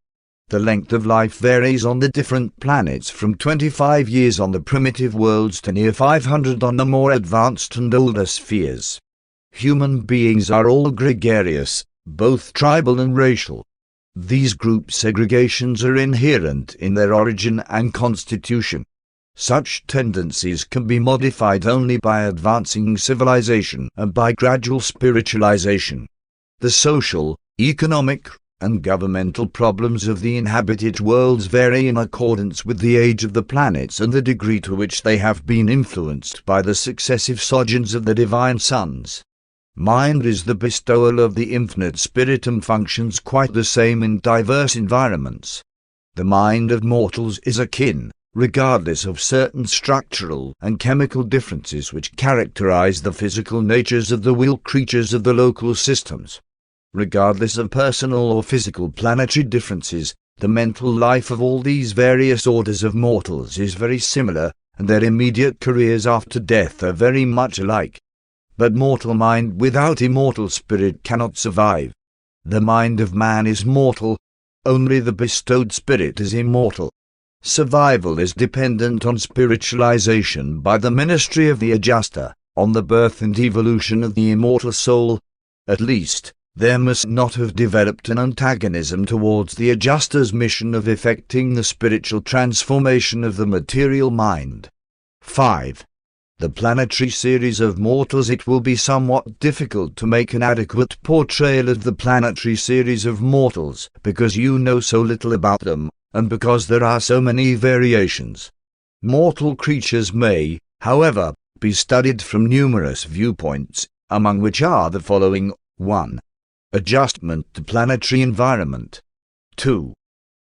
The length of life varies on the different planets from 25 years on the primitive worlds to near 500 on the more advanced and older spheres. Human beings are all gregarious, both tribal and racial. These group segregations are inherent in their origin and constitution. Such tendencies can be modified only by advancing civilization and by gradual spiritualization. The social, economic, and governmental problems of the inhabited worlds vary in accordance with the age of the planets and the degree to which they have been influenced by the successive sojourns of the divine sons. Mind is the bestowal of the infinite spirit and functions quite the same in diverse environments. The mind of mortals is akin, regardless of certain structural and chemical differences which characterize the physical natures of the will creatures of the local systems. Regardless of personal or physical planetary differences, the mental life of all these various orders of mortals is very similar, and their immediate careers after death are very much alike. But mortal mind without immortal spirit cannot survive. The mind of man is mortal, only the bestowed spirit is immortal. Survival is dependent on spiritualization by the ministry of the adjuster, on the birth and evolution of the immortal soul. At least, there must not have developed an antagonism towards the adjuster's mission of effecting the spiritual transformation of the material mind. 5. The planetary series of mortals. It will be somewhat difficult to make an adequate portrayal of the planetary series of mortals, because you know so little about them, and because there are so many variations. Mortal creatures may, however, be studied from numerous viewpoints, among which are the following: 1. Adjustment to planetary environment. 2.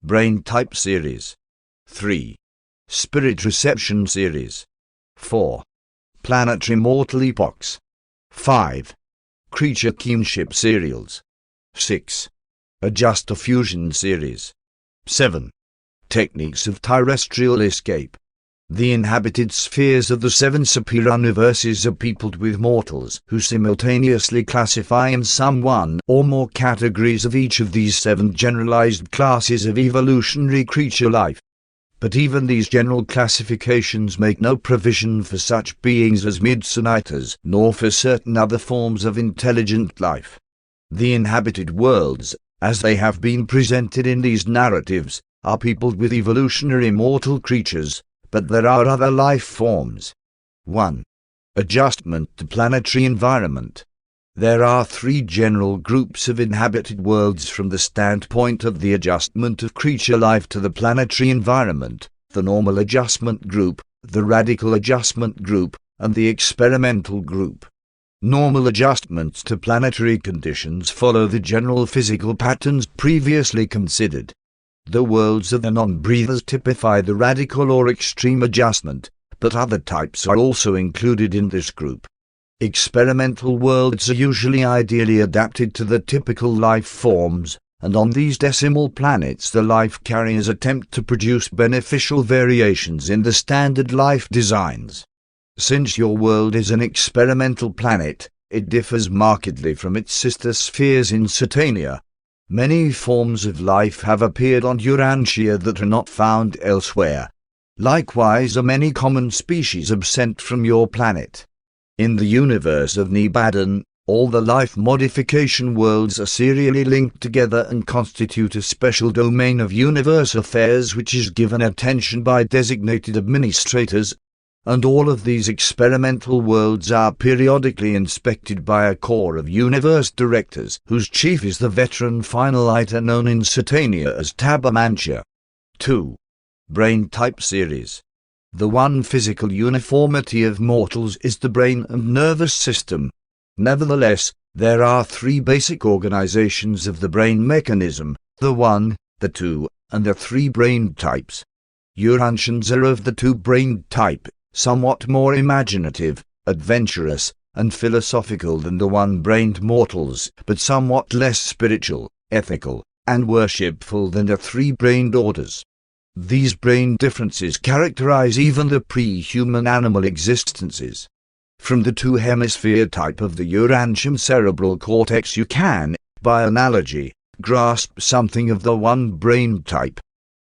Brain type series. 3. Spirit reception series. 4. Planetary mortal epochs. 5. Creature kinship serials. 6. Adjuster fusion series. 7. Techniques of terrestrial escape. The inhabited spheres of the 7 superuniverses are peopled with mortals who simultaneously classify in some one or more categories of each of these 7 generalized classes of evolutionary creature life. But even these general classifications make no provision for such beings as midsonites, nor for certain other forms of intelligent life. The inhabited worlds, as they have been presented in these narratives, are peopled with evolutionary mortal creatures, but there are other life forms. 1. Adjustment to planetary environment. There are 3 general groups of inhabited worlds from the standpoint of the adjustment of creature life to the planetary environment: the normal adjustment group, the radical adjustment group, and the experimental group. Normal adjustments to planetary conditions follow the general physical patterns previously considered. The worlds of the non-breathers typify the radical or extreme adjustment, but other types are also included in this group. Experimental worlds are usually ideally adapted to the typical life forms, and on these decimal planets the life carriers attempt to produce beneficial variations in the standard life designs. Since your world is an experimental planet, it differs markedly from its sister spheres in Satania. Many forms of life have appeared on Urantia that are not found elsewhere. Likewise are many common species absent from your planet. In the universe of Nebadon, all the life modification worlds are serially linked together and constitute a special domain of universe affairs which is given attention by designated administrators, and all of these experimental worlds are periodically inspected by a corps of universe directors, whose chief is the veteran finaliter known in Satania as Tabermantia. 2. Brain type series. The one physical uniformity of mortals is the brain and nervous system. Nevertheless, there are 3 basic organizations of the brain mechanism: the 1, the 2, and the 3 brain types. Urantians are of the 2 brain type, somewhat more imaginative, adventurous, and philosophical than the 1-brained mortals, but somewhat less spiritual, ethical, and worshipful than the 3-brained orders. These brain differences characterize even the pre-human animal existences. From the 2-hemisphere type of the Urantian cerebral cortex you can, by analogy, grasp something of the 1-brain type.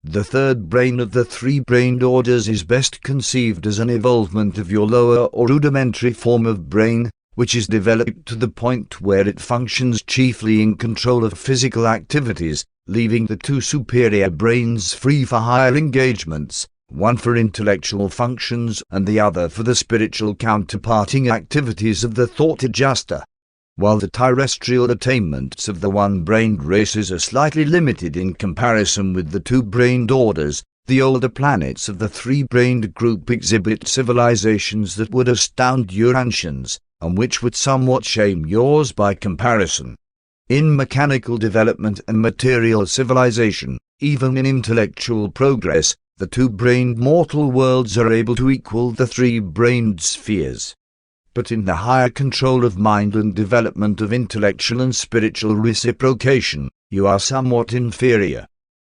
The 3rd brain of the 3-brained orders is best conceived as an evolvement of your lower or rudimentary form of brain, which is developed to the point where it functions chiefly in control of physical activities, leaving the 2 superior brains free for higher engagements, one for intellectual functions and the other for the spiritual counterparting activities of the thought adjuster. While the terrestrial attainments of the 1-brained races are slightly limited in comparison with the 2-brained orders, the older planets of the 3-brained group exhibit civilizations that would astound Urantians, and which would somewhat shame yours by comparison. In mechanical development and material civilization, even in intellectual progress, the two-brained mortal worlds are able to equal the three-brained spheres. But in the higher control of mind and development of intellectual and spiritual reciprocation, you are somewhat inferior.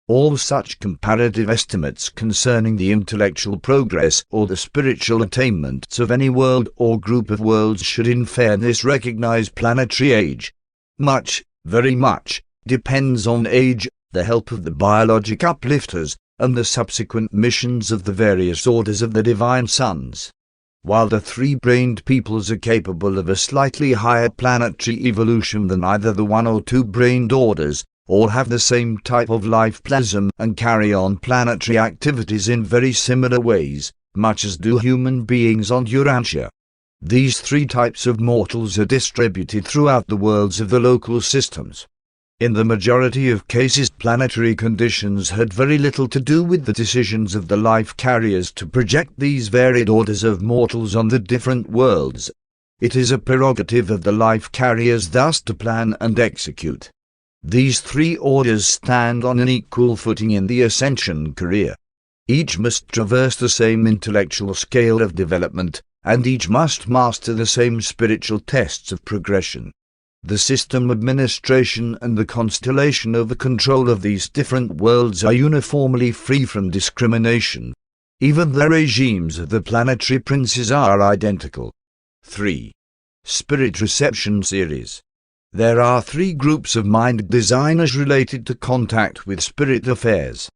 All such comparative estimates concerning the intellectual progress or the spiritual attainments of any world or group of worlds should in fairness recognize planetary age. Much, very much, depends on age, the help of the biologic uplifters, and the subsequent missions of the various orders of the divine sons. While the three-brained peoples are capable of a slightly higher planetary evolution than either the one or two-brained orders, all have the same type of life plasm and carry on planetary activities in very similar ways, much as do human beings on Urantia. These three types of mortals are distributed throughout the worlds of the local systems. In the majority of cases, planetary conditions had very little to do with the decisions of the life carriers to project these varied orders of mortals on the different worlds. It is a prerogative of the life carriers thus to plan and execute. These three orders stand on an equal footing in the ascension career. Each must traverse the same intellectual scale of development, and each must master the same spiritual tests of progression. The system administration and the constellation over control of these different worlds are uniformly free from discrimination. Even the regimes of the planetary princes are identical. 3. Spirit Reception Series. There are three groups of mind designers related to contact with spirit affairs.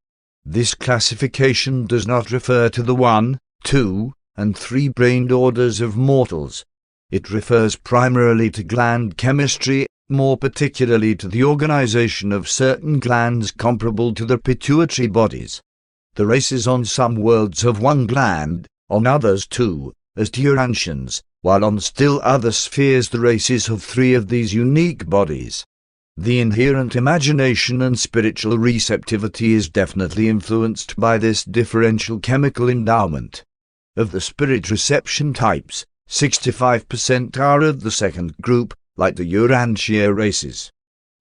This classification does not refer to the 1, 2, and 3-brained orders of mortals. It refers primarily to gland chemistry, more particularly to the organization of certain glands comparable to the pituitary bodies. The races on some worlds have one gland, on others two, as Urantians, while on still other spheres the races have three of these unique bodies. The inherent imagination and spiritual receptivity is definitely influenced by this differential chemical endowment. Of the spirit reception types, 65% are of the second group, like the Urantia races.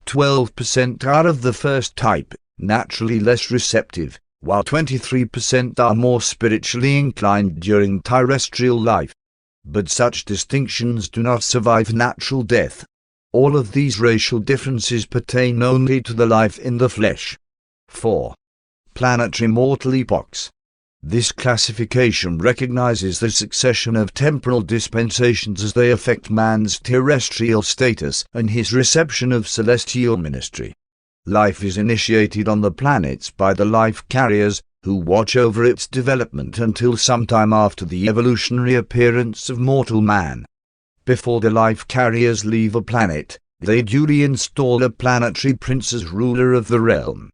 12% are of the first type, naturally less receptive, while 23% are more spiritually inclined during terrestrial life. But such distinctions do not survive natural death. All of these racial differences pertain only to the life in the flesh. 4. Planetary mortal epochs. This classification recognizes the succession of temporal dispensations as they affect man's terrestrial status and his reception of celestial ministry. Life is initiated on the planets by the life carriers, who watch over its development until sometime after the evolutionary appearance of mortal man. Before the life carriers leave a planet, they duly install a planetary prince as ruler of the realm.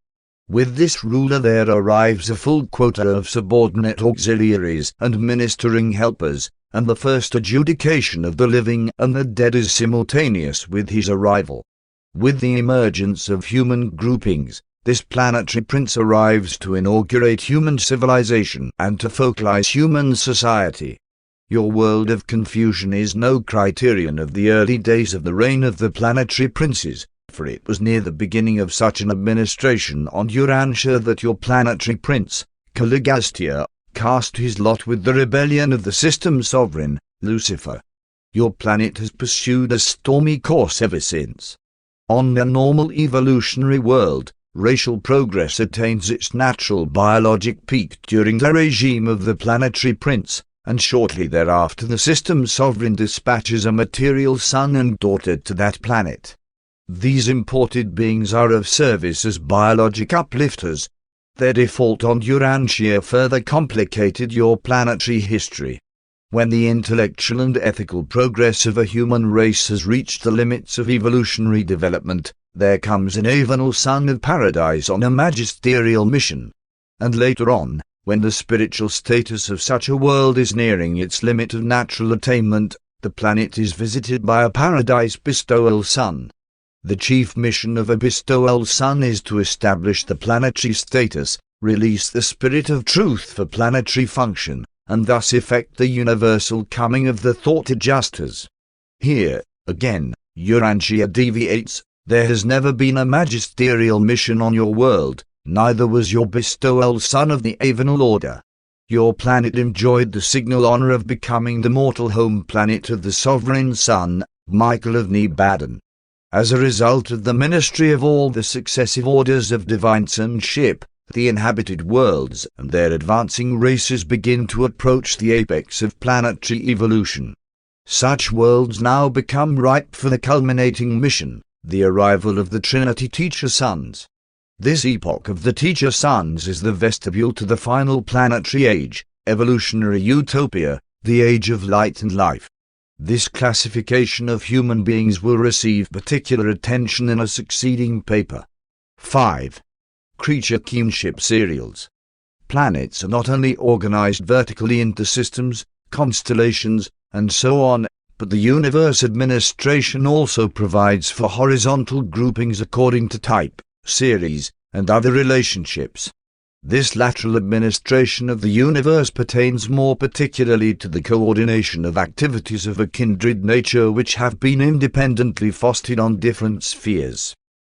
With this ruler there arrives a full quota of subordinate auxiliaries and ministering helpers, and the first adjudication of the living and the dead is simultaneous with his arrival. With the emergence of human groupings, this planetary prince arrives to inaugurate human civilization and to focalize human society. Your world of confusion is no criterion of the early days of the reign of the planetary princes, for it was near the beginning of such an administration on Urantia that your planetary prince, Caligastia, cast his lot with the rebellion of the system sovereign, Lucifer. Your planet has pursued a stormy course ever since. On a normal evolutionary world, racial progress attains its natural biologic peak during the regime of the planetary prince, and shortly thereafter the system sovereign dispatches a material son and daughter to that planet. These imported beings are of service as biologic uplifters. Their default on Urantia further complicated your planetary history. When the intellectual and ethical progress of a human race has reached the limits of evolutionary development, there comes an avenal son of paradise on a magisterial mission. And later on, when the spiritual status of such a world is nearing its limit of natural attainment, the planet is visited by a paradise bestowal son. The chief mission of a bestowal son is to establish the planetary status, release the spirit of truth for planetary function, and thus effect the universal coming of the thought adjusters. Here, again, Urantia deviates. There has never been a magisterial mission on your world, neither was your bestowal son of the Avenal Order. Your planet enjoyed the signal honor of becoming the mortal home planet of the sovereign son, Michael of Nebadon. As a result of the ministry of all the successive orders of divine sonship, the inhabited worlds and their advancing races begin to approach the apex of planetary evolution. Such worlds now become ripe for the culminating mission, the arrival of the Trinity Teacher Sons. This epoch of the Teacher Sons is the vestibule to the final planetary age, evolutionary utopia, the age of light and life. This classification of human beings will receive particular attention in a succeeding paper. 5. Creature kinship serials. Planets are not only organized vertically into systems, constellations, and so on, but the universe administration also provides for horizontal groupings according to type, series, and other relationships. This lateral administration of the universe pertains more particularly to the coordination of activities of a kindred nature which have been independently fostered on different spheres.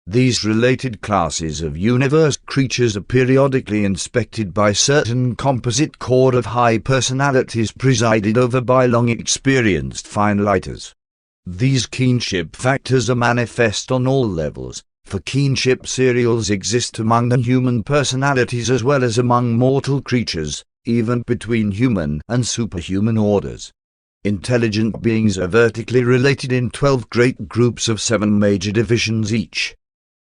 These related classes of universe creatures are periodically inspected by certain composite core of high personalities presided over by long-experienced fine-lighters. These kinship factors are manifest on all levels, for kinship serials exist among the human personalities as well as among mortal creatures, even between human and superhuman orders. Intelligent beings are vertically related in 12 great groups of 7 major divisions each.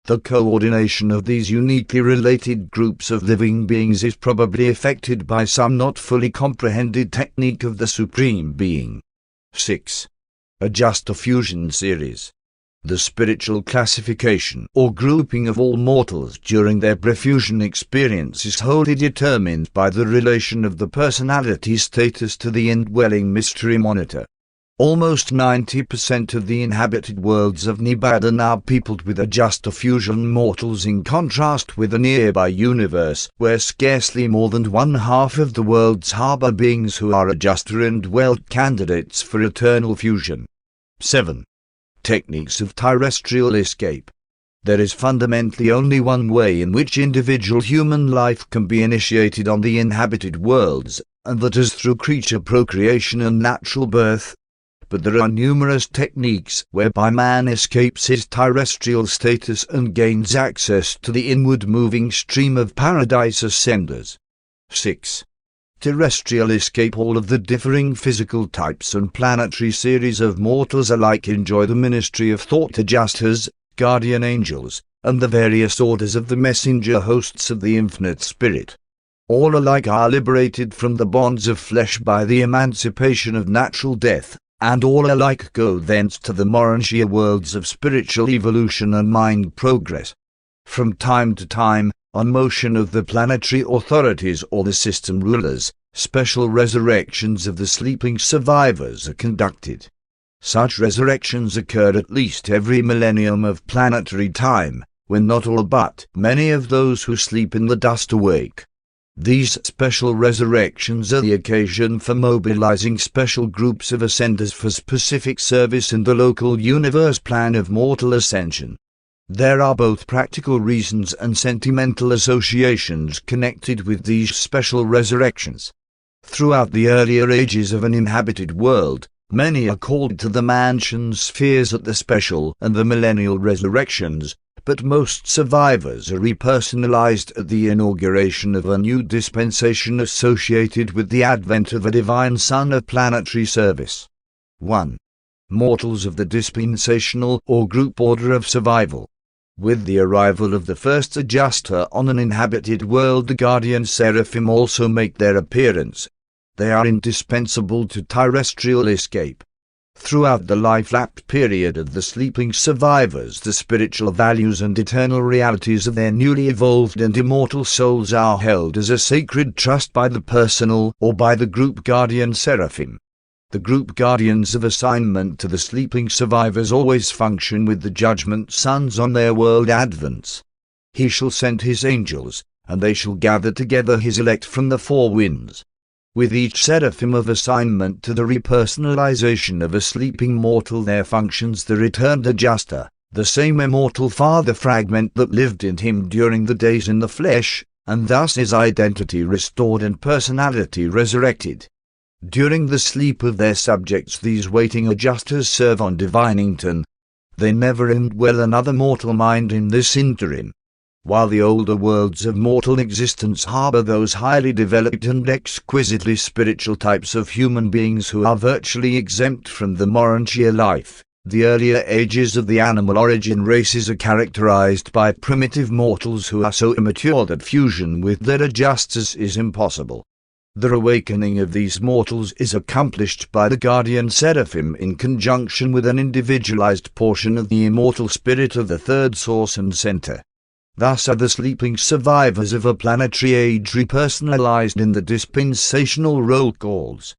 The coordination of these uniquely related groups of living beings is probably effected by some not fully comprehended technique of the Supreme Being. 6. Adjuster fusion series. The spiritual classification or grouping of all mortals during their prefusion experience is wholly determined by the relation of the personality status to the indwelling mystery monitor. Almost 90% of the inhabited worlds of Nebadon are peopled with adjuster fusion mortals, in contrast with a nearby universe where scarcely more than 1/2 of the worlds harbor beings who are adjuster indwelt candidates for eternal fusion. 7. Techniques of terrestrial escape. There is fundamentally only one way in which individual human life can be initiated on the inhabited worlds, and that is through creature procreation and natural birth. But there are numerous techniques whereby man escapes his terrestrial status and gains access to the inward moving stream of paradise ascenders. 6. Terrestrial escape. All of the differing physical types and planetary series of mortals alike enjoy the ministry of thought adjusters, guardian angels, and the various orders of the messenger hosts of the infinite spirit. All alike are liberated from the bonds of flesh by the emancipation of natural death, and all alike go thence to the Urantia worlds of spiritual evolution and mind progress. From time to time, on motion of the planetary authorities or the system rulers, special resurrections of the sleeping survivors are conducted. Such resurrections occur at least every millennium of planetary time, when not all but many of those who sleep in the dust awake. These special resurrections are the occasion for mobilizing special groups of ascenders for specific service in the local universe plan of mortal ascension. There are both practical reasons and sentimental associations connected with these special resurrections. Throughout the earlier ages of an inhabited world, many are called to the mansion spheres at the special and the millennial resurrections, but most survivors are repersonalized at the inauguration of a new dispensation associated with the advent of a divine son of planetary service. 1. Mortals of the dispensational or group order of survival. With the arrival of the first adjuster on an inhabited world, the guardian Seraphim also make their appearance. They are indispensable to terrestrial escape. Throughout the life-lapped period of the sleeping survivors, the spiritual values and eternal realities of their newly evolved and immortal souls are held as a sacred trust by the personal or by the group guardian Seraphim. The group guardians of assignment to the sleeping survivors always function with the judgment sons on their world advents. He shall send his angels, and they shall gather together his elect from the four winds. with each Seraphim of assignment to the repersonalization of a sleeping mortal there functions the returned adjuster, the same immortal father fragment that lived in him during the days in the flesh, and thus is identity restored and personality resurrected. During the sleep of their subjects these waiting adjusters serve on divinington. They never indwell another mortal mind in this interim. While the older worlds of mortal existence harbor those highly developed and exquisitely spiritual types of human beings who are virtually exempt from the Urantia life, the earlier ages of the animal origin races are characterized by primitive mortals who are so immature that fusion with their adjusters is impossible. The awakening of these mortals is accomplished by the guardian Seraphim in conjunction with an individualized portion of the immortal spirit of the third source and center. Thus are the sleeping survivors of a planetary age repersonalized in the dispensational roll calls.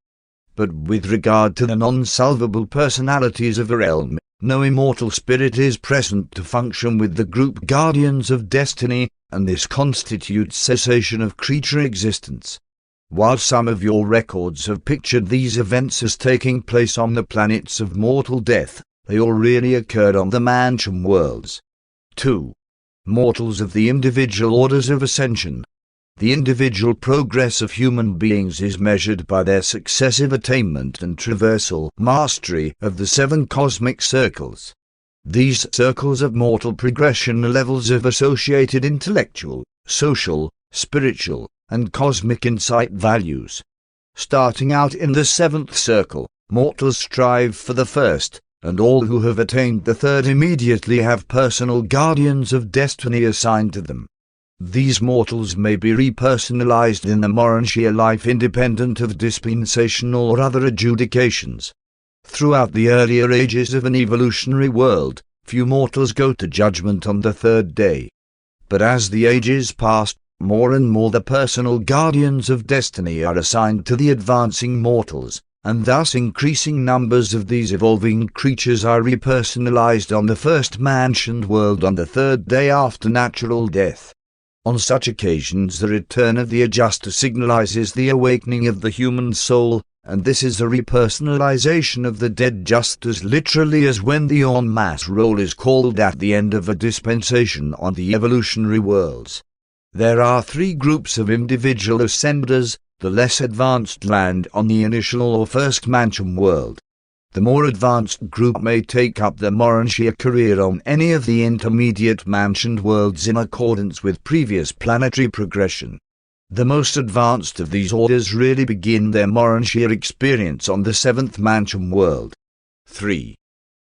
But with regard to the non-salvable personalities of a realm, no immortal spirit is present to function with the group guardians of destiny, and this constitutes cessation of creature existence. While some of your records have pictured these events as taking place on the planets of mortal death, they all really occurred on the mansion worlds. 2. Mortals of the individual orders of ascension. The individual progress of human beings is measured by their successive attainment and traversal mastery of the 7 cosmic circles. These circles of mortal progression are levels of associated intellectual, social, spiritual, and cosmic insight values. Starting out in the 7th circle, mortals strive for the first, and all who have attained the 3rd immediately have personal guardians of destiny assigned to them. These mortals may be repersonalized in the Urantia life independent of dispensational or other adjudications. Throughout the earlier ages of an evolutionary world, few mortals go to judgment on the 3rd day. But as the ages pass, more and more the personal guardians of destiny are assigned to the advancing mortals, and thus increasing numbers of these evolving creatures are repersonalized on the first mansioned world on the 3rd day after natural death. On such occasions the return of the adjuster signalizes the awakening of the human soul, and this is a repersonalization of the dead just as literally as when the en masse roll is called at the end of a dispensation on the evolutionary worlds. There are 3 groups of individual ascenders. The less advanced land on the initial or first mansion world. The more advanced group may take up the Urantia career on any of the intermediate mansioned worlds in accordance with previous planetary progression. The most advanced of these orders really begin their Urantia experience on the 7th mansion world. 3.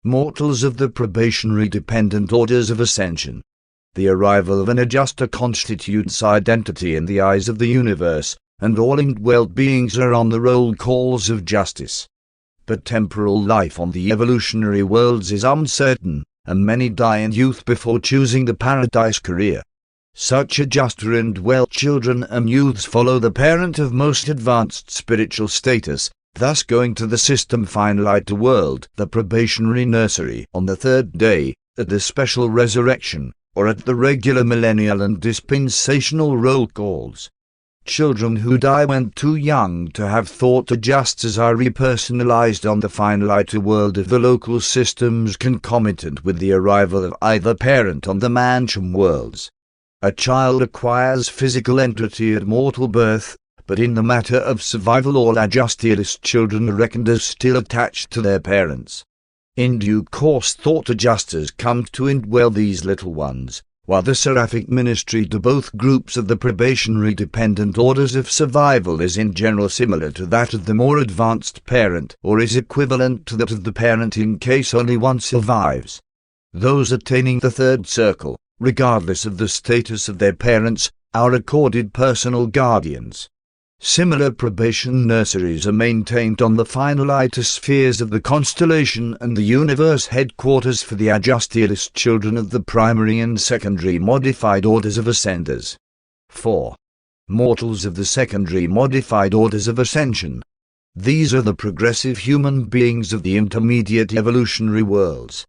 Mortals of the probationary dependent orders of ascension. The arrival of an adjuster constitutes identity in the eyes of the universe, and all indwelt beings are on the roll calls of justice. But temporal life on the evolutionary worlds is uncertain, and many die in youth before choosing the paradise career. Such adjuster indwelt children and youths follow the parent of most advanced spiritual status, thus going to the system finalite world, the probationary nursery, on the 3rd day, at the special resurrection, or at the regular millennial and dispensational roll calls. Children who die when too young to have thought adjusters are repersonalized on the finalite world of the local systems concomitant with the arrival of either parent on the mansion worlds. A child acquires physical entity at mortal birth, but in the matter of survival all adjusterless children are reckoned as still attached to their parents. In due course thought adjusters come to indwell these little ones, while the seraphic ministry to both groups of the probationary dependent orders of survival is in general similar to that of the more advanced parent, or is equivalent to that of the parent in case only one survives. Those attaining the 3rd circle, regardless of the status of their parents, are accorded personal guardians. Similar probation nurseries are maintained on the finalite spheres of the constellation and the universe headquarters for the adjusterless children of the primary and secondary modified orders of ascenders. 4. Mortals of the secondary modified orders of ascension. These are the progressive human beings of the intermediate evolutionary worlds.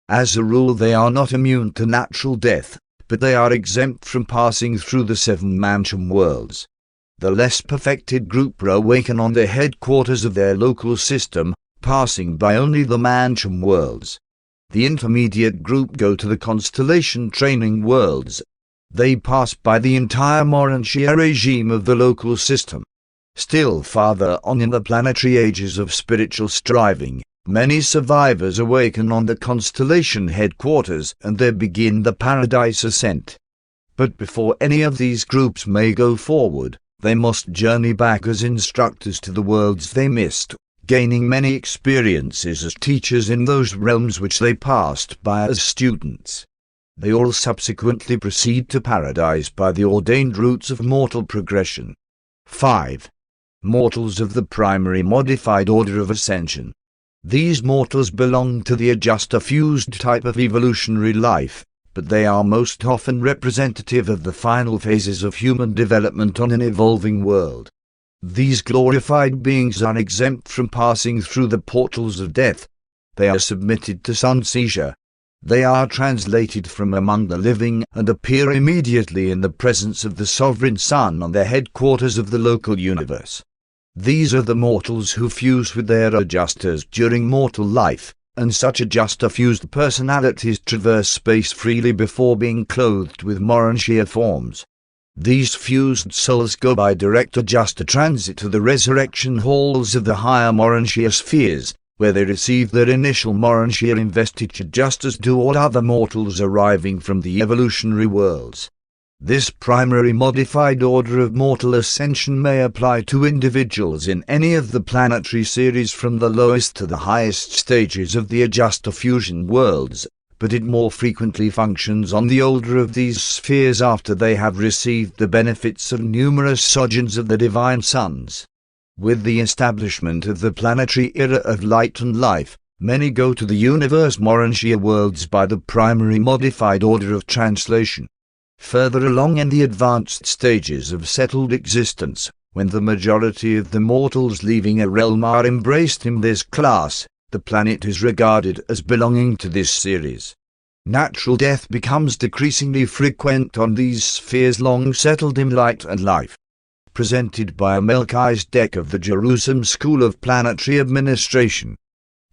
As a rule they are not immune to natural death, but they are exempt from passing through the 7 mansion worlds. the less perfected group awaken on the headquarters of their local system, passing by only the mansion worlds. The intermediate group go to the constellation training worlds. They pass by the entire Urantia regime of the local system. Still farther on in the planetary ages of spiritual striving, many survivors awaken on the constellation headquarters and they begin the paradise ascent. But before any of these groups may go forward, they must journey back as instructors to the worlds they missed, gaining many experiences as teachers in those realms which they passed by as students. They all subsequently proceed to paradise by the ordained routes of mortal progression. 5. Mortals of the primary modified order of ascension. These mortals belong to the adjuster-fused type of evolutionary life, but they are most often representative of the final phases of human development on an evolving world. These glorified beings are exempt from passing through the portals of death. They are submitted to sun seizure. They are translated from among the living and appear immediately in the presence of the sovereign sun on the headquarters of the local universe. These are the mortals who fuse with their adjusters during mortal life, and such adjuster-fused personalities traverse space freely before being clothed with Urantia forms. These fused souls go by direct adjuster transit to the resurrection halls of the higher Urantia spheres, where they receive their initial Urantia investiture just as do all other mortals arriving from the evolutionary worlds. This primary modified order of mortal ascension may apply to individuals in any of the planetary series from the lowest to the highest stages of the adjuster fusion worlds, but it more frequently functions on the older of these spheres after they have received the benefits of numerous sojourns of the divine suns. With the establishment of the planetary era of light and life, many go to the universe Urantia worlds by the primary modified order of translation. Further along in the advanced stages of settled existence, when the majority of the mortals leaving a realm are embraced in this class, the planet is regarded as belonging to this series. Natural death becomes decreasingly frequent on these spheres long settled in light and life. Presented by a Melchizedek of the Jerusalem School of Planetary Administration.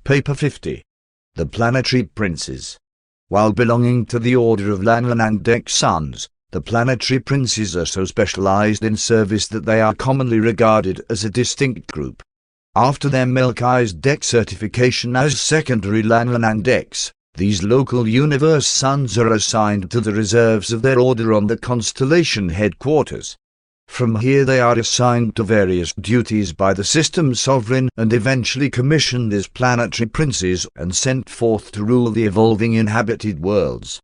Paper 50. The Planetary Princes. While belonging to the order of Lanlanandek sons, the planetary princes are so specialized in service that they are commonly regarded as a distinct group. After their Melchizedek certification as secondary Lanlanandeks, these local universe sons are assigned to the reserves of their order on the constellation headquarters. From here they are assigned to various duties by the system sovereign and eventually commissioned as planetary princes and sent forth to rule the evolving inhabited worlds.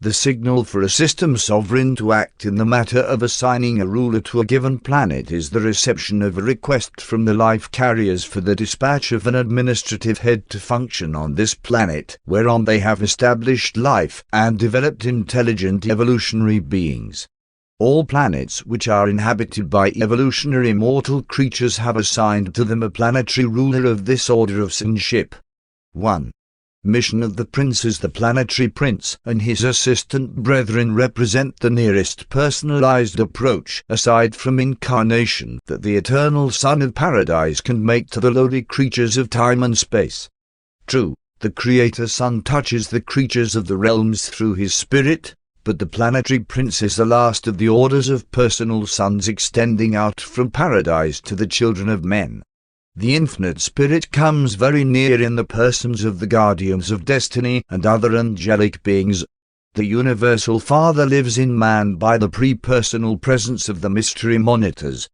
The signal for a system sovereign to act in the matter of assigning a ruler to a given planet is the reception of a request from the life carriers for the dispatch of an administrative head to function on this planet, whereon they have established life and developed intelligent evolutionary beings. All planets which are inhabited by evolutionary mortal creatures have assigned to them a planetary ruler of this order of sonship. 1. Mission of the princes. The planetary prince and his assistant brethren represent the nearest personalized approach, aside from incarnation, that the eternal Son of Paradise can make to the lowly creatures of time and space. True, the Creator Son touches the creatures of the realms through his spirit, but the planetary prince is the last of the orders of personal sons extending out from paradise to the children of men. The infinite spirit comes very near in the persons of the guardians of destiny and other angelic beings. The universal Father lives in man by the pre-personal presence of the mystery monitors.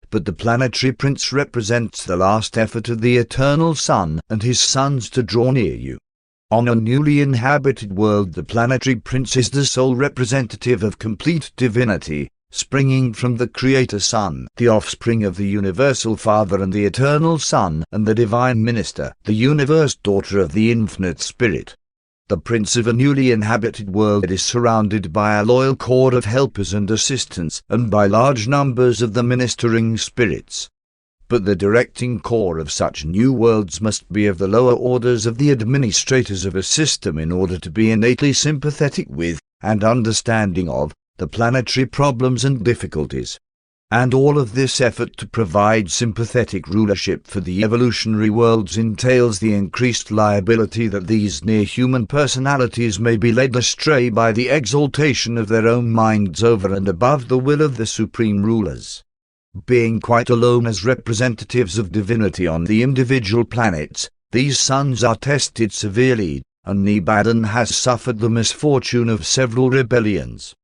But the planetary prince represents the last effort of the eternal Son and his sons to draw near you. On a newly inhabited world, the planetary prince is the sole representative of complete divinity, springing from the Creator Son, the offspring of the Universal Father and the Eternal Son, and the Divine Minister, the Universe Daughter of the Infinite Spirit. The prince of a newly inhabited world is surrounded by a loyal corps of helpers and assistants, and by large numbers of the ministering spirits. But the directing core of such new worlds must be of the lower orders of the administrators of a system in order to be innately sympathetic with, and understanding of, the planetary problems and difficulties. And all of this effort to provide sympathetic rulership for the evolutionary worlds entails the increased liability that these near-human personalities may be led astray by the exaltation of their own minds over and above the will of the supreme rulers. Being quite alone as representatives of divinity on the individual planets, these sons are tested severely, and Nebadon has suffered the misfortune of several rebellions.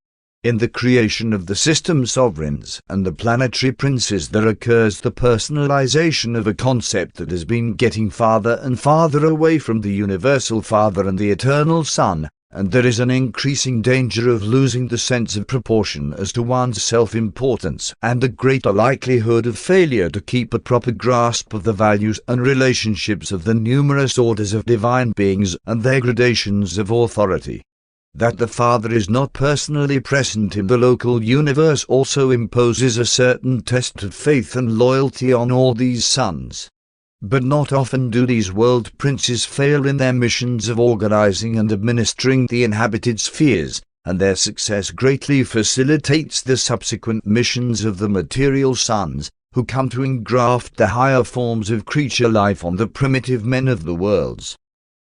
In the creation of the system sovereigns and the planetary princes there occurs the personalization of a concept that has been getting farther and farther away from the universal Father and the eternal Son, and there is an increasing danger of losing the sense of proportion as to one's self-importance and a greater likelihood of failure to keep a proper grasp of the values and relationships of the numerous orders of divine beings and their gradations of authority. That the Father is not personally present in the local universe also imposes a certain test of faith and loyalty on all these sons. But not often do these world princes fail in their missions of organizing and administering the inhabited spheres, and their success greatly facilitates the subsequent missions of the material sons, who come to engraft the higher forms of creature life on the primitive men of the worlds.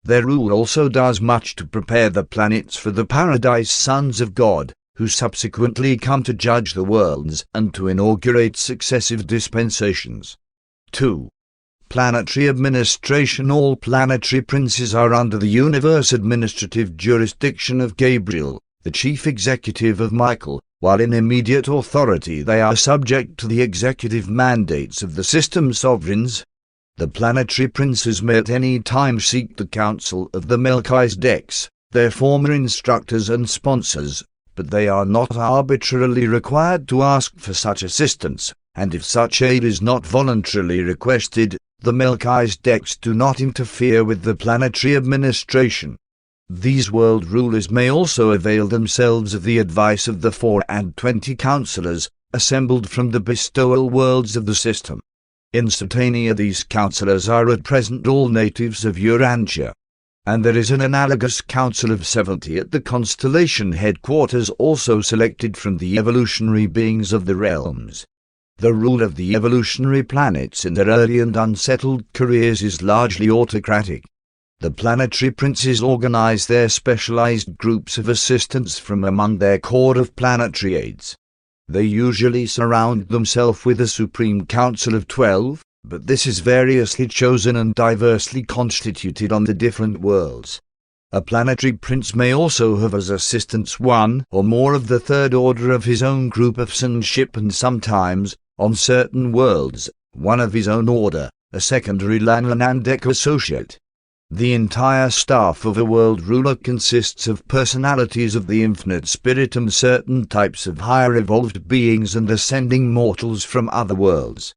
Their rule also does much to prepare the planets for the paradise sons of God, who subsequently come to judge the worlds and to inaugurate successive dispensations. 2. Planetary administration. All planetary princes are under the universe administrative jurisdiction of Gabriel, the chief executive of Michael, while in immediate authority they are subject to the executive mandates of the system sovereigns. The planetary princes may at any time seek the counsel of the Melchisedeks, their former instructors and sponsors, but they are not arbitrarily required to ask for such assistance, and if such aid is not voluntarily requested, the Melchisedeks do not interfere with the planetary administration. These world rulers may also avail themselves of the advice of the 24 counselors, assembled from the bestowal worlds of the system. In Satania these councillors are at present all natives of Urantia, and there is an analogous council of 70 at the constellation headquarters also selected from the evolutionary beings of the realms. The rule of the evolutionary planets in their early and unsettled careers is largely autocratic. The planetary princes organize their specialized groups of assistants from among their corps of planetary aides. They usually surround themselves with a Supreme Council of 12, but this is variously chosen and diversely constituted on the different worlds. A planetary prince may also have as assistants one or more of the third order of his own group of sonship, and sometimes, on certain worlds, one of his own order, a secondary Lanlandek associate. The entire staff of a world ruler consists of personalities of the infinite spirit and certain types of higher evolved beings and ascending mortals from other worlds.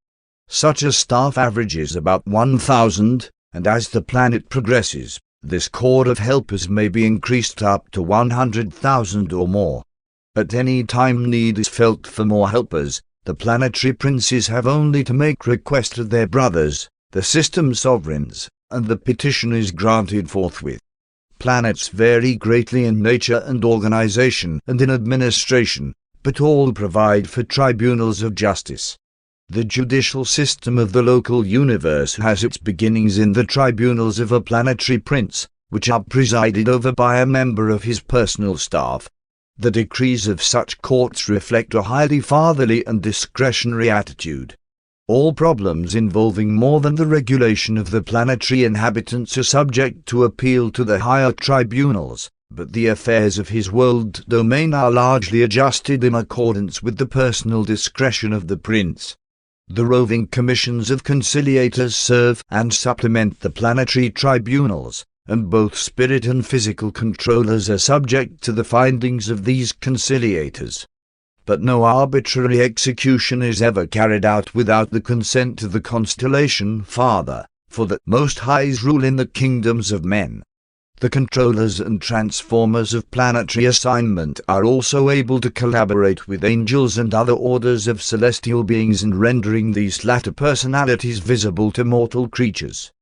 Such a staff averages about 1,000, and as the planet progresses, this corps of helpers may be increased up to 100,000 or more. At any time need is felt for more helpers, the planetary princes have only to make request of their brothers, the system sovereigns, and the petition is granted forthwith. Planets vary greatly in nature and organization and in administration, but all provide for tribunals of justice. The judicial system of the local universe has its beginnings in the tribunals of a planetary prince, which are presided over by a member of his personal staff. The decrees of such courts reflect a highly fatherly and discretionary attitude. All problems involving more than the regulation of the planetary inhabitants are subject to appeal to the higher tribunals, but the affairs of his world domain are largely adjusted in accordance with the personal discretion of the prince. The roving commissions of conciliators serve and supplement the planetary tribunals, and both spirit and physical controllers are subject to the findings of these conciliators. But no arbitrary execution is ever carried out without the consent of the constellation Father, for the Most Highs rule in the kingdoms of men. The controllers and transformers of planetary assignment are also able to collaborate with angels and other orders of celestial beings in rendering these latter personalities visible to mortal creatures.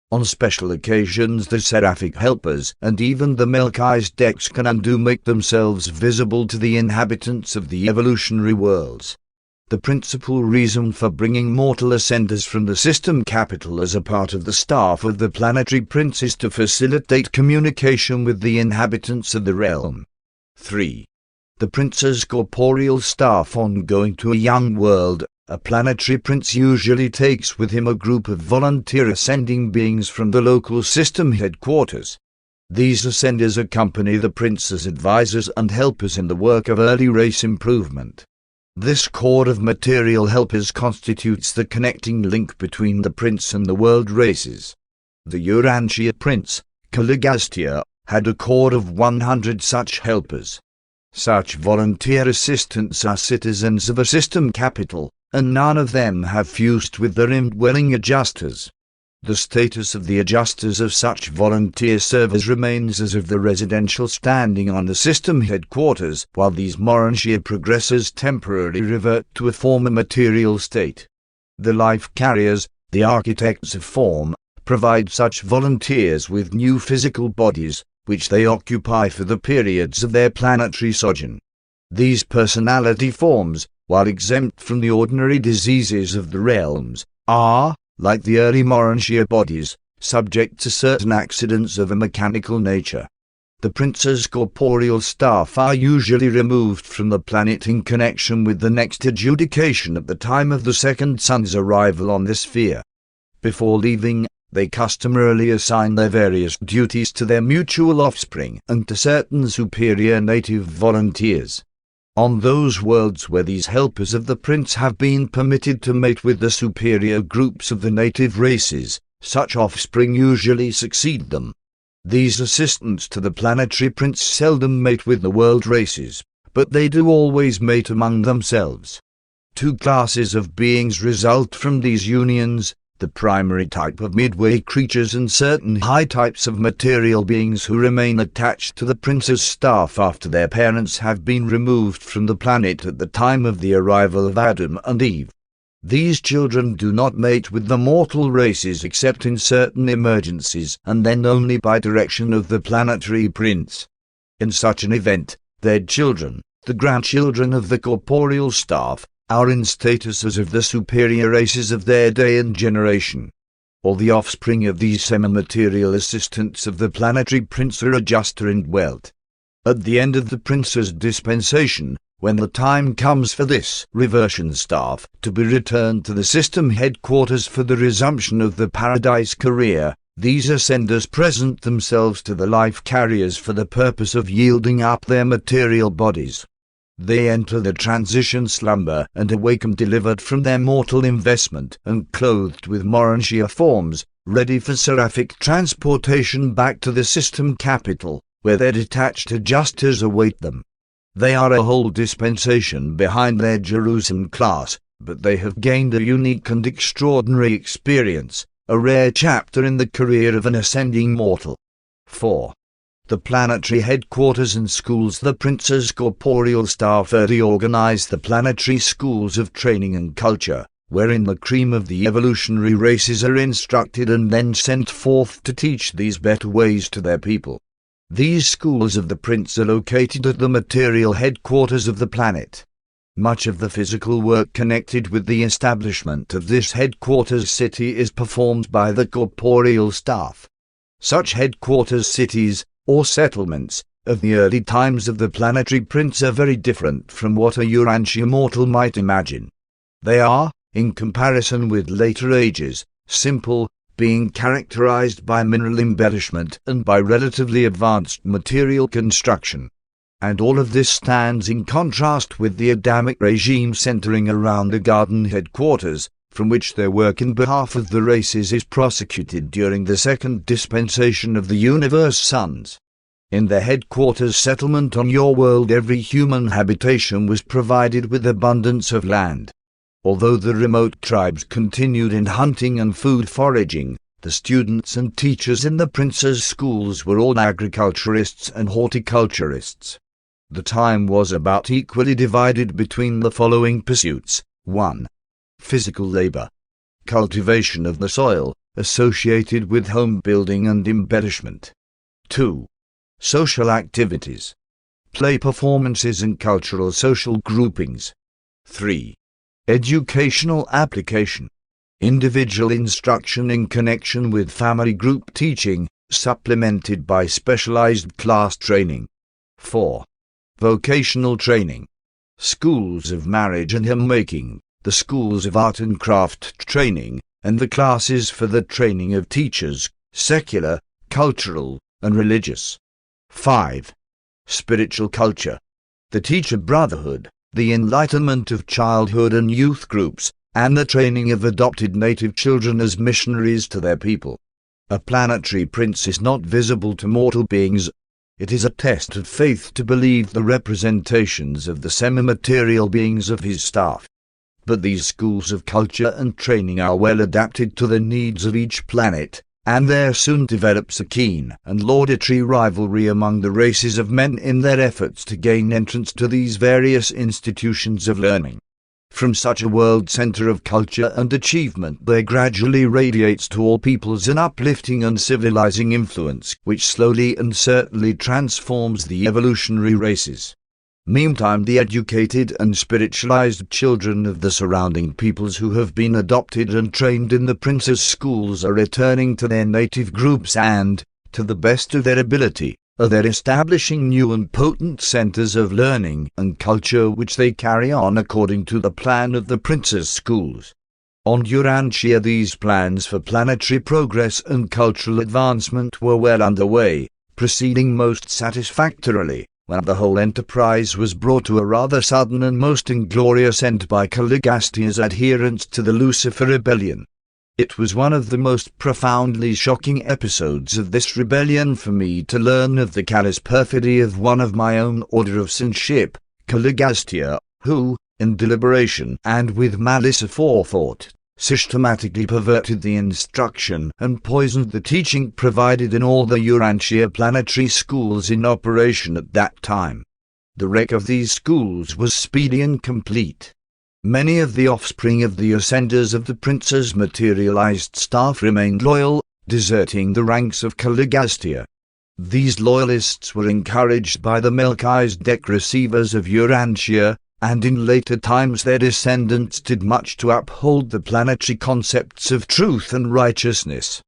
On special occasions the seraphic helpers and even the Melchisedeks can and do make themselves visible to the inhabitants of the evolutionary worlds. The principal reason for bringing mortal ascenders from the system capital as a part of the staff of the planetary prince is to facilitate communication with the inhabitants of the realm. 3. The prince's corporeal staff on going to a young world, a planetary prince usually takes with him a group of volunteer ascending beings from the local system headquarters. These ascenders accompany the prince as advisors and helpers in the work of early race improvement. This cord of material helpers constitutes the connecting link between the prince and the world races. The Urantia prince, Caligastia, had a cord of 100 such helpers. Such volunteer assistants are citizens of a system capital, and none of them have fused with their indwelling adjusters. The status of the adjusters of such volunteer servers remains as of the residential standing on the system headquarters, while these Urantia progressors temporarily revert to a former material state. The life carriers, the architects of form, provide such volunteers with new physical bodies, which they occupy for the periods of their planetary sojourn. These personality forms, while exempt from the ordinary diseases of the realms, are, like the early Urantia bodies, subject to certain accidents of a mechanical nature. The prince's corporeal staff are usually removed from the planet in connection with the next adjudication at the time of the second sun's arrival on this sphere. Before leaving, they customarily assign their various duties to their mutual offspring and to certain superior native volunteers. On those worlds where these helpers of the prince have been permitted to mate with the superior groups of the native races, such offspring usually succeed them. These assistants to the planetary prince seldom mate with the world races, but they do always mate among themselves. Two classes of beings result from these unions: the primary type of midway creatures and certain high types of material beings who remain attached to the prince's staff after their parents have been removed from the planet at the time of the arrival of Adam and Eve. These children do not mate with the mortal races except in certain emergencies, and then only by direction of the planetary prince. In such an event, their children, the grandchildren of the corporeal staff, are in status as of the superior races of their day and generation. All the offspring of these semi-material assistants of the planetary prince are adjuster indwelt. At the end of the prince's dispensation, when the time comes for this reversion staff to be returned to the system headquarters for the resumption of the paradise career, these ascenders present themselves to the life carriers for the purpose of yielding up their material bodies. They enter the transition slumber and awaken delivered from their mortal investment and clothed with Urantia forms, ready for seraphic transportation back to the system capital, where their detached adjusters await them. They are a whole dispensation behind their Jerusalem class, but they have gained a unique and extraordinary experience, a rare chapter in the career of an ascending mortal. 4. The planetary headquarters and schools. The prince's corporeal staff reorganize the planetary schools of training and culture, wherein the cream of the evolutionary races are instructed and then sent forth to teach these better ways to their people. These schools of the prince are located at the material headquarters of the planet. Much of the physical work connected with the establishment of this headquarters city is performed by the corporeal staff. Such headquarters cities, or settlements, of the early times of the planetary prince are very different from what a Urantia mortal might imagine. They are, in comparison with later ages, simple, being characterized by mineral embellishment and by relatively advanced material construction. And all of this stands in contrast with the Adamic regime centering around the garden headquarters, from which their work in behalf of the races is prosecuted during the second dispensation of the universe suns. In the headquarters settlement on your world, every human habitation was provided with abundance of land. Although the remote tribes continued in hunting and food foraging, the students and teachers in the prince's schools were all agriculturists and horticulturists. The time was about equally divided between the following pursuits: 1. Physical labor. Cultivation of the soil, associated with home building and embellishment. 2. Social activities. Play performances and cultural social groupings. 3. Educational application. Individual instruction in connection with family group teaching, supplemented by specialized class training. 4. Vocational training. Schools of marriage and homemaking, the schools of art and craft training, and the classes for the training of teachers, secular, cultural, and religious. 5. Spiritual culture. The teacher brotherhood, the enlightenment of childhood and youth groups, and the training of adopted native children as missionaries to their people. A planetary prince is not visible to mortal beings. It is a test of faith to believe the representations of the semi-material beings of his staff. But these schools of culture and training are well adapted to the needs of each planet, and there soon develops a keen and laudatory rivalry among the races of men in their efforts to gain entrance to these various institutions of learning. From such a world center of culture and achievement there gradually radiates to all peoples an uplifting and civilizing influence which slowly and certainly transforms the evolutionary races. Meantime, the educated and spiritualized children of the surrounding peoples who have been adopted and trained in the prince's schools are returning to their native groups and, to the best of their ability, are there establishing new and potent centers of learning and culture which they carry on according to the plan of the prince's schools. On Urantia these plans for planetary progress and cultural advancement were well underway, proceeding most satisfactorily, when the whole enterprise was brought to a rather sudden and most inglorious end by Caligastia's adherence to the Lucifer rebellion. It was one of the most profoundly shocking episodes of this rebellion for me to learn of the callous perfidy of one of my own order of sonship, Caligastia, who, in deliberation and with malice aforethought, systematically perverted the instruction and poisoned the teaching provided in all the Urantia planetary schools in operation at that time. The wreck of these schools was speedy and complete. Many of the offspring of the ascenders of the prince's materialized staff remained loyal, deserting the ranks of Caligastia. These loyalists were encouraged by the Melchizedek receivers of Urantia, and in later times their descendants did much to uphold the planetary concepts of truth and righteousness.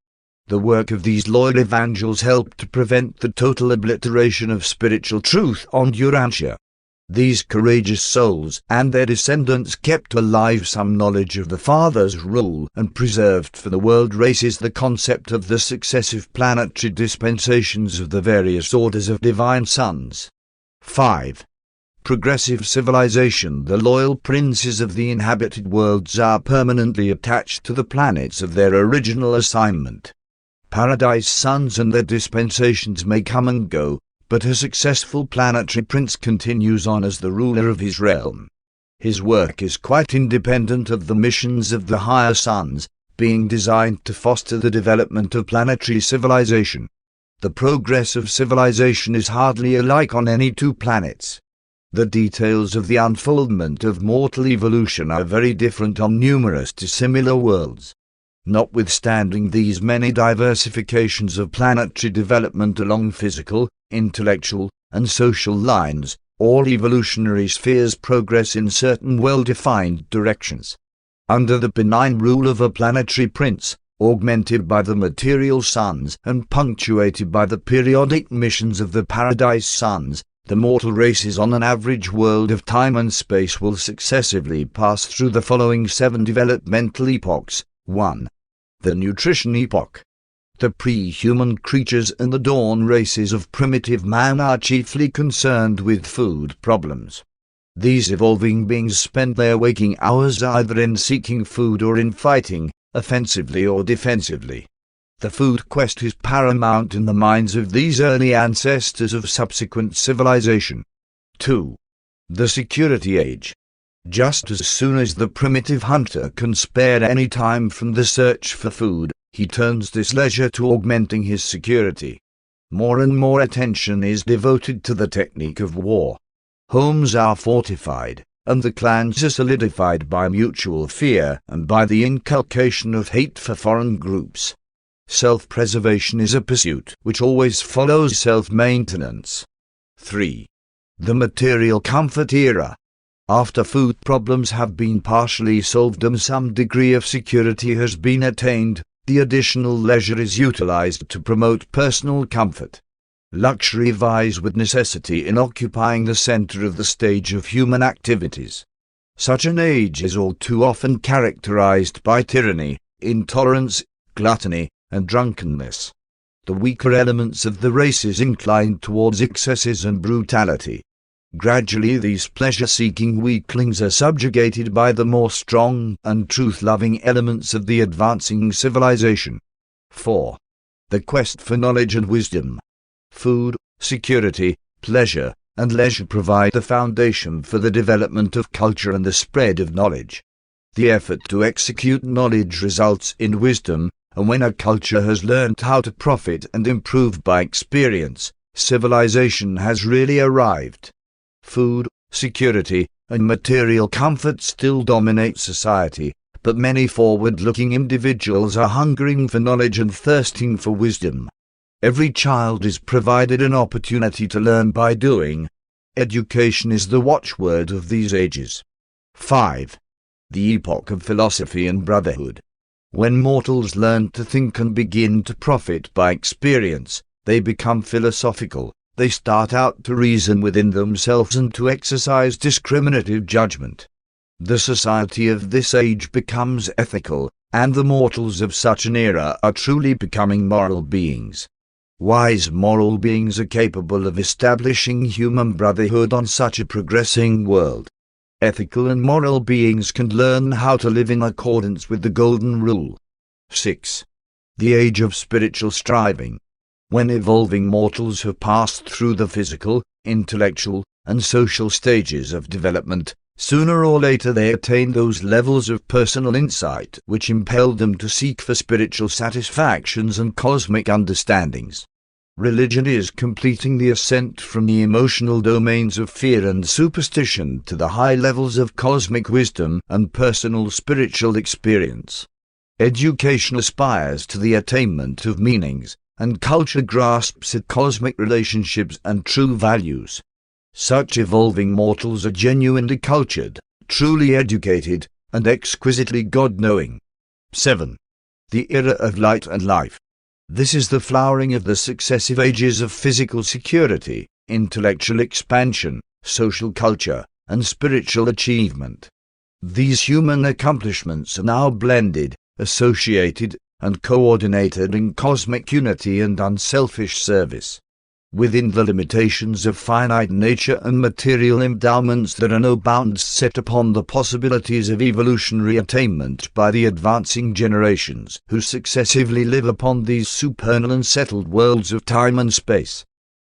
The work of these loyal evangels helped to prevent the total obliteration of spiritual truth on Urantia. These courageous souls and their descendants kept alive some knowledge of the Father's rule and preserved for the world races the concept of the successive planetary dispensations of the various orders of divine sons. 5. Progressive civilization. The loyal princes of the inhabited worlds are permanently attached to the planets of their original assignment. Paradise sons and their dispensations may come and go, but a successful planetary prince continues on as the ruler of his realm. His work is quite independent of the missions of the higher sons, being designed to foster the development of planetary civilization. The progress of civilization is hardly alike on any two planets. The details of the unfoldment of mortal evolution are very different on numerous dissimilar worlds. Notwithstanding these many diversifications of planetary development along physical, intellectual, and social lines, all evolutionary spheres progress in certain well-defined directions. Under the benign rule of a planetary prince, augmented by the material sons and punctuated by the periodic missions of the paradise sons, the mortal races on an average world of time and space will successively pass through the following 7 developmental epochs. 1. The nutrition epoch. The pre-human creatures and the dawn races of primitive man are chiefly concerned with food problems. These evolving beings spend their waking hours either in seeking food or in fighting, offensively or defensively. The food quest is paramount in the minds of these early ancestors of subsequent civilization. 2. The security age. Just as soon as the primitive hunter can spare any time from the search for food, he turns this leisure to augmenting his security. More and more attention is devoted to the technique of war. Homes are fortified, and the clans are solidified by mutual fear and by the inculcation of hate for foreign groups. Self-preservation is a pursuit which always follows self-maintenance. 3. The material comfort era. After food problems have been partially solved and some degree of security has been attained, the additional leisure is utilized to promote personal comfort. Luxury vies with necessity in occupying the center of the stage of human activities. Such an age is all too often characterized by tyranny, intolerance, gluttony, and drunkenness. The weaker elements of the race is inclined towards excesses and brutality. Gradually these pleasure-seeking weaklings are subjugated by the more strong and truth-loving elements of the advancing civilization. 4. The quest for knowledge and wisdom. Food, security, pleasure, and leisure provide the foundation for the development of culture and the spread of knowledge. The effort to execute knowledge results in wisdom, and when a culture has learned how to profit and improve by experience, civilization has really arrived. Food, security, and material comfort still dominate society, but many forward-looking individuals are hungering for knowledge and thirsting for wisdom. Every child is provided an opportunity to learn by doing. Education is the watchword of these ages. 5. The epoch of philosophy and brotherhood. When mortals learn to think and begin to profit by experience, they become philosophical. They start out to reason within themselves and to exercise discriminative judgment. The society of this age becomes ethical, and the mortals of such an era are truly becoming moral beings. Wise moral beings are capable of establishing human brotherhood on such a progressing world. Ethical and moral beings can learn how to live in accordance with the Golden Rule. 6. The age of spiritual striving. When evolving mortals have passed through the physical, intellectual, and social stages of development, sooner or later they attain those levels of personal insight which impel them to seek for spiritual satisfactions and cosmic understandings. Religion is completing the ascent from the emotional domains of fear and superstition to the high levels of cosmic wisdom and personal spiritual experience. Education aspires to the attainment of meanings, and culture grasps at cosmic relationships and true values. Such evolving mortals are genuinely cultured, truly educated, and exquisitely God-knowing. 7. The era of light and life. This is the flowering of the successive ages of physical security, intellectual expansion, social culture, and spiritual achievement. These human accomplishments are now blended, associated, and coordinated in cosmic unity and unselfish service. Within the limitations of finite nature and material endowments, there are no bounds set upon the possibilities of evolutionary attainment by the advancing generations who successively live upon these supernal and settled worlds of time and space.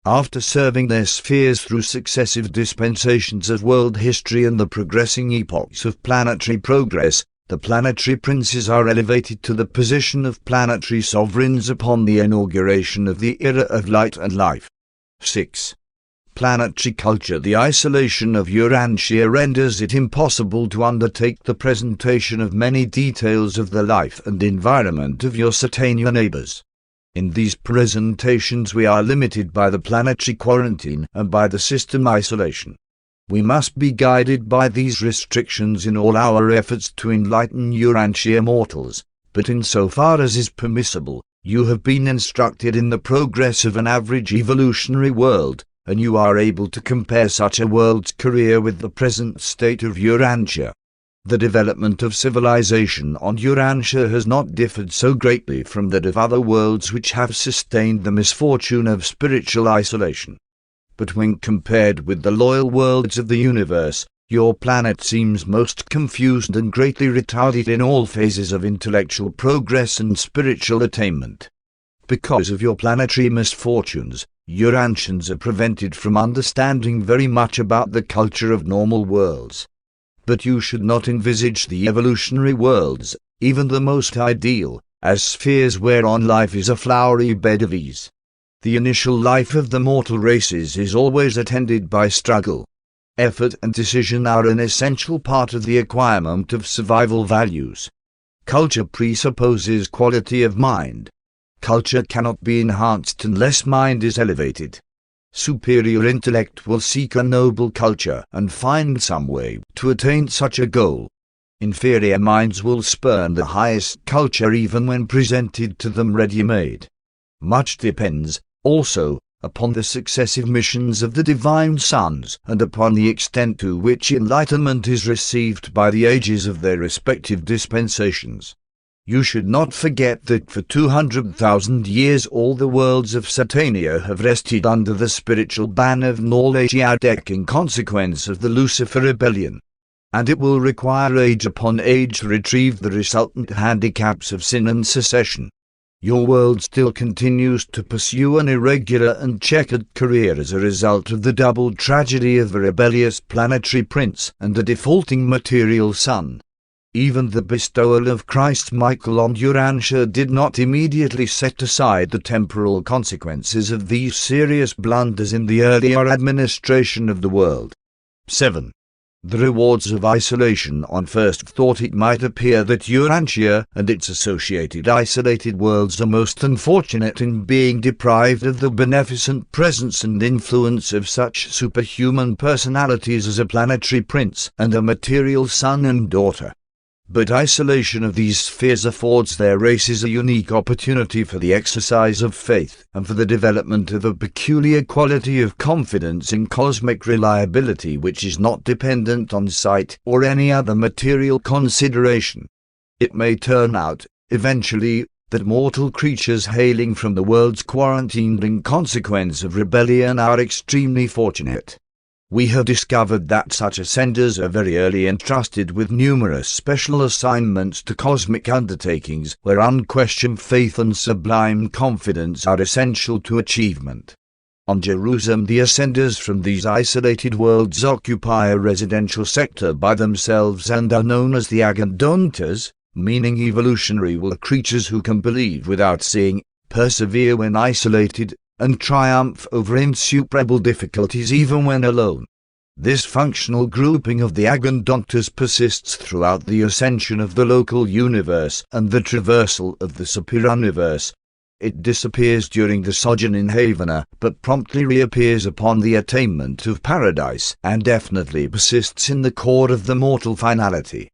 After serving their spheres through successive dispensations of world history and the progressing epochs of planetary progress, the planetary princes are elevated to the position of planetary sovereigns upon the inauguration of the era of light and life. 6. Planetary culture. The isolation of Urantia renders it impossible to undertake the presentation of many details of the life and environment of your Satania neighbors. In these presentations we are limited by the planetary quarantine and by the system isolation. We must be guided by these restrictions in all our efforts to enlighten Urantia mortals, but insofar as is permissible, you have been instructed in the progress of an average evolutionary world, and you are able to compare such a world's career with the present state of Urantia. The development of civilization on Urantia has not differed so greatly from that of other worlds which have sustained the misfortune of spiritual isolation. But when compared with the loyal worlds of the universe, your planet seems most confused and greatly retarded in all phases of intellectual progress and spiritual attainment. Because of your planetary misfortunes, Urantians are prevented from understanding very much about the culture of normal worlds. But you should not envisage the evolutionary worlds, even the most ideal, as spheres whereon life is a flowery bed of ease. The initial life of the mortal races is always attended by struggle. Effort and decision are an essential part of the acquirement of survival values. Culture presupposes quality of mind. Culture cannot be enhanced unless mind is elevated. superior intellect will seek a noble culture and find some way to attain such a goal. Inferior minds will spurn the highest culture even when presented to them ready-made. Much depends, also, upon the successive missions of the divine sons and upon the extent to which enlightenment is received by the ages of their respective dispensations. You should not forget that for 200,000 years all the worlds of Satania have rested under the spiritual ban of Nebadon in consequence of the Lucifer rebellion. And it will require age upon age to retrieve the resultant handicaps of sin and secession. Your world still continues to pursue an irregular and checkered career as a result of the double tragedy of a rebellious planetary prince and a defaulting material son. Even the bestowal of Christ Michael on Urantia did not immediately set aside the temporal consequences of these serious blunders in the earlier administration of the world. 7. The rewards of isolation. On first thought it might appear that Urantia and its associated isolated worlds are most unfortunate in being deprived of the beneficent presence and influence of such superhuman personalities as a planetary prince and a material son and daughter. But isolation of these spheres affords their races a unique opportunity for the exercise of faith and for the development of a peculiar quality of confidence in cosmic reliability which is not dependent on sight or any other material consideration. It may turn out, eventually, that mortal creatures hailing from the worlds quarantined in consequence of rebellion are extremely fortunate. We have discovered that such ascenders are very early entrusted with numerous special assignments to cosmic undertakings where unquestioned faith and sublime confidence are essential to achievement. On Jerusalem, the ascenders from these isolated worlds occupy a residential sector by themselves and are known as the Agandontas, meaning evolutionary creatures who can believe without seeing, persevere when isolated, and triumph over insuperable difficulties even when alone. This functional grouping of the Agandontas persists throughout the ascension of the local universe and the traversal of the superuniverse. It disappears during the sojourn in Havana, but promptly reappears upon the attainment of paradise, and definitely persists in the core of the mortal finality.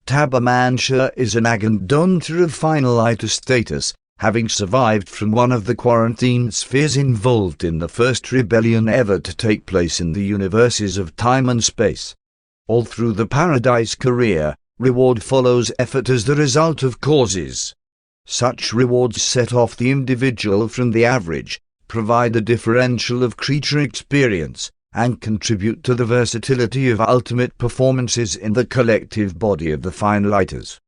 Tabermansha is an Agandonta of finaliter status, having survived from one of the quarantine spheres involved in the first rebellion ever to take place in the universes of time and space. All through the paradise career, reward follows effort as the result of causes. Such rewards set off the individual from the average, provide a differential of creature experience, and contribute to the versatility of ultimate performances in the collective body of the finaliters.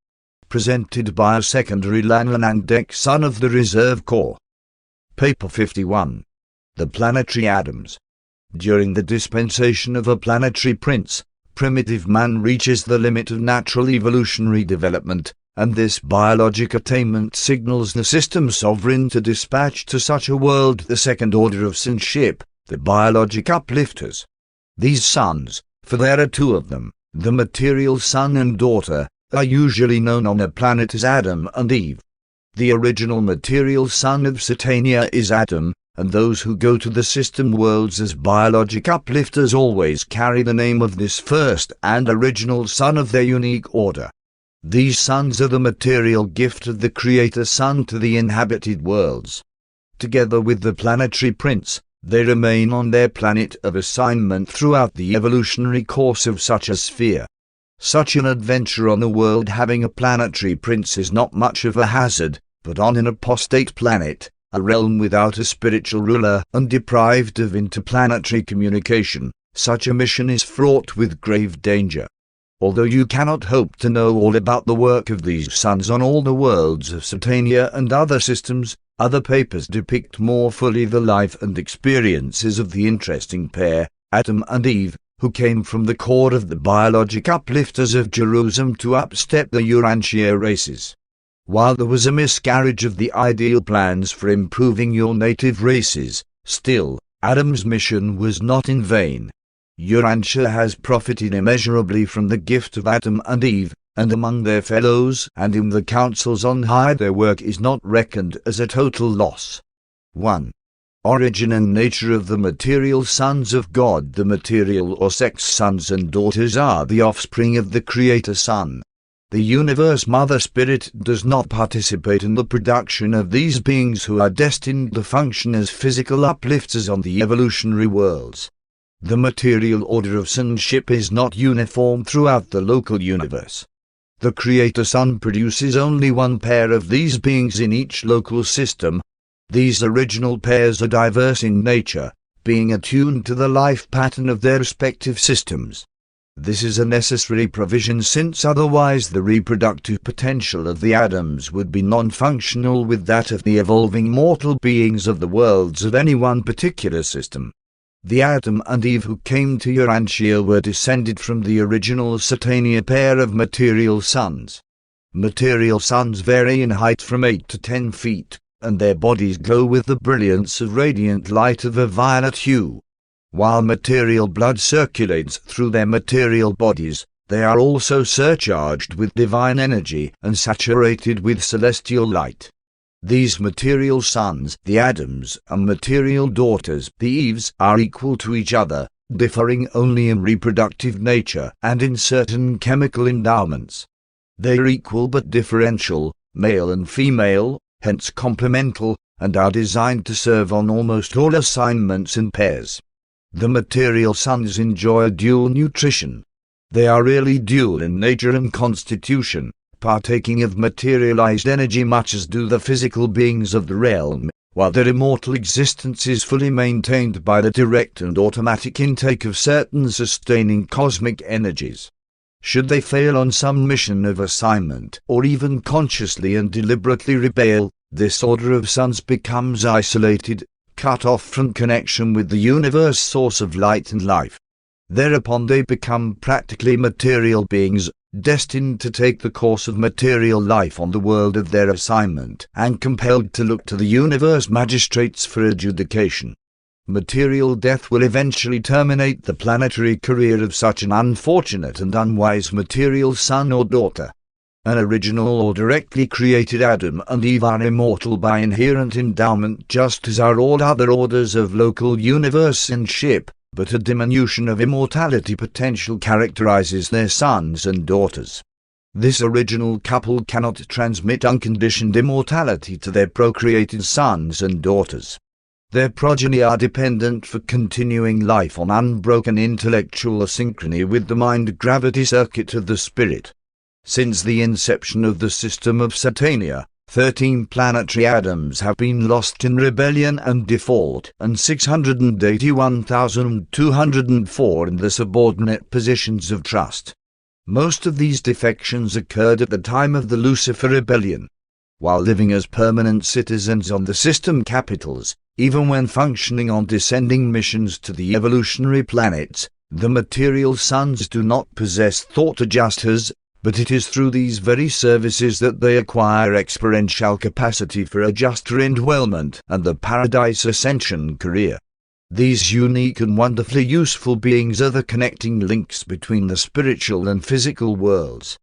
Presented by a secondary Lanlandek son of the Reserve Corps. Paper 51. The Planetary Atoms. During the dispensation of a planetary prince, primitive man reaches the limit of natural evolutionary development, and this biologic attainment signals the system sovereign to dispatch to such a world the second order of sonship, the biologic uplifters. These sons, for there are two of them, the material son and daughter, are usually known on a planet as Adam and Eve. The original material son of Satania is Adam, and those who go to the system worlds as biologic uplifters always carry the name of this first and original son of their unique order. These sons are the material gift of the Creator Son to the inhabited worlds. Together with the planetary prince, they remain on their planet of assignment throughout the evolutionary course of such a sphere. Such an adventure on a world having a planetary prince is not much of a hazard, but on an apostate planet, a realm without a spiritual ruler and deprived of interplanetary communication, such a mission is fraught with grave danger. Although you cannot hope to know all about the work of these sons on all the worlds of Satania and other systems, other papers depict more fully the life and experiences of the interesting pair, Adam and Eve, who came from the core of the biologic uplifters of Jerusalem to upstep the Urantia races. While there was a miscarriage of the ideal plans for improving your native races, still, Adam's mission was not in vain. Urantia has profited immeasurably from the gift of Adam and Eve, and among their fellows and in the councils on high their work is not reckoned as a total loss. 1. Origin and nature of the material sons of God. The material or sex sons and daughters are the offspring of the Creator Son. The Universe Mother Spirit does not participate in the production of these beings who are destined to function as physical uplifters on the evolutionary worlds. The material order of sonship is not uniform throughout the local universe. The Creator Son produces only one pair of these beings in each local system. These original pairs are diverse in nature, being attuned to the life pattern of their respective systems. This is a necessary provision, since otherwise the reproductive potential of the Adams would be non-functional with that of the evolving mortal beings of the worlds of any one particular system. The Adam and Eve who came to Urantia were descended from the original Satania pair of material sons. Material sons vary in height from 8 to 10 feet, and their bodies glow with the brilliance of radiant light of a violet hue. While material blood circulates through their material bodies, they are also surcharged with divine energy and saturated with celestial light. These material sons, the Adams, and material daughters, the Eves, are equal to each other, differing only in reproductive nature and in certain chemical endowments. They are equal but differential, male and female, hence complemental, and are designed to serve on almost all assignments in pairs. The material sons enjoy dual nutrition. They are really dual in nature and constitution, partaking of materialized energy much as do the physical beings of the realm, while their immortal existence is fully maintained by the direct and automatic intake of certain sustaining cosmic energies. Should they fail on some mission of assignment, or even consciously and deliberately rebel, this order of sons becomes isolated, cut off from connection with the universe source of light and life. Thereupon they become practically material beings, destined to take the course of material life on the world of their assignment, and compelled to look to the universe magistrates for adjudication. Material death will eventually terminate the planetary career of such an unfortunate and unwise material son or daughter. An original or directly created Adam and Eve are immortal by inherent endowment, just as are all other orders of local universe-ship, but a diminution of immortality potential characterizes their sons and daughters. This original couple cannot transmit unconditioned immortality to their procreated sons and daughters. Their progeny are dependent for continuing life on unbroken intellectual synchrony with the mind-gravity circuit of the spirit. Since the inception of the system of Satania, 13 planetary Adams have been lost in rebellion and default, and 681,204 in the subordinate positions of trust. Most of these defections occurred at the time of the Lucifer rebellion. While living as permanent citizens on the system capitals, even when functioning on descending missions to the evolutionary planets, the material sons do not possess thought adjusters, but it is through these very services that they acquire experiential capacity for adjuster indwellment and the paradise ascension career. These unique and wonderfully useful beings are the connecting links between the spiritual and physical worlds.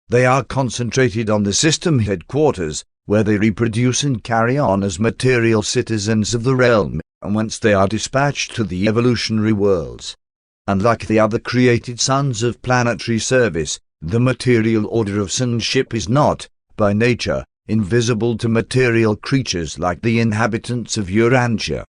They are concentrated on the system headquarters, where they reproduce and carry on as material citizens of the realm, and whence they are dispatched to the evolutionary worlds. Unlike the other created sons of planetary service, the material order of sonship is not, by nature, invisible to material creatures like the inhabitants of Urantia.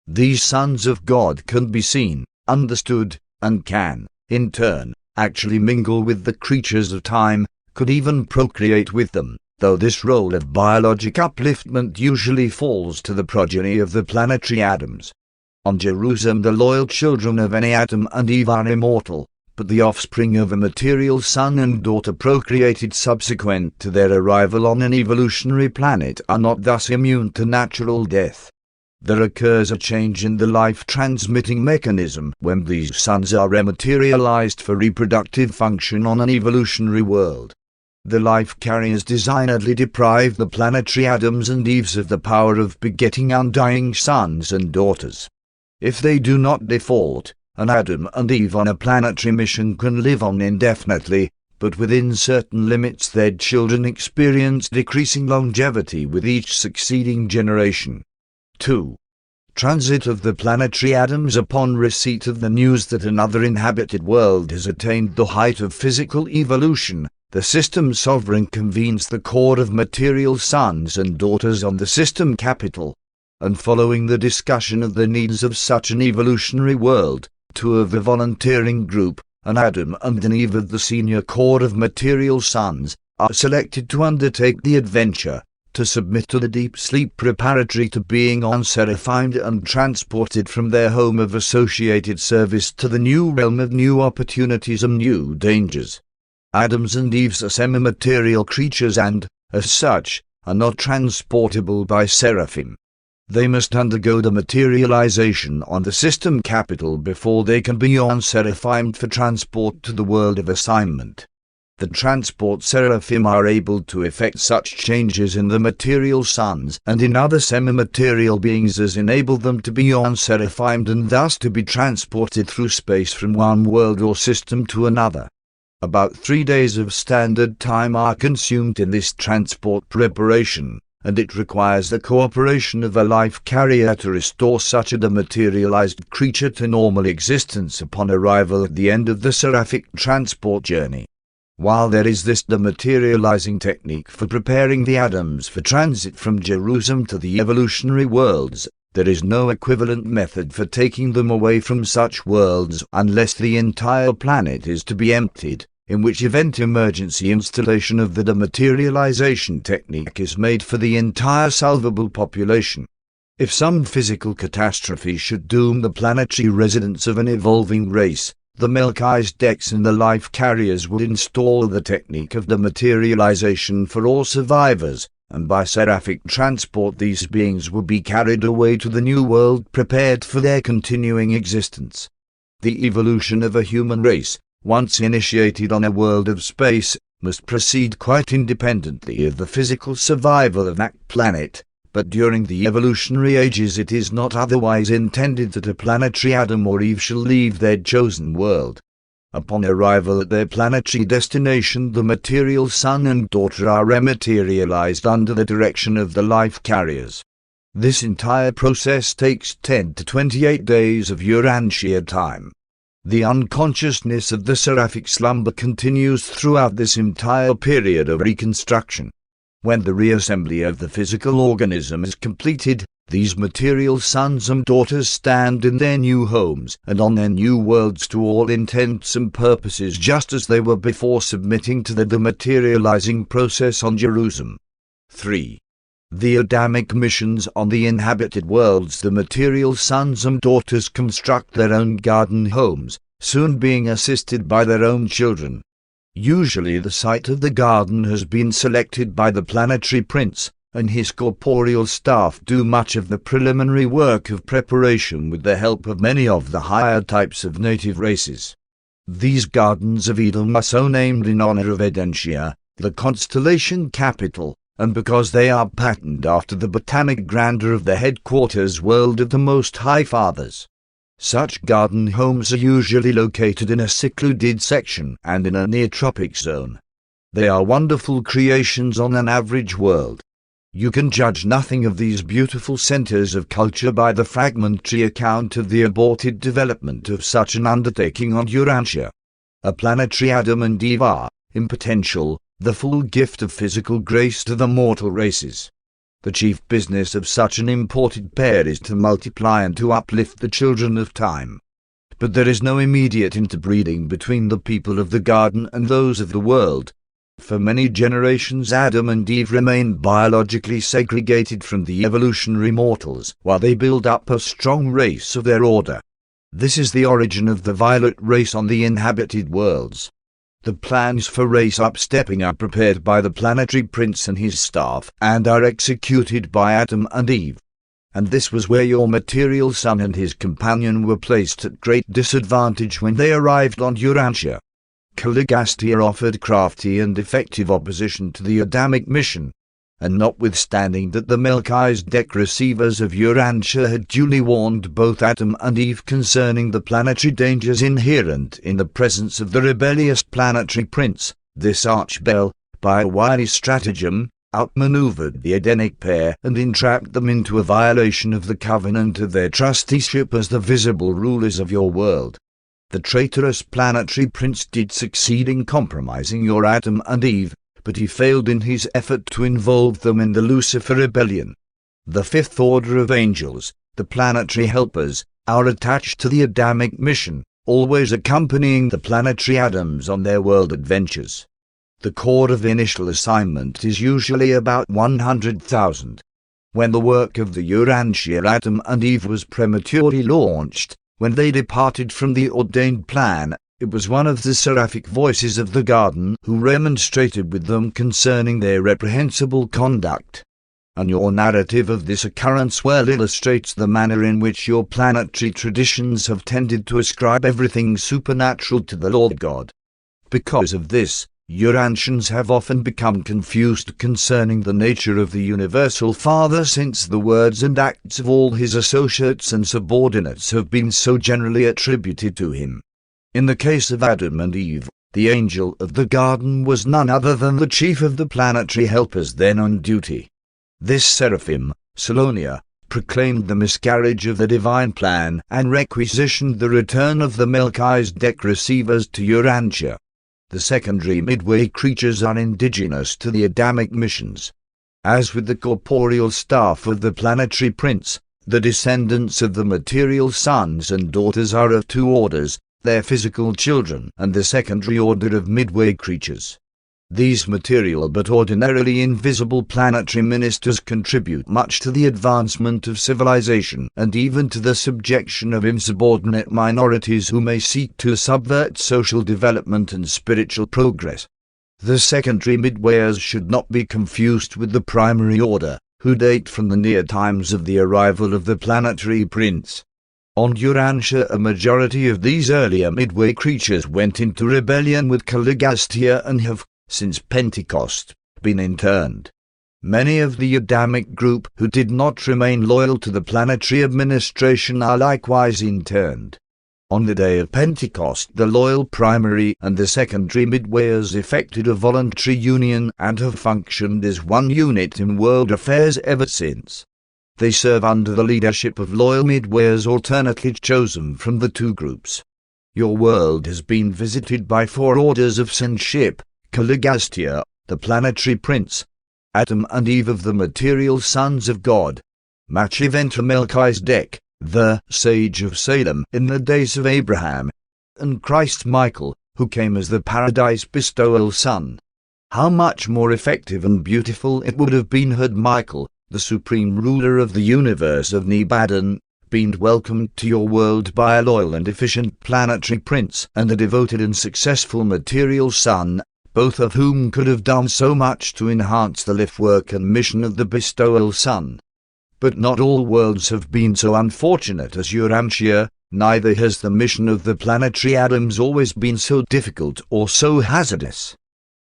These sons of God can be seen, understood, and can, in turn, actually mingle with the creatures of time, could even procreate with them, though this role of biologic upliftment usually falls to the progeny of the planetary Adams. On Jerusalem the loyal children of any Adam and Eve are immortal, but the offspring of a material son and daughter procreated subsequent to their arrival on an evolutionary planet are not thus immune to natural death. There occurs a change in the life-transmitting mechanism when these sons are rematerialized for reproductive function on an evolutionary world. The life carriers designedly deprive the planetary Adams and Eves of the power of begetting undying sons and daughters. If they do not default, an Adam and Eve on a planetary mission can live on indefinitely, but within certain limits their children experience decreasing longevity with each succeeding generation. 2. transit of the planetary Adams upon receipt of the news that another inhabited world has attained the height of physical evolution, the system sovereign convenes the court of material sons and daughters on the system capital. And following the discussion of the needs of such an evolutionary world, two of the volunteering group, an Adam and an Eve of the senior court of material sons, are selected to undertake the adventure, to submit to the deep sleep preparatory to being unseraphim and transported from their home of associated service to the new realm of new opportunities and new dangers. Adams and Eves are semi-material creatures and, as such, are not transportable by Seraphim. They must undergo the materialization on the system capital before they can be unseraphim for transport to the world of assignment. The transport Seraphim are able to effect such changes in the material sons and in other semi-material beings as enable them to be unseraphim and thus to be transported through space from one world or system to another. About 3 days of standard time are consumed in this transport preparation, and it requires the cooperation of a life carrier to restore such a dematerialized creature to normal existence upon arrival at the end of the seraphic transport journey. While there is this dematerializing technique for preparing the Adams for transit from Jerusalem to the evolutionary worlds, there is no equivalent method for taking them away from such worlds unless the entire planet is to be emptied, in which event emergency installation of the dematerialization technique is made for the entire salvable population. If some physical catastrophe should doom the planetary residents of an evolving race, the Melchizedeks and the life carriers would install the technique of dematerialization for all survivors, and by seraphic transport these beings would be carried away to the new world prepared for their continuing existence. The evolution of a human race, once initiated on a world of space, must proceed quite independently of the physical survival of that planet, but during the evolutionary ages it is not otherwise intended that a planetary Adam or Eve shall leave their chosen world. Upon arrival at their planetary destination, the material son and daughter are rematerialized under the direction of the life carriers. This entire process takes 10 to 28 days of Urantia time. The unconsciousness of the seraphic slumber continues throughout this entire period of reconstruction. When the reassembly of the physical organism is completed, these material sons and daughters stand in their new homes and on their new worlds to all intents and purposes just as they were before submitting to the dematerializing process on Jerusalem. 3. The Adamic missions on the inhabited worlds. The material sons and daughters construct their own garden homes, soon being assisted by their own children. Usually the site of the garden has been selected by the planetary prince, and his corporeal staff do much of the preliminary work of preparation with the help of many of the higher types of native races. These gardens of Eden are so named in honor of Urantia, the constellation capital, and because they are patterned after the botanic grandeur of the headquarters world of the Most High Fathers. Such garden homes are usually located in a secluded section and in a near-tropic zone. They are wonderful creations on an average world. You can judge nothing of these beautiful centers of culture by the fragmentary account of the aborted development of such an undertaking on Urantia. A planetary Adam and Eve are, in potential, the full gift of physical grace to the mortal races. The chief business of such an imported pair is to multiply and to uplift the children of time. But there is no immediate interbreeding between the people of the garden and those of the world. For many generations Adam and Eve remain biologically segregated from the evolutionary mortals, while they build up a strong race of their order. This is the origin of the violet race on the inhabited worlds. The plans for race upstepping are prepared by the planetary prince and his staff, and are executed by Adam and Eve. And this was where your material son and his companion were placed at great disadvantage when they arrived on Urantia. Caligastia offered crafty and effective opposition to the Adamic mission, and notwithstanding that the Melchizedek receivers of Urantia had duly warned both Adam and Eve concerning the planetary dangers inherent in the presence of the rebellious planetary prince, this archbell, by a wily stratagem, outmaneuvered the Edenic pair and entrapped them into a violation of the covenant of their trusteeship as the visible rulers of your world. The traitorous planetary prince did succeed in compromising your Adam and Eve, but he failed in his effort to involve them in the Lucifer rebellion. The fifth order of angels, the planetary helpers, are attached to the Adamic mission, always accompanying the planetary Adams on their world adventures. The core of initial assignment is usually about 100,000. When the work of the Urantia Adam and Eve was prematurely launched, when they departed from the ordained plan, it was one of the seraphic voices of the garden who remonstrated with them concerning their reprehensible conduct. And your narrative of this occurrence well illustrates the manner in which your planetary traditions have tended to ascribe everything supernatural to the Lord God. Because of this, Urantians have often become confused concerning the nature of the Universal Father, since the words and acts of all his associates and subordinates have been so generally attributed to him. In the case of Adam and Eve, the angel of the garden was none other than the chief of the planetary helpers then on duty. This Seraphim, Salonia, proclaimed the miscarriage of the divine plan and requisitioned the return of the Melchizedek receivers to Urantia. The secondary midway creatures are indigenous to the Adamic missions. As with the corporeal staff of the planetary prince, the descendants of the material sons and daughters are of two orders, their physical children and the secondary order of midway creatures. These material but ordinarily invisible planetary ministers contribute much to the advancement of civilization and even to the subjection of insubordinate minorities who may seek to subvert social development and spiritual progress. The secondary midwayers should not be confused with the primary order, who date from the near times of the arrival of the planetary prince. On Urantia, a majority of these earlier midway creatures went into rebellion with Caligastia and have, since Pentecost, been interned. Many of the Adamic group who did not remain loyal to the planetary administration are likewise interned. On the day of Pentecost, the loyal primary and the secondary midwayers effected a voluntary union and have functioned as one unit in world affairs ever since. They serve under the leadership of loyal midwayers alternately chosen from the two groups. Your world has been visited by four orders of sonship: Caligastia, the planetary prince; Adam and Eve of the material sons of God; Machiventa Melchizedek, the sage of Salem in the days of Abraham; and Christ Michael, who came as the paradise bestowal son. How much more effective and beautiful it would have been had Michael, the supreme ruler of the universe of Nebadon, been welcomed to your world by a loyal and efficient planetary prince and a devoted and successful material son, both of whom could have done so much to enhance the life work and mission of the bestowal son. But not all worlds have been so unfortunate as Urantia, neither has the mission of the planetary Adams always been so difficult or so hazardous.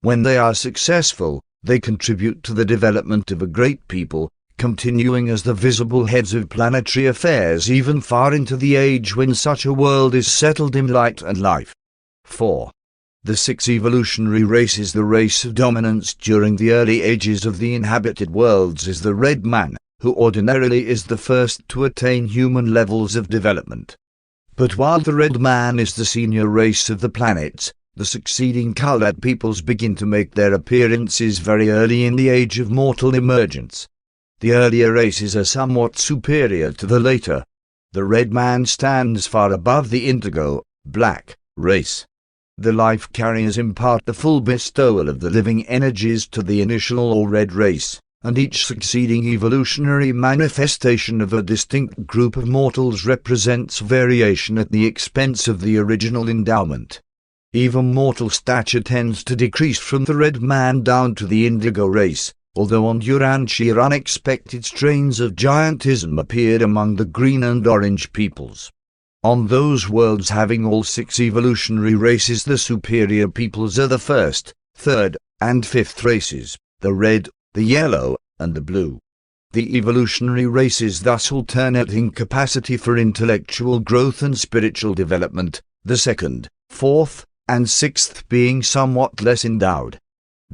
When they are successful, they contribute to the development of a great people, continuing as the visible heads of planetary affairs even far into the age when such a world is settled in light and life. 4. The six evolutionary races. The race of dominance during the early ages of the inhabited worlds is the red man, who ordinarily is the first to attain human levels of development. But while the red man is the senior race of the planets, the succeeding colored peoples begin to make their appearances very early in the age of mortal emergence. The earlier races are somewhat superior to the later. The red man stands far above the indigo, black, race. The life carriers impart the full bestowal of the living energies to the initial or red race, and each succeeding evolutionary manifestation of a distinct group of mortals represents variation at the expense of the original endowment. Even mortal stature tends to decrease from the red man down to the indigo race, although on Urantia unexpected strains of giantism appeared among the green and orange peoples. On those worlds having all six evolutionary races, the superior peoples are the first, third, and fifth races, the red, the yellow, and the blue. The evolutionary races thus alternate in capacity for intellectual growth and spiritual development, the second, fourth, and sixth being somewhat less endowed.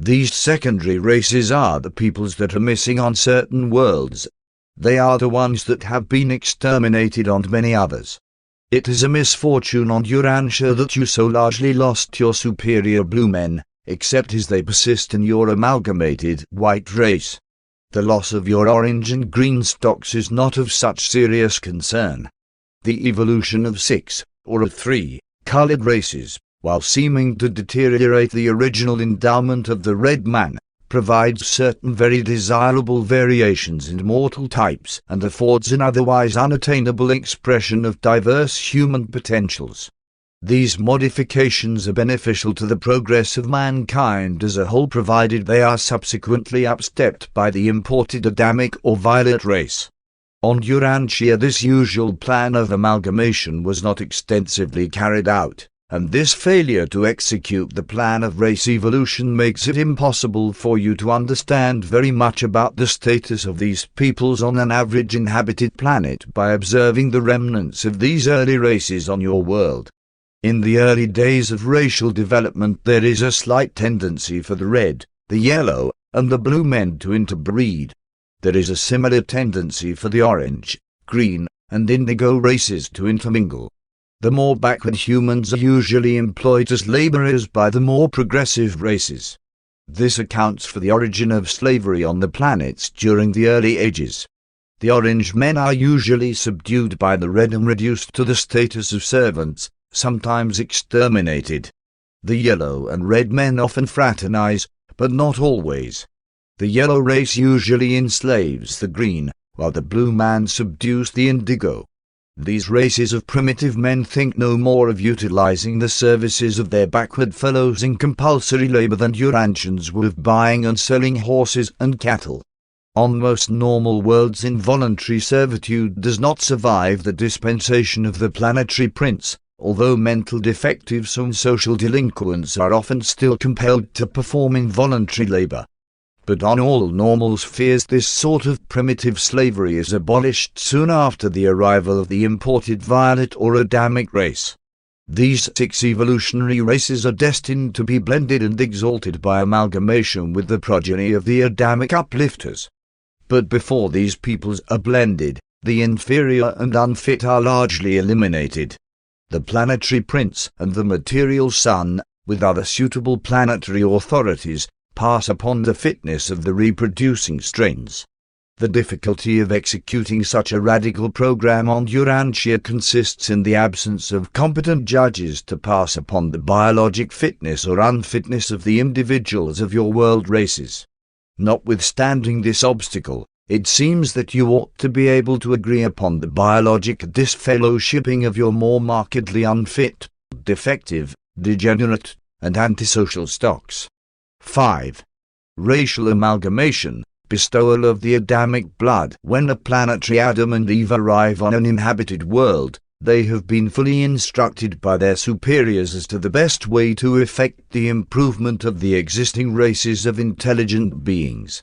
These secondary races are the peoples that are missing on certain worlds. They are the ones that have been exterminated on many others. It is a misfortune on Urantia that you so largely lost your superior blue men, except as they persist in your amalgamated white race. The loss of your orange and green stocks is not of such serious concern. The evolution of 6, or of 3, colored races, while seeming to deteriorate the original endowment of the red man, provides certain very desirable variations in mortal types and affords an otherwise unattainable expression of diverse human potentials. These modifications are beneficial to the progress of mankind as a whole, provided they are subsequently upstepped by the imported Adamic or violet race. On Urantia this usual plan of amalgamation was not extensively carried out, and this failure to execute the plan of race evolution makes it impossible for you to understand very much about the status of these peoples on an average inhabited planet by observing the remnants of these early races on your world. In the early days of racial development there is a slight tendency for the red, the yellow, and the blue men to interbreed. There is a similar tendency for the orange, green, and indigo races to intermingle. The more backward humans are usually employed as laborers by the more progressive races. This accounts for the origin of slavery on the planets during the early ages. The orange men are usually subdued by the red and reduced to the status of servants, sometimes exterminated. The yellow and red men often fraternize, but not always. The yellow race usually enslaves the green, while the blue man subdues the indigo. These races of primitive men think no more of utilizing the services of their backward fellows in compulsory labor than Urantians would of buying and selling horses and cattle. On most normal worlds, involuntary servitude does not survive the dispensation of the planetary prince, although mental defectives and social delinquents are often still compelled to perform involuntary labor. But on all normal spheres this sort of primitive slavery is abolished soon after the arrival of the imported violet or Adamic race. These 6 evolutionary races are destined to be blended and exalted by amalgamation with the progeny of the Adamic uplifters. But before these peoples are blended, the inferior and unfit are largely eliminated. The planetary prince and the material sun, with other suitable planetary authorities, pass upon the fitness of the reproducing strains. The difficulty of executing such a radical program on Urantia consists in the absence of competent judges to pass upon the biologic fitness or unfitness of the individuals of your world races. Notwithstanding this obstacle, it seems that you ought to be able to agree upon the biologic disfellowshipping of your more markedly unfit, defective, degenerate, and antisocial stocks. 5. Racial amalgamation, bestowal of the Adamic blood. When a planetary Adam and Eve arrive on an inhabited world, they have been fully instructed by their superiors as to the best way to effect the improvement of the existing races of intelligent beings.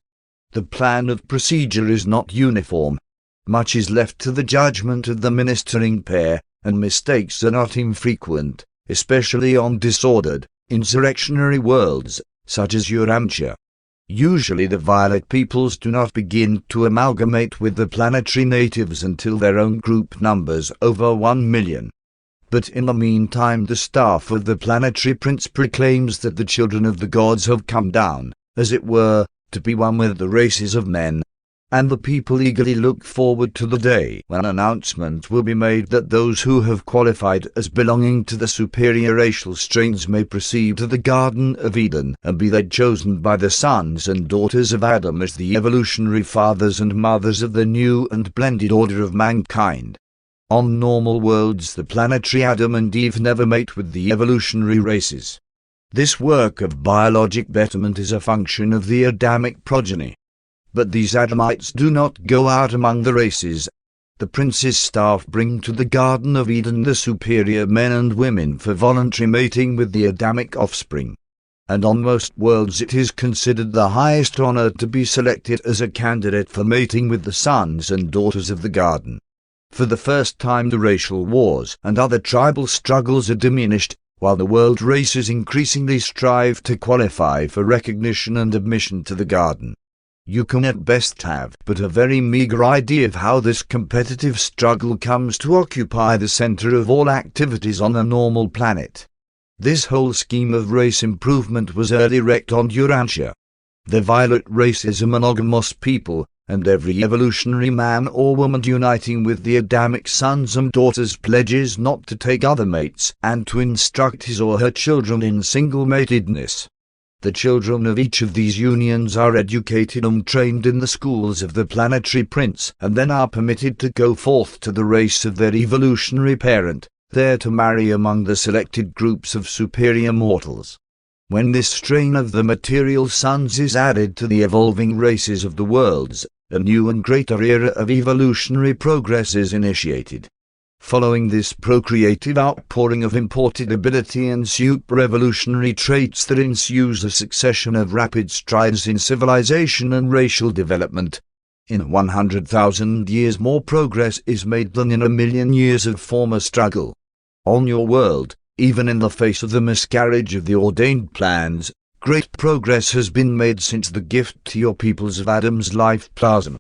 The plan of procedure is not uniform. Much is left to the judgment of the ministering pair, and mistakes are not infrequent, especially on disordered, insurrectionary worlds, such as Urantia. Usually the violet peoples do not begin to amalgamate with the planetary natives until their own group numbers over 1 million. But in the meantime the staff of the planetary prince proclaims that the children of the gods have come down, as it were, to be one with the races of men. And the people eagerly look forward to the day when an announcement will be made that those who have qualified as belonging to the superior racial strains may proceed to the Garden of Eden and be there chosen by the sons and daughters of Adam as the evolutionary fathers and mothers of the new and blended order of mankind. On normal worlds the planetary Adam and Eve never mate with the evolutionary races. This work of biologic betterment is a function of the Adamic progeny. But these Adamites do not go out among the races. The prince's staff bring to the Garden of Eden the superior men and women for voluntary mating with the Adamic offspring. And on most worlds it is considered the highest honor to be selected as a candidate for mating with the sons and daughters of the garden. For the first time the racial wars and other tribal struggles are diminished, while the world races increasingly strive to qualify for recognition and admission to the garden. You can at best have but a very meager idea of how this competitive struggle comes to occupy the center of all activities on a normal planet. This whole scheme of race improvement was early wrecked on Urantia. The violet race is a monogamous people, and every evolutionary man or woman uniting with the Adamic sons and daughters pledges not to take other mates and to instruct his or her children in single-matedness. The children of each of these unions are educated and trained in the schools of the planetary prince, and then are permitted to go forth to the race of their evolutionary parent, there to marry among the selected groups of superior mortals. When this strain of the material sons is added to the evolving races of the worlds, a new and greater era of evolutionary progress is initiated. Following this procreative outpouring of imported ability and super-evolutionary traits, there ensues a succession of rapid strides in civilization and racial development. In 100,000 years more progress is made than in 1,000,000 years of former struggle. On your world, even in the face of the miscarriage of the ordained plans, great progress has been made since the gift to your peoples of Adam's life plasma.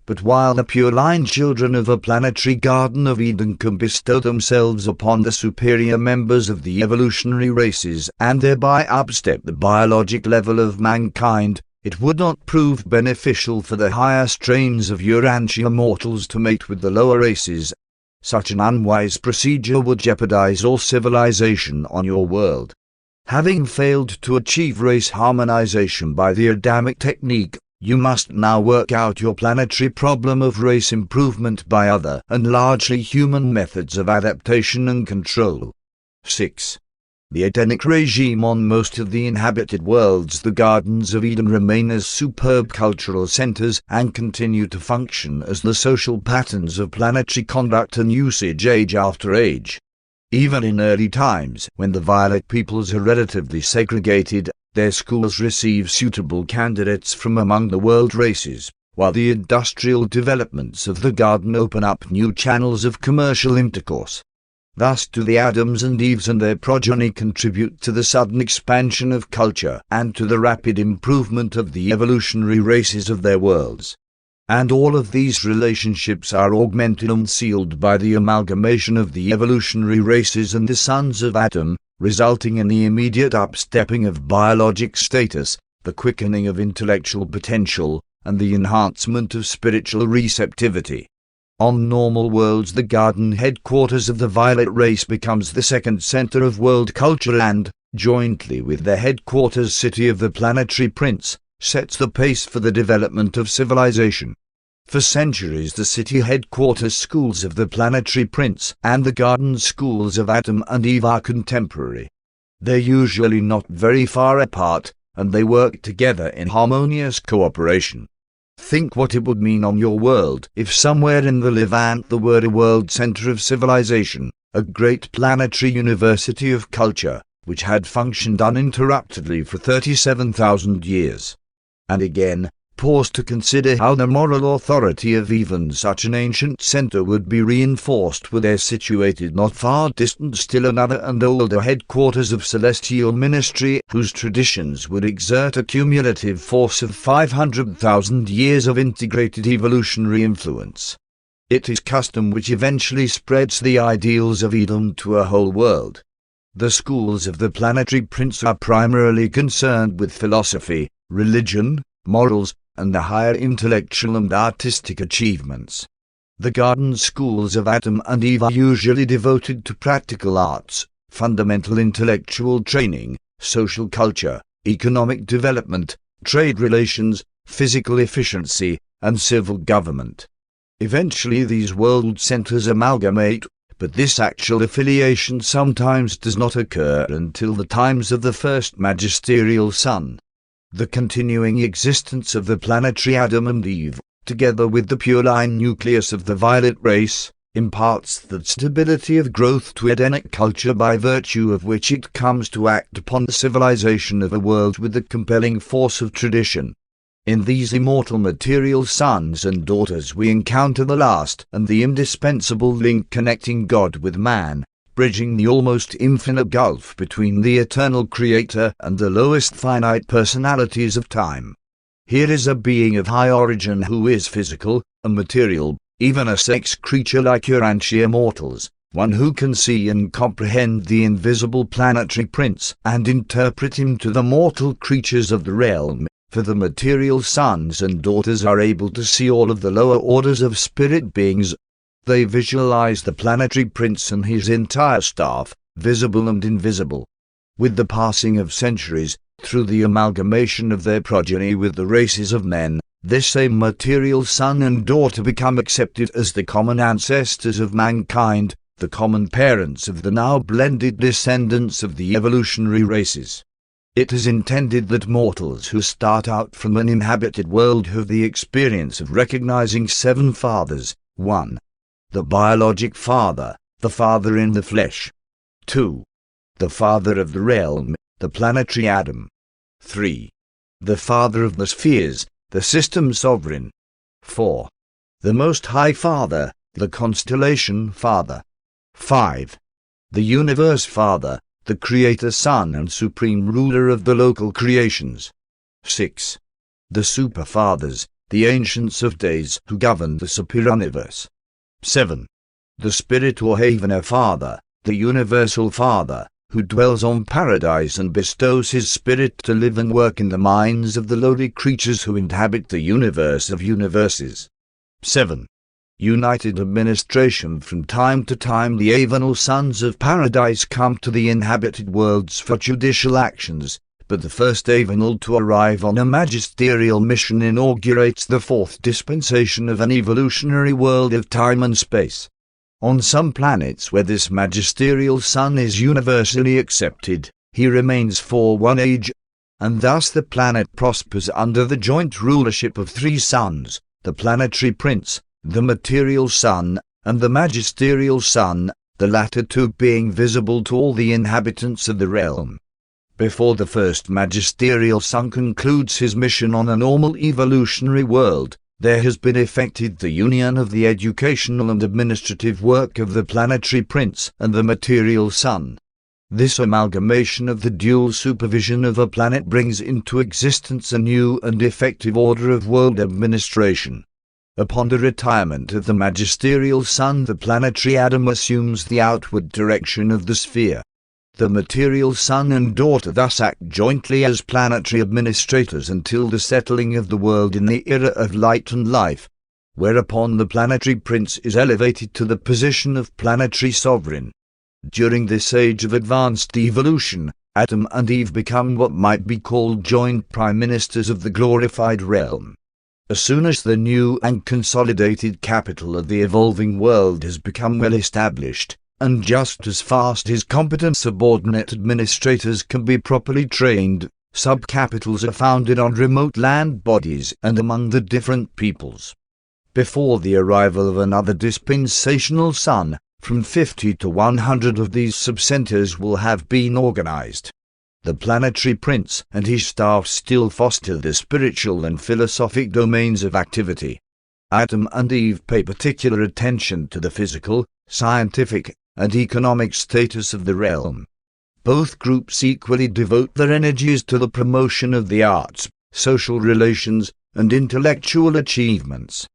But while the pure-line children of a planetary Garden of Eden can bestow themselves upon the superior members of the evolutionary races and thereby upstep the biologic level of mankind, it would not prove beneficial for the higher strains of Urantia mortals to mate with the lower races. Such an unwise procedure would jeopardize all civilization on your world. Having failed to achieve race harmonization by the Adamic technique, you must now work out your planetary problem of race improvement by other and largely human methods of adaptation and control. 6. The Edenic regime on most of the inhabited worlds, the Gardens of Eden, remain as superb cultural centers and continue to function as the social patterns of planetary conduct and usage age after age. Even in early times, when the violet peoples are relatively segregated, their schools receive suitable candidates from among the world races, while the industrial developments of the garden open up new channels of commercial intercourse. Thus do the Adams and Eves and their progeny contribute to the sudden expansion of culture and to the rapid improvement of the evolutionary races of their worlds. And all of these relationships are augmented and sealed by the amalgamation of the evolutionary races and the sons of Adam, resulting in the immediate upstepping of biologic status, the quickening of intellectual potential, and the enhancement of spiritual receptivity. On normal worlds, the garden headquarters of the violet race becomes the second center of world culture and, jointly with the headquarters city of the planetary prince, sets the pace for the development of civilization. For centuries the city headquarters schools of the planetary prince and the garden schools of Adam and Eve are contemporary. They're usually not very far apart, and they work together in harmonious cooperation. Think what it would mean on your world if somewhere in the Levant there were a world center of civilization, a great planetary university of culture, which had functioned uninterruptedly for 37,000 years. And again, pause to consider how the moral authority of even such an ancient center would be reinforced were there situated not far distant still another and older headquarters of celestial ministry, whose traditions would exert a cumulative force of 500,000 years of integrated evolutionary influence. It is custom which eventually spreads the ideals of Eden to a whole world. The schools of the planetary prince are primarily concerned with philosophy, religion, morals, and the higher intellectual and artistic achievements. The garden schools of Adam and Eve are usually devoted to practical arts, fundamental intellectual training, social culture, economic development, trade relations, physical efficiency, and civil government. Eventually these world centers amalgamate, but this actual affiliation sometimes does not occur until the times of the first magisterial son. The continuing existence of the planetary Adam and Eve, together with the pure-line nucleus of the violet race, imparts the stability of growth to Edenic culture by virtue of which it comes to act upon the civilization of a world with the compelling force of tradition. In these immortal material sons and daughters we encounter the last and the indispensable link connecting God with man, bridging the almost infinite gulf between the eternal creator and the lowest finite personalities of time. Here is a being of high origin who is physical and material, even a sex creature like Urantia mortals, one who can see and comprehend the invisible planetary prince and interpret him to the mortal creatures of the realm, for the material sons and daughters are able to see all of the lower orders of spirit beings. They visualize the planetary prince and his entire staff, visible and invisible. With the passing of centuries, through the amalgamation of their progeny with the races of men, this same material son and daughter become accepted as the common ancestors of mankind, the common parents of the now blended descendants of the evolutionary races. It is intended that mortals who start out from an inhabited world have the experience of recognizing 7 fathers. 1. The biologic father, the father in the flesh. 2. The father of the realm, the planetary Adam. 3. The father of the spheres, the system sovereign. 4. The Most High Father, the constellation father. 5. The universe father, the creator son and supreme ruler of the local creations. 6. The super fathers, the ancients of days who govern the superuniverse. 7. The spirit or Havener father, the universal father, who dwells on paradise and bestows his spirit to live and work in the minds of the lowly creatures who inhabit the universe of universes. 7. United administration. From time to time the Avenal sons of paradise come to the inhabited worlds for judicial actions, but the first Avenal to arrive on a magisterial mission inaugurates the 4th dispensation of an evolutionary world of time and space. On some planets where this magisterial son is universally accepted, he remains for one age, and thus the planet prospers under the joint rulership of 3 sons, the planetary prince, the material son, and the magisterial son, the latter 2 being visible to all the inhabitants of the realm. Before the first magisterial son concludes his mission on a normal evolutionary world, there has been effected the union of the educational and administrative work of the planetary prince and the material son. This amalgamation of the dual supervision of a planet brings into existence a new and effective order of world administration. Upon the retirement of the magisterial son, the planetary Adam assumes the outward direction of the sphere. The material son and daughter thus act jointly as planetary administrators until the settling of the world in the era of light and life, whereupon the planetary prince is elevated to the position of planetary sovereign. During this age of advanced evolution, Adam and Eve become what might be called joint prime ministers of the glorified realm. As soon as the new and consolidated capital of the evolving world has become well established, and just as fast as competent subordinate administrators can be properly trained, sub-capitals are founded on remote land bodies and among the different peoples. Before the arrival of another dispensational son, from 50 to 100 of these subcenters will have been organized. The planetary prince and his staff still foster the spiritual and philosophic domains of activity. Adam and Eve pay particular attention to the physical, scientific, and economic status of the realm. Both groups equally devote their energies to the promotion of the arts, social relations, and intellectual achievements.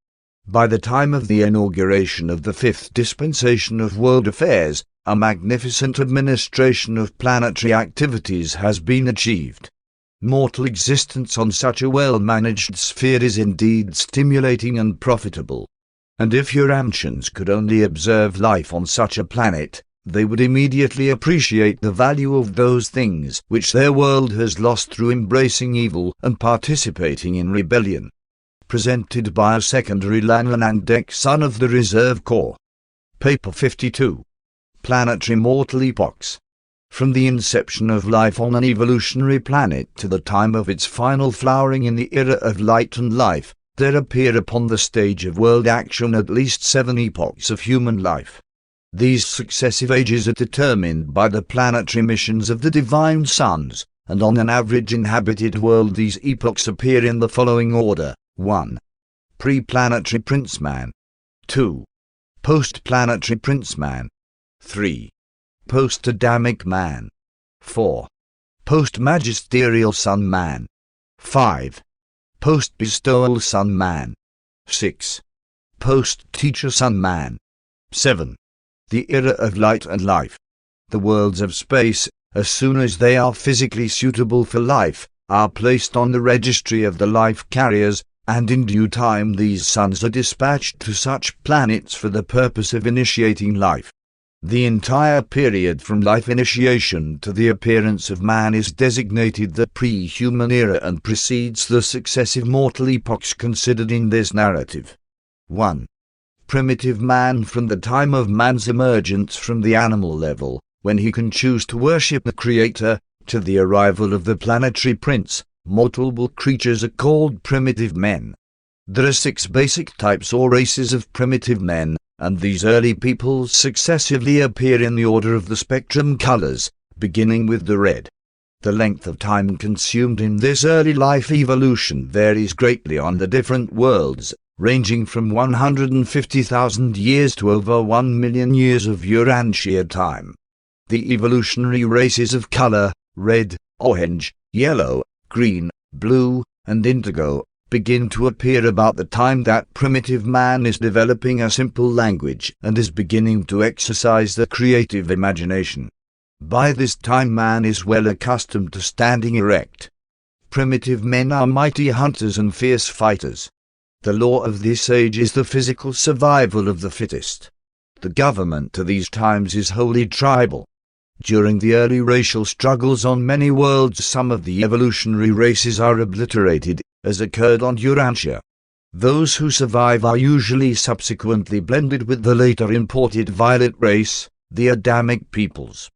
By the time of the inauguration of the 5th dispensation of world affairs, a magnificent administration of planetary activities has been achieved. Mortal existence on such a well-managed sphere is indeed stimulating and profitable. And if Urantians could only observe life on such a planet, they would immediately appreciate the value of those things which their world has lost through embracing evil and participating in rebellion. Presented by a secondary Lanlanandek son of the Reserve Corps. Paper 52. Planetary Mortal Epochs. From the inception of life on an evolutionary planet to the time of its final flowering in the era of light and life, there appear upon the stage of world action at least 7 epochs of human life. These successive ages are determined by the planetary missions of the divine sons, and on an average inhabited world these epochs appear in the following order. 1. Pre-planetary princeman. 2. Post-planetary princeman. 3. post-Adamic man. 4. Post-magisterial Son man. 5. Post-bestowal Son man. 6. Post-teacher Son man. 7. The era of light and life. The worlds of space, as soon as they are physically suitable for life, are placed on the registry of the life carriers, and in due time these sons are dispatched to such planets for the purpose of initiating life. The entire period from life initiation to the appearance of man is designated the pre-human era and precedes the successive mortal epochs considered in this narrative. 1. Primitive man. From the time of man's emergence from the animal level, when he can choose to worship the Creator, to the arrival of the planetary prince, mortal creatures are called primitive men. There are 6 basic types or races of primitive men, and these early peoples successively appear in the order of the spectrum colors, beginning with the red. The length of time consumed in this early life evolution varies greatly on the different worlds, ranging from 150,000 years to over 1 million years of Urantia time. The evolutionary races of color, red, orange, yellow, green, blue, and indigo, begin to appear about the time that primitive man is developing a simple language and is beginning to exercise the creative imagination. By this time man is well accustomed to standing erect. Primitive men are mighty hunters and fierce fighters. The law of this age is the physical survival of the fittest. The government to these times is wholly tribal. During the early racial struggles on many worlds, some of the evolutionary races are obliterated, as occurred on Urantia. Those who survive are usually subsequently blended with the later imported violet race, the Adamic peoples.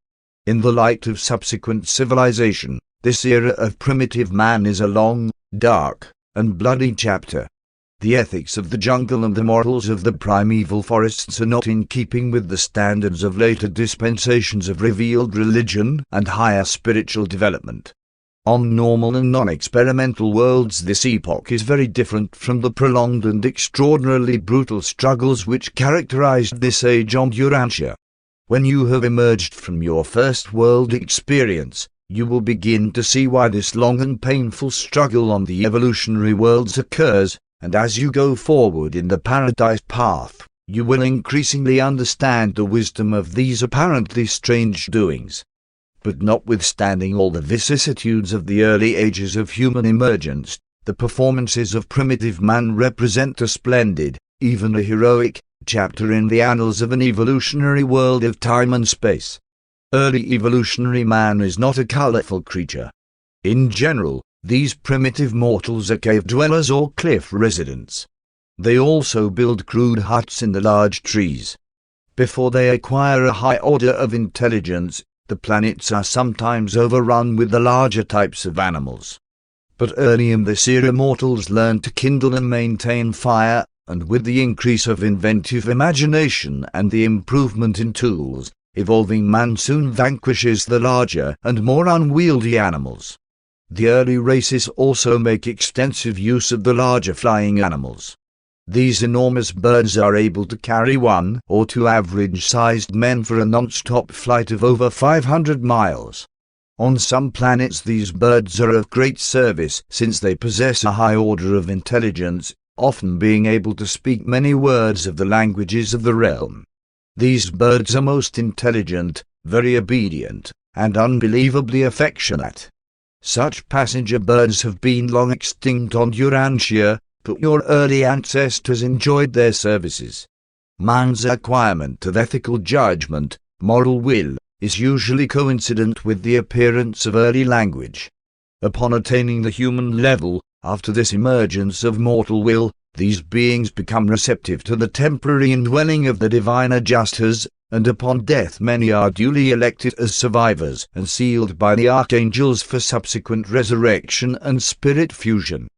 In the light of subsequent civilization, this era of primitive man is a long, dark, and bloody chapter. The ethics of the jungle and the morals of the primeval forests are not in keeping with the standards of later dispensations of revealed religion and higher spiritual development. On normal and non-experimental worlds, this epoch is very different from the prolonged and extraordinarily brutal struggles which characterized this age on Urantia. When you have emerged from your first world experience, you will begin to see why this long and painful struggle on the evolutionary worlds occurs, and as you go forward in the paradise path, you will increasingly understand the wisdom of these apparently strange doings. But notwithstanding all the vicissitudes of the early ages of human emergence, the performances of primitive man represent a splendid, even a heroic, chapter in the annals of an evolutionary world of time and space. Early evolutionary man is not a colorful creature. In general, these primitive mortals are cave dwellers or cliff residents. They also build crude huts in the large trees. Before they acquire a high order of intelligence, the planets are sometimes overrun with the larger types of animals. But early in this era mortals learn to kindle and maintain fire, and with the increase of inventive imagination and the improvement in tools, evolving man soon vanquishes the larger and more unwieldy animals. The early races also make extensive use of the larger flying animals. These enormous birds are able to carry 1 or 2 average-sized men for a non-stop flight of over 500 miles. On some planets these birds are of great service since they possess a high order of intelligence, often being able to speak many words of the languages of the realm. These birds are most intelligent, very obedient, and unbelievably affectionate. Such passenger birds have been long extinct on Urantia, but your early ancestors enjoyed their services. Man's acquirement of ethical judgment, moral will, is usually coincident with the appearance of early language. Upon attaining the human level, after this emergence of mortal will, these beings become receptive to the temporary indwelling of the divine adjusters, and upon death many are duly elected as survivors and sealed by the archangels for subsequent resurrection and spirit fusion.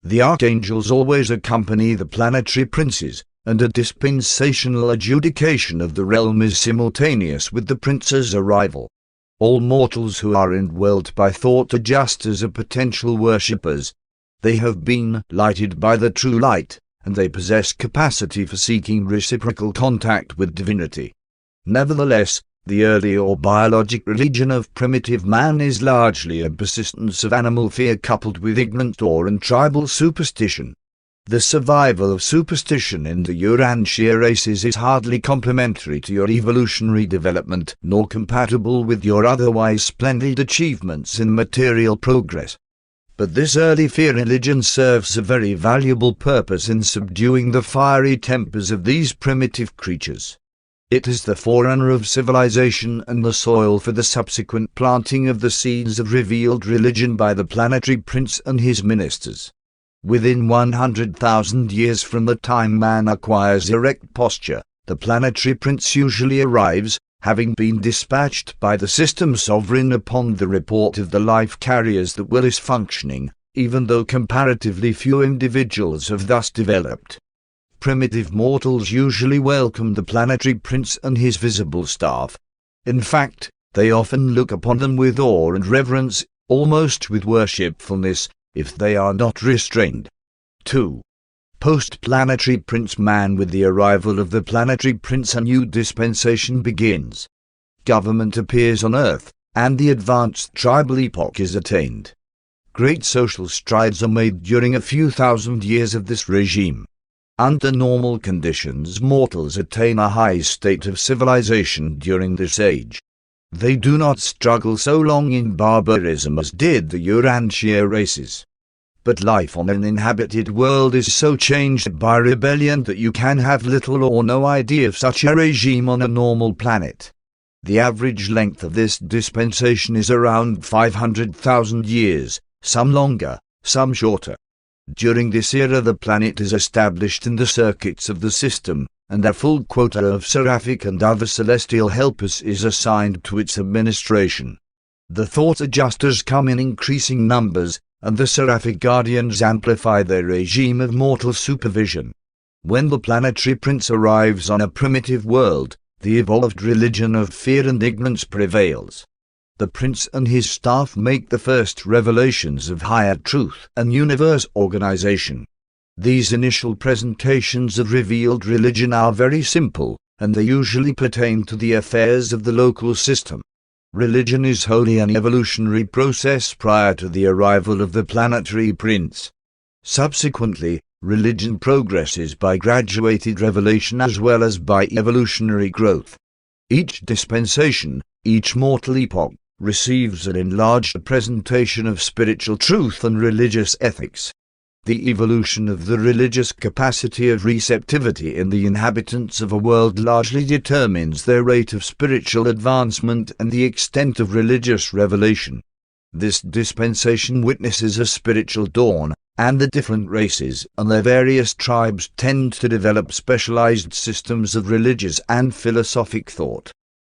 The archangels always accompany the planetary princes, and a dispensational adjudication of the realm is simultaneous with the prince's arrival. All mortals who are indwelt by thought adjusters are potential worshippers. They have been lighted by the true light, and they possess capacity for seeking reciprocal contact with divinity. Nevertheless, The early or biologic religion of primitive man is largely a persistence of animal fear coupled with ignorant awe and tribal superstition. The survival of superstition in the Urantia races is hardly complementary to your evolutionary development, nor compatible with your otherwise splendid achievements in material progress. But this early fear religion serves a very valuable purpose in subduing the fiery tempers of these primitive creatures. It is the forerunner of civilization and the soil for the subsequent planting of the seeds of revealed religion by the planetary prince and his ministers. Within 100,000 years from the time man acquires erect posture, the planetary prince usually arrives, having been dispatched by the system sovereign upon the report of the life carriers that will is functioning, even though comparatively few individuals have thus developed. Primitive mortals usually welcome the planetary prince and his visible staff. In fact, they often look upon them with awe and reverence, almost with worshipfulness, if they are not restrained. 2. Post-planetary prince man. With the arrival of the planetary prince a new dispensation begins. Government appears on Earth, and the advanced tribal epoch is attained. Great social strides are made during a few thousand years of this regime. Under normal conditions, mortals attain a high state of civilization during this age. They do not struggle so long in barbarism as did the Urantia races. But life on an inhabited world is so changed by rebellion that you can have little or no idea of such a regime on a normal planet. The average length of this dispensation is around 500,000 years, some longer, some shorter. During this era the planet is established in the circuits of the system, and a full quota of seraphic and other celestial helpers is assigned to its administration. The thought adjusters come in increasing numbers, and the seraphic guardians amplify their regime of mortal supervision. When the planetary prince arrives on a primitive world, the evolved religion of fear and ignorance prevails. The prince and his staff make the first revelations of higher truth and universe organization. These initial presentations of revealed religion are very simple, and they usually pertain to the affairs of the local system. Religion is wholly an evolutionary process prior to the arrival of the planetary prince. Subsequently, religion progresses by graduated revelation as well as by evolutionary growth. Each dispensation, each mortal epoch, receives an enlarged presentation of spiritual truth and religious ethics. The evolution of the religious capacity of receptivity in the inhabitants of a world largely determines their rate of spiritual advancement and the extent of religious revelation. This dispensation witnesses a spiritual dawn, and the different races and their various tribes tend to develop specialized systems of religious and philosophic thought.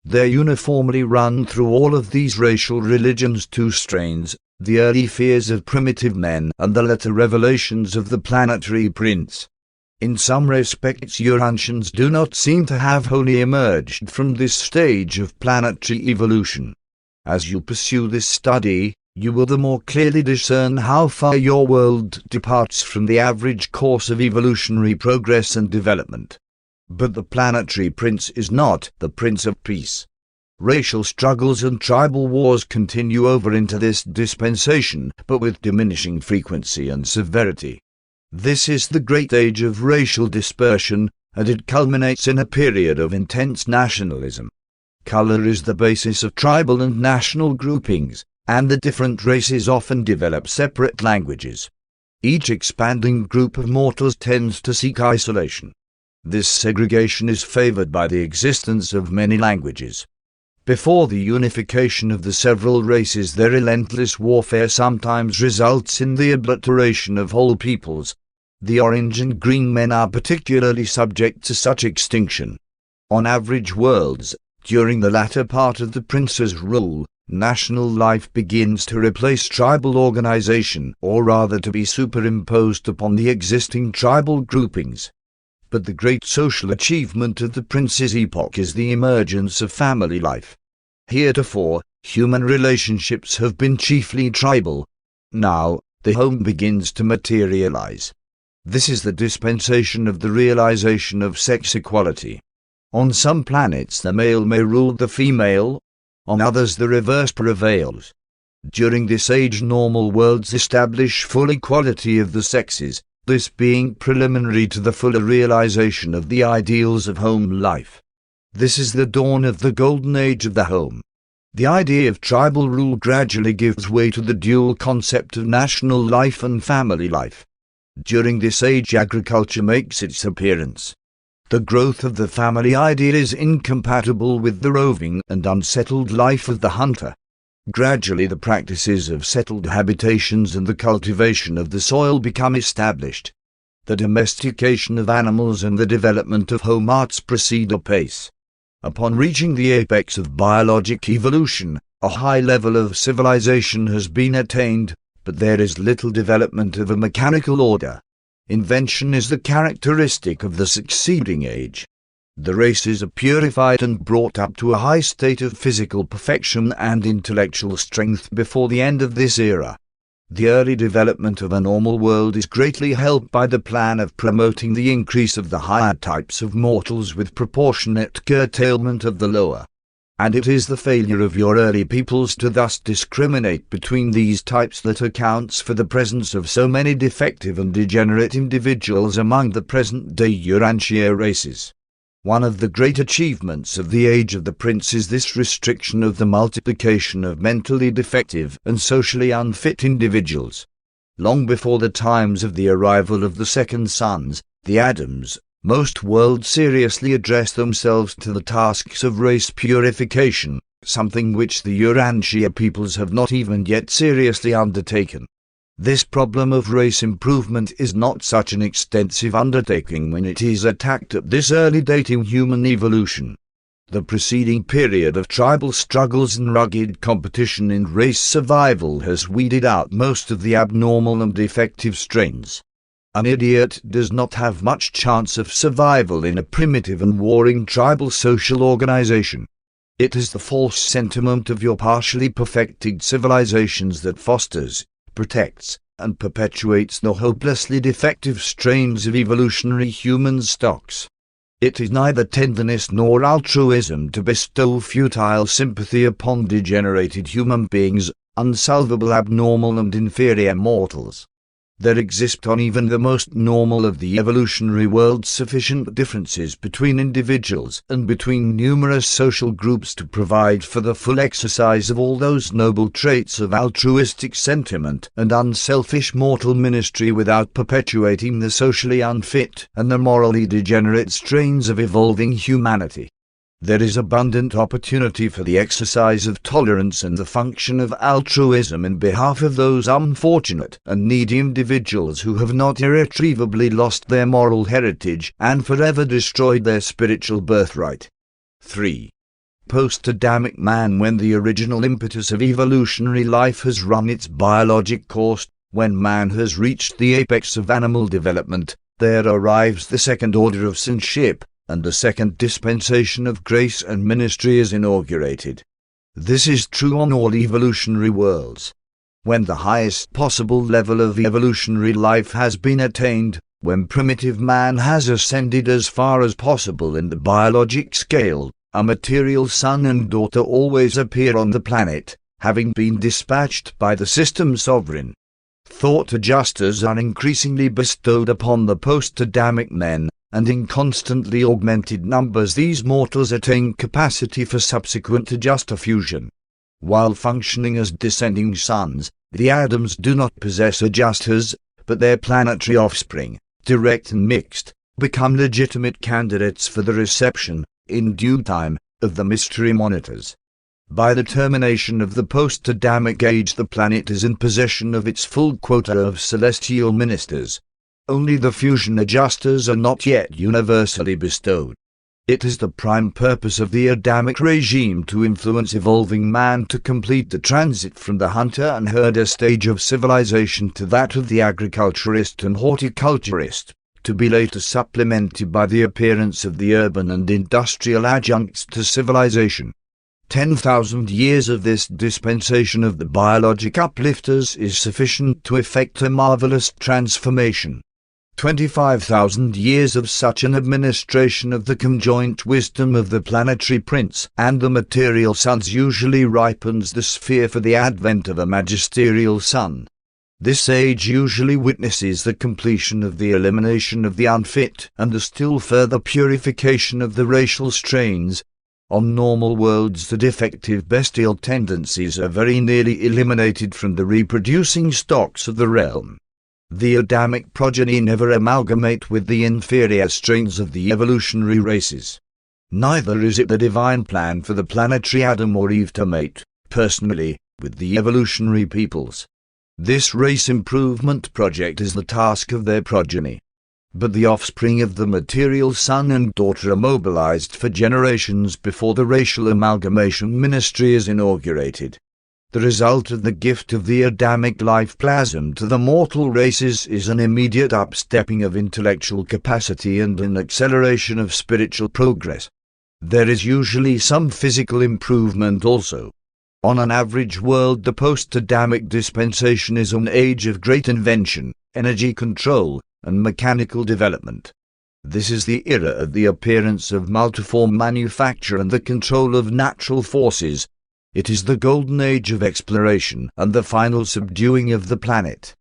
There uniformly run through all of these racial religions two strains: the early fears of primitive men and the later revelations of the planetary prince. In some respects Urantians do not seem to have wholly emerged from this stage of planetary evolution. As you pursue this study, you will the more clearly discern how far your world departs from the average course of evolutionary progress and development. But the planetary prince is not the Prince of Peace. Racial struggles and tribal wars continue over into this dispensation, but with diminishing frequency and severity. This is the great age of racial dispersion, and it culminates in a period of intense nationalism. Color is the basis of tribal and national groupings, and the different races often develop separate languages. Each expanding group of mortals tends to seek isolation. This segregation is favored by the existence of many languages. Before the unification of the several races, their relentless warfare sometimes results in the obliteration of whole peoples. The orange and green men are particularly subject to such extinction. On average worlds, during the latter part of the prince's rule, national life begins to replace tribal organization, or rather to be superimposed upon the existing tribal groupings. But the great social achievement of the prince's epoch is the emergence of family life. Heretofore, human relationships have been chiefly tribal. Now, the home begins to materialize. This is the dispensation of the realization of sex equality. On some planets the male may rule the female, on others the reverse prevails. During this age normal worlds establish full equality of the sexes, this being preliminary to the fuller realization of the ideals of home life. This is the dawn of the golden age of the home. The idea of tribal rule gradually gives way to the dual concept of national life and family life. During this age agriculture makes its appearance. The growth of the family idea is incompatible with the roving and unsettled life of the hunter. Gradually the practices of settled habitations and the cultivation of the soil become established. The domestication of animals and the development of home arts proceed apace. Upon reaching the apex of biologic evolution, a high level of civilization has been attained, but there is little development of a mechanical order. Invention is the characteristic of the succeeding age. The races are purified and brought up to a high state of physical perfection and intellectual strength before the end of this era. The early development of a normal world is greatly helped by the plan of promoting the increase of the higher types of mortals with proportionate curtailment of the lower. And it is the failure of your early peoples to thus discriminate between these types that accounts for the presence of so many defective and degenerate individuals among the present-day Urantia races. One of the great achievements of the Age of the Prince is this restriction of the multiplication of mentally defective and socially unfit individuals. Long before the times of the arrival of the second sons, the Adams, most worlds seriously address themselves to the tasks of race purification, something which the Urantia peoples have not even yet seriously undertaken. This problem of race improvement is not such an extensive undertaking when it is attacked at this early date in human evolution. The preceding period of tribal struggles and rugged competition in race survival has weeded out most of the abnormal and defective strains. An idiot does not have much chance of survival in a primitive and warring tribal social organization. It is the false sentiment of your partially perfected civilizations that fosters, protects, and perpetuates the hopelessly defective strains of evolutionary human stocks. It is neither tenderness nor altruism to bestow futile sympathy upon degenerated human beings, unsalvable abnormal and inferior mortals. There exist on even the most normal of the evolutionary worlds sufficient differences between individuals and between numerous social groups to provide for the full exercise of all those noble traits of altruistic sentiment and unselfish mortal ministry without perpetuating the socially unfit and the morally degenerate strains of evolving humanity. There is abundant opportunity for the exercise of tolerance and the function of altruism in behalf of those unfortunate and needy individuals who have not irretrievably lost their moral heritage and forever destroyed their spiritual birthright. 3. Post-Adamic man. When the original impetus of evolutionary life has run its biologic course, when man has reached the apex of animal development, there arrives the second order of sonship, and the second dispensation of grace and ministry is inaugurated. This is true on all evolutionary worlds. When the highest possible level of evolutionary life has been attained, when primitive man has ascended as far as possible in the biologic scale, a material son and daughter always appear on the planet, having been dispatched by the system sovereign. Thought adjusters are increasingly bestowed upon the post-Adamic men, and in constantly augmented numbers these mortals attain capacity for subsequent adjuster fusion. While functioning as descending sons, the Adams do not possess adjusters, but their planetary offspring, direct and mixed, become legitimate candidates for the reception, in due time, of the mystery monitors. By the termination of the post-Adamic age the planet is in possession of its full quota of celestial ministers. Only the fusion adjusters are not yet universally bestowed. It is the prime purpose of the Adamic regime to influence evolving man to complete the transit from the hunter and herder stage of civilization to that of the agriculturist and horticulturist, to be later supplemented by the appearance of the urban and industrial adjuncts to civilization. 10,000 years of this dispensation of the biologic uplifters is sufficient to effect a marvelous transformation. 25,000 years of such an administration of the conjoint wisdom of the planetary prince and the material sons usually ripens the sphere for the advent of a magisterial son. This age usually witnesses the completion of the elimination of the unfit and the still further purification of the racial strains. On normal worlds, the defective bestial tendencies are very nearly eliminated from the reproducing stocks of the realm. The Adamic progeny never amalgamate with the inferior strains of the evolutionary races. Neither is it the divine plan for the planetary Adam or Eve to mate, personally, with the evolutionary peoples. This race improvement project is the task of their progeny. But the offspring of the material son and daughter are mobilized for generations before the racial amalgamation ministry is inaugurated. The result of the gift of the Adamic life plasm to the mortal races is an immediate upstepping of intellectual capacity and an acceleration of spiritual progress. There is usually some physical improvement also. On an average world, the post-Adamic dispensation is an age of great invention, energy control, and mechanical development. This is the era of the appearance of multiform manufacture and the control of natural forces. It is the golden age of exploration and the final subduing of the planet.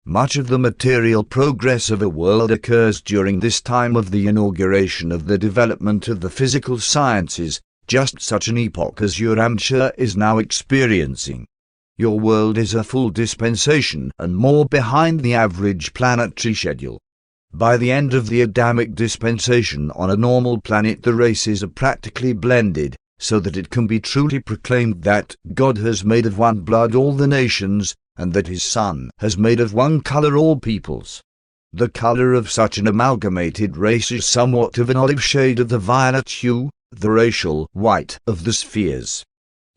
Much of the material progress of a world occurs during this time of the inauguration of the development of the physical sciences, just such an epoch as Urantia is now experiencing. Your world is a full dispensation and more behind the average planetary schedule. By the end of the Adamic dispensation on a normal planet, the races are practically blended, so that it can be truly proclaimed that God has made of one blood all the nations, and that his Son has made of one color all peoples. The color of such an amalgamated race is somewhat of an olive shade of the violet hue, the racial white of the spheres.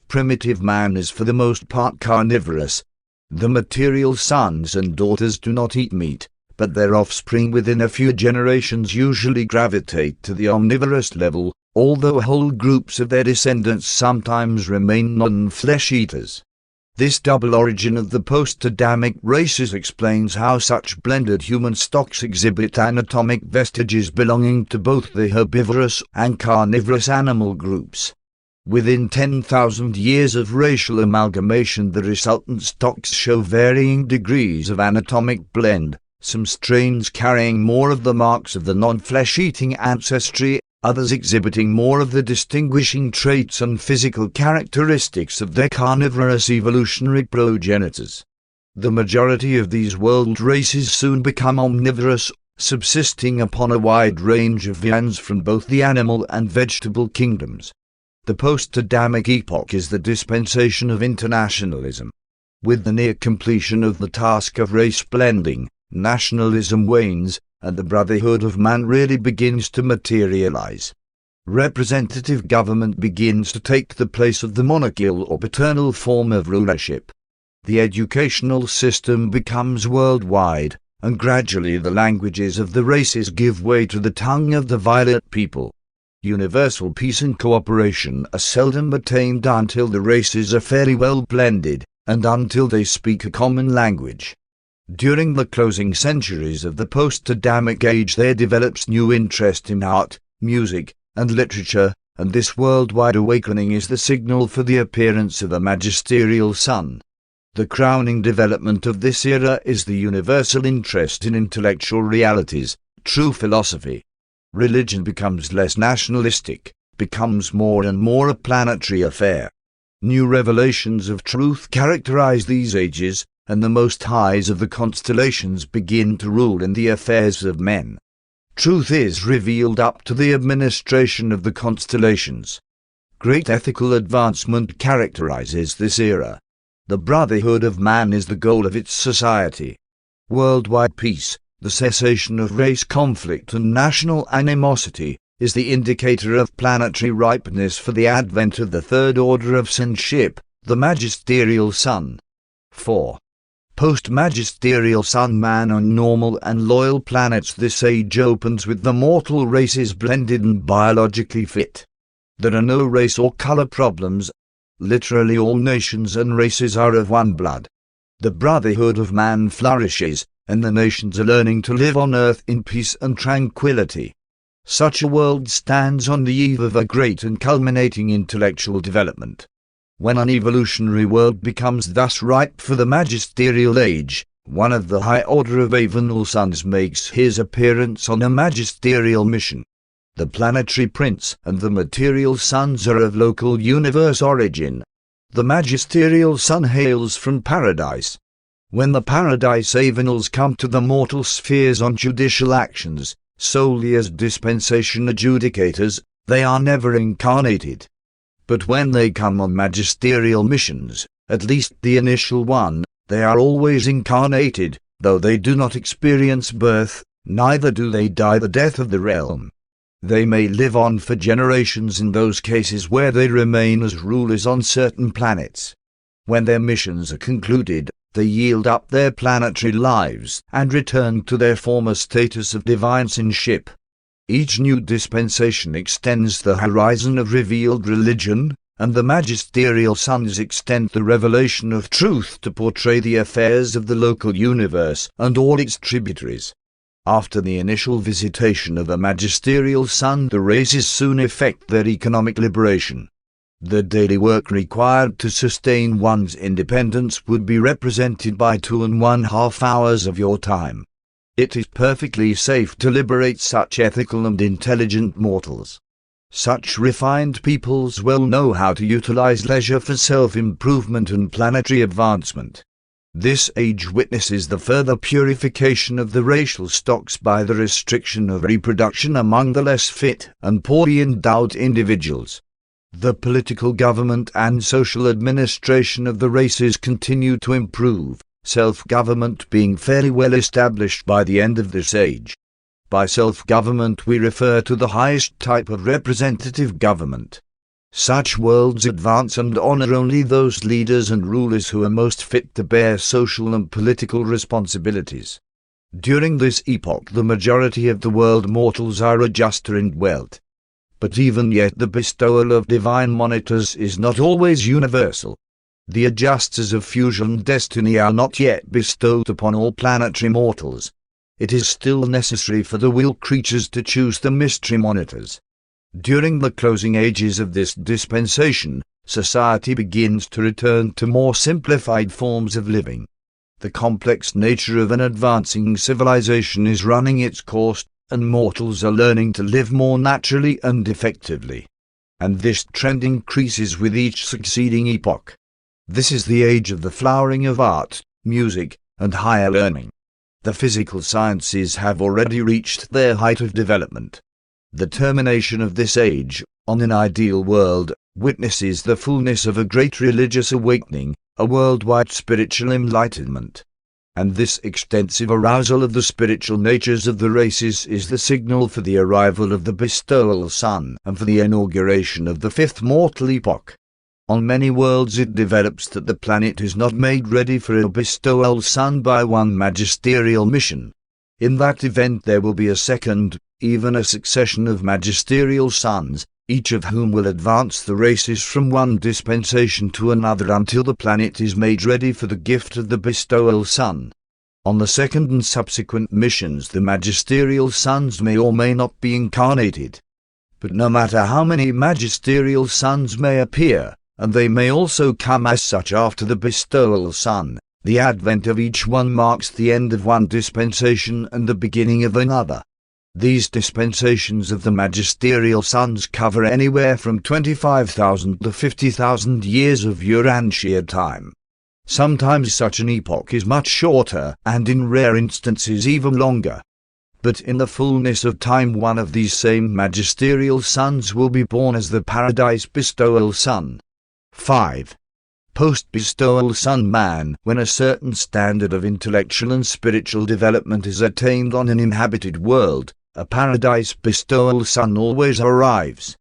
Primitive man is for the most part carnivorous. The material sons and daughters do not eat meat, but their offspring within a few generations usually gravitate to the omnivorous level, although whole groups of their descendants sometimes remain non-flesh eaters. This double origin of the post-Adamic races explains how such blended human stocks exhibit anatomic vestiges belonging to both the herbivorous and carnivorous animal groups. Within 10,000 years of racial amalgamation, the resultant stocks show varying degrees of anatomic blend, some strains carrying more of the marks of the non-flesh-eating ancestry, others exhibiting more of the distinguishing traits and physical characteristics of their carnivorous evolutionary progenitors. The majority of these world races soon become omnivorous, subsisting upon a wide range of viands from both the animal and vegetable kingdoms. The post-Adamic epoch is the dispensation of internationalism. With the near completion of the task of race blending, nationalism wanes, and the brotherhood of man really begins to materialize. Representative government begins to take the place of the monarchical or paternal form of rulership. The educational system becomes worldwide, and gradually the languages of the races give way to the tongue of the violet people. Universal peace and cooperation are seldom attained until the races are fairly well blended, and until they speak a common language. During the closing centuries of the post-Adamic age there develops new interest in art, music, and literature, and this worldwide awakening is the signal for the appearance of a magisterial son. The crowning development of this era is the universal interest in intellectual realities, true philosophy. Religion becomes less nationalistic, becomes more and more a planetary affair. New revelations of truth characterize these ages, and the most highs of the constellations begin to rule in the affairs of men. Truth is revealed up to the administration of the constellations. Great ethical advancement characterizes this era. The brotherhood of man is the goal of its society. Worldwide peace, the cessation of race conflict and national animosity, is the indicator of planetary ripeness for the advent of the third order of sonship, the magisterial son. 4. Post-magisterial sun man on normal and loyal planets. This age opens with the mortal races blended and biologically fit. There are no race or color problems. Literally all nations and races are of one blood. The brotherhood of man flourishes, and the nations are learning to live on earth in peace and tranquility. Such a world stands on the eve of a great and culminating intellectual development. When an evolutionary world becomes thus ripe for the magisterial age, one of the high order of Avenal sons makes his appearance on a magisterial mission. The planetary prince and the material sons are of local universe origin. The magisterial son hails from paradise. When the paradise Avenals come to the mortal spheres on judicial actions, solely as dispensation adjudicators, they are never incarnated. But when they come on magisterial missions, at least the initial one, they are always incarnated, though they do not experience birth, neither do they die the death of the realm. They may live on for generations in those cases where they remain as rulers on certain planets. When their missions are concluded, they yield up their planetary lives and return to their former status of divine sonship. Each new dispensation extends the horizon of revealed religion, and the magisterial sons extend the revelation of truth to portray the affairs of the local universe and all its tributaries. After the initial visitation of a magisterial son, the races soon effect their economic liberation. The daily work required to sustain one's independence would be represented by 2.5 hours of your time. It is perfectly safe to liberate such ethical and intelligent mortals. Such refined peoples well know how to utilize leisure for self-improvement and planetary advancement. This age witnesses the further purification of the racial stocks by the restriction of reproduction among the less fit and poorly endowed individuals. The political government and social administration of the races continue to improve, self-government being fairly well established by the end of this age. By self-government we refer to the highest type of representative government. Such worlds advance and honor only those leaders and rulers who are most fit to bear social and political responsibilities. During this epoch the majority of the world mortals are adjuster in wealth. But even yet the bestowal of divine monitors is not always universal. The adjusters of fusion destiny are not yet bestowed upon all planetary mortals. It is still necessary for the will creatures to choose the mystery monitors. During the closing ages of this dispensation, society begins to return to more simplified forms of living. The complex nature of an advancing civilization is running its course, and mortals are learning to live more naturally and effectively. And this trend increases with each succeeding epoch. This is the age of the flowering of art, music, and higher learning. The physical sciences have already reached their height of development. The termination of this age, on an ideal world, witnesses the fullness of a great religious awakening, a worldwide spiritual enlightenment. And this extensive arousal of the spiritual natures of the races is the signal for the arrival of the bestowal sun and for the inauguration of the fifth mortal epoch. On many worlds it develops that the planet is not made ready for a bestowal sun by one magisterial mission. In that event there will be a second, even a succession of magisterial sons, each of whom will advance the races from one dispensation to another until the planet is made ready for the gift of the bestowal sun. On the second and subsequent missions the magisterial sons may or may not be incarnated. But no matter how many magisterial sons may appear, and they may also come as such after the bestowal sun, the advent of each one marks the end of one dispensation and the beginning of another. These dispensations of the magisterial sons cover anywhere from 25,000 to 50,000 years of Urantia time. Sometimes such an epoch is much shorter, and in rare instances even longer. But in the fullness of time one of these same magisterial sons will be born as the paradise bestowal sun. 5. Post-bestowal sun man. When a certain standard of intellectual and spiritual development is attained on an inhabited world, a paradise bestowal sun always arrives.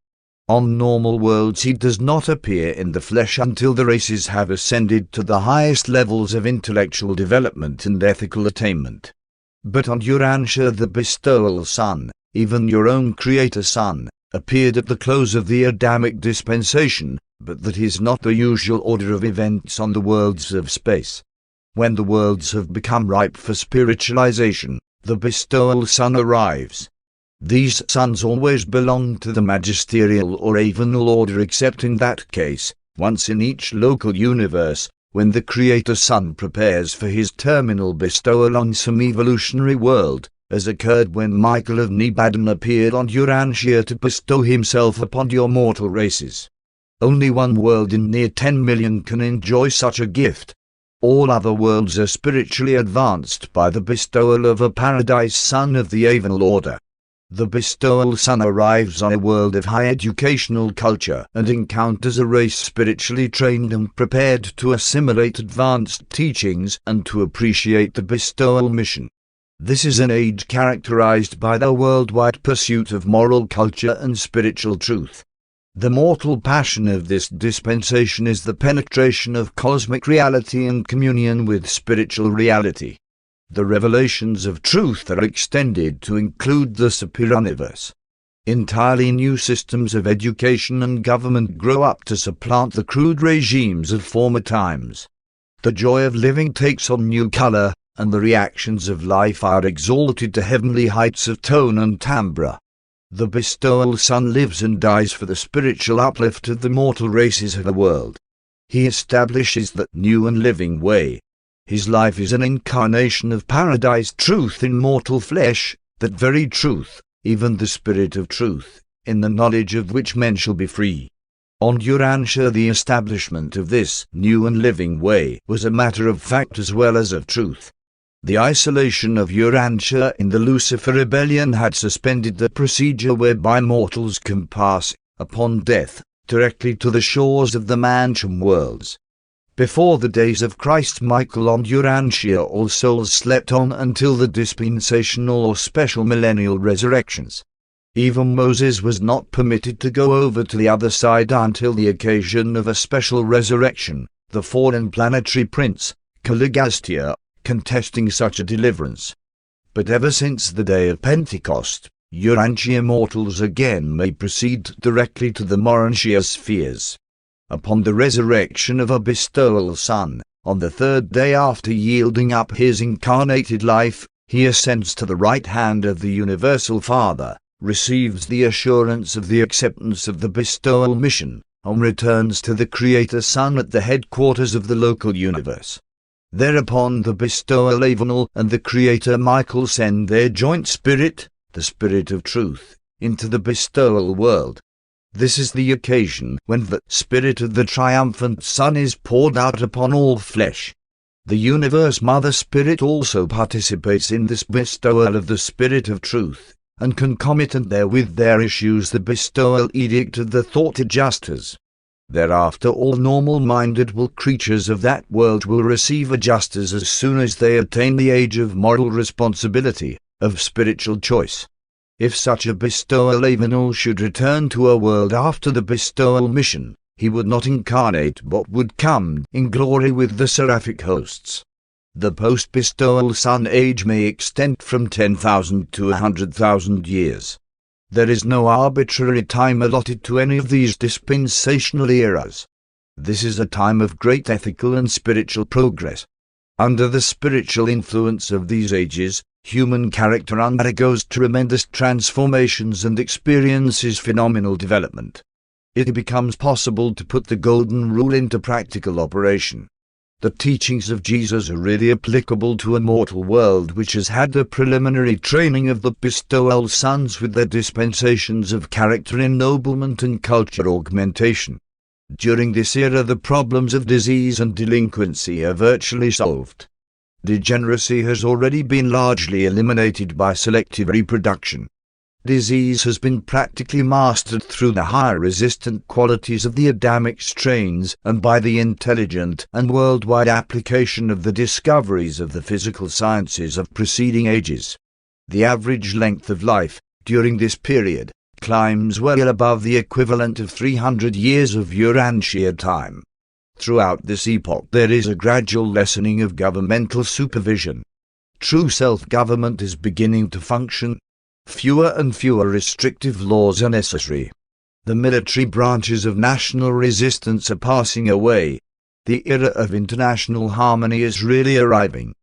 On normal worlds he does not appear in the flesh until the races have ascended to the highest levels of intellectual development and ethical attainment. But on Urantia the bestowal sun, even your own creator sun, appeared at the close of the Adamic dispensation, but that is not the usual order of events on the worlds of space. When the worlds have become ripe for spiritualization, the bestowal sun arrives. These suns always belong to the magisterial or avenal order, except in that case, once in each local universe, when the Creator Sun prepares for his terminal bestowal on some evolutionary world, as occurred when Michael of Nebadon appeared on Urantia to bestow himself upon your mortal races. Only one world in near 10 million can enjoy such a gift. All other worlds are spiritually advanced by the bestowal of a paradise sun of the avenal order. The bestowal sun arrives on a world of high educational culture and encounters a race spiritually trained and prepared to assimilate advanced teachings and to appreciate the bestowal mission. This is an age characterized by the worldwide pursuit of moral culture and spiritual truth. The mortal passion of this dispensation is the penetration of cosmic reality and communion with spiritual reality. The revelations of truth are extended to include the superuniverse. Entirely new systems of education and government grow up to supplant the crude regimes of former times. The joy of living takes on new color, and the reactions of life are exalted to heavenly heights of tone and timbre. The bestowal sun lives and dies for the spiritual uplift of the mortal races of the world. He establishes that new and living way. His life is an incarnation of paradise truth in mortal flesh, that very truth, even the spirit of truth, in the knowledge of which men shall be free. On Urantia the establishment of this new and living way was a matter of fact as well as of truth. The isolation of Urantia in the Lucifer rebellion had suspended the procedure whereby mortals can pass, upon death, directly to the shores of the mansion worlds. Before the days of Christ Michael on Urantia all souls slept on until the dispensational or special millennial resurrections. Even Moses was not permitted to go over to the other side until the occasion of a special resurrection, the fallen planetary prince, Caligastia, contesting such a deliverance. But ever since the day of Pentecost, Urantia mortals again may proceed directly to the Morantia spheres. Upon the resurrection of a bestowal sun, on the third day after yielding up his incarnated life, he ascends to the right hand of the Universal Father, receives the assurance of the acceptance of the bestowal mission, and returns to the Creator Sun at the headquarters of the local universe. Thereupon the bestowal avenal and the Creator Michael send their joint spirit, the spirit of truth, into the bestowal world. This is the occasion when the spirit of the triumphant Sun is poured out upon all flesh. The Universe Mother Spirit also participates in this bestowal of the Spirit of Truth, and concomitant therewith there issues the bestowal edict of the Thought Adjusters. Thereafter all normal-minded creatures of that world will receive adjusters as soon as they attain the age of moral responsibility, of spiritual choice. If such a bestowal avenal should return to a world after the bestowal mission, he would not incarnate but would come in glory with the seraphic hosts. The post-bestowal sun age may extend from 10,000 to 100,000 years. There is no arbitrary time allotted to any of these dispensational eras. This is a time of great ethical and spiritual progress. Under the spiritual influence of these ages, human character undergoes tremendous transformations and experiences phenomenal development. It becomes possible to put the golden rule into practical operation. The teachings of Jesus are really applicable to a mortal world which has had the preliminary training of the bestowal suns with their dispensations of character ennoblement and culture augmentation. During this era the problems of disease and delinquency are virtually solved. Degeneracy has already been largely eliminated by selective reproduction. Disease has been practically mastered through the higher resistant qualities of the Adamic strains and by the intelligent and worldwide application of the discoveries of the physical sciences of preceding ages. The average length of life, during this period, climbs well above the equivalent of 300 years of Urantia time. Throughout this epoch there is a gradual lessening of governmental supervision. True self-government is beginning to function. Fewer and fewer restrictive laws are necessary. The military branches of national resistance are passing away. The era of international harmony is really arriving.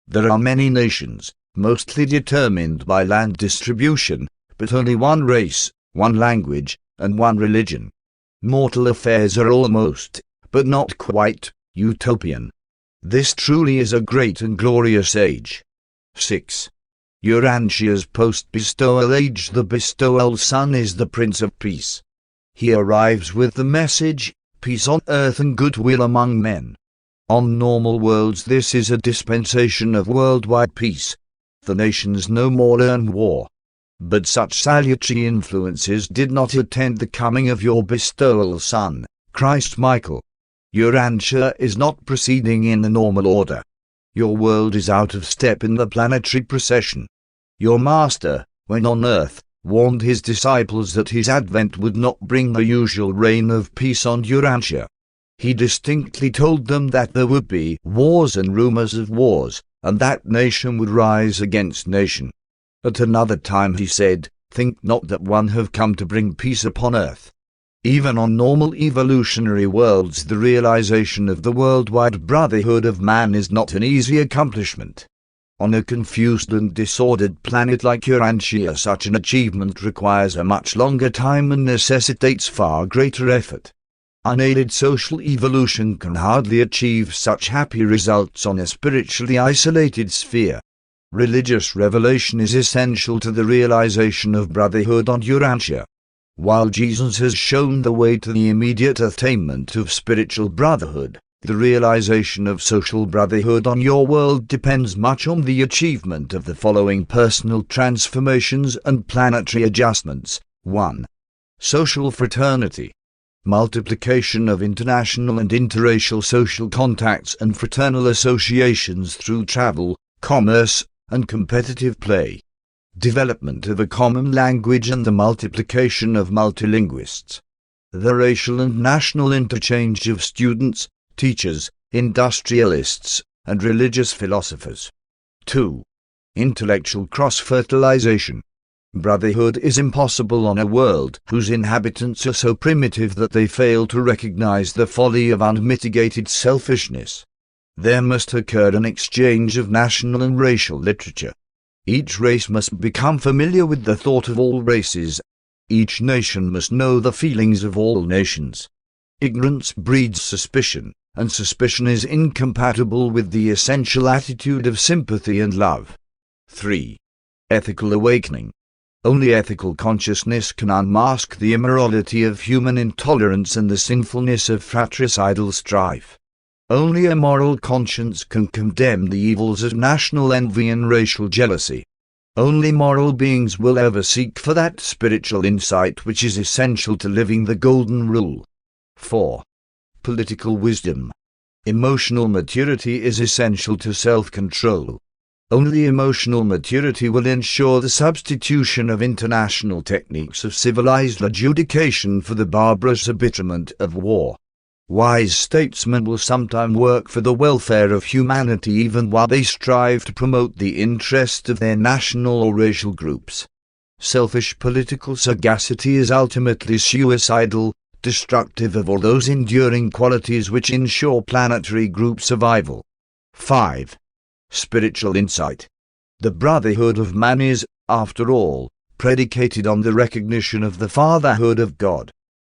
There are many nations, mostly determined by land distribution, but only one race, one language, and one religion. Mortal affairs are almost, but not quite, utopian. This truly is a great and glorious age. 6. Urantia's post-bestowal age. The bestowal son is the Prince of Peace. He arrives with the message, peace on earth and goodwill among men. On normal worlds this is a dispensation of worldwide peace. The nations no more learn war. But such salutary influences did not attend the coming of your bestowal son, Christ Michael. Urantia is not proceeding in the normal order. Your world is out of step in the planetary procession. Your master, when on earth, warned his disciples that his advent would not bring the usual reign of peace on Urantia. He distinctly told them that there would be wars and rumors of wars, and that nation would rise against nation. At another time he said, "Think not that one have come to bring peace upon earth." Even on normal evolutionary worlds the realization of the worldwide brotherhood of man is not an easy accomplishment. On a confused and disordered planet like Urantia such an achievement requires a much longer time and necessitates far greater effort. Unaided social evolution can hardly achieve such happy results on a spiritually isolated sphere. Religious revelation is essential to the realization of brotherhood on Urantia. While Jesus has shown the way to the immediate attainment of spiritual brotherhood, the realization of social brotherhood on your world depends much on the achievement of the following personal transformations and planetary adjustments. 1. Social fraternity. Multiplication of international and interracial social contacts and fraternal associations through travel, commerce, and competitive play. Development of a common language and the multiplication of multilinguists. The racial and national interchange of students, teachers, industrialists, and religious philosophers. 2. Intellectual cross-fertilization. Brotherhood is impossible on a world whose inhabitants are so primitive that they fail to recognize the folly of unmitigated selfishness. There must occur an exchange of national and racial literature. Each race must become familiar with the thought of all races. Each nation must know the feelings of all nations. Ignorance breeds suspicion, and suspicion is incompatible with the essential attitude of sympathy and love. 3. Ethical awakening. Only ethical consciousness can unmask the immorality of human intolerance and the sinfulness of fratricidal strife. Only a moral conscience can condemn the evils of national envy and racial jealousy. Only moral beings will ever seek for that spiritual insight which is essential to living the golden rule. 4. Political wisdom. Emotional maturity is essential to self-control. Only emotional maturity will ensure the substitution of international techniques of civilized adjudication for the barbarous embitterment of war. Wise statesmen will sometime work for the welfare of humanity even while they strive to promote the interest of their national or racial groups. Selfish political sagacity is ultimately suicidal, destructive of all those enduring qualities which ensure planetary group survival. 5. Spiritual insight. The brotherhood of man is, after all, predicated on the recognition of the fatherhood of God.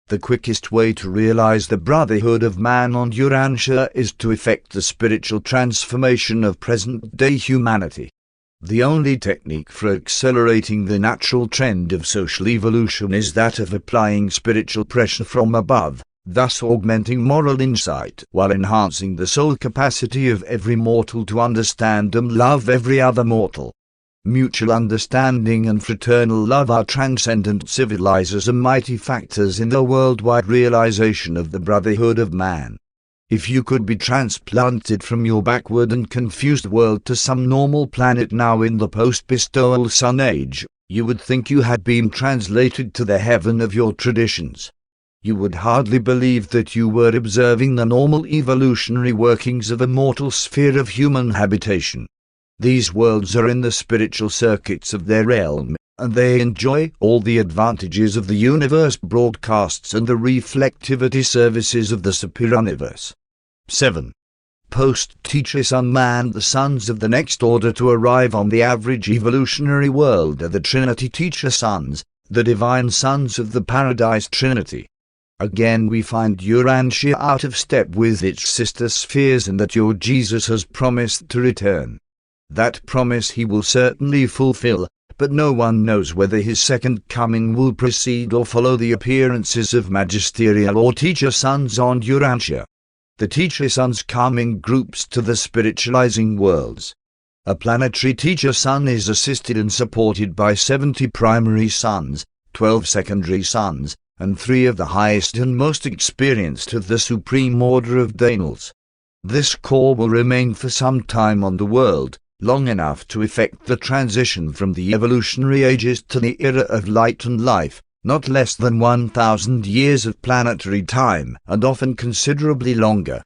The quickest way to realize the brotherhood of man on Urantia is to effect the spiritual transformation of present-day humanity. The only technique for accelerating the natural trend of social evolution is that of applying spiritual pressure from above, thus augmenting moral insight while enhancing the soul capacity of every mortal to understand and love every other mortal. Mutual understanding and fraternal love are transcendent civilizers and mighty factors in the worldwide realization of the brotherhood of man. If you could be transplanted from your backward and confused world to some normal planet now in the post-bestowal sun age, you would think you had been translated to the heaven of your traditions. You would hardly believe that you were observing the normal evolutionary workings of a mortal sphere of human habitation. These worlds are in the spiritual circuits of their realm, and they enjoy all the advantages of the universe broadcasts and the reflectivity services of the superuniverse. 7. Post-teacher sun man. The sons of the next order to arrive on the average evolutionary world are the Trinity teacher sons, the divine sons of the Paradise Trinity. Again we find Urantia out of step with its sister spheres, and that your Jesus has promised to return. That promise he will certainly fulfill, but no one knows whether his second coming will precede or follow the appearances of magisterial or teacher sons on Urantia. The teacher sons come in groups to the spiritualizing worlds. A planetary teacher sun is assisted and supported by 70 primary suns, 12 secondary suns, and 3 of the highest and most experienced of the supreme order of Daniels. This core will remain for some time on the world, long enough to effect the transition from the evolutionary ages to the era of light and life, not less than 1,000 years of planetary time, and often considerably longer.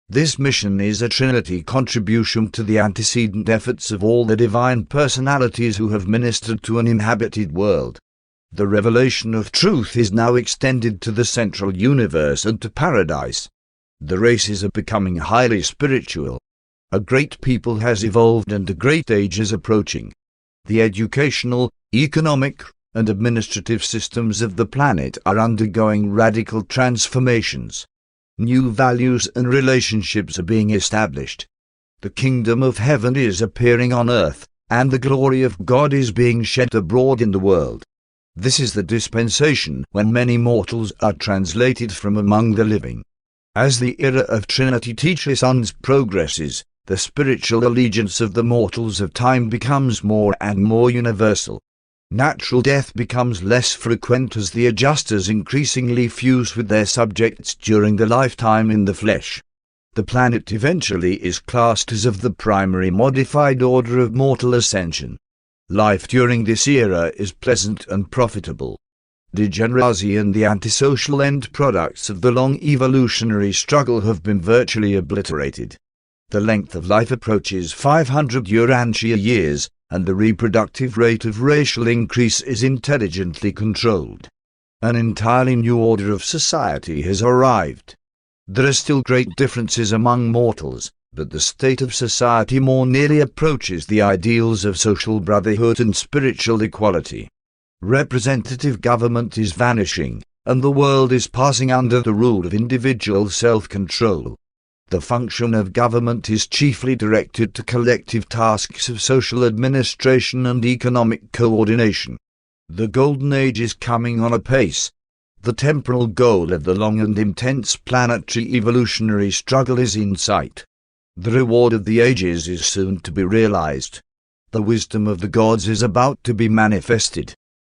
This mission is a Trinity contribution to the antecedent efforts of all the divine personalities who have ministered to an inhabited world. The revelation of truth is now extended to the central universe and to paradise. The races are becoming highly spiritual. A great people has evolved and a great age is approaching. The educational, economic, and administrative systems of the planet are undergoing radical transformations. New values and relationships are being established. The kingdom of heaven is appearing on earth, and the glory of God is being shed abroad in the world. This is the dispensation when many mortals are translated from among the living. As the era of Trinity teacher sons progresses, the spiritual allegiance of the mortals of time becomes more and more universal. Natural death becomes less frequent as the adjusters increasingly fuse with their subjects during the lifetime in the flesh. The planet eventually is classed as of the primary modified order of mortal ascension. Life during this era is pleasant and profitable. Degeneracy and the antisocial end products of the long evolutionary struggle have been virtually obliterated. The length of life approaches 500 Urantia years, and the reproductive rate of racial increase is intelligently controlled. An entirely new order of society has arrived. There are still great differences among mortals, but the state of society more nearly approaches the ideals of social brotherhood and spiritual equality. Representative government is vanishing, and the world is passing under the rule of individual self-control. The function of government is chiefly directed to collective tasks of social administration and economic coordination. The Golden Age is coming on apace. The temporal goal of the long and intense planetary evolutionary struggle is in sight. The reward of the ages is soon to be realized. The wisdom of the gods is about to be manifested.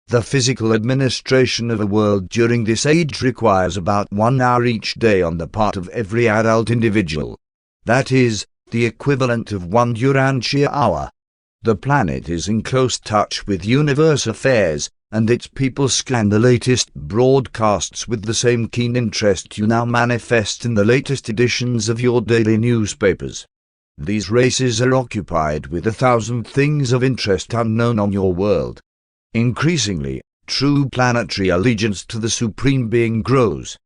The physical administration of a world during this age requires about 1 hour each day on the part of every adult individual. That is, the equivalent of 1 Urantia hour. The planet is in close touch with universe affairs, and its people scan the latest broadcasts with the same keen interest you now manifest in the latest editions of your daily newspapers. These races are occupied with 1,000 things of interest unknown on your world. Increasingly, true planetary allegiance to the Supreme Being grows.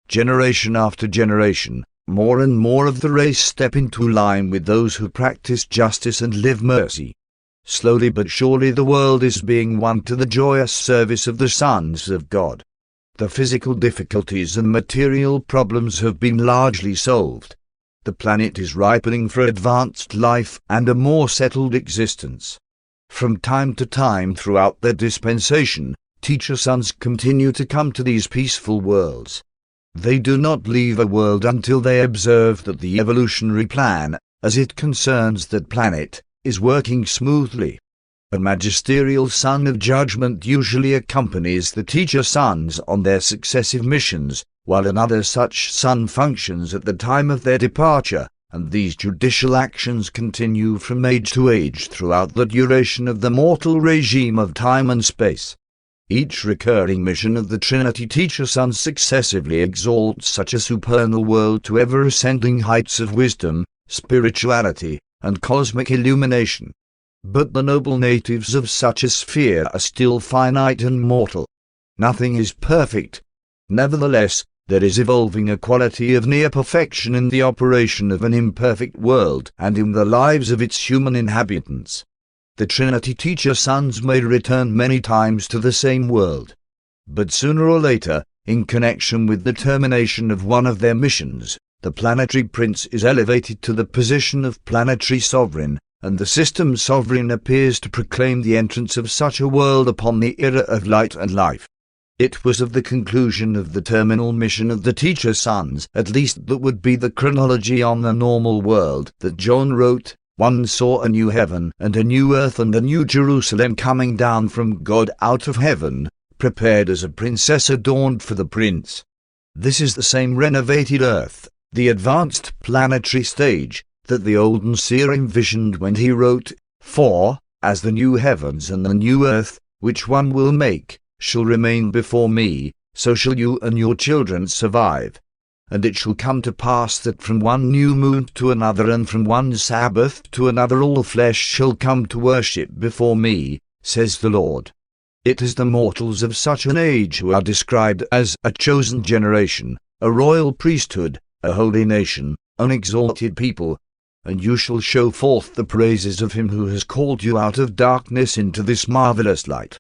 Generation after generation, more and more of the race step into line with those who practice justice and live mercy. Slowly but surely the world is being won to the joyous service of the sons of God. The physical difficulties and material problems have been largely solved. The planet is ripening for advanced life and a more settled existence. From time to time throughout their dispensation, teacher sons continue to come to these peaceful worlds. They do not leave a world until they observe that the evolutionary plan, as it concerns that planet, is working smoothly. A magisterial sun of judgment usually accompanies the teacher sons on their successive missions, while another such sun functions at the time of their departure, and these judicial actions continue from age to age throughout the duration of the mortal regime of time and space. Each recurring mission of the Trinity teacher sons successively exalts such a supernal world to ever-ascending heights of wisdom, spirituality, and cosmic illumination. But the noble natives of such a sphere are still finite and mortal. Nothing is perfect. Nevertheless, there is evolving a quality of near perfection in the operation of an imperfect world and in the lives of its human inhabitants. The Trinity teacher sons may return many times to the same world, but sooner or later, in connection with the termination of one of their missions, the planetary prince is elevated to the position of planetary sovereign, and the system sovereign appears to proclaim the entrance of such a world upon the era of light and life. It was of the conclusion of the terminal mission of the teacher sons, at least that would be the chronology on the normal world, that John wrote, "One saw a new heaven and a new earth and a new Jerusalem coming down from God out of heaven, prepared as a princess adorned for the prince." This is the same renovated earth, the advanced planetary stage, that the olden seer envisioned when he wrote, "For, as the new heavens and the new earth, which one will make, shall remain before me, so shall you and your children survive. And it shall come to pass that from one new moon to another and from one Sabbath to another all flesh shall come to worship before me, says the Lord." It is the mortals of such an age who are described as a chosen generation, a royal priesthood, a holy nation, an exalted people, and you shall show forth the praises of him who has called you out of darkness into this marvelous light.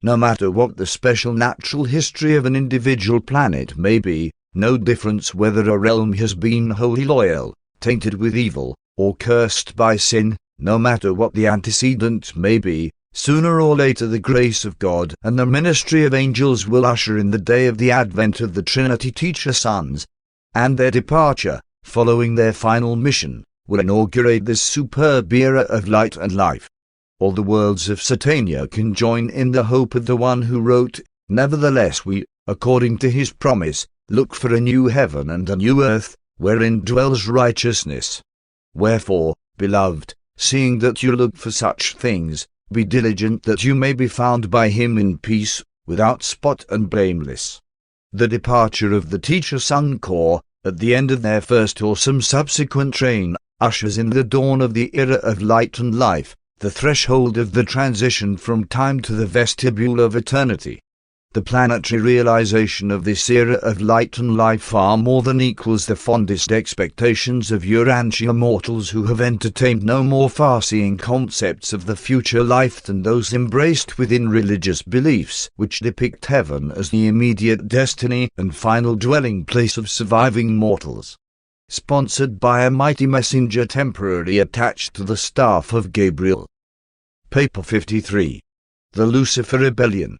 No matter what the special natural history of an individual planet may be, no difference whether a realm has been wholly loyal, tainted with evil, or cursed by sin, no matter what the antecedent may be, sooner or later the grace of God and the ministry of angels will usher in the day of the advent of the Trinity teacher sons, and their departure, following their final mission, will inaugurate this superb era of light and life. All the worlds of Satania can join in the hope of the one who wrote, "Nevertheless we, according to his promise, look for a new heaven and a new earth, wherein dwells righteousness. Wherefore, beloved, seeing that you look for such things, be diligent that you may be found by him in peace, without spot and blameless." The departure of the teacher son corps, at the end of their first or some subsequent train, ushers in the dawn of the era of light and life, the threshold of the transition from time to the vestibule of eternity. The planetary realization of this era of light and life far more than equals the fondest expectations of Urantia mortals who have entertained no more far-seeing concepts of the future life than those embraced within religious beliefs which depict heaven as the immediate destiny and final dwelling place of surviving mortals. Sponsored by a mighty messenger temporarily attached to the staff of Gabriel. Paper 53. The Lucifer Rebellion.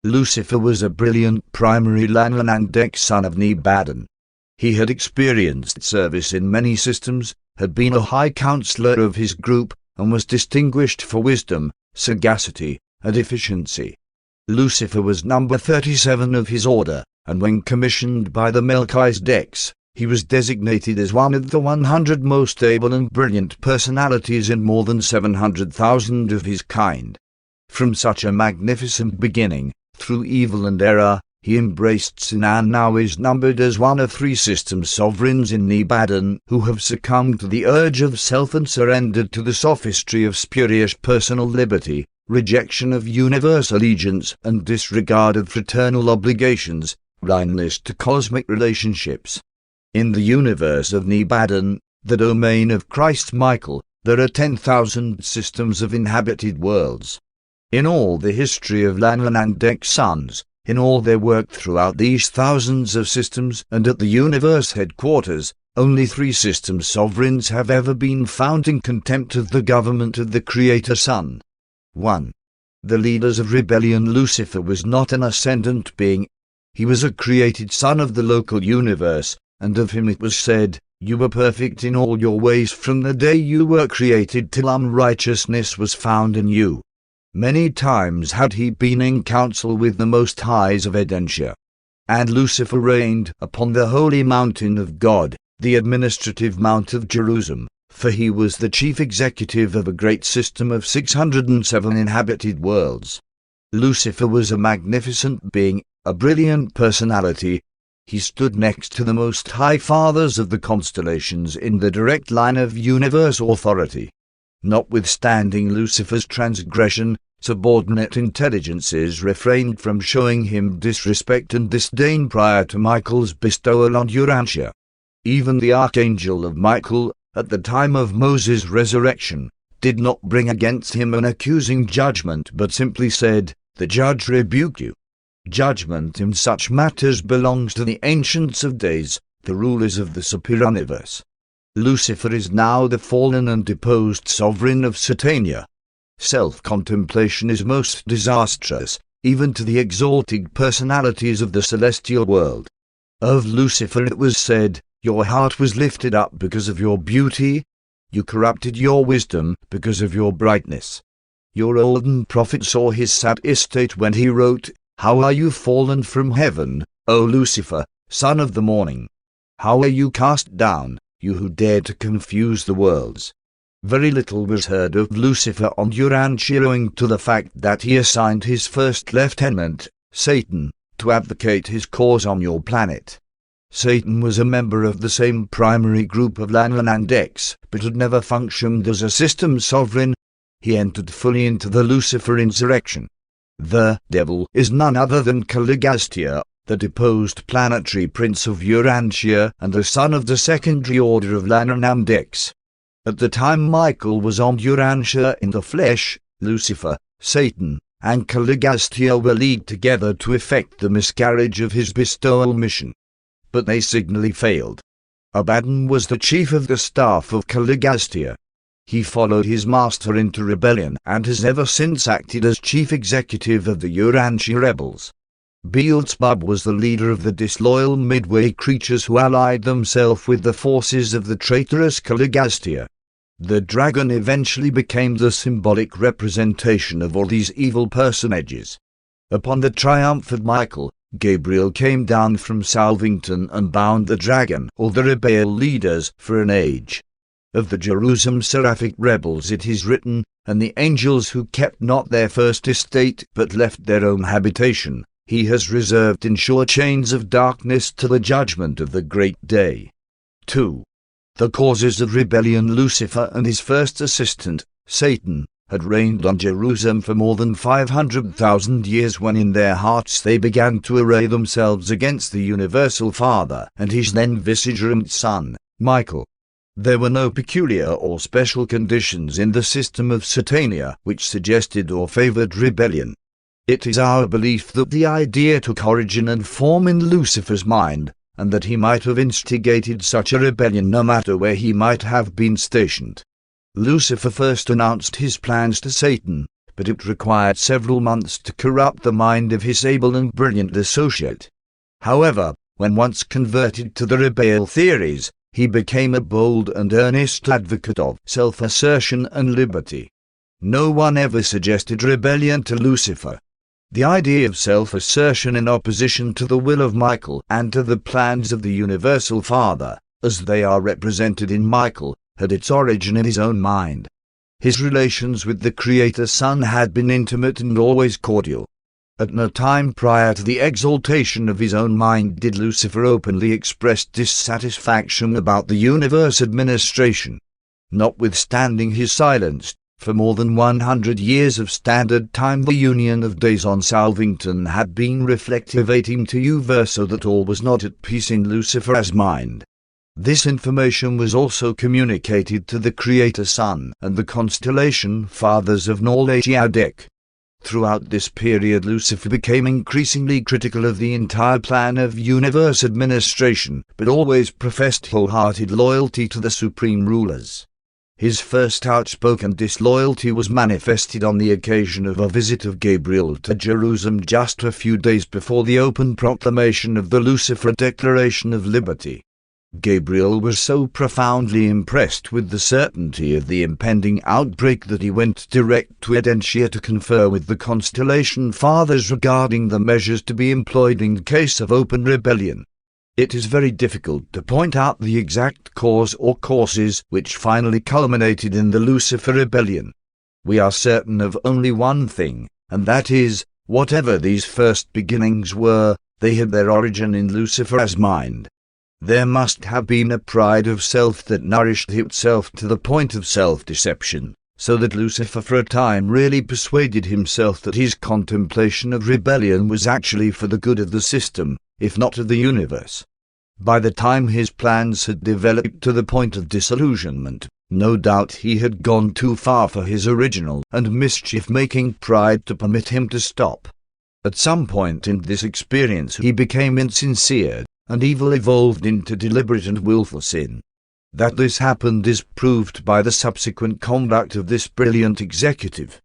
Lucifer was a brilliant primary Lanlanandek son of Nebadon. He had experienced service in many systems, had been a high counselor of his group, and was distinguished for wisdom, sagacity, and efficiency. Lucifer was number 37 of his order, and when commissioned by the Melchizedeks, he was designated as one of the 100 most able and brilliant personalities in more than 700,000 of his kind. From such a magnificent beginning, through evil and error, he embraced sin and now is numbered as one of 3 system sovereigns in Nebadon who have succumbed to the urge of self and surrendered to the sophistry of spurious personal liberty, rejection of universal allegiance and disregard of fraternal obligations, blindness to cosmic relationships. In the universe of Nebadon, the domain of Christ Michael, there are 10,000 systems of inhabited worlds. In all the history of Lanlanandek sons, in all their work throughout these thousands of systems and at the universe headquarters, only 3 system sovereigns have ever been found in contempt of the government of the Creator Son. 1. The leaders of rebellion. Lucifer was not an ascendant being. He was a created son of the local universe, and of him it was said, "You were perfect in all your ways from the day you were created till unrighteousness was found in you." Many times had he been in council with the Most Highs of Edenshire. And Lucifer reigned upon the holy mountain of God, the administrative mount of Jerusalem, for he was the chief executive of a great system of 607 inhabited worlds. Lucifer was a magnificent being, a brilliant personality. He stood next to the Most High Fathers of the constellations in the direct line of universal authority. Notwithstanding Lucifer's transgression, subordinate intelligences refrained from showing him disrespect and disdain prior to Michael's bestowal on Urantia. Even the archangel of Michael, at the time of Moses' resurrection, did not bring against him an accusing judgment but simply said, "The judge rebuke you." Judgment in such matters belongs to the ancients of days, the rulers of the superior universe. Lucifer is now the fallen and deposed sovereign of Satania. Self-contemplation is most disastrous, even to the exalted personalities of the celestial world. Of Lucifer it was said, "Your heart was lifted up because of your beauty. You corrupted your wisdom because of your brightness." Your olden prophet saw his sad estate when he wrote, "How are you fallen from heaven, O Lucifer, son of the morning? How are you cast down, you who dared to confuse the worlds?" Very little was heard of Lucifer on Urantia owing to the fact that he assigned his first lieutenant, Satan, to advocate his cause on your planet. Satan was a member of the same primary group of Lanandex, but had never functioned as a system sovereign. He entered fully into the Lucifer insurrection. The devil is none other than Caligastia, the deposed planetary prince of Urantia and the son of the secondary order of Lanandex. At the time Michael was on Urantia in the flesh, Lucifer, Satan, and Caligastia were leagued together to effect the miscarriage of his bestowal mission. But they signally failed. Nebadon was the chief of the staff of Caligastia. He followed his master into rebellion and has ever since acted as chief executive of the Urantia rebels. Beelzebub was the leader of the disloyal midway creatures who allied themselves with the forces of the traitorous Caligastia. The dragon eventually became the symbolic representation of all these evil personages. Upon the triumph of Michael, Gabriel came down from Salvington and bound the dragon or the rebel leaders for an age. Of the Jerusalem seraphic rebels it is written, "And the angels who kept not their first estate but left their own habitation, he has reserved in sure chains of darkness to the judgment of the great day." 2. The causes of rebellion. Lucifer and his first assistant, Satan, had reigned on Jerusalem for more than 500,000 years when in their hearts they began to array themselves against the universal Father and his then vicegerent son, Michael. There were no peculiar or special conditions in the system of Satania which suggested or favored rebellion. It is our belief that the idea took origin and form in Lucifer's mind, and that he might have instigated such a rebellion no matter where he might have been stationed. Lucifer first announced his plans to Satan, but it required several months to corrupt the mind of his able and brilliant associate. However, when once converted to the rebel theories, he became a bold and earnest advocate of self-assertion and liberty. No one ever suggested rebellion to Lucifer. The idea of self-assertion in opposition to the will of Michael and to the plans of the universal Father, as they are represented in Michael, had its origin in his own mind. His relations with the Creator Son had been intimate and always cordial. At no time prior to the exaltation of his own mind did Lucifer openly express dissatisfaction about the universe administration. Notwithstanding his silence, for more than 100 years of standard time the union of days on Salvington had been reflectivating to Uver so that all was not at peace in Lucifer's mind. This information was also communicated to the Creator Son and the constellation fathers of Nebadon. Throughout this period Lucifer became increasingly critical of the entire plan of universe administration, but always professed wholehearted loyalty to the supreme rulers. His first outspoken disloyalty was manifested on the occasion of a visit of Gabriel to Jerusalem just a few days before the open proclamation of the Lucifer Declaration of Liberty. Gabriel was so profoundly impressed with the certainty of the impending outbreak that he went direct to Urantia to confer with the constellation fathers regarding the measures to be employed in case of open rebellion. It is very difficult to point out the exact cause or causes which finally culminated in the Lucifer rebellion. We are certain of only one thing, and that is, whatever these first beginnings were, they had their origin in Lucifer's mind. There must have been a pride of self that nourished itself to the point of self-deception, so that Lucifer for a time really persuaded himself that his contemplation of rebellion was actually for the good of the system, if not of the universe. By the time his plans had developed to the point of disillusionment, no doubt he had gone too far for his original and mischief-making pride to permit him to stop. At some point in this experience he became insincere, and evil evolved into deliberate and willful sin. That this happened is proved by the subsequent conduct of this brilliant executive.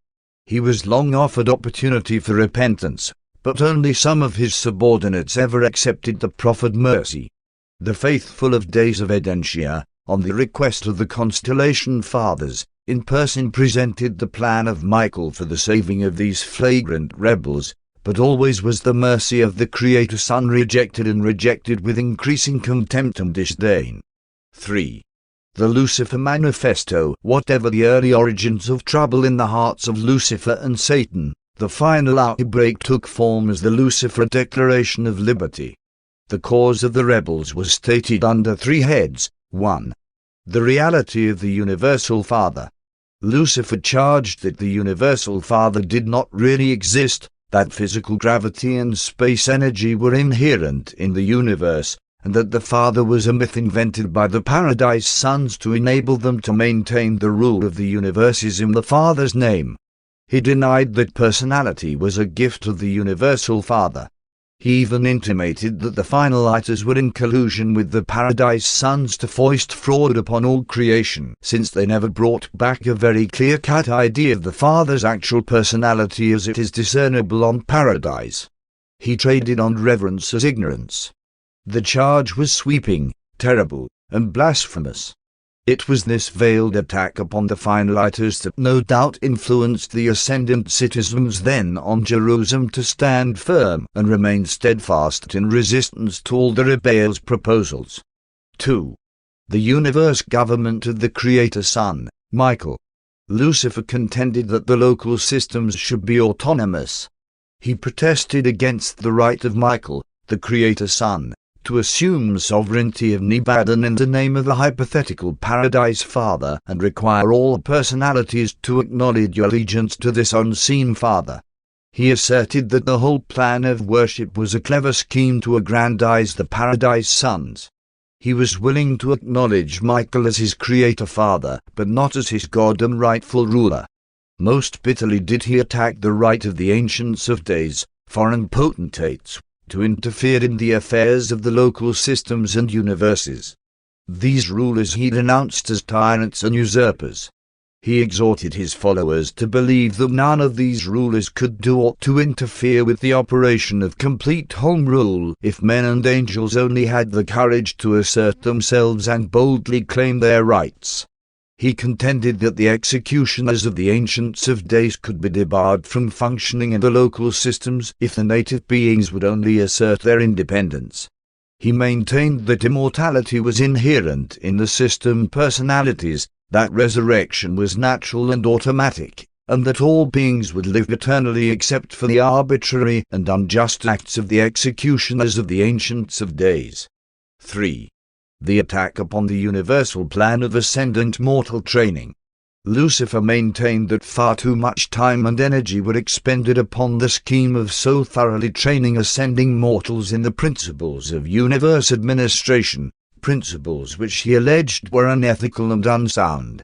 He was long offered opportunity for repentance, but only some of his subordinates ever accepted the proffered mercy. The faithful of Days of Urantia, on the request of the Constellation Fathers, in person presented the plan of Michael for the saving of these flagrant rebels, but always was the mercy of the Creator Son rejected and rejected with increasing contempt and disdain. 3. The Lucifer Manifesto. Whatever the early origins of trouble in the hearts of Lucifer and Satan, the final outbreak took form as the Lucifer Declaration of Liberty. The cause of the rebels was stated under 3 heads. 1. The reality of the Universal Father. Lucifer charged that the Universal Father did not really exist, that physical gravity and space energy were inherent in the universe, and that the Father was a myth invented by the Paradise Sons to enable them to maintain the rule of the universes in the Father's name. He denied that personality was a gift of the Universal Father. He even intimated that the finalizers were in collusion with the Paradise Sons to foist fraud upon all creation, since they never brought back a very clear-cut idea of the Father's actual personality as it is discernible on Paradise. He traded on reverence as ignorance. The charge was sweeping, terrible, and blasphemous. It was this veiled attack upon the finalizers that no doubt influenced the ascendant citizens then on Jerusalem to stand firm and remain steadfast in resistance to all the rebels' proposals. 2. The universe government of the Creator Son, Michael. Lucifer contended that the local systems should be autonomous. He protested against the right of Michael, the Creator Son, to assume sovereignty of Nebadon in the name of the hypothetical Paradise Father and require all personalities to acknowledge allegiance to this unseen Father. He asserted that the whole plan of worship was a clever scheme to aggrandize the Paradise Sons. He was willing to acknowledge Michael as his Creator Father, but not as his God and rightful ruler. Most bitterly did he attack the right of the Ancients of Days, foreign potentates, to interfere in the affairs of the local systems and universes. These rulers he denounced as tyrants and usurpers. He exhorted his followers to believe that none of these rulers could do aught to interfere with the operation of complete home rule if men and angels only had the courage to assert themselves and boldly claim their rights. He contended that the executioners of the Ancients of Days could be debarred from functioning in the local systems if the native beings would only assert their independence. He maintained that immortality was inherent in the system personalities, that resurrection was natural and automatic, and that all beings would live eternally except for the arbitrary and unjust acts of the executioners of the Ancients of Days. 3. The attack upon the universal plan of ascendant mortal training. Lucifer maintained that far too much time and energy were expended upon the scheme of so thoroughly training ascending mortals in the principles of universe administration, principles which he alleged were unethical and unsound.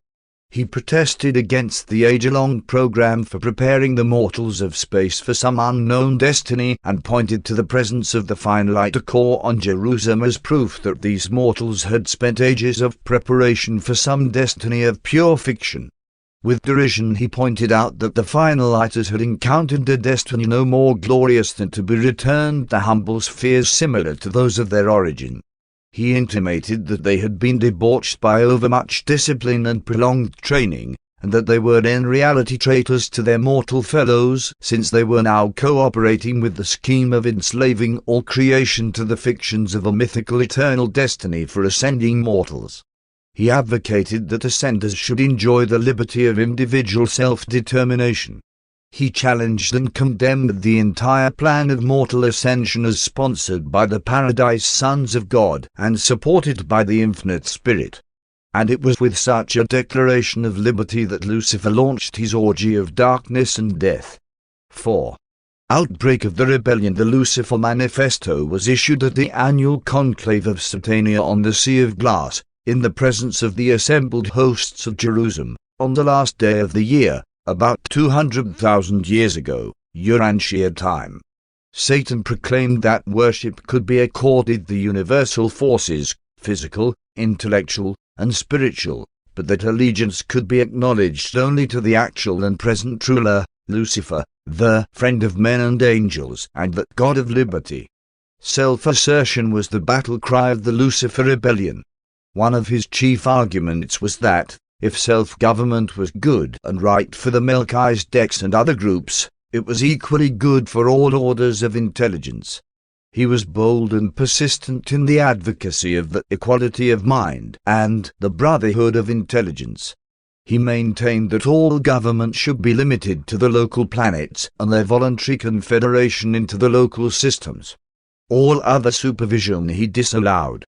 He protested against the age-long program for preparing the mortals of space for some unknown destiny and pointed to the presence of the finaliter core on Jerusalem as proof that these mortals had spent ages of preparation for some destiny of pure fiction. With derision he pointed out that the finaliters had encountered a destiny no more glorious than to be returned to humble spheres similar to those of their origin. He intimated that they had been debauched by overmuch discipline and prolonged training, and that they were in reality traitors to their mortal fellows, since they were now cooperating with the scheme of enslaving all creation to the fictions of a mythical eternal destiny for ascending mortals. He advocated that ascenders should enjoy the liberty of individual self-determination. He challenged and condemned the entire plan of mortal ascension as sponsored by the Paradise Sons of God and supported by the Infinite Spirit. And it was with such a declaration of liberty that Lucifer launched his orgy of darkness and death. 4. Outbreak of the rebellion. The Lucifer Manifesto was issued at the annual conclave of Satania on the Sea of Glass, in the presence of the assembled hosts of Jerusalem, on the last day of the year, about 200,000 years ago, Urantia time. Satan proclaimed that worship could be accorded the universal forces, physical, intellectual, and spiritual, but that allegiance could be acknowledged only to the actual and present ruler, Lucifer, the friend of men and angels, and that God of liberty. Self-assertion was the battle cry of the Lucifer rebellion. One of his chief arguments was that, if self-government was good and right for the Melchizedecs and other groups, it was equally good for all orders of intelligence. He was bold and persistent in the advocacy of the equality of mind and the brotherhood of intelligence. He maintained that all government should be limited to the local planets and their voluntary confederation into the local systems. All other supervision he disallowed.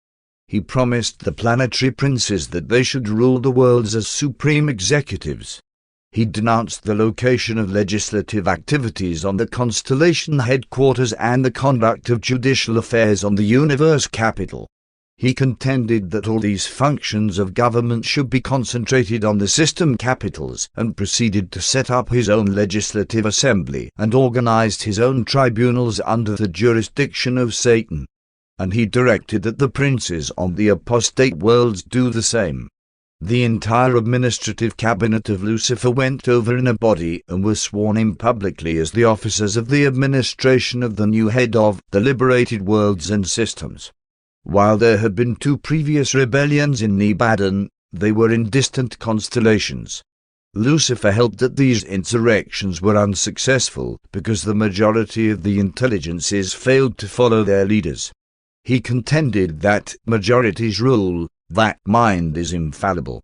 He promised the planetary princes that they should rule the worlds as supreme executives. He denounced the location of legislative activities on the constellation headquarters and the conduct of judicial affairs on the universe capital. He contended that all these functions of government should be concentrated on the system capitals, and proceeded to set up his own legislative assembly and organized his own tribunals under the jurisdiction of Satan. And he directed that the princes on the apostate worlds do the same. The entire administrative cabinet of Lucifer went over in a body and were sworn in publicly as the officers of the administration of the new head of the liberated worlds and systems. While there had been 2 previous rebellions in Nebadon, they were in distant constellations. Lucifer held that these insurrections were unsuccessful because the majority of the intelligences failed to follow their leaders. He contended that majorities rule, that mind is infallible.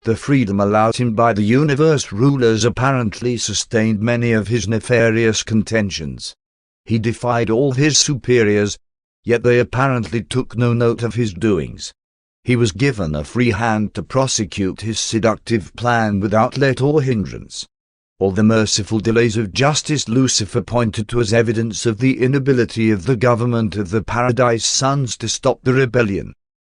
The freedom allowed him by the universe rulers apparently sustained many of his nefarious contentions. He defied all his superiors, yet they apparently took no note of his doings. He was given a free hand to prosecute his seductive plan without let or hindrance. All the merciful delays of justice Lucifer pointed to as evidence of the inability of the government of the Paradise Sons to stop the rebellion.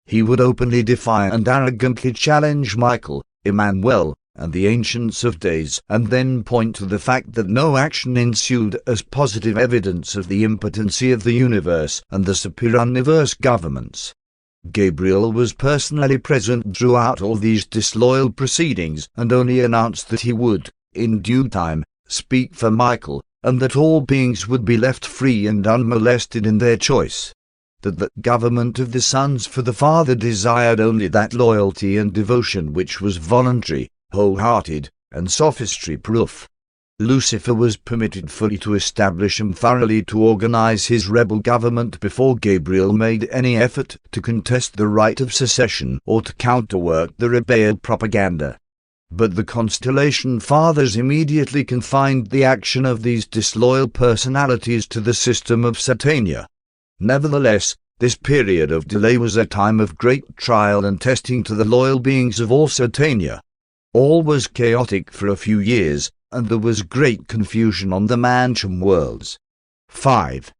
He would openly defy and arrogantly challenge Michael, Emmanuel, and the Ancients of Days, and then point to the fact that no action ensued as positive evidence of the impotency of the universe and the super-universe governments. Gabriel was personally present throughout all these disloyal proceedings, and only announced that he would, in due time, speak for Michael, and that all beings would be left free and unmolested in their choice. That the government of the sons for the Father desired only that loyalty and devotion which was voluntary, wholehearted, and sophistry-proof. Lucifer was permitted fully to establish and thoroughly to organize his rebel government before Gabriel made any effort to contest the right of secession or to counterwork the rebel propaganda. But the constellation fathers immediately confined the action of these disloyal personalities to the system of Satania. Nevertheless, this period of delay was a time of great trial and testing to the loyal beings of all Satania. All was chaotic for a few years, and there was great confusion on the mansion worlds. 5.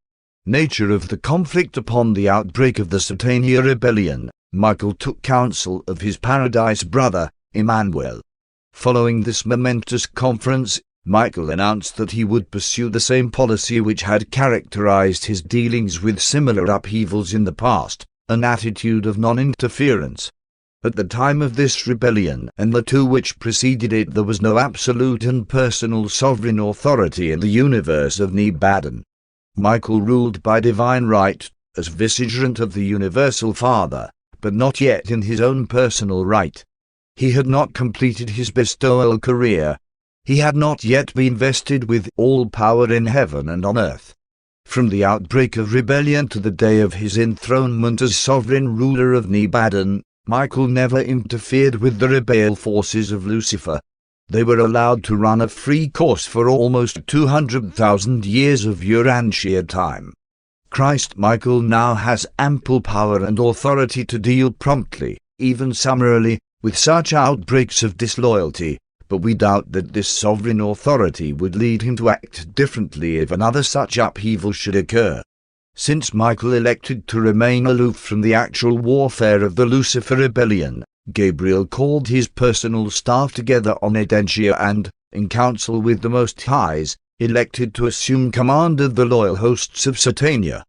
Nature of the conflict. Upon the outbreak of the Satania rebellion, Michael took counsel of his paradise brother, Emmanuel. Following this momentous conference, Michael announced that he would pursue the same policy which had characterized his dealings with similar upheavals in the past, an attitude of non-interference. At the time of this rebellion and the 2 which preceded it, there was no absolute and personal sovereign authority in the universe of Nebadon. Michael ruled by divine right, as vicegerent of the universal Father, but not yet in his own personal right. He had not completed his bestowal career. He had not yet been vested with all power in heaven and on earth. From the outbreak of rebellion to the day of his enthronement as sovereign ruler of Nebadon, Michael never interfered with the rebel forces of Lucifer. They were allowed to run a free course for almost 200,000 years of Urantia time. Christ Michael now has ample power and authority to deal promptly, even summarily, with such outbreaks of disloyalty, but we doubt that this sovereign authority would lead him to act differently if another such upheaval should occur. Since Michael elected to remain aloof from the actual warfare of the Lucifer rebellion, Gabriel called his personal staff together on Urantia and, in council with the Most Highs, elected to assume command of the loyal hosts of Satania.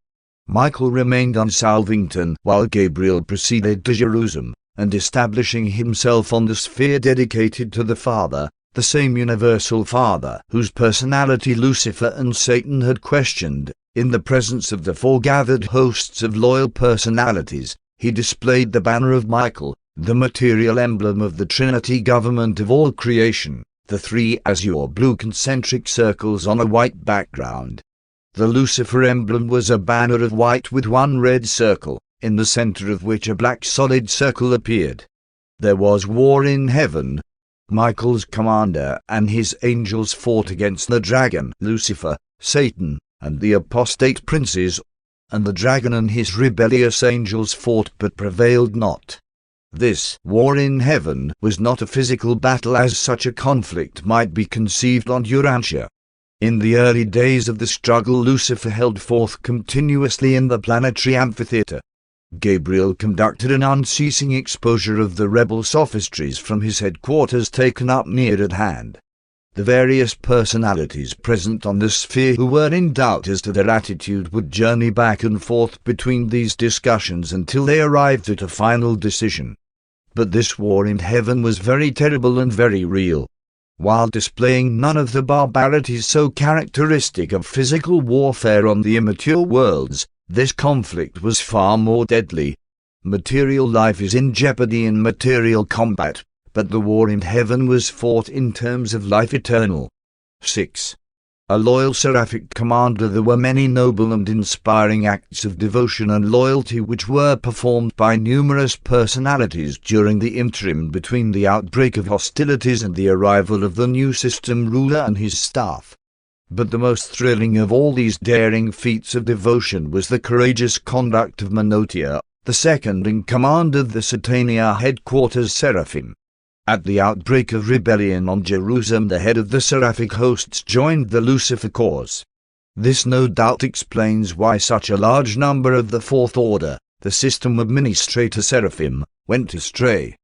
Michael remained on Salvington while Gabriel proceeded to Jerusalem, and establishing himself on the sphere dedicated to the Father, the same universal Father whose personality Lucifer and Satan had questioned, in the presence of the foregathered hosts of loyal personalities, he displayed the banner of Michael, the material emblem of the Trinity government of all creation, the three azure blue concentric circles on a white background. The Lucifer emblem was a banner of white with one red circle, in the center of which a black solid circle appeared. There was war in heaven. Michael's commander and his angels fought against the dragon, Lucifer, Satan, and the apostate princes, and the dragon and his rebellious angels fought but prevailed not. This war in heaven was not a physical battle as such a conflict might be conceived on Urantia. In the early days of the struggle, Lucifer held forth continuously in the planetary amphitheater. Gabriel conducted an unceasing exposure of the rebel sophistries from his headquarters taken up near at hand. The various personalities present on the sphere who were in doubt as to their attitude would journey back and forth between these discussions until they arrived at a final decision. But this war in heaven was very terrible and very real. While displaying none of the barbarities so characteristic of physical warfare on the immature worlds, this conflict was far more deadly. Material life is in jeopardy in material combat, but the war in heaven was fought in terms of life eternal. 6. A loyal seraphic commander. There were many noble and inspiring acts of devotion and loyalty which were performed by numerous personalities during the interim between the outbreak of hostilities and the arrival of the new system ruler and his staff. But the most thrilling of all these daring feats of devotion was the courageous conduct of Menotia, the second in command of the Satania headquarters Seraphim. At the outbreak of rebellion on Jerusalem, the head of the seraphic hosts joined the Lucifer cause. This no doubt explains why such a large number of the Fourth Order, the system administrator Seraphim, went astray.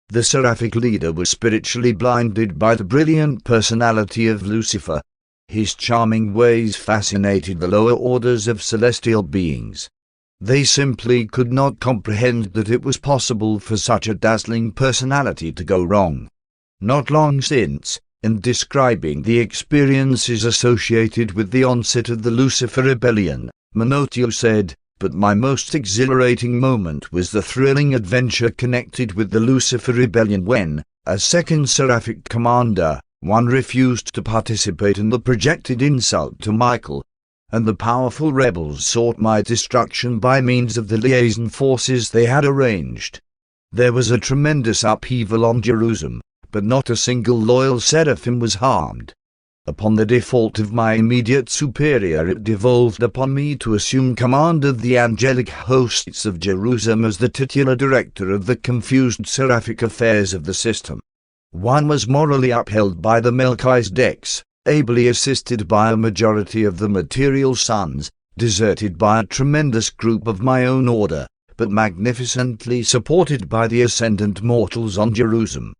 The seraphic leader was spiritually blinded by the brilliant personality of Lucifer. His charming ways fascinated the lower orders of celestial beings. They simply could not comprehend that it was possible for such a dazzling personality to go wrong. Not long since, in describing the experiences associated with the onset of the Lucifer rebellion, Menotia said, "But my most exhilarating moment was the thrilling adventure connected with the Lucifer rebellion when, as second seraphic commander, one refused to participate in the projected insult to Michael, and the powerful rebels sought my destruction by means of the liaison forces they had arranged. There was a tremendous upheaval on Jerusalem, but not a single loyal seraphim was harmed. Upon the default of my immediate superior, it devolved upon me to assume command of the angelic hosts of Jerusalem as the titular director of the confused seraphic affairs of the system. One was morally upheld by the Melchisedeks, ably assisted by a majority of the material sons, deserted by a tremendous group of my own order, but magnificently supported by the ascendant mortals on Jerusalem.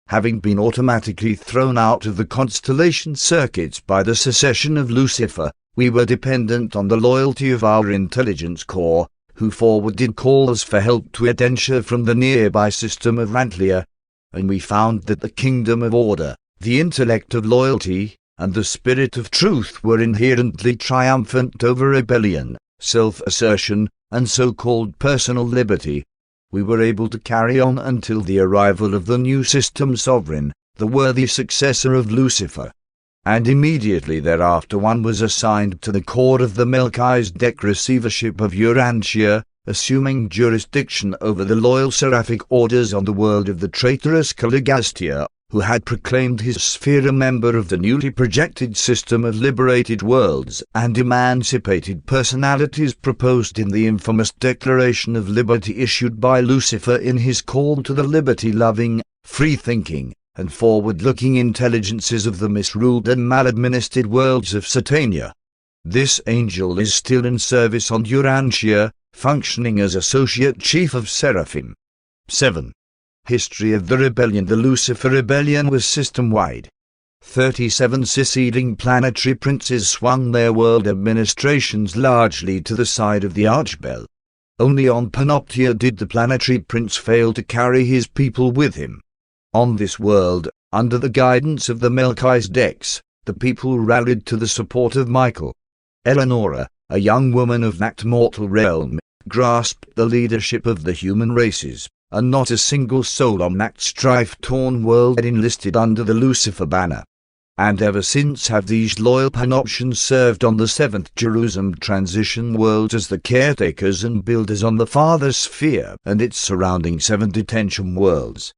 Having been automatically thrown out of the constellation circuits by the secession of Lucifer, we were dependent on the loyalty of our intelligence corps, who forwarded calls for help to Urantia from the nearby system of Urantia, and we found that the kingdom of order, the intellect of loyalty, and the spirit of truth were inherently triumphant over rebellion, self-assertion, and so-called personal liberty. We were able to carry on until the arrival of the new system sovereign, the worthy successor of Lucifer. And immediately thereafter one was assigned to the corps of the Melchisedek receivership of Urantia, assuming jurisdiction over the loyal seraphic orders on the world of the traitorous Caligastia, who had proclaimed his sphere a member of the newly projected system of liberated worlds and emancipated personalities proposed in the infamous Declaration of Liberty issued by Lucifer in his call to the liberty-loving, free-thinking, and forward-looking intelligences of the misruled and maladministered worlds of Satania. This angel is still in service on Urantia, functioning as associate chief of Seraphim. 7. History of the rebellion. The Lucifer rebellion was system-wide. 37 seceding planetary princes swung their world administrations largely to the side of the Archbell. Only on Panoptia did the planetary prince fail to carry his people with him. On this world, under the guidance of the Melchizedeks, the people rallied to the support of Michael. Eleonora, a young woman of that mortal realm, grasped the leadership of the human races, and not a single soul on that strife-torn world had enlisted under the Lucifer banner. And ever since have these loyal Panoptians served on the 7th Jerusalem transition world as the caretakers and builders on the Father sphere and its surrounding 7 detention worlds.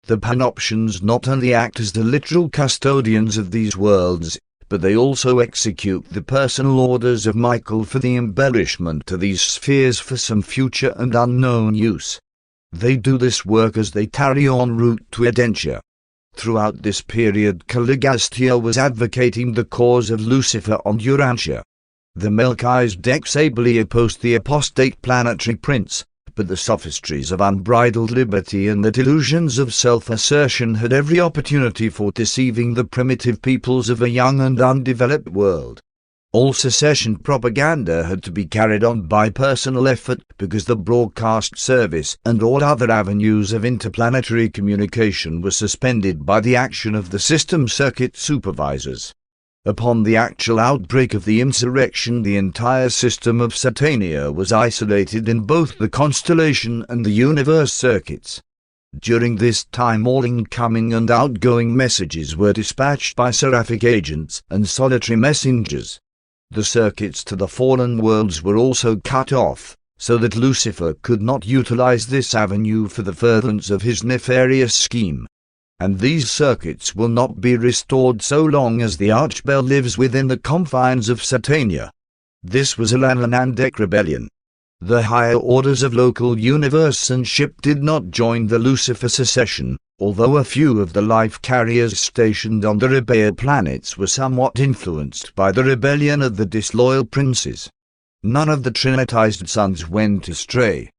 The Panoptians not only act as the literal custodians of these worlds, but they also execute the personal orders of Michael for the embellishment to these spheres for some future and unknown use. They do this work as they tarry en route to Edentia. Throughout this period, Caligastia was advocating the cause of Lucifer on Urantia. The Melchizedeks ably opposed the apostate planetary prince, but the sophistries of unbridled liberty and the delusions of self-assertion had every opportunity for deceiving the primitive peoples of a young and undeveloped world. All secession propaganda had to be carried on by personal effort because the broadcast service and all other avenues of interplanetary communication were suspended by the action of the system circuit supervisors. Upon the actual outbreak of the insurrection, the entire system of Satania was isolated in both the constellation and the universe circuits. During this time, all incoming and outgoing messages were dispatched by seraphic agents and solitary messengers. The circuits to the fallen worlds were also cut off, so that Lucifer could not utilize this avenue for the furtherance of his nefarious scheme. And these circuits will not be restored so long as the Archbell lives within the confines of Satania. This was a Lanandek rebellion. The higher orders of local universe and ship did not join the Lucifer secession, although a few of the life carriers stationed on the rebel planets were somewhat influenced by the rebellion of the disloyal princes. None of the trinitized sons went astray.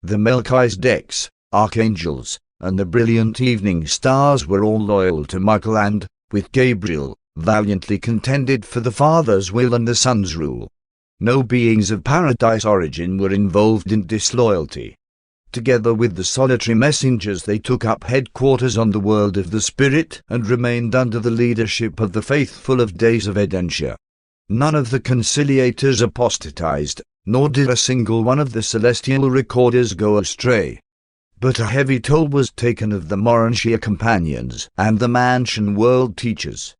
The Melchizedeks, archangels, and the brilliant evening stars were all loyal to Michael and, with Gabriel, valiantly contended for the Father's will and the Son's rule. No beings of paradise origin were involved in disloyalty. Together with the solitary messengers, they took up headquarters on the world of the Spirit and remained under the leadership of the faithful of Days of Edentia. None of the conciliators apostatized, nor did a single one of the celestial recorders go astray. But a heavy toll was taken of the Morantia companions and the Mansion world teachers.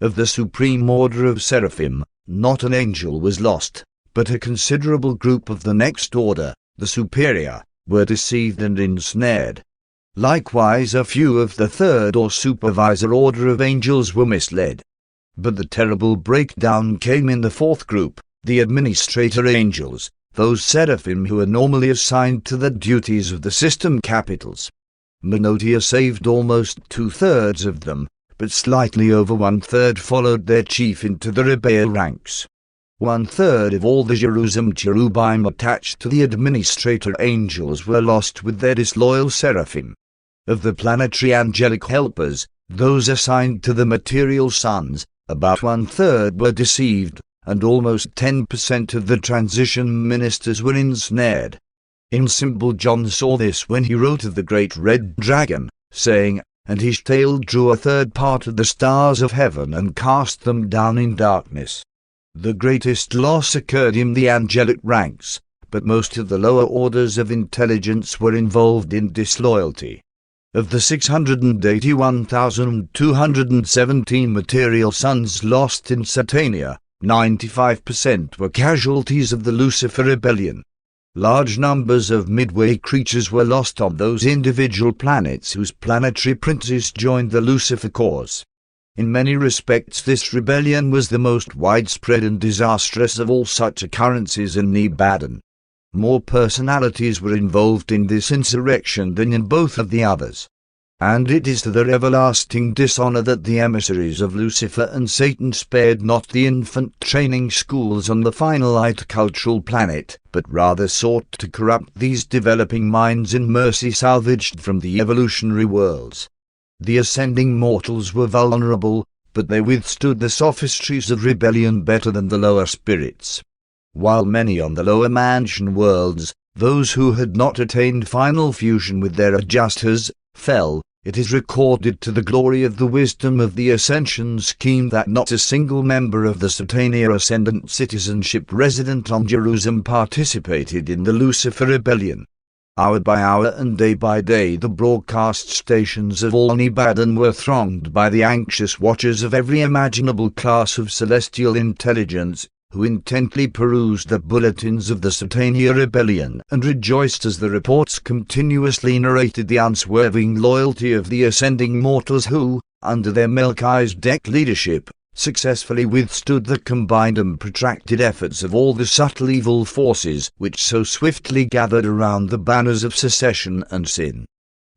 Of the supreme order of Seraphim, not an angel was lost, but a considerable group of the next order, the superior, were deceived and ensnared. Likewise a few of the third or supervisor order of angels were misled. But the terrible breakdown came in the fourth group, the administrator angels, those seraphim who are normally assigned to the duties of the system capitals. Menotia saved almost 2/3 of them, but slightly over 1/3 followed their chief into the rebel ranks. 1/3 of all the Jerusalem cherubim attached to the administrator angels were lost with their disloyal seraphim. Of the planetary angelic helpers, those assigned to the material sons, about 1/3 were deceived, and almost 10% of the transition ministers were ensnared. In symbol John saw this when he wrote of the great red dragon, saying, "And his tail drew a third part of the stars of heaven and cast them down in darkness." The greatest loss occurred in the angelic ranks, but most of the lower orders of intelligence were involved in disloyalty. Of the 681,217 material sons lost in Satania, 95% were casualties of the Lucifer rebellion. Large numbers of midway creatures were lost on those individual planets whose planetary princes joined the Lucifer cause. In many respects this rebellion was the most widespread and disastrous of all such occurrences in Nebadon. More personalities were involved in this insurrection than in both of the others. And it is to their everlasting dishonor that the emissaries of Lucifer and Satan spared not the infant training schools on the finite cultural planet, but rather sought to corrupt these developing minds in mercy salvaged from the evolutionary worlds. The ascending mortals were vulnerable, but they withstood the sophistries of rebellion better than the lower spirits. While many on the lower mansion worlds, those who had not attained final fusion with their adjusters, fell, it is recorded to the glory of the wisdom of the ascension scheme that not a single member of the Satania ascendant citizenship resident on Jerusalem participated in the Lucifer rebellion. Hour by hour and day by day the broadcast stations of all Nebadon were thronged by the anxious watchers of every imaginable class of celestial intelligence, who intently perused the bulletins of the Satania rebellion and rejoiced as the reports continuously narrated the unswerving loyalty of the ascending mortals who, under their Melchizedek leadership, successfully withstood the combined and protracted efforts of all the subtle evil forces which so swiftly gathered around the banners of secession and sin.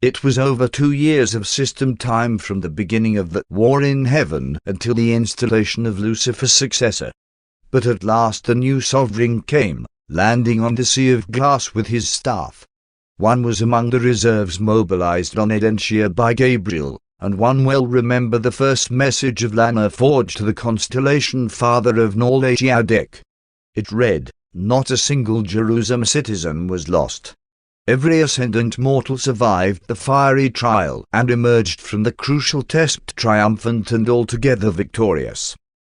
It was over 2 years of system time from the beginning of the war in heaven until the installation of Lucifer's successor. But at last the new sovereign came, landing on the sea of glass with his staff. One was among the reserves mobilized on Urantia by Gabriel, and one well remember the first message of Lana forged to the constellation father of Melchizedek. It read, "Not a single Jerusalem citizen was lost. Every ascendant mortal survived the fiery trial and emerged from the crucial test triumphant and altogether victorious."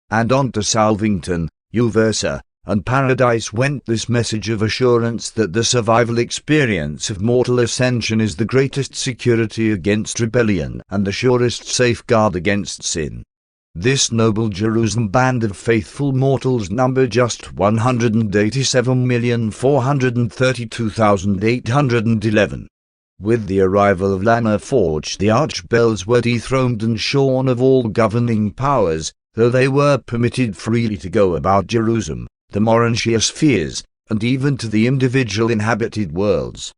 And on to Salvington, Uversa, and Paradise went this message of assurance that the survival experience of mortal ascension is the greatest security against rebellion and the surest safeguard against sin. This noble Jerusalem band of faithful mortals number just 187,432,811. With the arrival of Lana Forge, the archbells were dethroned and shorn of all governing powers, though they were permitted freely to go about Jerusalem, the Morantia spheres, and even to the individual inhabited worlds.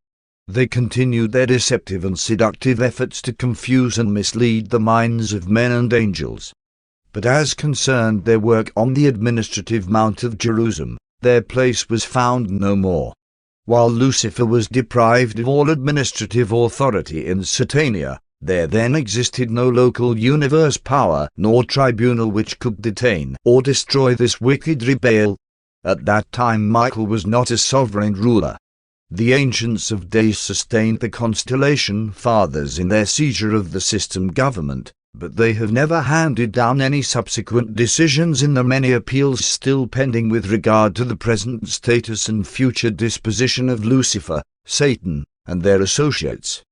They continued their deceptive and seductive efforts to confuse and mislead the minds of men and angels. But as concerned their work on the administrative mount of Jerusalem, their place was found no more. While Lucifer was deprived of all administrative authority in Satania, there then existed no local universe power nor tribunal which could detain or destroy this wicked rebel. At that time Michael was not a sovereign ruler. The Ancients of Days sustained the constellation fathers in their seizure of the system government, but they have never handed down any subsequent decisions in the many appeals still pending with regard to the present status and future disposition of Lucifer, Satan, and their associates.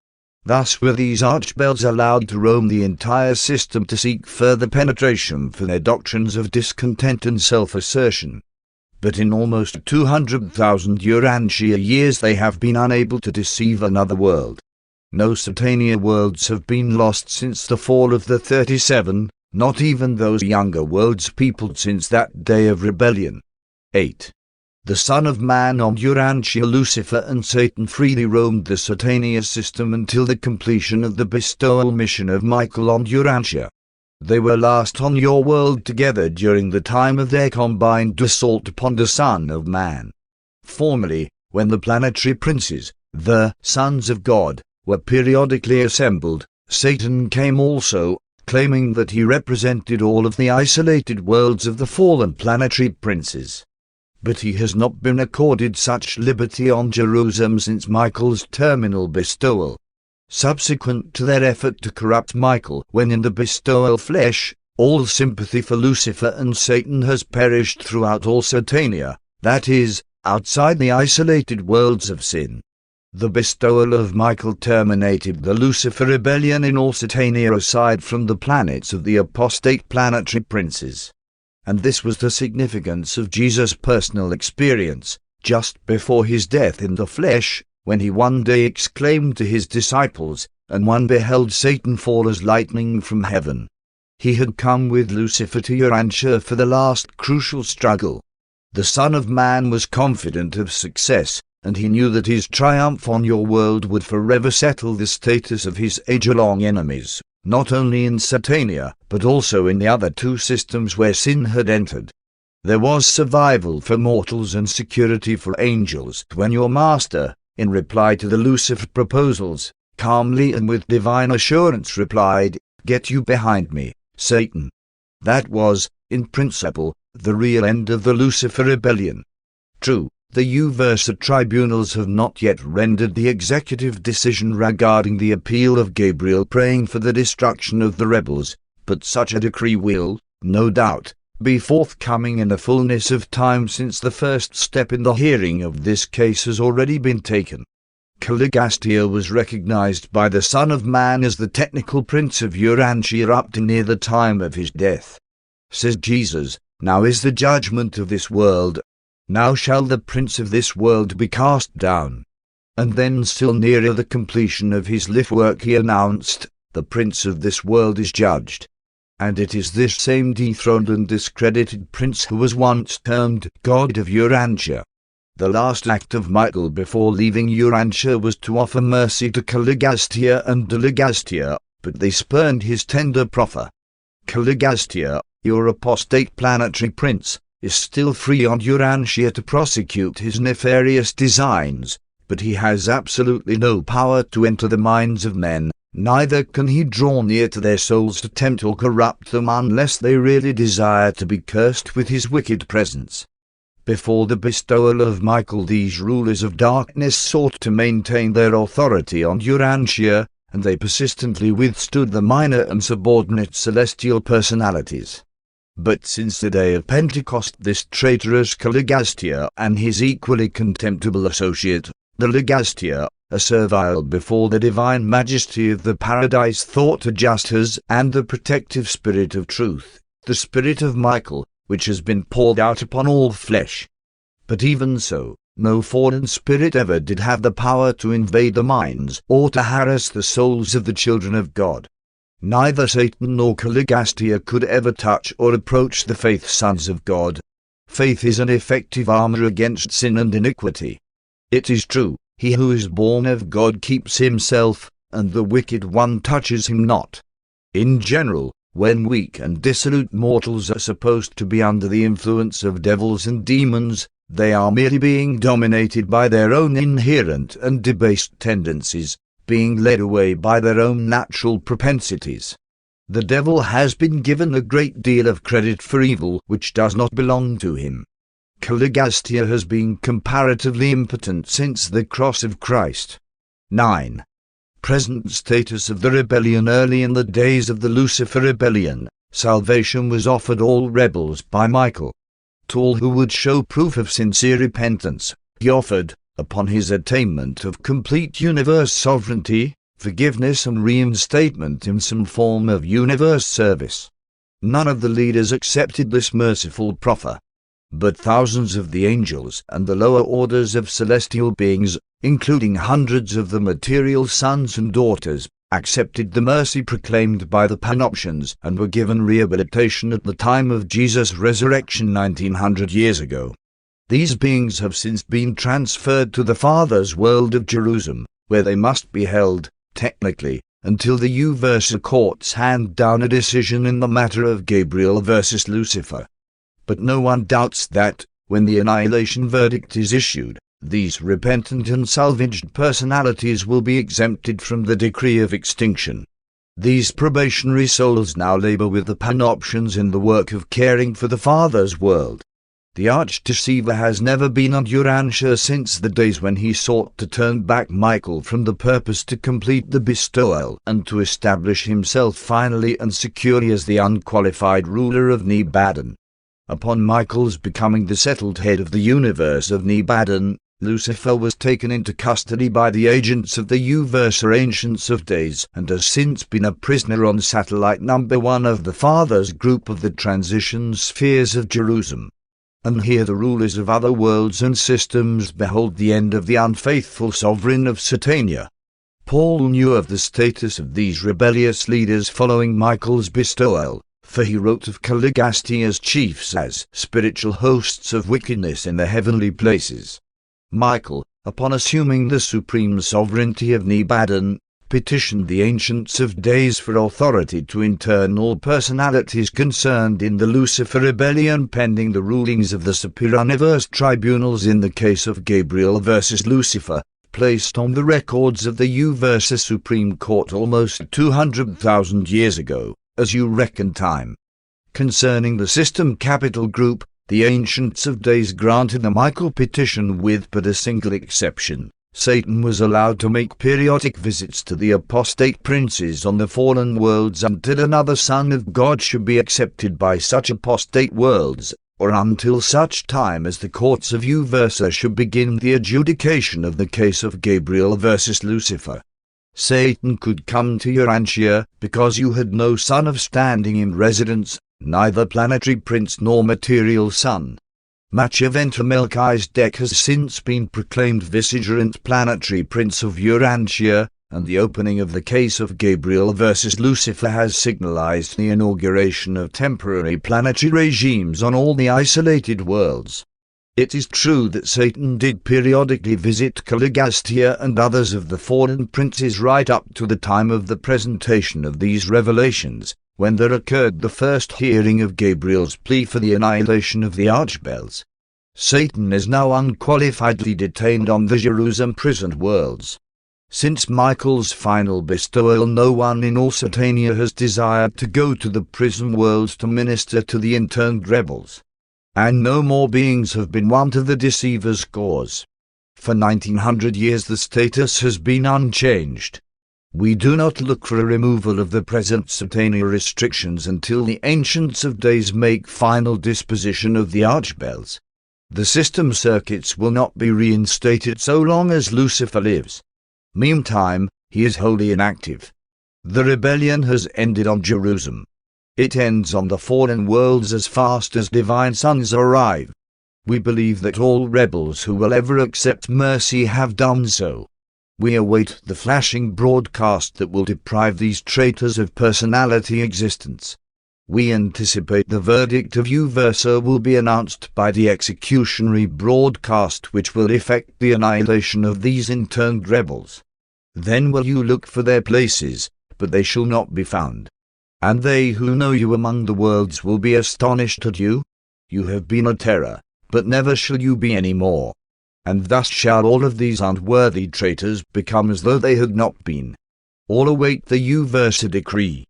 Thus were these archbells allowed to roam the entire system to seek further penetration for their doctrines of discontent and self-assertion. But in almost 200,000 Urantia years they have been unable to deceive another world. No Satania worlds have been lost since the fall of the 37, not even those younger worlds peopled since that day of rebellion. 8. The Son of Man on Urantia, Lucifer and Satan freely roamed the Satania system until the completion of the bestowal mission of Michael on Urantia. They were last on your world together during the time of their combined assault upon the Son of Man. Formerly, when the planetary princes, the sons of God, were periodically assembled, Satan came also, claiming that he represented all of the isolated worlds of the fallen planetary princes. But he has not been accorded such liberty on Jerusalem since Michael's terminal bestowal. Subsequent to their effort to corrupt Michael when in the bestowal flesh, all sympathy for Lucifer and Satan has perished throughout all Satania, that is, outside the isolated worlds of sin. The bestowal of Michael terminated the Lucifer rebellion in all Satania aside from the planets of the apostate planetary princes. And this was the significance of Jesus' personal experience, just before his death in the flesh, when he one day exclaimed to his disciples, "And one beheld Satan fall as lightning from heaven." He had come with Lucifer to Urantia for the last crucial struggle. The Son of Man was confident of success, and he knew that his triumph on your world would forever settle the status of his age-long enemies, not only in Satania, but also in the other two systems where sin had entered. There was survival for mortals and security for angels when your master, in reply to the Lucifer proposals, calmly and with divine assurance replied, "Get you behind me, Satan." That was, in principle, the real end of the Lucifer rebellion. True, the Uversa tribunals have not yet rendered the executive decision regarding the appeal of Gabriel praying for the destruction of the rebels, but such a decree will, no doubt, be forthcoming in the fullness of time, since the first step in the hearing of this case has already been taken. Caligastia was recognized by the Son of Man as the technical prince of Urantia up to near the time of his death. Says Jesus, "Now is the judgment of this world. Now shall the prince of this world be cast down." And then still nearer the completion of his life work he announced, "The prince of this world is judged." And it is this same dethroned and discredited prince who was once termed God of Urantia. The last act of Michael before leaving Urantia was to offer mercy to Caligastia and Delegastia, but they spurned his tender proffer. Caligastia, your apostate planetary prince, is still free on Urantia to prosecute his nefarious designs, but he has absolutely no power to enter the minds of men, neither can he draw near to their souls to tempt or corrupt them unless they really desire to be cursed with his wicked presence. Before the bestowal of Michael, these rulers of darkness sought to maintain their authority on Urantia, and they persistently withstood the minor and subordinate celestial personalities. But since the day of Pentecost, this traitorous Caligastia and his equally contemptible associate, the Legastia, are servile before the divine majesty of the paradise thought adjusters and the protective spirit of truth, the spirit of Michael, which has been poured out upon all flesh. But even so, no fallen spirit ever did have the power to invade the minds or to harass the souls of the children of God. Neither Satan nor Caligastia could ever touch or approach the faith sons of God. Faith is an effective armor against sin and iniquity. It is true, he who is born of God keeps himself, and the wicked one touches him not. In general, when weak and dissolute mortals are supposed to be under the influence of devils and demons, they are merely being dominated by their own inherent and debased tendencies, being led away by their own natural propensities. The devil has been given a great deal of credit for evil which does not belong to him. Caligastia has been comparatively impotent since the cross of Christ. 9. Present status of the rebellion. Early in the days of the Lucifer rebellion, salvation was offered all rebels by Michael. To all who would show proof of sincere repentance, he offered, upon his attainment of complete universe sovereignty, forgiveness and reinstatement in some form of universe service. None of the leaders accepted this merciful proffer, but thousands of the angels and the lower orders of celestial beings, including hundreds of the material sons and daughters, accepted the mercy proclaimed by the Panoptians and were given rehabilitation at the time of Jesus' resurrection 1900 years ago. These beings have since been transferred to the Father's world of Jerusalem, where they must be held, technically, until the Uversa courts hand down a decision in the matter of Gabriel versus Lucifer. But no one doubts that, when the annihilation verdict is issued, these repentant and salvaged personalities will be exempted from the decree of extinction. These probationary souls now labor with the Panoptians in the work of caring for the Father's world. The arch-deceiver has never been on Urantia since the days when he sought to turn back Michael from the purpose to complete the bestowal and to establish himself finally and securely as the unqualified ruler of Nebadon. Upon Michael's becoming the settled head of the universe of Nebadon, Lucifer was taken into custody by the agents of the Uversa Ancients of Days and has since been a prisoner on satellite number 1 of the Father's group of the transition spheres of Jerusalem. And here the rulers of other worlds and systems behold the end of the unfaithful sovereign of Satania. Paul knew of the status of these rebellious leaders following Michael's bestowal, for he wrote of Caligastia's chiefs as spiritual hosts of wickedness in the heavenly places. Michael, upon assuming the supreme sovereignty of Nebadon, petitioned the Ancients of Days for authority to internal personalities concerned in the Lucifer rebellion pending the rulings of the superior universe tribunals in the case of Gabriel versus Lucifer, placed on the records of the Universe Supreme Court almost 200,000 years ago, as you reckon time. Concerning the system capital group, the Ancients of Days granted a Michael petition with but a single exception. Satan was allowed to make periodic visits to the apostate princes on the fallen worlds until another Son of God should be accepted by such apostate worlds, or until such time as the courts of Uversa should begin the adjudication of the case of Gabriel versus Lucifer. Satan could come to Urantia because you had no son of standing in residence, neither planetary prince nor material son. Machiaventra Melchizedek has since been proclaimed vicegerent planetary prince of Urantia, and the opening of the case of Gabriel versus Lucifer has signalized the inauguration of temporary planetary regimes on all the isolated worlds. It is true that Satan did periodically visit Caligastia and others of the fallen princes right up to the time of the presentation of these revelations, when there occurred the first hearing of Gabriel's plea for the annihilation of the archbells. Satan is now unqualifiedly detained on the Jerusalem prisoned worlds. Since Michael's final bestowal, no one in all Satania has desired to go to the prison worlds to minister to the interned rebels. And no more beings have been won to the deceiver's cause. For 1900 years the status has been unchanged. We do not look for a removal of the present Satania restrictions until the Ancients of Days make final disposition of the archbells. The system circuits will not be reinstated so long as Lucifer lives. Meantime, he is wholly inactive. The rebellion has ended on Jerusalem. It ends on the fallen worlds as fast as divine sons arrive. We believe that all rebels who will ever accept mercy have done so. We await the flashing broadcast that will deprive these traitors of personality existence. We anticipate the verdict of Uversa will be announced by the executionary broadcast which will effect the annihilation of these interned rebels. Then will you look for their places, but they shall not be found. And they who know you among the worlds will be astonished at you. You have been a terror, but never shall you be any more. And thus shall all of these unworthy traitors become as though they had not been. All await the Uversa decree.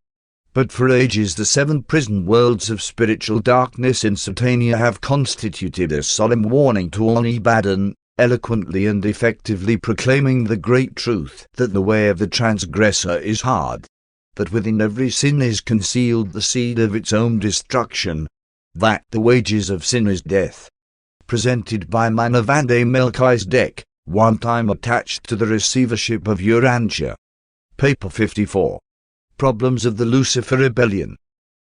But for ages the 7 prison worlds of spiritual darkness in Satania have constituted a solemn warning to all Nebadon, eloquently and effectively proclaiming the great truth that the way of the transgressor is hard, that within every sin is concealed the seed of its own destruction, that the wages of sin is death. Presented by Manavande Melchizedek, one time attached to the receivership of Urantia. Paper 54. Problems of the Lucifer Rebellion.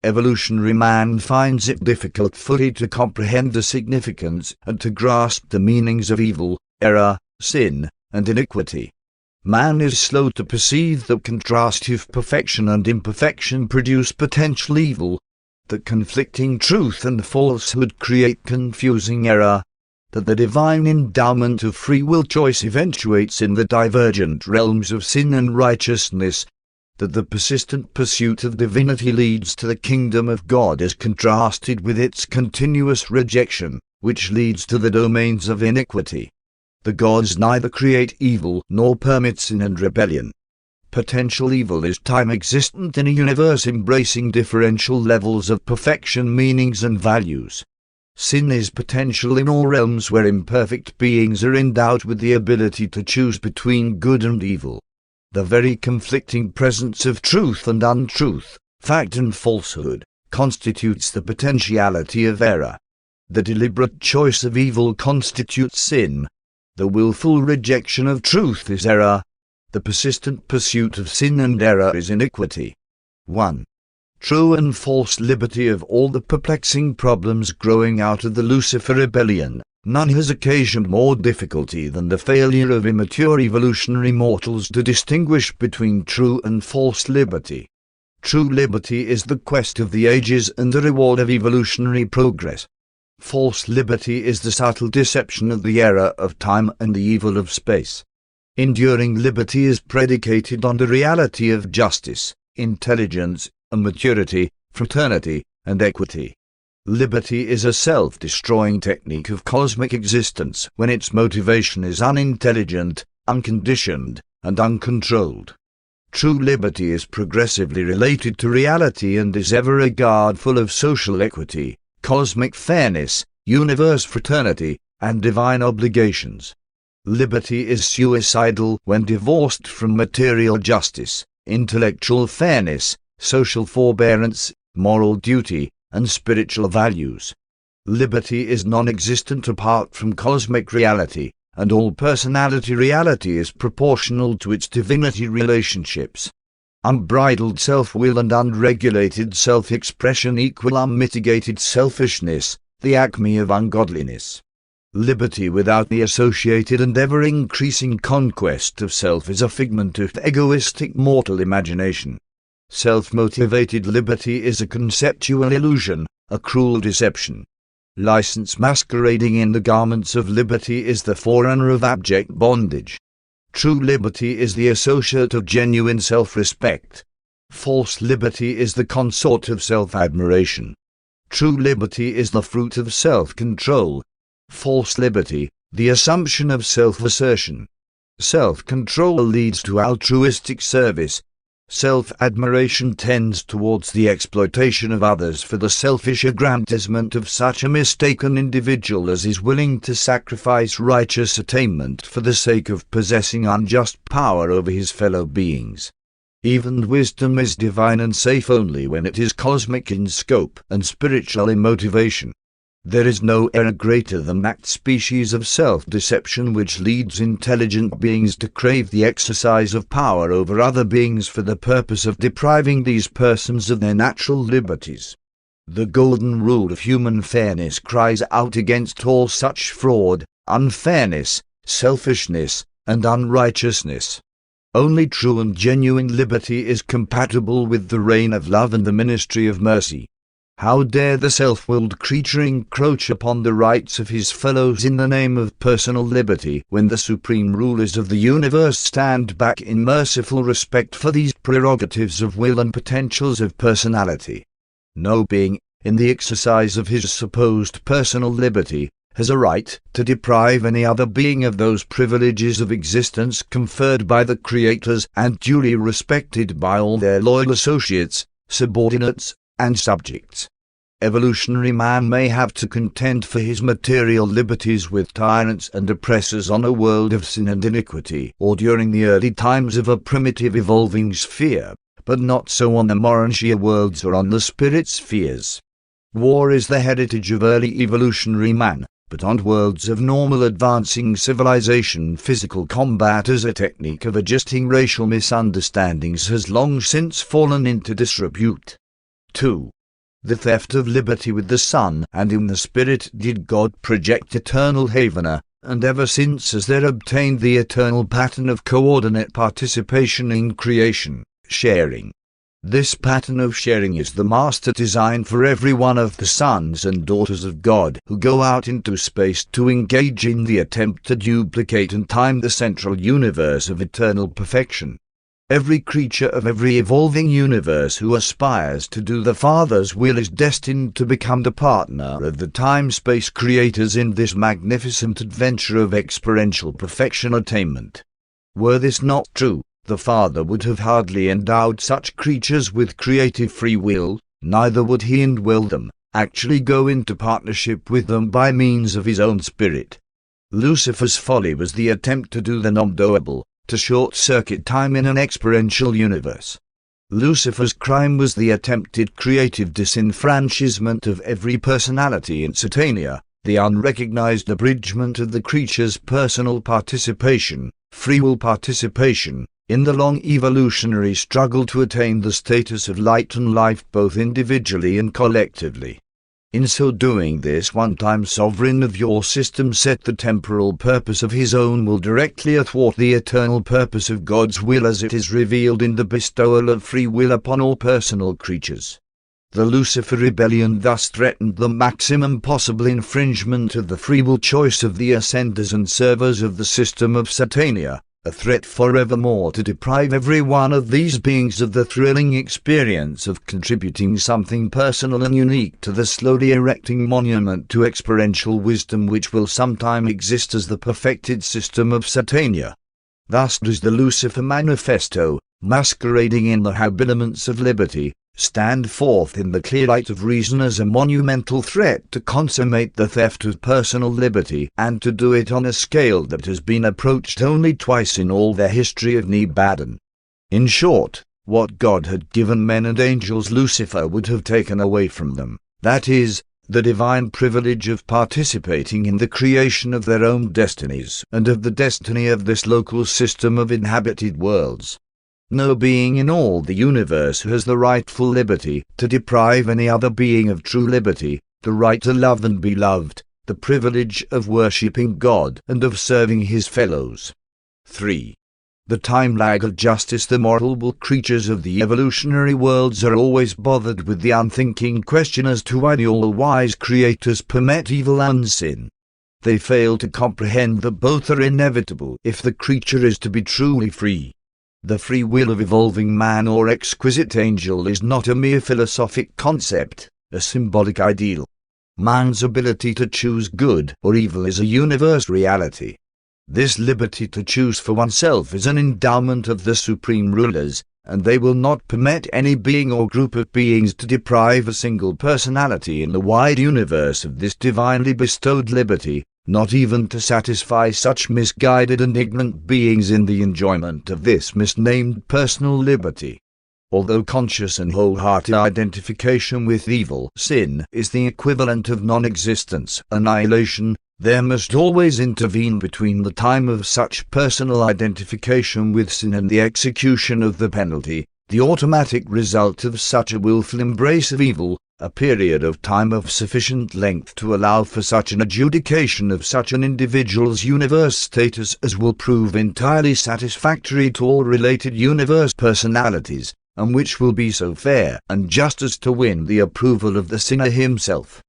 Evolutionary man finds it difficult fully to comprehend the significance and to grasp the meanings of evil, error, sin, and iniquity. Man is slow to perceive that contrastive perfection and imperfection produce potential evil, that conflicting truth and falsehood create confusing error, that the divine endowment of free will choice eventuates in the divergent realms of sin and righteousness, that the persistent pursuit of divinity leads to the kingdom of God as contrasted with its continuous rejection, which leads to the domains of iniquity. The gods neither create evil nor permit sin and rebellion. Potential evil is time existent in a universe embracing differential levels of perfection, meanings and values. Sin is potential in all realms where imperfect beings are endowed with the ability to choose between good and evil. The very conflicting presence of truth and untruth, fact and falsehood, constitutes the potentiality of error. The deliberate choice of evil constitutes sin. The willful rejection of truth is error. The persistent pursuit of sin and error is iniquity. 1. True and false liberty. Of all the perplexing problems growing out of the Lucifer rebellion, none has occasioned more difficulty than the failure of immature evolutionary mortals to distinguish between true and false liberty. True liberty is the quest of the ages and the reward of evolutionary progress. False liberty is the subtle deception of the error of time and the evil of space. Enduring liberty is predicated on the reality of justice, intelligence, and maturity, fraternity, and equity. Liberty is a self-destroying technique of cosmic existence when its motivation is unintelligent, unconditioned, and uncontrolled. True liberty is progressively related to reality and is ever regardful of social equity, cosmic fairness, universe fraternity, and divine obligations. Liberty is suicidal when divorced from material justice, intellectual fairness, social forbearance, moral duty, and spiritual values. Liberty is non-existent apart from cosmic reality, and all personality reality is proportional to its divinity relationships. Unbridled self-will and unregulated self-expression equal unmitigated selfishness, the acme of ungodliness. Liberty without the associated and ever-increasing conquest of self is a figment of egoistic mortal imagination. Self-motivated liberty is a conceptual illusion, a cruel deception. License masquerading in the garments of liberty is the forerunner of abject bondage. True liberty is the associate of genuine self-respect. False liberty is the consort of self-admiration. True liberty is the fruit of self-control. False liberty, the assumption of self-assertion. Self-control leads to altruistic service. Self-admiration tends towards the exploitation of others for the selfish aggrandizement of such a mistaken individual as is willing to sacrifice righteous attainment for the sake of possessing unjust power over his fellow beings. Even wisdom is divine and safe only when it is cosmic in scope and spiritual in motivation. There is no error greater than that species of self-deception which leads intelligent beings to crave the exercise of power over other beings for the purpose of depriving these persons of their natural liberties. The golden rule of human fairness cries out against all such fraud, unfairness, selfishness, and unrighteousness. Only true and genuine liberty is compatible with the reign of love and the ministry of mercy. How dare the self-willed creature encroach upon the rights of his fellows in the name of personal liberty when the supreme rulers of the universe stand back in merciful respect for these prerogatives of will and potentials of personality? No being, in the exercise of his supposed personal liberty, has a right to deprive any other being of those privileges of existence conferred by the creators and duly respected by all their loyal associates, subordinates, and subjects. Evolutionary man may have to contend for his material liberties with tyrants and oppressors on a world of sin and iniquity, or during the early times of a primitive evolving sphere, but not so on the Urantia worlds or on the spirit spheres. War is the heritage of early evolutionary man, but on worlds of normal advancing civilization physical combat as a technique of adjusting racial misunderstandings has long since fallen into disrepute. 2. The theft of liberty with the Son and in the Spirit did God project eternal havener, and ever since has there obtained the eternal pattern of coordinate participation in creation, sharing. This pattern of sharing is the master design for every one of the sons and daughters of God who go out into space to engage in the attempt to duplicate and time the central universe of eternal perfection. Every creature of every evolving universe who aspires to do the Father's will is destined to become the partner of the time-space creators in this magnificent adventure of experiential perfection attainment. Were this not true, the Father would have hardly endowed such creatures with creative free will, neither would he indwell them, actually go into partnership with them by means of his own spirit. Lucifer's folly was the attempt to do the non-doable, to short-circuit time in an experiential universe. Lucifer's crime was the attempted creative disenfranchisement of every personality in Satania, the unrecognized abridgment of the creature's personal participation, free will participation, in the long evolutionary struggle to attain the status of light and life both individually and collectively. In so doing, this one-time sovereign of your system set the temporal purpose of his own will directly athwart the eternal purpose of God's will as it is revealed in the bestowal of free will upon all personal creatures. The Lucifer rebellion thus threatened the maximum possible infringement of the free will choice of the ascenders and servers of the system of Satania, a threat forevermore to deprive every one of these beings of the thrilling experience of contributing something personal and unique to the slowly erecting monument to experiential wisdom which will sometime exist as the perfected system of Satania. Thus does the Lucifer Manifesto, masquerading in the habiliments of liberty, stand forth in the clear light of reason as a monumental threat to consummate the theft of personal liberty, and to do it on a scale that has been approached only twice in all the history of Nebadon. In short, what God had given men and angels Lucifer would have taken away from them, that is, the divine privilege of participating in the creation of their own destinies and of the destiny of this local system of inhabited worlds. No being in all the universe has the rightful liberty to deprive any other being of true liberty, the right to love and be loved, the privilege of worshipping God and of serving his fellows. 3. The time lag of justice. The mortal creatures of the evolutionary worlds are always bothered with the unthinking question as to why the all-wise creators permit evil and sin. They fail to comprehend that both are inevitable if the creature is to be truly free. The free will of evolving man or exquisite angel is not a mere philosophic concept, a symbolic ideal. Man's ability to choose good or evil is a universal reality. This liberty to choose for oneself is an endowment of the supreme rulers, and they will not permit any being or group of beings to deprive a single personality in the wide universe of this divinely bestowed liberty, not even to satisfy such misguided and ignorant beings in the enjoyment of this misnamed personal liberty. Although conscious and wholehearted identification with evil, sin, is the equivalent of non-existence, annihilation, there must always intervene between the time of such personal identification with sin and the execution of the penalty, the automatic result of such a willful embrace of evil, a period of time of sufficient length to allow for such an adjudication of such an individual's universe status as will prove entirely satisfactory to all related universe personalities, and which will be so fair and just as to win the approval of the sinner himself.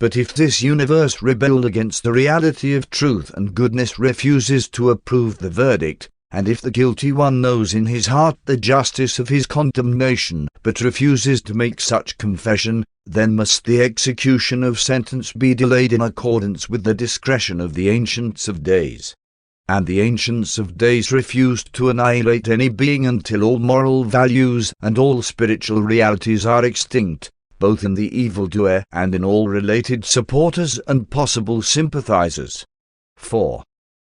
But if this universe rebelled against the reality of truth and goodness, refuses to approve the verdict, and if the guilty one knows in his heart the justice of his condemnation, but refuses to make such confession, then must the execution of sentence be delayed in accordance with the discretion of the Ancients of Days. And the Ancients of Days refused to annihilate any being until all moral values and all spiritual realities are extinct, both in the evildoer and in all related supporters and possible sympathizers. 4.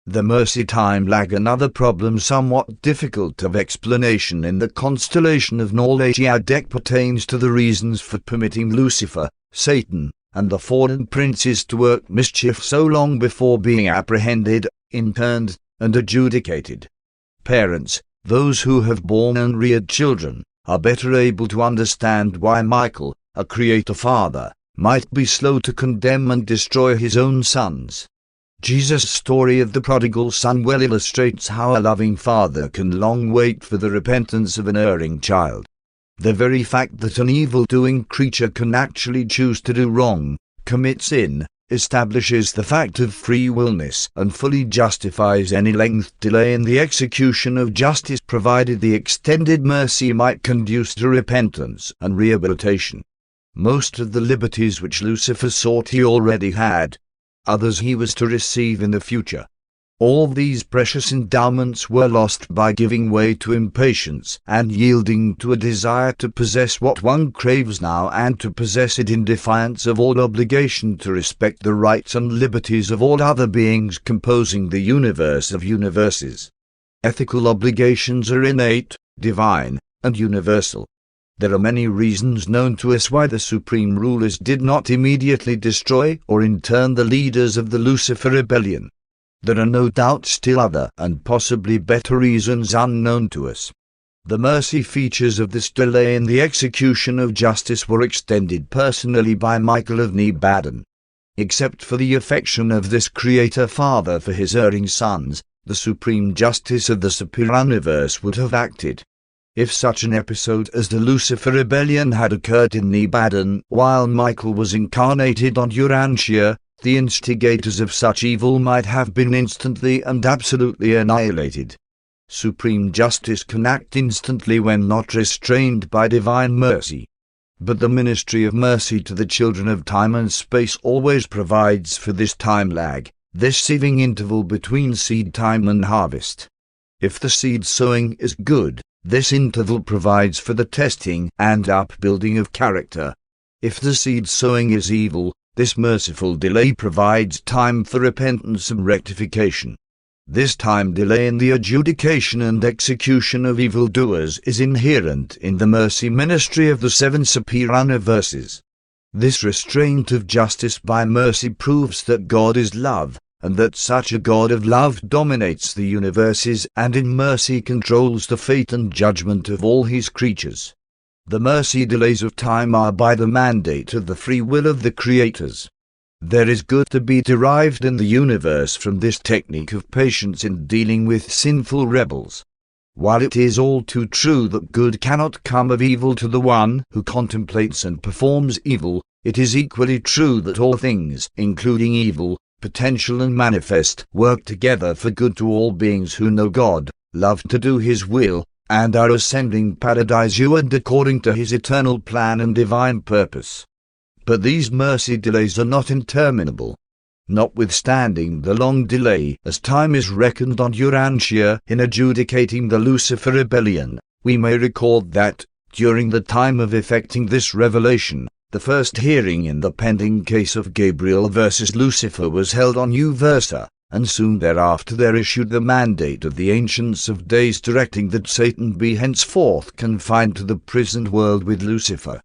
The mercy time lag. Another problem somewhat difficult of explanation in the constellation of Urantia pertains to the reasons for permitting Lucifer, Satan, and the fallen princes to work mischief so long before being apprehended, interned, and adjudicated. Parents, those who have borne and reared children, are better able to understand why Michael, a creator father, might be slow to condemn and destroy his own sons. Jesus' story of the prodigal son well illustrates how a loving father can long wait for the repentance of an erring child. The very fact that an evil-doing creature can actually choose to do wrong, commit sin, establishes the fact of free willness and fully justifies any length delay in the execution of justice, provided the extended mercy might conduce to repentance and rehabilitation. Most of the liberties which Lucifer sought he already had. Others he was to receive in the future. All these precious endowments were lost by giving way to impatience and yielding to a desire to possess what one craves now, and to possess it in defiance of all obligation to respect the rights and liberties of all other beings composing the universe of universes. Ethical obligations are innate, divine, and universal. There are many reasons known to us why the supreme rulers did not immediately destroy or intern the leaders of the Lucifer rebellion. There are no doubt still other and possibly better reasons unknown to us. The mercy features of this delay in the execution of justice were extended personally by Michael of Nebadon. Except for the affection of this creator father for his erring sons, the supreme justice of the superior universe would have acted. If such an episode as the Lucifer rebellion had occurred in Nebadon while Michael was incarnated on Urantia, the instigators of such evil might have been instantly and absolutely annihilated. Supreme justice can act instantly when not restrained by divine mercy. But the ministry of mercy to the children of time and space always provides for this time lag, this sieving interval between seed time and harvest. If the seed sowing is good, this interval provides for the testing and upbuilding of character. If the seed sowing is evil, this merciful delay provides time for repentance and rectification. This time delay in the adjudication and execution of evildoers is inherent in the mercy ministry of the 7 Sapirana verses. This restraint of justice by mercy proves that God is love, and that such a God of love dominates the universes and in mercy controls the fate and judgment of all his creatures. The mercy delays of time are by the mandate of the free will of the creators. There is good to be derived in the universe from this technique of patience in dealing with sinful rebels. While it is all too true that good cannot come of evil to the one who contemplates and performs evil, it is equally true that all things, including evil, potential and manifest, work together for good to all beings who know God, love to do his will, and are ascending paradiseward according to his eternal plan and divine purpose. But these mercy delays are not interminable. Notwithstanding the long delay, as time is reckoned on Urantia in adjudicating the Lucifer rebellion, we may record that, during the time of effecting this revelation, the first hearing in the pending case of Gabriel versus Lucifer was held on Uversa, and soon thereafter there issued the mandate of the Ancients of Days directing that Satan be henceforth confined to the prisoned world with Lucifer.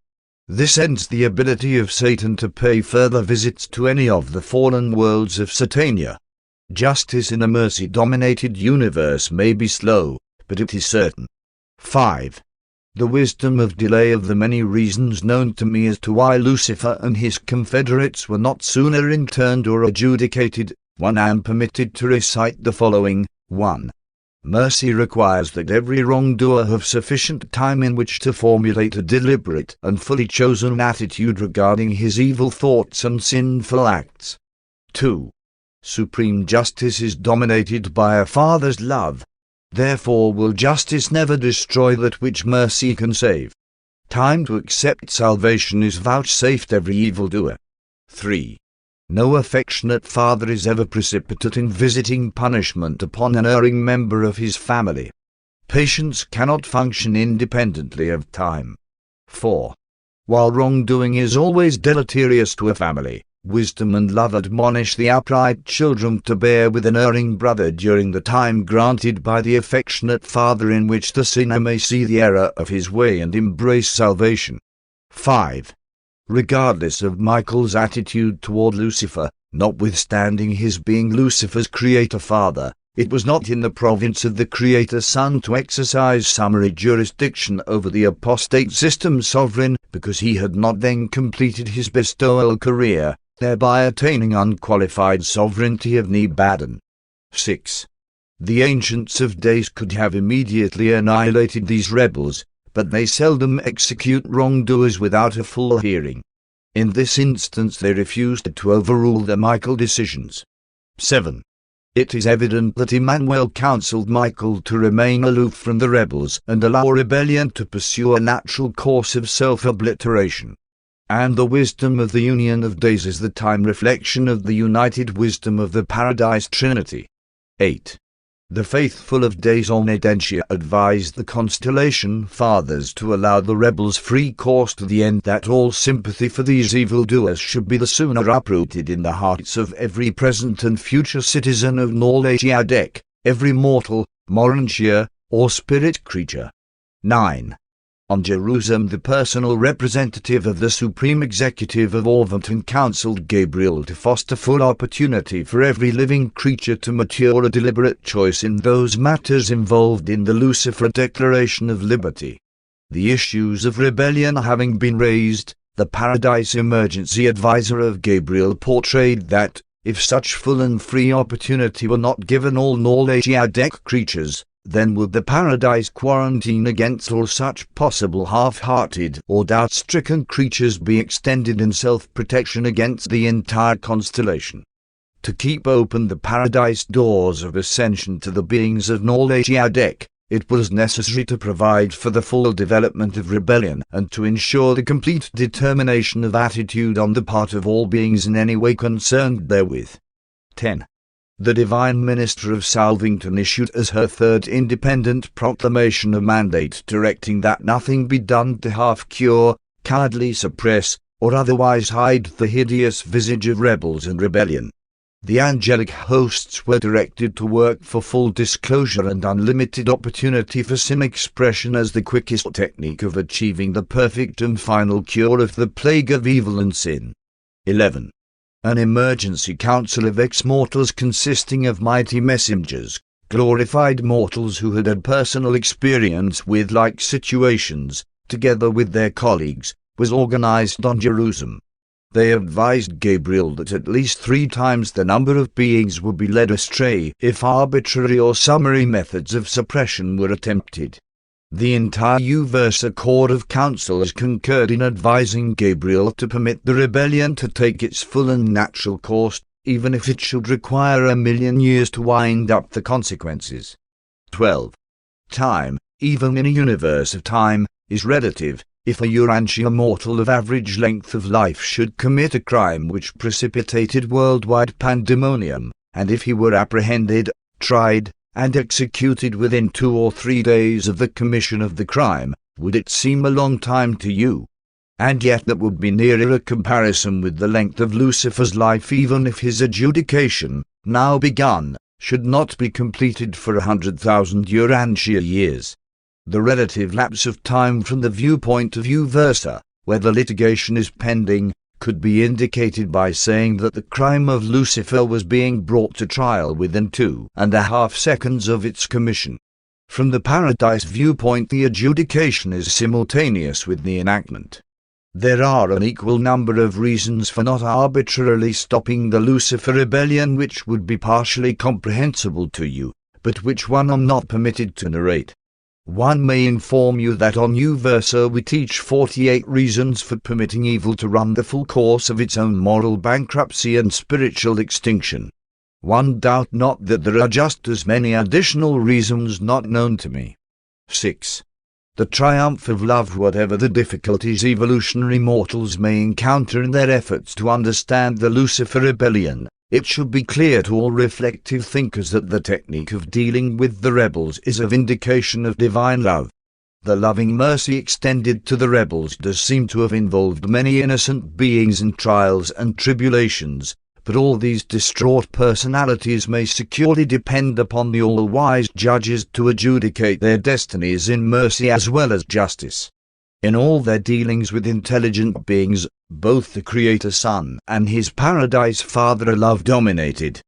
This ends the ability of Satan to pay further visits to any of the fallen worlds of Satania. Justice in a mercy-dominated universe may be slow, but it is certain. 5. The wisdom of delay. Of the many reasons known to me as to why Lucifer and his confederates were not sooner interned or adjudicated, I am permitted to recite the following. 1. Mercy requires that every wrongdoer have sufficient time in which to formulate a deliberate and fully chosen attitude regarding his evil thoughts and sinful acts. 2. Supreme justice is dominated by a Father's love. Therefore will justice never destroy that which mercy can save. Time to accept salvation is vouchsafed every evildoer. 3. No affectionate father is ever precipitate in visiting punishment upon an erring member of his family. Patience cannot function independently of time. 4. While wrongdoing is always deleterious to a family, wisdom and love admonish the upright children to bear with an erring brother during the time granted by the affectionate father in which the sinner may see the error of his way and embrace salvation. 5. Regardless of Michael's attitude toward Lucifer, notwithstanding his being Lucifer's creator father, it was not in the province of the creator son to exercise summary jurisdiction over the apostate system's sovereign, because he had not then completed his bestowal career, thereby attaining unqualified sovereignty of Nebadon. 6. The Ancients of Days could have immediately annihilated these rebels, but they seldom execute wrongdoers without a full hearing. In this instance they refused to overrule the Michael decisions. 7. It is evident that Emmanuel counseled Michael to remain aloof from the rebels and allow rebellion to pursue a natural course of self-obliteration. And the wisdom of the Union of Days is the time reflection of the united wisdom of the Paradise Trinity. 8. The faithful of Days on Edentia advised the Constellation Fathers to allow the rebels free course to the end, that all sympathy for these evildoers should be the sooner uprooted in the hearts of every present and future citizen of Urantia, every mortal, Urantia, or spirit creature. 9. On Jerusalem, the personal representative of the Supreme Executive of Orvonton counseled Gabriel to foster full opportunity for every living creature to mature a deliberate choice in those matters involved in the Lucifer Declaration of Liberty. The issues of rebellion having been raised, the Paradise Emergency Advisor of Gabriel portrayed that, if such full and free opportunity were not given all Urantia creatures, then would the paradise quarantine against all such possible half-hearted or doubt-stricken creatures be extended in self-protection against the entire constellation. To keep open the paradise doors of ascension to the beings of Urantia Book, it was necessary to provide for the full development of rebellion and to ensure the complete determination of attitude on the part of all beings in any way concerned therewith. 10. The Divine Minister of Salvington issued as her third independent proclamation a mandate directing that nothing be done to half-cure, cowardly suppress, or otherwise hide the hideous visage of rebels and rebellion. The angelic hosts were directed to work for full disclosure and unlimited opportunity for sin expression as the quickest technique of achieving the perfect and final cure of the plague of evil and sin. 11. An emergency council of ex-mortals consisting of mighty messengers, glorified mortals who had had personal experience with like situations, together with their colleagues, was organized on Jerusalem. They advised Gabriel that at least 3 times the number of beings would be led astray if arbitrary or summary methods of suppression were attempted. The entire Uversa Court of Councillors concurred in advising Gabriel to permit the rebellion to take its full and natural course, even if it should require 1,000,000 years to wind up the consequences. 12. Time, even in a universe of time, is relative. If a Urantia mortal of average length of life should commit a crime which precipitated worldwide pandemonium, and if he were apprehended, tried, and executed within 2 or 3 days of the commission of the crime, would it seem a long time to you? And yet that would be nearer a comparison with the length of Lucifer's life, even if his adjudication, now begun, should not be completed for 100,000 Urantia years. The relative lapse of time from the viewpoint of Uversa, where the litigation is pending, could be indicated by saying that the crime of Lucifer was being brought to trial within 2.5 seconds of its commission. From the paradise viewpoint, the adjudication is simultaneous with the enactment. There are an equal number of reasons for not arbitrarily stopping the Lucifer rebellion which would be partially comprehensible to you, but which one am not permitted to narrate. One may inform you that on Uversa we teach 48 reasons for permitting evil to run the full course of its own moral bankruptcy and spiritual extinction. One doubt not that there are just as many additional reasons not known to me. 6. The triumph of love. Whatever the difficulties evolutionary mortals may encounter in their efforts to understand the Lucifer rebellion, it should be clear to all reflective thinkers that the technique of dealing with the rebels is a vindication of divine love. The loving mercy extended to the rebels does seem to have involved many innocent beings in trials and tribulations, but all these distraught personalities may securely depend upon the all-wise judges to adjudicate their destinies in mercy as well as justice. In all their dealings with intelligent beings, both the Creator Son and his Paradise Father are love-dominated.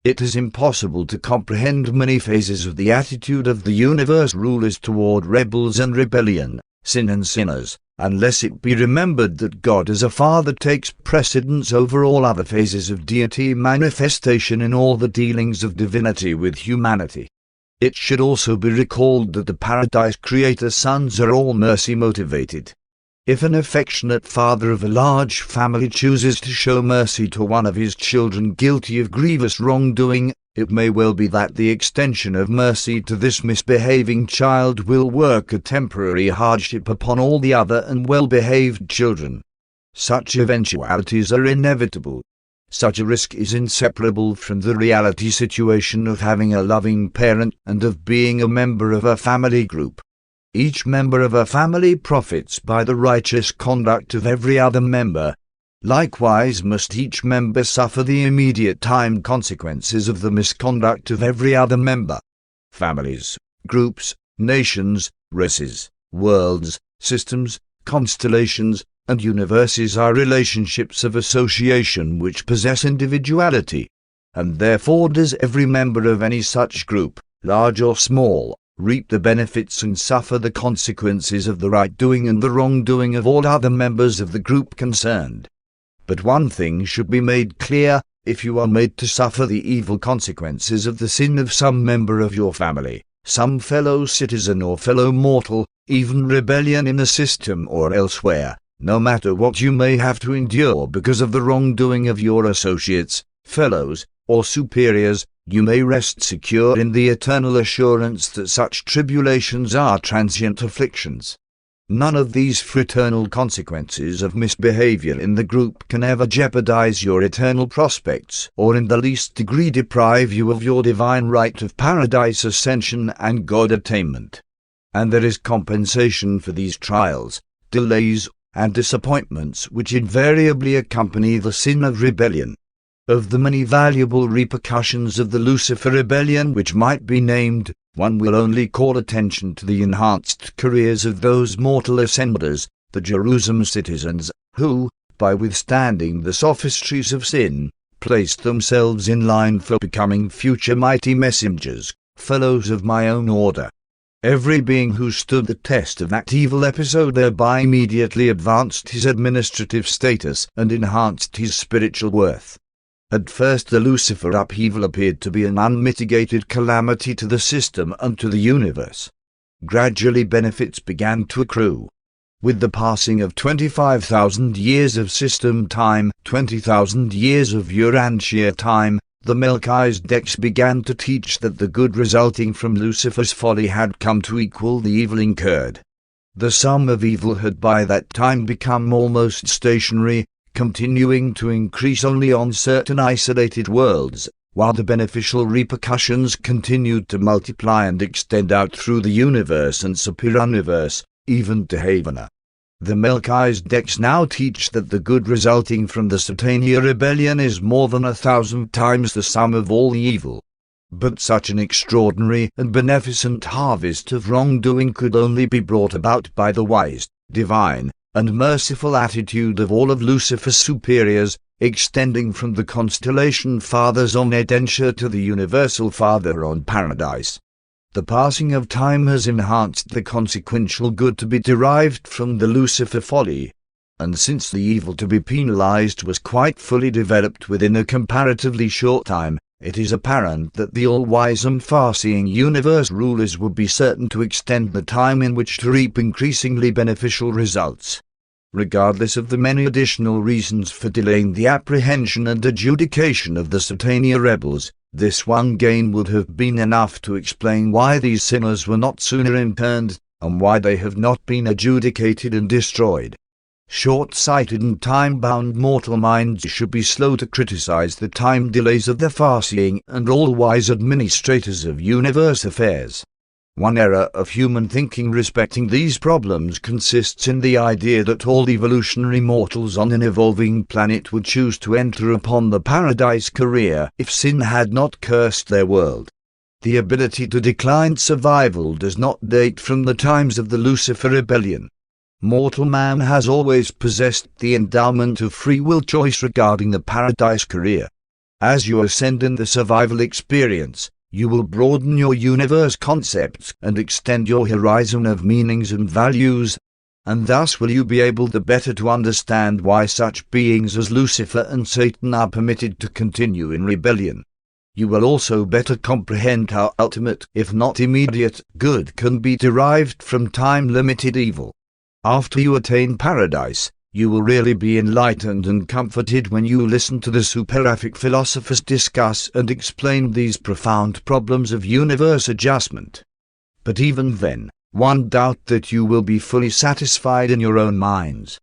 It is impossible to comprehend many phases of the attitude of the universe rulers toward rebels and rebellion, sin and sinners, unless it be remembered that God as a Father takes precedence over all other phases of deity manifestation in all the dealings of divinity with humanity. It should also be recalled that the Paradise Creator Sons are all mercy-motivated. If an affectionate father of a large family chooses to show mercy to one of his children guilty of grievous wrongdoing, it may well be that the extension of mercy to this misbehaving child will work a temporary hardship upon all the other and well-behaved children. Such eventualities are inevitable. Such a risk is inseparable from the reality situation of having a loving parent and of being a member of a family group. Each member of a family profits by the righteous conduct of every other member. Likewise must each member suffer the immediate time consequences of the misconduct of every other member. Families, groups, nations, races, worlds, systems, constellations, and universes are relationships of association which possess individuality, and therefore does every member of any such group, large or small, reap the benefits and suffer the consequences of the right doing and the wrongdoing of all other members of the group concerned. But one thing should be made clear: if you are made to suffer the evil consequences of the sin of some member of your family, some fellow citizen or fellow mortal, even rebellion in the system or elsewhere, no matter what you may have to endure because of the wrongdoing of your associates, fellows, or superiors, you may rest secure in the eternal assurance that such tribulations are transient afflictions. None of these fraternal consequences of misbehavior in the group can ever jeopardize your eternal prospects or in the least degree deprive you of your divine right of paradise ascension and God attainment. And there is compensation for these trials, delays, and disappointments which invariably accompany the sin of rebellion. Of the many valuable repercussions of the Lucifer rebellion which might be named, one will only call attention to the enhanced careers of those mortal ascenders, the Jerusalem citizens, who, by withstanding the sophistries of sin, placed themselves in line for becoming future mighty messengers, fellows of my own order. Every being who stood the test of that evil episode thereby immediately advanced his administrative status and enhanced his spiritual worth. At first the Lucifer upheaval appeared to be an unmitigated calamity to the system and to the universe. Gradually benefits began to accrue. With the passing of 25,000 years of system time, 20,000 years of Urantia time, the Melchizedeks began to teach that the good resulting from Lucifer's folly had come to equal the evil incurred. The sum of evil had by that time become almost stationary, continuing to increase only on certain isolated worlds, while the beneficial repercussions continued to multiply and extend out through the universe and superuniverse, even to Havana. The Melchizedeks now teach that the good resulting from the Satania rebellion is more than 1,000 times the sum of all the evil. But such an extraordinary and beneficent harvest of wrongdoing could only be brought about by the wise, divine, and merciful attitude of all of Lucifer's superiors, extending from the constellation fathers on Edensha to the universal Father on Paradise. The passing of time has enhanced the consequential good to be derived from the Lucifer folly, and since the evil to be penalized was quite fully developed within a comparatively short time, it is apparent that the all-wise and far-seeing universe rulers would be certain to extend the time in which to reap increasingly beneficial results. Regardless of the many additional reasons for delaying the apprehension and adjudication of the Satania rebels, this one gain would have been enough to explain why these sinners were not sooner interned, and why they have not been adjudicated and destroyed. Short-sighted and time-bound mortal minds should be slow to criticize the time delays of the far-seeing and all-wise administrators of universe affairs. One error of human thinking respecting these problems consists in the idea that all evolutionary mortals on an evolving planet would choose to enter upon the paradise career if sin had not cursed their world. The ability to decline survival does not date from the times of the Lucifer rebellion. Mortal man has always possessed the endowment of free will choice regarding the paradise career. As you ascend in the survival experience, you will broaden your universe concepts and extend your horizon of meanings and values, and thus will you be able the better to understand why such beings as Lucifer and Satan are permitted to continue in rebellion. You will also better comprehend how ultimate, if not immediate, good can be derived from time-limited evil. After you attain paradise, you will really be enlightened and comforted when you listen to the seraphic philosophers discuss and explain these profound problems of universe adjustment. But even then, one doubt that you will be fully satisfied in your own minds.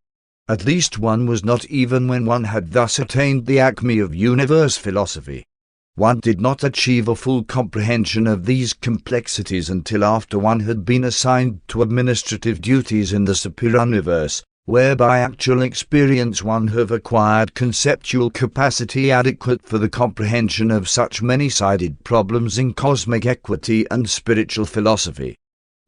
At least one was not even when one had thus attained the acme of universe philosophy. One did not achieve a full comprehension of these complexities until after one had been assigned to administrative duties in the superuniverse, where by actual experience one have acquired conceptual capacity adequate for the comprehension of such many-sided problems in cosmic equity and spiritual philosophy.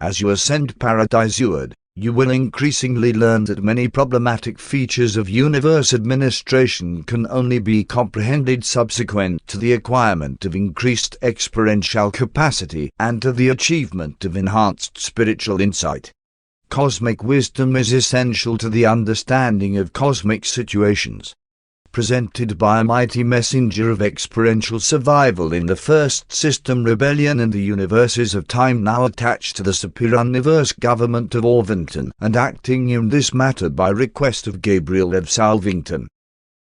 As you ascend paradiseward, you will increasingly learn that many problematic features of universe administration can only be comprehended subsequent to the acquirement of increased experiential capacity and to the achievement of enhanced spiritual insight. Cosmic wisdom is essential to the understanding of cosmic situations. presented by a mighty messenger of experiential survival in the first system rebellion, and the universes of time now attached to the superior universe government of Orvington, and acting in this matter by request of Gabriel of Salvington.